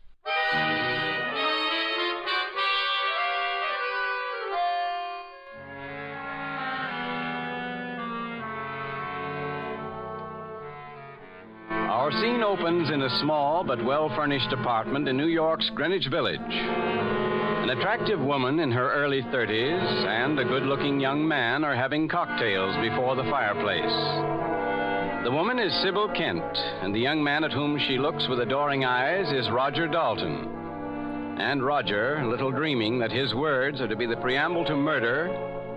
Our scene opens in a small but well-furnished apartment in New York's Greenwich Village. An attractive woman in her early 30s and a good-looking young man are having cocktails before the fireplace. The woman is Sybil Kent, and the young man at whom she looks with adoring eyes is Roger Dalton. And Roger, little dreaming that his words are to be the preamble to murder,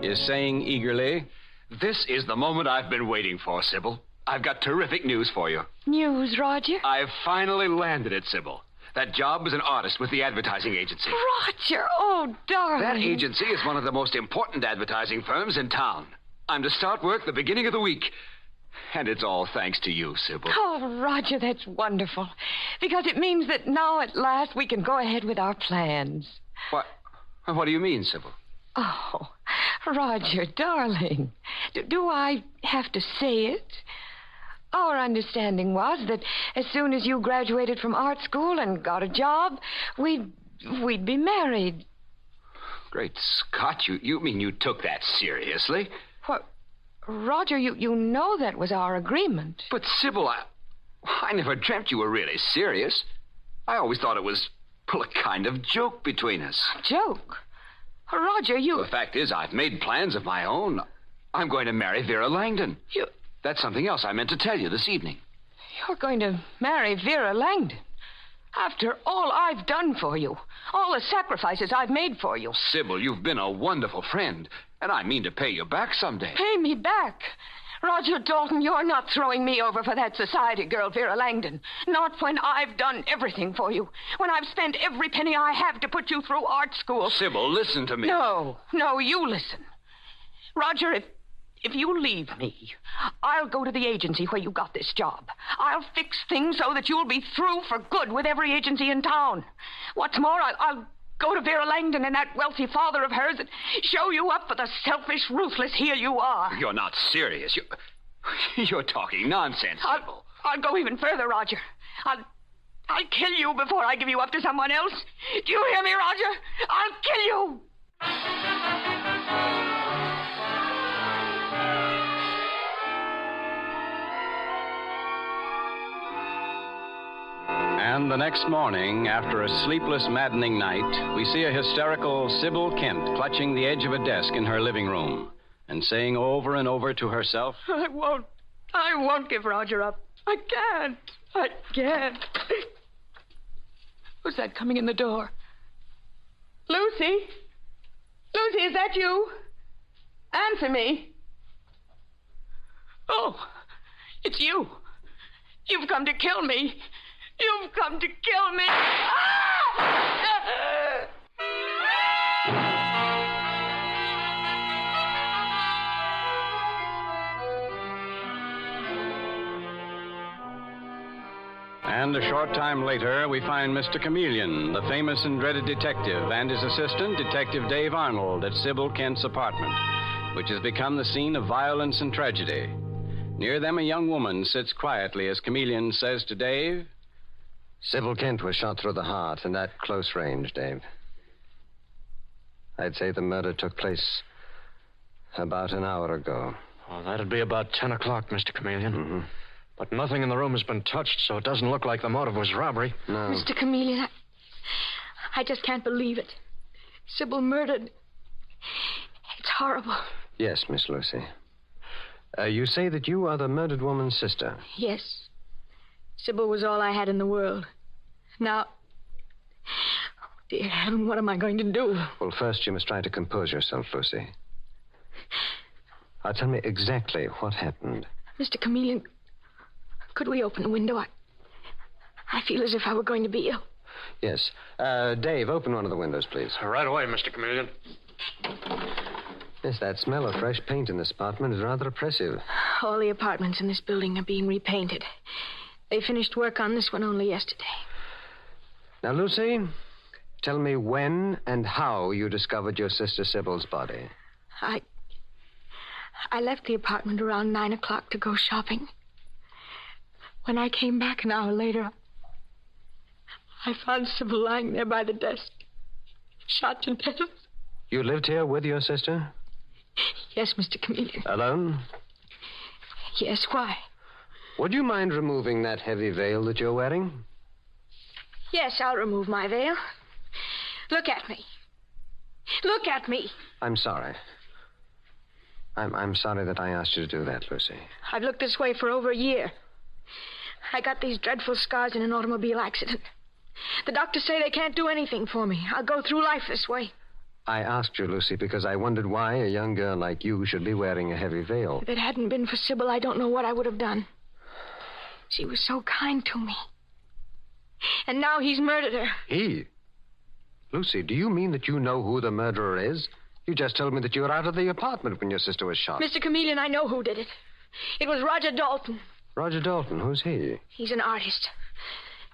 is saying eagerly, "This is the moment I've been waiting for, Sybil. I've got terrific news for you." News, Roger? I've finally landed it, Sybil. That job as an artist with the advertising agency. Roger, oh, darling. That agency is one of the most important advertising firms in town. I'm to start work the beginning of the week. And it's all thanks to you, Sybil. Oh, Roger, that's wonderful. Because it means that now at last we can go ahead with our plans. What do you mean, Sybil? Oh, Roger, darling. Do I have to say it? Our understanding was that as soon as you graduated from art school and got a job, we'd be married. Great Scott, you mean you took that seriously? What? Roger, you know that was our agreement. But, Sybil, I never dreamt you were really serious. I always thought it was, well, a kind of joke between us. Joke? Roger, you... The fact is, I've made plans of my own. I'm going to marry Vera Langdon. That's something else I meant to tell you this evening. You're going to marry Vera Langdon? After all I've done for you, all the sacrifices I've made for you. Sybil, you've been a wonderful friend, and I mean to pay you back someday. Pay me back? Roger Dalton, you're not throwing me over for that society girl, Vera Langdon. Not when I've done everything for you. When I've spent every penny I have to put you through art school. Sybil, listen to me. No, you listen. Roger, if you leave me, I'll go to the agency where you got this job. I'll fix things so that you'll be through for good with every agency in town. What's more, I'll go to Vera Langdon and that wealthy father of hers and show you up for the selfish, ruthless heel you are. You're not serious. You're talking nonsense, Sybil. I'll go even further, Roger. I'll kill you before I give you up to someone else. Do you hear me, Roger? I'll kill you. And the next morning, after a sleepless, maddening night, we see a hysterical Sybil Kent clutching the edge of a desk in her living room and saying over and over to herself, I won't give Roger up. I can't. Who's that coming in the door? Lucy? Lucy, is that you? Answer me. Oh, it's you. You've come to kill me. You've come to kill me. And a short time later, we find Mr. Chameleon, the famous and dreaded detective, and his assistant, Detective Dave Arnold, at Sybil Kent's apartment. which has become the scene of violence and tragedy. Near them, a young woman sits quietly as Chameleon says to Dave, Sybil Kent was shot through the heart, and at close range, Dave. I'd say the murder took place about an hour ago. Oh, that'd be about 10 o'clock, Mr. Chameleon. Mm-hmm. But nothing in the room has been touched, so it doesn't look like the motive was robbery. No. Mr. Chameleon, I just can't believe it. Sybil murdered. It's horrible. Yes, Miss Lucy. You say that you are the murdered woman's sister. Yes. Sybil was all I had in the world. Now, oh, dear heaven, what am I going to do? Well, first you must try to compose yourself, Lucy. Now, tell me exactly what happened. Mr. Chameleon, could we open the window? I feel as if I were going to be ill. Yes. Dave, open one of the windows, please. Right away, Mr. Chameleon. Yes, that smell of fresh paint in this apartment is rather oppressive. All the apartments in this building are being repainted. They finished work on this one only yesterday. Now, Lucy, tell me when and how you discovered your sister Sybil's body. I left the apartment around 9 o'clock to go shopping. When I came back an hour later, I found Sybil lying there by the desk, shot to death. You lived here with your sister? Yes, Mr. Chameleon. Alone? Yes, why? Would you mind removing that heavy veil that you're wearing? Yes, I'll remove my veil. Look at me. Look at me. I'm sorry. I'm sorry that I asked you to do that, Lucy. I've looked this way for over a year. I got these dreadful scars in an automobile accident. The doctors say they can't do anything for me. I'll go through life this way. I asked you, Lucy, because I wondered why a young girl like you should be wearing a heavy veil. If it hadn't been for Sybil, I don't know what I would have done. She was so kind to me. And now he's murdered her. He? Lucy, do you mean that you know who the murderer is? You just told me that you were out of the apartment when your sister was shot. Mr. Chameleon, I know who did it. It was Roger Dalton. Roger Dalton? Who's he? He's an artist.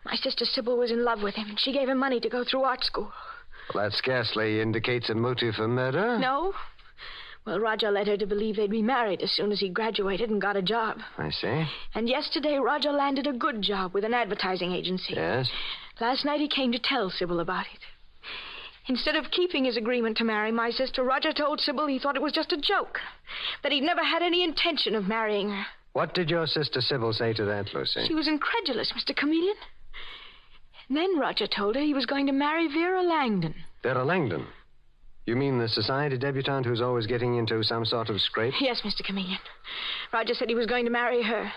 My sister Sybil was in love with him, and she gave him money to go through art school. Well, that scarcely indicates a motive for murder. No? Well, Roger led her to believe they'd be married as soon as he graduated and got a job. I see. And yesterday, Roger landed a good job with an advertising agency. Yes? Last night, he came to tell Sybil about it. Instead of keeping his agreement to marry my sister, Roger told Sybil he thought it was just a joke, that he'd never had any intention of marrying her. What did your sister Sybil say to that, Lucy? She was incredulous, Mr. Chameleon. And then Roger told her he was going to marry Vera Langdon. Vera Langdon? You mean the society debutante who's always getting into some sort of scrape? Yes, Mr. Chameleon. Roger said he was going to marry her.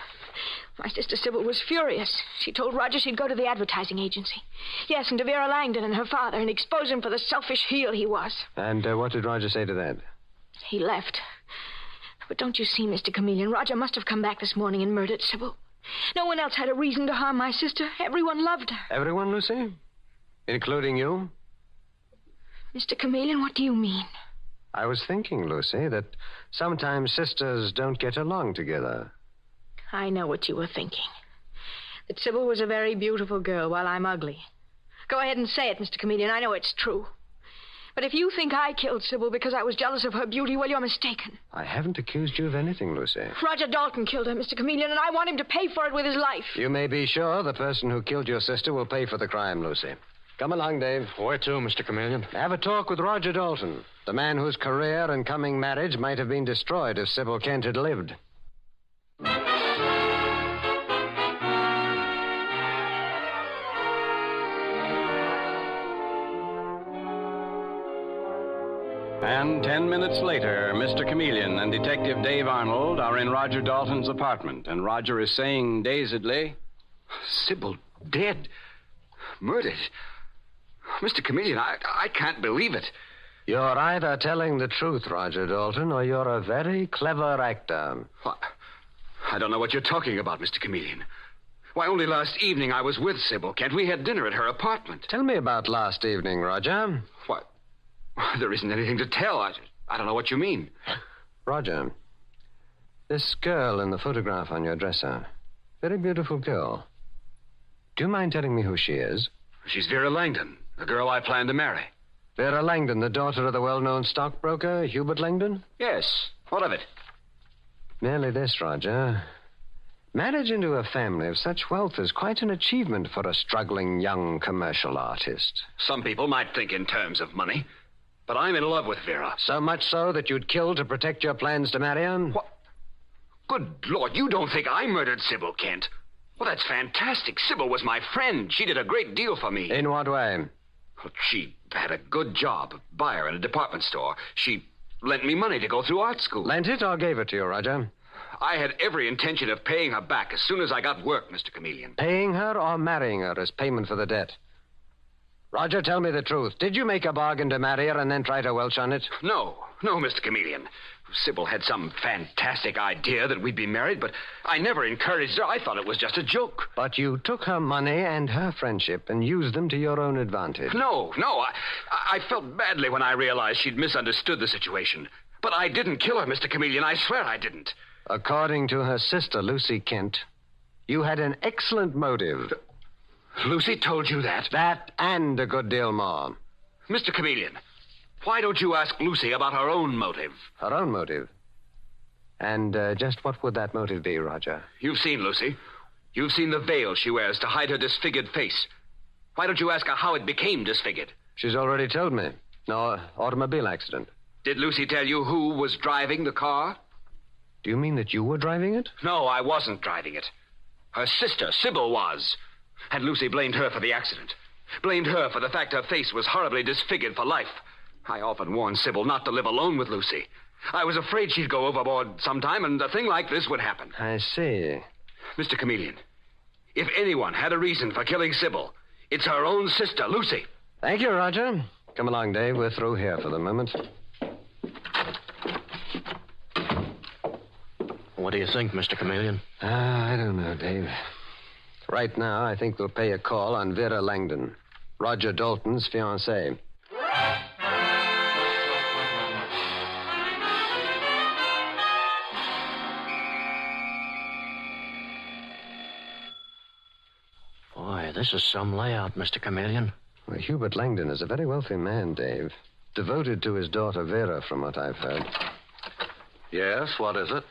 My sister Sybil was furious. She told Roger she'd go to the advertising agency. Yes, and to Vera Langdon and her father, and expose him for the selfish heel he was. And what did Roger say to that? He left. But don't you see, Mr. Chameleon, Roger must have come back this morning and murdered Sybil. No one else had a reason to harm my sister. Everyone loved her. Everyone, Lucy? Including you? Mr. Chameleon, what do you mean? I was thinking, Lucy, that sometimes sisters don't get along together. I know what you were thinking. That Sybil was a very beautiful girl while I'm ugly. Go ahead and say it, Mr. Chameleon. I know it's true. But if you think I killed Sybil because I was jealous of her beauty, well, you're mistaken. I haven't accused you of anything, Lucy. Roger Dalton killed her, Mr. Chameleon, and I want him to pay for it with his life. You may be sure the person who killed your sister will pay for the crime, Lucy. Come along, Dave. Where to, Mr. Chameleon? Have a talk with Roger Dalton, the man whose career and coming marriage might have been destroyed if Sybil Kent had lived. And 10 minutes later, Mr. Chameleon and Detective Dave Arnold are in Roger Dalton's apartment, and Roger is saying dazedly, Sybil dead. Murdered. Mr. Chameleon, I can't believe it. You're either telling the truth, Roger Dalton, or you're a very clever actor. What? I don't know what you're talking about, Mr. Chameleon. Why, only last evening I was with Sybil Kent. We had dinner at her apartment. Tell me about last evening, Roger. What? There isn't anything to tell. I don't know what you mean. Roger, this girl in the photograph on your dresser, very beautiful girl. Do you mind telling me who she is? She's Vera Langdon, the girl I plan to marry. Vera Langdon, the daughter of the well-known stockbroker, Hubert Langdon? Yes. What of it? Merely this, Roger. Marriage into a family of such wealth is quite an achievement for a struggling young commercial artist. Some people might think in terms of money, but I'm in love with Vera. So much so that you'd kill to protect your plans to marry her? What? Good Lord, you don't think I murdered Sybil Kent? Well, that's fantastic. Sybil was my friend. She did a great deal for me. In what way? Well, she had a good job, a buyer in a department store. She lent me money to go through art school. Lent it or gave it to you, Roger? I had every intention of paying her back as soon as I got work, Mr. Chameleon. Paying her or marrying her as payment for the debt? Roger, tell me the truth. Did you make a bargain to marry her and then try to welch on it? No, Mr. Chameleon. Sybil had some fantastic idea that we'd be married, but I never encouraged her. I thought it was just a joke. But you took her money and her friendship and used them to your own advantage. No. I felt badly when I realized she'd misunderstood the situation. But I didn't kill her, Mr. Chameleon. I swear I didn't. According to her sister, Lucy Kent, you had an excellent motive. Lucy told you that? That and a good deal more. Mr. Chameleon, why don't you ask Lucy about her own motive? Her own motive? And just what would that motive be, Roger? You've seen Lucy. You've seen the veil she wears to hide her disfigured face. Why don't you ask her how it became disfigured? She's already told me. No, automobile accident. Did Lucy tell you who was driving the car? Do you mean that you were driving it? No, I wasn't driving it. Her sister, Sybil, was. And Lucy blamed her for the accident. Blamed her for the fact her face was horribly disfigured for life. I often warned Sybil not to live alone with Lucy. I was afraid she'd go overboard sometime, and a thing like this would happen. I see. Mr. Chameleon, if anyone had a reason for killing Sybil, it's her own sister, Lucy. Thank you, Roger. Come along, Dave. We're through here for the moment. What do you think, Mr. Chameleon? I don't know, Dave. Right now, I think we'll pay a call on Vera Langdon, Roger Dalton's fiancée. Boy, this is some layout, Mr. Chameleon. Well, Hubert Langdon is a very wealthy man, Dave. Devoted to his daughter Vera, from what I've heard. Yes, what is it?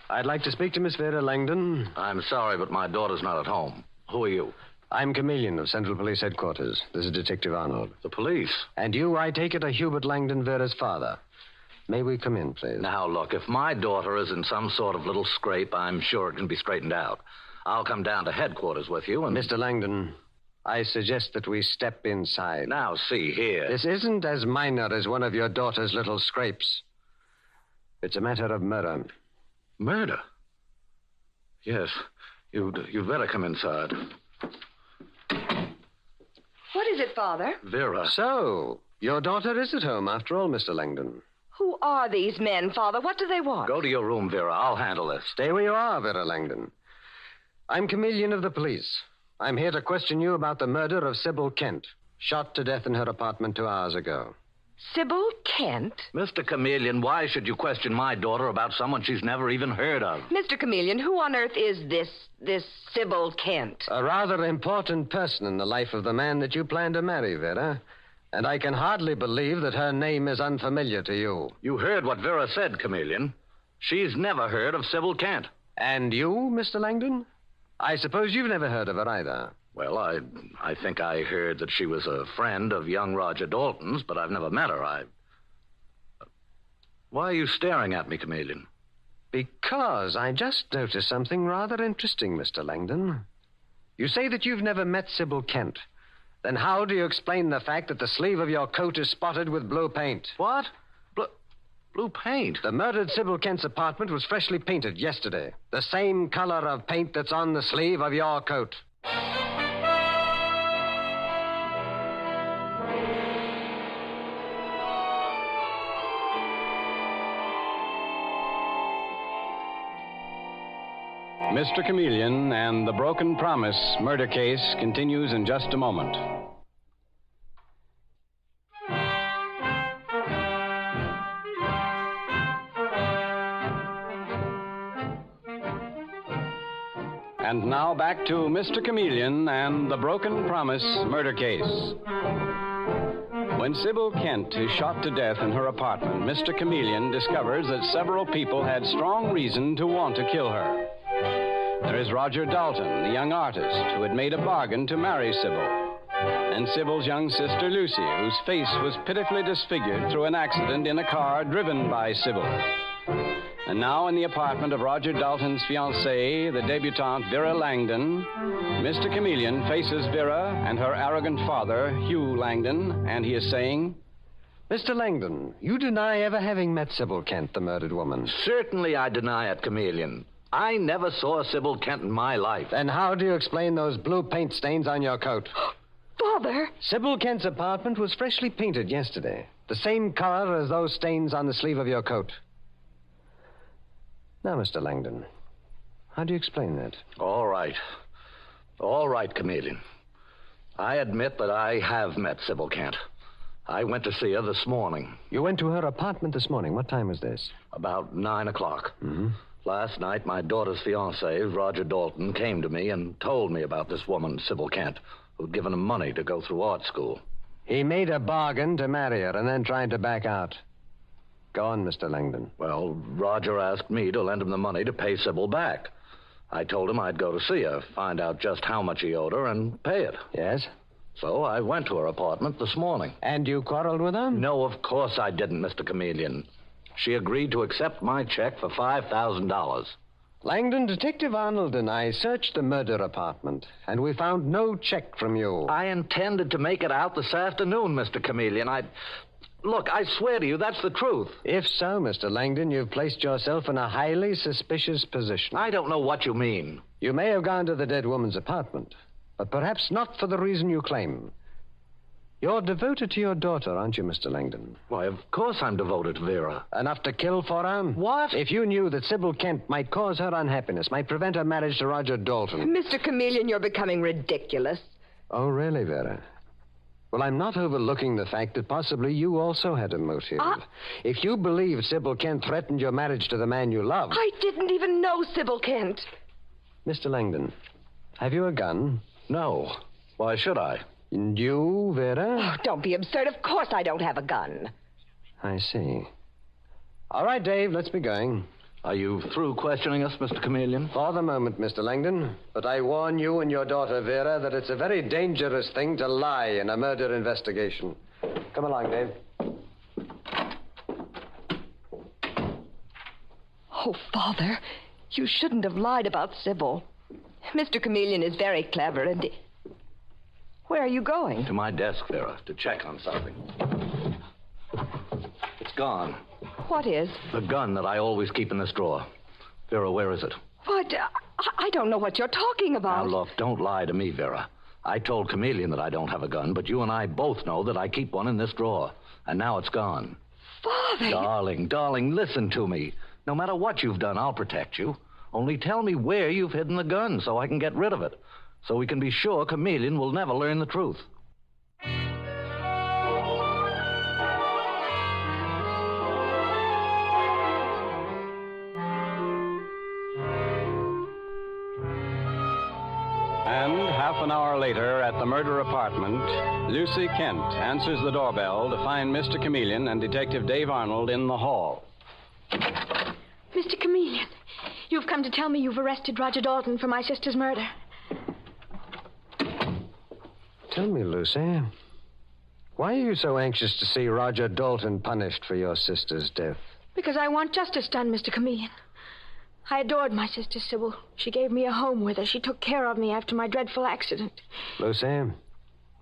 I'd like to speak to Miss Vera Langdon. I'm sorry, but my daughter's not at home. Who are you? I'm Chameleon of Central Police Headquarters. This is Detective Arnold. The police? And you, I take it, are Hubert Langdon, Vera's father. May we come in, please? Now, look, if my daughter is in some sort of little scrape, I'm sure it can be straightened out. I'll come down to headquarters with you and... Mr. Langdon, I suggest that we step inside. Now, see here. This isn't as minor as one of your daughter's little scrapes. It's a matter of murder. Murder? Yes. You'd better come inside. What is it, Father? Vera. So, your daughter is at home after all, Mr. Langdon. Who are these men, Father? What do they want? Go to your room, Vera. I'll handle this. Stay where you are, Vera Langdon. I'm Chameleon of the police. I'm here to question you about the murder of Sybil Kent, shot to death in her apartment 2 hours ago. Sybil Kent? Mr. Chameleon, why should you question my daughter about someone she's never even heard of? Mr. Chameleon, who on earth is this Sybil Kent? A rather important person in the life of the man that you plan to marry, Vera. And I can hardly believe that her name is unfamiliar to you. You heard what Vera said, Chameleon. She's never heard of Sybil Kent. And you, Mr. Langdon? I suppose you've never heard of her either. Well, I think I heard that she was a friend of young Roger Dalton's, but I've never met her. Why are you staring at me, Chameleon? Because I just noticed something rather interesting, Mr. Langdon. You say that you've never met Sybil Kent. Then how do you explain the fact that the sleeve of your coat is spotted with blue paint? What? Blue paint? The murdered Sybil Kent's apartment was freshly painted yesterday. The same color of paint that's on the sleeve of your coat. Mr. Chameleon and the Broken Promise murder case continues in just a moment. And now back to Mr. Chameleon and the Broken Promise murder case. When Sybil Kent is shot to death in her apartment, Mr. Chameleon discovers that several people had strong reason to want to kill her. There is Roger Dalton, the young artist, who had made a bargain to marry Sybil. And Sybil's young sister Lucy, whose face was pitifully disfigured through an accident in a car driven by Sybil. And now in the apartment of Roger Dalton's fiancée, the debutante Vera Langdon, Mr. Chameleon faces Vera and her arrogant father, Hugh Langdon, and he is saying, Mr. Langdon, you deny ever having met Sybil Kent, the murdered woman. Certainly I deny it, Chameleon. I never saw Sybil Kent in my life. Then how do you explain those blue paint stains on your coat? Father! Sybil Kent's apartment was freshly painted yesterday. The same color as those stains on the sleeve of your coat. Now, Mr. Langdon, how do you explain that? All right. All right, Chameleon. I admit that I have met Sybil Kent. I went to see her this morning. You went to her apartment this morning. What time was this? About 9 o'clock. Mm-hmm. Last night, my daughter's fiancé, Roger Dalton, came to me and told me about this woman, Sybil Kent, who'd given him money to go through art school. He made a bargain to marry her and then tried to back out. Go on, Mr. Langdon. Well, Roger asked me to lend him the money to pay Sybil back. I told him I'd go to see her, find out just how much he owed her, and pay it. Yes? So I went to her apartment this morning. And you quarreled with her? No, of course I didn't, Mr. Chameleon. She agreed to accept my check for $5,000. Langdon, Detective Arnold and I searched the murder apartment, and we found no check from you. I intended to make it out this afternoon, Mr. Chameleon. Look, I swear to you, that's the truth. If so, Mr. Langdon, you've placed yourself in a highly suspicious position. I don't know what you mean. You may have gone to the dead woman's apartment, but perhaps not for the reason you claim. You're devoted to your daughter, aren't you, Mr. Langdon? Why, of course I'm devoted to Vera. Enough to kill for her? What? If you knew that Sybil Kent might cause her unhappiness, might prevent her marriage to Roger Dalton. Mr. Chameleon, you're becoming ridiculous. Oh, really, Vera? Well, I'm not overlooking the fact that possibly you also had a motive. If you believe Sybil Kent threatened your marriage to the man you love... I didn't even know Sybil Kent. Mr. Langdon, have you a gun? No. Why should I? And you, Vera? Oh, don't be absurd. Of course I don't have a gun. I see. All right, Dave, let's be going. Are you through questioning us, Mr. Chameleon? For the moment, Mr. Langdon. But I warn you and your daughter, Vera, that it's a very dangerous thing to lie in a murder investigation. Come along, Dave. Oh, Father, you shouldn't have lied about Sybil. Mr. Chameleon is very clever, and... Where are you going? To my desk, Vera, to check on something. It's gone. What is? The gun that I always keep in this drawer. Vera, where is it? What? I don't know what you're talking about. Now, look, don't lie to me, Vera. I told Chameleon that I don't have a gun, but you and I both know that I keep one in this drawer. And now it's gone. Father! Darling, listen to me. No matter what you've done, I'll protect you. Only tell me where you've hidden the gun so I can get rid of it. So we can be sure Chameleon will never learn the truth. And half an hour later, at the murder apartment, Lucy Kent answers the doorbell to find Mr. Chameleon and Detective Dave Arnold in the hall. Mr. Chameleon, you've come to tell me you've arrested Roger Dalton for my sister's murder. Tell me, Lucy, why are you so anxious to see Roger Dalton punished for your sister's death? Because I want justice done, Mr. Chameleon. I adored my sister, Sybil. She gave me a home with her. She took care of me after my dreadful accident. Lucy,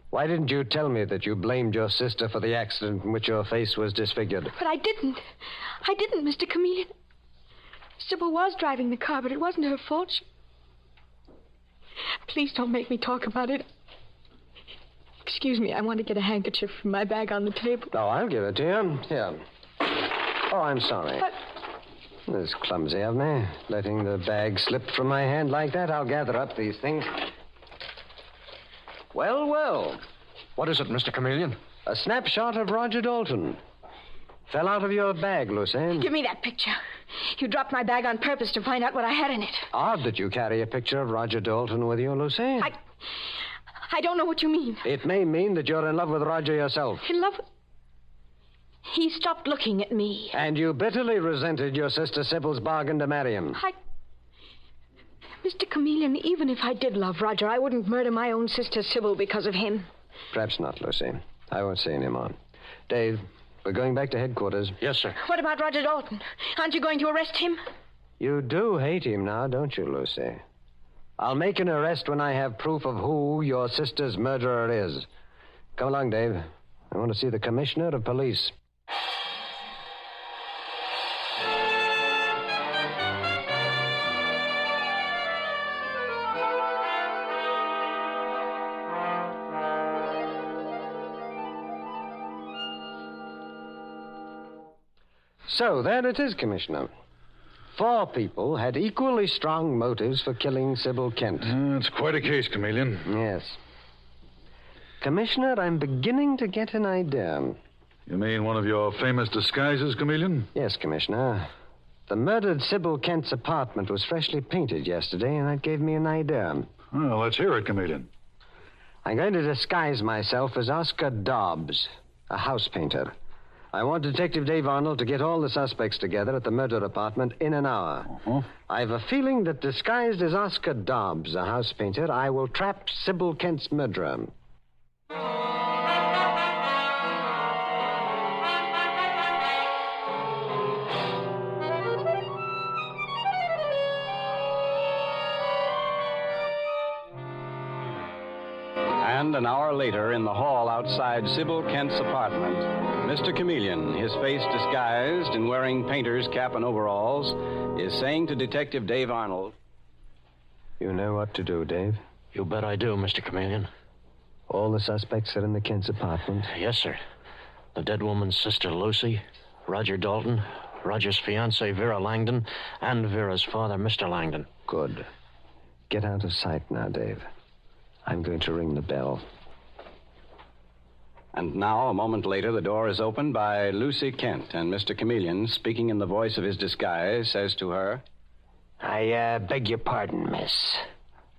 why didn't you tell me that you blamed your sister for the accident in which your face was disfigured? But I didn't. I didn't, Mr. Chameleon. Sybil was driving the car, but it wasn't her fault. Please don't make me talk about it. Excuse me, I want to get a handkerchief from my bag on the table. Oh, I'll give it to you. Here. Oh, I'm sorry. But... It's clumsy of me, letting the bag slip from my hand like that. I'll gather up these things. Well. What is it, Mr. Chameleon? A snapshot of Roger Dalton. Fell out of your bag, Lucy. Give me that picture. You dropped my bag on purpose to find out what I had in it. Odd that you carry a picture of Roger Dalton with you, Lucy. I don't know what you mean. It may mean that you're in love with Roger yourself. In love with... He stopped looking at me. And you bitterly resented your sister Sybil's bargain to marry him. Mr. Chameleon, even if I did love Roger, I wouldn't murder my own sister Sybil because of him. Perhaps not, Lucy. I won't say any more. Dave, we're going back to headquarters. Yes, sir. What about Roger Dalton? Aren't you going to arrest him? You do hate him now, don't you, Lucy? I'll make an arrest when I have proof of who your sister's murderer is. Come along, Dave. I want to see the commissioner of police. So, there it is, Commissioner. 4 people had equally strong motives for killing Sybil Kent. It's quite a case, Chameleon. Yes. Commissioner, I'm beginning to get an idea. You mean one of your famous disguises, Chameleon? Yes, Commissioner. The murdered Sybil Kent's apartment was freshly painted yesterday, and that gave me an idea. Well, let's hear it, Chameleon. I'm going to disguise myself as Oscar Dobbs, a house painter. I want Detective Dave Arnold to get all the suspects together at the murder apartment in an hour. I've a feeling that disguised as Oscar Dobbs, a house painter, I will trap Sybil Kent's murderer. And an hour later, in the hall outside Sybil Kent's apartment, Mr. Chameleon, his face disguised and wearing painter's cap and overalls, is saying to Detective Dave Arnold, You know what to do, Dave. You bet I do, Mr. Chameleon. All the suspects are in the Kent's apartment? Yes, sir. The dead woman's sister, Lucy, Roger Dalton, Roger's fiancée, Vera Langdon, and Vera's father, Mr. Langdon. Good. Get out of sight now, Dave. I'm going to ring the bell. And now, a moment later, the door is opened by Lucy Kent, and Mr. Chameleon, speaking in the voice of his disguise, says to her, I beg your pardon, miss.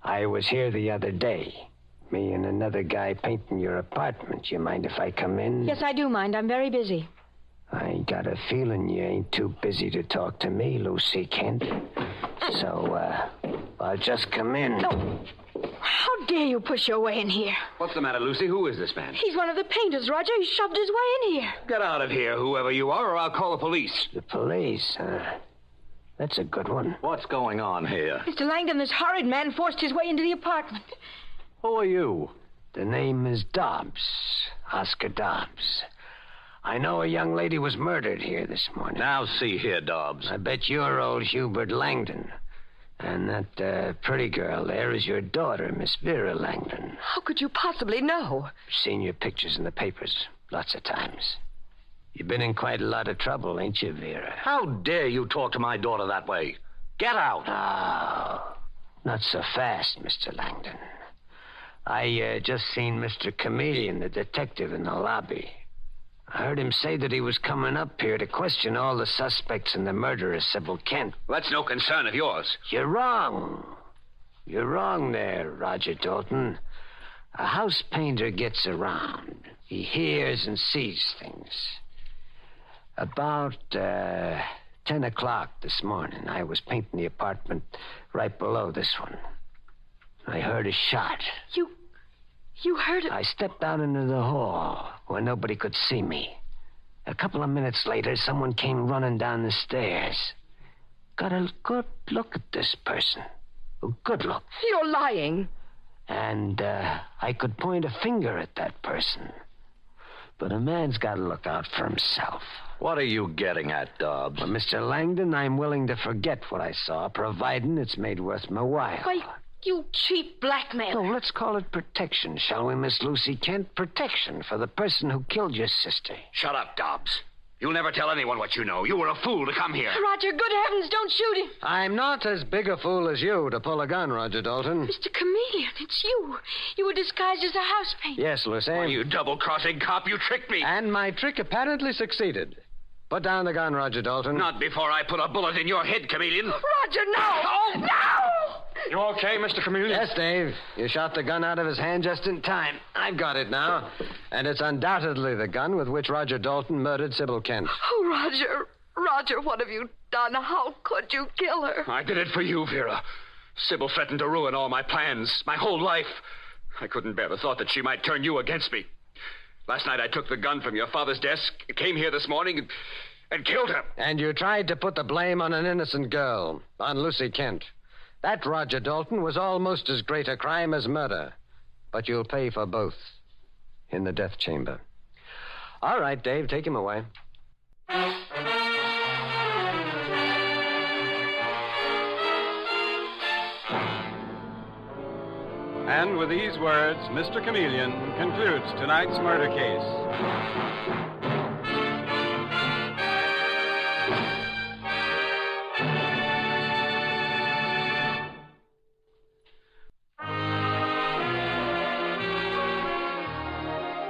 I was here the other day. Me and another guy painting your apartment. You mind if I come in? Yes, I do mind. I'm very busy. I got a feeling you ain't too busy to talk to me, Lucy Kent. So, I'll just come in. No. How dare you push your way in here? What's the matter, Lucy? Who is this man? He's one of the painters, Roger. He shoved his way in here. Get out of here, whoever you are, or I'll call the police. The police, huh? That's a good one. What's going on here? Mr. Langdon, this horrid man forced his way into the apartment. Who are you? The name is Dobbs. Oscar Dobbs. I know a young lady was murdered here this morning. Now, see here, Dobbs. I bet you're old Hubert Langdon. And that pretty girl there is your daughter, Miss Vera Langdon. How could you possibly know? Seen your pictures in the papers lots of times. You've been in quite a lot of trouble, ain't you, Vera? How dare you talk to my daughter that way? Get out. Oh, not so fast, Mr. Langdon. I just seen Mr. Chameleon, the detective, in the lobby. I heard him say that he was coming up here to question all the suspects in the murder of Sybil Kent. That's no concern of yours. You're wrong. You're wrong there, Roger Dalton. A house painter gets around. He hears and sees things. About 10 o'clock this morning, I was painting the apartment right below this one. I heard a shot. You heard it? I stepped out into the hall where nobody could see me. A couple of minutes later, someone came running down the stairs. Got a good look at this person. A good look. You're lying. And I could point a finger at that person. But a man's got to look out for himself. What are you getting at, Dobbs? Well, Mr. Langdon, I'm willing to forget what I saw, providing it's made worth my while. Why, you cheap blackmailer. No, let's call it protection, shall we, Miss Lucy Kent? Protection for the person who killed your sister. Shut up, Dobbs. You'll never tell anyone what you know. You were a fool to come here. Roger, good heavens, don't shoot him. I'm not as big a fool as you to pull a gun, Roger Dalton. Mr. Chameleon, it's you. You were disguised as a house painter. Yes, Lucy. Why, you double-crossing cop, you tricked me. And my trick apparently succeeded. Put down the gun, Roger Dalton. Not before I put a bullet in your head, Chameleon. Roger, no! Oh! No! You okay, Mr. Chameleon? Yes, Dave. You shot the gun out of his hand just in time. I've got it now. And it's undoubtedly the gun with which Roger Dalton murdered Sybil Kent. Oh, Roger. Roger, what have you done? How could you kill her? I did it for you, Vera. Sybil threatened to ruin all my plans, my whole life. I couldn't bear the thought that she might turn you against me. Last night I took the gun from your father's desk, came here this morning, and killed her. And you tried to put the blame on an innocent girl, on Lucy Kent. That, Roger Dalton, was almost as great a crime as murder. But you'll pay for both in the death chamber. All right, Dave, take him away. And with these words, Mr. Chameleon concludes tonight's murder case.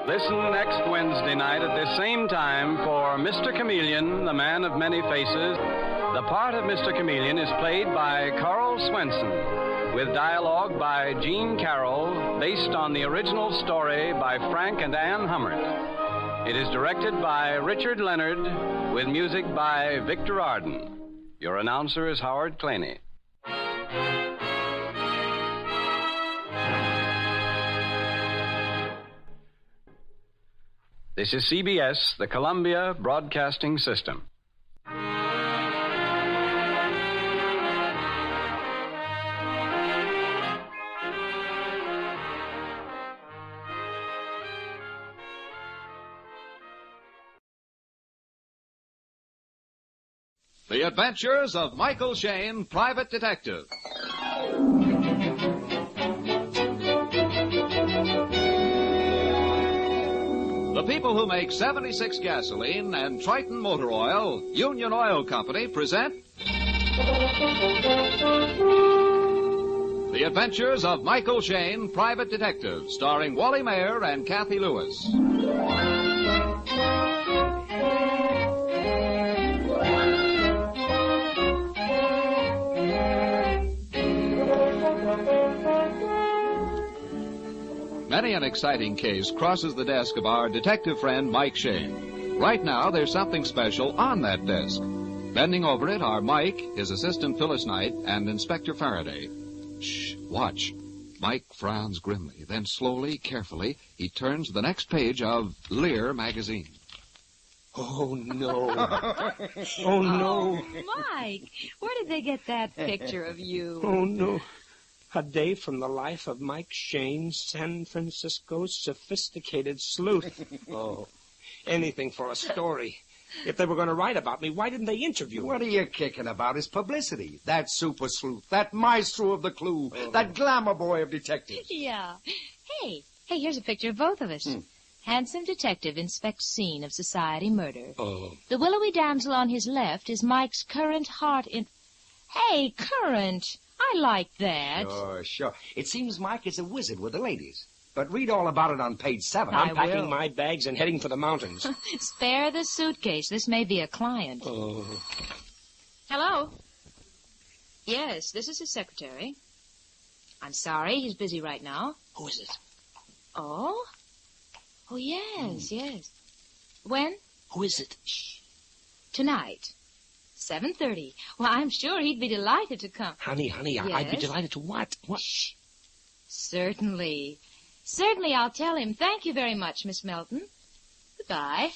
Listen next Wednesday night at this same time for Mr. Chameleon, the Man of Many Faces. The part of Mr. Chameleon is played by Carl Swenson, with dialogue by Gene Carroll, based on the original story by Frank and Ann Hummert. It is directed by Richard Leonard, with music by Victor Arden. Your announcer is Howard Claney. This is CBS, the Columbia Broadcasting System. The Adventures of Michael Shayne, Private Detective. The people who make 76 gasoline and Triton Motor Oil, Union Oil Company, present The Adventures of Michael Shayne, Private Detective, starring Wally Mayer and Kathy Lewis. Many an exciting case crosses the desk of our detective friend Mike Shayne. Right now, there's something special on that desk. Bending over it are Mike, his assistant Phyllis Knight, and Inspector Faraday. Shh, watch. Mike frowns grimly. Then slowly, carefully, he turns to the next page of Lear magazine. Oh, no. Oh, no. Mike, where did they get that picture of you? Oh, no. A day from the life of Mike Shayne, San Francisco's sophisticated sleuth. Oh, anything for a story. If they were going to write about me, why didn't they interview me? What are you kicking about? Is publicity. That super sleuth, that maestro of the clue, that glamour boy of detectives. Yeah. Hey, here's a picture of both of us. Handsome detective inspects scene of society murder. Oh. The willowy damsel on his left is Mike's current heart in... Hey, current. I like that. Sure. It seems Mike is a wizard with the ladies. But read all about it on page 7. I'm packing my bags and heading for the mountains. Spare the suitcase. This may be a client. Oh. Hello? Yes, this is his secretary. I'm sorry, he's busy right now. Who is it? Oh? Oh, yes. When? Who is it? Shh. Tonight. 7:30. Well, I'm sure he'd be delighted to come. Honey, yes? I'd be delighted to what? What? Shh. Certainly, I'll tell him. Thank you very much, Miss Melton. Goodbye.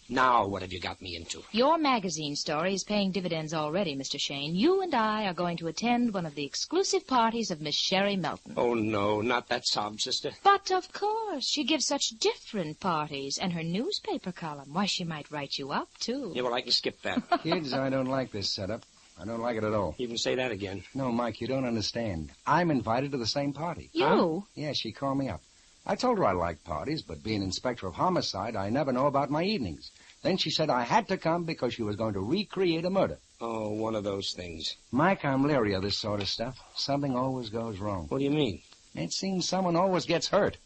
Now, what have you got me into? Your magazine story is paying dividends already, Mr. Shayne. You and I are going to attend one of the exclusive parties of Miss Sherry Melton. Oh, no, not that sob sister. But, of course, she gives such different parties. And her newspaper column, why, she might write you up, too. Yeah, well, I can skip that. Kids, I don't like this setup. I don't like it at all. You can say that again. No, Mike, you don't understand. I'm invited to the same party. You? Huh? Yeah, she called me up. I told her I liked parties, but being inspector of homicide, I never know about my evenings. Then she said I had to come because she was going to recreate a murder. Oh, one of those things. Mike, I'm leery of this sort of stuff. Something always goes wrong. What do you mean? It seems someone always gets hurt.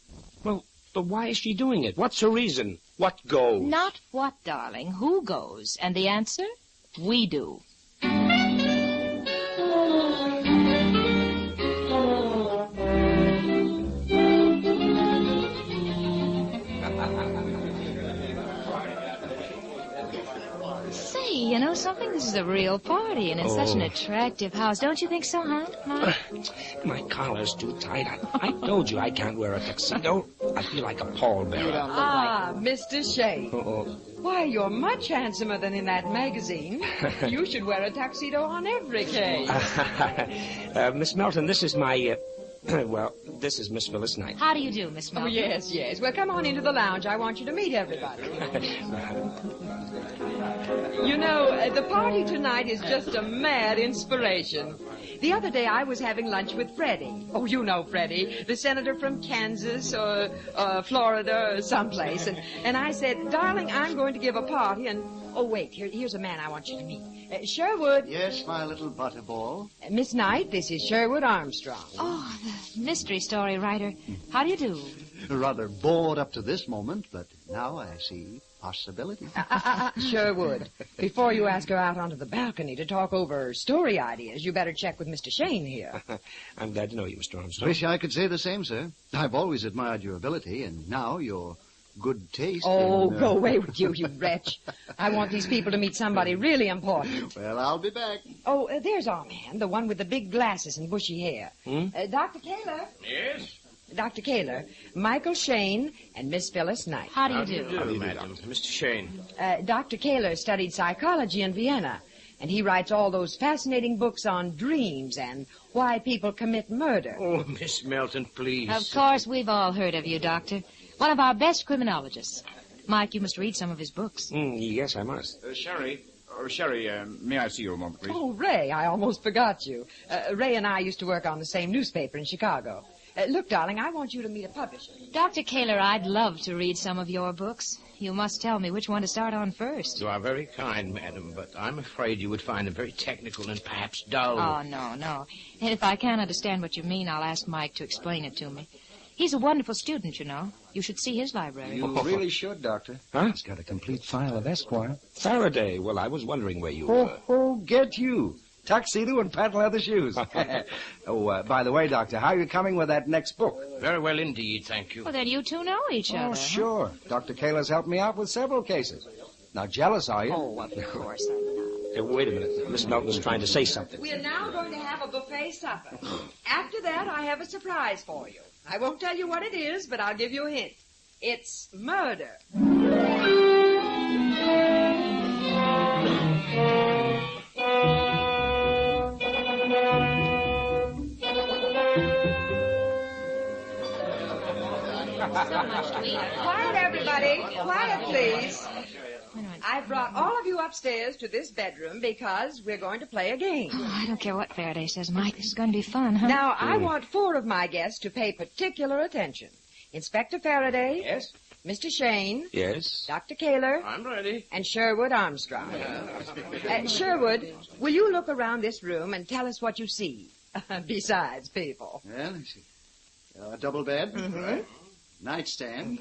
Well, but why is she doing it? What's her reason? What goes? Not what, darling. Who goes? And the answer? We do. know something? This is a real party, and it's such an attractive house. Don't you think so, huh, Mike? My collar's too tight. I told you I can't wear a tuxedo. I feel like a pallbearer. Mr. Shane. Why, you're much handsomer than in that magazine. You should wear a tuxedo on every case. Miss Melton, this is my... well, this is Miss Phyllis Knight. How do you do, Miss Melton? Oh, yes. Well, come on into the lounge. I want you to meet everybody. You know, the party tonight is just a mad inspiration. The other day I was having lunch with Freddie. Oh, you know Freddie, the senator from Kansas or Florida or someplace. And I said, darling, I'm going to give a party and... Oh, wait, here's a man I want you to meet. Sherwood. Yes, my little butterball. Miss Knight, this is Sherwood Armstrong. Oh, the mystery story writer. How do you do? Rather bored up to this moment, but now I see possibility. Sherwood, before you ask her out onto the balcony to talk over story ideas, you better check with Mr. Shane here. I'm glad to know you, Mr. Armstrong. Wish I could say the same, sir. I've always admired your ability, and now your good taste. Oh, go away with you, you wretch. I want these people to meet somebody really important. Well, I'll be back. Oh, there's our man, the one with the big glasses and bushy hair. Dr. Kaler. Yes? Dr. Kaler, Michael Shane, and Miss Phyllis Knight. How do you do? How do you, madam? Mr. Shane. Dr. Kaler studied psychology in Vienna, and he writes all those fascinating books on dreams and why people commit murder. Oh, Miss Melton, please. Of course, we've all heard of you, Doctor. One of our best criminologists. Mike, you must read some of his books. Yes, I must. Sherry, may I see you a moment, please? Oh, Ray, I almost forgot you. Ray and I used to work on the same newspaper in Chicago. Look, darling, I want you to meet a publisher. Dr. Kaler, I'd love to read some of your books. You must tell me which one to start on first. You are very kind, madam, but I'm afraid you would find them very technical and perhaps dull. Oh, no. And if I can't understand what you mean, I'll ask Mike to explain it to me. He's a wonderful student, you know. You should see his library. You really should, Doctor. Huh? He's got a complete file of Esquire. Faraday. Well, I was wondering where you were. Get you. Tuxedo and patent leather shoes. By the way, Doctor, how are you coming with that next book? Very well indeed, thank you. Well, then you two know each other. Oh, sure. Huh? Dr. Kaler's helped me out with several cases. Now, jealous, are you? Oh, of course I'm not. Hey, wait a minute. Miss Melton's trying to say something. We are now going to have a buffet supper. After that, I have a surprise for you. I won't tell you what it is, but I'll give you a hint. It's murder. So much to eat. Quiet, everybody. Quiet, please. I've brought all of you upstairs to this bedroom because we're going to play a game. Oh, I don't care what Faraday says, Mike. This is going to be fun, huh? Now, I want 4 of my guests to pay particular attention. Inspector Faraday. Yes? Mr. Shane. Yes? Dr. Kaler. I'm ready. And Sherwood Armstrong. Sherwood, will you look around this room and tell us what you see? Besides people. Well, let's see. A double bed. Right. Nightstand.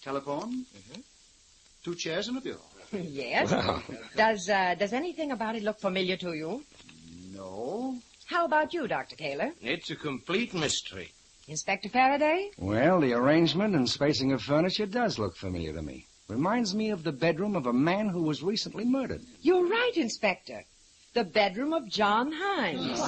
Telephone. 2 chairs and a bureau. Yes. Wow. Does anything about it look familiar to you? No. How about you, Dr. Kaler? It's a complete mystery. Inspector Faraday? Well, the arrangement and spacing of furniture does look familiar to me. Reminds me of the bedroom of a man who was recently murdered. You're right, Inspector. The bedroom of John Himes.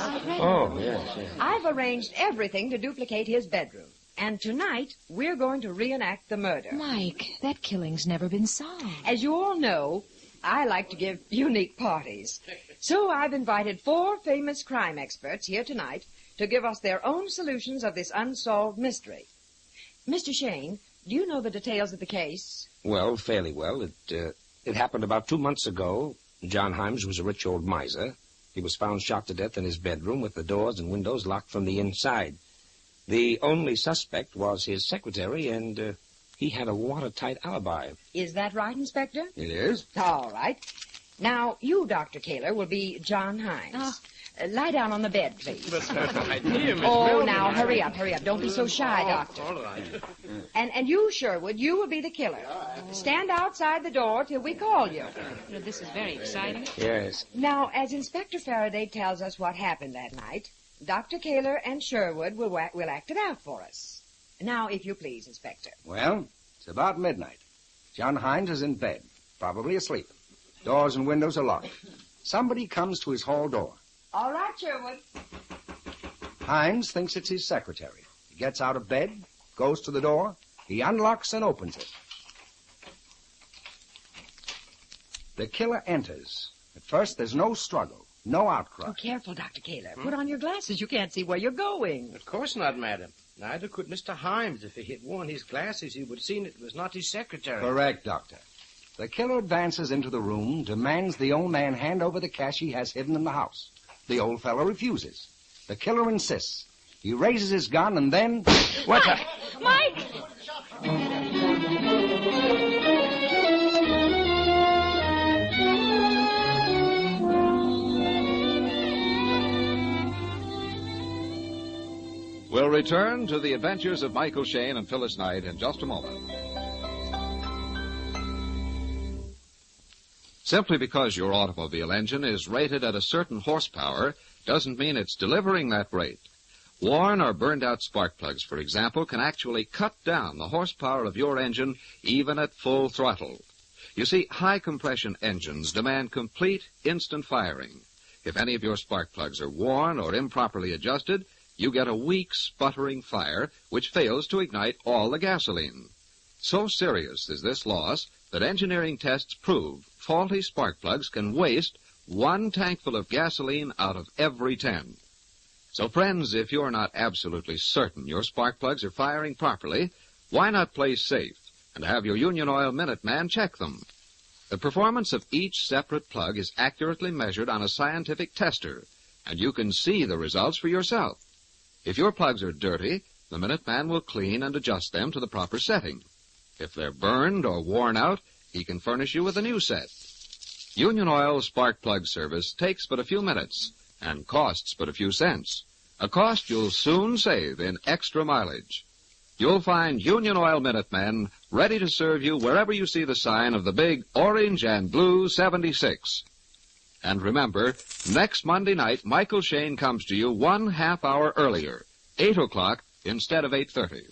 Oh, yes. I've arranged everything to duplicate his bedroom. And tonight, we're going to reenact the murder. Mike, that killing's never been solved. As you all know, I like to give unique parties. So I've invited 4 famous crime experts here tonight to give us their own solutions of this unsolved mystery. Mr. Shane, do you know the details of the case? Well, fairly well. It happened about 2 months ago. John Himes was a rich old miser. He was found shot to death in his bedroom with the doors and windows locked from the inside. The only suspect was his secretary, and he had a watertight alibi. Is that right, Inspector? It is. All right. Now, you, Dr. Kaler, will be John Himes. Lie down on the bed, please. Now, hurry up. Don't be so shy, Doctor. All right. And you, Sherwood, you will be the killer. Stand outside the door till we call you. This is very exciting. Yes. Now, as Inspector Faraday tells us what happened that night, Dr. Kaler and Sherwood will act it out for us. Now, if you please, Inspector. Well, it's about midnight. John Himes is in bed, probably asleep. Doors and windows are locked. Somebody comes to his hall door. All right, Sherwood. Hines thinks it's his secretary. He gets out of bed, goes to the door, he unlocks and opens it. The killer enters. At first, there's no struggle, no outcry. Oh, careful, Dr. Kaler. Put on your glasses. You can't see where you're going. Of course not, madam. Neither could Mr. Himes. If he had worn his glasses, he would have seen it was not his secretary. Correct, Doctor. The killer advances into the room, demands the old man hand over the cash he has hidden in the house. The old fellow refuses. The killer insists. He raises his gun and then... What the... Mike! We'll return to the adventures of Michael Shayne and Phyllis Knight in just a moment. Simply because your automobile engine is rated at a certain horsepower doesn't mean it's delivering that rate. Worn or burned out spark plugs, for example, can actually cut down the horsepower of your engine even at full throttle. You see, high compression engines demand complete instant firing. If any of your spark plugs are worn or improperly adjusted, you get a weak, sputtering fire which fails to ignite all the gasoline. So serious is this loss that engineering tests prove faulty spark plugs can waste 1 tankful of gasoline out of every 10. So, friends, if you're not absolutely certain your spark plugs are firing properly, why not play safe and have your Union Oil Minuteman check them? The performance of each separate plug is accurately measured on a scientific tester, and you can see the results for yourself. If your plugs are dirty, the Minuteman will clean and adjust them to the proper setting. If they're burned or worn out, he can furnish you with a new set. Union Oil spark plug service takes but a few minutes and costs but a few cents, a cost you'll soon save in extra mileage. You'll find Union Oil Minutemen ready to serve you wherever you see the sign of the big orange and blue 76. And remember, next Monday night, Michael Shayne comes to you 1/2 hour earlier, 8 o'clock instead of 8:30.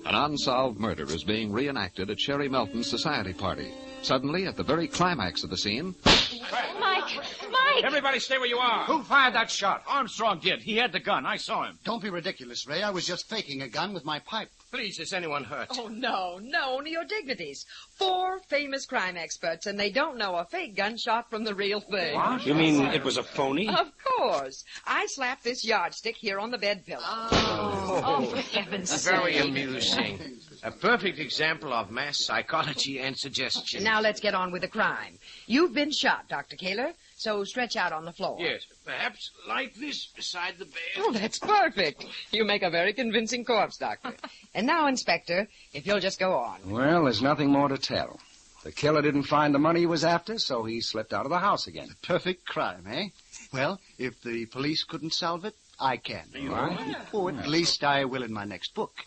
An unsolved murder is being reenacted at Sherry Melton's society party. Suddenly, at the very climax of the scene... Mike! Everybody stay where you are. Who fired that shot? Armstrong did. He had the gun. I saw him. Don't be ridiculous, Ray. I was just faking a gun with my pipe. Please, is anyone hurt? Oh, no, only your dignities. 4 famous crime experts, and they don't know a fake gunshot from the real thing. What? You mean it was a phony? Of course. I slapped this yardstick here on the bed pillow. Oh, for heaven's sake. Very amusing. A perfect example of mass psychology and suggestion. Now let's get on with the crime. You've been shot, Dr. Kaler, so stretch out on the floor. Yes, perhaps like this beside the bed. Oh, that's perfect. You make a very convincing corpse, Doctor. And now, Inspector, if you'll just go on. Well, there's nothing more to tell. The killer didn't find the money he was after, so he slipped out of the house again. Perfect crime, eh? Well, if the police couldn't solve it, I can. Or at least I will in my next book.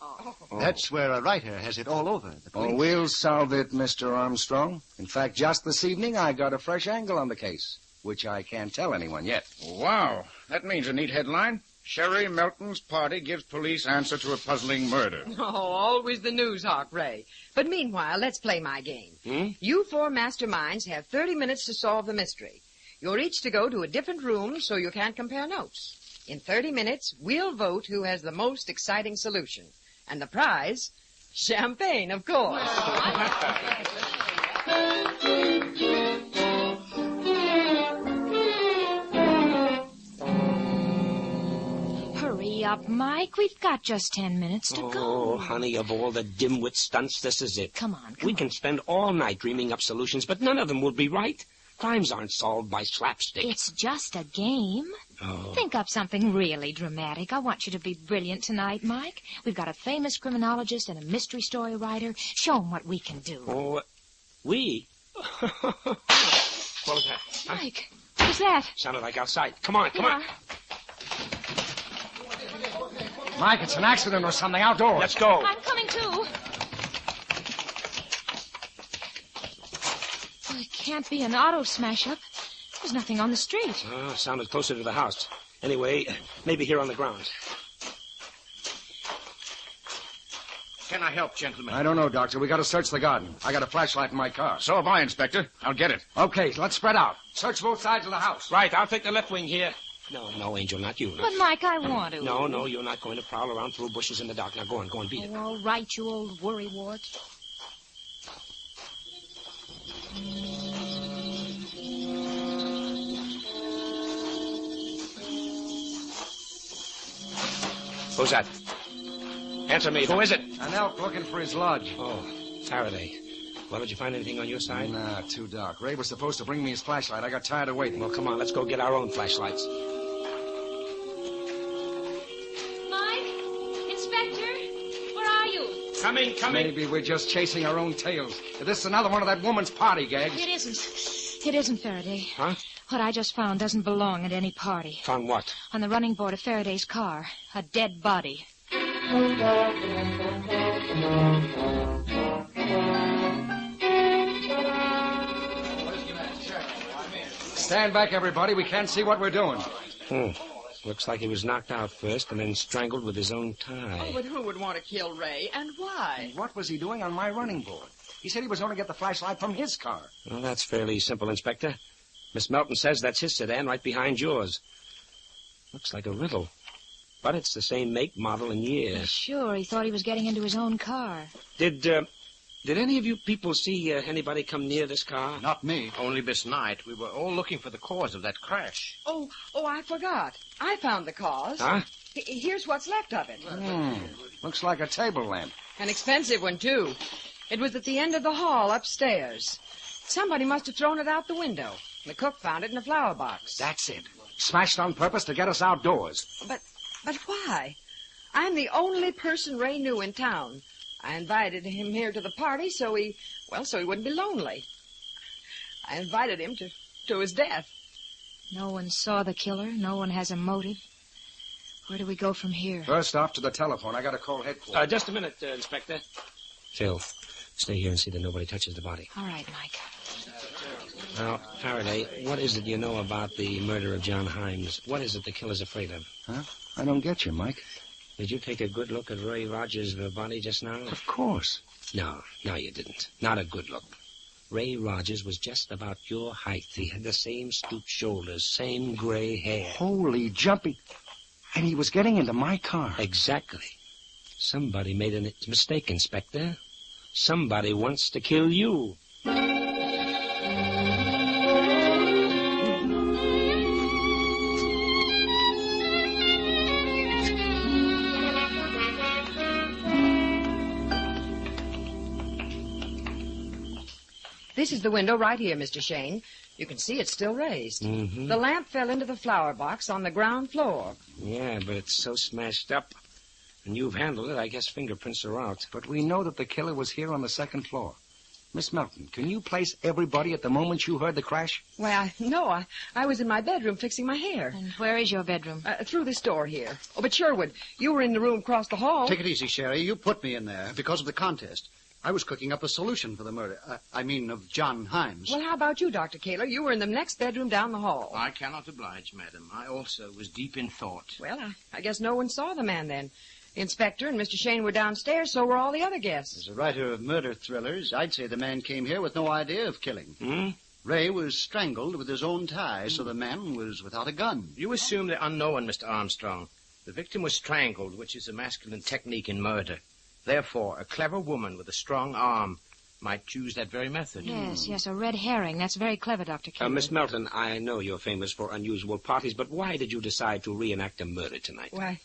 That's where a writer has it all over the place. Oh, we'll solve it, Mr. Armstrong. In fact, just this evening, I got a fresh angle on the case, which I can't tell anyone yet. Wow, that means a neat headline. Sherry Melton's party gives police answer to a puzzling murder. Oh, always the news hawk, Ray. But meanwhile, let's play my game. You 4 masterminds have 30 minutes to solve the mystery. You're each to go to a different room so you can't compare notes. In 30 minutes, we'll vote who has the most exciting solution. And the prize, champagne, of course. Hurry up, Mike. We've got just 10 minutes to go. Oh, honey, of all the dimwit stunts, this is it. Come on. We can spend all night dreaming up solutions, but none of them will be right. Crimes aren't solved by slapstick. It's just a game. Oh. Think up something really dramatic. I want you to be brilliant tonight, Mike. We've got a famous criminologist and a mystery story writer. Show 'em what we can do. Oh, we? What was that? Mike, what was that? Sounded like outside. Come on, come on. Mike, it's an accident or something outdoors. Let's go. I'm coming too. Well, it can't be an auto smash-up. There's nothing on the street. Oh, sounded closer to the house. Anyway, maybe here on the grounds. can I help, gentlemen? I don't know, Doctor. We got to search the garden. I got a flashlight in my car. So have I, Inspector. I'll get it. Okay, let's spread out. Search both sides of the house. Right, I'll take the left wing here. No, Angel, not you. But, Mike, I want to. No, you're not going to prowl around through bushes in the dark. Now, go on, beat it. Oh, all right, you old worrywart. Who's that? Answer me. Who is it? An elk looking for his lodge. Oh, Faraday. Well, did you find anything on your side? Nah, too dark. Ray was supposed to bring me his flashlight. I got tired of waiting. Well, come on, let's go get our own flashlights. Mike? Inspector? Where are you? Coming. Maybe we're just chasing our own tails. This is another one of that woman's party gags. It isn't. It isn't, Faraday. Huh? What I just found doesn't belong at any party. Found what? On the running board of Faraday's car. A dead body. Stand back, everybody. We can't see what we're doing. Looks like he was knocked out first and then strangled with his own tie. Oh, but who would want to kill Ray, and why? What was he doing on my running board? He said he was going to get the flashlight from his car. Well, that's fairly simple, Inspector. Miss Melton says that's his sedan right behind yours. Looks like a rental. But it's the same make, model, and year. Sure, he thought he was getting into his own car. Did any of you people see anybody come near this car? Not me. Only this night. We were all looking for the cause of that crash. Oh, I forgot. I found the cause. Huh? Here's what's left of it. Looks like a table lamp. An expensive one, too. It was at the end of the hall upstairs. Somebody must have thrown it out the window. The cook found it in a flower box. That's it. Smashed on purpose to get us outdoors. But why? I'm the only person Ray knew in town. I invited him here to the party so he wouldn't be lonely. I invited him to his death. No one saw the killer. No one has a motive. Where do we go from here? First off to the telephone. I got to call headquarters. Just a minute, Inspector. Phil, stay here and see that nobody touches the body. All right, Mike. Now, Faraday, what is it you know about the murder of John Himes? What is it the killer's afraid of? Huh? I don't get you, Mike. Did you take a good look at Ray Rogers' body just now? Of course. No, you didn't. Not a good look. Ray Rogers was just about your height. He had the same stooped shoulders, same gray hair. Holy jumping. And he was getting into my car. Exactly. Somebody made a mistake, Inspector. Somebody wants to kill you. This is the window right here, Mr. Shane. You can see it's still raised. Mm-hmm. The lamp fell into the flower box on the ground floor. Yeah, but it's so smashed up. And you've handled it. I guess fingerprints are out. But we know that the killer was here on the second floor. Miss Melton, can you place everybody at the moment you heard the crash? Why, no, I was in my bedroom fixing my hair. And where is your bedroom? Through this door here. Oh, but Sherwood, you were in the room across the hall. Take it easy, Sherry. You put me in there because of the contest. I was cooking up a solution for the murder. Of John Himes. Well, how about you, Dr. Kaler? You were in the next bedroom down the hall. I cannot oblige, madam. I also was deep in thought. Well, I guess no one saw the man then. The inspector and Mr. Shane were downstairs, so were all the other guests. As a writer of murder thrillers, I'd say the man came here with no idea of killing. Ray was strangled with his own tie, so the man was without a gun. You assume the unknown, Mr. Armstrong. The victim was strangled, which is a masculine technique in murder. Therefore, a clever woman with a strong arm might choose that very method. Yes, a red herring. That's very clever, Dr. Kaler. Miss Melton, I know you're famous for unusual parties, but why did you decide to reenact a murder tonight? Why,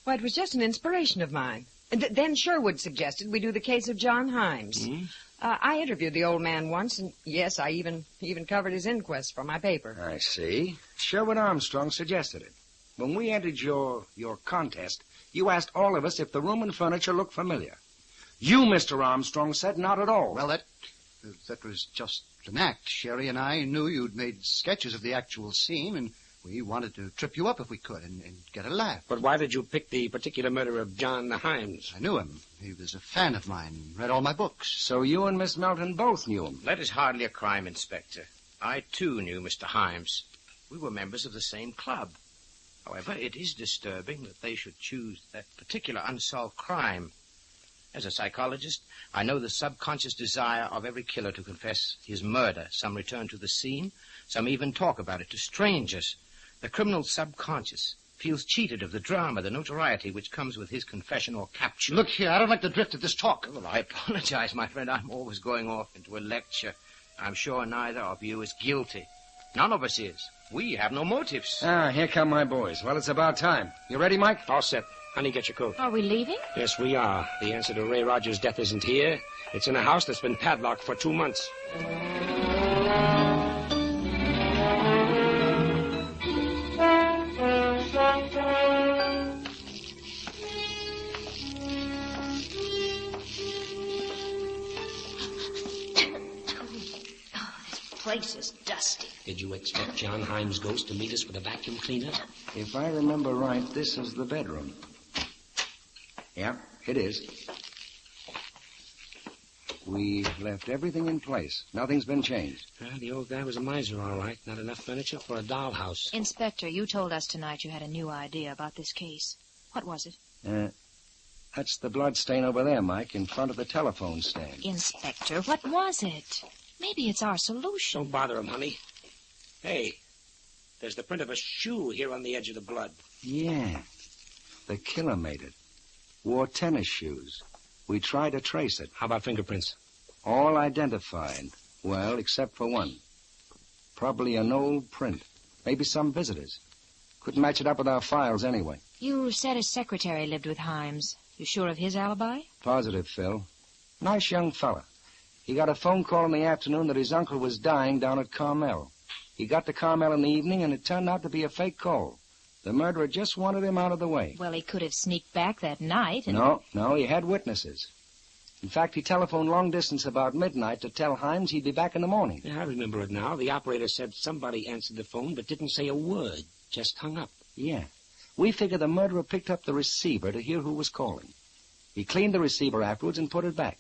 it was just an inspiration of mine. Then Sherwood suggested we do the case of John Himes. I interviewed the old man once, and yes, I even covered his inquest for my paper. I see. Sherwood Armstrong suggested it. When we entered your contest, you asked all of us if the room and furniture looked familiar. You, Mr. Armstrong, said not at all. Well, that was just an act. Sherry and I knew you'd made sketches of the actual scene, and we wanted to trip you up if we could and get a laugh. But why did you pick the particular murder of John Himes? I knew him. He was a fan of mine, read all my books. So you and Miss Melton both knew him? That is hardly a crime, Inspector. I, too, knew Mr. Himes. We were members of the same club. However, it is disturbing that they should choose that particular unsolved crime. As a psychologist, I know the subconscious desire of every killer to confess his murder. Some return to the scene. Some even talk about it to strangers. The criminal's subconscious feels cheated of the drama, the notoriety which comes with his confession or capture. Look here, I don't like the drift of this talk. Well, I apologize, my friend. I'm always going off into a lecture. I'm sure neither of you is guilty. None of us is. We have no motives. Here come my boys. Well, it's about time. You ready, Mike? All set. Honey, get your coat. Are we leaving? Yes, we are. The answer to Ray Rogers' death isn't here. It's in a house that's been padlocked for 2 months. Place is dusty. Did you expect John Himes' ghost to meet us with a vacuum cleaner? If I remember right, this is the bedroom. Yeah, it is. We left everything in place. Nothing's been changed. The old guy was a miser, all right. Not enough furniture for a dollhouse. Inspector, you told us tonight you had a new idea about this case. What was it? That's the blood stain over there, Mike, in front of the telephone stand. Inspector, what was it? Maybe it's our solution. Don't bother him, honey. Hey, there's the print of a shoe here on the edge of the blood. Yeah, the killer made it. Wore tennis shoes. We tried to trace it. How about fingerprints? All identified. Well, except for one. Probably an old print. Maybe some visitors. Couldn't match it up with our files anyway. You said his secretary lived with Himes. You sure of his alibi? Positive, Phil. Nice young fella. He got a phone call in the afternoon that his uncle was dying down at Carmel. He got to Carmel in the evening, and it turned out to be a fake call. The murderer just wanted him out of the way. Well, he could have sneaked back that night and... No, he had witnesses. In fact, he telephoned long distance about midnight to tell Himes he'd be back in the morning. Yeah, I remember it now. The operator said somebody answered the phone but didn't say a word. Just hung up. Yeah. We figured the murderer picked up the receiver to hear who was calling. He cleaned the receiver afterwards and put it back.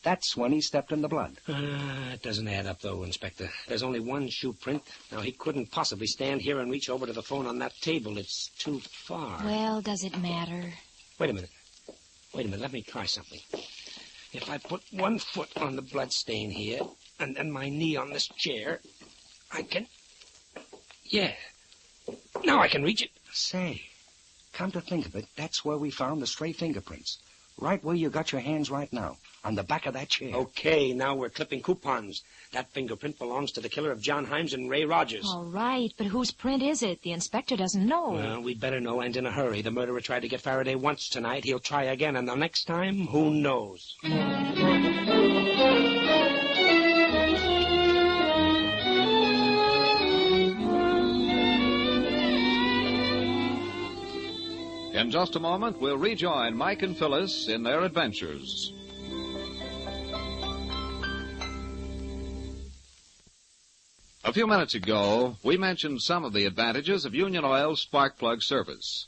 That's when he stepped in the blood. It doesn't add up, though, Inspector. There's only one shoe print. Now, he couldn't possibly stand here and reach over to the phone on that table. It's too far. Well, does it matter? Wait a minute. Let me try something. If I put one foot on the blood stain here, and then my knee on this chair, I can... Yeah. Now I can reach it. Say, come to think of it, that's where we found the stray fingerprints. Right where you got your hands right now. On the back of that chair. Okay, now we're clipping coupons. That fingerprint belongs to the killer of John Himes and Ray Rogers. All right, but whose print is it? The inspector doesn't know. Well, we'd better know, and in a hurry. The murderer tried to get Faraday once tonight. He'll try again, and the next time, who knows? In just a moment, we'll rejoin Mike and Phyllis in their adventures. A few minutes ago, we mentioned some of the advantages of Union Oil's spark plug service.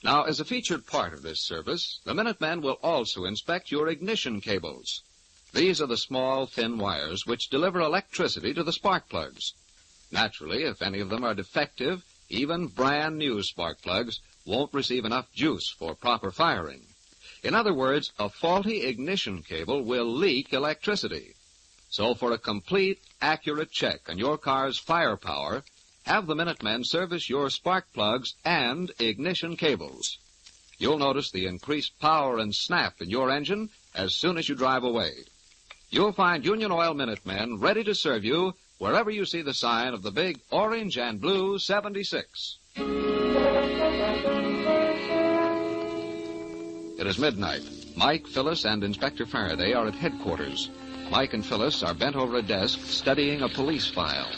Now, as a featured part of this service, the Minutemen will also inspect your ignition cables. These are the small, thin wires which deliver electricity to the spark plugs. Naturally, if any of them are defective, even brand new spark plugs won't receive enough juice for proper firing. In other words, a faulty ignition cable will leak electricity. So for a complete, accurate check on your car's firepower, have the Minutemen service your spark plugs and ignition cables. You'll notice the increased power and snap in your engine as soon as you drive away. You'll find Union Oil Minutemen ready to serve you wherever you see the sign of the big orange and blue 76. It is midnight. Mike, Phyllis, and Inspector Faraday are at headquarters. Mike and Phyllis are bent over a desk studying a police file.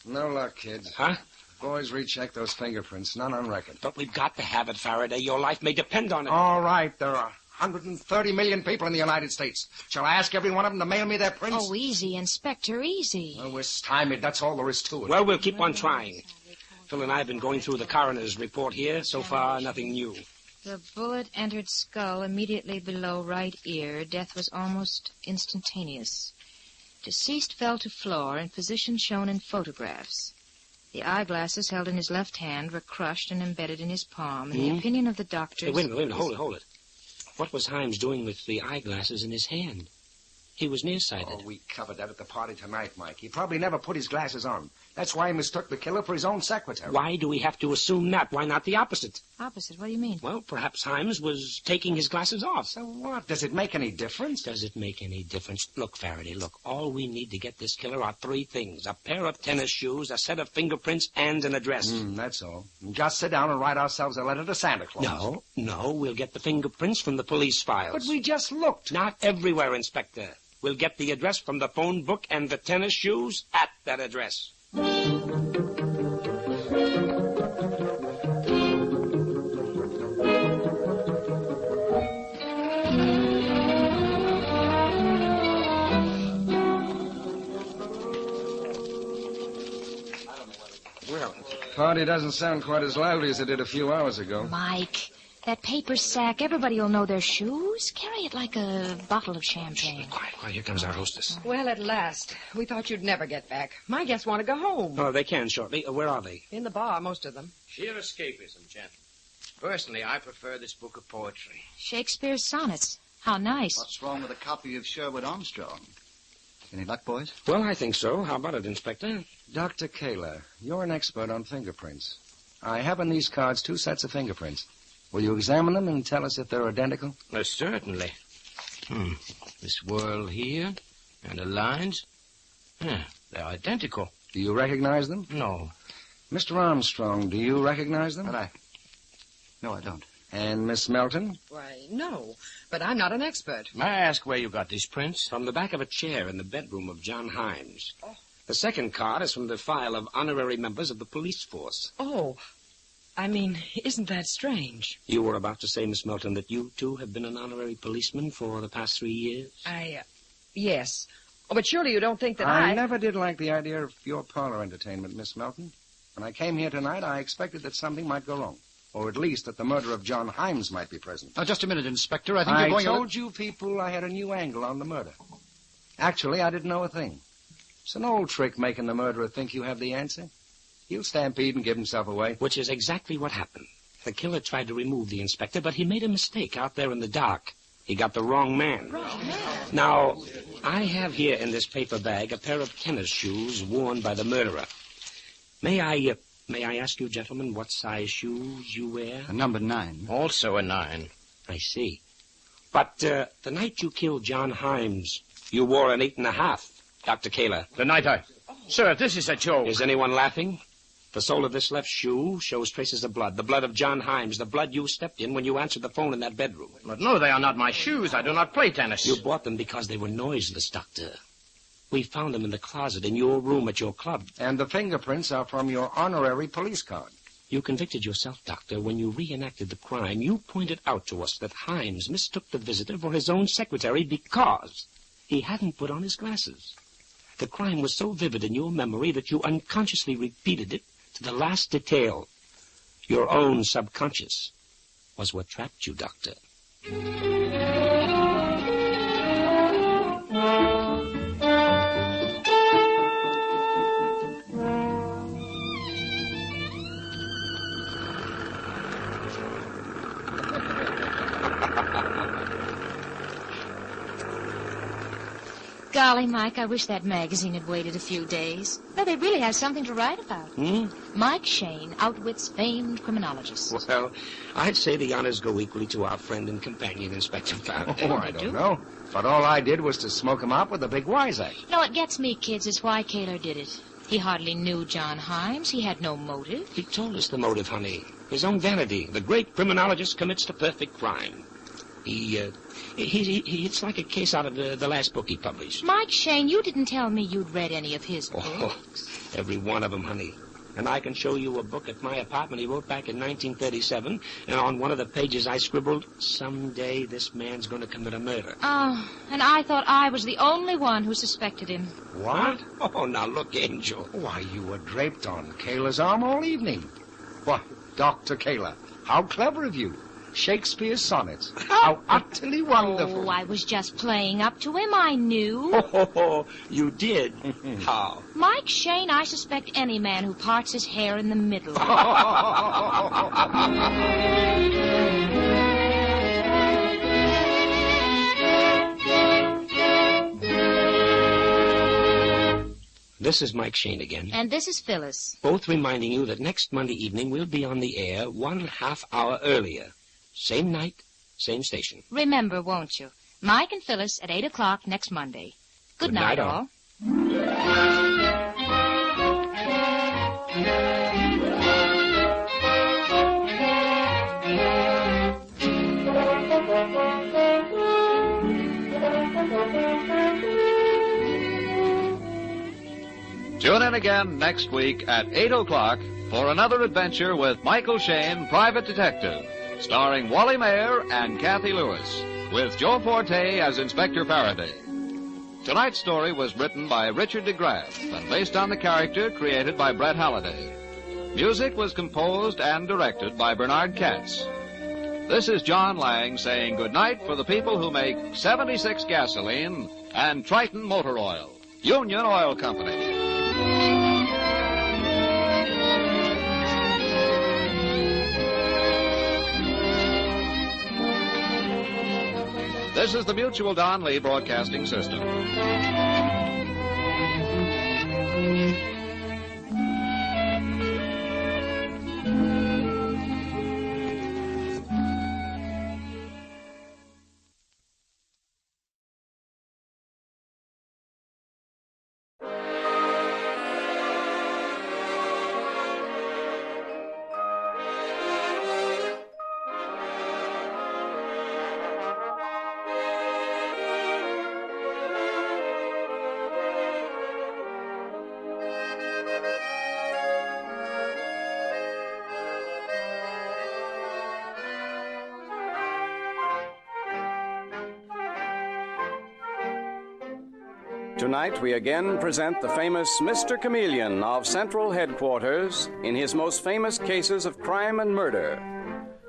No luck, kids. Huh? Boys recheck those fingerprints. None on record. But we've got to have it, Faraday. Your life may depend on it. All right. There are 130 million people in the United States. Shall I ask every one of them to mail me their prints? Oh, easy, Inspector, easy. Well, we're stymied. That's all there is to it. Well, we'll keep on trying. Phil and I have been going through the coroner's report here. So far, nothing new. The bullet entered skull immediately below right ear. Death was almost instantaneous. Deceased fell to floor in position shown in photographs. The eyeglasses held in his left hand were crushed and embedded in his palm. In the opinion of the doctors... Hey, wait a minute, hold it. What was Himes doing with the eyeglasses in his hand? He was nearsighted. Oh, we covered that at the party tonight, Mike. He probably never put his glasses on. That's why he mistook the killer for his own secretary. Why do we have to assume that? Why not the opposite? Opposite? What do you mean? Well, perhaps Himes was taking his glasses off. So what? Does it make any difference? Does it make any difference? Look, Faraday, look. All we need to get this killer are three things. A pair of tennis shoes, a set of fingerprints, and an address. That's all. Just sit down and write ourselves a letter to Santa Claus. No. We'll get the fingerprints from the police files. But we just looked. Not everywhere, Inspector. We'll get the address from the phone book and the tennis shoes at that address. Well, party doesn't sound quite as lively as it did a few hours ago. Mike, that paper sack, everybody will know their shoes. Carry it like a bottle of champagne. Quiet. Here comes our hostess. Well, at last. We thought you'd never get back. My guests want to go home. Oh, they can shortly. Where are they? In the bar, most of them. Sheer escapism, gentlemen. Personally, I prefer this book of poetry. Shakespeare's sonnets. How nice. What's wrong with a copy of Sherwood Armstrong? Any luck, boys? Well, I think so. How about it, Inspector? Dr. Kaler, you're an expert on fingerprints. I have in these cards 2 sets of fingerprints. Will you examine them and tell us if they're identical? Certainly. This whirl here and the lines. They're identical. Do you recognize them? No. Mr. Armstrong, do you recognize them? No, I don't. And Miss Melton? Why, no. But I'm not an expert. May I ask where you got these prints? From the back of a chair in the bedroom of John Himes. The second card is from the file of honorary members of the police force. Oh, I mean, isn't that strange? You were about to say, Miss Melton, that you, too, have been an honorary policeman for the past 3 years? Yes. Oh, but surely you don't think that I never did like the idea of your parlor entertainment, Miss Melton. When I came here tonight, I expected that something might go wrong. Or at least that the murder of John Himes might be present. Now, just a minute, Inspector. I think you're going... I told you people I had a new angle on the murder. Actually, I didn't know a thing. It's an old trick making the murderer think you have the answer. He'll stampede and give himself away. Which is exactly what happened. The killer tried to remove the inspector, but he made a mistake out there in the dark. He got the wrong man. Now, I have here in this paper bag a pair of tennis shoes worn by the murderer. May I ask you, gentlemen, what size shoes you wear? A number 9. Also a 9. I see. But the night you killed John Himes, you wore an 8.5, Dr. Kaler. The night I... Sir, this is a joke. Is anyone laughing? The sole of this left shoe shows traces of blood. The blood of John Himes, the blood you stepped in when you answered the phone in that bedroom. But no, they are not my shoes. I do not play tennis. You bought them because they were noiseless, Doctor. We found them in the closet in your room at your club. And the fingerprints are from your honorary police card. You convicted yourself, Doctor. When you reenacted the crime, you pointed out to us that Himes mistook the visitor for his own secretary because he hadn't put on his glasses. The crime was so vivid in your memory that you unconsciously repeated it to the last detail. Your own subconscious was what trapped you, Doctor. Golly, Mike, I wish that magazine had waited a few days. Well, they really have something to write about. Mike Shane outwits famed criminologists. Well, I'd say the honors go equally to our friend and companion, Inspector Patton. Oh, I don't know. But all I did was to smoke him out with a big wiseack. No, it gets me, kids, is why Kaler did it. He hardly knew John Himes. He had no motive. He told us the motive, honey. His own vanity. The great criminologist commits the perfect crime. It's like a case out of the last book he published. Mike Shane, you didn't tell me you'd read any of his books. Oh, every one of them, honey. And I can show you a book at my apartment he wrote back in 1937, and on one of the pages I scribbled, "Someday this man's going to commit a murder." Oh, and I thought I was the only one who suspected him. What? Oh, now look, Angel. Why, you were draped on Kaler's arm all evening. Why, Dr. Kaler, how clever of you. Shakespeare's sonnets. How utterly wonderful. Oh, I was just playing up to him. I knew. Oh, you did? How? Mike Shane, I suspect any man who parts his hair in the middle. This is Mike Shane again. And this is Phyllis. Both reminding you that next Monday evening we'll be on the air 1/2 hour earlier. Same night, same station. Remember, won't you? Mike and Phyllis at 8 o'clock next Monday. Good night, all. Tune in again next week at 8 o'clock for another adventure with Michael Shane, Private Detective, starring Wally Mayer and Kathy Lewis, with Joe Forte as Inspector Faraday. Tonight's story was written by Richard DeGraff and based on the character created by Brett Halliday. Music was composed and directed by Bernard Katz. This is John Lang saying goodnight for the people who make 76 gasoline and Triton Motor Oil, Union Oil Company. This is the Mutual Don Lee Broadcasting System. Tonight, we again present the famous Mr. Chameleon of Central Headquarters in his most famous cases of crime and murder.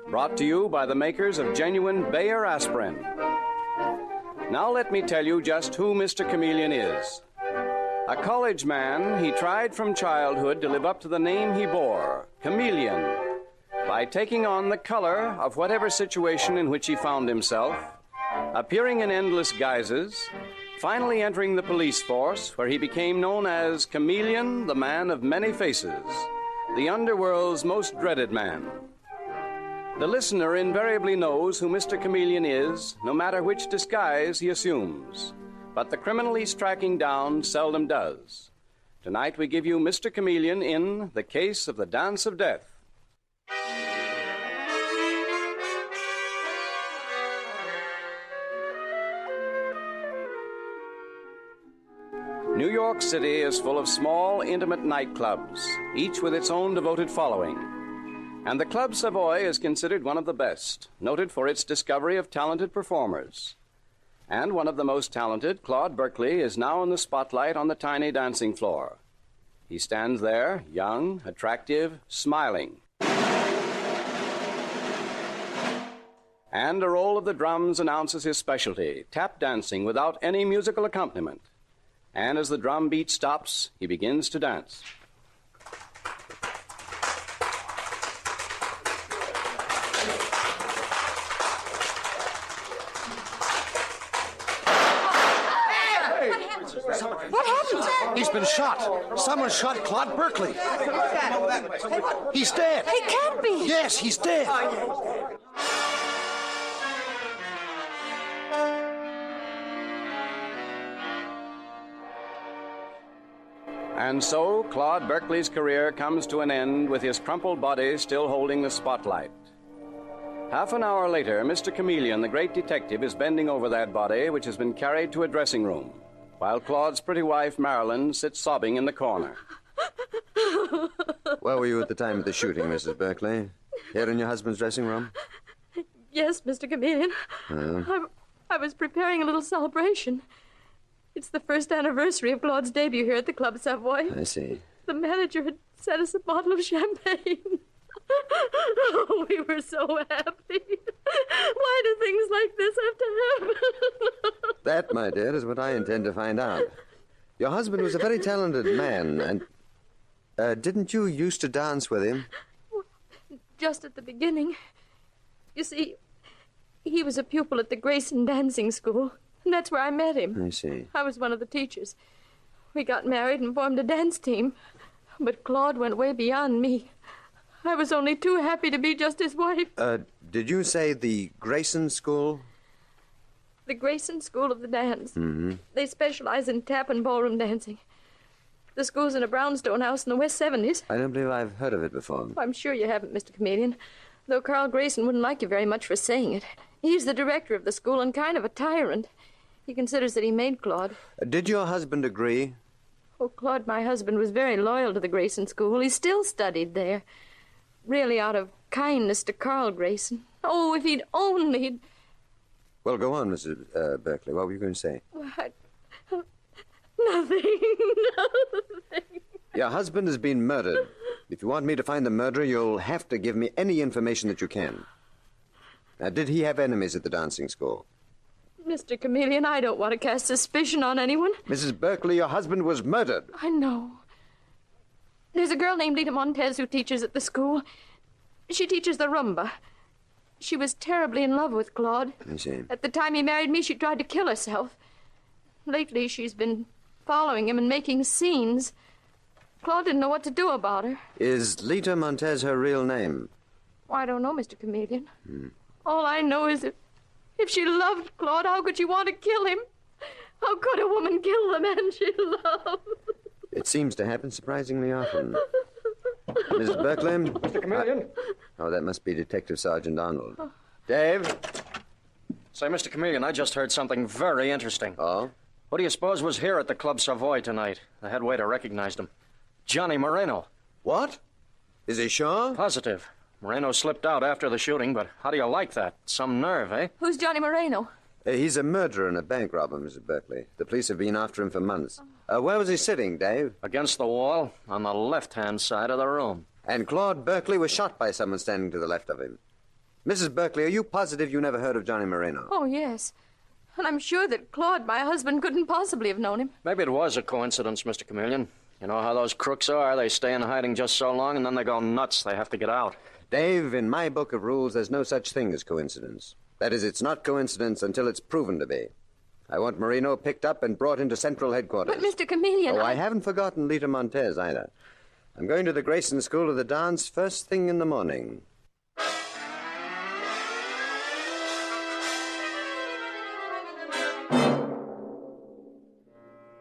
Brought to you by the makers of genuine Bayer aspirin. Now let me tell you just who Mr. Chameleon is. A college man, he tried from childhood to live up to the name he bore, Chameleon, by taking on the color of whatever situation in which he found himself, appearing in endless guises, finally entering the police force, where he became known as Chameleon, the man of many faces, the underworld's most dreaded man. The listener invariably knows who Mr. Chameleon is, no matter which disguise he assumes. But the criminal he's tracking down seldom does. Tonight we give you Mr. Chameleon in The Case of the Dance of Death. New York City is full of small, intimate nightclubs, each with its own devoted following. And the Club Savoy is considered one of the best, noted for its discovery of talented performers. And one of the most talented, Claude Berkeley, is now in the spotlight on the tiny dancing floor. He stands there, young, attractive, smiling. And a roll of the drums announces his specialty, tap dancing without any musical accompaniment. And as the drum beat stops, he begins to dance. What happened? He's been shot. Someone shot Claude Berkeley. He's dead. He can't be. Yes, he's dead. And so, Claude Berkeley's career comes to an end with his crumpled body still holding the spotlight. Half an hour later, Mr. Chameleon, the great detective, is bending over that body, which has been carried to a dressing room, while Claude's pretty wife, Marilyn, sits sobbing in the corner. Where were you at the time of the shooting, Mrs. Berkeley? Here in your husband's dressing room? Yes, Mr. Chameleon. I was preparing a little celebration. It's the first anniversary of Claude's debut here at the Club Savoy. I see. The manager had sent us a bottle of champagne. Oh, We were so happy. Why do things like this have to happen? That, my dear, is what I intend to find out. Your husband was a very talented man, and didn't you used to dance with him? Just at the beginning. You see, he was a pupil at the Grayson Dancing School, and that's where I met him. I see. I was one of the teachers. We got married and formed a dance team, but Claude went way beyond me. I was only too happy to be just his wife. Did you say the Grayson School? The Grayson School of the Dance. Mm-hmm. They specialize in tap and ballroom dancing. The school's in a brownstone house in the West 70s. I don't believe I've heard of it before. I'm sure you haven't, Mr. Comedian, though Carl Grayson wouldn't like you very much for saying it. He's the director of the school and kind of a tyrant. He considers that he made Claude. Did your husband agree? Oh, Claude, my husband, was very loyal to the Grayson School. He still studied there. Really out of kindness to Carl Grayson. Oh, if he'd only... Well, go on, Mrs. Berkeley. What were you going to say? Nothing. Your husband has been murdered. If you want me to find the murderer, you'll have to give me any information that you can. Now, did he have enemies at the dancing school? Mr. Chameleon, I don't want to cast suspicion on anyone. Mrs. Berkeley, your husband was murdered. I know. There's a girl named Lita Montez who teaches at the school. She teaches the rumba. She was terribly in love with Claude. I see. At the time he married me, she tried to kill herself. Lately, she's been following him and making scenes. Claude didn't know what to do about her. Is Lita Montez her real name? Oh, I don't know, Mr. Comedian. All I know is if she loved Claude, how could she want to kill him? How could a woman kill the man she loved? It seems to happen surprisingly often. Mrs. Berkeley? Mr. Chameleon? Oh, that must be Detective Sergeant Arnold. Dave? Say, Mr. Chameleon, I just heard something very interesting. Oh? What do you suppose was here at the Club Savoy tonight? The head waiter recognized him. Johnny Moreno. What? Is he sure? Positive. Moreno slipped out after the shooting, but how do you like that? Some nerve, eh? Who's Johnny Moreno? He's a murderer and a bank robber, Mrs. Berkeley. The police have been after him for months. Where was he sitting, Dave? Against the wall, on the left-hand side of the room. And Claude Berkeley was shot by someone standing to the left of him. Mrs. Berkeley, are you positive you never heard of Johnny Moreno? Oh, yes. And I'm sure that Claude, my husband, couldn't possibly have known him. Maybe it was a coincidence, Mr. Chameleon. You know how those crooks are? They stay in hiding just so long, and then they go nuts. They have to get out. Dave, in my book of rules, there's no such thing as coincidence. That is, it's not coincidence until it's proven to be. I want Moreno picked up and brought into Central Headquarters. But, Mr. Chameleon, I haven't forgotten Lita Montez, either. I'm going to the Grayson School of the Dance first thing in the morning.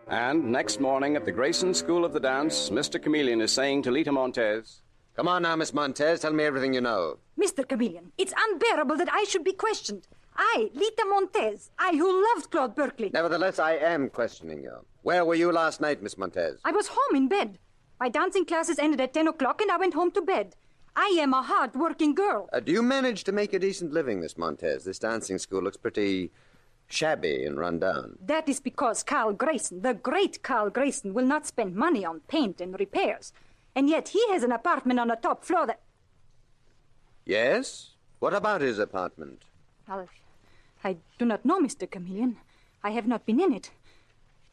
And next morning at the Grayson School of the Dance, Mr. Chameleon is saying to Lita Montez... Come on now, Miss Montez. Tell me everything you know. Mr. Chameleon, it's unbearable that I should be questioned. I, Lita Montez, I who loved Claude Berkeley. Nevertheless, I am questioning you. Where were you last night, Miss Montez? I was home in bed. My dancing classes ended at 10 o'clock and I went home to bed. I am a hard-working girl. Do you manage to make a decent living, Miss Montez? This dancing school looks pretty shabby and run down. That is because Carl Grayson, the great Carl Grayson, will not spend money on paint and repairs. And yet he has an apartment on the top floor that... Yes? What about his apartment? Well, I do not know, Mr. Chameleon. I have not been in it.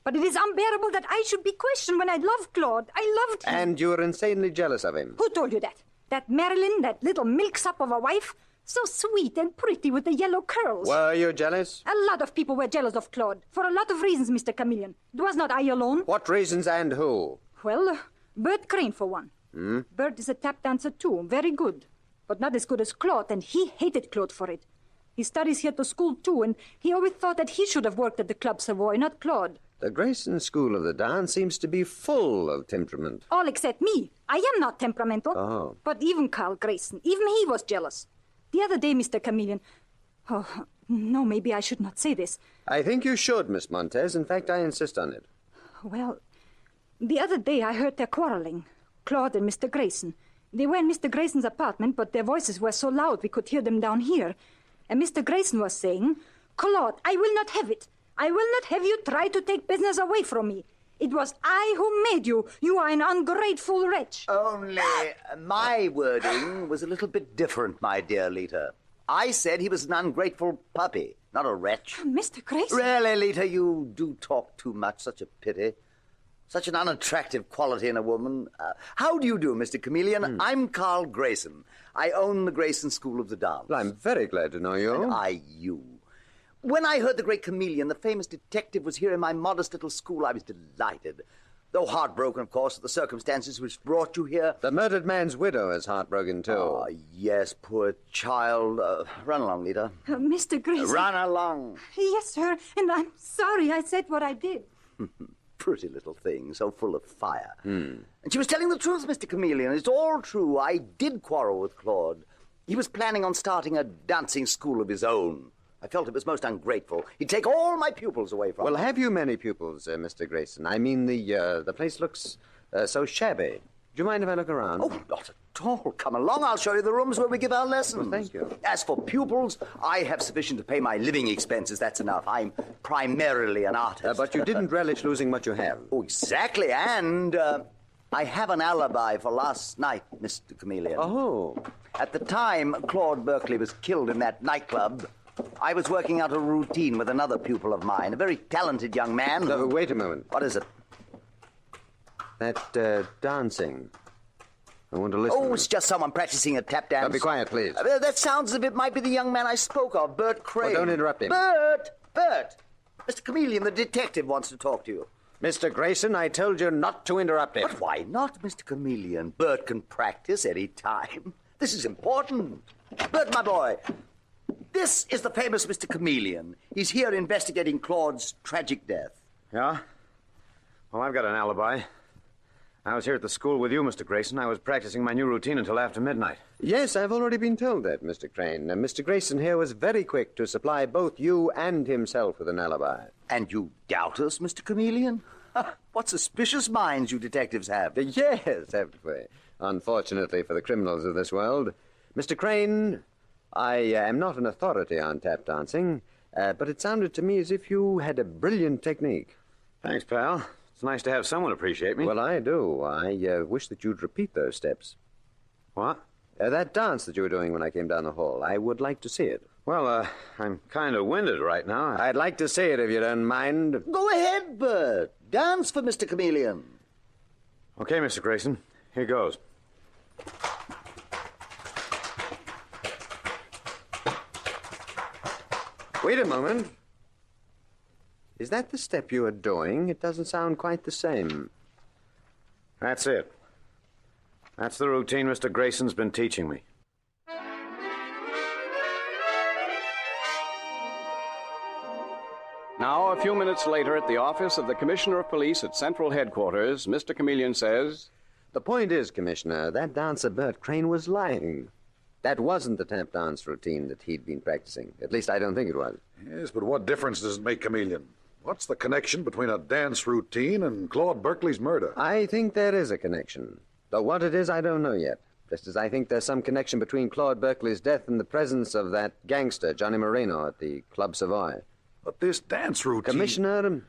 But it is unbearable that I should be questioned when I loved Claude. I loved him. And you were insanely jealous of him. Who told you that? That Marilyn, that little milksop of a wife? So sweet and pretty with the yellow curls. Were you jealous? A lot of people were jealous of Claude. For a lot of reasons, Mr. Chameleon. It was not I alone. What reasons and who? Well, Bert Crane, for one. Hmm? Bert is a tap dancer, too. Very good. But not as good as Claude, and he hated Claude for it. He studies here to school, too, and he always thought that he should have worked at the Club Savoy, not Claude. The Grayson School of the Dance seems to be full of temperament. All except me. I am not temperamental. Oh. But even Carl Grayson, even he was jealous. The other day, Mr. Chameleon... Oh, no, maybe I should not say this. I think you should, Miss Montez. In fact, I insist on it. Well, the other day I heard their quarreling. Claude and Mr. Grayson. They were in Mr. Grayson's apartment, but their voices were so loud we could hear them down here. And Mr. Grayson was saying, Claude, I will not have it. I will not have you try to take business away from me. It was I who made you. You are an ungrateful wretch. Only my wording was a little bit different, my dear Lita. I said he was an ungrateful puppy, not a wretch. Mr. Grayson? Really, Lita, you do talk too much. Such a pity. Such an unattractive quality in a woman. How do you do, Mr. Chameleon? I'm Carl Grayson. I own the Grayson School of the Dance. Well, I'm very glad to know you. And you. When I heard the great Chameleon, the famous detective, was here in my modest little school, I was delighted. Though heartbroken, of course, at the circumstances which brought you here. The murdered man's widow is heartbroken, too. Oh, yes, poor child. Run along, Lita. Mr. Grayson. Run along. Yes, sir, and I'm sorry I said what I did. Pretty little thing, so full of fire. And she was telling the truth, Mr. Chameleon. It's all true. I did quarrel with Claude. He was planning on starting a dancing school of his own. I felt it was most ungrateful. He'd take all my pupils away from me. Well, have you many pupils, Mr. Grayson? I mean, the place looks so shabby. Do you mind if I look around? Oh, not at all. Come along. I'll show you the rooms where we give our lessons. Well, thank you. As for pupils, I have sufficient to pay my living expenses. That's enough. I'm primarily an artist. But you didn't relish losing what you have. Oh, exactly. And I have an alibi for last night, Mr. Chameleon. Oh. At the time Claude Berkeley was killed in that nightclub, I was working out a routine with another pupil of mine, a very talented young man. No, wait a moment. What is it? That dancing. I want to listen. Oh, it's just someone practicing a tap dance. Be quiet, please. That sounds as if it might be the young man I spoke of, Bert Crane. Well, don't interrupt him. Bert! Mr. Chameleon, the detective, wants to talk to you. Mr. Grayson, I told you not to interrupt him. But why not, Mr. Chameleon? Bert can practice any time. This is important. Bert, my boy, this is the famous Mr. Chameleon. He's here investigating Claude's tragic death. Yeah? Well, I've got an alibi. I was here at the school with you, Mr. Grayson. I was practicing my new routine until after midnight. Yes, I've already been told that, Mr. Crane. Mr. Grayson here was very quick to supply both you and himself with an alibi. And you doubt us, Mr. Chameleon? What suspicious minds you detectives have. Yes, haven't we? Unfortunately for the criminals of this world. Mr. Crane, I am not an authority on tap dancing, but it sounded to me as if you had a brilliant technique. Thanks, pal. It's nice to have someone appreciate me. Well, I do. I wish that you'd repeat those steps. What? That dance that you were doing when I came down the hall. I would like to see it. Well, I'm kind of winded right now. I'd like to see it if you don't mind. Go ahead, Bert. Dance for Mr. Chameleon. Okay, Mr. Grayson. Here goes. Wait a moment. Is that the step you are doing? It doesn't sound quite the same. That's it. That's the routine Mr. Grayson's been teaching me. Now, a few minutes later, at the office of the Commissioner of Police at Central Headquarters, Mr. Chameleon says... The point is, Commissioner, that dancer Bert Crane was lying. That wasn't the tap dance routine that he'd been practicing. At least I don't think it was. Yes, but what difference does it make, Chameleon? What's the connection between a dance routine and Claude Berkeley's murder? I think there is a connection. Though what it is, I don't know yet. Just as I think there's some connection between Claude Berkeley's death and the presence of that gangster, Johnny Moreno, at the Club Savoy. But this dance routine... Commissioner,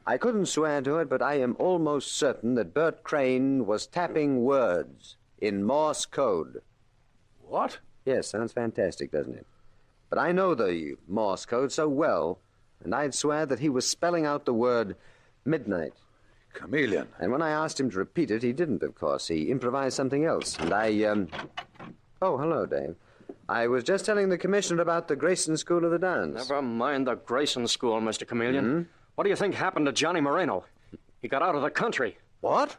I couldn't swear to it, but I am almost certain that Bert Crane was tapping words in Morse code. What? Yes, sounds fantastic, doesn't it? But I know the Morse code so well, and I'd swear that he was spelling out the word midnight. Chameleon. And when I asked him to repeat it, he didn't, of course. He improvised something else, and I, Oh, hello, Dave. I was just telling the Commissioner about the Grayson School of the Dance. Never mind the Grayson School, Mr. Chameleon. Mm-hmm. What do you think happened to Johnny Moreno? He got out of the country. What?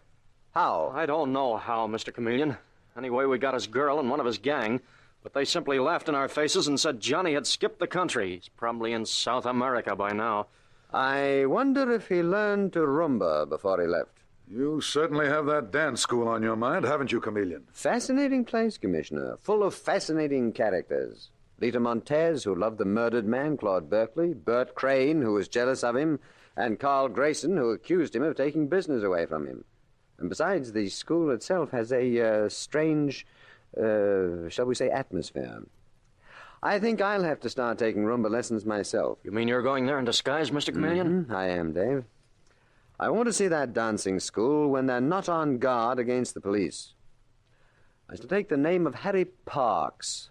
How? I don't know how, Mr. Chameleon. Anyway, we got his girl and one of his gang, but they simply laughed in our faces and said Johnny had skipped the country. He's probably in South America by now. I wonder if he learned to rumba before he left. You certainly have that dance school on your mind, haven't you, Chameleon? Fascinating place, Commissioner. Full of fascinating characters. Lita Montez, who loved the murdered man, Claude Berkeley. Bert Crane, who was jealous of him. And Carl Grayson, who accused him of taking business away from him. And besides, the school itself has a strange, shall we say, atmosphere. I think I'll have to start taking rumba lessons myself. You mean you're going there in disguise, Mr. Chameleon? Mm-hmm. I am, Dave. I want to see that dancing school when they're not on guard against the police. I shall take the name of Harry Parks.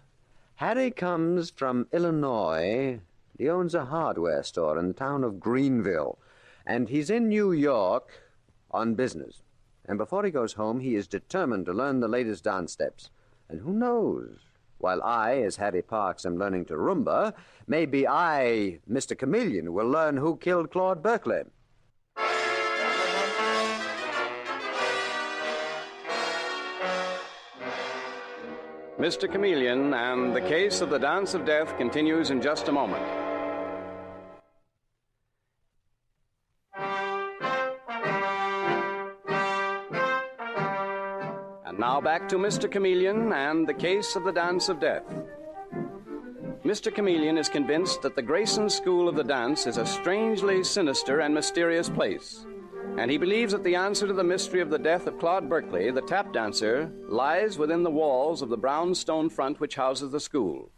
Harry comes from Illinois. He owns a hardware store in the town of Greenville. And he's in New York on business. And before he goes home, he is determined to learn the latest dance steps. And who knows? While I, as Harry Parks, am learning to rumba, maybe I, Mr. Chameleon, will learn who killed Claude Berkeley. Mr. Chameleon and the case of the Dance of Death continues in just a moment. And now back to Mr. Chameleon and the case of the Dance of Death. Mr. Chameleon is convinced that the Grayson School of the Dance is a strangely sinister and mysterious place. And he believes that the answer to the mystery of the death of Claude Berkeley, the tap dancer, lies within the walls of the brown stone front which houses the school.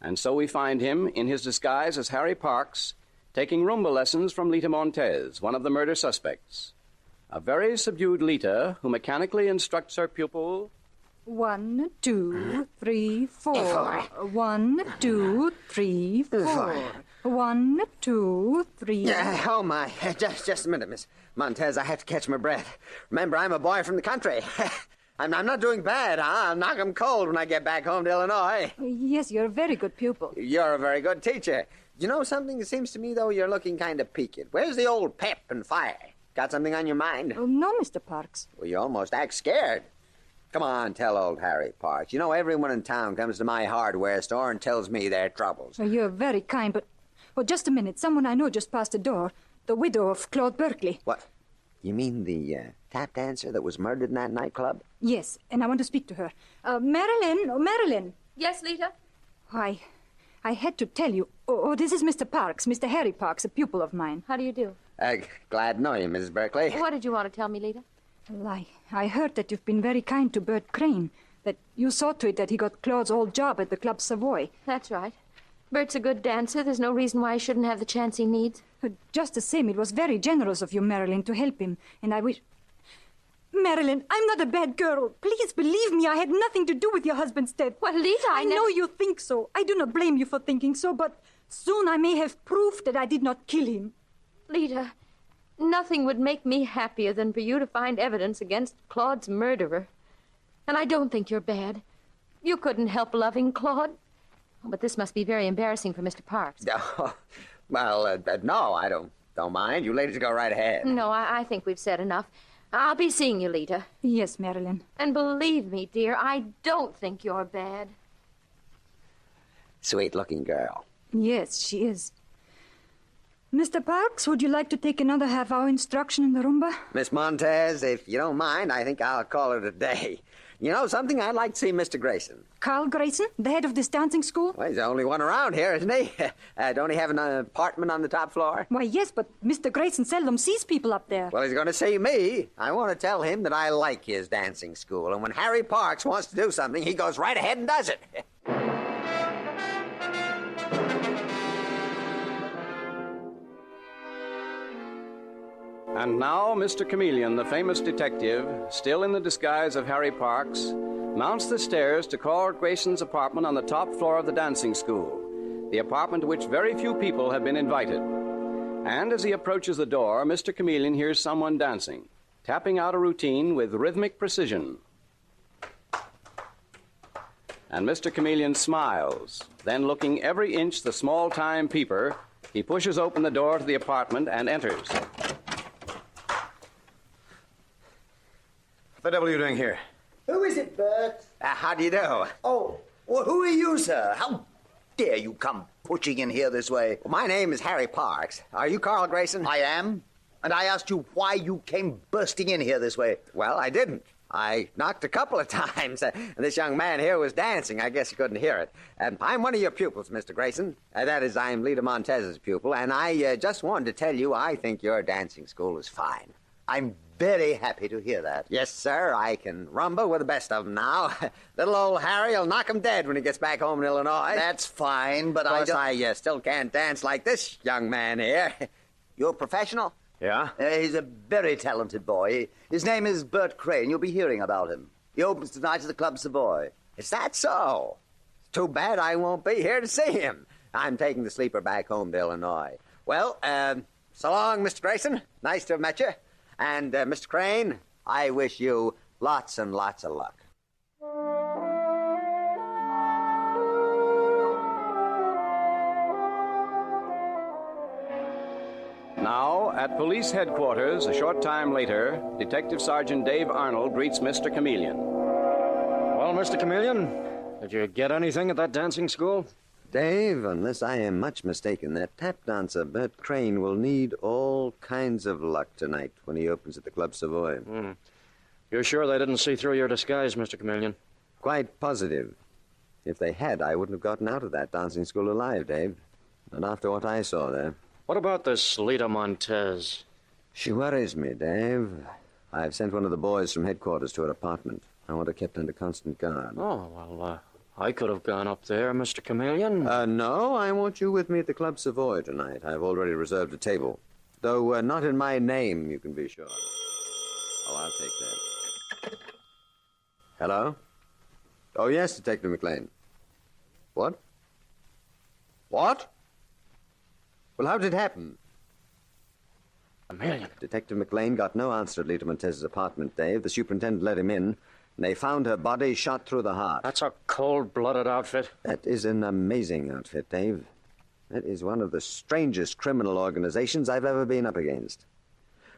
And so we find him, in his disguise as Harry Parks, taking rumba lessons from Lita Montez, one of the murder suspects. A very subdued Lita, who mechanically instructs her pupil... 1, 2, 3, 4. 1, 2, 3, 4. 1, 2, 3. Oh, my. Just a minute, Miss Montez. I have to catch my breath. Remember, I'm a boy from the country. I'm not doing bad, huh? I'll knock 'em cold when I get back home to Illinois. Yes, you're a very good pupil. You're a very good teacher. You know something? It seems to me, though, you're looking kind of peaked. Where's the old pep and fire? Got something on your mind? Oh, no, Mr. Parks. Well, you almost act scared. Come on, tell old Harry Parks. You know, everyone in town comes to my hardware store and tells me their troubles. Oh, you're very kind, but... Oh, just a minute. Someone I know just passed the door. The widow of Claude Berkeley. What? You mean the tap dancer that was murdered in that nightclub? Yes, and I want to speak to her. Marilyn! Oh, Marilyn! Yes, Lita? I had to tell you. Oh, this is Mr. Parks, Mr. Harry Parks, a pupil of mine. How do you do? Glad to know you, Mrs. Berkeley. What did you want to tell me, Lita? Well, I heard that you've been very kind to Bert Crane, that you saw to it that he got Claude's old job at the Club Savoy. That's right. Bert's a good dancer. There's no reason why he shouldn't have the chance he needs. Just the same, it was very generous of you, Marilyn, to help him, and I wish... Marilyn, I'm not a bad girl. Please believe me, I had nothing to do with your husband's death. Well, Lita, I know you think so. I do not blame you for thinking so, but soon I may have proof that I did not kill him. Lita, nothing would make me happier than for you to find evidence against Claude's murderer. And I don't think you're bad. You couldn't help loving Claude. But this must be very embarrassing for Mr. Parks. Well, no, I don't mind. You ladies go right ahead. No, I think we've said enough. I'll be seeing you, Lita. Yes, Marilyn. And believe me, dear, I don't think you're bad. Sweet-looking girl. Yes, she is. Mr. Parks, would you like to take another half-hour instruction in the rumba? Miss Montez, if you don't mind, I think I'll call it a day. You know something? I'd like to see Mr. Grayson. Carl Grayson, the head of this dancing school? Well, he's the only one around here, isn't he? Don't he have an apartment on the top floor? Why, yes, but Mr. Grayson seldom sees people up there. Well, he's going to see me. I want to tell him that I like his dancing school, and when Harry Parks wants to do something, he goes right ahead and does it. And now, Mr. Chameleon, the famous detective, still in the disguise of Harry Parks, mounts the stairs to Claude Grayson's apartment on the top floor of the dancing school, the apartment to which very few people have been invited. And as he approaches the door, Mr. Chameleon hears someone dancing, tapping out a routine with rhythmic precision. And Mr. Chameleon smiles. Then, looking every inch the small-time peeper, he pushes open the door to the apartment and enters. What the devil are you doing here? Who is it, Bert? How do you do? Oh, well, who are you, sir? How dare you come pushing in here this way? Well, my name is Harry Parks. Are you Carl Grayson? I am. And I asked you why you came bursting in here this way. Well, I didn't. I knocked a couple of times. This young man here was dancing. I guess you couldn't hear it. I'm one of your pupils, Mr. Grayson. That is, I'm Lita Montez's pupil, and I just wanted to tell you I think your dancing school is fine. I'm very happy to hear that. Yes, sir. I can rumble with the best of them now. Little old Harry will knock him dead when he gets back home in Illinois. That's fine, but I still can't dance like this young man here. You a professional? Yeah? He's a very talented boy. His name is Bert Crane. You'll be hearing about him. He opens tonight at the Club Savoy. Is that so? It's too bad I won't be here to see him. I'm taking the sleeper back home to Illinois. Well, so long, Mr. Grayson. Nice to have met you. And, Mr. Crane, I wish you lots and lots of luck. Now, at police headquarters, a short time later, Detective Sergeant Dave Arnold greets Mr. Chameleon. Well, Mr. Chameleon, did you get anything at that dancing school? Dave, unless I am much mistaken, that tap dancer, Bert Crane, will need all kinds of luck tonight when he opens at the Club Savoy. You're sure they didn't see through your disguise, Mr. Chameleon? Quite positive. If they had, I wouldn't have gotten out of that dancing school alive, Dave. Not after what I saw there. What about this Lita Montez? She worries me, Dave. I've sent one of the boys from headquarters to her apartment. I want her kept under constant guard. Oh, well, I could have gone up there, Mr. Chameleon. No, I want you with me at the Club Savoy tonight. I've already reserved a table. Though not in my name, you can be sure. Oh, I'll take that. Hello? Oh, yes, Detective McLean. What? What? Well, how did it happen? Chameleon. Detective McLean got no answer at Lita Montez's apartment, Dave. The superintendent let him in, and they found her body shot through the heart. That's a cold-blooded outfit. That is an amazing outfit, Dave. That is one of the strangest criminal organizations I've ever been up against.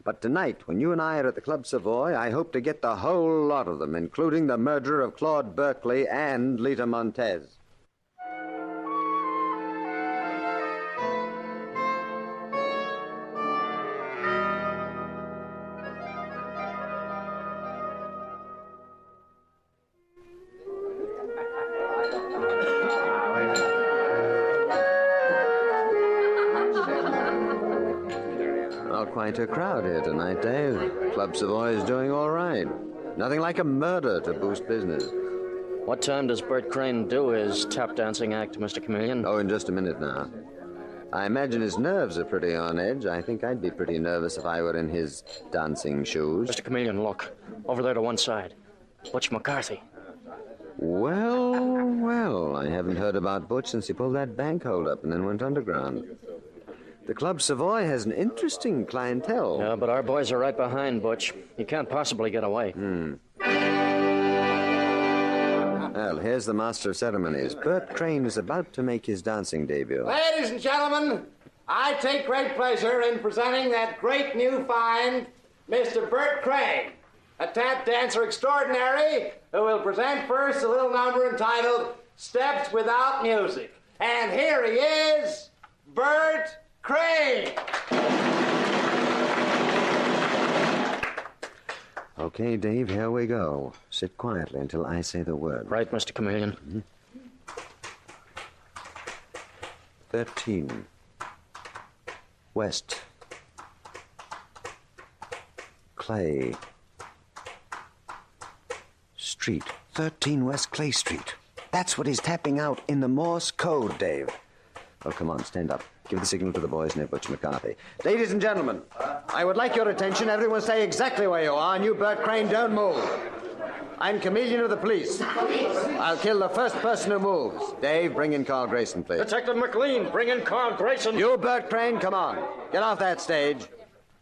But tonight, when you and I are at the Club Savoy, I hope to get the whole lot of them, including the murderer of Claude Berkeley and Lita Montez. Quite a crowd here tonight, Dave. Club Savoy is doing all right. Nothing like a murder to boost business. What time does Bert Crane do his tap dancing act, Mr. Chameleon? Oh, in just a minute now. I imagine his nerves are pretty on edge. I think I'd be pretty nervous if I were in his dancing shoes. Mr. Chameleon, look. Over there to one side. Butch McCarthy. Well, I haven't heard about Butch since he pulled that bank hold up and then went underground. The Club Savoy has an interesting clientele. Yeah, but our boys are right behind Butch. He can't possibly get away. Well, here's the master of ceremonies. Bert Crane is about to make his dancing debut. Ladies and gentlemen, I take great pleasure in presenting that great new find, Mr. Bert Crane, a tap dancer extraordinary who will present first a little number entitled Steps Without Music. And here he is, Bert Crane! Okay, Dave, here we go. Sit quietly until I say the word. Right, Mr. Chameleon. 13. West. Clay. Street. 13 West Clay Street. That's what he's tapping out in the Morse code, Dave. Oh, come on, stand up. Give the signal to the boys near Butch McCarthy. Ladies and gentlemen, I would like your attention. Everyone stay exactly where you are, and you, Bert Crane, don't move. I'm Chameleon of the police. I'll kill the first person who moves. Dave, bring in Carl Grayson, please. Detective McLean, bring in Carl Grayson. You, Bert Crane, come on. Get off that stage.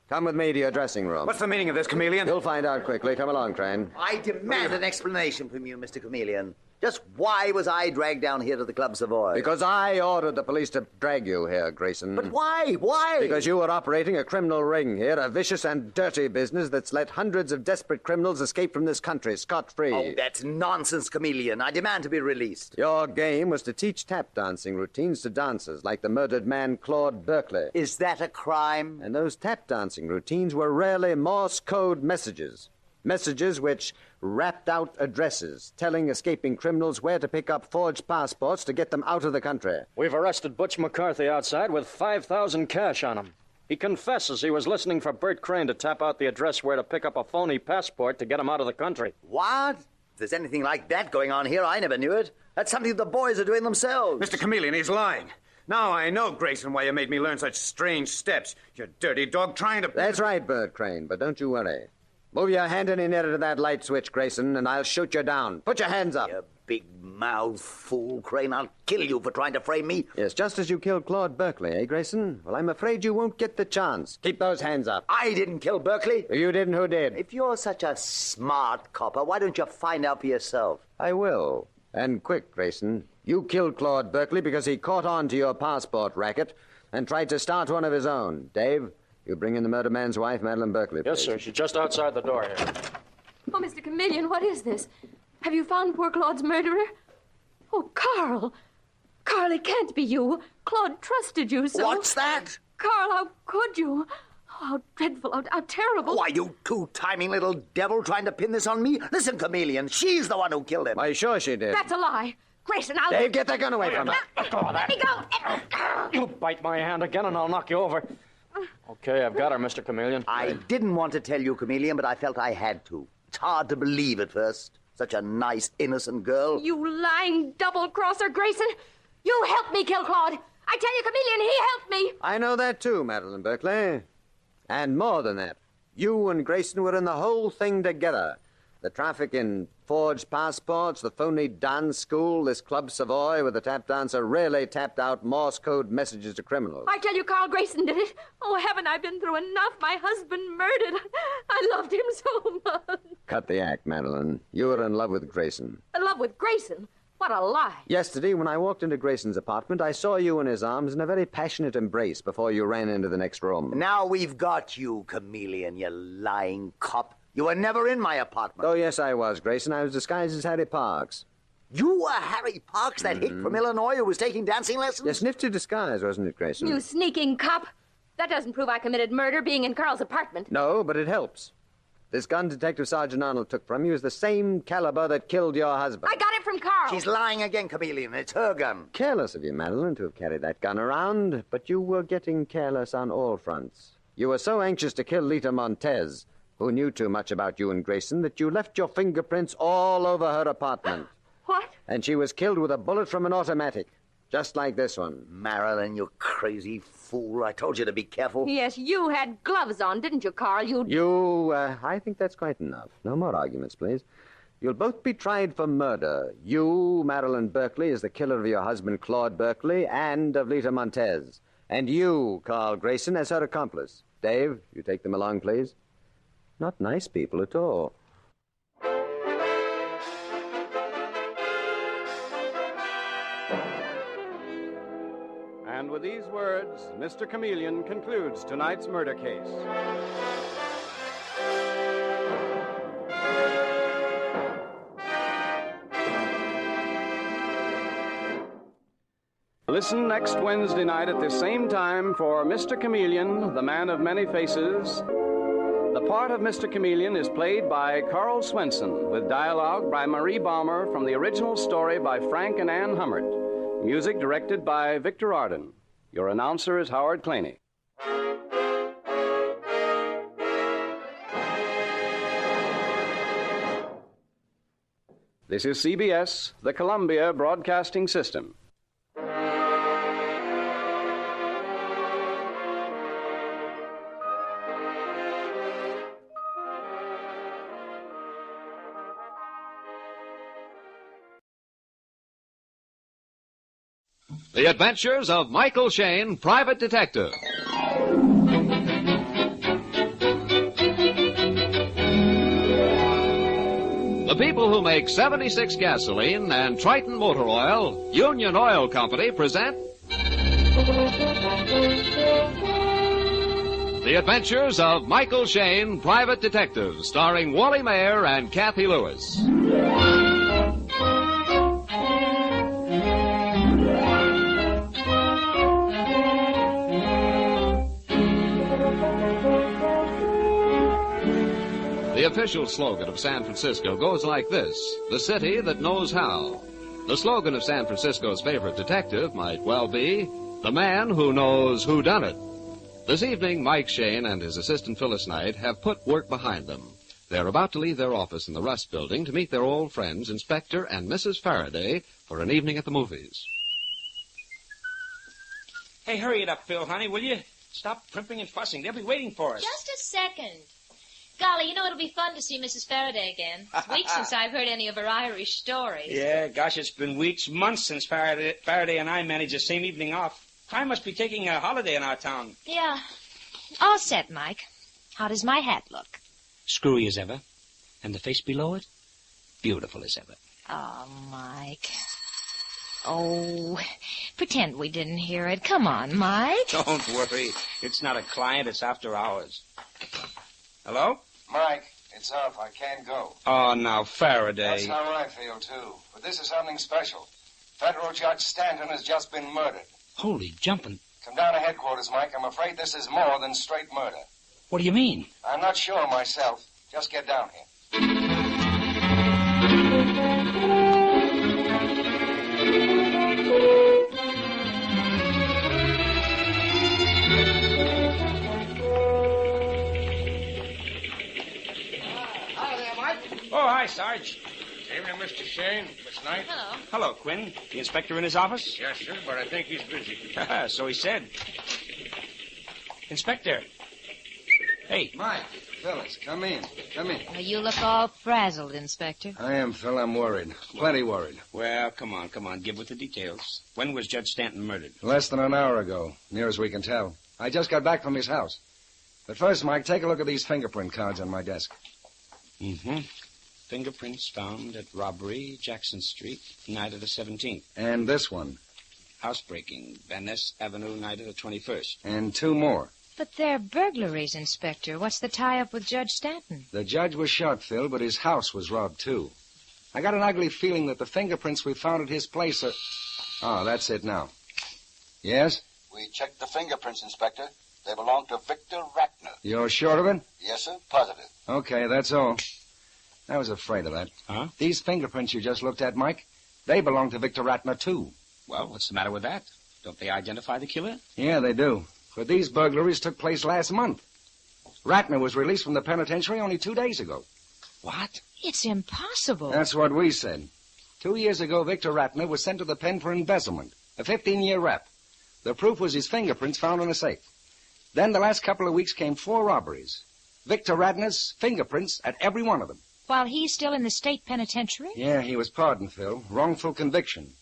Come with me to your dressing room. What's the meaning of this, Chameleon? You'll find out quickly. Come along, Crane. I demand an explanation from you, Mr. Chameleon. Just why was I dragged down here to the Club Savoy? Because I ordered the police to drag you here, Grayson. But why? Why? Because you were operating a criminal ring here, a vicious and dirty business that's let hundreds of desperate criminals escape from this country scot-free. Oh, that's nonsense, Chameleon. I demand to be released. Your game was to teach tap dancing routines to dancers like the murdered man Claude Berkeley. Is that a crime? And those tap dancing routines were rarely Morse code messages. Messages which rapped out addresses, telling escaping criminals where to pick up forged passports to get them out of the country. We've arrested Butch McCarthy outside with $5,000 cash on him. He confesses he was listening for Bert Crane to tap out the address where to pick up a phony passport to get him out of the country. What? If there's anything like that going on here, I never knew it. That's something the boys are doing themselves. Mr. Chameleon, he's lying. Now I know, Grayson, why you made me learn such strange steps. You dirty dog trying to... That's right, Bert Crane, but don't you worry. Move your hand any nearer to that light switch, Grayson, and I'll shoot you down. Put your hands up. You big-mouthed fool, Crane. I'll kill you for trying to frame me. Yes, just as you killed Claude Berkeley, eh, Grayson? Well, I'm afraid you won't get the chance. Keep those hands up. I didn't kill Berkeley. You didn't? Who did? If you're such a smart copper, why don't you find out for yourself? I will. And quick, Grayson. You killed Claude Berkeley because he caught on to your passport racket and tried to start one of his own. Dave, you bring in the murdered man's wife, Madeline Berkeley, please. Yes, sir. She's just outside the door here. Oh, Mr. Chameleon, what is this? Have you found poor Claude's murderer? Oh, Carl. Carl, it can't be you. Claude trusted you so. What's that? Carl, how could you? Oh, how dreadful, how terrible. Why, you two-timing little devil trying to pin this on me? Listen, Chameleon, she's the one who killed him. Why, sure she did. That's a lie. Grayson, I'll... Dave, get that gun away from her. Let go of that. Let me go. You bite my hand again and I'll knock you over. Okay, I've got her, Mr. Chameleon. I didn't want to tell you, Chameleon, but I felt I had to. It's hard to believe at first. Such a nice, innocent girl. You lying double-crosser, Grayson. You helped me kill Claude. I tell you, Chameleon, he helped me. I know that too, Madeline Berkeley. And more than that, you and Grayson were in the whole thing together. The traffic in forged passports, the phony dance school, this Club Savoy with the tap dancer really tapped out Morse code messages to criminals. I tell you, Carl Grayson did it. Oh, haven't I been through enough? My husband murdered. I loved him so much. Cut the act, Madeline. You were in love with Grayson. In love with Grayson? What a lie. Yesterday, when I walked into Grayson's apartment, I saw you in his arms in a very passionate embrace before you ran into the next room. Now we've got you, Chameleon, you lying cop. You were never in my apartment. Oh, yes, I was, Grayson. I was disguised as Harry Parks. You were Harry Parks, that hick from Illinois who was taking dancing lessons? Yes, nifty disguise, wasn't it, Grayson? You sneaking cop. That doesn't prove I committed murder being in Carl's apartment. No, but it helps. This gun Detective Sergeant Arnold took from you is the same caliber that killed your husband. I got it from Carl. She's lying again, Chameleon. It's her gun. Careless of you, Madeline, to have carried that gun around, but you were getting careless on all fronts. You were so anxious to kill Lita Montez, who knew too much about you and Grayson, that you left your fingerprints all over her apartment. What? And she was killed with a bullet from an automatic, just like this one. Marilyn, you crazy fool. I told you to be careful. Yes, you had gloves on, didn't you, Carl? I think that's quite enough. No more arguments, please. You'll both be tried for murder. You, Marilyn Berkeley, is the killer of your husband, Claude Berkeley, and of Lita Montez. And you, Carl Grayson, as her accomplice. Dave, you take them along, please. Not nice people at all. And with these words, Mr. Chameleon concludes tonight's murder case. Listen next Wednesday night at the same time for Mr. Chameleon, the Man of Many Faces. The part of Mr. Chameleon is played by Carl Swenson, with dialogue by Marie Baumer from the original story by Frank and Ann Hummert. Music directed by Victor Arden. Your announcer is Howard Claney. This is CBS, the Columbia Broadcasting System. The Adventures of Michael Shayne, Private Detective. The people who make 76 gasoline and Triton motor oil, Union Oil Company, present The Adventures of Michael Shayne, Private Detective, starring Wally Mayer and Kathy Lewis. The official slogan of San Francisco goes like this: the city that knows how. The slogan of San Francisco's favorite detective might well be, the man who knows who done it. This evening, Mike Shayne and his assistant Phyllis Knight have put work behind them. They're about to leave their office in the Rust Building to meet their old friends, Inspector and Mrs. Faraday, for an evening at the movies. Hey, hurry it up, Phil, honey, will you? Stop primping and fussing. They'll be waiting for us. Just a second. Golly, it'll be fun to see Mrs. Faraday again. It's weeks since I've heard any of her Irish stories. Yeah, gosh, it's been weeks, months since Faraday and I managed the same evening off. Crime must be taking a holiday in our town. Yeah. All set, Mike. How does my hat look? Screwy as ever. And the face below it? Beautiful as ever. Oh, Mike. Oh, pretend we didn't hear it. Come on, Mike. Don't worry. It's not a client. It's after hours. Hello? Mike, it's off. I can't go. Oh, now, Faraday. That's how I feel, too. But this is something special. Federal Judge Stanton has just been murdered. Holy jumping. Come down to headquarters, Mike. I'm afraid this is more than straight murder. What do you mean? I'm not sure myself. Just get down here. Oh, hi, Sarge. Evening, Mr. Shane. Miss Knight. Hello. Hello, Quinn. The inspector in his office? Yes, sir, but I think he's busy. So he said. Inspector. Hey. Mike, fellas, come in. Come in. Well, you look all frazzled, Inspector. I am, Phil. I'm worried. Plenty worried. Well, come on. Give with the details. When was Judge Stanton murdered? Less than an hour ago, near as we can tell. I just got back from his house. But first, Mike, take a look at these fingerprint cards on my desk. Mm-hmm. Fingerprints found at robbery, Jackson Street, night of the 17th. And this one. Housebreaking, Van Ness Avenue, night of the 21st. And two more. But they're burglaries, Inspector. What's the tie-up with Judge Stanton? The judge was shot, Phil, but his house was robbed, too. I got an ugly feeling that the fingerprints we found at his place are... Oh, that's it now. Yes? We checked the fingerprints, Inspector. They belong to Victor Ratner. You're sure of it? Yes, sir. Positive. Okay, that's all. I was afraid of that. Huh? These fingerprints you just looked at, Mike, they belong to Victor Ratner, too. Well, what's the matter with that? Don't they identify the killer? Yeah, they do. But these burglaries took place last month. Ratner was released from the penitentiary only 2 days ago. What? It's impossible. That's what we said. 2 years ago, Victor Ratner was sent to the pen for embezzlement, a 15-year rep. The proof was his fingerprints found in a safe. Then the last couple of weeks came 4 robberies. Victor Ratner's fingerprints at every one of them. While he's still in the state penitentiary? Yeah, he was pardoned, Phil. Wrongful conviction.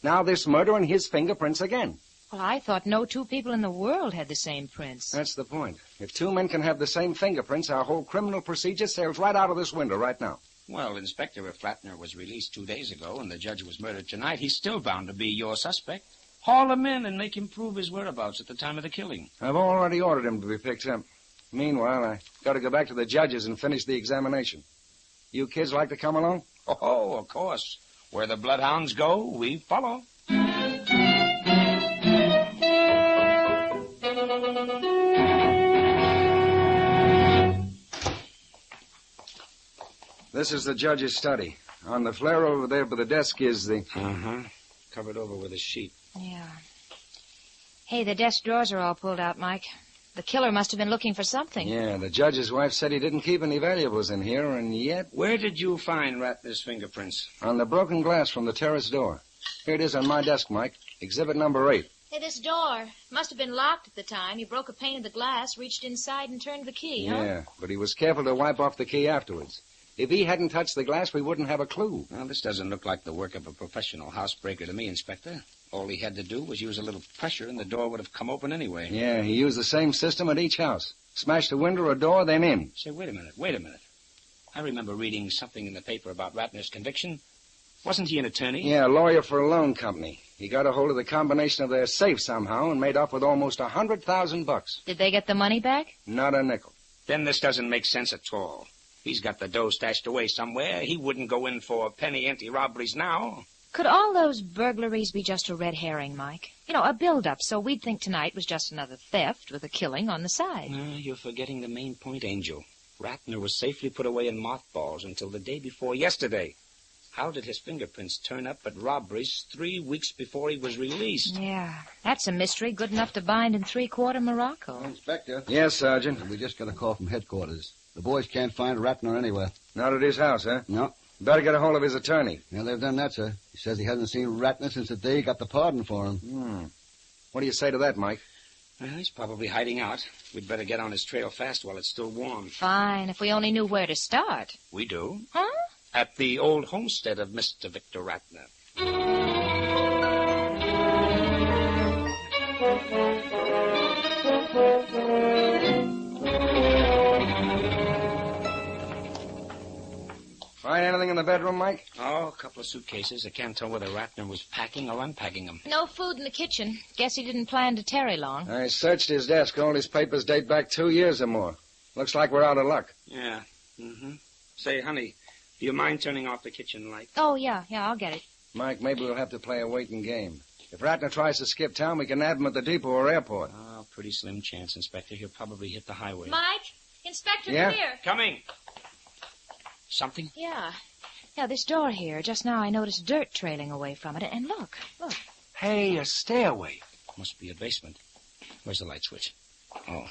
Now this murder and his fingerprints again. Well, I thought no two people in the world had the same prints. That's the point. If 2 men can have the same fingerprints, our whole criminal procedure sails right out of this window right now. Well, Inspector, if Ratner was released 2 days ago and the judge was murdered tonight, he's still bound to be your suspect. Haul him in and make him prove his whereabouts at the time of the killing. I've already ordered him to be picked up. Meanwhile, I got to go back to the judges and finish the examination. You kids like to come along? Oh, of course. Where the bloodhounds go, we follow. This is the judge's study. On the flare over there by the desk is the... Uh-huh. Covered over with a sheet. Yeah. Hey, the desk drawers are all pulled out, Mike. The killer must have been looking for something. Yeah, the judge's wife said he didn't keep any valuables in here, and yet... Where did you find Ratner's fingerprints? On the broken glass from the terrace door. Here it is on my desk, Mike. Exhibit number 8. Hey, this door must have been locked at the time. He broke a pane of the glass, reached inside, and turned the key, huh? Yeah, but he was careful to wipe off the key afterwards. If he hadn't touched the glass, we wouldn't have a clue. Well, this doesn't look like the work of a professional housebreaker to me, Inspector. All he had to do was use a little pressure, and the door would have come open anyway. Yeah, he used the same system at each house. Smashed a window or a door, then in. Say, wait a minute. I remember reading something in the paper about Ratner's conviction. Wasn't he an attorney? Yeah, a lawyer for a loan company. He got a hold of the combination of their safe somehow and made off with almost $100,000. Did they get the money back? Not a nickel. Then this doesn't make sense at all. He's got the dough stashed away somewhere. He wouldn't go in for penny ante robberies now. Could all those burglaries be just a red herring, Mike? You know, a build-up, so we'd think tonight was just another theft with a killing on the side. You're forgetting the main point, Angel. Ratner was safely put away in mothballs until the day before yesterday. How did his fingerprints turn up at robberies 3 weeks before he was released? Yeah, that's a mystery good enough to bind in 3/4 Morocco. Inspector. Yes, Sergeant. We just got a call from headquarters. The boys can't find Ratner anywhere. Not at his house, huh? No. Better get a hold of his attorney. Yeah, they've done that, sir. He says he hasn't seen Ratner since the day he got the pardon for him. What do you say to that, Mike? Well, he's probably hiding out. We'd better get on his trail fast while it's still warm. Fine, if we only knew where to start. We do. Huh? At the old homestead of Mr. Victor Ratner. Find anything in the bedroom, Mike? Oh, a couple of suitcases. I can't tell whether Ratner was packing or unpacking them. No food in the kitchen. Guess he didn't plan to tarry long. I searched his desk. All his papers date back 2 years or more. Looks like we're out of luck. Yeah. Say, honey, do you mind turning off the kitchen light? Oh, yeah, I'll get it. Mike, maybe we'll have to play a waiting game. If Ratner tries to skip town, we can nab him at the depot or airport. Oh, pretty slim chance, Inspector. He'll probably hit the highway. Mike? Inspector, Yeah? come here. Coming. Something? Yeah, this door here. Just now I noticed dirt trailing away from it. And look. Hey, a stairway. Must be a basement. Where's the light switch? Oh.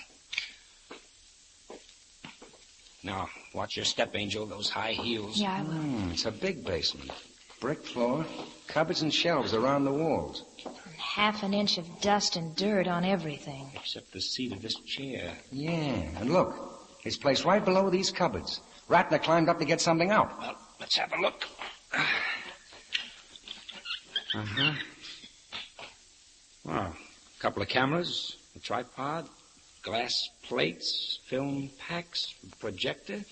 Now, watch your step, Angel. Those high heels. Yeah, I will. It's a big basement. Brick floor, cupboards and shelves around the walls. And half an inch of dust and dirt on everything. Except the seat of this chair. Yeah, and look. It's placed right below these cupboards. Ratner climbed up to get something out. Well, let's have a look. Well, a couple of cameras, a tripod, glass plates, film packs, projector.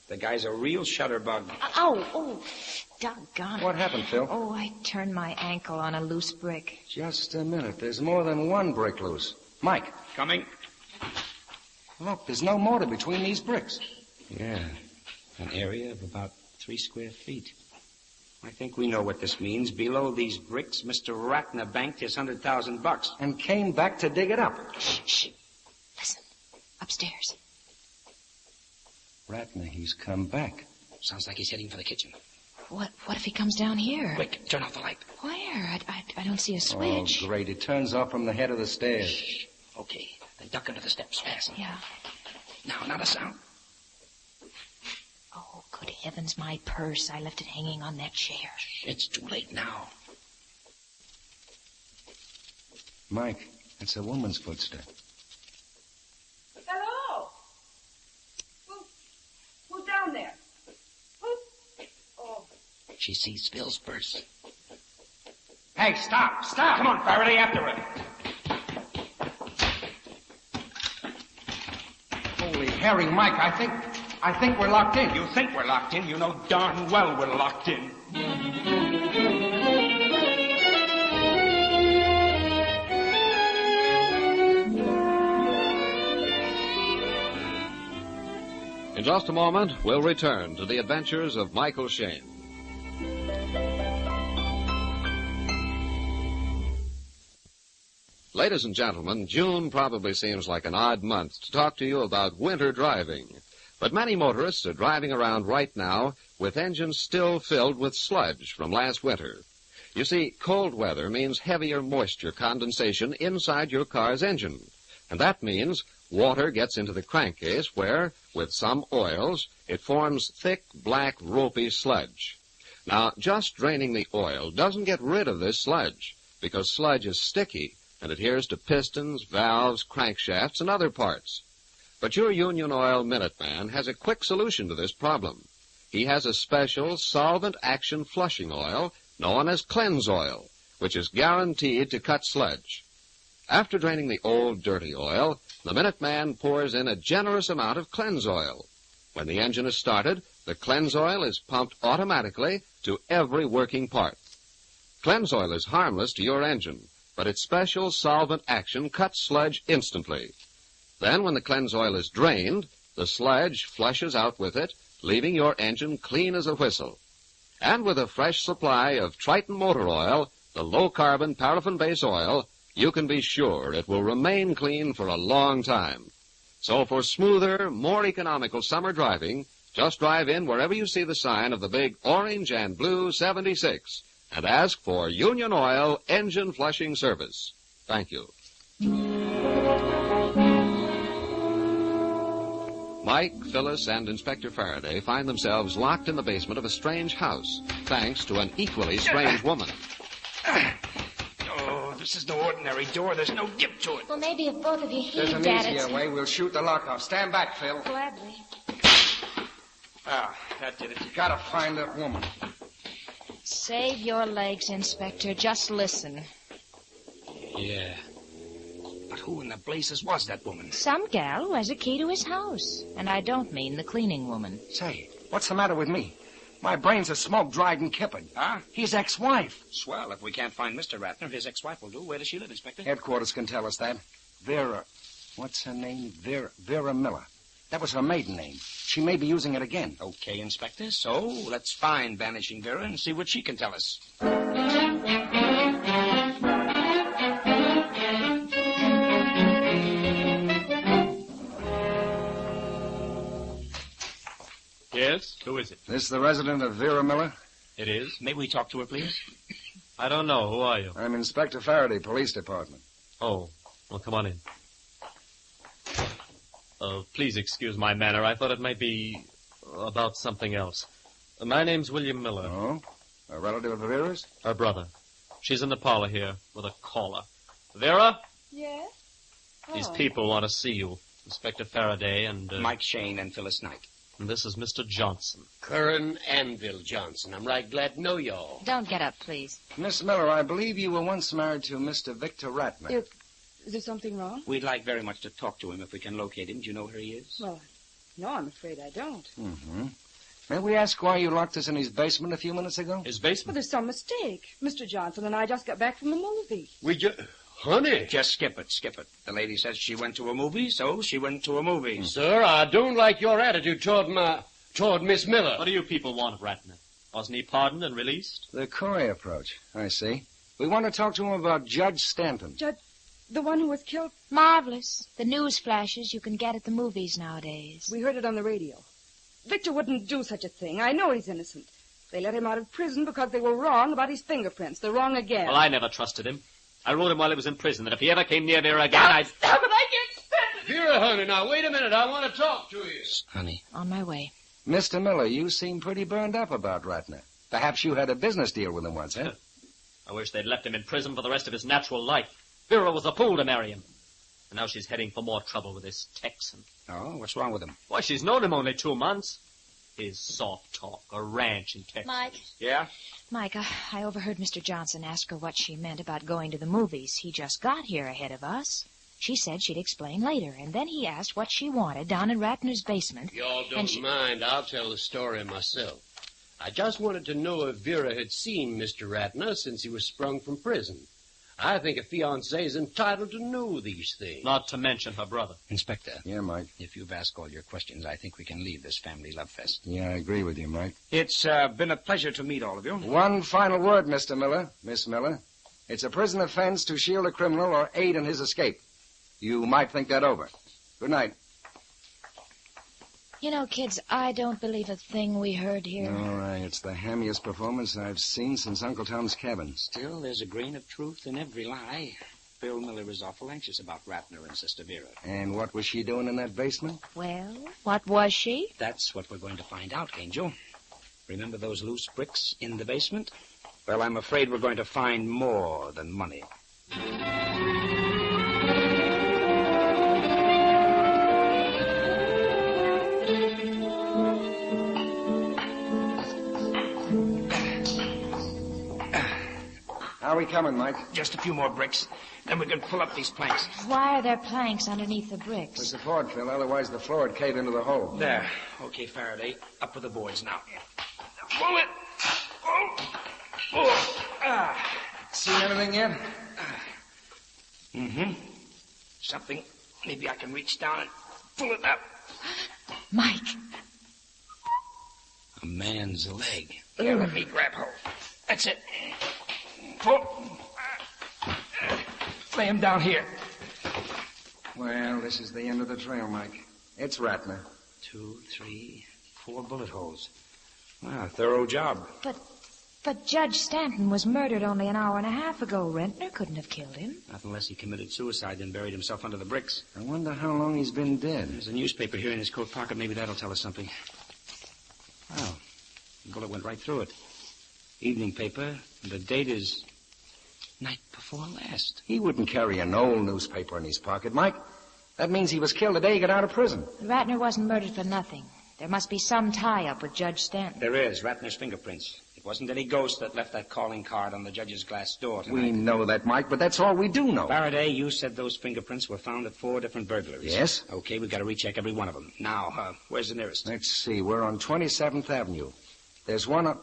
The guy's a real shutterbug. Oh, doggone it. What happened, Phil? Oh, I turned my ankle on a loose brick. Just a minute. There's more than one brick loose. Mike. Coming. Look, there's no mortar between these bricks. Yeah, an area of about 3 square feet. I think we know what this means. Below these bricks, Mr. Ratner banked his $100,000. And came back to dig it up. Shh. Listen. Upstairs. Ratner, he's come back. Sounds like he's heading for the kitchen. What if he comes down here? Quick, turn off the light. Where? I don't see a switch. Oh, great. It turns off from the head of the stairs. Shh. Okay, then duck under the steps fast. Yeah. Now, not a sound. Oh, good heavens, my purse. I left it hanging on that chair. It's too late now. Mike, that's a woman's footstep. Hello? Who's down there? Who? Oh. She sees Phil's purse. Hey, stop! Come on, Faraday, after her. Holy herring, Mike, I think we're locked in. You think we're locked in? You know darn well we're locked in. In just a moment, we'll return to the adventures of Michael Shayne. Ladies and gentlemen, June probably seems like an odd month to talk to you about winter driving. But many motorists are driving around right now with engines still filled with sludge from last winter. You see, cold weather means heavier moisture condensation inside your car's engine. And that means water gets into the crankcase where, with some oils, it forms thick, black, ropey sludge. Now, just draining the oil doesn't get rid of this sludge, because sludge is sticky and adheres to pistons, valves, crankshafts, and other parts. But your Union Oil Minuteman has a quick solution to this problem. He has a special solvent-action flushing oil known as Cleanse Oil, which is guaranteed to cut sludge. After draining the old, dirty oil, the Minuteman pours in a generous amount of Cleanse Oil. When the engine is started, the Cleanse Oil is pumped automatically to every working part. Cleanse Oil is harmless to your engine, but its special solvent action cuts sludge instantly. Then, when the Cleanse Oil is drained, the sludge flushes out with it, leaving your engine clean as a whistle. And with a fresh supply of Triton Motor Oil, the low-carbon paraffin-based oil, you can be sure it will remain clean for a long time. So for smoother, more economical summer driving, just drive in wherever you see the sign of the big orange and blue 76 and ask for Union Oil Engine Flushing Service. Thank you. Mike, Phyllis, and Inspector Faraday find themselves locked in the basement of a strange house, thanks to an equally strange woman. Oh, this is no ordinary door. There's no dip to it. Well, maybe if both of you There's an heaved at easier it... way. We'll shoot the lock off. Stand back, Phil. Gladly. Ah, that did it. You gotta find that woman. Save your legs, Inspector. Just listen. Yeah. But who in the blazes was that woman? Some gal who has a key to his house. And I don't mean the cleaning woman. Say, what's the matter with me? My brains are smoke-dried and kippered. Huh? His ex-wife. Swell. If we can't find Mr. Ratner, his ex-wife will do. Where does she live, Inspector? Headquarters can tell us that. Vera. What's her name? Vera Miller. That was her maiden name. She may be using it again. Okay, Inspector. So let's find Vanishing Vera and see what she can tell us. Yes? Who is it? This the resident of Vera Miller? It is. May we talk to her, please? I don't know. Who are you? I'm Inspector Faraday, Police Department. Oh. Well, come on in. Please excuse my manner. I thought it might be about something else. My name's William Miller. Oh? A relative of Vera's? Her brother. She's in the parlor here with a caller. Vera? Yes? These people want to see you. Inspector Faraday and... Mike Shane and Phyllis Knight. And this is Mr. Johnson. Curran Anvil Johnson. I'm right glad to know y'all. Don't get up, please. Miss Miller, I believe you were once married to Mr. Victor Ratner. Is there something wrong? We'd like very much to talk to him if we can locate him. Do you know where he is? Well, no, I'm afraid I don't. Mm-hmm. May we ask why you locked us in his basement a few minutes ago? His Well, basement? there's some mistake. Mr. Johnson and I just got back from the movie. Honey. Just skip it. The lady says she went to a movie, so she went to a movie. Sir, I don't like your attitude toward Miss Miller. What do you people want of Ratner? Wasn't he pardoned and released? The Coy approach. I see. We want to talk to him about Judge Stanton. The one who was killed? Marvelous. The news flashes you can get at the movies nowadays. We heard it on the radio. Victor wouldn't do such a thing. I know he's innocent. They let him out of prison because they were wrong about his fingerprints. They're wrong again. Well, I never trusted him. I wrote him while he was in prison that if he ever came near Vera again, I'd... Stop it! I can't stand it! Vera, honey, now wait a minute. I want to talk to you. Honey. On my way. Mr. Miller, you seem pretty burned up about Ratner. Perhaps you had a business deal with him once, huh? I wish they'd left him in prison for the rest of his natural life. Vera was a fool to marry him. And now she's heading for more trouble with this Texan. Oh, what's wrong with him? Why, she's known him only 2 months. His soft talk, a ranch in Texas. Mike. Yeah? Mike, I overheard Mr. Johnson ask her what she meant about going to the movies. He just got here ahead of us. She said she'd explain later, and then he asked what she wanted down in Ratner's basement. Y'all don't mind. I'll tell the story myself. I just wanted to know if Vera had seen Mr. Ratner since he was sprung from prison. I think a fiancé is entitled to know these things. Not to mention her brother. Inspector. Yeah, Mike. If you've asked all your questions, I think we can leave this family love fest. Yeah, I agree with you, Mike. It's been a pleasure to meet all of you. One final word, Mr. Miller. Miss Miller. It's a prison offense to shield a criminal or aid in his escape. You might think that over. Good night. You know, kids, I don't believe a thing we heard here. All right, it's the hammiest performance I've seen since Uncle Tom's Cabin. Still, there's a grain of truth in every lie. Bill Miller is awful anxious about Ratner and Sister Vera. And what was she doing in that basement? Well, what was she? That's what we're going to find out, Angel. Remember those loose bricks in the basement? Well, I'm afraid we're going to find more than money. How are we coming, Mike? Just a few more bricks. Then we can pull up these planks. Why are there planks underneath the bricks? For support, Phil. Otherwise, the floor would cave into the hole. There. Okay, Faraday. Up with the boards now. Pull it. Oh. See anything yet? Mm-hmm. Something. Maybe I can reach down and pull it up. Mike. A man's leg. Here, let me grab hold. That's it. Pull. Lay him down here. Well, this is the end of the trail, Mike. It's Ratner. 2, 3, 4 bullet holes. Wow, a thorough job. But Judge Stanton was murdered only an hour and a half ago. Rentner couldn't have killed him. Not unless he committed suicide and buried himself under the bricks. I wonder how long he's been dead. There's a newspaper here in his coat pocket. Maybe that'll tell us something. Wow. The bullet went right through it. Evening paper. And the date is Night before last. He wouldn't carry an old newspaper in his pocket, Mike. That means he was killed the day he got out of prison. Ratner wasn't murdered for nothing. There must be some tie-up with Judge Stanton. There is. Ratner's fingerprints. It wasn't any ghost that left that calling card on the judge's glass door tonight. We know that, Mike, but that's all we do know. Faraday, you said those fingerprints were found at 4 different burglaries. Yes? Okay, we've got to recheck every one of them. Now, where's the nearest? Let's see. We're on 27th Avenue. There's one on...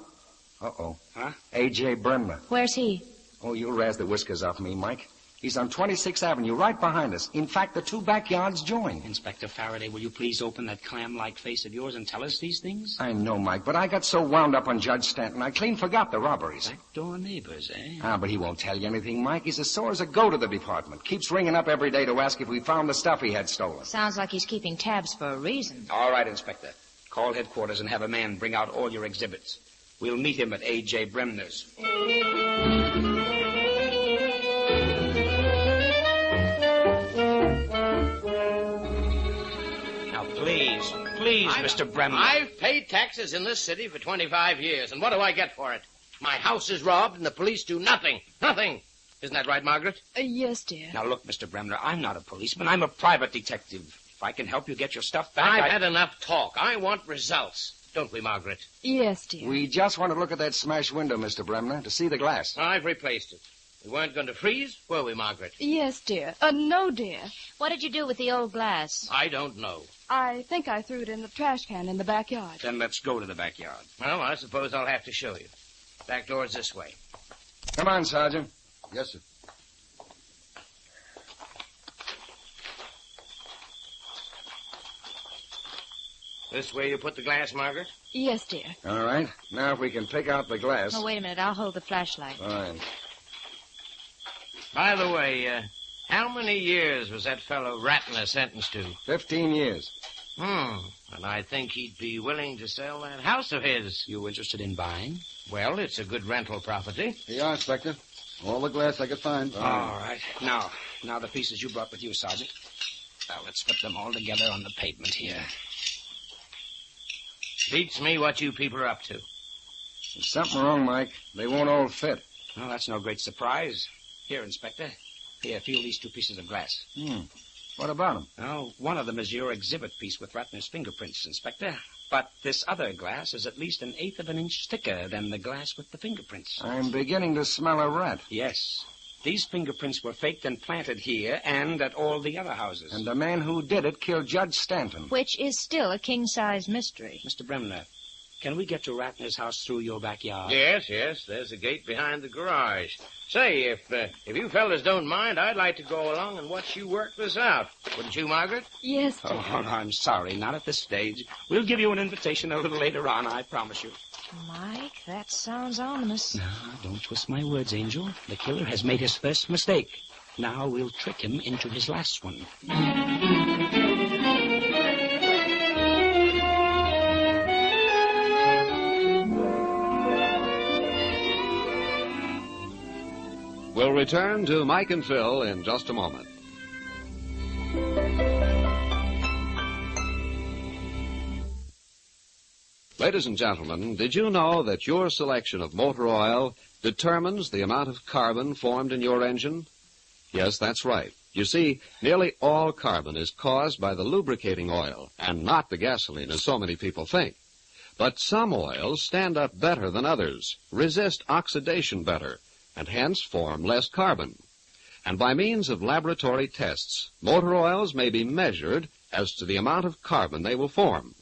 Uh-oh. Huh? A.J. Bremner. Where's he? Oh, you'll razz the whiskers off me, Mike. He's on 26th Avenue, right behind us. In fact, the two backyards join. Inspector Faraday, will you please open that clam-like face of yours and tell us these things? I know, Mike, but I got so wound up on Judge Stanton, I clean forgot the robberies. Backdoor neighbors, eh? But he won't tell you anything, Mike. He's as sore as a goat to the department. Keeps ringing up every day to ask if we found the stuff he had stolen. Sounds like he's keeping tabs for a reason. All right, Inspector. Call headquarters and have a man bring out all your exhibits. We'll meet him at A.J. Bremner's. Please, Mr. Bremner. I've paid taxes in this city for 25 years, and what do I get for it? My house is robbed, and the police do nothing. Nothing. Isn't that right, Margaret? Yes, dear. Now, look, Mr. Bremner, I'm not a policeman. I'm a private detective. If I can help you get your stuff back, I've had enough talk. I want results. Don't we, Margaret? Yes, dear. We just want to look at that smashed window, Mr. Bremner, to see the glass. I've replaced it. We weren't going to freeze, were we, Margaret? Yes, dear. No, dear. What did you do with the old glass? I don't know. I think I threw it in the trash can in the backyard. Then let's go to the backyard. Well, I suppose I'll have to show you. Back door's this way. Come on, Sergeant. Yes, sir. This way you put the glass, Margaret? Yes, dear. All right. Now, if we can pick out the glass. Oh, wait a minute. I'll hold the flashlight. Fine. By the way, how many years was that fellow Ratner sentenced to? 15 years. And I think he'd be willing to sell that house of his. You interested in buying? Well, it's a good rental property. Here you are, Inspector. All the glass I could find. All right. Now the pieces you brought with you, Sergeant. Now, let's put them all together on the pavement here. Beats me what you people are up to. There's something wrong, Mike. They won't all fit. Well, that's no great surprise. Here, Inspector. Here, feel these two pieces of glass. What about them? Oh, one of them is your exhibit piece with Ratner's fingerprints, Inspector. But this other glass is at least 1/8 of an inch thicker than the glass with the fingerprints. I'm beginning to smell a rat. Yes. These fingerprints were faked and planted here and at all the other houses. And the man who did it killed Judge Stanton. Which is still a king-size mystery. Mr. Bremner, can we get to Ratner's house through your backyard? Yes. There's a gate behind the garage. Say, if you fellas don't mind, I'd like to go along and watch you work this out. Wouldn't you, Margaret? Yes, dear. Oh, I'm sorry. Not at this stage. We'll give you an invitation a little later on, I promise you. Mike, that sounds ominous. No, don't twist my words, Angel. The killer has made his first mistake. Now we'll trick him into his last one. We'll return to Mike and Phil in just a moment. Ladies and gentlemen, did you know that your selection of motor oil determines the amount of carbon formed in your engine? Yes, that's right. You see, nearly all carbon is caused by the lubricating oil, and not the gasoline, as so many people think. But some oils stand up better than others, resist oxidation better, and hence form less carbon. And by means of laboratory tests, motor oils may be measured as to the amount of carbon they will form.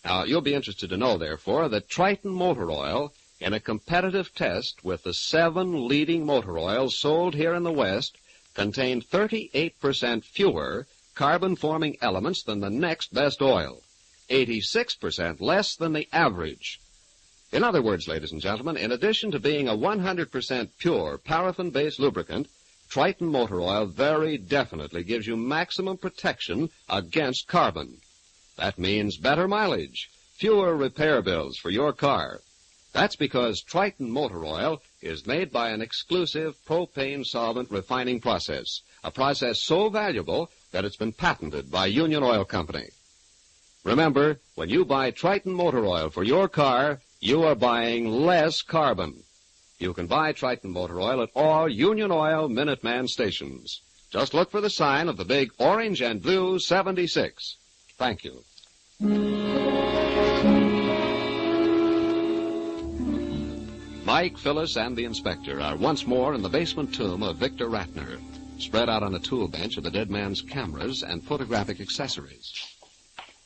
Now, you'll be interested to know, therefore, that Triton Motor Oil, in a competitive test with the 7 leading motor oils sold here in the West, contained 38% fewer carbon-forming elements than the next best oil, 86% less than the average. In other words, ladies and gentlemen, in addition to being a 100% pure paraffin-based lubricant, Triton Motor Oil very definitely gives you maximum protection against carbon. That means better mileage, fewer repair bills for your car. That's because Triton Motor Oil is made by an exclusive propane solvent refining process, a process so valuable that it's been patented by Union Oil Company. Remember, when you buy Triton Motor Oil for your car, you are buying less carbon. You can buy Triton motor oil at all Union Oil Minuteman stations. Just look for the sign of the big orange and blue 76. Thank you. Mike, Phyllis, and the inspector are once more in the basement tomb of Victor Ratner. Spread out on a tool bench are the dead man's cameras and photographic accessories.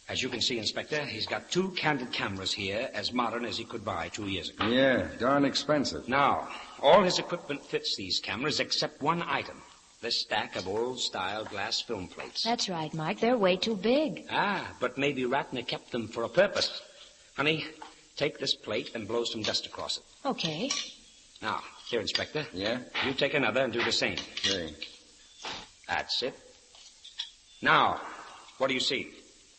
As you can see, Inspector, he's got 2 candid cameras here, as modern as he could buy 2 years ago. Yeah, darn expensive. Now, all his equipment fits these cameras except one item. This stack of old-style glass film plates. That's right, Mike. They're way too big. But maybe Ratner kept them for a purpose. Honey, take this plate and blow some dust across it. Okay. Now, here, Inspector. Yeah? You take another and do the same. Okay. That's it. Now, what do you see?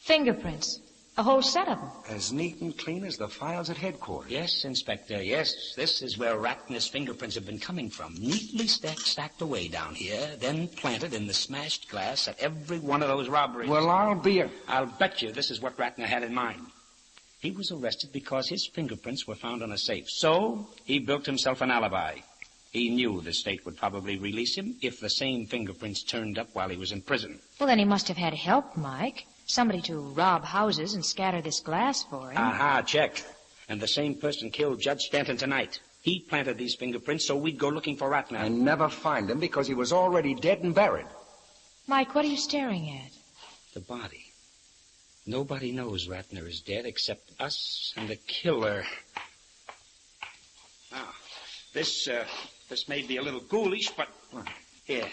Fingerprints. A whole set of them. As neat and clean as the files at headquarters. Yes, Inspector, yes. This is where Ratner's fingerprints have been coming from. Neatly stacked away down here, then planted in the smashed glass at every one of those robberies. Well, I'll bet you this is what Ratner had in mind. He was arrested because his fingerprints were found on a safe. So, he built himself an alibi. He knew the state would probably release him if the same fingerprints turned up while he was in prison. Well, then he must have had help, Mike. Somebody to rob houses and scatter this glass for him. Aha, check. And the same person killed Judge Stanton tonight. He planted these fingerprints so we'd go looking for Ratner. And never find him because he was already dead and buried. Mike, what are you staring at? The body. Nobody knows Ratner is dead except us and the killer. Now, this may be a little ghoulish, but here.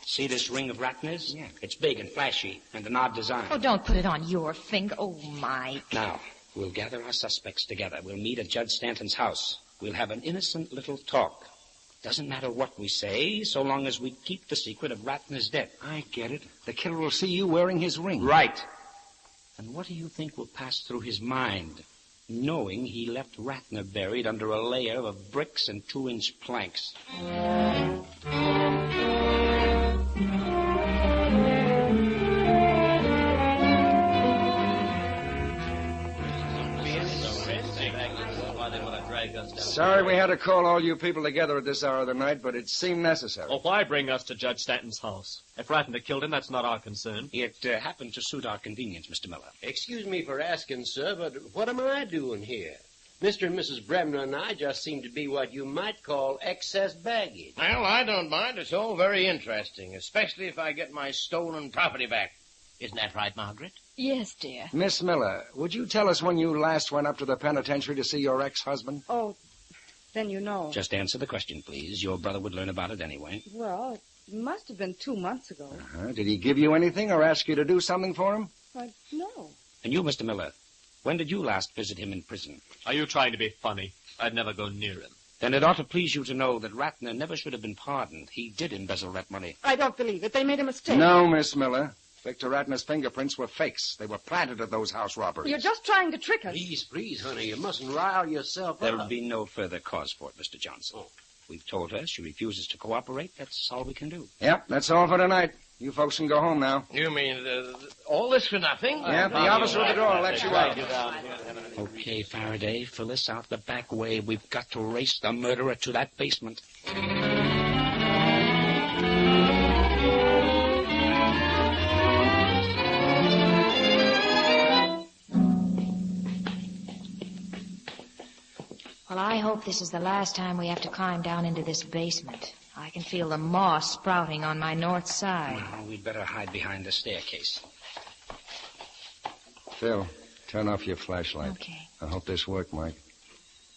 See this ring of Ratner's? Yeah. It's big and flashy and an odd design. Oh, don't put it on your finger. Oh, Mike. Now, we'll gather our suspects together. We'll meet at Judge Stanton's house. We'll have an innocent little talk. Doesn't matter what we say, so long as we keep the secret of Ratner's death. I get it. The killer will see you wearing his ring. Right. And what do you think will pass through his mind, knowing he left Ratner buried under a layer of bricks and 2-inch planks? Sorry we had to call all you people together at this hour of the night, but it seemed necessary. Well, why bring us to Judge Stanton's house? If Ratner killed him, that's not our concern. It happened to suit our convenience, Mr. Miller. Excuse me for asking, sir, but what am I doing here? Mr. and Mrs. Bremner and I just seem to be what you might call excess baggage. Well, I don't mind. It's all very interesting, especially if I get my stolen property back. Isn't that right, Margaret? Yes, dear. Miss Miller, would you tell us when you last went up to the penitentiary to see your ex-husband? Oh, then you know. Just answer the question, please. Your brother would learn about it anyway. Well, it must have been 2 months ago. Did he give you anything or ask you to do something for him? No. And you, Mr. Miller, when did you last visit him in prison? Are you trying to be funny? I'd never go near him. Then it ought to please you to know that Ratner never should have been pardoned. He did embezzle that money. I don't believe it. They made a mistake. No, Miss Miller. Victor Ratner's fingerprints were fakes. They were planted at those house robberies. You're just trying to trick us. Please, honey, you mustn't rile yourself up. There'll be no further cause for it, Mr. Johnson. We've told her she refuses to cooperate. That's all we can do. Yep, that's all for tonight. You folks can go home now. You mean all this for nothing? Yep, the officer at the door will let you out. Okay, Faraday, Phyllis, out the back way. We've got to race the murderer to that basement. Well, I hope this is the last time we have to climb down into this basement. I can feel the moss sprouting on my north side. Well, we'd better hide behind the staircase. Phil, turn off your flashlight. Okay. I hope this worked, Mike.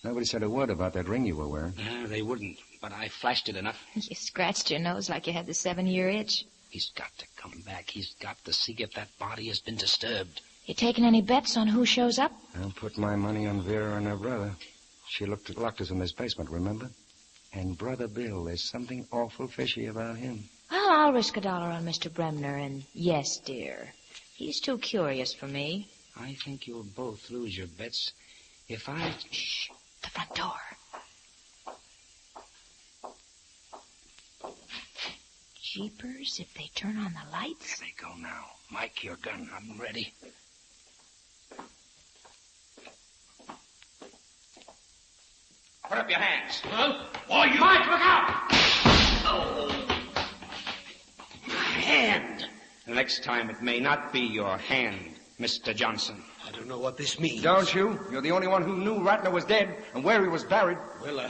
Nobody said a word about that ring you were wearing. They wouldn't, but I flashed it enough. You scratched your nose like you had the 7-year itch. He's got to come back. He's got to see if that body has been disturbed. You taking any bets on who shows up? I'll put my money on Vera and her brother. She locked us in this basement, remember? And Brother Bill, there's something awful fishy about him. Well, I'll risk $1 on Mr. Bremner, and yes, dear. He's too curious for me. I think you'll both lose your bets if I... Shh, the front door. Jeepers, if they turn on the lights. There they go now. Mike, your gun. I'm ready. Put up your hands. Huh? Boy, you... Mike, look out! Oh. My hand. Next time it may not be your hand, Mr. Johnson. I don't know what this means. Don't you? You're the only one who knew Ratner was dead and where he was buried. Well,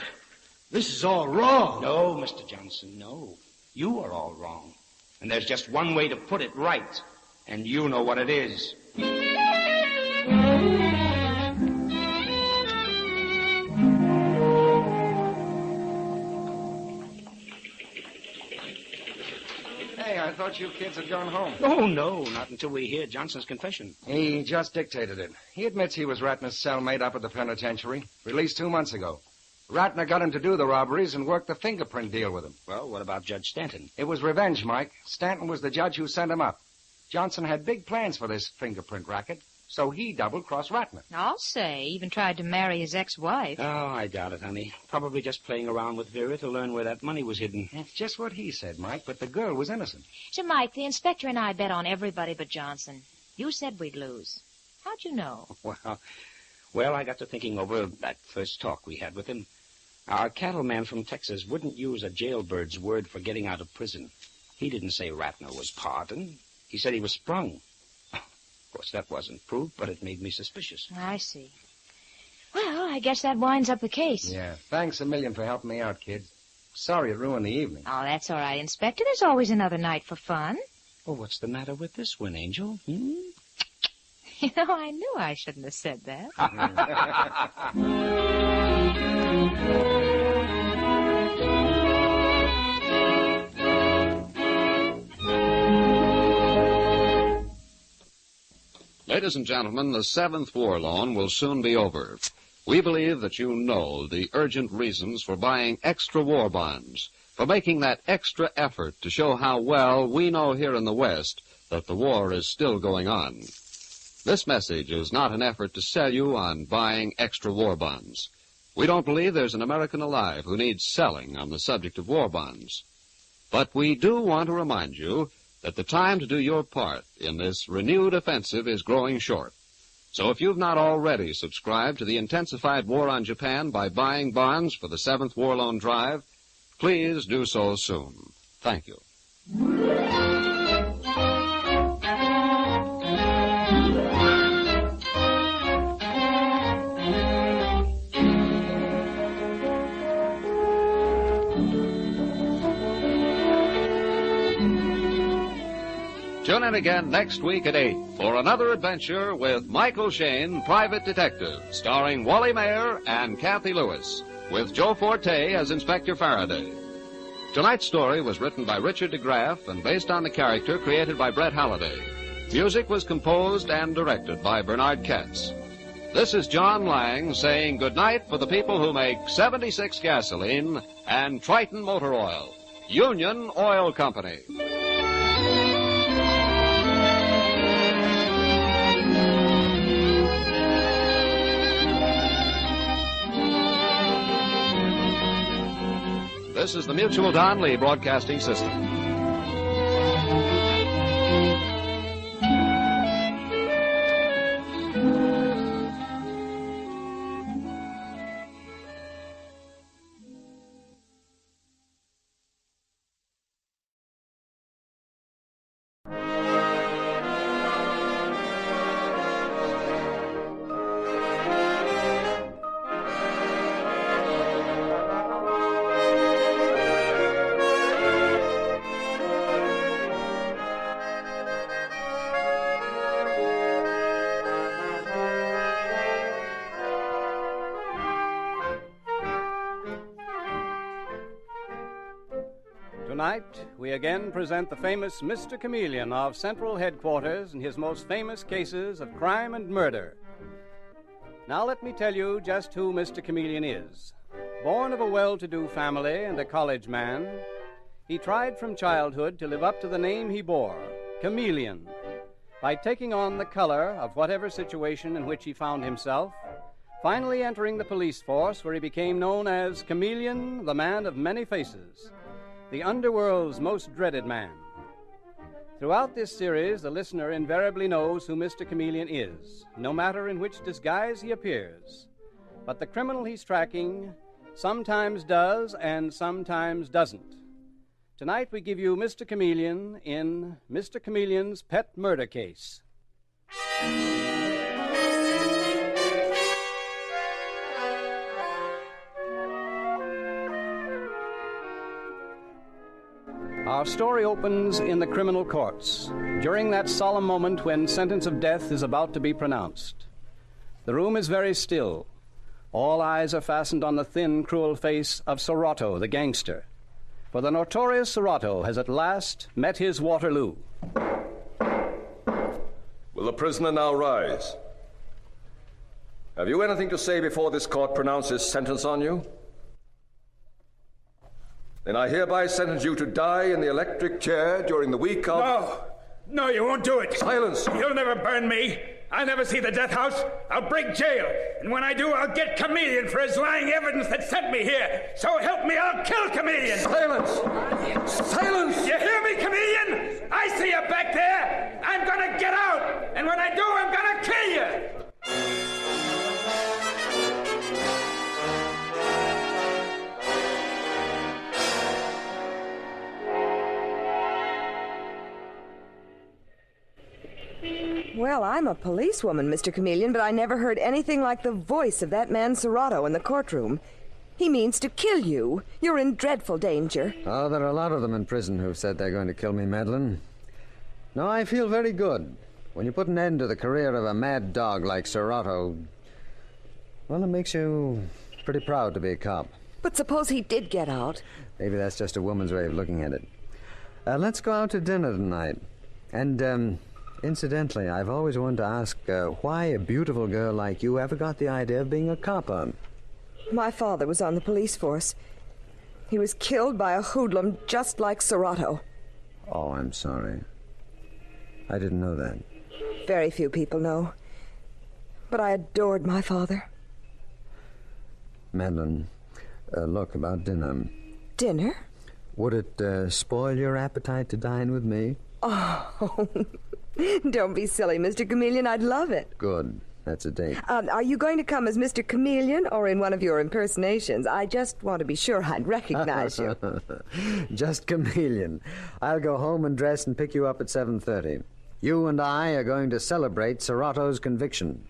this is all wrong. No, Mr. Johnson, no. You are all wrong. And there's just one way to put it right. And you know what it is. Hey, I thought you kids had gone home. Oh, no, not until we hear Johnson's confession. He just dictated it. He admits he was Ratner's cellmate up at the penitentiary, released 2 months ago. Ratner got him to do the robberies and worked the fingerprint deal with him. Well, what about Judge Stanton? It was revenge, Mike. Stanton was the judge who sent him up. Johnson had big plans for this fingerprint racket, so he double-crossed Ratner. I'll say. Even tried to marry his ex-wife. Oh, I doubt it, honey. Probably just playing around with Vera to learn where that money was hidden. That's just what he said, Mike, but the girl was innocent. So, Mike, the inspector and I bet on everybody but Johnson. You said we'd lose. How'd you know? Well, I got to thinking over that first talk we had with him. Our cattleman from Texas wouldn't use a jailbird's word for getting out of prison. He didn't say Ratner was pardoned. He said he was sprung. Of course, that wasn't proved, but it made me suspicious. I see. Well, I guess that winds up the case. Yeah, thanks a million for helping me out, kid. Sorry it ruined the evening. Oh, that's all right, Inspector. There's always another night for fun. Well, what's the matter with this one, Angel? You know, I knew I shouldn't have said that. Ladies and gentlemen, the 7th War Loan will soon be over. We believe that you know the urgent reasons for buying extra war bonds, for making that extra effort to show how well we know here in the West that the war is still going on. This message is not an effort to sell you on buying extra war bonds. We don't believe there's an American alive who needs selling on the subject of war bonds. But we do want to remind you that the time to do your part in this renewed offensive is growing short. So if you've not already subscribed to the intensified war on Japan by buying bonds for the 7th War Loan Drive, please do so soon. Thank you. Tune in again next week at 8 for another adventure with Michael Shane, Private Detective, starring Wally Mayer and Kathy Lewis, with Joe Forte as Inspector Faraday. Tonight's story was written by Richard DeGraff and based on the character created by Brett Halliday. Music was composed and directed by Bernard Katz. This is John Lang saying goodnight for the people who make 76 gasoline and Triton Motor Oil. Union Oil Company. This is the Mutual Don Lee Broadcasting System. Tonight, we again present the famous Mr. Chameleon of Central Headquarters and his most famous cases of crime and murder. Now let me tell you just who Mr. Chameleon is. Born of a well-to-do family and a college man, he tried from childhood to live up to the name he bore, Chameleon, by taking on the color of whatever situation in which he found himself, finally entering the police force where he became known as Chameleon, the man of many faces, the underworld's most dreaded man. Throughout this series, the listener invariably knows who Mr. Chameleon is, no matter in which disguise he appears. But the criminal he's tracking sometimes does and sometimes doesn't. Tonight we give you Mr. Chameleon in Mr. Chameleon's Pet Murder Case. Our story opens in the criminal courts, during that solemn moment when sentence of death is about to be pronounced. The room is very still. All eyes are fastened on the thin, cruel face of Serrato, the gangster. For the notorious Serrato has at last met his Waterloo. Will the prisoner now rise? Have you anything to say before this court pronounces sentence on you? Then I hereby sentence you to die in the electric chair during the week of... No, you won't do it. Silence! You'll never burn me. I'll never see the death house. I'll break jail. And when I do, I'll get Chameleon for his lying evidence that sent me here. So help me, I'll kill Chameleon. Silence! Silence! You hear me, Chameleon? I see you back there. I'm gonna get out. And when I do, I'm gonna kill you. Well, I'm a policewoman, Mr. Chameleon, but I never heard anything like the voice of that man Serrato in the courtroom. He means to kill you. You're in dreadful danger. Oh, there are a lot of them in prison who've said they're going to kill me, Madeline. No, I feel very good. When you put an end to the career of a mad dog like Serrato, well, it makes you pretty proud to be a cop. But suppose he did get out. Maybe that's just a woman's way of looking at it. Let's go out to dinner tonight. And, incidentally, I've always wanted to ask why a beautiful girl like you ever got the idea of being a cop on. My father was on the police force. He was killed by a hoodlum just like Serrato. Oh, I'm sorry. I didn't know that. Very few people know. But I adored my father. Madeline, look, about dinner. Dinner? Would it spoil your appetite to dine with me? Oh, don't be silly, Mr. Chameleon. I'd love it. Good. That's a date. Are you going to come as Mr. Chameleon or in one of your impersonations? I just want to be sure I'd recognize you. Just Chameleon. I'll go home and dress and pick you up at 7:30. You and I are going to celebrate Serrato's conviction.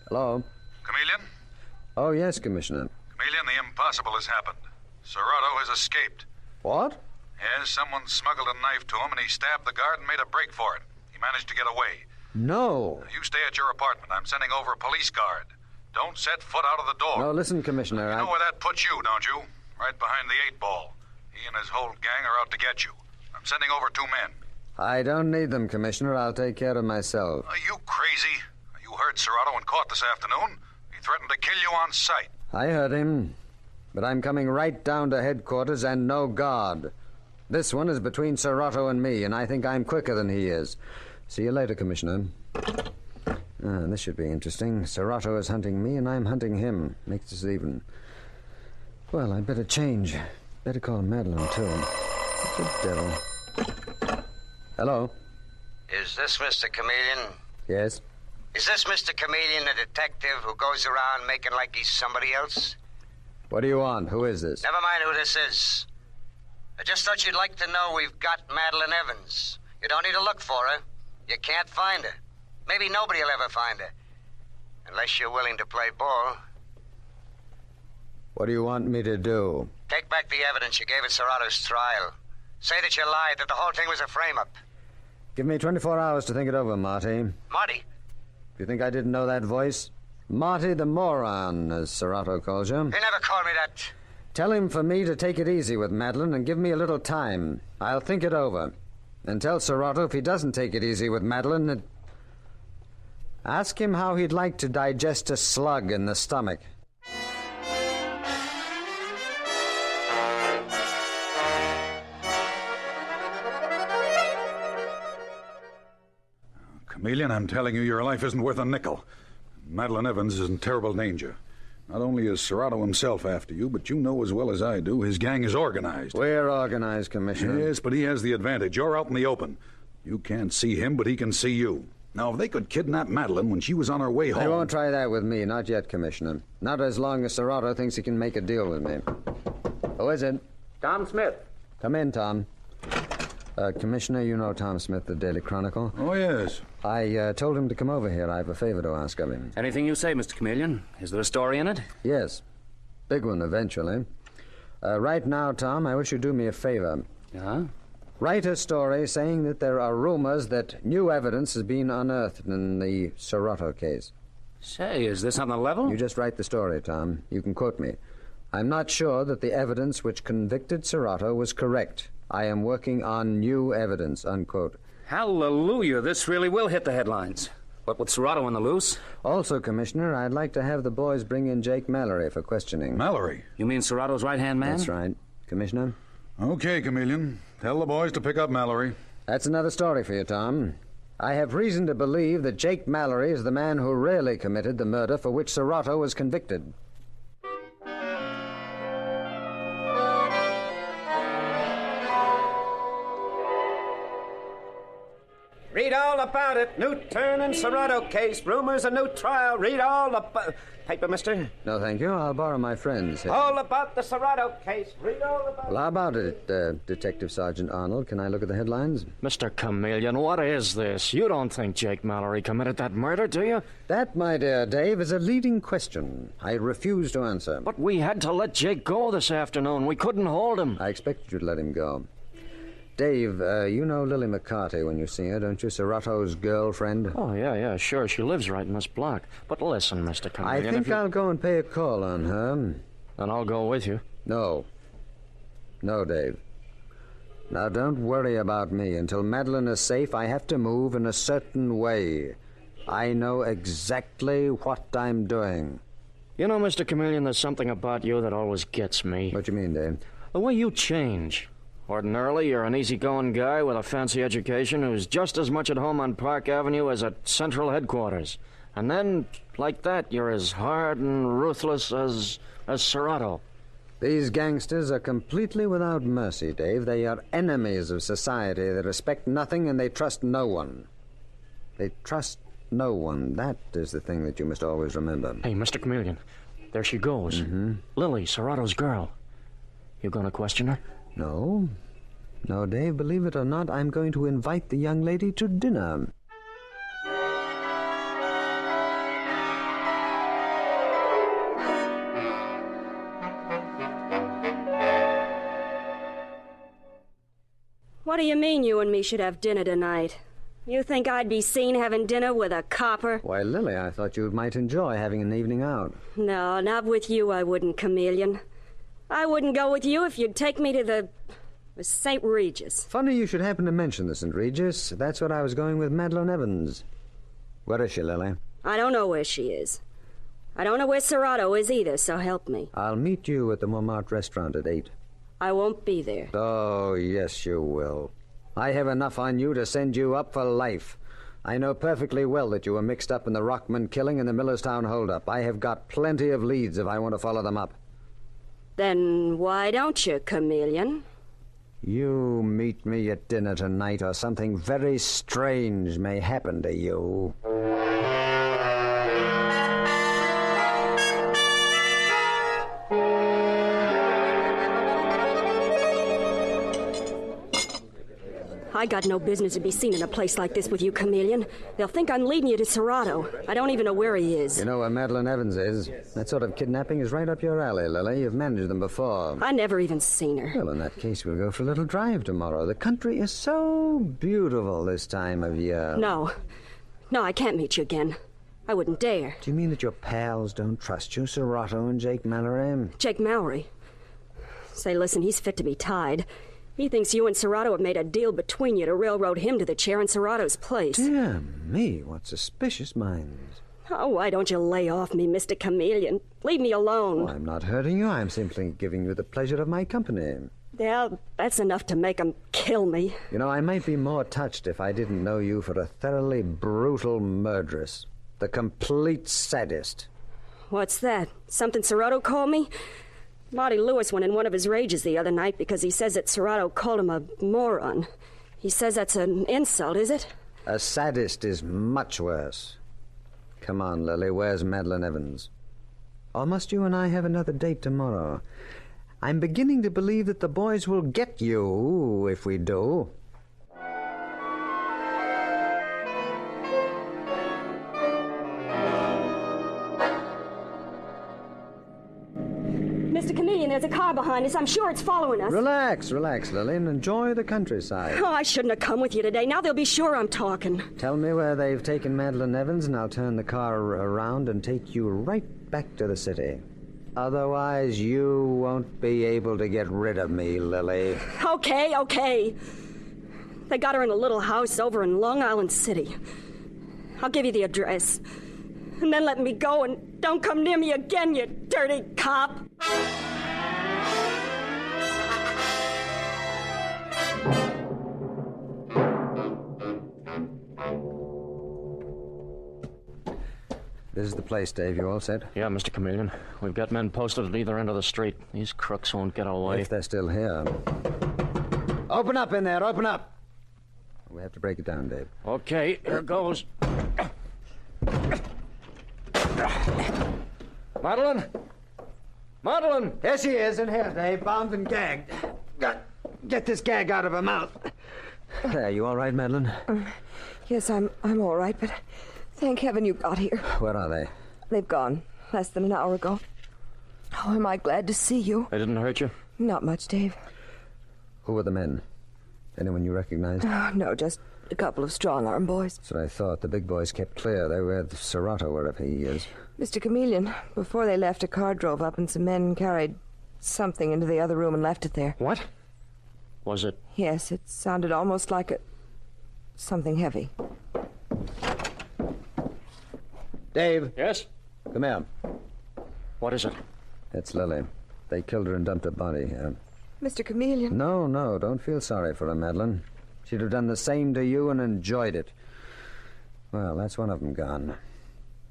Hello? Chameleon? Oh, yes, Commissioner. Chameleon, the impossible has happened. Serrato has escaped. What? Yes, someone smuggled a knife to him and he stabbed the guard and made a break for it. He managed to get away. No. You stay at your apartment. I'm sending over a police guard. Don't set foot out of the door. No, listen, Commissioner. You know where that puts you, don't you? Right behind the 8-ball. He and his whole gang are out to get you. I'm sending over 2 men. I don't need them, Commissioner. I'll take care of myself. Are you crazy? You heard Serrato and caught this afternoon. He threatened to kill you on sight. I heard him. But I'm coming right down to headquarters and no guard. This one is between Serrato and me, and I think I'm quicker than he is. See you later, Commissioner. This should be interesting. Serrato is hunting me, and I'm hunting him. Makes us even. Well, I'd better change. Better call Madeline, too. What the devil? Hello? Is this Mr. Chameleon? Yes? Is this Mr. Chameleon the detective who goes around making like he's somebody else? What do you want? Who is this? Never mind who this is. I just thought you'd like to know we've got Madeline Evans. You don't need to look for her. You can't find her. Maybe nobody will ever find her. Unless you're willing to play ball. What do you want me to do? Take back the evidence you gave at Serrato's trial. Say that you lied, that the whole thing was a frame-up. Give me 24 hours to think it over, Marty. Marty? You think I didn't know that voice? Marty the moron, as Serrato calls you. He never called me that. Tell him for me to take it easy with Madeline and give me a little time. I'll think it over. And tell Serrato if he doesn't take it easy with Madeline, ask him how he'd like to digest a slug in the stomach. Chameleon, I'm telling you, your life isn't worth a nickel. Madeline Evans is in terrible danger. Not only is Serrato himself after you, but you know as well as I do his gang is organized. We're organized, Commissioner. Yes, but he has the advantage. You're out in the open. You can't see him, but he can see you. Now, if they could kidnap Madeline when she was on her way home... They won't try that with me. Not yet, Commissioner. Not as long as Serrato thinks he can make a deal with me. Who is it? Tom Smith. Come in, Tom. Commissioner, you know Tom Smith, the Daily Chronicle. Oh, yes. I told him to come over here. I have a favor to ask of him. Anything you say, Mr. Chameleon. Is there a story in it? Yes. Big one, eventually. Right now, Tom, I wish you'd do me a favor. Yeah? Write a story saying that there are rumors that new evidence has been unearthed in the Serrato case. Say, is this on the level? You just write the story, Tom. You can quote me. I'm not sure that the evidence which convicted Serrato was correct. I am working on new evidence, unquote. Hallelujah, this really will hit the headlines. What with Serrato on the loose? Also, Commissioner, I'd like to have the boys bring in Jake Mallory for questioning. Mallory? You mean Serrato's right-hand man? That's right. Commissioner? Okay, Chameleon. Tell the boys to pick up Mallory. That's another story for you, Tom. I have reason to believe that Jake Mallory is the man who really committed the murder for which Serrato was convicted. Read all about it. New turn in Serrato case. Rumors, a new trial. Read all about... Paper, mister? No, thank you. I'll borrow my friend's. All about the Serrato case. Read all about Well, how about it, Detective Sergeant Arnold? Can I look at the headlines? Mr. Chameleon, what is this? You don't think Jake Mallory committed that murder, do you? That, my dear Dave, is a leading question. I refuse to answer. But we had to let Jake go this afternoon. We couldn't hold him. I expected you to let him go. Dave, you know Lily McCarty when you see her, don't you? Serrato's girlfriend. Oh, yeah, sure. She lives right in this block. But listen, Mr. Chameleon... I think I'll go and pay a call on her. And I'll go with you. No. No, Dave. Now, don't worry about me. Until Madeline is safe, I have to move in a certain way. I know exactly what I'm doing. You know, Mr. Chameleon, there's something about you that always gets me. What do you mean, Dave? The way you change. Ordinarily, you're an easygoing guy with a fancy education who's just as much at home on Park Avenue as at Central Headquarters. And then, like that, you're as hard and ruthless as Serrato. These gangsters are completely without mercy, Dave. They are enemies of society. They respect nothing and they trust no one. They trust no one. That is the thing that you must always remember. Hey, Mr. Chameleon, there she goes. Mm-hmm. Lily, Serrato's girl. You gonna question her? No. No, Dave, believe it or not, I'm going to invite the young lady to dinner. What do you mean you and me should have dinner tonight? You think I'd be seen having dinner with a copper? Why, Lily, I thought you might enjoy having an evening out. No, not with you I wouldn't, Chameleon. I wouldn't go with you if you'd take me to the St. Regis. Funny you should happen to mention the St. Regis. That's what I was going with Madeline Evans. Where is she, Lily? I don't know where she is. I don't know where Serrato is either, so help me. I'll meet you at the Montmartre restaurant at 8. I won't be there. Oh, yes, you will. I have enough on you to send you up for life. I know perfectly well that you were mixed up in the Rockman killing and the Millerstown holdup. I have got plenty of leads if I want to follow them up. Then why don't you, Chameleon? You meet me at dinner tonight, or something very strange may happen to you. I got no business to be seen in a place like this with you, Chameleon. They'll think I'm leading you to Serrato. I don't even know where he is. You know where Madeline Evans is? That sort of kidnapping is right up your alley, Lily. You've managed them before. I never even seen her. Well, in that case, we'll go for a little drive tomorrow. The country is so beautiful this time of year. No, I can't meet you again. I wouldn't dare. Do you mean that your pals don't trust you, Serrato and Jake Mallory? Jake Mallory? Say, listen, he's fit to be tied. He thinks you and Serrato have made a deal between you to railroad him to the chair in Serrato's place. Dear me, what suspicious minds. Oh, why don't you lay off me, Mr. Chameleon? Leave me alone. Oh, I'm not hurting you. I'm simply giving you the pleasure of my company. Well, that's enough to make him kill me. You know, I might be more touched if I didn't know you for a thoroughly brutal murderess. The complete sadist. What's that? Something Serrato called me? Marty Lewis went in one of his rages the other night because he says that Serrato called him a moron. He says that's an insult, is it? A sadist is much worse. Come on, Lily, where's Madeline Evans? Or must you and I have another date tomorrow? I'm beginning to believe that the boys will get you if we do. Mr. Chameleon, there's a car behind us. I'm sure it's following us. Relax, Lily, and enjoy the countryside. Oh, I shouldn't have come with you today. Now they'll be sure I'm talking. Tell me where they've taken Madeline Evans, and I'll turn the car around and take you right back to the city. Otherwise, you won't be able to get rid of me, Lily. Okay. They got her in a little house over in Long Island City. I'll give you the address. And then let me go and don't come near me again, you dirty cop. This is the place, Dave. You all set? Yeah, Mr. Chameleon. We've got men posted at either end of the street. These crooks won't get away. If they're still here. Open up in there, open up! We have to break it down, Dave. Okay, here goes. Madeline? Madeline! Here she is, in here, Dave, bound and gagged. Get this gag out of her mouth. There, you all right, Madeline? Yes, I'm all right, but thank heaven you got here. Where are they? They've gone less than an hour ago. Oh, am I glad to see you. They didn't hurt you? Not much, Dave. Who were the men? Anyone you recognized? Oh, no, just a couple of strong-arm boys. That's what I thought. The big boys kept clear. They were at Serrato, wherever he is. Mr. Chameleon, before they left, a car drove up and some men carried something into the other room and left it there. What? Was it? Yes, it sounded almost like something heavy. Dave? Yes? Come here. What is it? It's Lily. They killed her and dumped her body here. Mr. Chameleon? No, don't feel sorry for her, Madeline. She'd have done the same to you and enjoyed it. Well, that's one of them gone.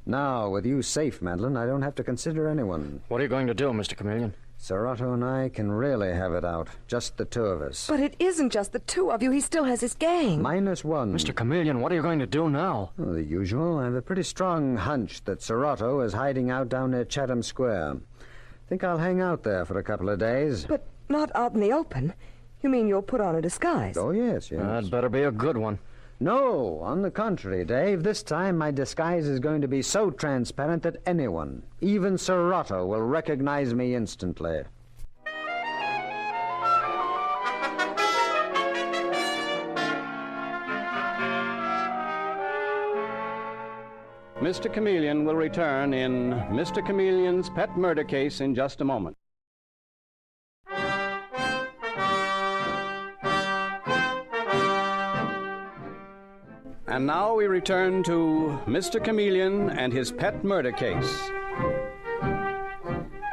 Now, with you safe, Madeline, I don't have to consider anyone. What are you going to do, Mr. Chameleon? Serrato and I can really have it out. Just the two of us. But it isn't just the two of you. He still has his gang. -1. Mr. Chameleon, what are you going to do now? Oh, the usual. I have a pretty strong hunch that Serrato is hiding out down near Chatham Square. Think I'll hang out there for a couple of days. But not out in the open. You mean you'll put on a disguise? Oh, yes. That better be a good one. No, on the contrary, Dave. This time my disguise is going to be so transparent that anyone, even Serrato, will recognize me instantly. Mr. Chameleon will return in Mr. Chameleon's Pet Murder Case in just a moment. And now we return to Mr. Chameleon and his pet murder case.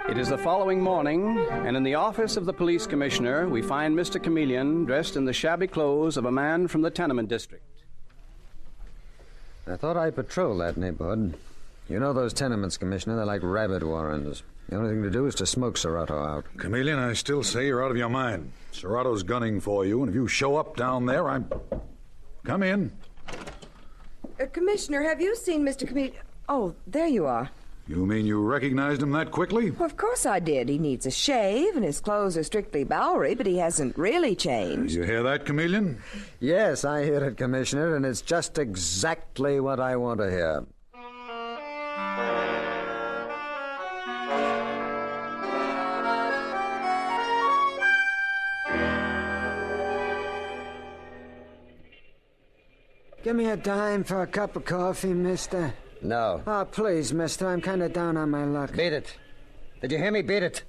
It is the following morning, and in the office of the police commissioner, we find Mr. Chameleon dressed in the shabby clothes of a man from the tenement district. I thought I'd patrol that neighborhood. You know those tenements, Commissioner, they're like rabbit warrens. The only thing to do is to smoke Serrato out. Chameleon, I still say you're out of your mind. Serrato's gunning for you, and if you show up down there, Come in. Commissioner, have you seen Mr. Chameleon? Oh, there you are. You mean you recognized him that quickly? Well, of course I did. He needs a shave, and his clothes are strictly Bowery, but he hasn't really changed. You hear that, Chameleon? Yes, I hear it, Commissioner, and it's just exactly what I want to hear. Give me a dime for a cup of coffee, mister. No. Oh, please, mister. I'm kind of down on my luck. Beat it. Did you hear me? Beat it.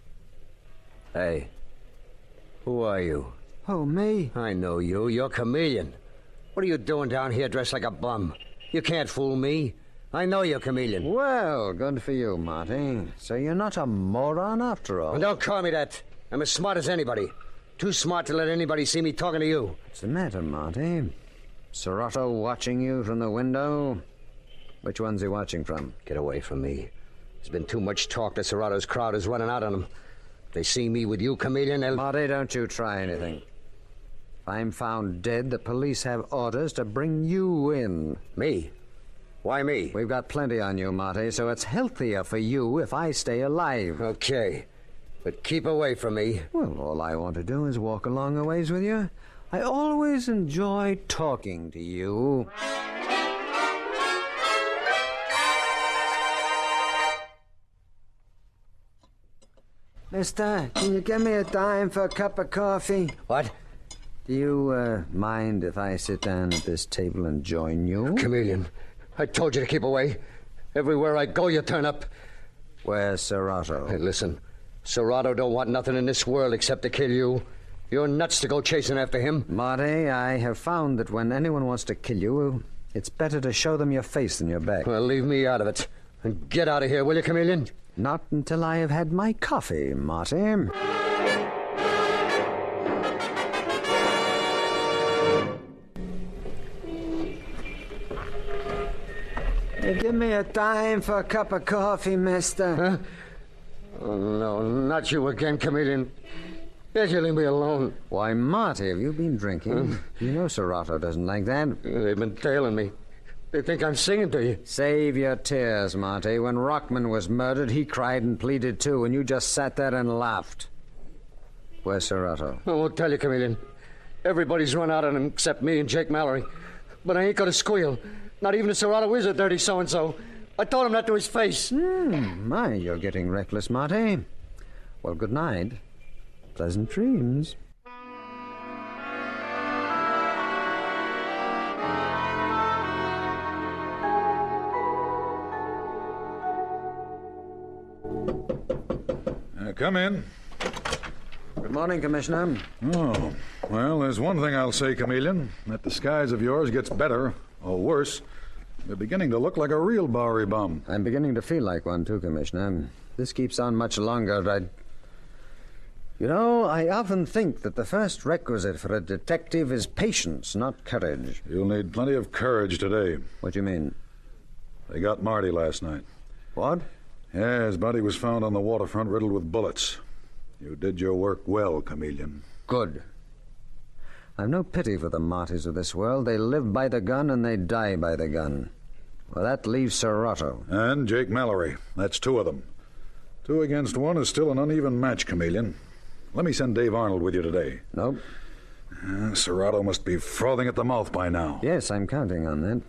Hey, who are you? Who, me? I know you. You're Chameleon. What are you doing down here dressed like a bum? You can't fool me. I know you're Chameleon. Well, good for you, Marty. So you're not a moron after all. Well, don't call me that. I'm as smart as anybody. Too smart to let anybody see me talking to you. What's the matter, Marty? Serrato watching you from the window? Which one's he watching from? Get away from me. There's been too much talk that Serrato's crowd is running out on him. If they see me with you, Chameleon, they'll... Marty, don't you try anything. If I'm found dead, the police have orders to bring you in. Me? Why me? We've got plenty on you, Marty, so it's healthier for you if I stay alive. Okay. But keep away from me. Well, all I want to do is walk along a ways with you. I always enjoy talking to you. Mister, can you give me a dime for a cup of coffee? What? Do you, mind if I sit down at this table and join you? Chameleon, I told you to keep away. Everywhere I go, you turn up. Where's Serrato? Hey, listen. Serrato don't want nothing in this world except to kill you. You're nuts to go chasing after him. Marty, I have found that when anyone wants to kill you, it's better to show them your face than your back. Well, leave me out of it. And get out of here, will you, Chameleon? Not until I have had my coffee, Marty. Hey, give me a dime for a cup of coffee, mister. Huh? Oh, no, not you again, Chameleon. Yes, you leave me alone. Why, Marty, have you been drinking? You know Serrato doesn't like that. They've been tailing me. They think I'm singing to you. Save your tears, Marty. When Rockman was murdered, he cried and pleaded too, and you just sat there and laughed. Where's Serrato? I won't tell you, Chameleon. Everybody's run out on him except me and Jake Mallory. But I ain't gonna squeal. Not even if Serrato is a dirty so-and-so. I told him that to his face. My, you're getting reckless, Marty. Well, good night. Pleasant dreams. Come in. Good morning, Commissioner. Oh, well, there's one thing I'll say, Chameleon. That disguise of yours gets better, or worse. You're beginning to look like a real Bowery bum. I'm beginning to feel like one, too, Commissioner. This keeps on much longer, You know, I often think that the first requisite for a detective is patience, not courage. You'll need plenty of courage today. What do you mean? They got Marty last night. What? Yeah, his body was found on the waterfront riddled with bullets. You did your work well, Chameleon. Good. I've no pity for the martyrs of this world. They live by the gun and they die by the gun. Well, that leaves Serrato. And Jake Mallory. That's two of them. 2 against 1 is still an uneven match, Chameleon. Let me send Dave Arnold with you today. Nope. Serrato must be frothing at the mouth by now. Yes, I'm counting on that.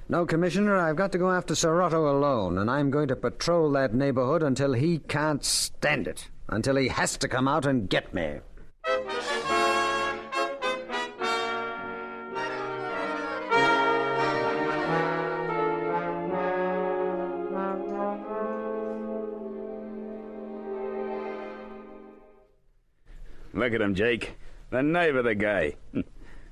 No, Commissioner, I've got to go after Serrato alone, and I'm going to patrol that neighborhood until he can't stand it. Until he has to come out and get me. Look at him, Jake. The nerve of the guy.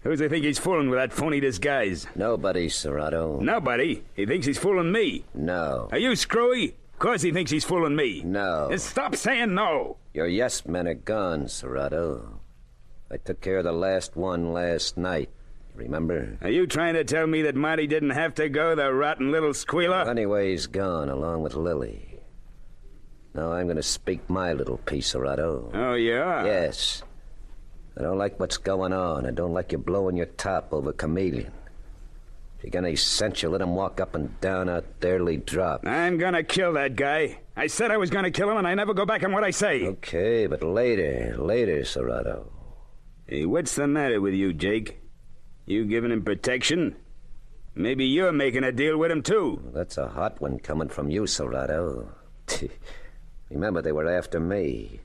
Who's he think he's fooling with that phony disguise? Nobody, Serrato. Nobody? He thinks he's fooling me. No. Are you screwy? Of course he thinks he's fooling me. No. Just stop saying no. Your yes men are gone, Serrato. I took care of the last one last night. Remember? Are you trying to tell me that Marty didn't have to go, the rotten little squealer? Well, anyway, he's gone, along with Lily. Now I'm going to speak my little piece, Serrato. Oh, yeah? Yes. I don't like what's going on. I don't like you blowing your top over Chameleon. If you got any sense, you let him walk up and down out there till he drop. I'm gonna kill that guy. I said I was gonna kill him, and I never go back on what I say. Okay, but later, Serrato. Hey, what's the matter with you, Jake? You giving him protection? Maybe you're making a deal with him, too. Well, that's a hot one coming from you, Serrato. Remember, they were after me.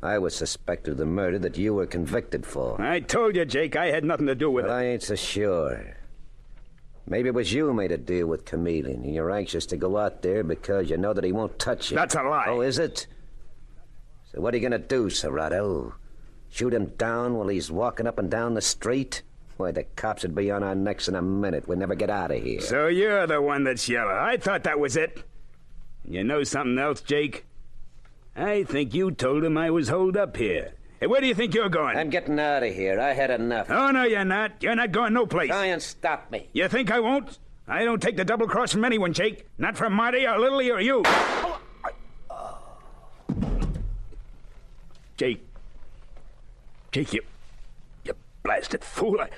I was suspected of the murder that you were convicted for. I told you, Jake, I had nothing to do with it. I ain't so sure. Maybe it was you who made a deal with Chameleon, and you're anxious to go out there because you know that he won't touch you. That's a lie. Oh, is it? So what are you going to do, Serrato? Shoot him down while he's walking up and down the street? Why, the cops would be on our necks in a minute. We'd never get out of here. So you're the one that's yellow. I thought that was it. You know something else, Jake? I think you told him I was holed up here. Hey, where do you think you're going? I'm getting out of here. I had enough. Oh, no, you're not. You're not going no place. Try and stop me. You think I won't? I don't take the double cross from anyone, Jake. Not from Marty or Lily or you. Jake, you blasted fool. I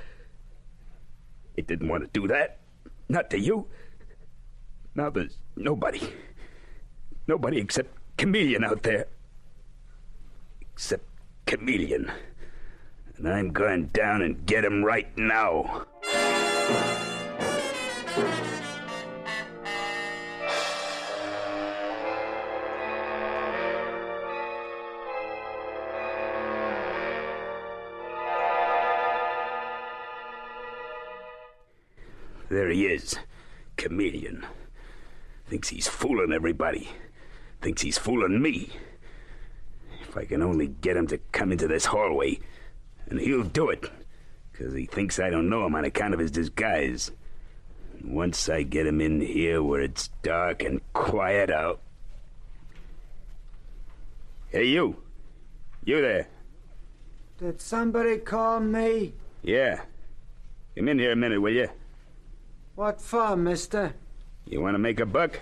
didn't want to do that. Not to you. Now there's nobody except Chameleon out there. Except Chameleon. And I'm going down and get him right now. There he is, Chameleon. Thinks he's fooling everybody. Thinks he's fooling me. If I can only get him to come into this hallway, and he'll do it, because he thinks I don't know him on account of his disguise. Once I get him in here where it's dark and quiet, I'll... Hey, you. You there. Did somebody call me? Yeah. Come in here a minute, will you? What for, mister? You want to make a buck?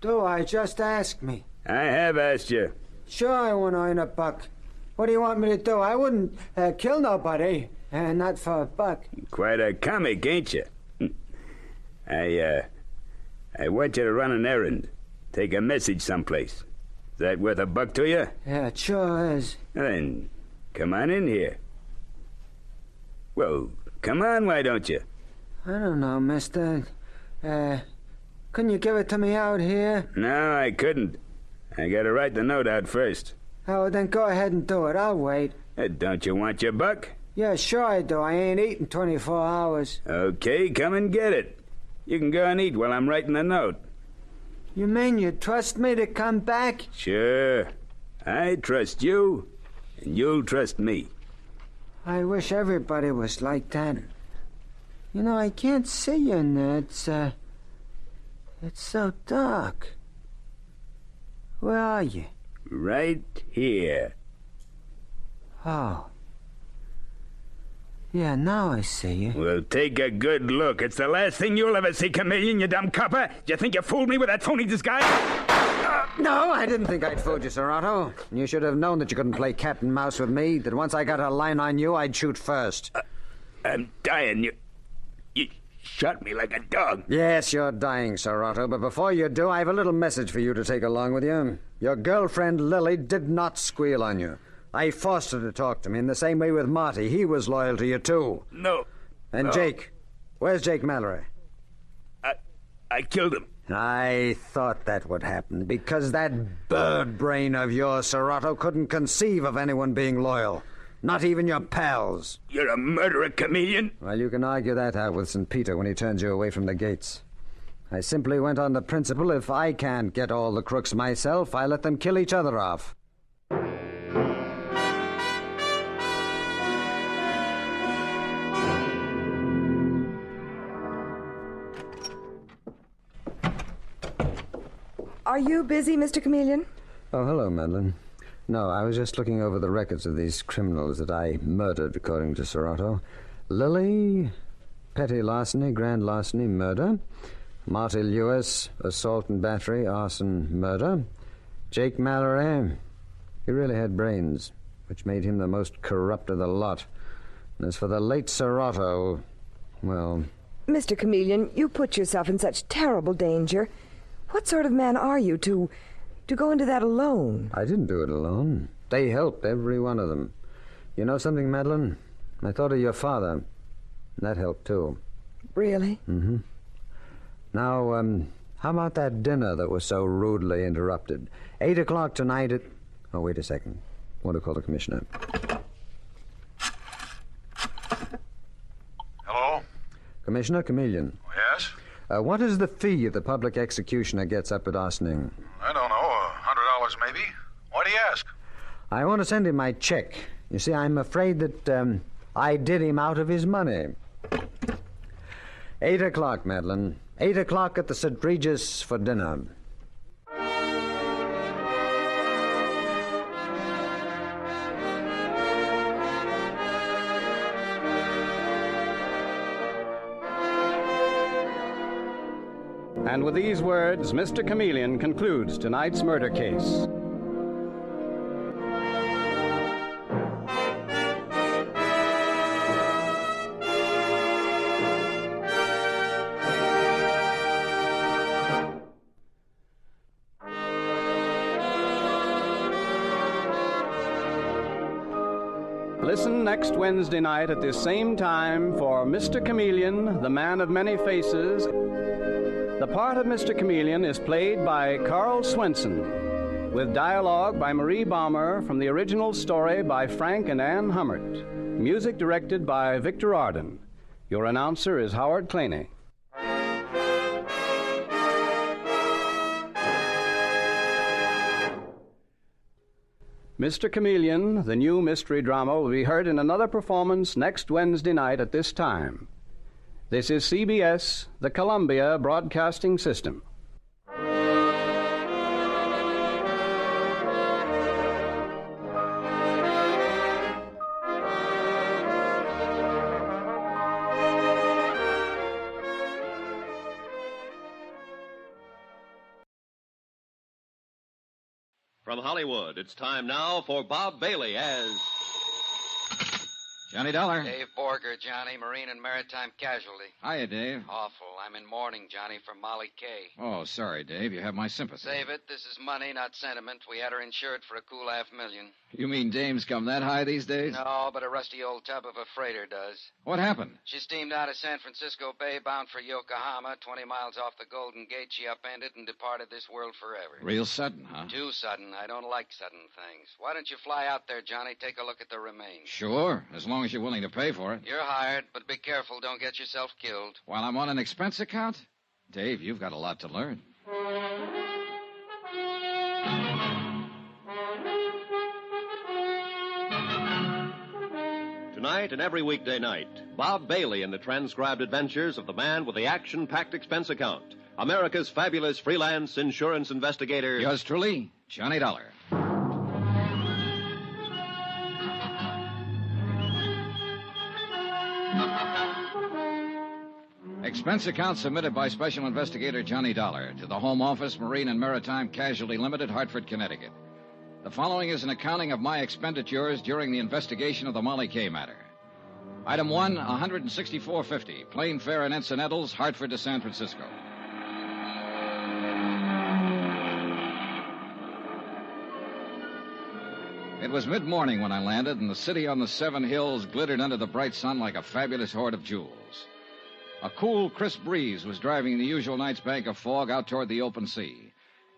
Do I? Just ask me. I have asked you. Sure I want to earn a buck. What do you want me to do? I wouldn't kill nobody. Not for a buck. Quite a comic, ain't you? I want you to run an errand. Take a message someplace. Is that worth a buck to you? Yeah, it sure is. Then, come on in here. Well, come on, why don't you? I don't know, mister. Couldn't you give it to me out here? No, I couldn't. I gotta write the note out first. Oh, then go ahead and do it. I'll wait. Don't you want your buck? Yeah, sure I do. I ain't eating 24 hours. Okay, come and get it. You can go and eat while I'm writing the note. You mean you trust me to come back? Sure. I trust you, and you'll trust me. I wish everybody was like that. You know, I can't see you in there. It's so dark. Where are you? Right here. Oh. Yeah, now I see you. Well, take a good look. It's the last thing you'll ever see, Chameleon, you dumb copper. Do you think you fooled me with that phony disguise? No, I didn't think I'd fooled you, Serrato. You should have known that you couldn't play cat and mouse with me, that once I got a line on you, I'd shoot first. I'm dying. You shot me like a dog. Yes, you're dying, Serrato, but before you do, I have a little message for you to take along with you. Your girlfriend, Lily, did not squeal on you. I forced her to talk to me in the same way with Marty. He was loyal to you, too. No. And no. Jake? Where's Jake Mallory? I killed him. I thought that would happen, because that bird brain of yours, Serrato, couldn't conceive of anyone being loyal. Not even your pals. You're a murderer, Chameleon. Well, you can argue that out with St. Peter when he turns you away from the gates. I simply went on the principle, if I can't get all the crooks myself, I let them kill each other off. Are you busy, Mr. Chameleon? Oh, hello, Madeline. No, I was just looking over the records of these criminals that I murdered, according to Serrato. Lily, petty larceny, grand larceny, murder. Marty Lewis, assault and battery, arson, murder. Jake Mallory, he really had brains, which made him the most corrupt of the lot. And as for the late Serrato, well... Mr. Chameleon, you put yourself in such terrible danger. What sort of man are you to go into that alone? I didn't do it alone. They helped, every one of them. You know something, Madeline? I thought of your father. That helped, too. Really? Mm-hmm. Now, how about that dinner that was so rudely interrupted? 8 o'clock tonight at... Oh, wait a second. I want to call the commissioner. Hello? Commissioner Chameleon. Yes? What is the fee the public executioner gets up at Ossining? I don't know. $100 maybe. Why do you ask? I want to send him my check. You see, I'm afraid that I did him out of his money. 8 o'clock, Madeline. 8 o'clock at the St. Regis for dinner. And with these words, Mr. Chameleon concludes tonight's murder case. Listen next Wednesday night at this same time for Mr. Chameleon, the Man of Many Faces. The part of Mr. Chameleon is played by Carl Swenson, with dialogue by Marie Baumer from the original story by Frank and Ann Hummert. Music directed by Victor Arden. Your announcer is Howard Claney. Mr. Chameleon, the new mystery drama, will be heard in another performance next Wednesday night at this time. This is CBS, the Columbia Broadcasting System. From Hollywood, it's time now for Bob Bailey as Johnny Dollar. Dave Borger, Johnny, Marine and Maritime Casualty. Hiya, Dave. Awful. I'm in mourning, Johnny, for Molly Kay. Oh, sorry, Dave. You have my sympathy. Save it. This is money, not sentiment. We had her insured for a cool $500,000. You mean dames come that high these days? No, but a rusty old tub of a freighter does. What happened? She steamed out of San Francisco Bay, bound for Yokohama. 20 miles off the Golden Gate, she upended and departed this world forever. Real sudden, huh? Too sudden. I don't like sudden things. Why don't you fly out there, Johnny? Take a look at the remains. Sure, as long as you're willing to pay for it. You're hired, but be careful. Don't get yourself killed. While I'm on an expense account? Dave, you've got a lot to learn. Tonight and every weekday night, Bob Bailey in the transcribed adventures of the man with the action-packed expense account, America's fabulous freelance insurance investigator. Yours truly, Johnny Dollar. Expense account submitted by Special Investigator Johnny Dollar to the Home Office, Marine and Maritime Casualty Limited, Hartford, Connecticut. The following is an accounting of my expenditures during the investigation of the Molly Kay matter. Item 1, $164.50, plane fare and incidentals, Hartford to San Francisco. It was mid-morning when I landed, and the city on the 7 hills glittered under the bright sun like a fabulous hoard of jewels. A cool, crisp breeze was driving the usual night's bank of fog out toward the open sea,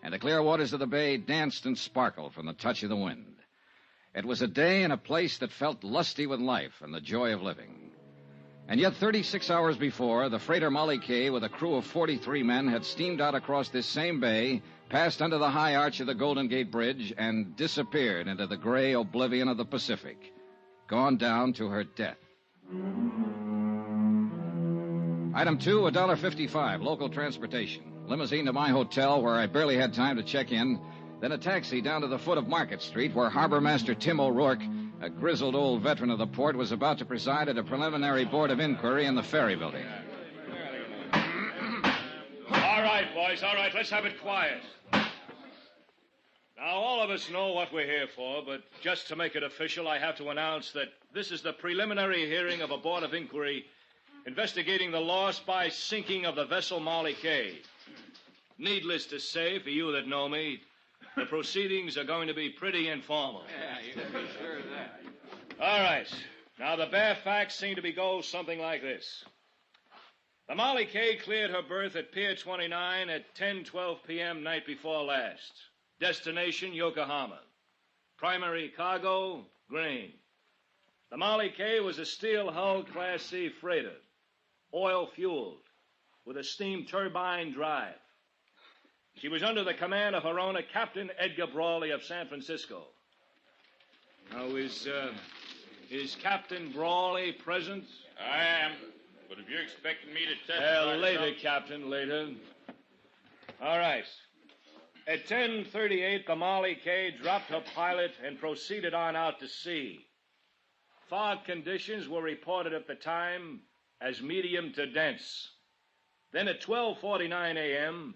and the clear waters of the bay danced and sparkled from the touch of the wind. It was a day and a place that felt lusty with life and the joy of living. And yet 36 hours before, the freighter Molly Kay with a crew of 43 men had steamed out across this same bay, passed under the high arch of the Golden Gate Bridge, and disappeared into the gray oblivion of the Pacific, gone down to her death. Item 2, $1.55, local transportation. Limousine to my hotel, where I barely had time to check in. Then a taxi down to the foot of Market Street, where Harbor Master Tim O'Rourke, a grizzled old veteran of the port, was about to preside at a preliminary board of inquiry in the ferry building. All right, boys, all right. Let's have it quiet. Now, all of us know what we're here for, but just to make it official, I have to announce that this is the preliminary hearing of a board of inquiry investigating the loss by sinking of the vessel Molly Kay. Needless to say, for you that know me, the proceedings are going to be pretty informal. Yeah, you can be sure of that. All right. Now, the bare facts seem to go something like this. The Molly Kay cleared her berth at Pier 29 at 10:12 p.m. night before last. Destination, Yokohama. Primary cargo, grain. The Molly Kay was a steel-hulled Class C freighter, oil-fueled, with a steam turbine drive. She was under the command of her owner, Captain Edgar Brawley of San Francisco. Now, is Captain Brawley present? I am, but if you're expecting me to testify... Later, Captain, later. All right. At 10:38, the Molly Kay dropped her pilot and proceeded on out to sea. Fog conditions were reported at the time as medium to dense. Then at 12:49 a.m.,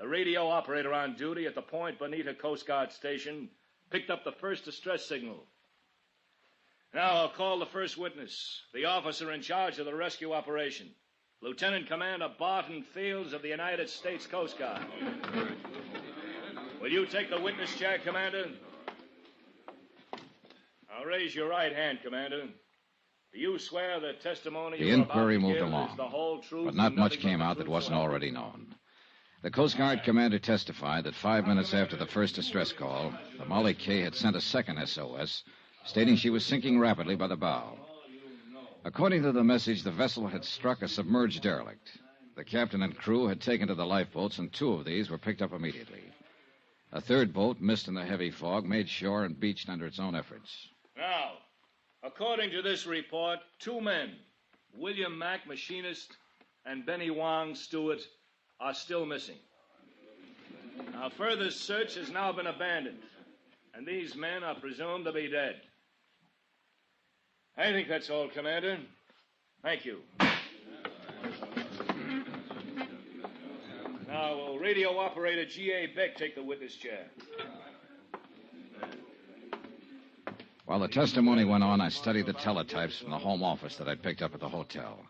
the radio operator on duty at the Point Bonita Coast Guard station picked up the first distress signal. Now I'll call the first witness, the officer in charge of the rescue operation, Lieutenant Commander Barton Fields of the United States Coast Guard. Will you take the witness chair, Commander? Now raise your right hand, Commander. Do you swear the testimony The you are about inquiry to moved give along, is the whole truth but not and much nothing but came the out that truth, wasn't so help already known. The Coast Guard commander testified that 5 minutes after the first distress call, the Molly K had sent a second SOS, stating she was sinking rapidly by the bow. According to the message, the vessel had struck a submerged derelict. The captain and crew had taken to the lifeboats, and 2 of these were picked up immediately. A third boat, missed in the heavy fog, made shore and beached under its own efforts. Now, according to this report, 2 men, William Mack, machinist, and Benny Wong, steward, are still missing. Now, further search has now been abandoned, and these men are presumed to be dead. I think that's all, Commander. Thank you. Now, will radio operator G.A. Beck take the witness chair? While the testimony went on, I studied the teletypes from the home office that I'd picked up at the hotel.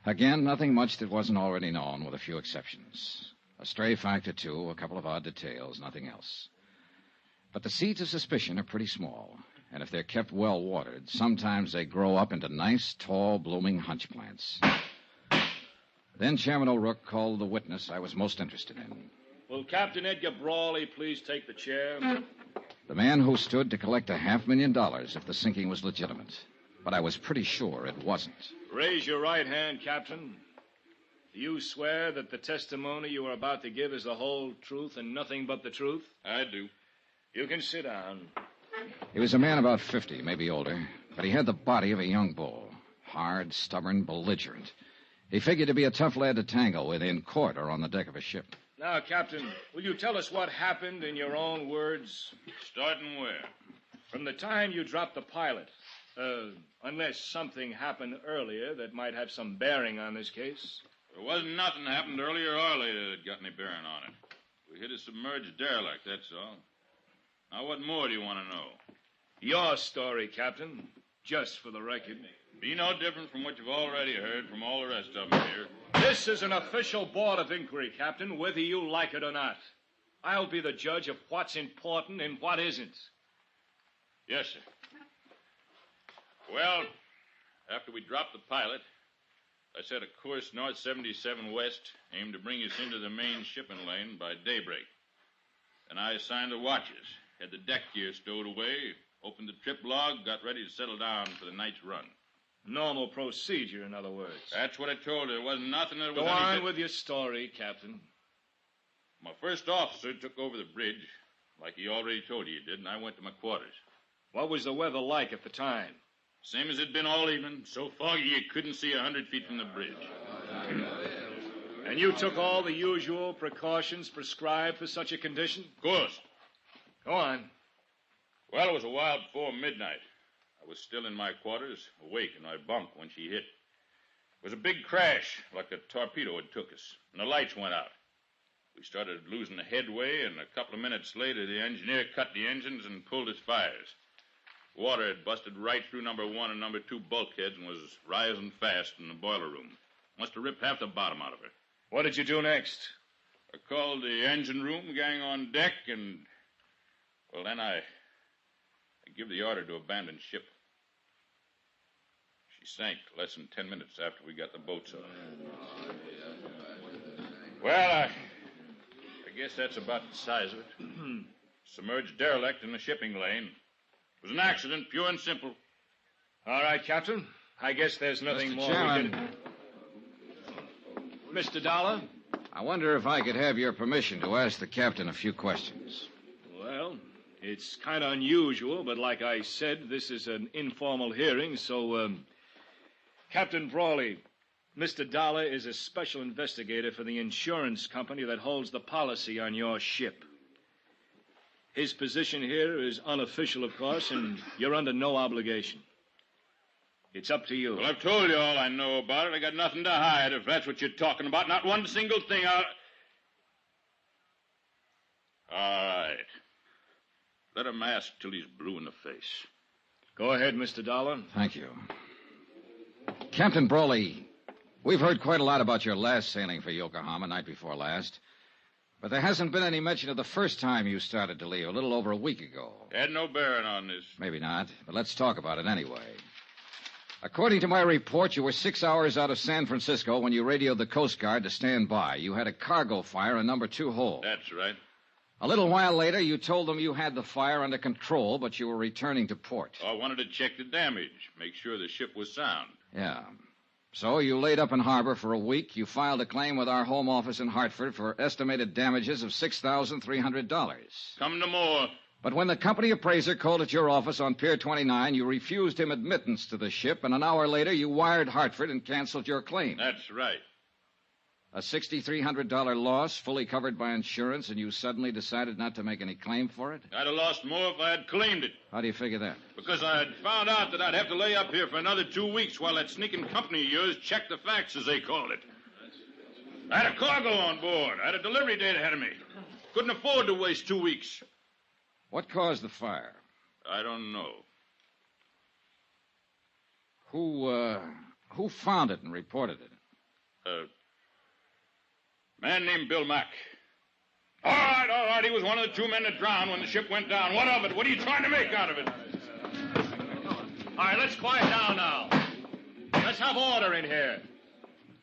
Again, nothing much that wasn't already known, with a few exceptions. A stray fact or two, a couple of odd details, nothing else. But the seeds of suspicion are pretty small, and if they're kept well watered, sometimes they grow up into nice, tall, blooming hunch plants. Then Chairman O'Rourke called the witness I was most interested in. Will Captain Edgar Brawley please take the chair? The man who stood to collect $500,000 if the sinking was legitimate. But I was pretty sure it wasn't. Raise your right hand, Captain. Do you swear that the testimony you are about to give is the whole truth and nothing but the truth? I do. You can sit down. He was a man about 50, maybe older, but he had the body of a young bull. Hard, stubborn, belligerent. He figured to be a tough lad to tangle with in court or on the deck of a ship. Now, Captain, will you tell us what happened in your own words? Starting where? From the time you dropped the pilot. Unless something happened earlier that might have some bearing on this case. There wasn't nothing happened earlier or later that got any bearing on it. We hit a submerged derelict, that's all. Now, what more do you want to know? Your story, Captain, just for the record. Be no different from what you've already heard from all the rest of them here. This is an official board of inquiry, Captain, whether you like it or not. I'll be the judge of what's important and what isn't. Yes, sir. Well, after we dropped the pilot, I set a course north 77 west, aimed to bring us into the main shipping lane by daybreak. Then I assigned the watches, had the deck gear stowed away, opened the trip log, got ready to settle down for the night's run. Normal procedure, in other words. That's what I told her. There wasn't nothing that was... Go on with your story, Captain. My first officer took over the bridge, like he already told you he did, and I went to my quarters. What was the weather like at the time? Same as it'd been all evening, so foggy you couldn't see 100 feet from the bridge. And you took all the usual precautions prescribed for such a condition? Of course. Go on. Well, it was a while before midnight. I was still in my quarters, awake in my bunk when she hit. It was a big crash, like a torpedo had took us, and the lights went out. We started losing the headway, and a couple of minutes later, the engineer cut the engines and pulled his fires. Water had busted right through number 1 and number 2 bulkheads and was rising fast in the boiler room. Must have ripped half the bottom out of her. What did you do next? I called the engine room gang on deck, and... well, then I give the order to abandon ship. She sank less than 10 minutes after we got the boats off. Well, I guess that's about the size of it. Submerged derelict in the shipping lane. It was an accident, pure and simple. All right, Captain. I guess there's nothing more Chairman. we can... Mr. Dollar? I wonder if I could have your permission to ask the captain a few questions. Well, it's kind of unusual, but like I said, this is an informal hearing, so, Captain Brawley, Mr. Dollar is a special investigator for the insurance company that holds the policy on your ship. His position here is unofficial, of course, and you're under no obligation. It's up to you. Well, I've told you all I know about it. I got nothing to hide, if that's what you're talking about. Not one single thing. All right. Let him ask till he's blue in the face. Go ahead, Mr. Dollar. Thank you. Captain Brawley, we've heard quite a lot about your last sailing for Yokohama night before last. But there hasn't been any mention of the first time you started to leave, a little over a week ago. Had no bearing on this. Maybe not, but let's talk about it anyway. According to my report, you were 6 hours out of San Francisco when you radioed the Coast Guard to stand by. You had a cargo fire in number 2 hold. That's right. A little while later, you told them you had the fire under control, but you were returning to port. I wanted to check the damage, make sure the ship was sound. Yeah. So you laid up in harbor for a week. You filed a claim with our home office in Hartford for estimated damages of $6,300. Come no more. But when the company appraiser called at your office on Pier 29, you refused him admittance to the ship, and an hour later you wired Hartford and canceled your claim. That's right. A $6,300 loss, fully covered by insurance, and you suddenly decided not to make any claim for it? I'd have lost more if I had claimed it. How do you figure that? Because I had found out that I'd have to lay up here for another 2 weeks while that sneaking company of yours checked the facts, as they called it. I had a cargo on board. I had a delivery date ahead of me. Couldn't afford to waste 2 weeks. What caused the fire? I don't know. Who found it and reported it? Man named Bill Mack. All right. He was one of the 2 men that drowned when the ship went down. What of it? What are you trying to make out of it? All right, let's quiet down now. Let's have order in here.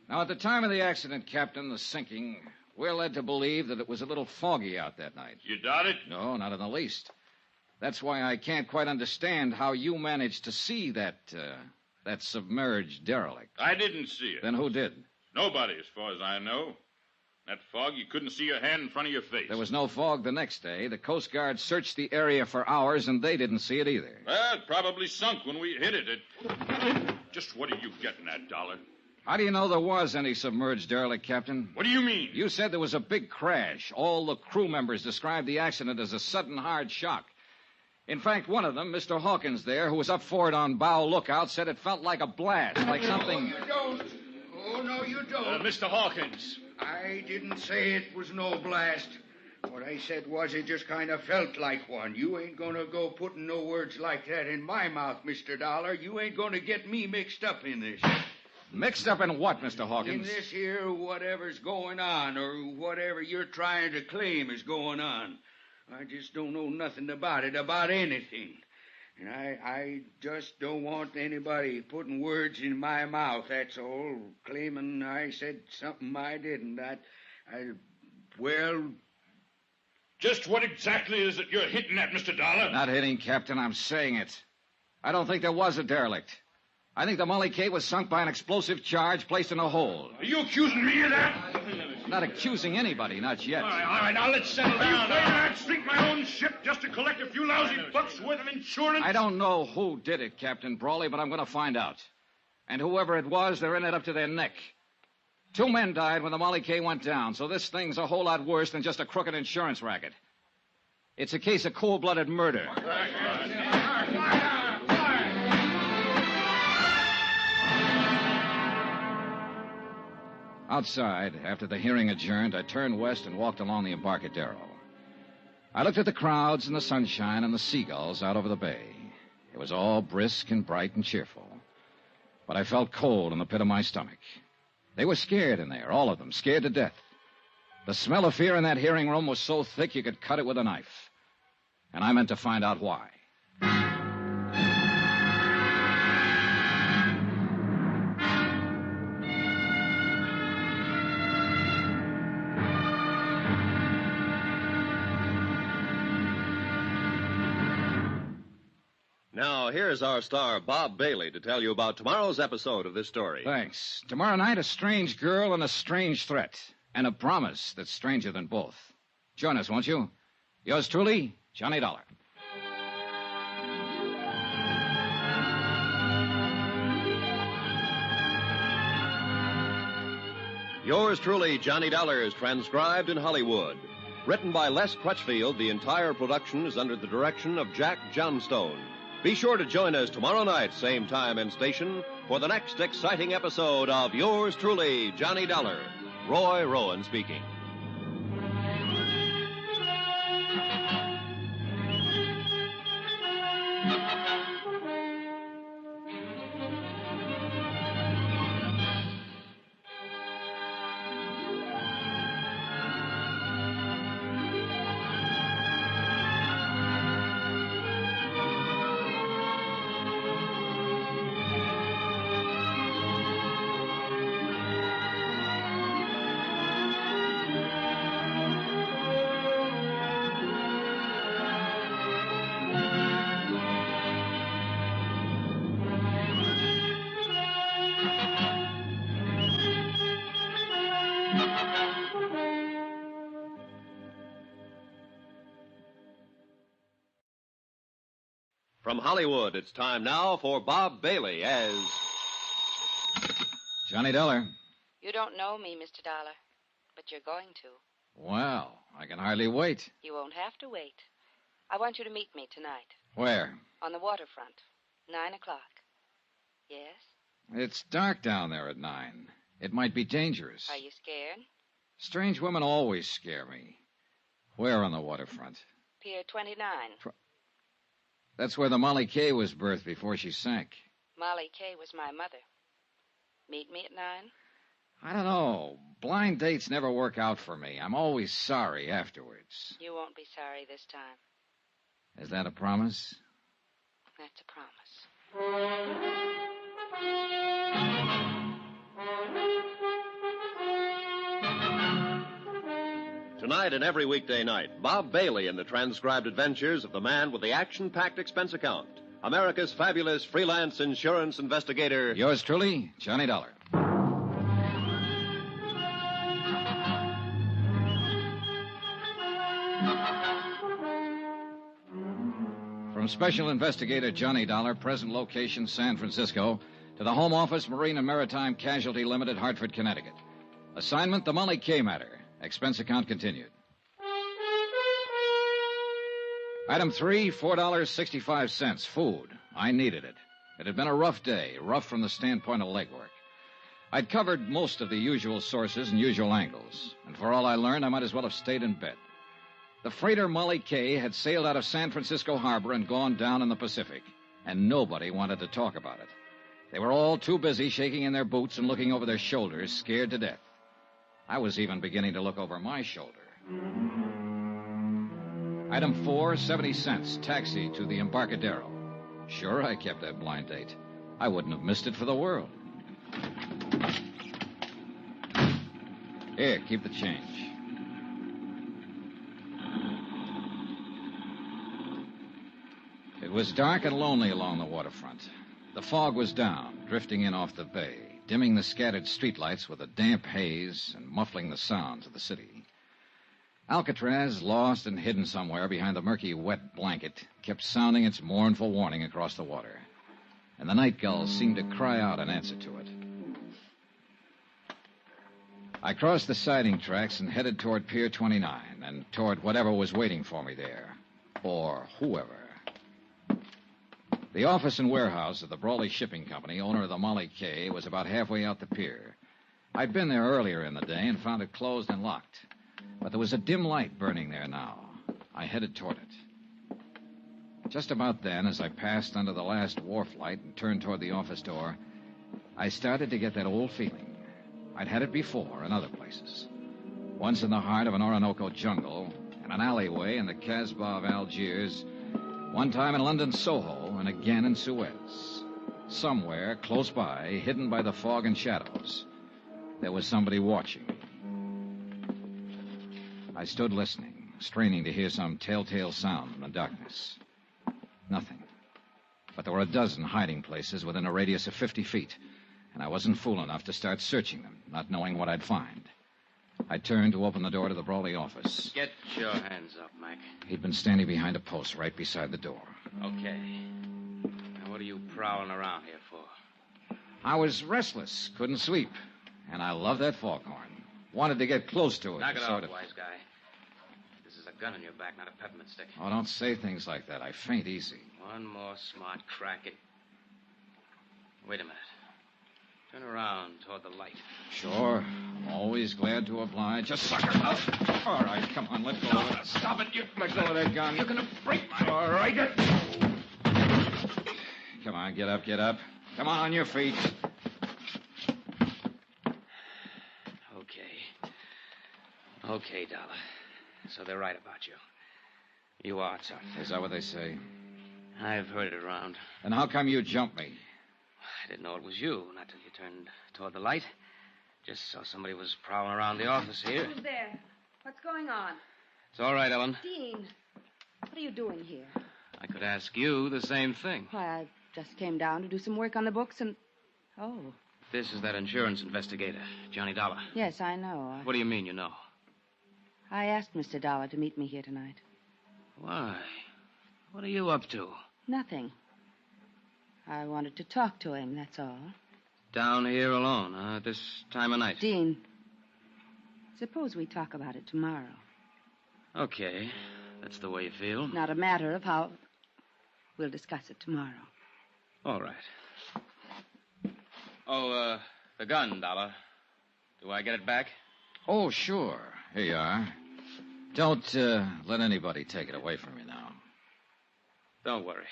Now, at the time of the accident, Captain, the sinking, we're led to believe that it was a little foggy out that night. You doubt it? No, not in the least. That's why I can't quite understand how you managed to see that submerged derelict. I didn't see it. Then who did? Nobody, as far as I know. That fog, you couldn't see your hand in front of your face. There was no fog the next day. The Coast Guard searched the area for hours, and they didn't see it either. Well, it probably sunk when we hit it. Just what are you getting at, Dollar? How do you know there was any submerged derelict, Captain? What do you mean? You said there was a big crash. All the crew members described the accident as a sudden hard shock. In fact, one of them, Mr. Hawkins there, who was up for it on bow lookout, said it felt like a blast, like something... No, you don't. Oh, no, you don't. Mr. Hawkins. I didn't say it was no blast. What I said was it just kind of felt like one. You ain't gonna go putting no words like that in my mouth, Mr. Dollar. You ain't gonna get me mixed up in this. Mixed up in what, Mr. Hawkins? In this here whatever's going on, or whatever you're trying to claim is going on. I just don't know nothing about it, about anything. And I just don't want anybody putting words in my mouth, that's all. Claiming I said something I didn't. Well... Just what exactly is it you're hitting at, Mr. Dollar? Not hitting, Captain. I'm saying it. I don't think there was a derelict. I think the Molly K was sunk by an explosive charge placed in a hole. Are you accusing me of that? I'm not accusing anybody, not yet. All right, now let's settle down. Are you afraid I'd sink my own ship just to collect a few lousy bucks worth of insurance? I don't know who did it, Captain Brawley, but I'm going to find out. And whoever it was, they're in it up to their neck. 2 men died when the Molly K went down, so this thing's a whole lot worse than just a crooked insurance racket. It's a case of cold-blooded murder. Outside, after the hearing adjourned, I turned west and walked along the Embarcadero. I looked at the crowds and the sunshine and the seagulls out over the bay. It was all brisk and bright and cheerful. But I felt cold in the pit of my stomach. They were scared in there, all of them, scared to death. The smell of fear in that hearing room was so thick you could cut it with a knife. And I meant to find out why. Now, here's our star, Bob Bailey, to tell you about tomorrow's episode of this story. Thanks. Tomorrow night, a strange girl and a strange threat. And a promise that's stranger than both. Join us, won't you? Yours truly, Johnny Dollar. Yours truly, Johnny Dollar, is transcribed in Hollywood. Written by Les Crutchfield, the entire production is under the direction of Jack Johnstone. Be sure to join us tomorrow night, same time and station, for the next exciting episode of Yours truly, Johnny Dollar. Roy Rowan speaking. From Hollywood, it's time now for Bob Bailey as Johnny Dollar. You don't know me, Mr. Dollar, but you're going to. Well, I can hardly wait. You won't have to wait. I want you to meet me tonight. Where? On the waterfront. 9 o'clock. Yes? It's dark down there at 9. It might be dangerous. Are you scared? Strange women always scare me. Where on the waterfront? Pier 29. That's where the Molly Kay was birthed before she sank. Molly Kay was my mother. Meet me at 9? I don't know. Blind dates never work out for me. I'm always sorry afterwards. You won't be sorry this time. Is that a promise? That's a promise. Tonight and every weekday night, Bob Bailey in the transcribed adventures of the man with the action-packed expense account, America's fabulous freelance insurance investigator. Yours truly, Johnny Dollar. From Special Investigator Johnny Dollar, present location San Francisco, to the Home Office, Marine and Maritime Casualty Limited, Hartford, Connecticut. Assignment, the Molly Kay matter. Expense account continued. Item 3, $4.65. Food. I needed it. It had been a rough day, rough from the standpoint of legwork. I'd covered most of the usual sources and usual angles, and for all I learned, I might as well have stayed in bed. The freighter Molly Kay had sailed out of San Francisco Harbor and gone down in the Pacific, and nobody wanted to talk about it. They were all too busy shaking in their boots and looking over their shoulders, scared to death. I was even beginning to look over my shoulder. Item 4, 70 cents. Taxi to the Embarcadero. Sure, I kept that blind date. I wouldn't have missed it for the world. Here, keep the change. It was dark and lonely along the waterfront. The fog was down, drifting in off the bay, dimming the scattered streetlights with a damp haze and muffling the sounds of the city. Alcatraz, lost and hidden somewhere behind the murky, wet blanket, kept sounding its mournful warning across the water. And the night gulls seemed to cry out in answer to it. I crossed the siding tracks and headed toward Pier 29 and toward whatever was waiting for me there. Or whoever. The office and warehouse of the Brawley Shipping Company, owner of the Molly Kay, was about halfway out the pier. I'd been there earlier in the day and found it closed and locked. But there was a dim light burning there now. I headed toward it. Just about then, as I passed under the last wharf light and turned toward the office door, I started to get that old feeling. I'd had it before in other places. Once in the heart of an Orinoco jungle, in an alleyway in the Casbah of Algiers, one time in London Soho, and again in Suez. Somewhere, close by, hidden by the fog and shadows, there was somebody watching me. I stood listening, straining to hear some telltale sound in the darkness. Nothing. But there were a dozen hiding places within a radius of 50 feet, and I wasn't fool enough to start searching them, not knowing what I'd find. I turned to open the door to the Brawley office. Get your hands up, Mac. He'd been standing behind a post right beside the door. Okay. Now, what are you prowling around here for? I was restless, couldn't sleep, and I loved that foghorn. Wanted to get close to it. Knock it sort off, wise guy. This is a gun in your back, not a peppermint stick. Oh, don't say things like that. I faint easy. One more smart crack at... Wait a minute. Turn around toward the light. Sure. I'm always glad to oblige. Just sucker up. All right, come on, let go of it. Stop it, you... Let go of that gun. You're gonna break my... All right. Come on, get up, get up. Come on your feet. Okay, Dollar. So they're right about you. You are tough. Is that what they say? I've heard it around. Then how come you jumped me? I didn't know it was you, not till you turned toward the light. Just saw somebody was prowling around the office here. Who's there? What's going on? It's all right, Ellen. Dean, what are you doing here? I could ask you the same thing. Why, I just came down to do some work on the books and... Oh. This is that insurance investigator, Johnny Dollar. Yes, I know. What do you mean you know? I asked Mr. Dollar to meet me here tonight. Why? What are you up to? Nothing. I wanted to talk to him, that's all. Down here alone, huh? At this time of night? Dean, suppose we talk about it tomorrow. Okay. That's the way you feel. Not a matter of how. We'll discuss it tomorrow. All right. Oh, the gun, Dollar. Do I get it back? Oh, sure. Here you are. Don't let anybody take it away from you now. Don't worry.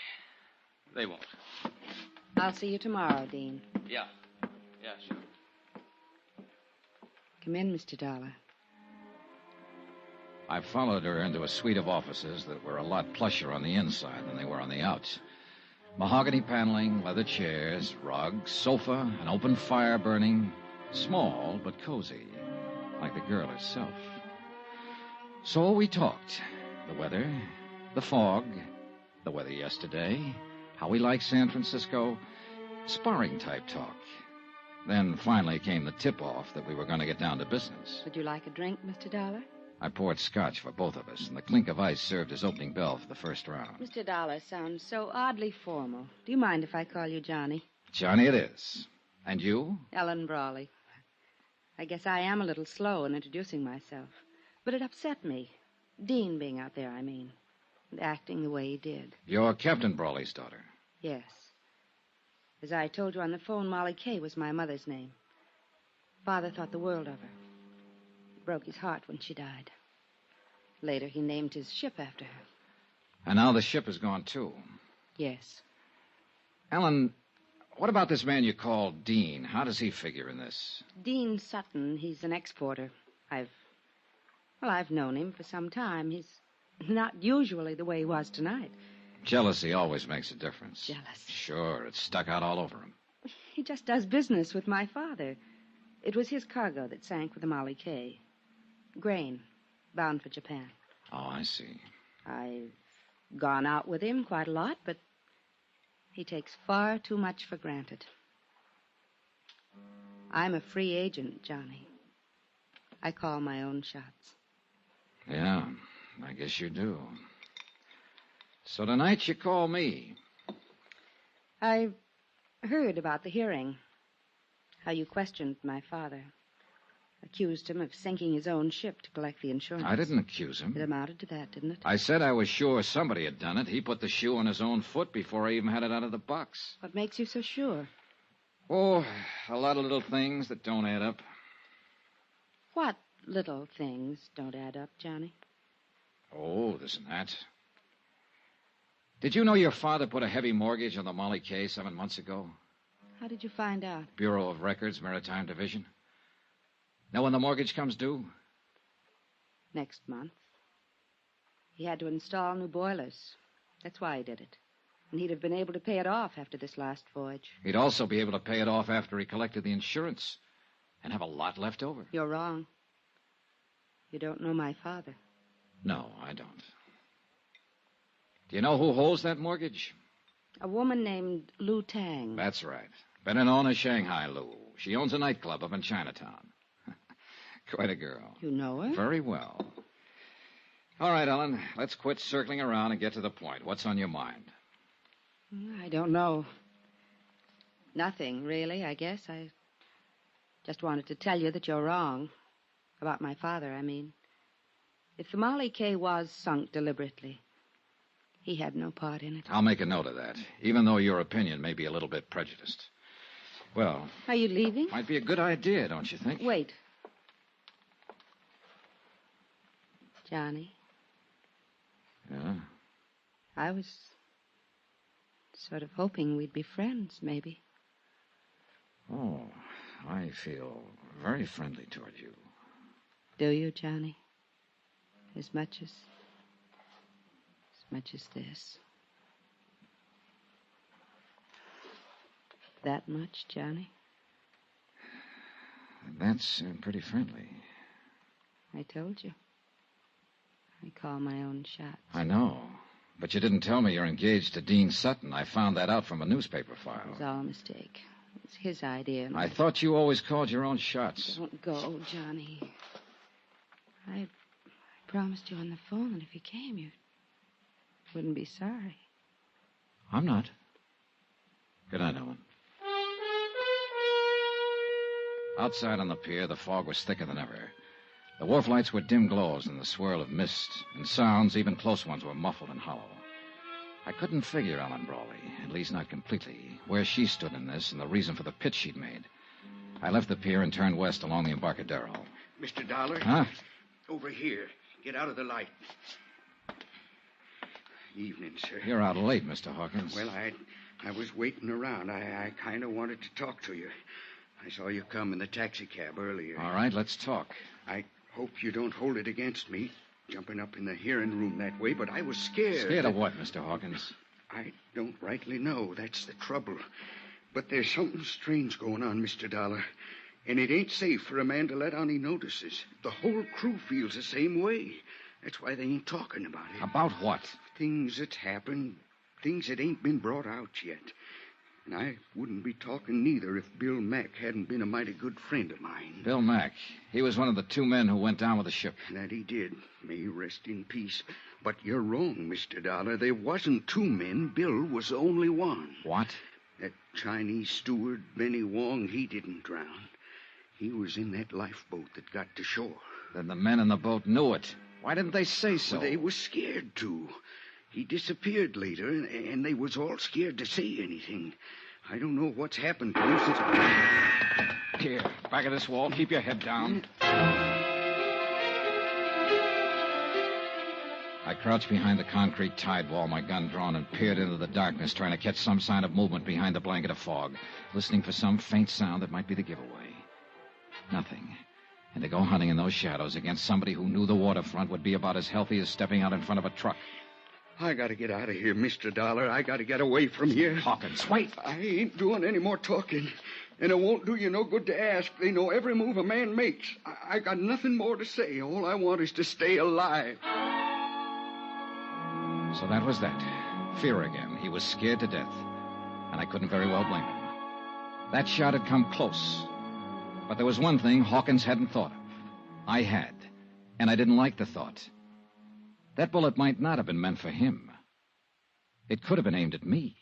They won't. I'll see you tomorrow, Dean. Yeah. Yeah, sure. Come in, Mr. Dollar. I followed her into a suite of offices that were a lot plusher on the inside than they were on the outs. Mahogany paneling, leather chairs, rugs, sofa, an open fire burning. Small, but cozy, like the girl herself. So we talked. The weather, the fog, the weather yesterday, how we like San Francisco, sparring-type talk. Then finally came the tip-off that we were going to get down to business. Would you like a drink, Mr. Dollar? I poured scotch for both of us, and the clink of ice served as opening bell for the first round. Mr. Dollar sounds so oddly formal. Do you mind if I call you Johnny? Johnny it is. And you? Ellen Brawley. I guess I am a little slow in introducing myself. But it upset me. Dean being out there, I mean. And acting the way he did. You're Captain Brawley's daughter. Yes. As I told you on the phone, Molly Kay was my mother's name. Father thought the world of her. It broke his heart when she died. Later, he named his ship after her. And now the ship is gone, too. Yes. Ellen, what about this man you call Dean? How does he figure in this? Dean Sutton, he's an exporter. I've known him for some time. He's not usually the way he was tonight. Jealousy always makes a difference. Jealous. Sure, it's stuck out all over him. He just does business with my father. It was his cargo that sank with the Molly Kay. Grain, bound for Japan. Oh, I see. I've gone out with him quite a lot, but he takes far too much for granted. I'm a free agent, Johnny. I call my own shots. Yeah, I guess you do. So tonight you call me. I heard about the hearing. How you questioned my father. Accused him of sinking his own ship to collect the insurance. I didn't accuse him. It amounted to that, didn't it? I said I was sure somebody had done it. He put the shoe on his own foot before I even had it out of the box. What makes you so sure? Oh, a lot of little things that don't add up. What little things don't add up, Johnny? Oh, this and that. Did you know your father put a heavy mortgage on the Molly Kay 7 months ago? How did you find out? Bureau of Records, Maritime Division. Know when the mortgage comes due? Next month. He had to install new boilers. That's why he did it. And he'd have been able to pay it off after this last voyage. He'd also be able to pay it off after he collected the insurance and have a lot left over. You're wrong. You don't know my father. No, I don't. Do you know who holds that mortgage? A woman named Lu Tang. That's right. Better known as Shanghai Lu. She owns a nightclub up in Chinatown. Quite a girl. You know her? Very well. All right, Ellen, let's quit circling around and get to the point. What's on your mind? I don't know. Nothing, really, I guess. I just wanted to tell you that you're wrong. About my father, I mean. If the Molly Kay was sunk deliberately, he had no part in it. I'll make a note of that, even though your opinion may be a little bit prejudiced. Well... Are you leaving? Might be a good idea, don't you think? Wait. Johnny. Yeah? I was sort of hoping we'd be friends, maybe. Oh, I feel very friendly toward you. Do you, Johnny? As much as this? That much, Johnny? That's pretty friendly. I told you. I call my own shots. I know. But you didn't tell me you're engaged to Dean Sutton. I found that out from a newspaper file. It was all a mistake. It's his idea. I thought you always called your own shots. Don't go, Johnny. I promised you on the phone that if you came, you wouldn't be sorry. I'm not. Good night, Ellen. Outside on the pier, the fog was thicker than ever. The wharf lights were dim glows in the swirl of mist, and sounds, even close ones, were muffled and hollow. I couldn't figure Ellen Brawley, at least not completely, where she stood in this and the reason for the pitch she'd made. I left the pier and turned west along the Embarcadero. Mr. Dollar? Huh? Over here. Get out of the light. Evening, sir. You're out late, Mr. Hawkins. Well, I was waiting around. I kind of wanted to talk to you. I saw you come in the taxicab earlier. All right, let's talk. I hope you don't hold it against me, jumping up in the hearing room that way, but I was scared. Scared of what, Mr. Hawkins? I don't rightly know. That's the trouble. But there's something strange going on, Mr. Dollar. And it ain't safe for a man to let on he notices. The whole crew feels the same way. That's why they ain't talking about it. About what? Things that's happened. Things that ain't been brought out yet. And I wouldn't be talking neither if Bill Mack hadn't been a mighty good friend of mine. Bill Mack. He was one of the 2 men who went down with the ship. That he did. May he rest in peace. But you're wrong, Mr. Dollar. There wasn't 2 men. Bill was the only one. What? That Chinese steward, Benny Wong, he didn't drown. He was in that lifeboat that got to shore. Then the men in the boat knew it. Why didn't they say so? Well, they was scared to. He disappeared later, and they was all scared to say anything. I don't know what's happened to him since... Here, back of this wall. Keep your head down. I crouched behind the concrete tide wall, my gun drawn, and peered into the darkness, trying to catch some sign of movement behind the blanket of fog, listening for some faint sound that might be the giveaway. Nothing. And to go hunting in those shadows against somebody who knew the waterfront would be about as healthy as stepping out in front of a truck. I gotta get out of here, Mr. Dollar. I gotta get away from here. Hawkins, wait. I ain't doing any more talking. And it won't do you no good to ask. They know every move a man makes. I got nothing more to say. All I want is to stay alive. So that was that. Fear again. He was scared to death. And I couldn't very well blame him. That shot had come close. But there was one thing Hawkins hadn't thought of. I had. And I didn't like the thought. That bullet might not have been meant for him. It could have been aimed at me.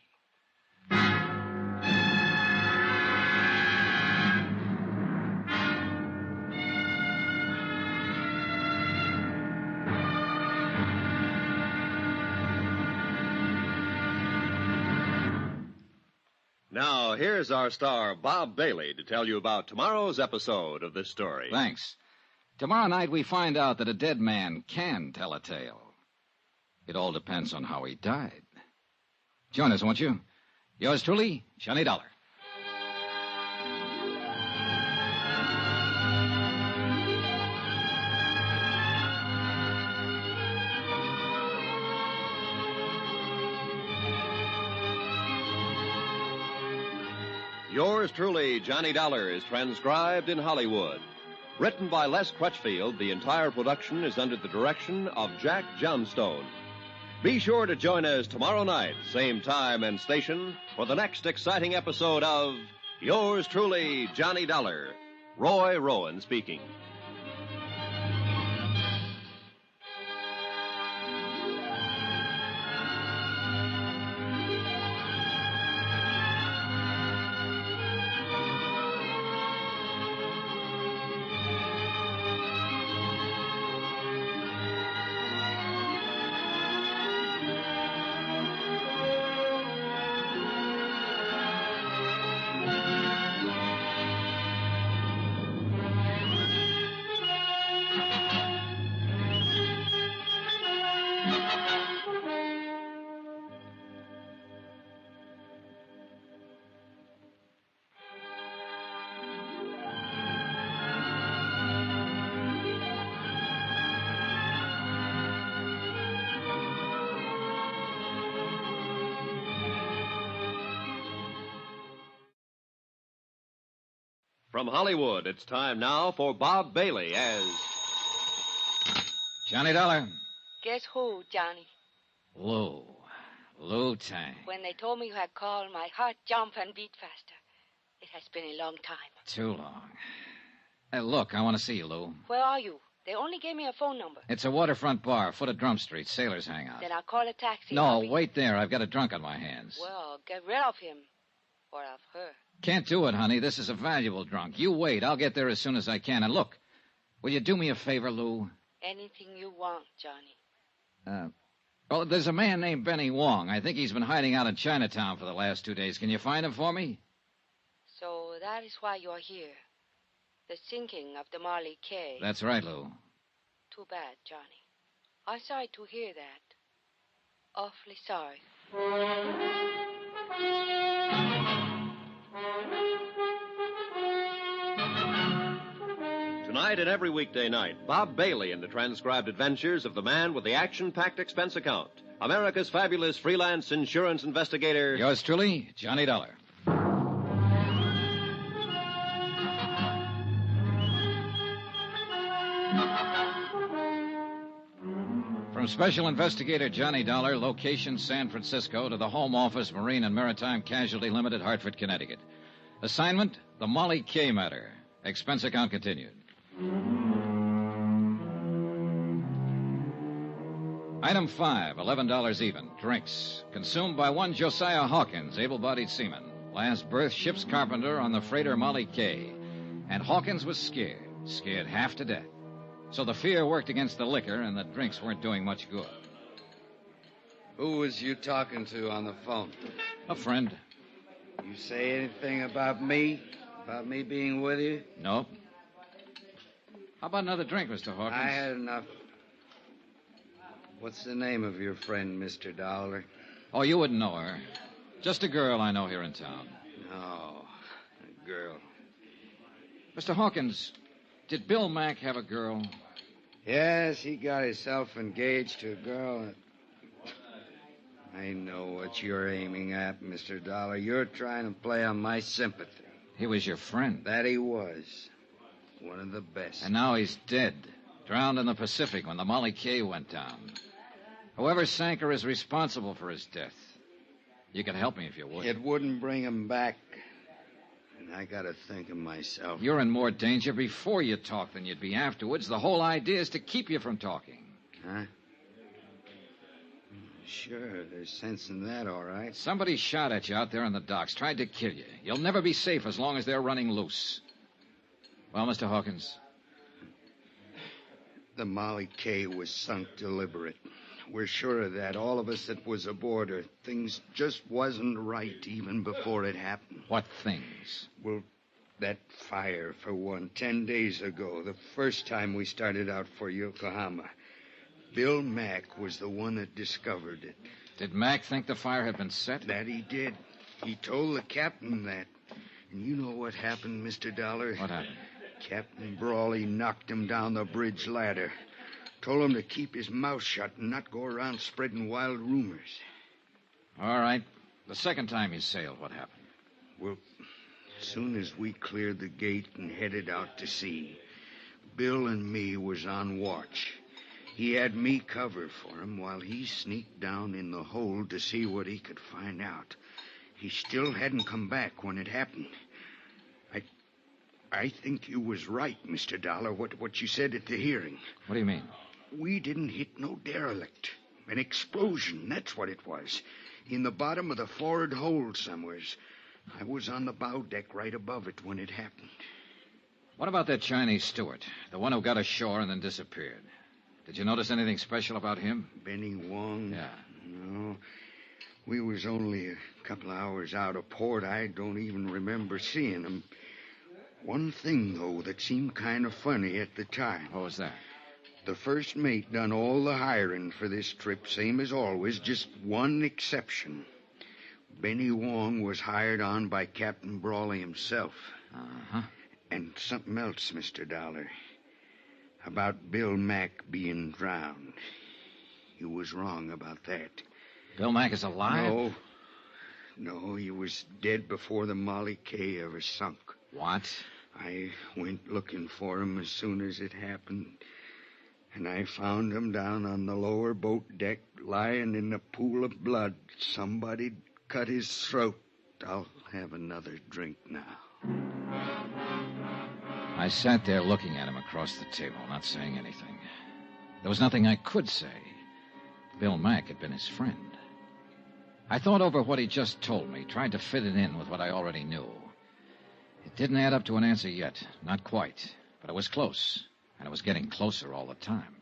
Now, here's our star, Bob Bailey, to tell you about tomorrow's episode of this story. Thanks. Tomorrow night we find out that a dead man can tell a tale. It all depends on how he died. Join us, won't you? Yours truly, Johnny Dollar. Yours truly, Johnny Dollar, is transcribed in Hollywood. Written by Les Crutchfield, the entire production is under the direction of Jack Johnstone. Be sure to join us tomorrow night, same time and station, for the next exciting episode of Yours truly, Johnny Dollar. Roy Rowan speaking. From Hollywood, it's time now for Bob Bailey as... Johnny Dollar. Guess who, Johnny? Lou Tang. When they told me you had called, my heart jumped and beat faster. It has been a long time. Too long. Hey, look, I want to see you, Lou. Where are you? They only gave me a phone number. It's a waterfront bar, foot of Drum Street, sailors hang out. Then I'll call a taxi. No, wait there. I've got a drunk on my hands. Well, get rid of him. Or of her. Can't do it, honey. This is a valuable drunk. You wait. I'll get there as soon as I can. And look, will you do me a favor, Lou? Anything you want, Johnny. Well, there's a man named Benny Wong. I think he's been hiding out in Chinatown for the last 2 days. Can you find him for me? So that is why you're here. The sinking of the Marley K. That's right, Lou. Too bad, Johnny. I'm sorry to hear that. Awfully sorry. Tonight and every weekday night, Bob Bailey in the transcribed adventures of the man with the action-packed expense account, America's fabulous freelance insurance investigator. Yours truly, Johnny Dollar. From Special Investigator Johnny Dollar, location San Francisco, to the Home Office, Marine and Maritime Casualty Limited, Hartford, Connecticut. Assignment, the Molly K matter. Expense account continued. Item 5, $11 even. Drinks. Consumed by one Josiah Hawkins, able-bodied seaman. Last berth, ship's carpenter on the freighter Molly K. And Hawkins was scared half to death. So the fear worked against the liquor, and the drinks weren't doing much good. Who was you talking to on the phone? A friend. You say anything about me? About me being with you? Nope. How about another drink, Mr. Hawkins? I had enough. What's the name of your friend, Mr. Dollar? Oh, you wouldn't know her. Just a girl I know here in town. Oh, a girl. Mr. Hawkins, did Bill Mack have a girl? Yes, he got himself engaged to a girl. I know what you're aiming at, Mr. Dollar. You're trying to play on my sympathy. He was your friend. That he was. One of the best. And now he's dead. Drowned in the Pacific when the Molly K went down. Whoever sank her is responsible for his death. You could help me if you would. It wouldn't bring him back. And I gotta think of myself. You're in more danger before you talk than you'd be afterwards. The whole idea is to keep you from talking. Huh? Sure, there's sense in that, all right. Somebody shot at you out there on the docks, tried to kill you. You'll never be safe as long as they're running loose. Well, Mr. Hawkins? The Molly K was sunk deliberate. We're sure of that, all of us that was aboard her. Things just wasn't right even before it happened. What things? Well, that fire, for one, 10 days ago, the first time we started out for Yokohama. Bill Mack was the one that discovered it. Did Mack think the fire had been set? That he did. He told the captain that. And you know what happened, Mr. Dollar? What happened? Captain Brawley knocked him down the bridge ladder. Told him to keep his mouth shut and not go around spreading wild rumors. All right. The second time he sailed, what happened? Well, as soon as we cleared the gate and headed out to sea, Bill and me was on watch. He had me cover for him while he sneaked down in the hold to see what he could find out. He still hadn't come back when it happened. I think you was right, Mr. Dollar, what you said at the hearing. What do you mean? We didn't hit no derelict. An explosion, that's what it was. In the bottom of the forward hold somewheres. I was on the bow deck right above it when it happened. What about that Chinese steward? The one who got ashore and then disappeared. Did you notice anything special about him? Benny Wong? Yeah. No. We was only a couple of hours out of port. I don't even remember seeing him. One thing, though, that seemed kind of funny at the time. What was that? The first mate done all the hiring for this trip, same as always, just one exception. Benny Wong was hired on by Captain Brawley himself. Uh-huh. And something else, Mr. Dollar. About Bill Mack being drowned. You was wrong about that. Bill Mack is alive? No, he was dead before the Molly K ever sunk. What? I went looking for him as soon as it happened. And I found him down on the lower boat deck, lying in a pool of blood. Somebody'd cut his throat. I'll have another drink now. I sat there looking at him across the table, not saying anything. There was nothing I could say. Bill Mack had been his friend. I thought over what he just told me, tried to fit it in with what I already knew. It didn't add up to an answer yet, not quite, but it was close, and it was getting closer all the time.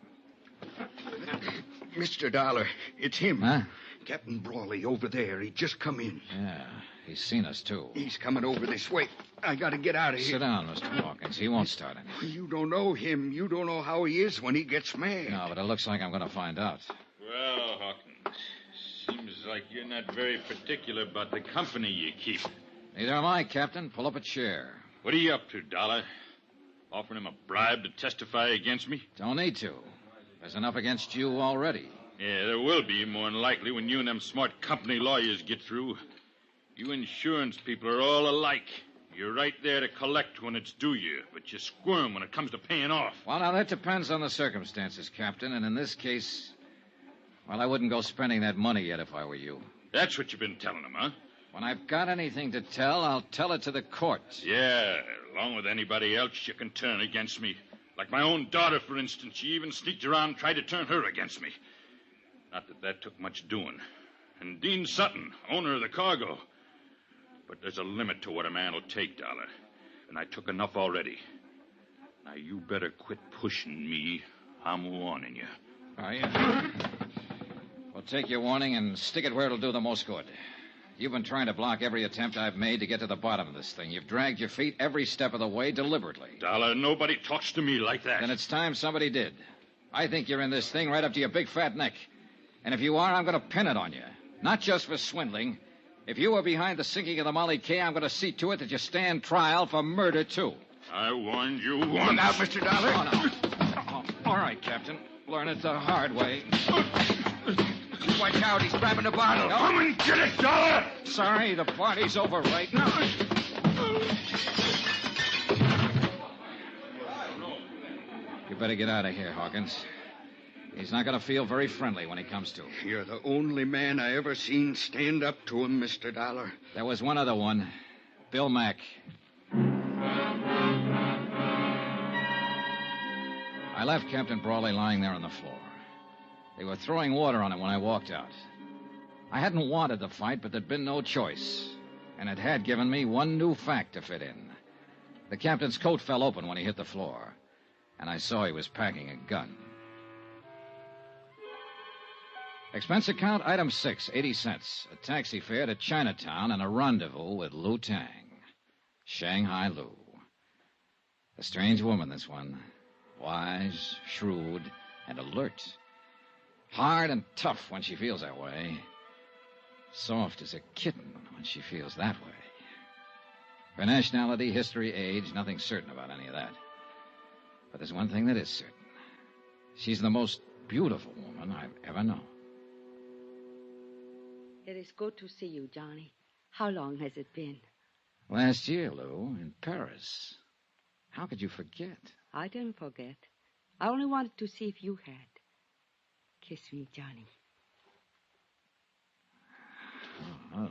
Mr. Dollar, it's him. Huh? Captain Brawley over there. He just come in. Yeah, he's seen us, too. He's coming over this way. I gotta get out of here. Sit down, Mr. Hawkins. He won't start anything. You don't know him. You don't know how he is when he gets mad. No, but it looks like I'm going to find out. Well, Hawkins, seems like you're not very particular about the company you keep. Neither am I, Captain. Pull up a chair. What are you up to, Dollar? Offering him a bribe to testify against me? Don't need to. There's enough against you already. Yeah, there will be, more than likely, when you and them smart company lawyers get through. You insurance people are all alike. You're right there to collect when it's due you, but you squirm when it comes to paying off. Well, now, that depends on the circumstances, Captain, and in this case, well, I wouldn't go spending that money yet if I were you. That's what you've been telling them, huh? When I've got anything to tell, I'll tell it to the courts. Yeah, along with anybody else you can turn against me. Like my own daughter, for instance. She even sneaked around and tried to turn her against me. Not that took much doing. And Dean Sutton, owner of the cargo. But there's a limit to what a man will take, Dollar. And I took enough already. Now, you better quit pushing me. I'm warning you. Are you? Well, take your warning and stick it where it'll do the most good. You've been trying to block every attempt I've made to get to the bottom of this thing. You've dragged your feet every step of the way deliberately. Dollar, nobody talks to me like that. Then it's time somebody did. I think you're in this thing right up to your big fat neck. And if you are, I'm going to pin it on you. Not just for swindling. If you were behind the sinking of the Molly K, I'm going to see to it that you stand trial for murder, too. I warned you once. Look out, Mr. Dollar. Oh, no. Oh, all right, Captain. Learn it the hard way. Watch out, he's grabbing the bottle. No. Come and get it, Dollar! Sorry, the party's over right now. You better get out of here, Hawkins. He's not going to feel very friendly when he comes to. You're the only man I ever seen stand up to him, Mr. Dollar. There was one other one. Bill Mack. I left Captain Brawley lying there on the floor. They were throwing water on him when I walked out. I hadn't wanted the fight, but there'd been no choice. And it had given me one new fact to fit in. The captain's coat fell open when he hit the floor, and I saw he was packing a gun. Expense account, item 6, 80 cents. A taxi fare to Chinatown and a rendezvous with Lou Tang. Shanghai Lou. A strange woman, this one. Wise, shrewd, and alert. Hard and tough when she feels that way. Soft as a kitten when she feels that way. Her nationality, history, age, nothing certain about any of that. But there's one thing that is certain. She's the most beautiful woman I've ever known. It is good to see you, Johnny. How long has it been? Last year, Lou, in Paris. How could you forget? I didn't forget. I only wanted to see if you had. Kiss me, Johnny. Oh.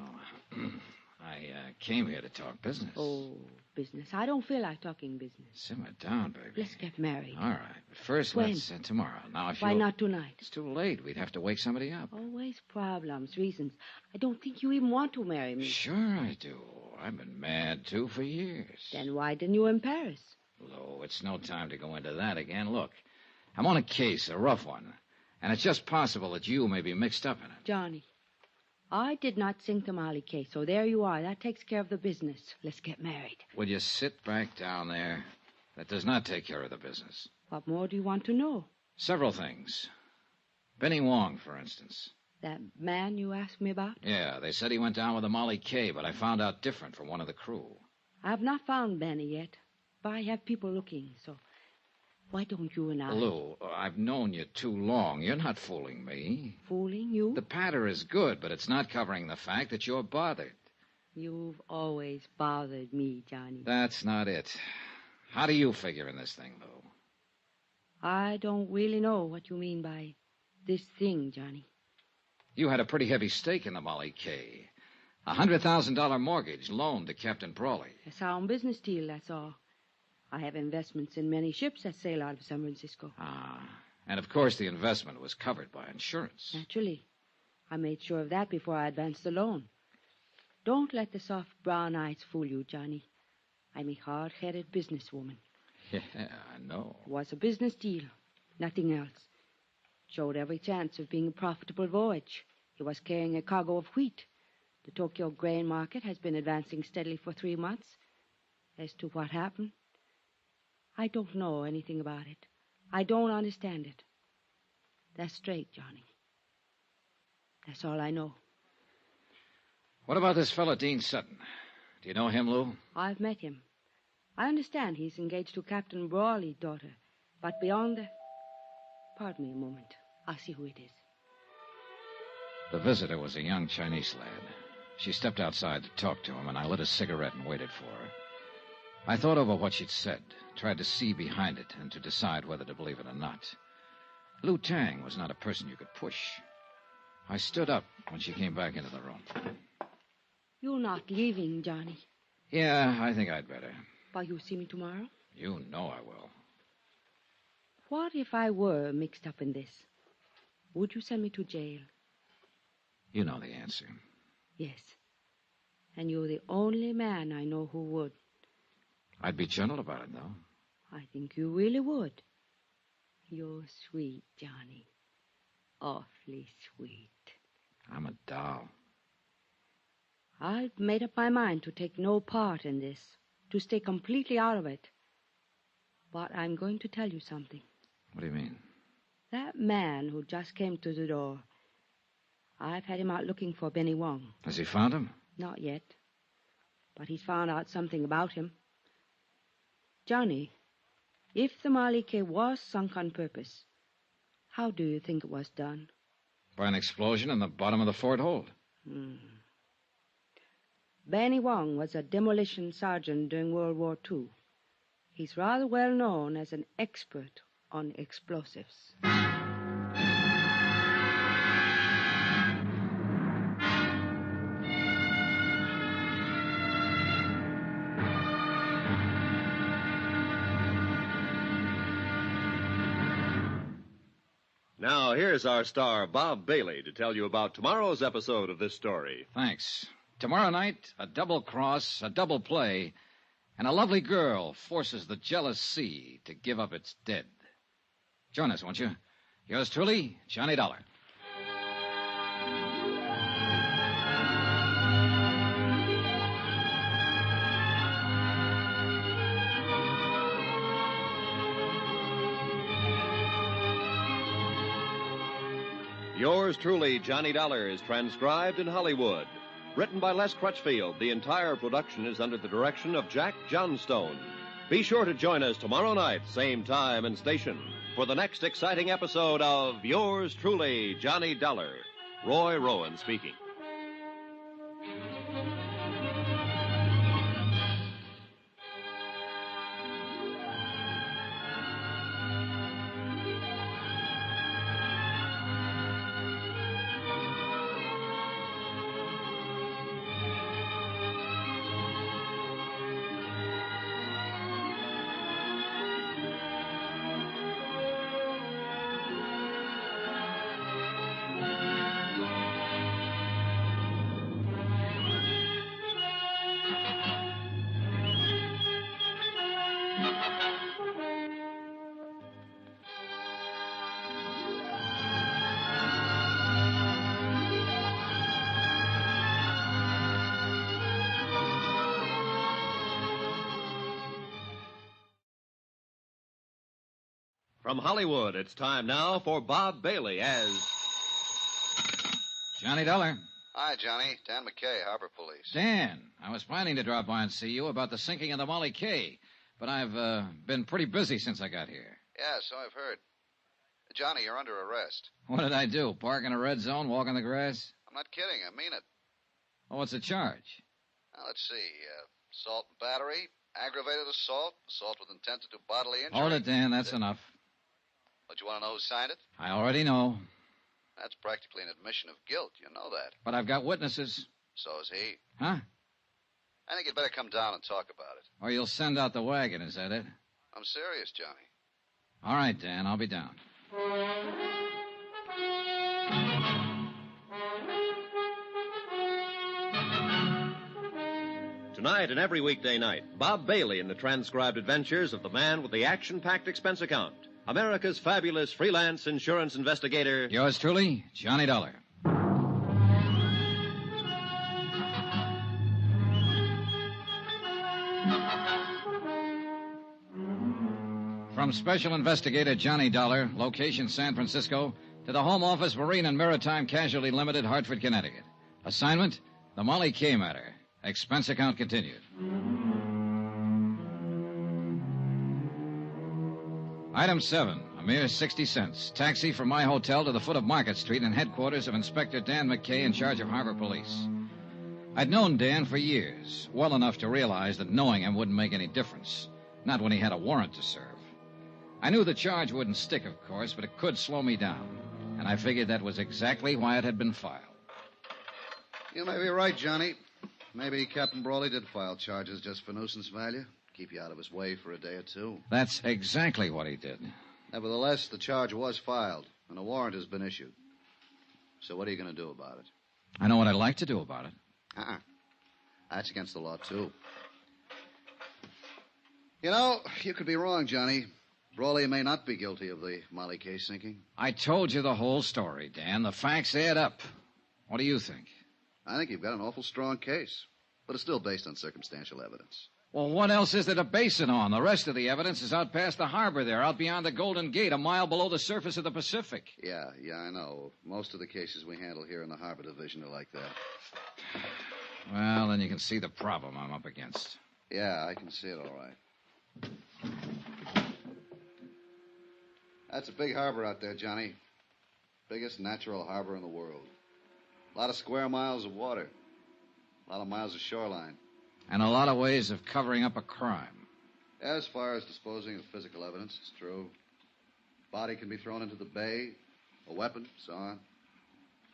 I came here to talk business. Oh, business. I don't feel like talking business. Simmer down, baby. Let's get married. All right. But first, When? let's tomorrow. Now, if Why not tonight? It's too late. We'd have to wake somebody up. Always problems, reasons. I don't think you even want to marry me. Sure I do. I've been mad, too, for years. Then why didn't you in Paris? Lou, it's no time to go into that again. Look, I'm on a case, a rough one. And it's just possible that you may be mixed up in it. Johnny, I did not sink the Molly case, so there you are. That takes care of the business. Let's get married. Will you sit back down there? That does not take care of the business. What more do you want to know? Several things. Benny Wong, for instance. That man you asked me about? Yeah, they said he went down with a Molly K, but I found out different from one of the crew. I have not found Benny yet, but I have people looking, so why don't you and I... Lou, I've known you too long. You're not fooling me. Fooling you? The patter is good, but it's not covering the fact that you're bothered. You've always bothered me, Johnny. That's not it. How do you figure in this thing, Lou? I don't really know what you mean by this thing, Johnny. You had a pretty heavy stake in the Molly K. $100,000 mortgage loaned to Captain Brawley. A sound business deal, that's all. I have investments in many ships that sail out of San Francisco. Ah. And, of course, the investment was covered by insurance. Naturally. I made sure of that before I advanced the loan. Don't let the soft brown eyes fool you, Johnny. I'm a hard-headed businesswoman. Yeah, I know. It was a business deal, nothing else. Showed every chance of being a profitable voyage. He was carrying a cargo of wheat. The Tokyo grain market has been advancing steadily for 3 months. As to what happened, I don't know anything about it. I don't understand it. That's straight, Johnny. That's all I know. What about this fellow, Dean Sutton? Do you know him, Lou? I've met him. I understand he's engaged to Captain Brawley's daughter. But beyond that... Pardon me a moment. I'll see who it is. The visitor was a young Chinese lad. She stepped outside to talk to him, and I lit a cigarette and waited for her. I thought over what she'd said, tried to see behind it, and to decide whether to believe it or not. Lou Tang was not a person you could push. I stood up when she came back into the room. You're not leaving, Johnny. Yeah, I think I'd better. But you'll see me tomorrow? You know I will. What if I were mixed up in this? Would you send me to jail? You know the answer. Yes. And you're the only man I know who would. I'd be gentle about it, though. I think you really would. You're sweet, Johnny. Awfully sweet. I'm a doll. I've made up my mind to take no part in this, to stay completely out of it. But I'm going to tell you something. What do you mean? That man who just came to the door, I've had him out looking for Benny Wong. Has he found him? Not yet. But he's found out something about him. Johnny, if the Malike was sunk on purpose, how do you think it was done? By an explosion in the bottom of the fort hold. Benny Wong was a demolition sergeant during World War II. He's rather well known as an expert on explosives. Now, here's our star, Bob Bailey, to tell you about tomorrow's episode of this story. Thanks. Tomorrow night, a double cross, a double play, and a lovely girl forces the jealous sea to give up its dead. Join us, won't you? Yours truly, Johnny Dollar. Yours truly, Johnny Dollar, is transcribed in Hollywood. Written by Les Crutchfield, the entire production is under the direction of Jack Johnstone. Be sure to join us tomorrow night, same time and station, for the next exciting episode of Yours truly, Johnny Dollar. Roy Rowan speaking. From Hollywood, it's time now for Bob Bailey as... Johnny Dollar. Hi, Johnny. Dan McKay, Harbor Police. Dan, I was planning to drop by and see you about the sinking of the Molly K, but I've been pretty busy since I got here. Yeah, so I've heard. Johnny, you're under arrest. What did I do? Park in a red zone, walk on the grass? I'm not kidding. I mean it. Oh, what's the charge? Now, let's see. Assault and battery, aggravated assault, assault with intent to do bodily injury. Hold it, Dan. That's enough. But you want to know who signed it? I already know. That's practically an admission of guilt. You know that. But I've got witnesses. So is he. Huh? I think you'd better come down and talk about it. Or you'll send out the wagon, is that it? I'm serious, Johnny. All right, Dan, I'll be down. Tonight and every weekday night, Bob Bailey in the transcribed adventures of the man with the action-packed expense account, America's fabulous freelance insurance investigator. Yours truly, Johnny Dollar. From Special Investigator Johnny Dollar, location San Francisco, to the Home Office Marine and Maritime Casualty Limited, Hartford, Connecticut. Assignment, the Molly K matter. Expense account continued. Item 7, a mere 60 cents. Taxi from my hotel to the foot of Market Street and headquarters of Inspector Dan McKay in charge of Harbor Police. I'd known Dan for years, well enough to realize that knowing him wouldn't make any difference. Not when he had a warrant to serve. I knew the charge wouldn't stick, of course, but it could slow me down. And I figured that was exactly why it had been filed. You may be right, Johnny. Maybe Captain Brawley did file charges just for nuisance value. Keep you out of his way for a day or two. That's exactly what he did. Nevertheless, the charge was filed, and a warrant has been issued. So what are you going to do about it? I know what I'd like to do about it. That's against the law, too. You know, you could be wrong, Johnny. Brawley may not be guilty of the Molly K sinking. I told you the whole story, Dan. The facts add up. What do you think? I think you've got an awful strong case, but it's still based on circumstantial evidence. Well, what else is there to base it on? The rest of the evidence is out past the harbor there, out beyond the Golden Gate, a mile below the surface of the Pacific. Yeah, I know. Most of the cases we handle here in the Harbor Division are like that. Well, then you can see the problem I'm up against. Yeah, I can see it all right. That's a big harbor out there, Johnny. Biggest natural harbor in the world. A lot of square miles of water. A lot of miles of shoreline. And a lot of ways of covering up a crime. As far as disposing of physical evidence, it's true. Body can be thrown into the bay, a weapon, so on.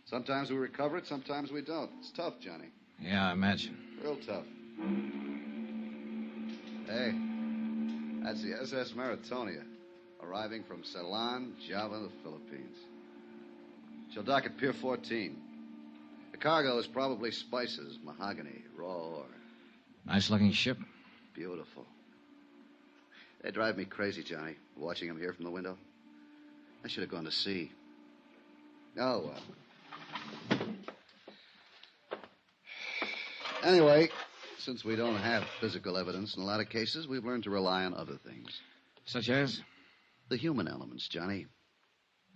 Sometimes we recover it, sometimes we don't. It's tough, Johnny. Yeah, I imagine. Real tough. Hey, that's the SS Maritonia, arriving from Ceylon, Java, the Philippines. She'll dock at Pier 14. The cargo is probably spices, mahogany, raw ore. Nice-looking ship. Beautiful. They drive me crazy, Johnny, watching them here from the window. I should have gone to sea. Oh, well. Anyway, since we don't have physical evidence in a lot of cases, we've learned to rely on other things. Such as? The human elements, Johnny.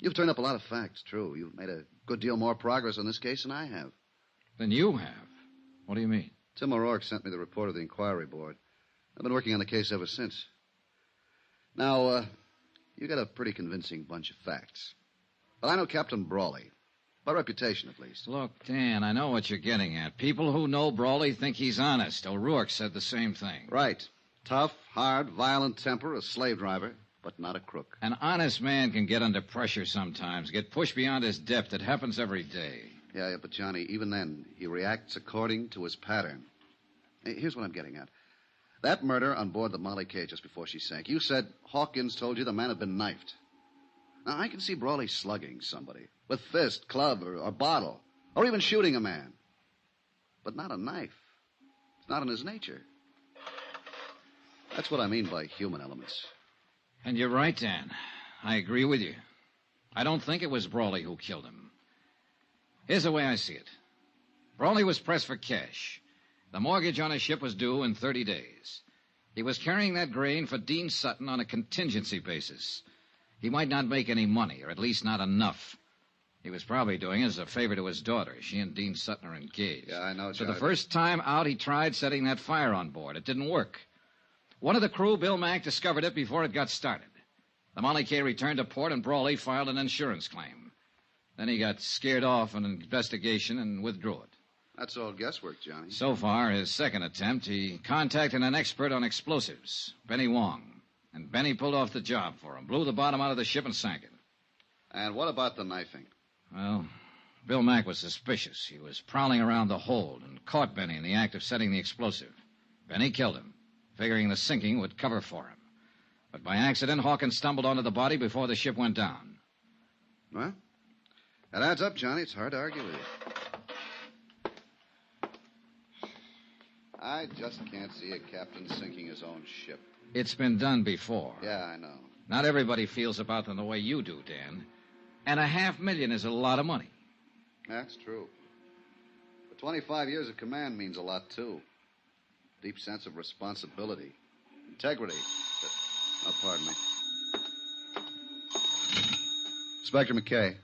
You've turned up a lot of facts, true. You've made a good deal more progress on this case than I have. Than you have? What do you mean? Tim O'Rourke sent me the report of the inquiry board. I've been working on the case ever since. Now, you got a pretty convincing bunch of facts. But I know Captain Brawley. By reputation, at least. Look, Dan, I know what you're getting at. People who know Brawley think he's honest. O'Rourke said the same thing. Right. Tough, hard, violent temper, a slave driver, but not a crook. An honest man can get under pressure sometimes, get pushed beyond his depth. It happens every day. Yeah, but Johnny, even then, he reacts according to his pattern. Hey, here's what I'm getting at. That murder on board the Molly K just before she sank, you said Hawkins told you the man had been knifed. Now, I can see Brawley slugging somebody with fist, club, or bottle, or even shooting a man. But not a knife. It's not in his nature. That's what I mean by human elements. And you're right, Dan. I agree with you. I don't think it was Brawley who killed him. Here's the way I see it. Brawley was pressed for cash. The mortgage on his ship was due in 30 days. He was carrying that grain for Dean Sutton on a contingency basis. He might not make any money, or at least not enough. He was probably doing it as a favor to his daughter. She and Dean Sutton are engaged. Yeah, I know, So Johnny. the first time out, he tried setting that fire on board. It didn't work. One of the crew, Bill Mack, discovered it before it got started. The Molly K returned to port, and Brawley filed an insurance claim. Then he got scared off an investigation and withdrew it. That's all guesswork, Johnny. So far, his second attempt, he contacted an expert on explosives, Benny Wong. And Benny pulled off the job for him, blew the bottom out of the ship and sank it. And what about the knifing? Well, Bill Mack was suspicious. He was prowling around the hold and caught Benny in the act of setting the explosive. Benny killed him, figuring the sinking would cover for him. But by accident, Hawkins stumbled onto the body before the ship went down. Well, that adds up, Johnny. It's hard to argue with you. I just can't see a captain sinking his own ship. It's been done before. Yeah, I know. Not everybody feels about them the way you do, Dan. And $500,000 is a lot of money. That's true. But 25 years of command means a lot, too. Deep sense of responsibility. Integrity. Oh, pardon me. Inspector McKay.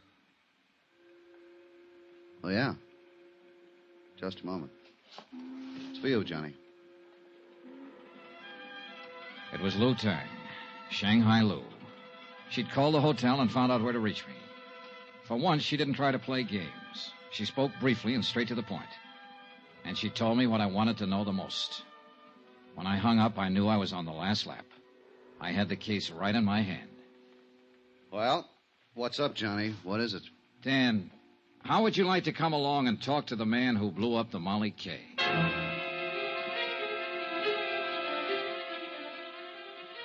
Oh, yeah. Just a moment. It's for you, Johnny. It was Lou Tang, Shanghai Lou. She'd called the hotel and found out where to reach me. For once, she didn't try to play games. She spoke briefly and straight to the point. And she told me what I wanted to know the most. When I hung up, I knew I was on the last lap. I had the case right in my hand. Well, what's up, Johnny? What is it? Dan, how would you like to come along and talk to the man who blew up the Molly K?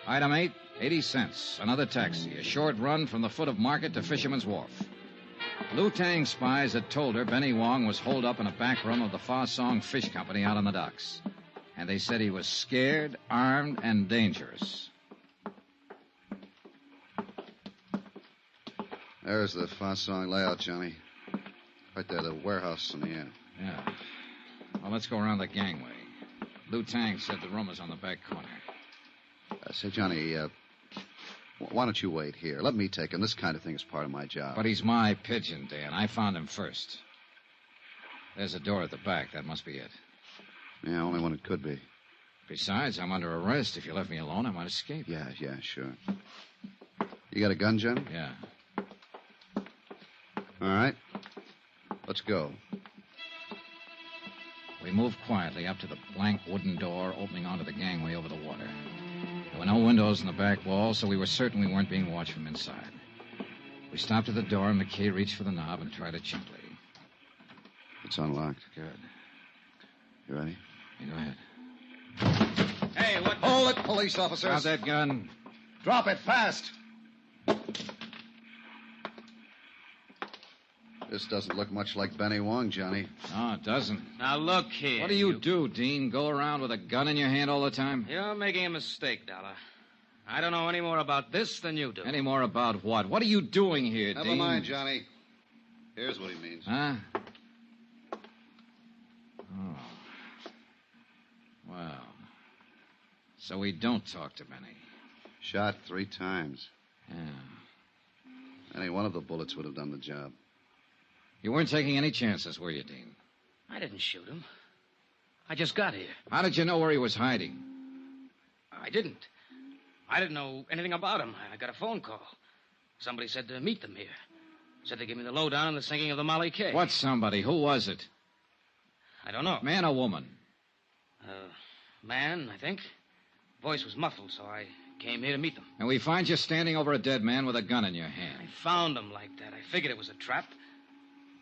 Item 8, 80 cents. Another taxi. A short run from the foot of Market to Fisherman's Wharf. Lou Tang's spies had told her Benny Wong was holed up in a back room of the Fa Song Fish Company out on the docks. And they said he was scared, armed, and dangerous. There's the Fa Song layout, Johnny. Right there, the warehouse in the end. Yeah. Well, let's go around the gangway. Lou Tang said the room is on the back corner. Say, Johnny, why don't you wait here? Let me take him. This kind of thing is part of my job. But he's my pigeon, Dan. I found him first. There's a door at the back. That must be it. Yeah, only one it could be. Besides, I'm under arrest. If you left me alone, I might escape. Yeah, sure. You got a gun, Johnny? Yeah. All right. Let's go. We moved quietly up to the blank wooden door opening onto the gangway over the water. There were no windows in the back wall, so we were certain we weren't being watched from inside. We stopped at the door, and McKay reached for the knob and tried it gently. It's unlocked. Good. You ready? Yeah, go ahead. Hey, what... Hold it, police officers. Drop that gun. Drop it, fast. This doesn't look much like Benny Wong, Johnny. No, it doesn't. Now, look here. What do you do, Dean? Go around with a gun in your hand all the time? You're making a mistake, Dollar. I don't know any more about this than you do. Any more about what? What are you doing here, Never Dean? mind, Johnny. Here's what he means. Huh? Oh. Well. So we don't talk to Benny. Shot 3 times. Yeah. Any one of the bullets would have done the job. You weren't taking any chances, were you, Dean? I didn't shoot him. I just got here. How did you know where he was hiding? I didn't. I didn't know anything about him. I got a phone call. Somebody said to meet them here. Said they'd give me the lowdown on the sinking of the Molly K. What somebody? Who was it? I don't know. Man or woman? Man, I think. Voice was muffled, so I came here to meet them. And we find you standing over a dead man with a gun in your hand. I found him like that. I figured it was a trap.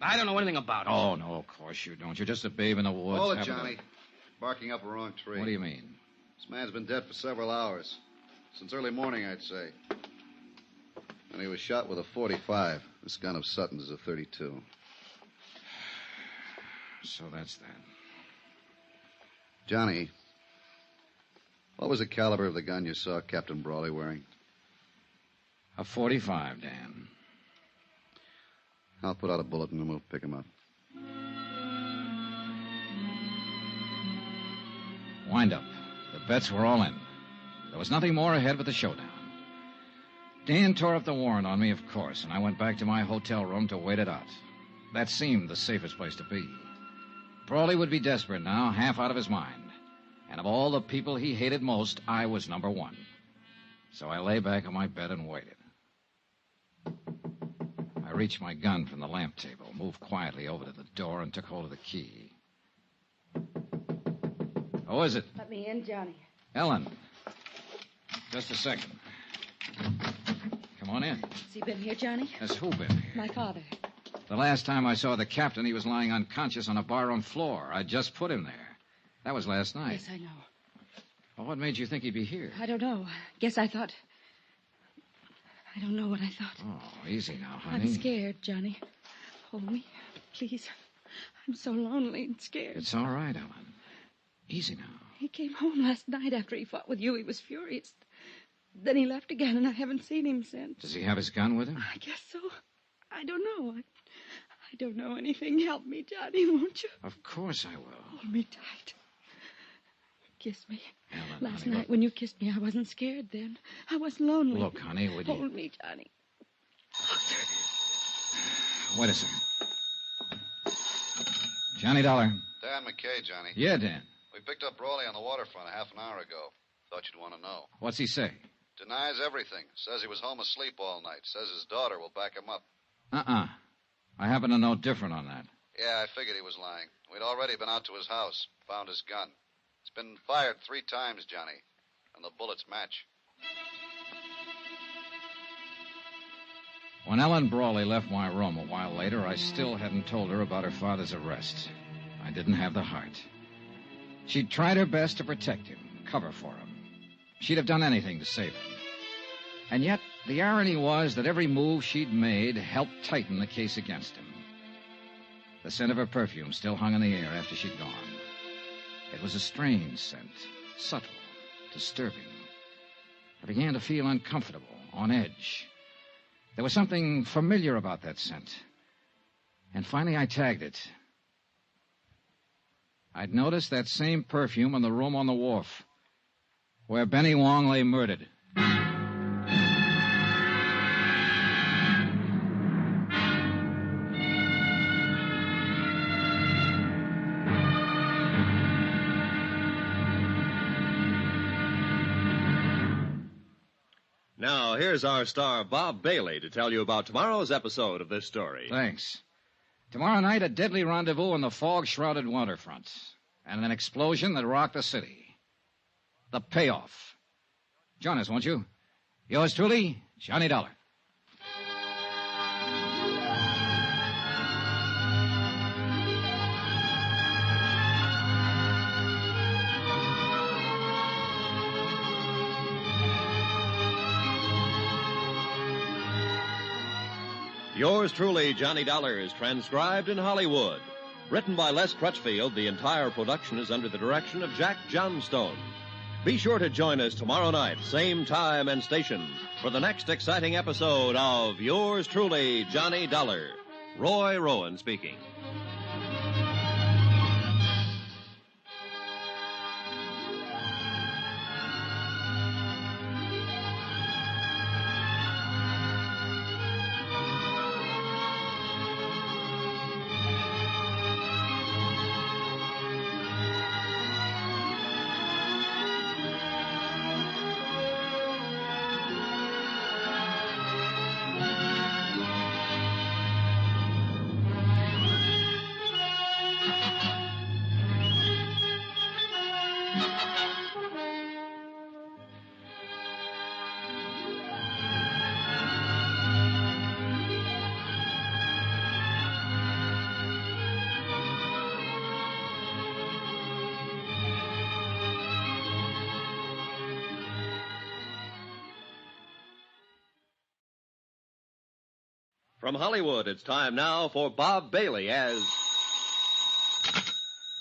I don't know anything about him. Oh, no, of course you don't. You're just a babe in the woods. Hold it, Johnny. Barking up a wrong tree. What do you mean? This man's been dead for several hours. Since early morning, I'd say. And he was shot with a .45. This gun of Sutton's is a .32. So that's that. Johnny, what was the caliber of the gun you saw Captain Brawley wearing? A .45, Dan. I'll put out a bulletin and we'll pick him up. Wind up. The bets were all in. There was nothing more ahead but the showdown. Dan tore up the warrant on me, of course, and I went back to my hotel room to wait it out. That seemed the safest place to be. Brawley would be desperate now, half out of his mind. And of all the people he hated most, I was number one. So I lay back on my bed and waited. I reached my gun from the lamp table, moved quietly over to the door, and took hold of the key. Who is it? Let me in, Johnny. Ellen. Just a second. Come on in. Has he been here, Johnny? Has who been here? My father. The last time I saw the captain, he was lying unconscious on a barroom floor. I just put him there. That was last night. Yes, I know. Well, what made you think he'd be here? I don't know. Guess I thought I don't know what I thought. Oh, easy now, honey. I'm scared, Johnny. Hold me, please. I'm so lonely and scared. It's all right, Ellen. Easy now. He came home last night after he fought with you. He was furious. Then he left again, and I haven't seen him since. Does he have his gun with him? I guess so. I don't know. I don't know anything. Help me, Johnny, won't you? Of course I will. Hold me tight. Kiss me. Ellen, Last honey, night when you kissed me, I wasn't scared then. I wasn't lonely. Look, honey, would you... Hold me, Johnny. Wait a second. Johnny Dollar. Dan McKay, Johnny. Yeah, Dan. We picked up Brawley on the waterfront a half an hour ago. Thought you'd want to know. What's he say? Denies everything. Says he was home asleep all night. Says his daughter will back him up. I happen to know different on that. Yeah, I figured he was lying. We'd already been out to his house. Found his gun. It's been fired 3 times, Johnny. And the bullets match. When Ellen Brawley left my room a while later, I still hadn't told her about her father's arrest. I didn't have the heart. She'd tried her best to protect him, cover for him. She'd have done anything to save him. And yet, the irony was that every move she'd made helped tighten the case against him. The scent of her perfume still hung in the air after she'd gone. It was a strange scent, subtle, disturbing. I began to feel uncomfortable, on edge. There was something familiar about that scent. And finally I tagged it. I'd noticed that same perfume in the room on the wharf, where Benny Wong lay murdered. Now, here's our star, Bob Bailey, to tell you about tomorrow's episode of this story. Thanks. Tomorrow night, a deadly rendezvous on the fog-shrouded waterfront, and an explosion that rocked the city. The payoff. Join us, won't you? Yours truly, Johnny Dollar. Yours truly, Johnny Dollar, is transcribed in Hollywood. Written by Les Crutchfield, the entire production is under the direction of Jack Johnstone. Be sure to join us tomorrow night, same time and station, for the next exciting episode of Yours truly, Johnny Dollar. Roy Rowan speaking. From Hollywood, it's time now for Bob Bailey as...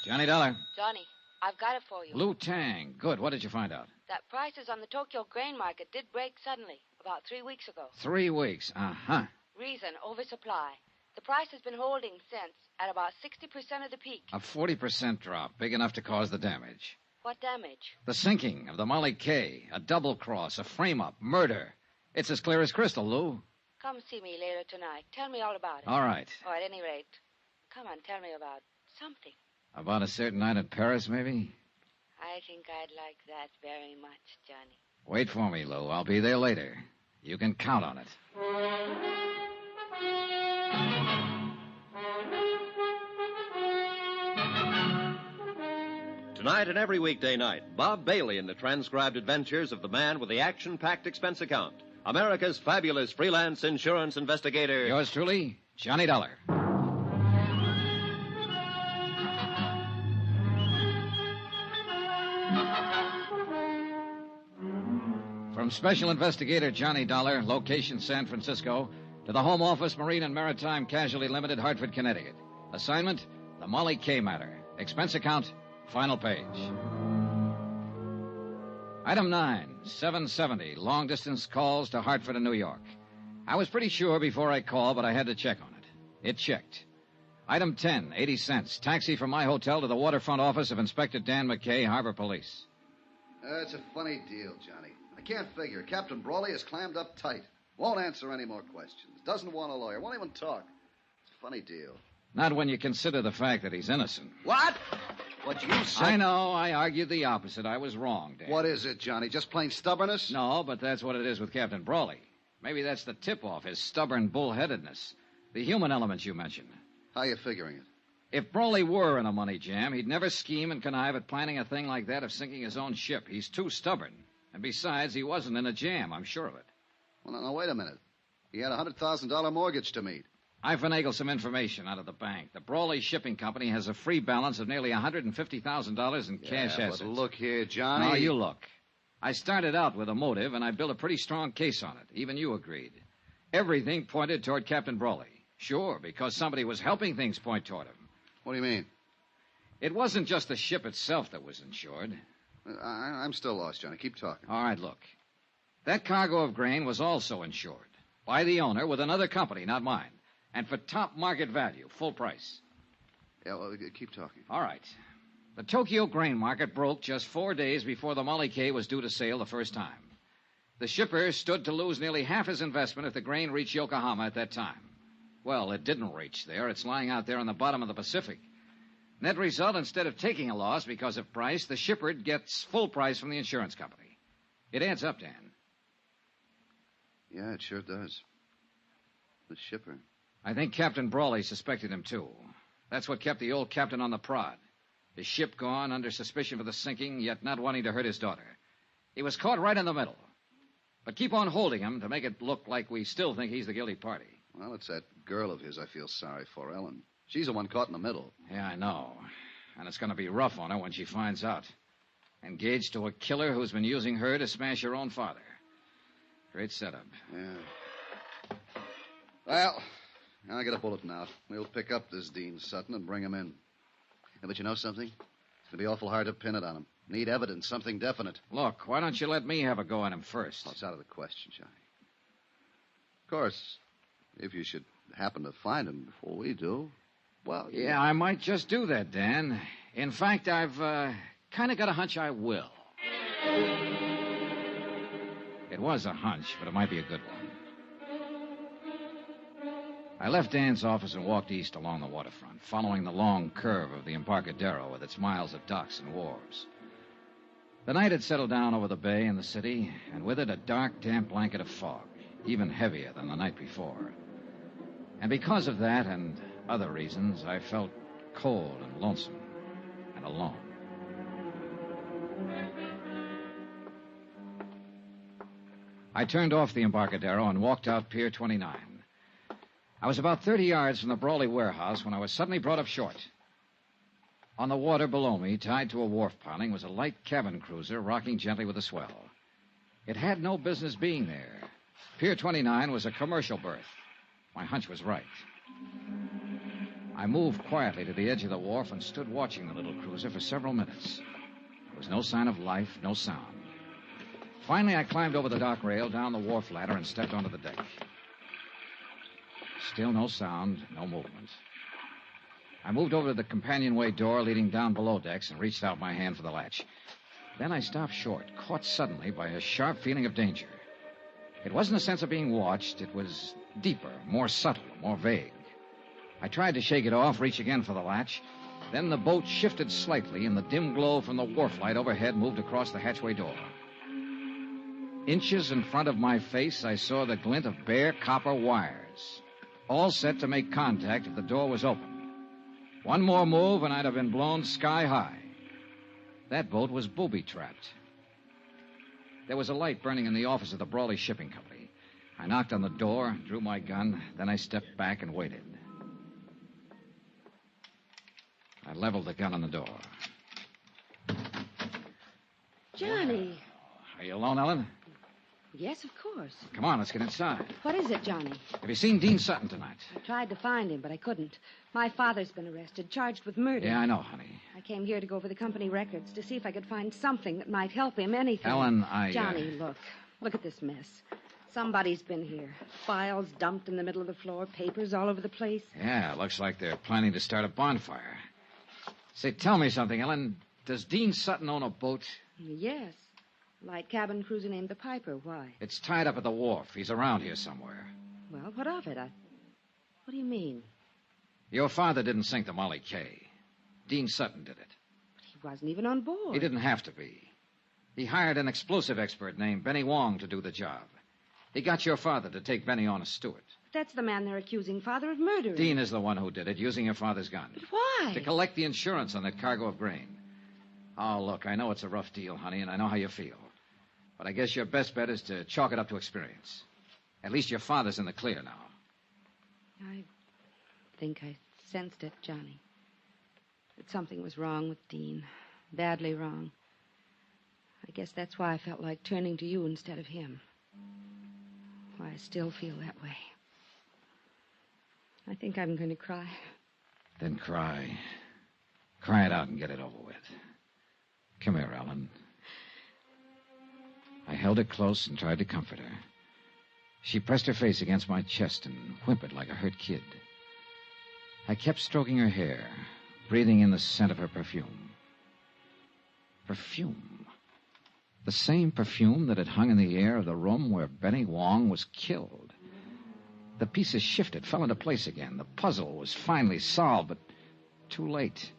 Johnny Dollar. Johnny, I've got it for you. Blue Tang. Good. What did you find out? That prices on the Tokyo grain market did break suddenly, about 3 weeks ago. 3 weeks. Uh-huh. Reason, oversupply. The price has been holding since, at about 60% of the peak. A 40% drop, big enough to cause the damage. What damage? The sinking of the Molly K, a double cross, a frame-up, murder. It's as clear as crystal, Lou. Come see me later tonight. Tell me all about it. All right. Or at any rate, come on, tell me about something. About a certain night in Paris, maybe? I think I'd like that very much, Johnny. Wait for me, Lou. I'll be there later. You can count on it. Tonight and every weekday night, Bob Bailey in the transcribed adventures of the man with the action-packed expense account. America's fabulous freelance insurance investigator. Yours truly, Johnny Dollar. From From Special Investigator Johnny Dollar, location San Francisco, to the Home Office, Marine and Maritime Casualty Limited, Hartford, Connecticut. Assignment, the Molly K. matter. Expense account, final page. Item 9, 770, long-distance calls to Hartford and New York. I was pretty sure before I called, but I had to check on it. It checked. Item 10, 80 cents, taxi from my hotel to the waterfront office of Inspector Dan McKay, Harbor Police. It's a funny deal, Johnny. I can't figure. Captain Brawley is clammed up tight. Won't answer any more questions. Doesn't want a lawyer. Won't even talk. It's a funny deal. Not when you consider the fact that he's innocent. What? What you said? I know. I argued the opposite. I was wrong, Dan. What is it, Johnny? Just plain stubbornness? No, but that's what it is with Captain Brawley. Maybe that's the tip-off, his stubborn bullheadedness. The human elements you mentioned. How you figuring it? If Brawley were in a money jam, he'd never scheme and connive at planning a thing like that of sinking his own ship. He's too stubborn. And besides, he wasn't in a jam, I'm sure of it. Well, no, wait a minute. He had a $100,000 mortgage to meet. I finagled some information out of the bank. The Brawley Shipping Company has a free balance of nearly $150,000 in cash assets. But look here, Johnny. Now, you look. I started out with a motive, and I built a pretty strong case on it. Even you agreed. Everything pointed toward Captain Brawley. Sure, because somebody was helping things point toward him. What do you mean? It wasn't just the ship itself that was insured. I'm still lost, Johnny. Keep talking. All right, look. That cargo of grain was also insured. By the owner with another company, not mine. And for top market value, full price. Yeah, well, keep talking. All right. The Tokyo grain market broke just 4 days before the Molly K was due to sail the first time. The shipper stood to lose nearly half his investment if the grain reached Yokohama at that time. Well, it didn't reach there. It's lying out there on the bottom of the Pacific. Net result, instead of taking a loss because of price, the shipper gets full price from the insurance company. It adds up, Dan. Yeah, it sure does. The shipper. I think Captain Brawley suspected him, too. That's what kept the old captain on the prod. His ship gone, under suspicion for the sinking, yet not wanting to hurt his daughter. He was caught right in the middle. But keep on holding him to make it look like we still think he's the guilty party. Well, it's that girl of his I feel sorry for, Ellen. She's the one caught in the middle. Yeah, I know. And it's going to be rough on her when she finds out. Engaged to a killer who's been using her to smash her own father. Great setup. Yeah. Well, I'll get a bulletin out. We'll pick up this Dean Sutton and bring him in. Yeah, but you know something? It's going to be awful hard to pin it on him. Need evidence, something definite. Look, why don't you let me have a go at him first? Oh, it's out of the question, Johnny. Of course, if you should happen to find him before we do, well... Yeah, I might just do that, Dan. In fact, I've kind of got a hunch I will. It was a hunch, but it might be a good one. I left Dan's office and walked east along the waterfront, following the long curve of the Embarcadero with its miles of docks and wharves. The night had settled down over the bay and the city, and with it a dark, damp blanket of fog, even heavier than the night before. And because of that and other reasons, I felt cold and lonesome and alone. I turned off the Embarcadero and walked out Pier 29. I was about 30 yards from the Brawley warehouse when I was suddenly brought up short. On the water below me, tied to a wharf piling, was a light cabin cruiser rocking gently with a swell. It had no business being there. Pier 29 was a commercial berth. My hunch was right. I moved quietly to the edge of the wharf and stood watching the little cruiser for several minutes. There was no sign of life, no sound. Finally, I climbed over the dock rail, down the wharf ladder, and stepped onto the deck. Still no sound, no movement. I moved over to the companionway door leading down below decks and reached out my hand for the latch. Then I stopped short, caught suddenly by a sharp feeling of danger. It wasn't a sense of being watched. It was deeper, more subtle, more vague. I tried to shake it off, reach again for the latch. Then the boat shifted slightly, and the dim glow from the wharf light overhead moved across the hatchway door. Inches in front of my face, I saw the glint of bare copper wires, all set to make contact if the door was open. One more move, and I'd have been blown sky high. That boat was booby-trapped. There was a light burning in the office of the Brawley Shipping Company. I knocked on the door, drew my gun, then I stepped back and waited. I leveled the gun on the door. Johnny. Are you alone, Ellen? Yes, of course. Come on, let's get inside. What is it, Johnny? Have you seen Dean Sutton tonight? I tried to find him, but I couldn't. My father's been arrested, charged with murder. Yeah, I know, honey. I came here to go over the company records to see if I could find something that might help him, anything. Ellen, Johnny, look. Look at this mess. Somebody's been here. Files dumped in the middle of the floor, papers all over the place. Yeah, looks like they're planning to start a bonfire. Say, tell me something, Ellen. Does Dean Sutton own a boat? Yes. Light cabin cruiser named the Piper. Why? It's tied up at the wharf. He's around here somewhere. Well, what of it? What do you mean? Your father didn't sink the Molly K. Dean Sutton did it. But he wasn't even on board. He didn't have to be. He hired an explosive expert named Benny Wong to do the job. He got your father to take Benny on as steward. That's the man they're accusing father of murdering. Dean is the one who did it, using your father's gun. But why? To collect the insurance on that cargo of grain. Oh, look, I know it's a rough deal, honey, and I know how you feel. But I guess your best bet is to chalk it up to experience. At least your father's in the clear now. I think I sensed it, Johnny. That something was wrong with Dean. Badly wrong. I guess that's why I felt like turning to you instead of him. Why I still feel that way. I think I'm going to cry. Then cry. Cry it out and get it over with. Come here, Ellen. I held her close and tried to comfort her. She pressed her face against my chest and whimpered like a hurt kid. I kept stroking her hair, breathing in the scent of her perfume. Perfume. The same perfume that had hung in the air of the room where Benny Wong was killed. The pieces shifted, fell into place again. The puzzle was finally solved, but too late.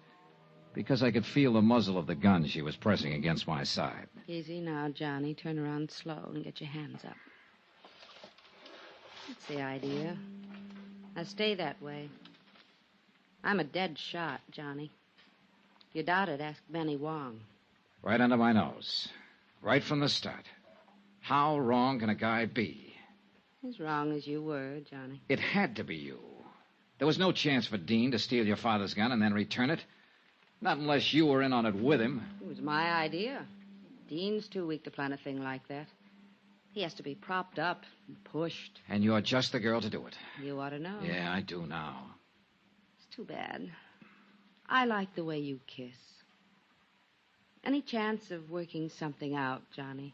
Because I could feel the muzzle of the gun she was pressing against my side. Easy now, Johnny. Turn around slow and get your hands up. That's the idea. Now stay that way. I'm a dead shot, Johnny. If you doubt it, ask Benny Wong. Right under my nose. Right from the start. How wrong can a guy be? As wrong as you were, Johnny. It had to be you. There was no chance for Dean to steal your father's gun and then return it. Not unless you were in on it with him. It was my idea. Dean's too weak to plan a thing like that. He has to be propped up and pushed. And you're just the girl to do it. You ought to know. Yeah, I do now. It's too bad. I like the way you kiss. Any chance of working something out, Johnny?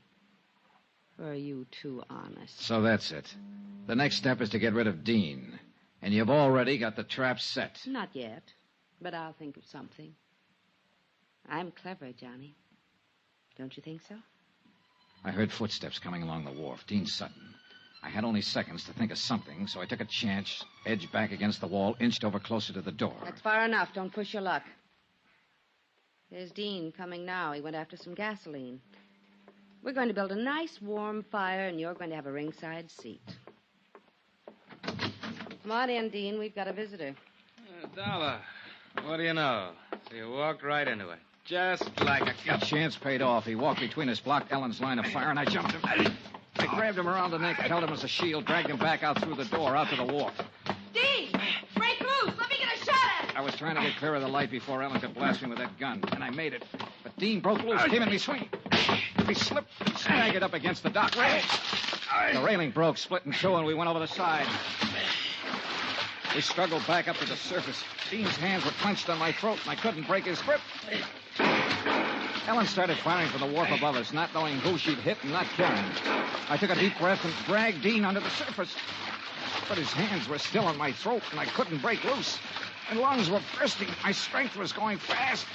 Or are you too honest? So that's it. The next step is to get rid of Dean. And you've already got the trap set. Not yet, but I'll think of something. I'm clever, Johnny. Don't you think so? I heard footsteps coming along the wharf. Dean Sutton. I had only seconds to think of something, so I took a chance, edged back against the wall, inched over closer to the door. That's far enough. Don't push your luck. There's Dean coming now. He went after some gasoline. We're going to build a nice warm fire, and you're going to have a ringside seat. Come on in, Dean. We've got a visitor. Dollar. What do you know? You walked right into it. Just like a That chance paid off. He walked between us, blocked Ellen's line of fire, and I jumped him. I grabbed him around the neck, held him as a shield, dragged him back out through the door, out to the wharf. Dean! Break loose! Let me get a shot at him! I was trying to get clear of the light before Ellen could blast me with that gun, and I made it. But Dean broke loose, came at me swinging. He slipped and staggered up against the dock railing. The railing broke, split in two, and we went over the side. We struggled back up to the surface. Dean's hands were clenched on my throat, and I couldn't break his grip. Ellen started firing from the wharf above us, not knowing who she'd hit and not caring. I took a deep breath and dragged Dean under the surface. But his hands were still on my throat, and I couldn't break loose. My lungs were bursting. My strength was going fast.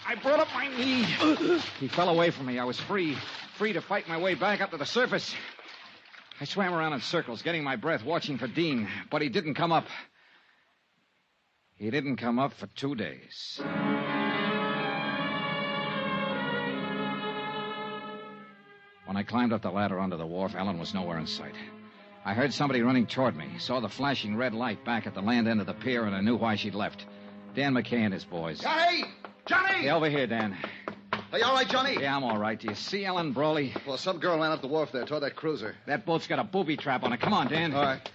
I brought up my knee. He fell away from me. I was free to fight my way back up to the surface. I swam around in circles, getting my breath, watching for Dean, but he didn't come up. He didn't come up for 2 days. When I climbed up the ladder onto the wharf, Ellen was nowhere in sight. I heard somebody running toward me, saw the flashing red light back at the land end of the pier, and I knew why she'd left. Dan McKay and his boys. Johnny! Johnny! Yeah, over here, Dan. Are you all right, Johnny? Yeah, I'm all right. Do you see Ellen Brawley? Well, some girl ran up the wharf there toward that cruiser. That boat's got a booby trap on it. Come on, Dan. All right.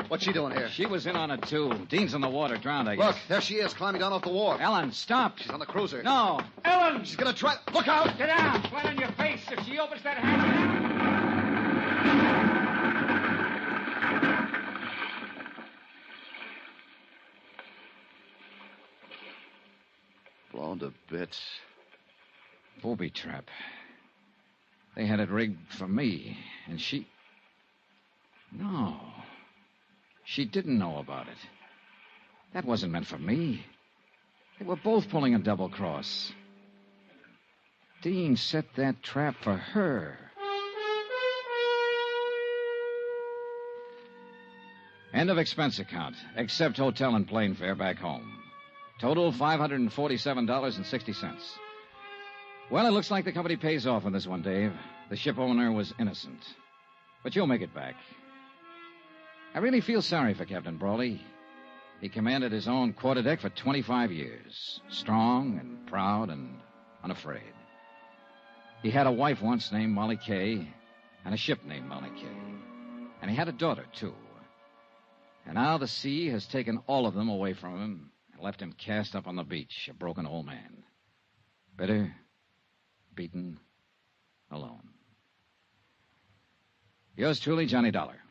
What's she doing here? She was in on it, too. Dean's in the water, drowned, I guess. Look, there she is, climbing down off the wharf. Ellen, stop. She's on the cruiser. No. Ellen! She's gonna try... Look out! Get down. Flat on your face. If she opens that hatch... blown to bits. Booby trap. They had it rigged for me, and she... No. She didn't know about it. That wasn't meant for me. They were both pulling a double cross. Dean set that trap for her. End of expense account, except hotel and plane fare back home. Total $547.60. Well, it looks like the company pays off on this one, Dave. The ship owner was innocent. But you'll make it back. I really feel sorry for Captain Brawley. He commanded his own quarterdeck for 25 years. Strong and proud and unafraid. He had a wife once named Molly Kay, and a ship named Molly Kay. And he had a daughter, too. And now the sea has taken all of them away from him and left him cast up on the beach, a broken old man. Bitter, beaten, alone. Yours truly, Johnny Dollar.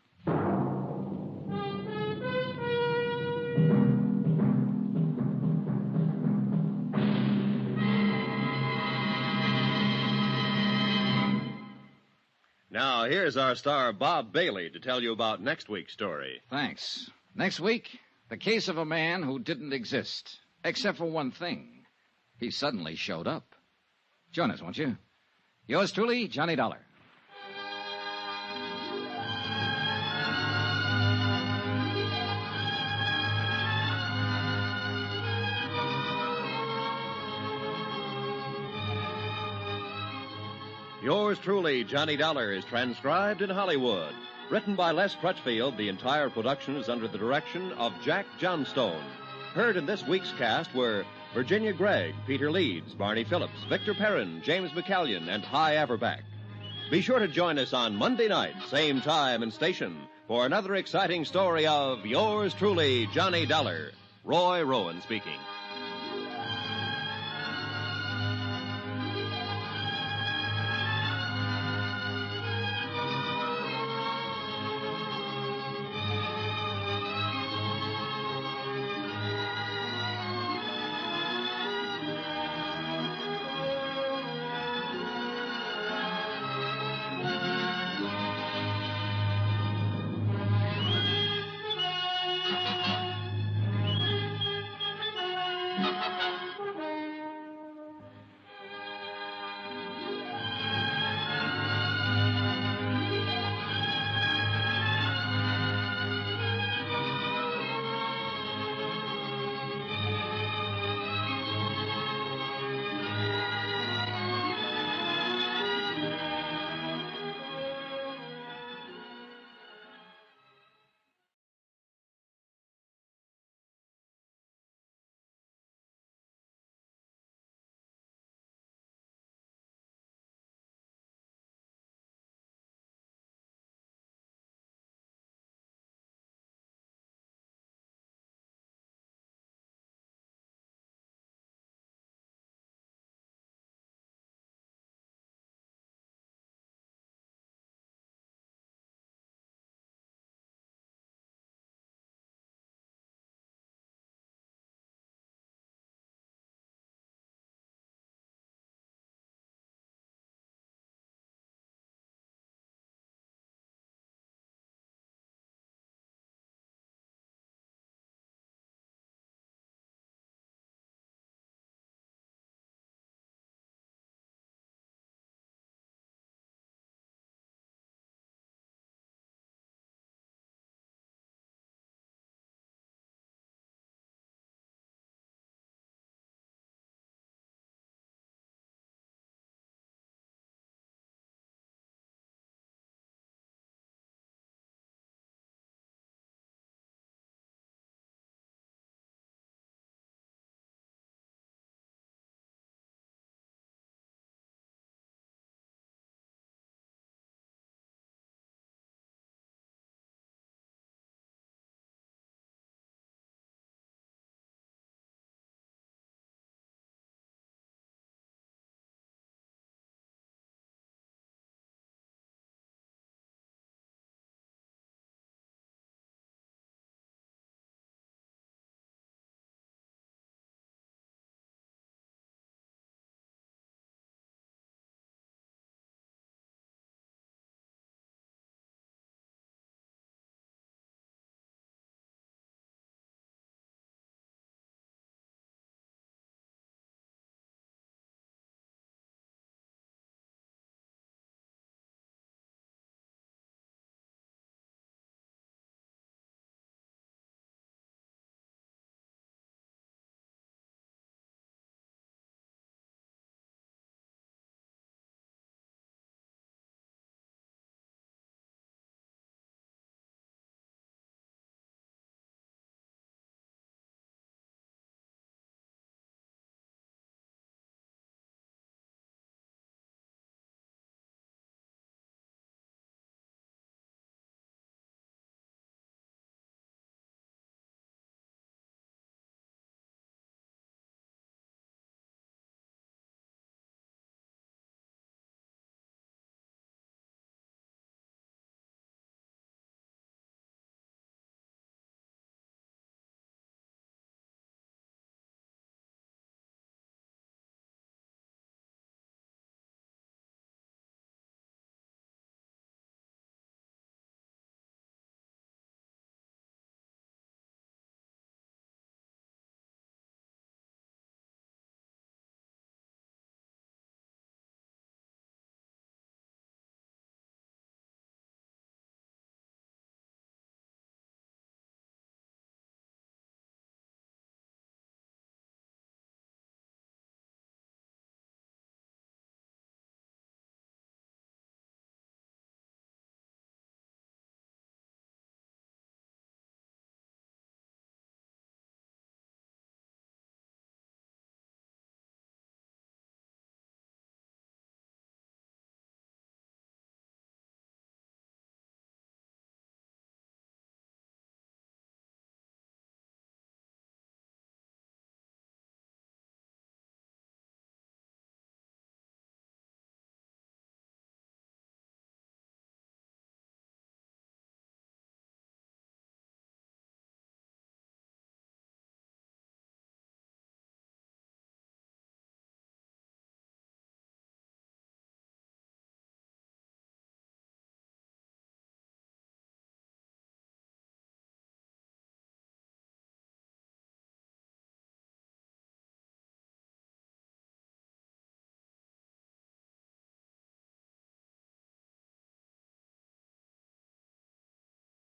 Now, here's our star, Bob Bailey, to tell you about next week's story. Thanks. Next week, the case of a man who didn't exist, except for one thing. He suddenly showed up. Join us, won't you? Yours truly, Johnny Dollar. Yours truly, Johnny Dollar, is transcribed in Hollywood. Written by Les Crutchfield, the entire production is under the direction of Jack Johnstone. Heard in this week's cast were Virginia Gregg, Peter Leeds, Barney Phillips, Victor Perrin, James McCallion, and Hy Averback. Be sure to join us on Monday night, same time and station, for another exciting story of Yours truly, Johnny Dollar. Roy Rowan speaking.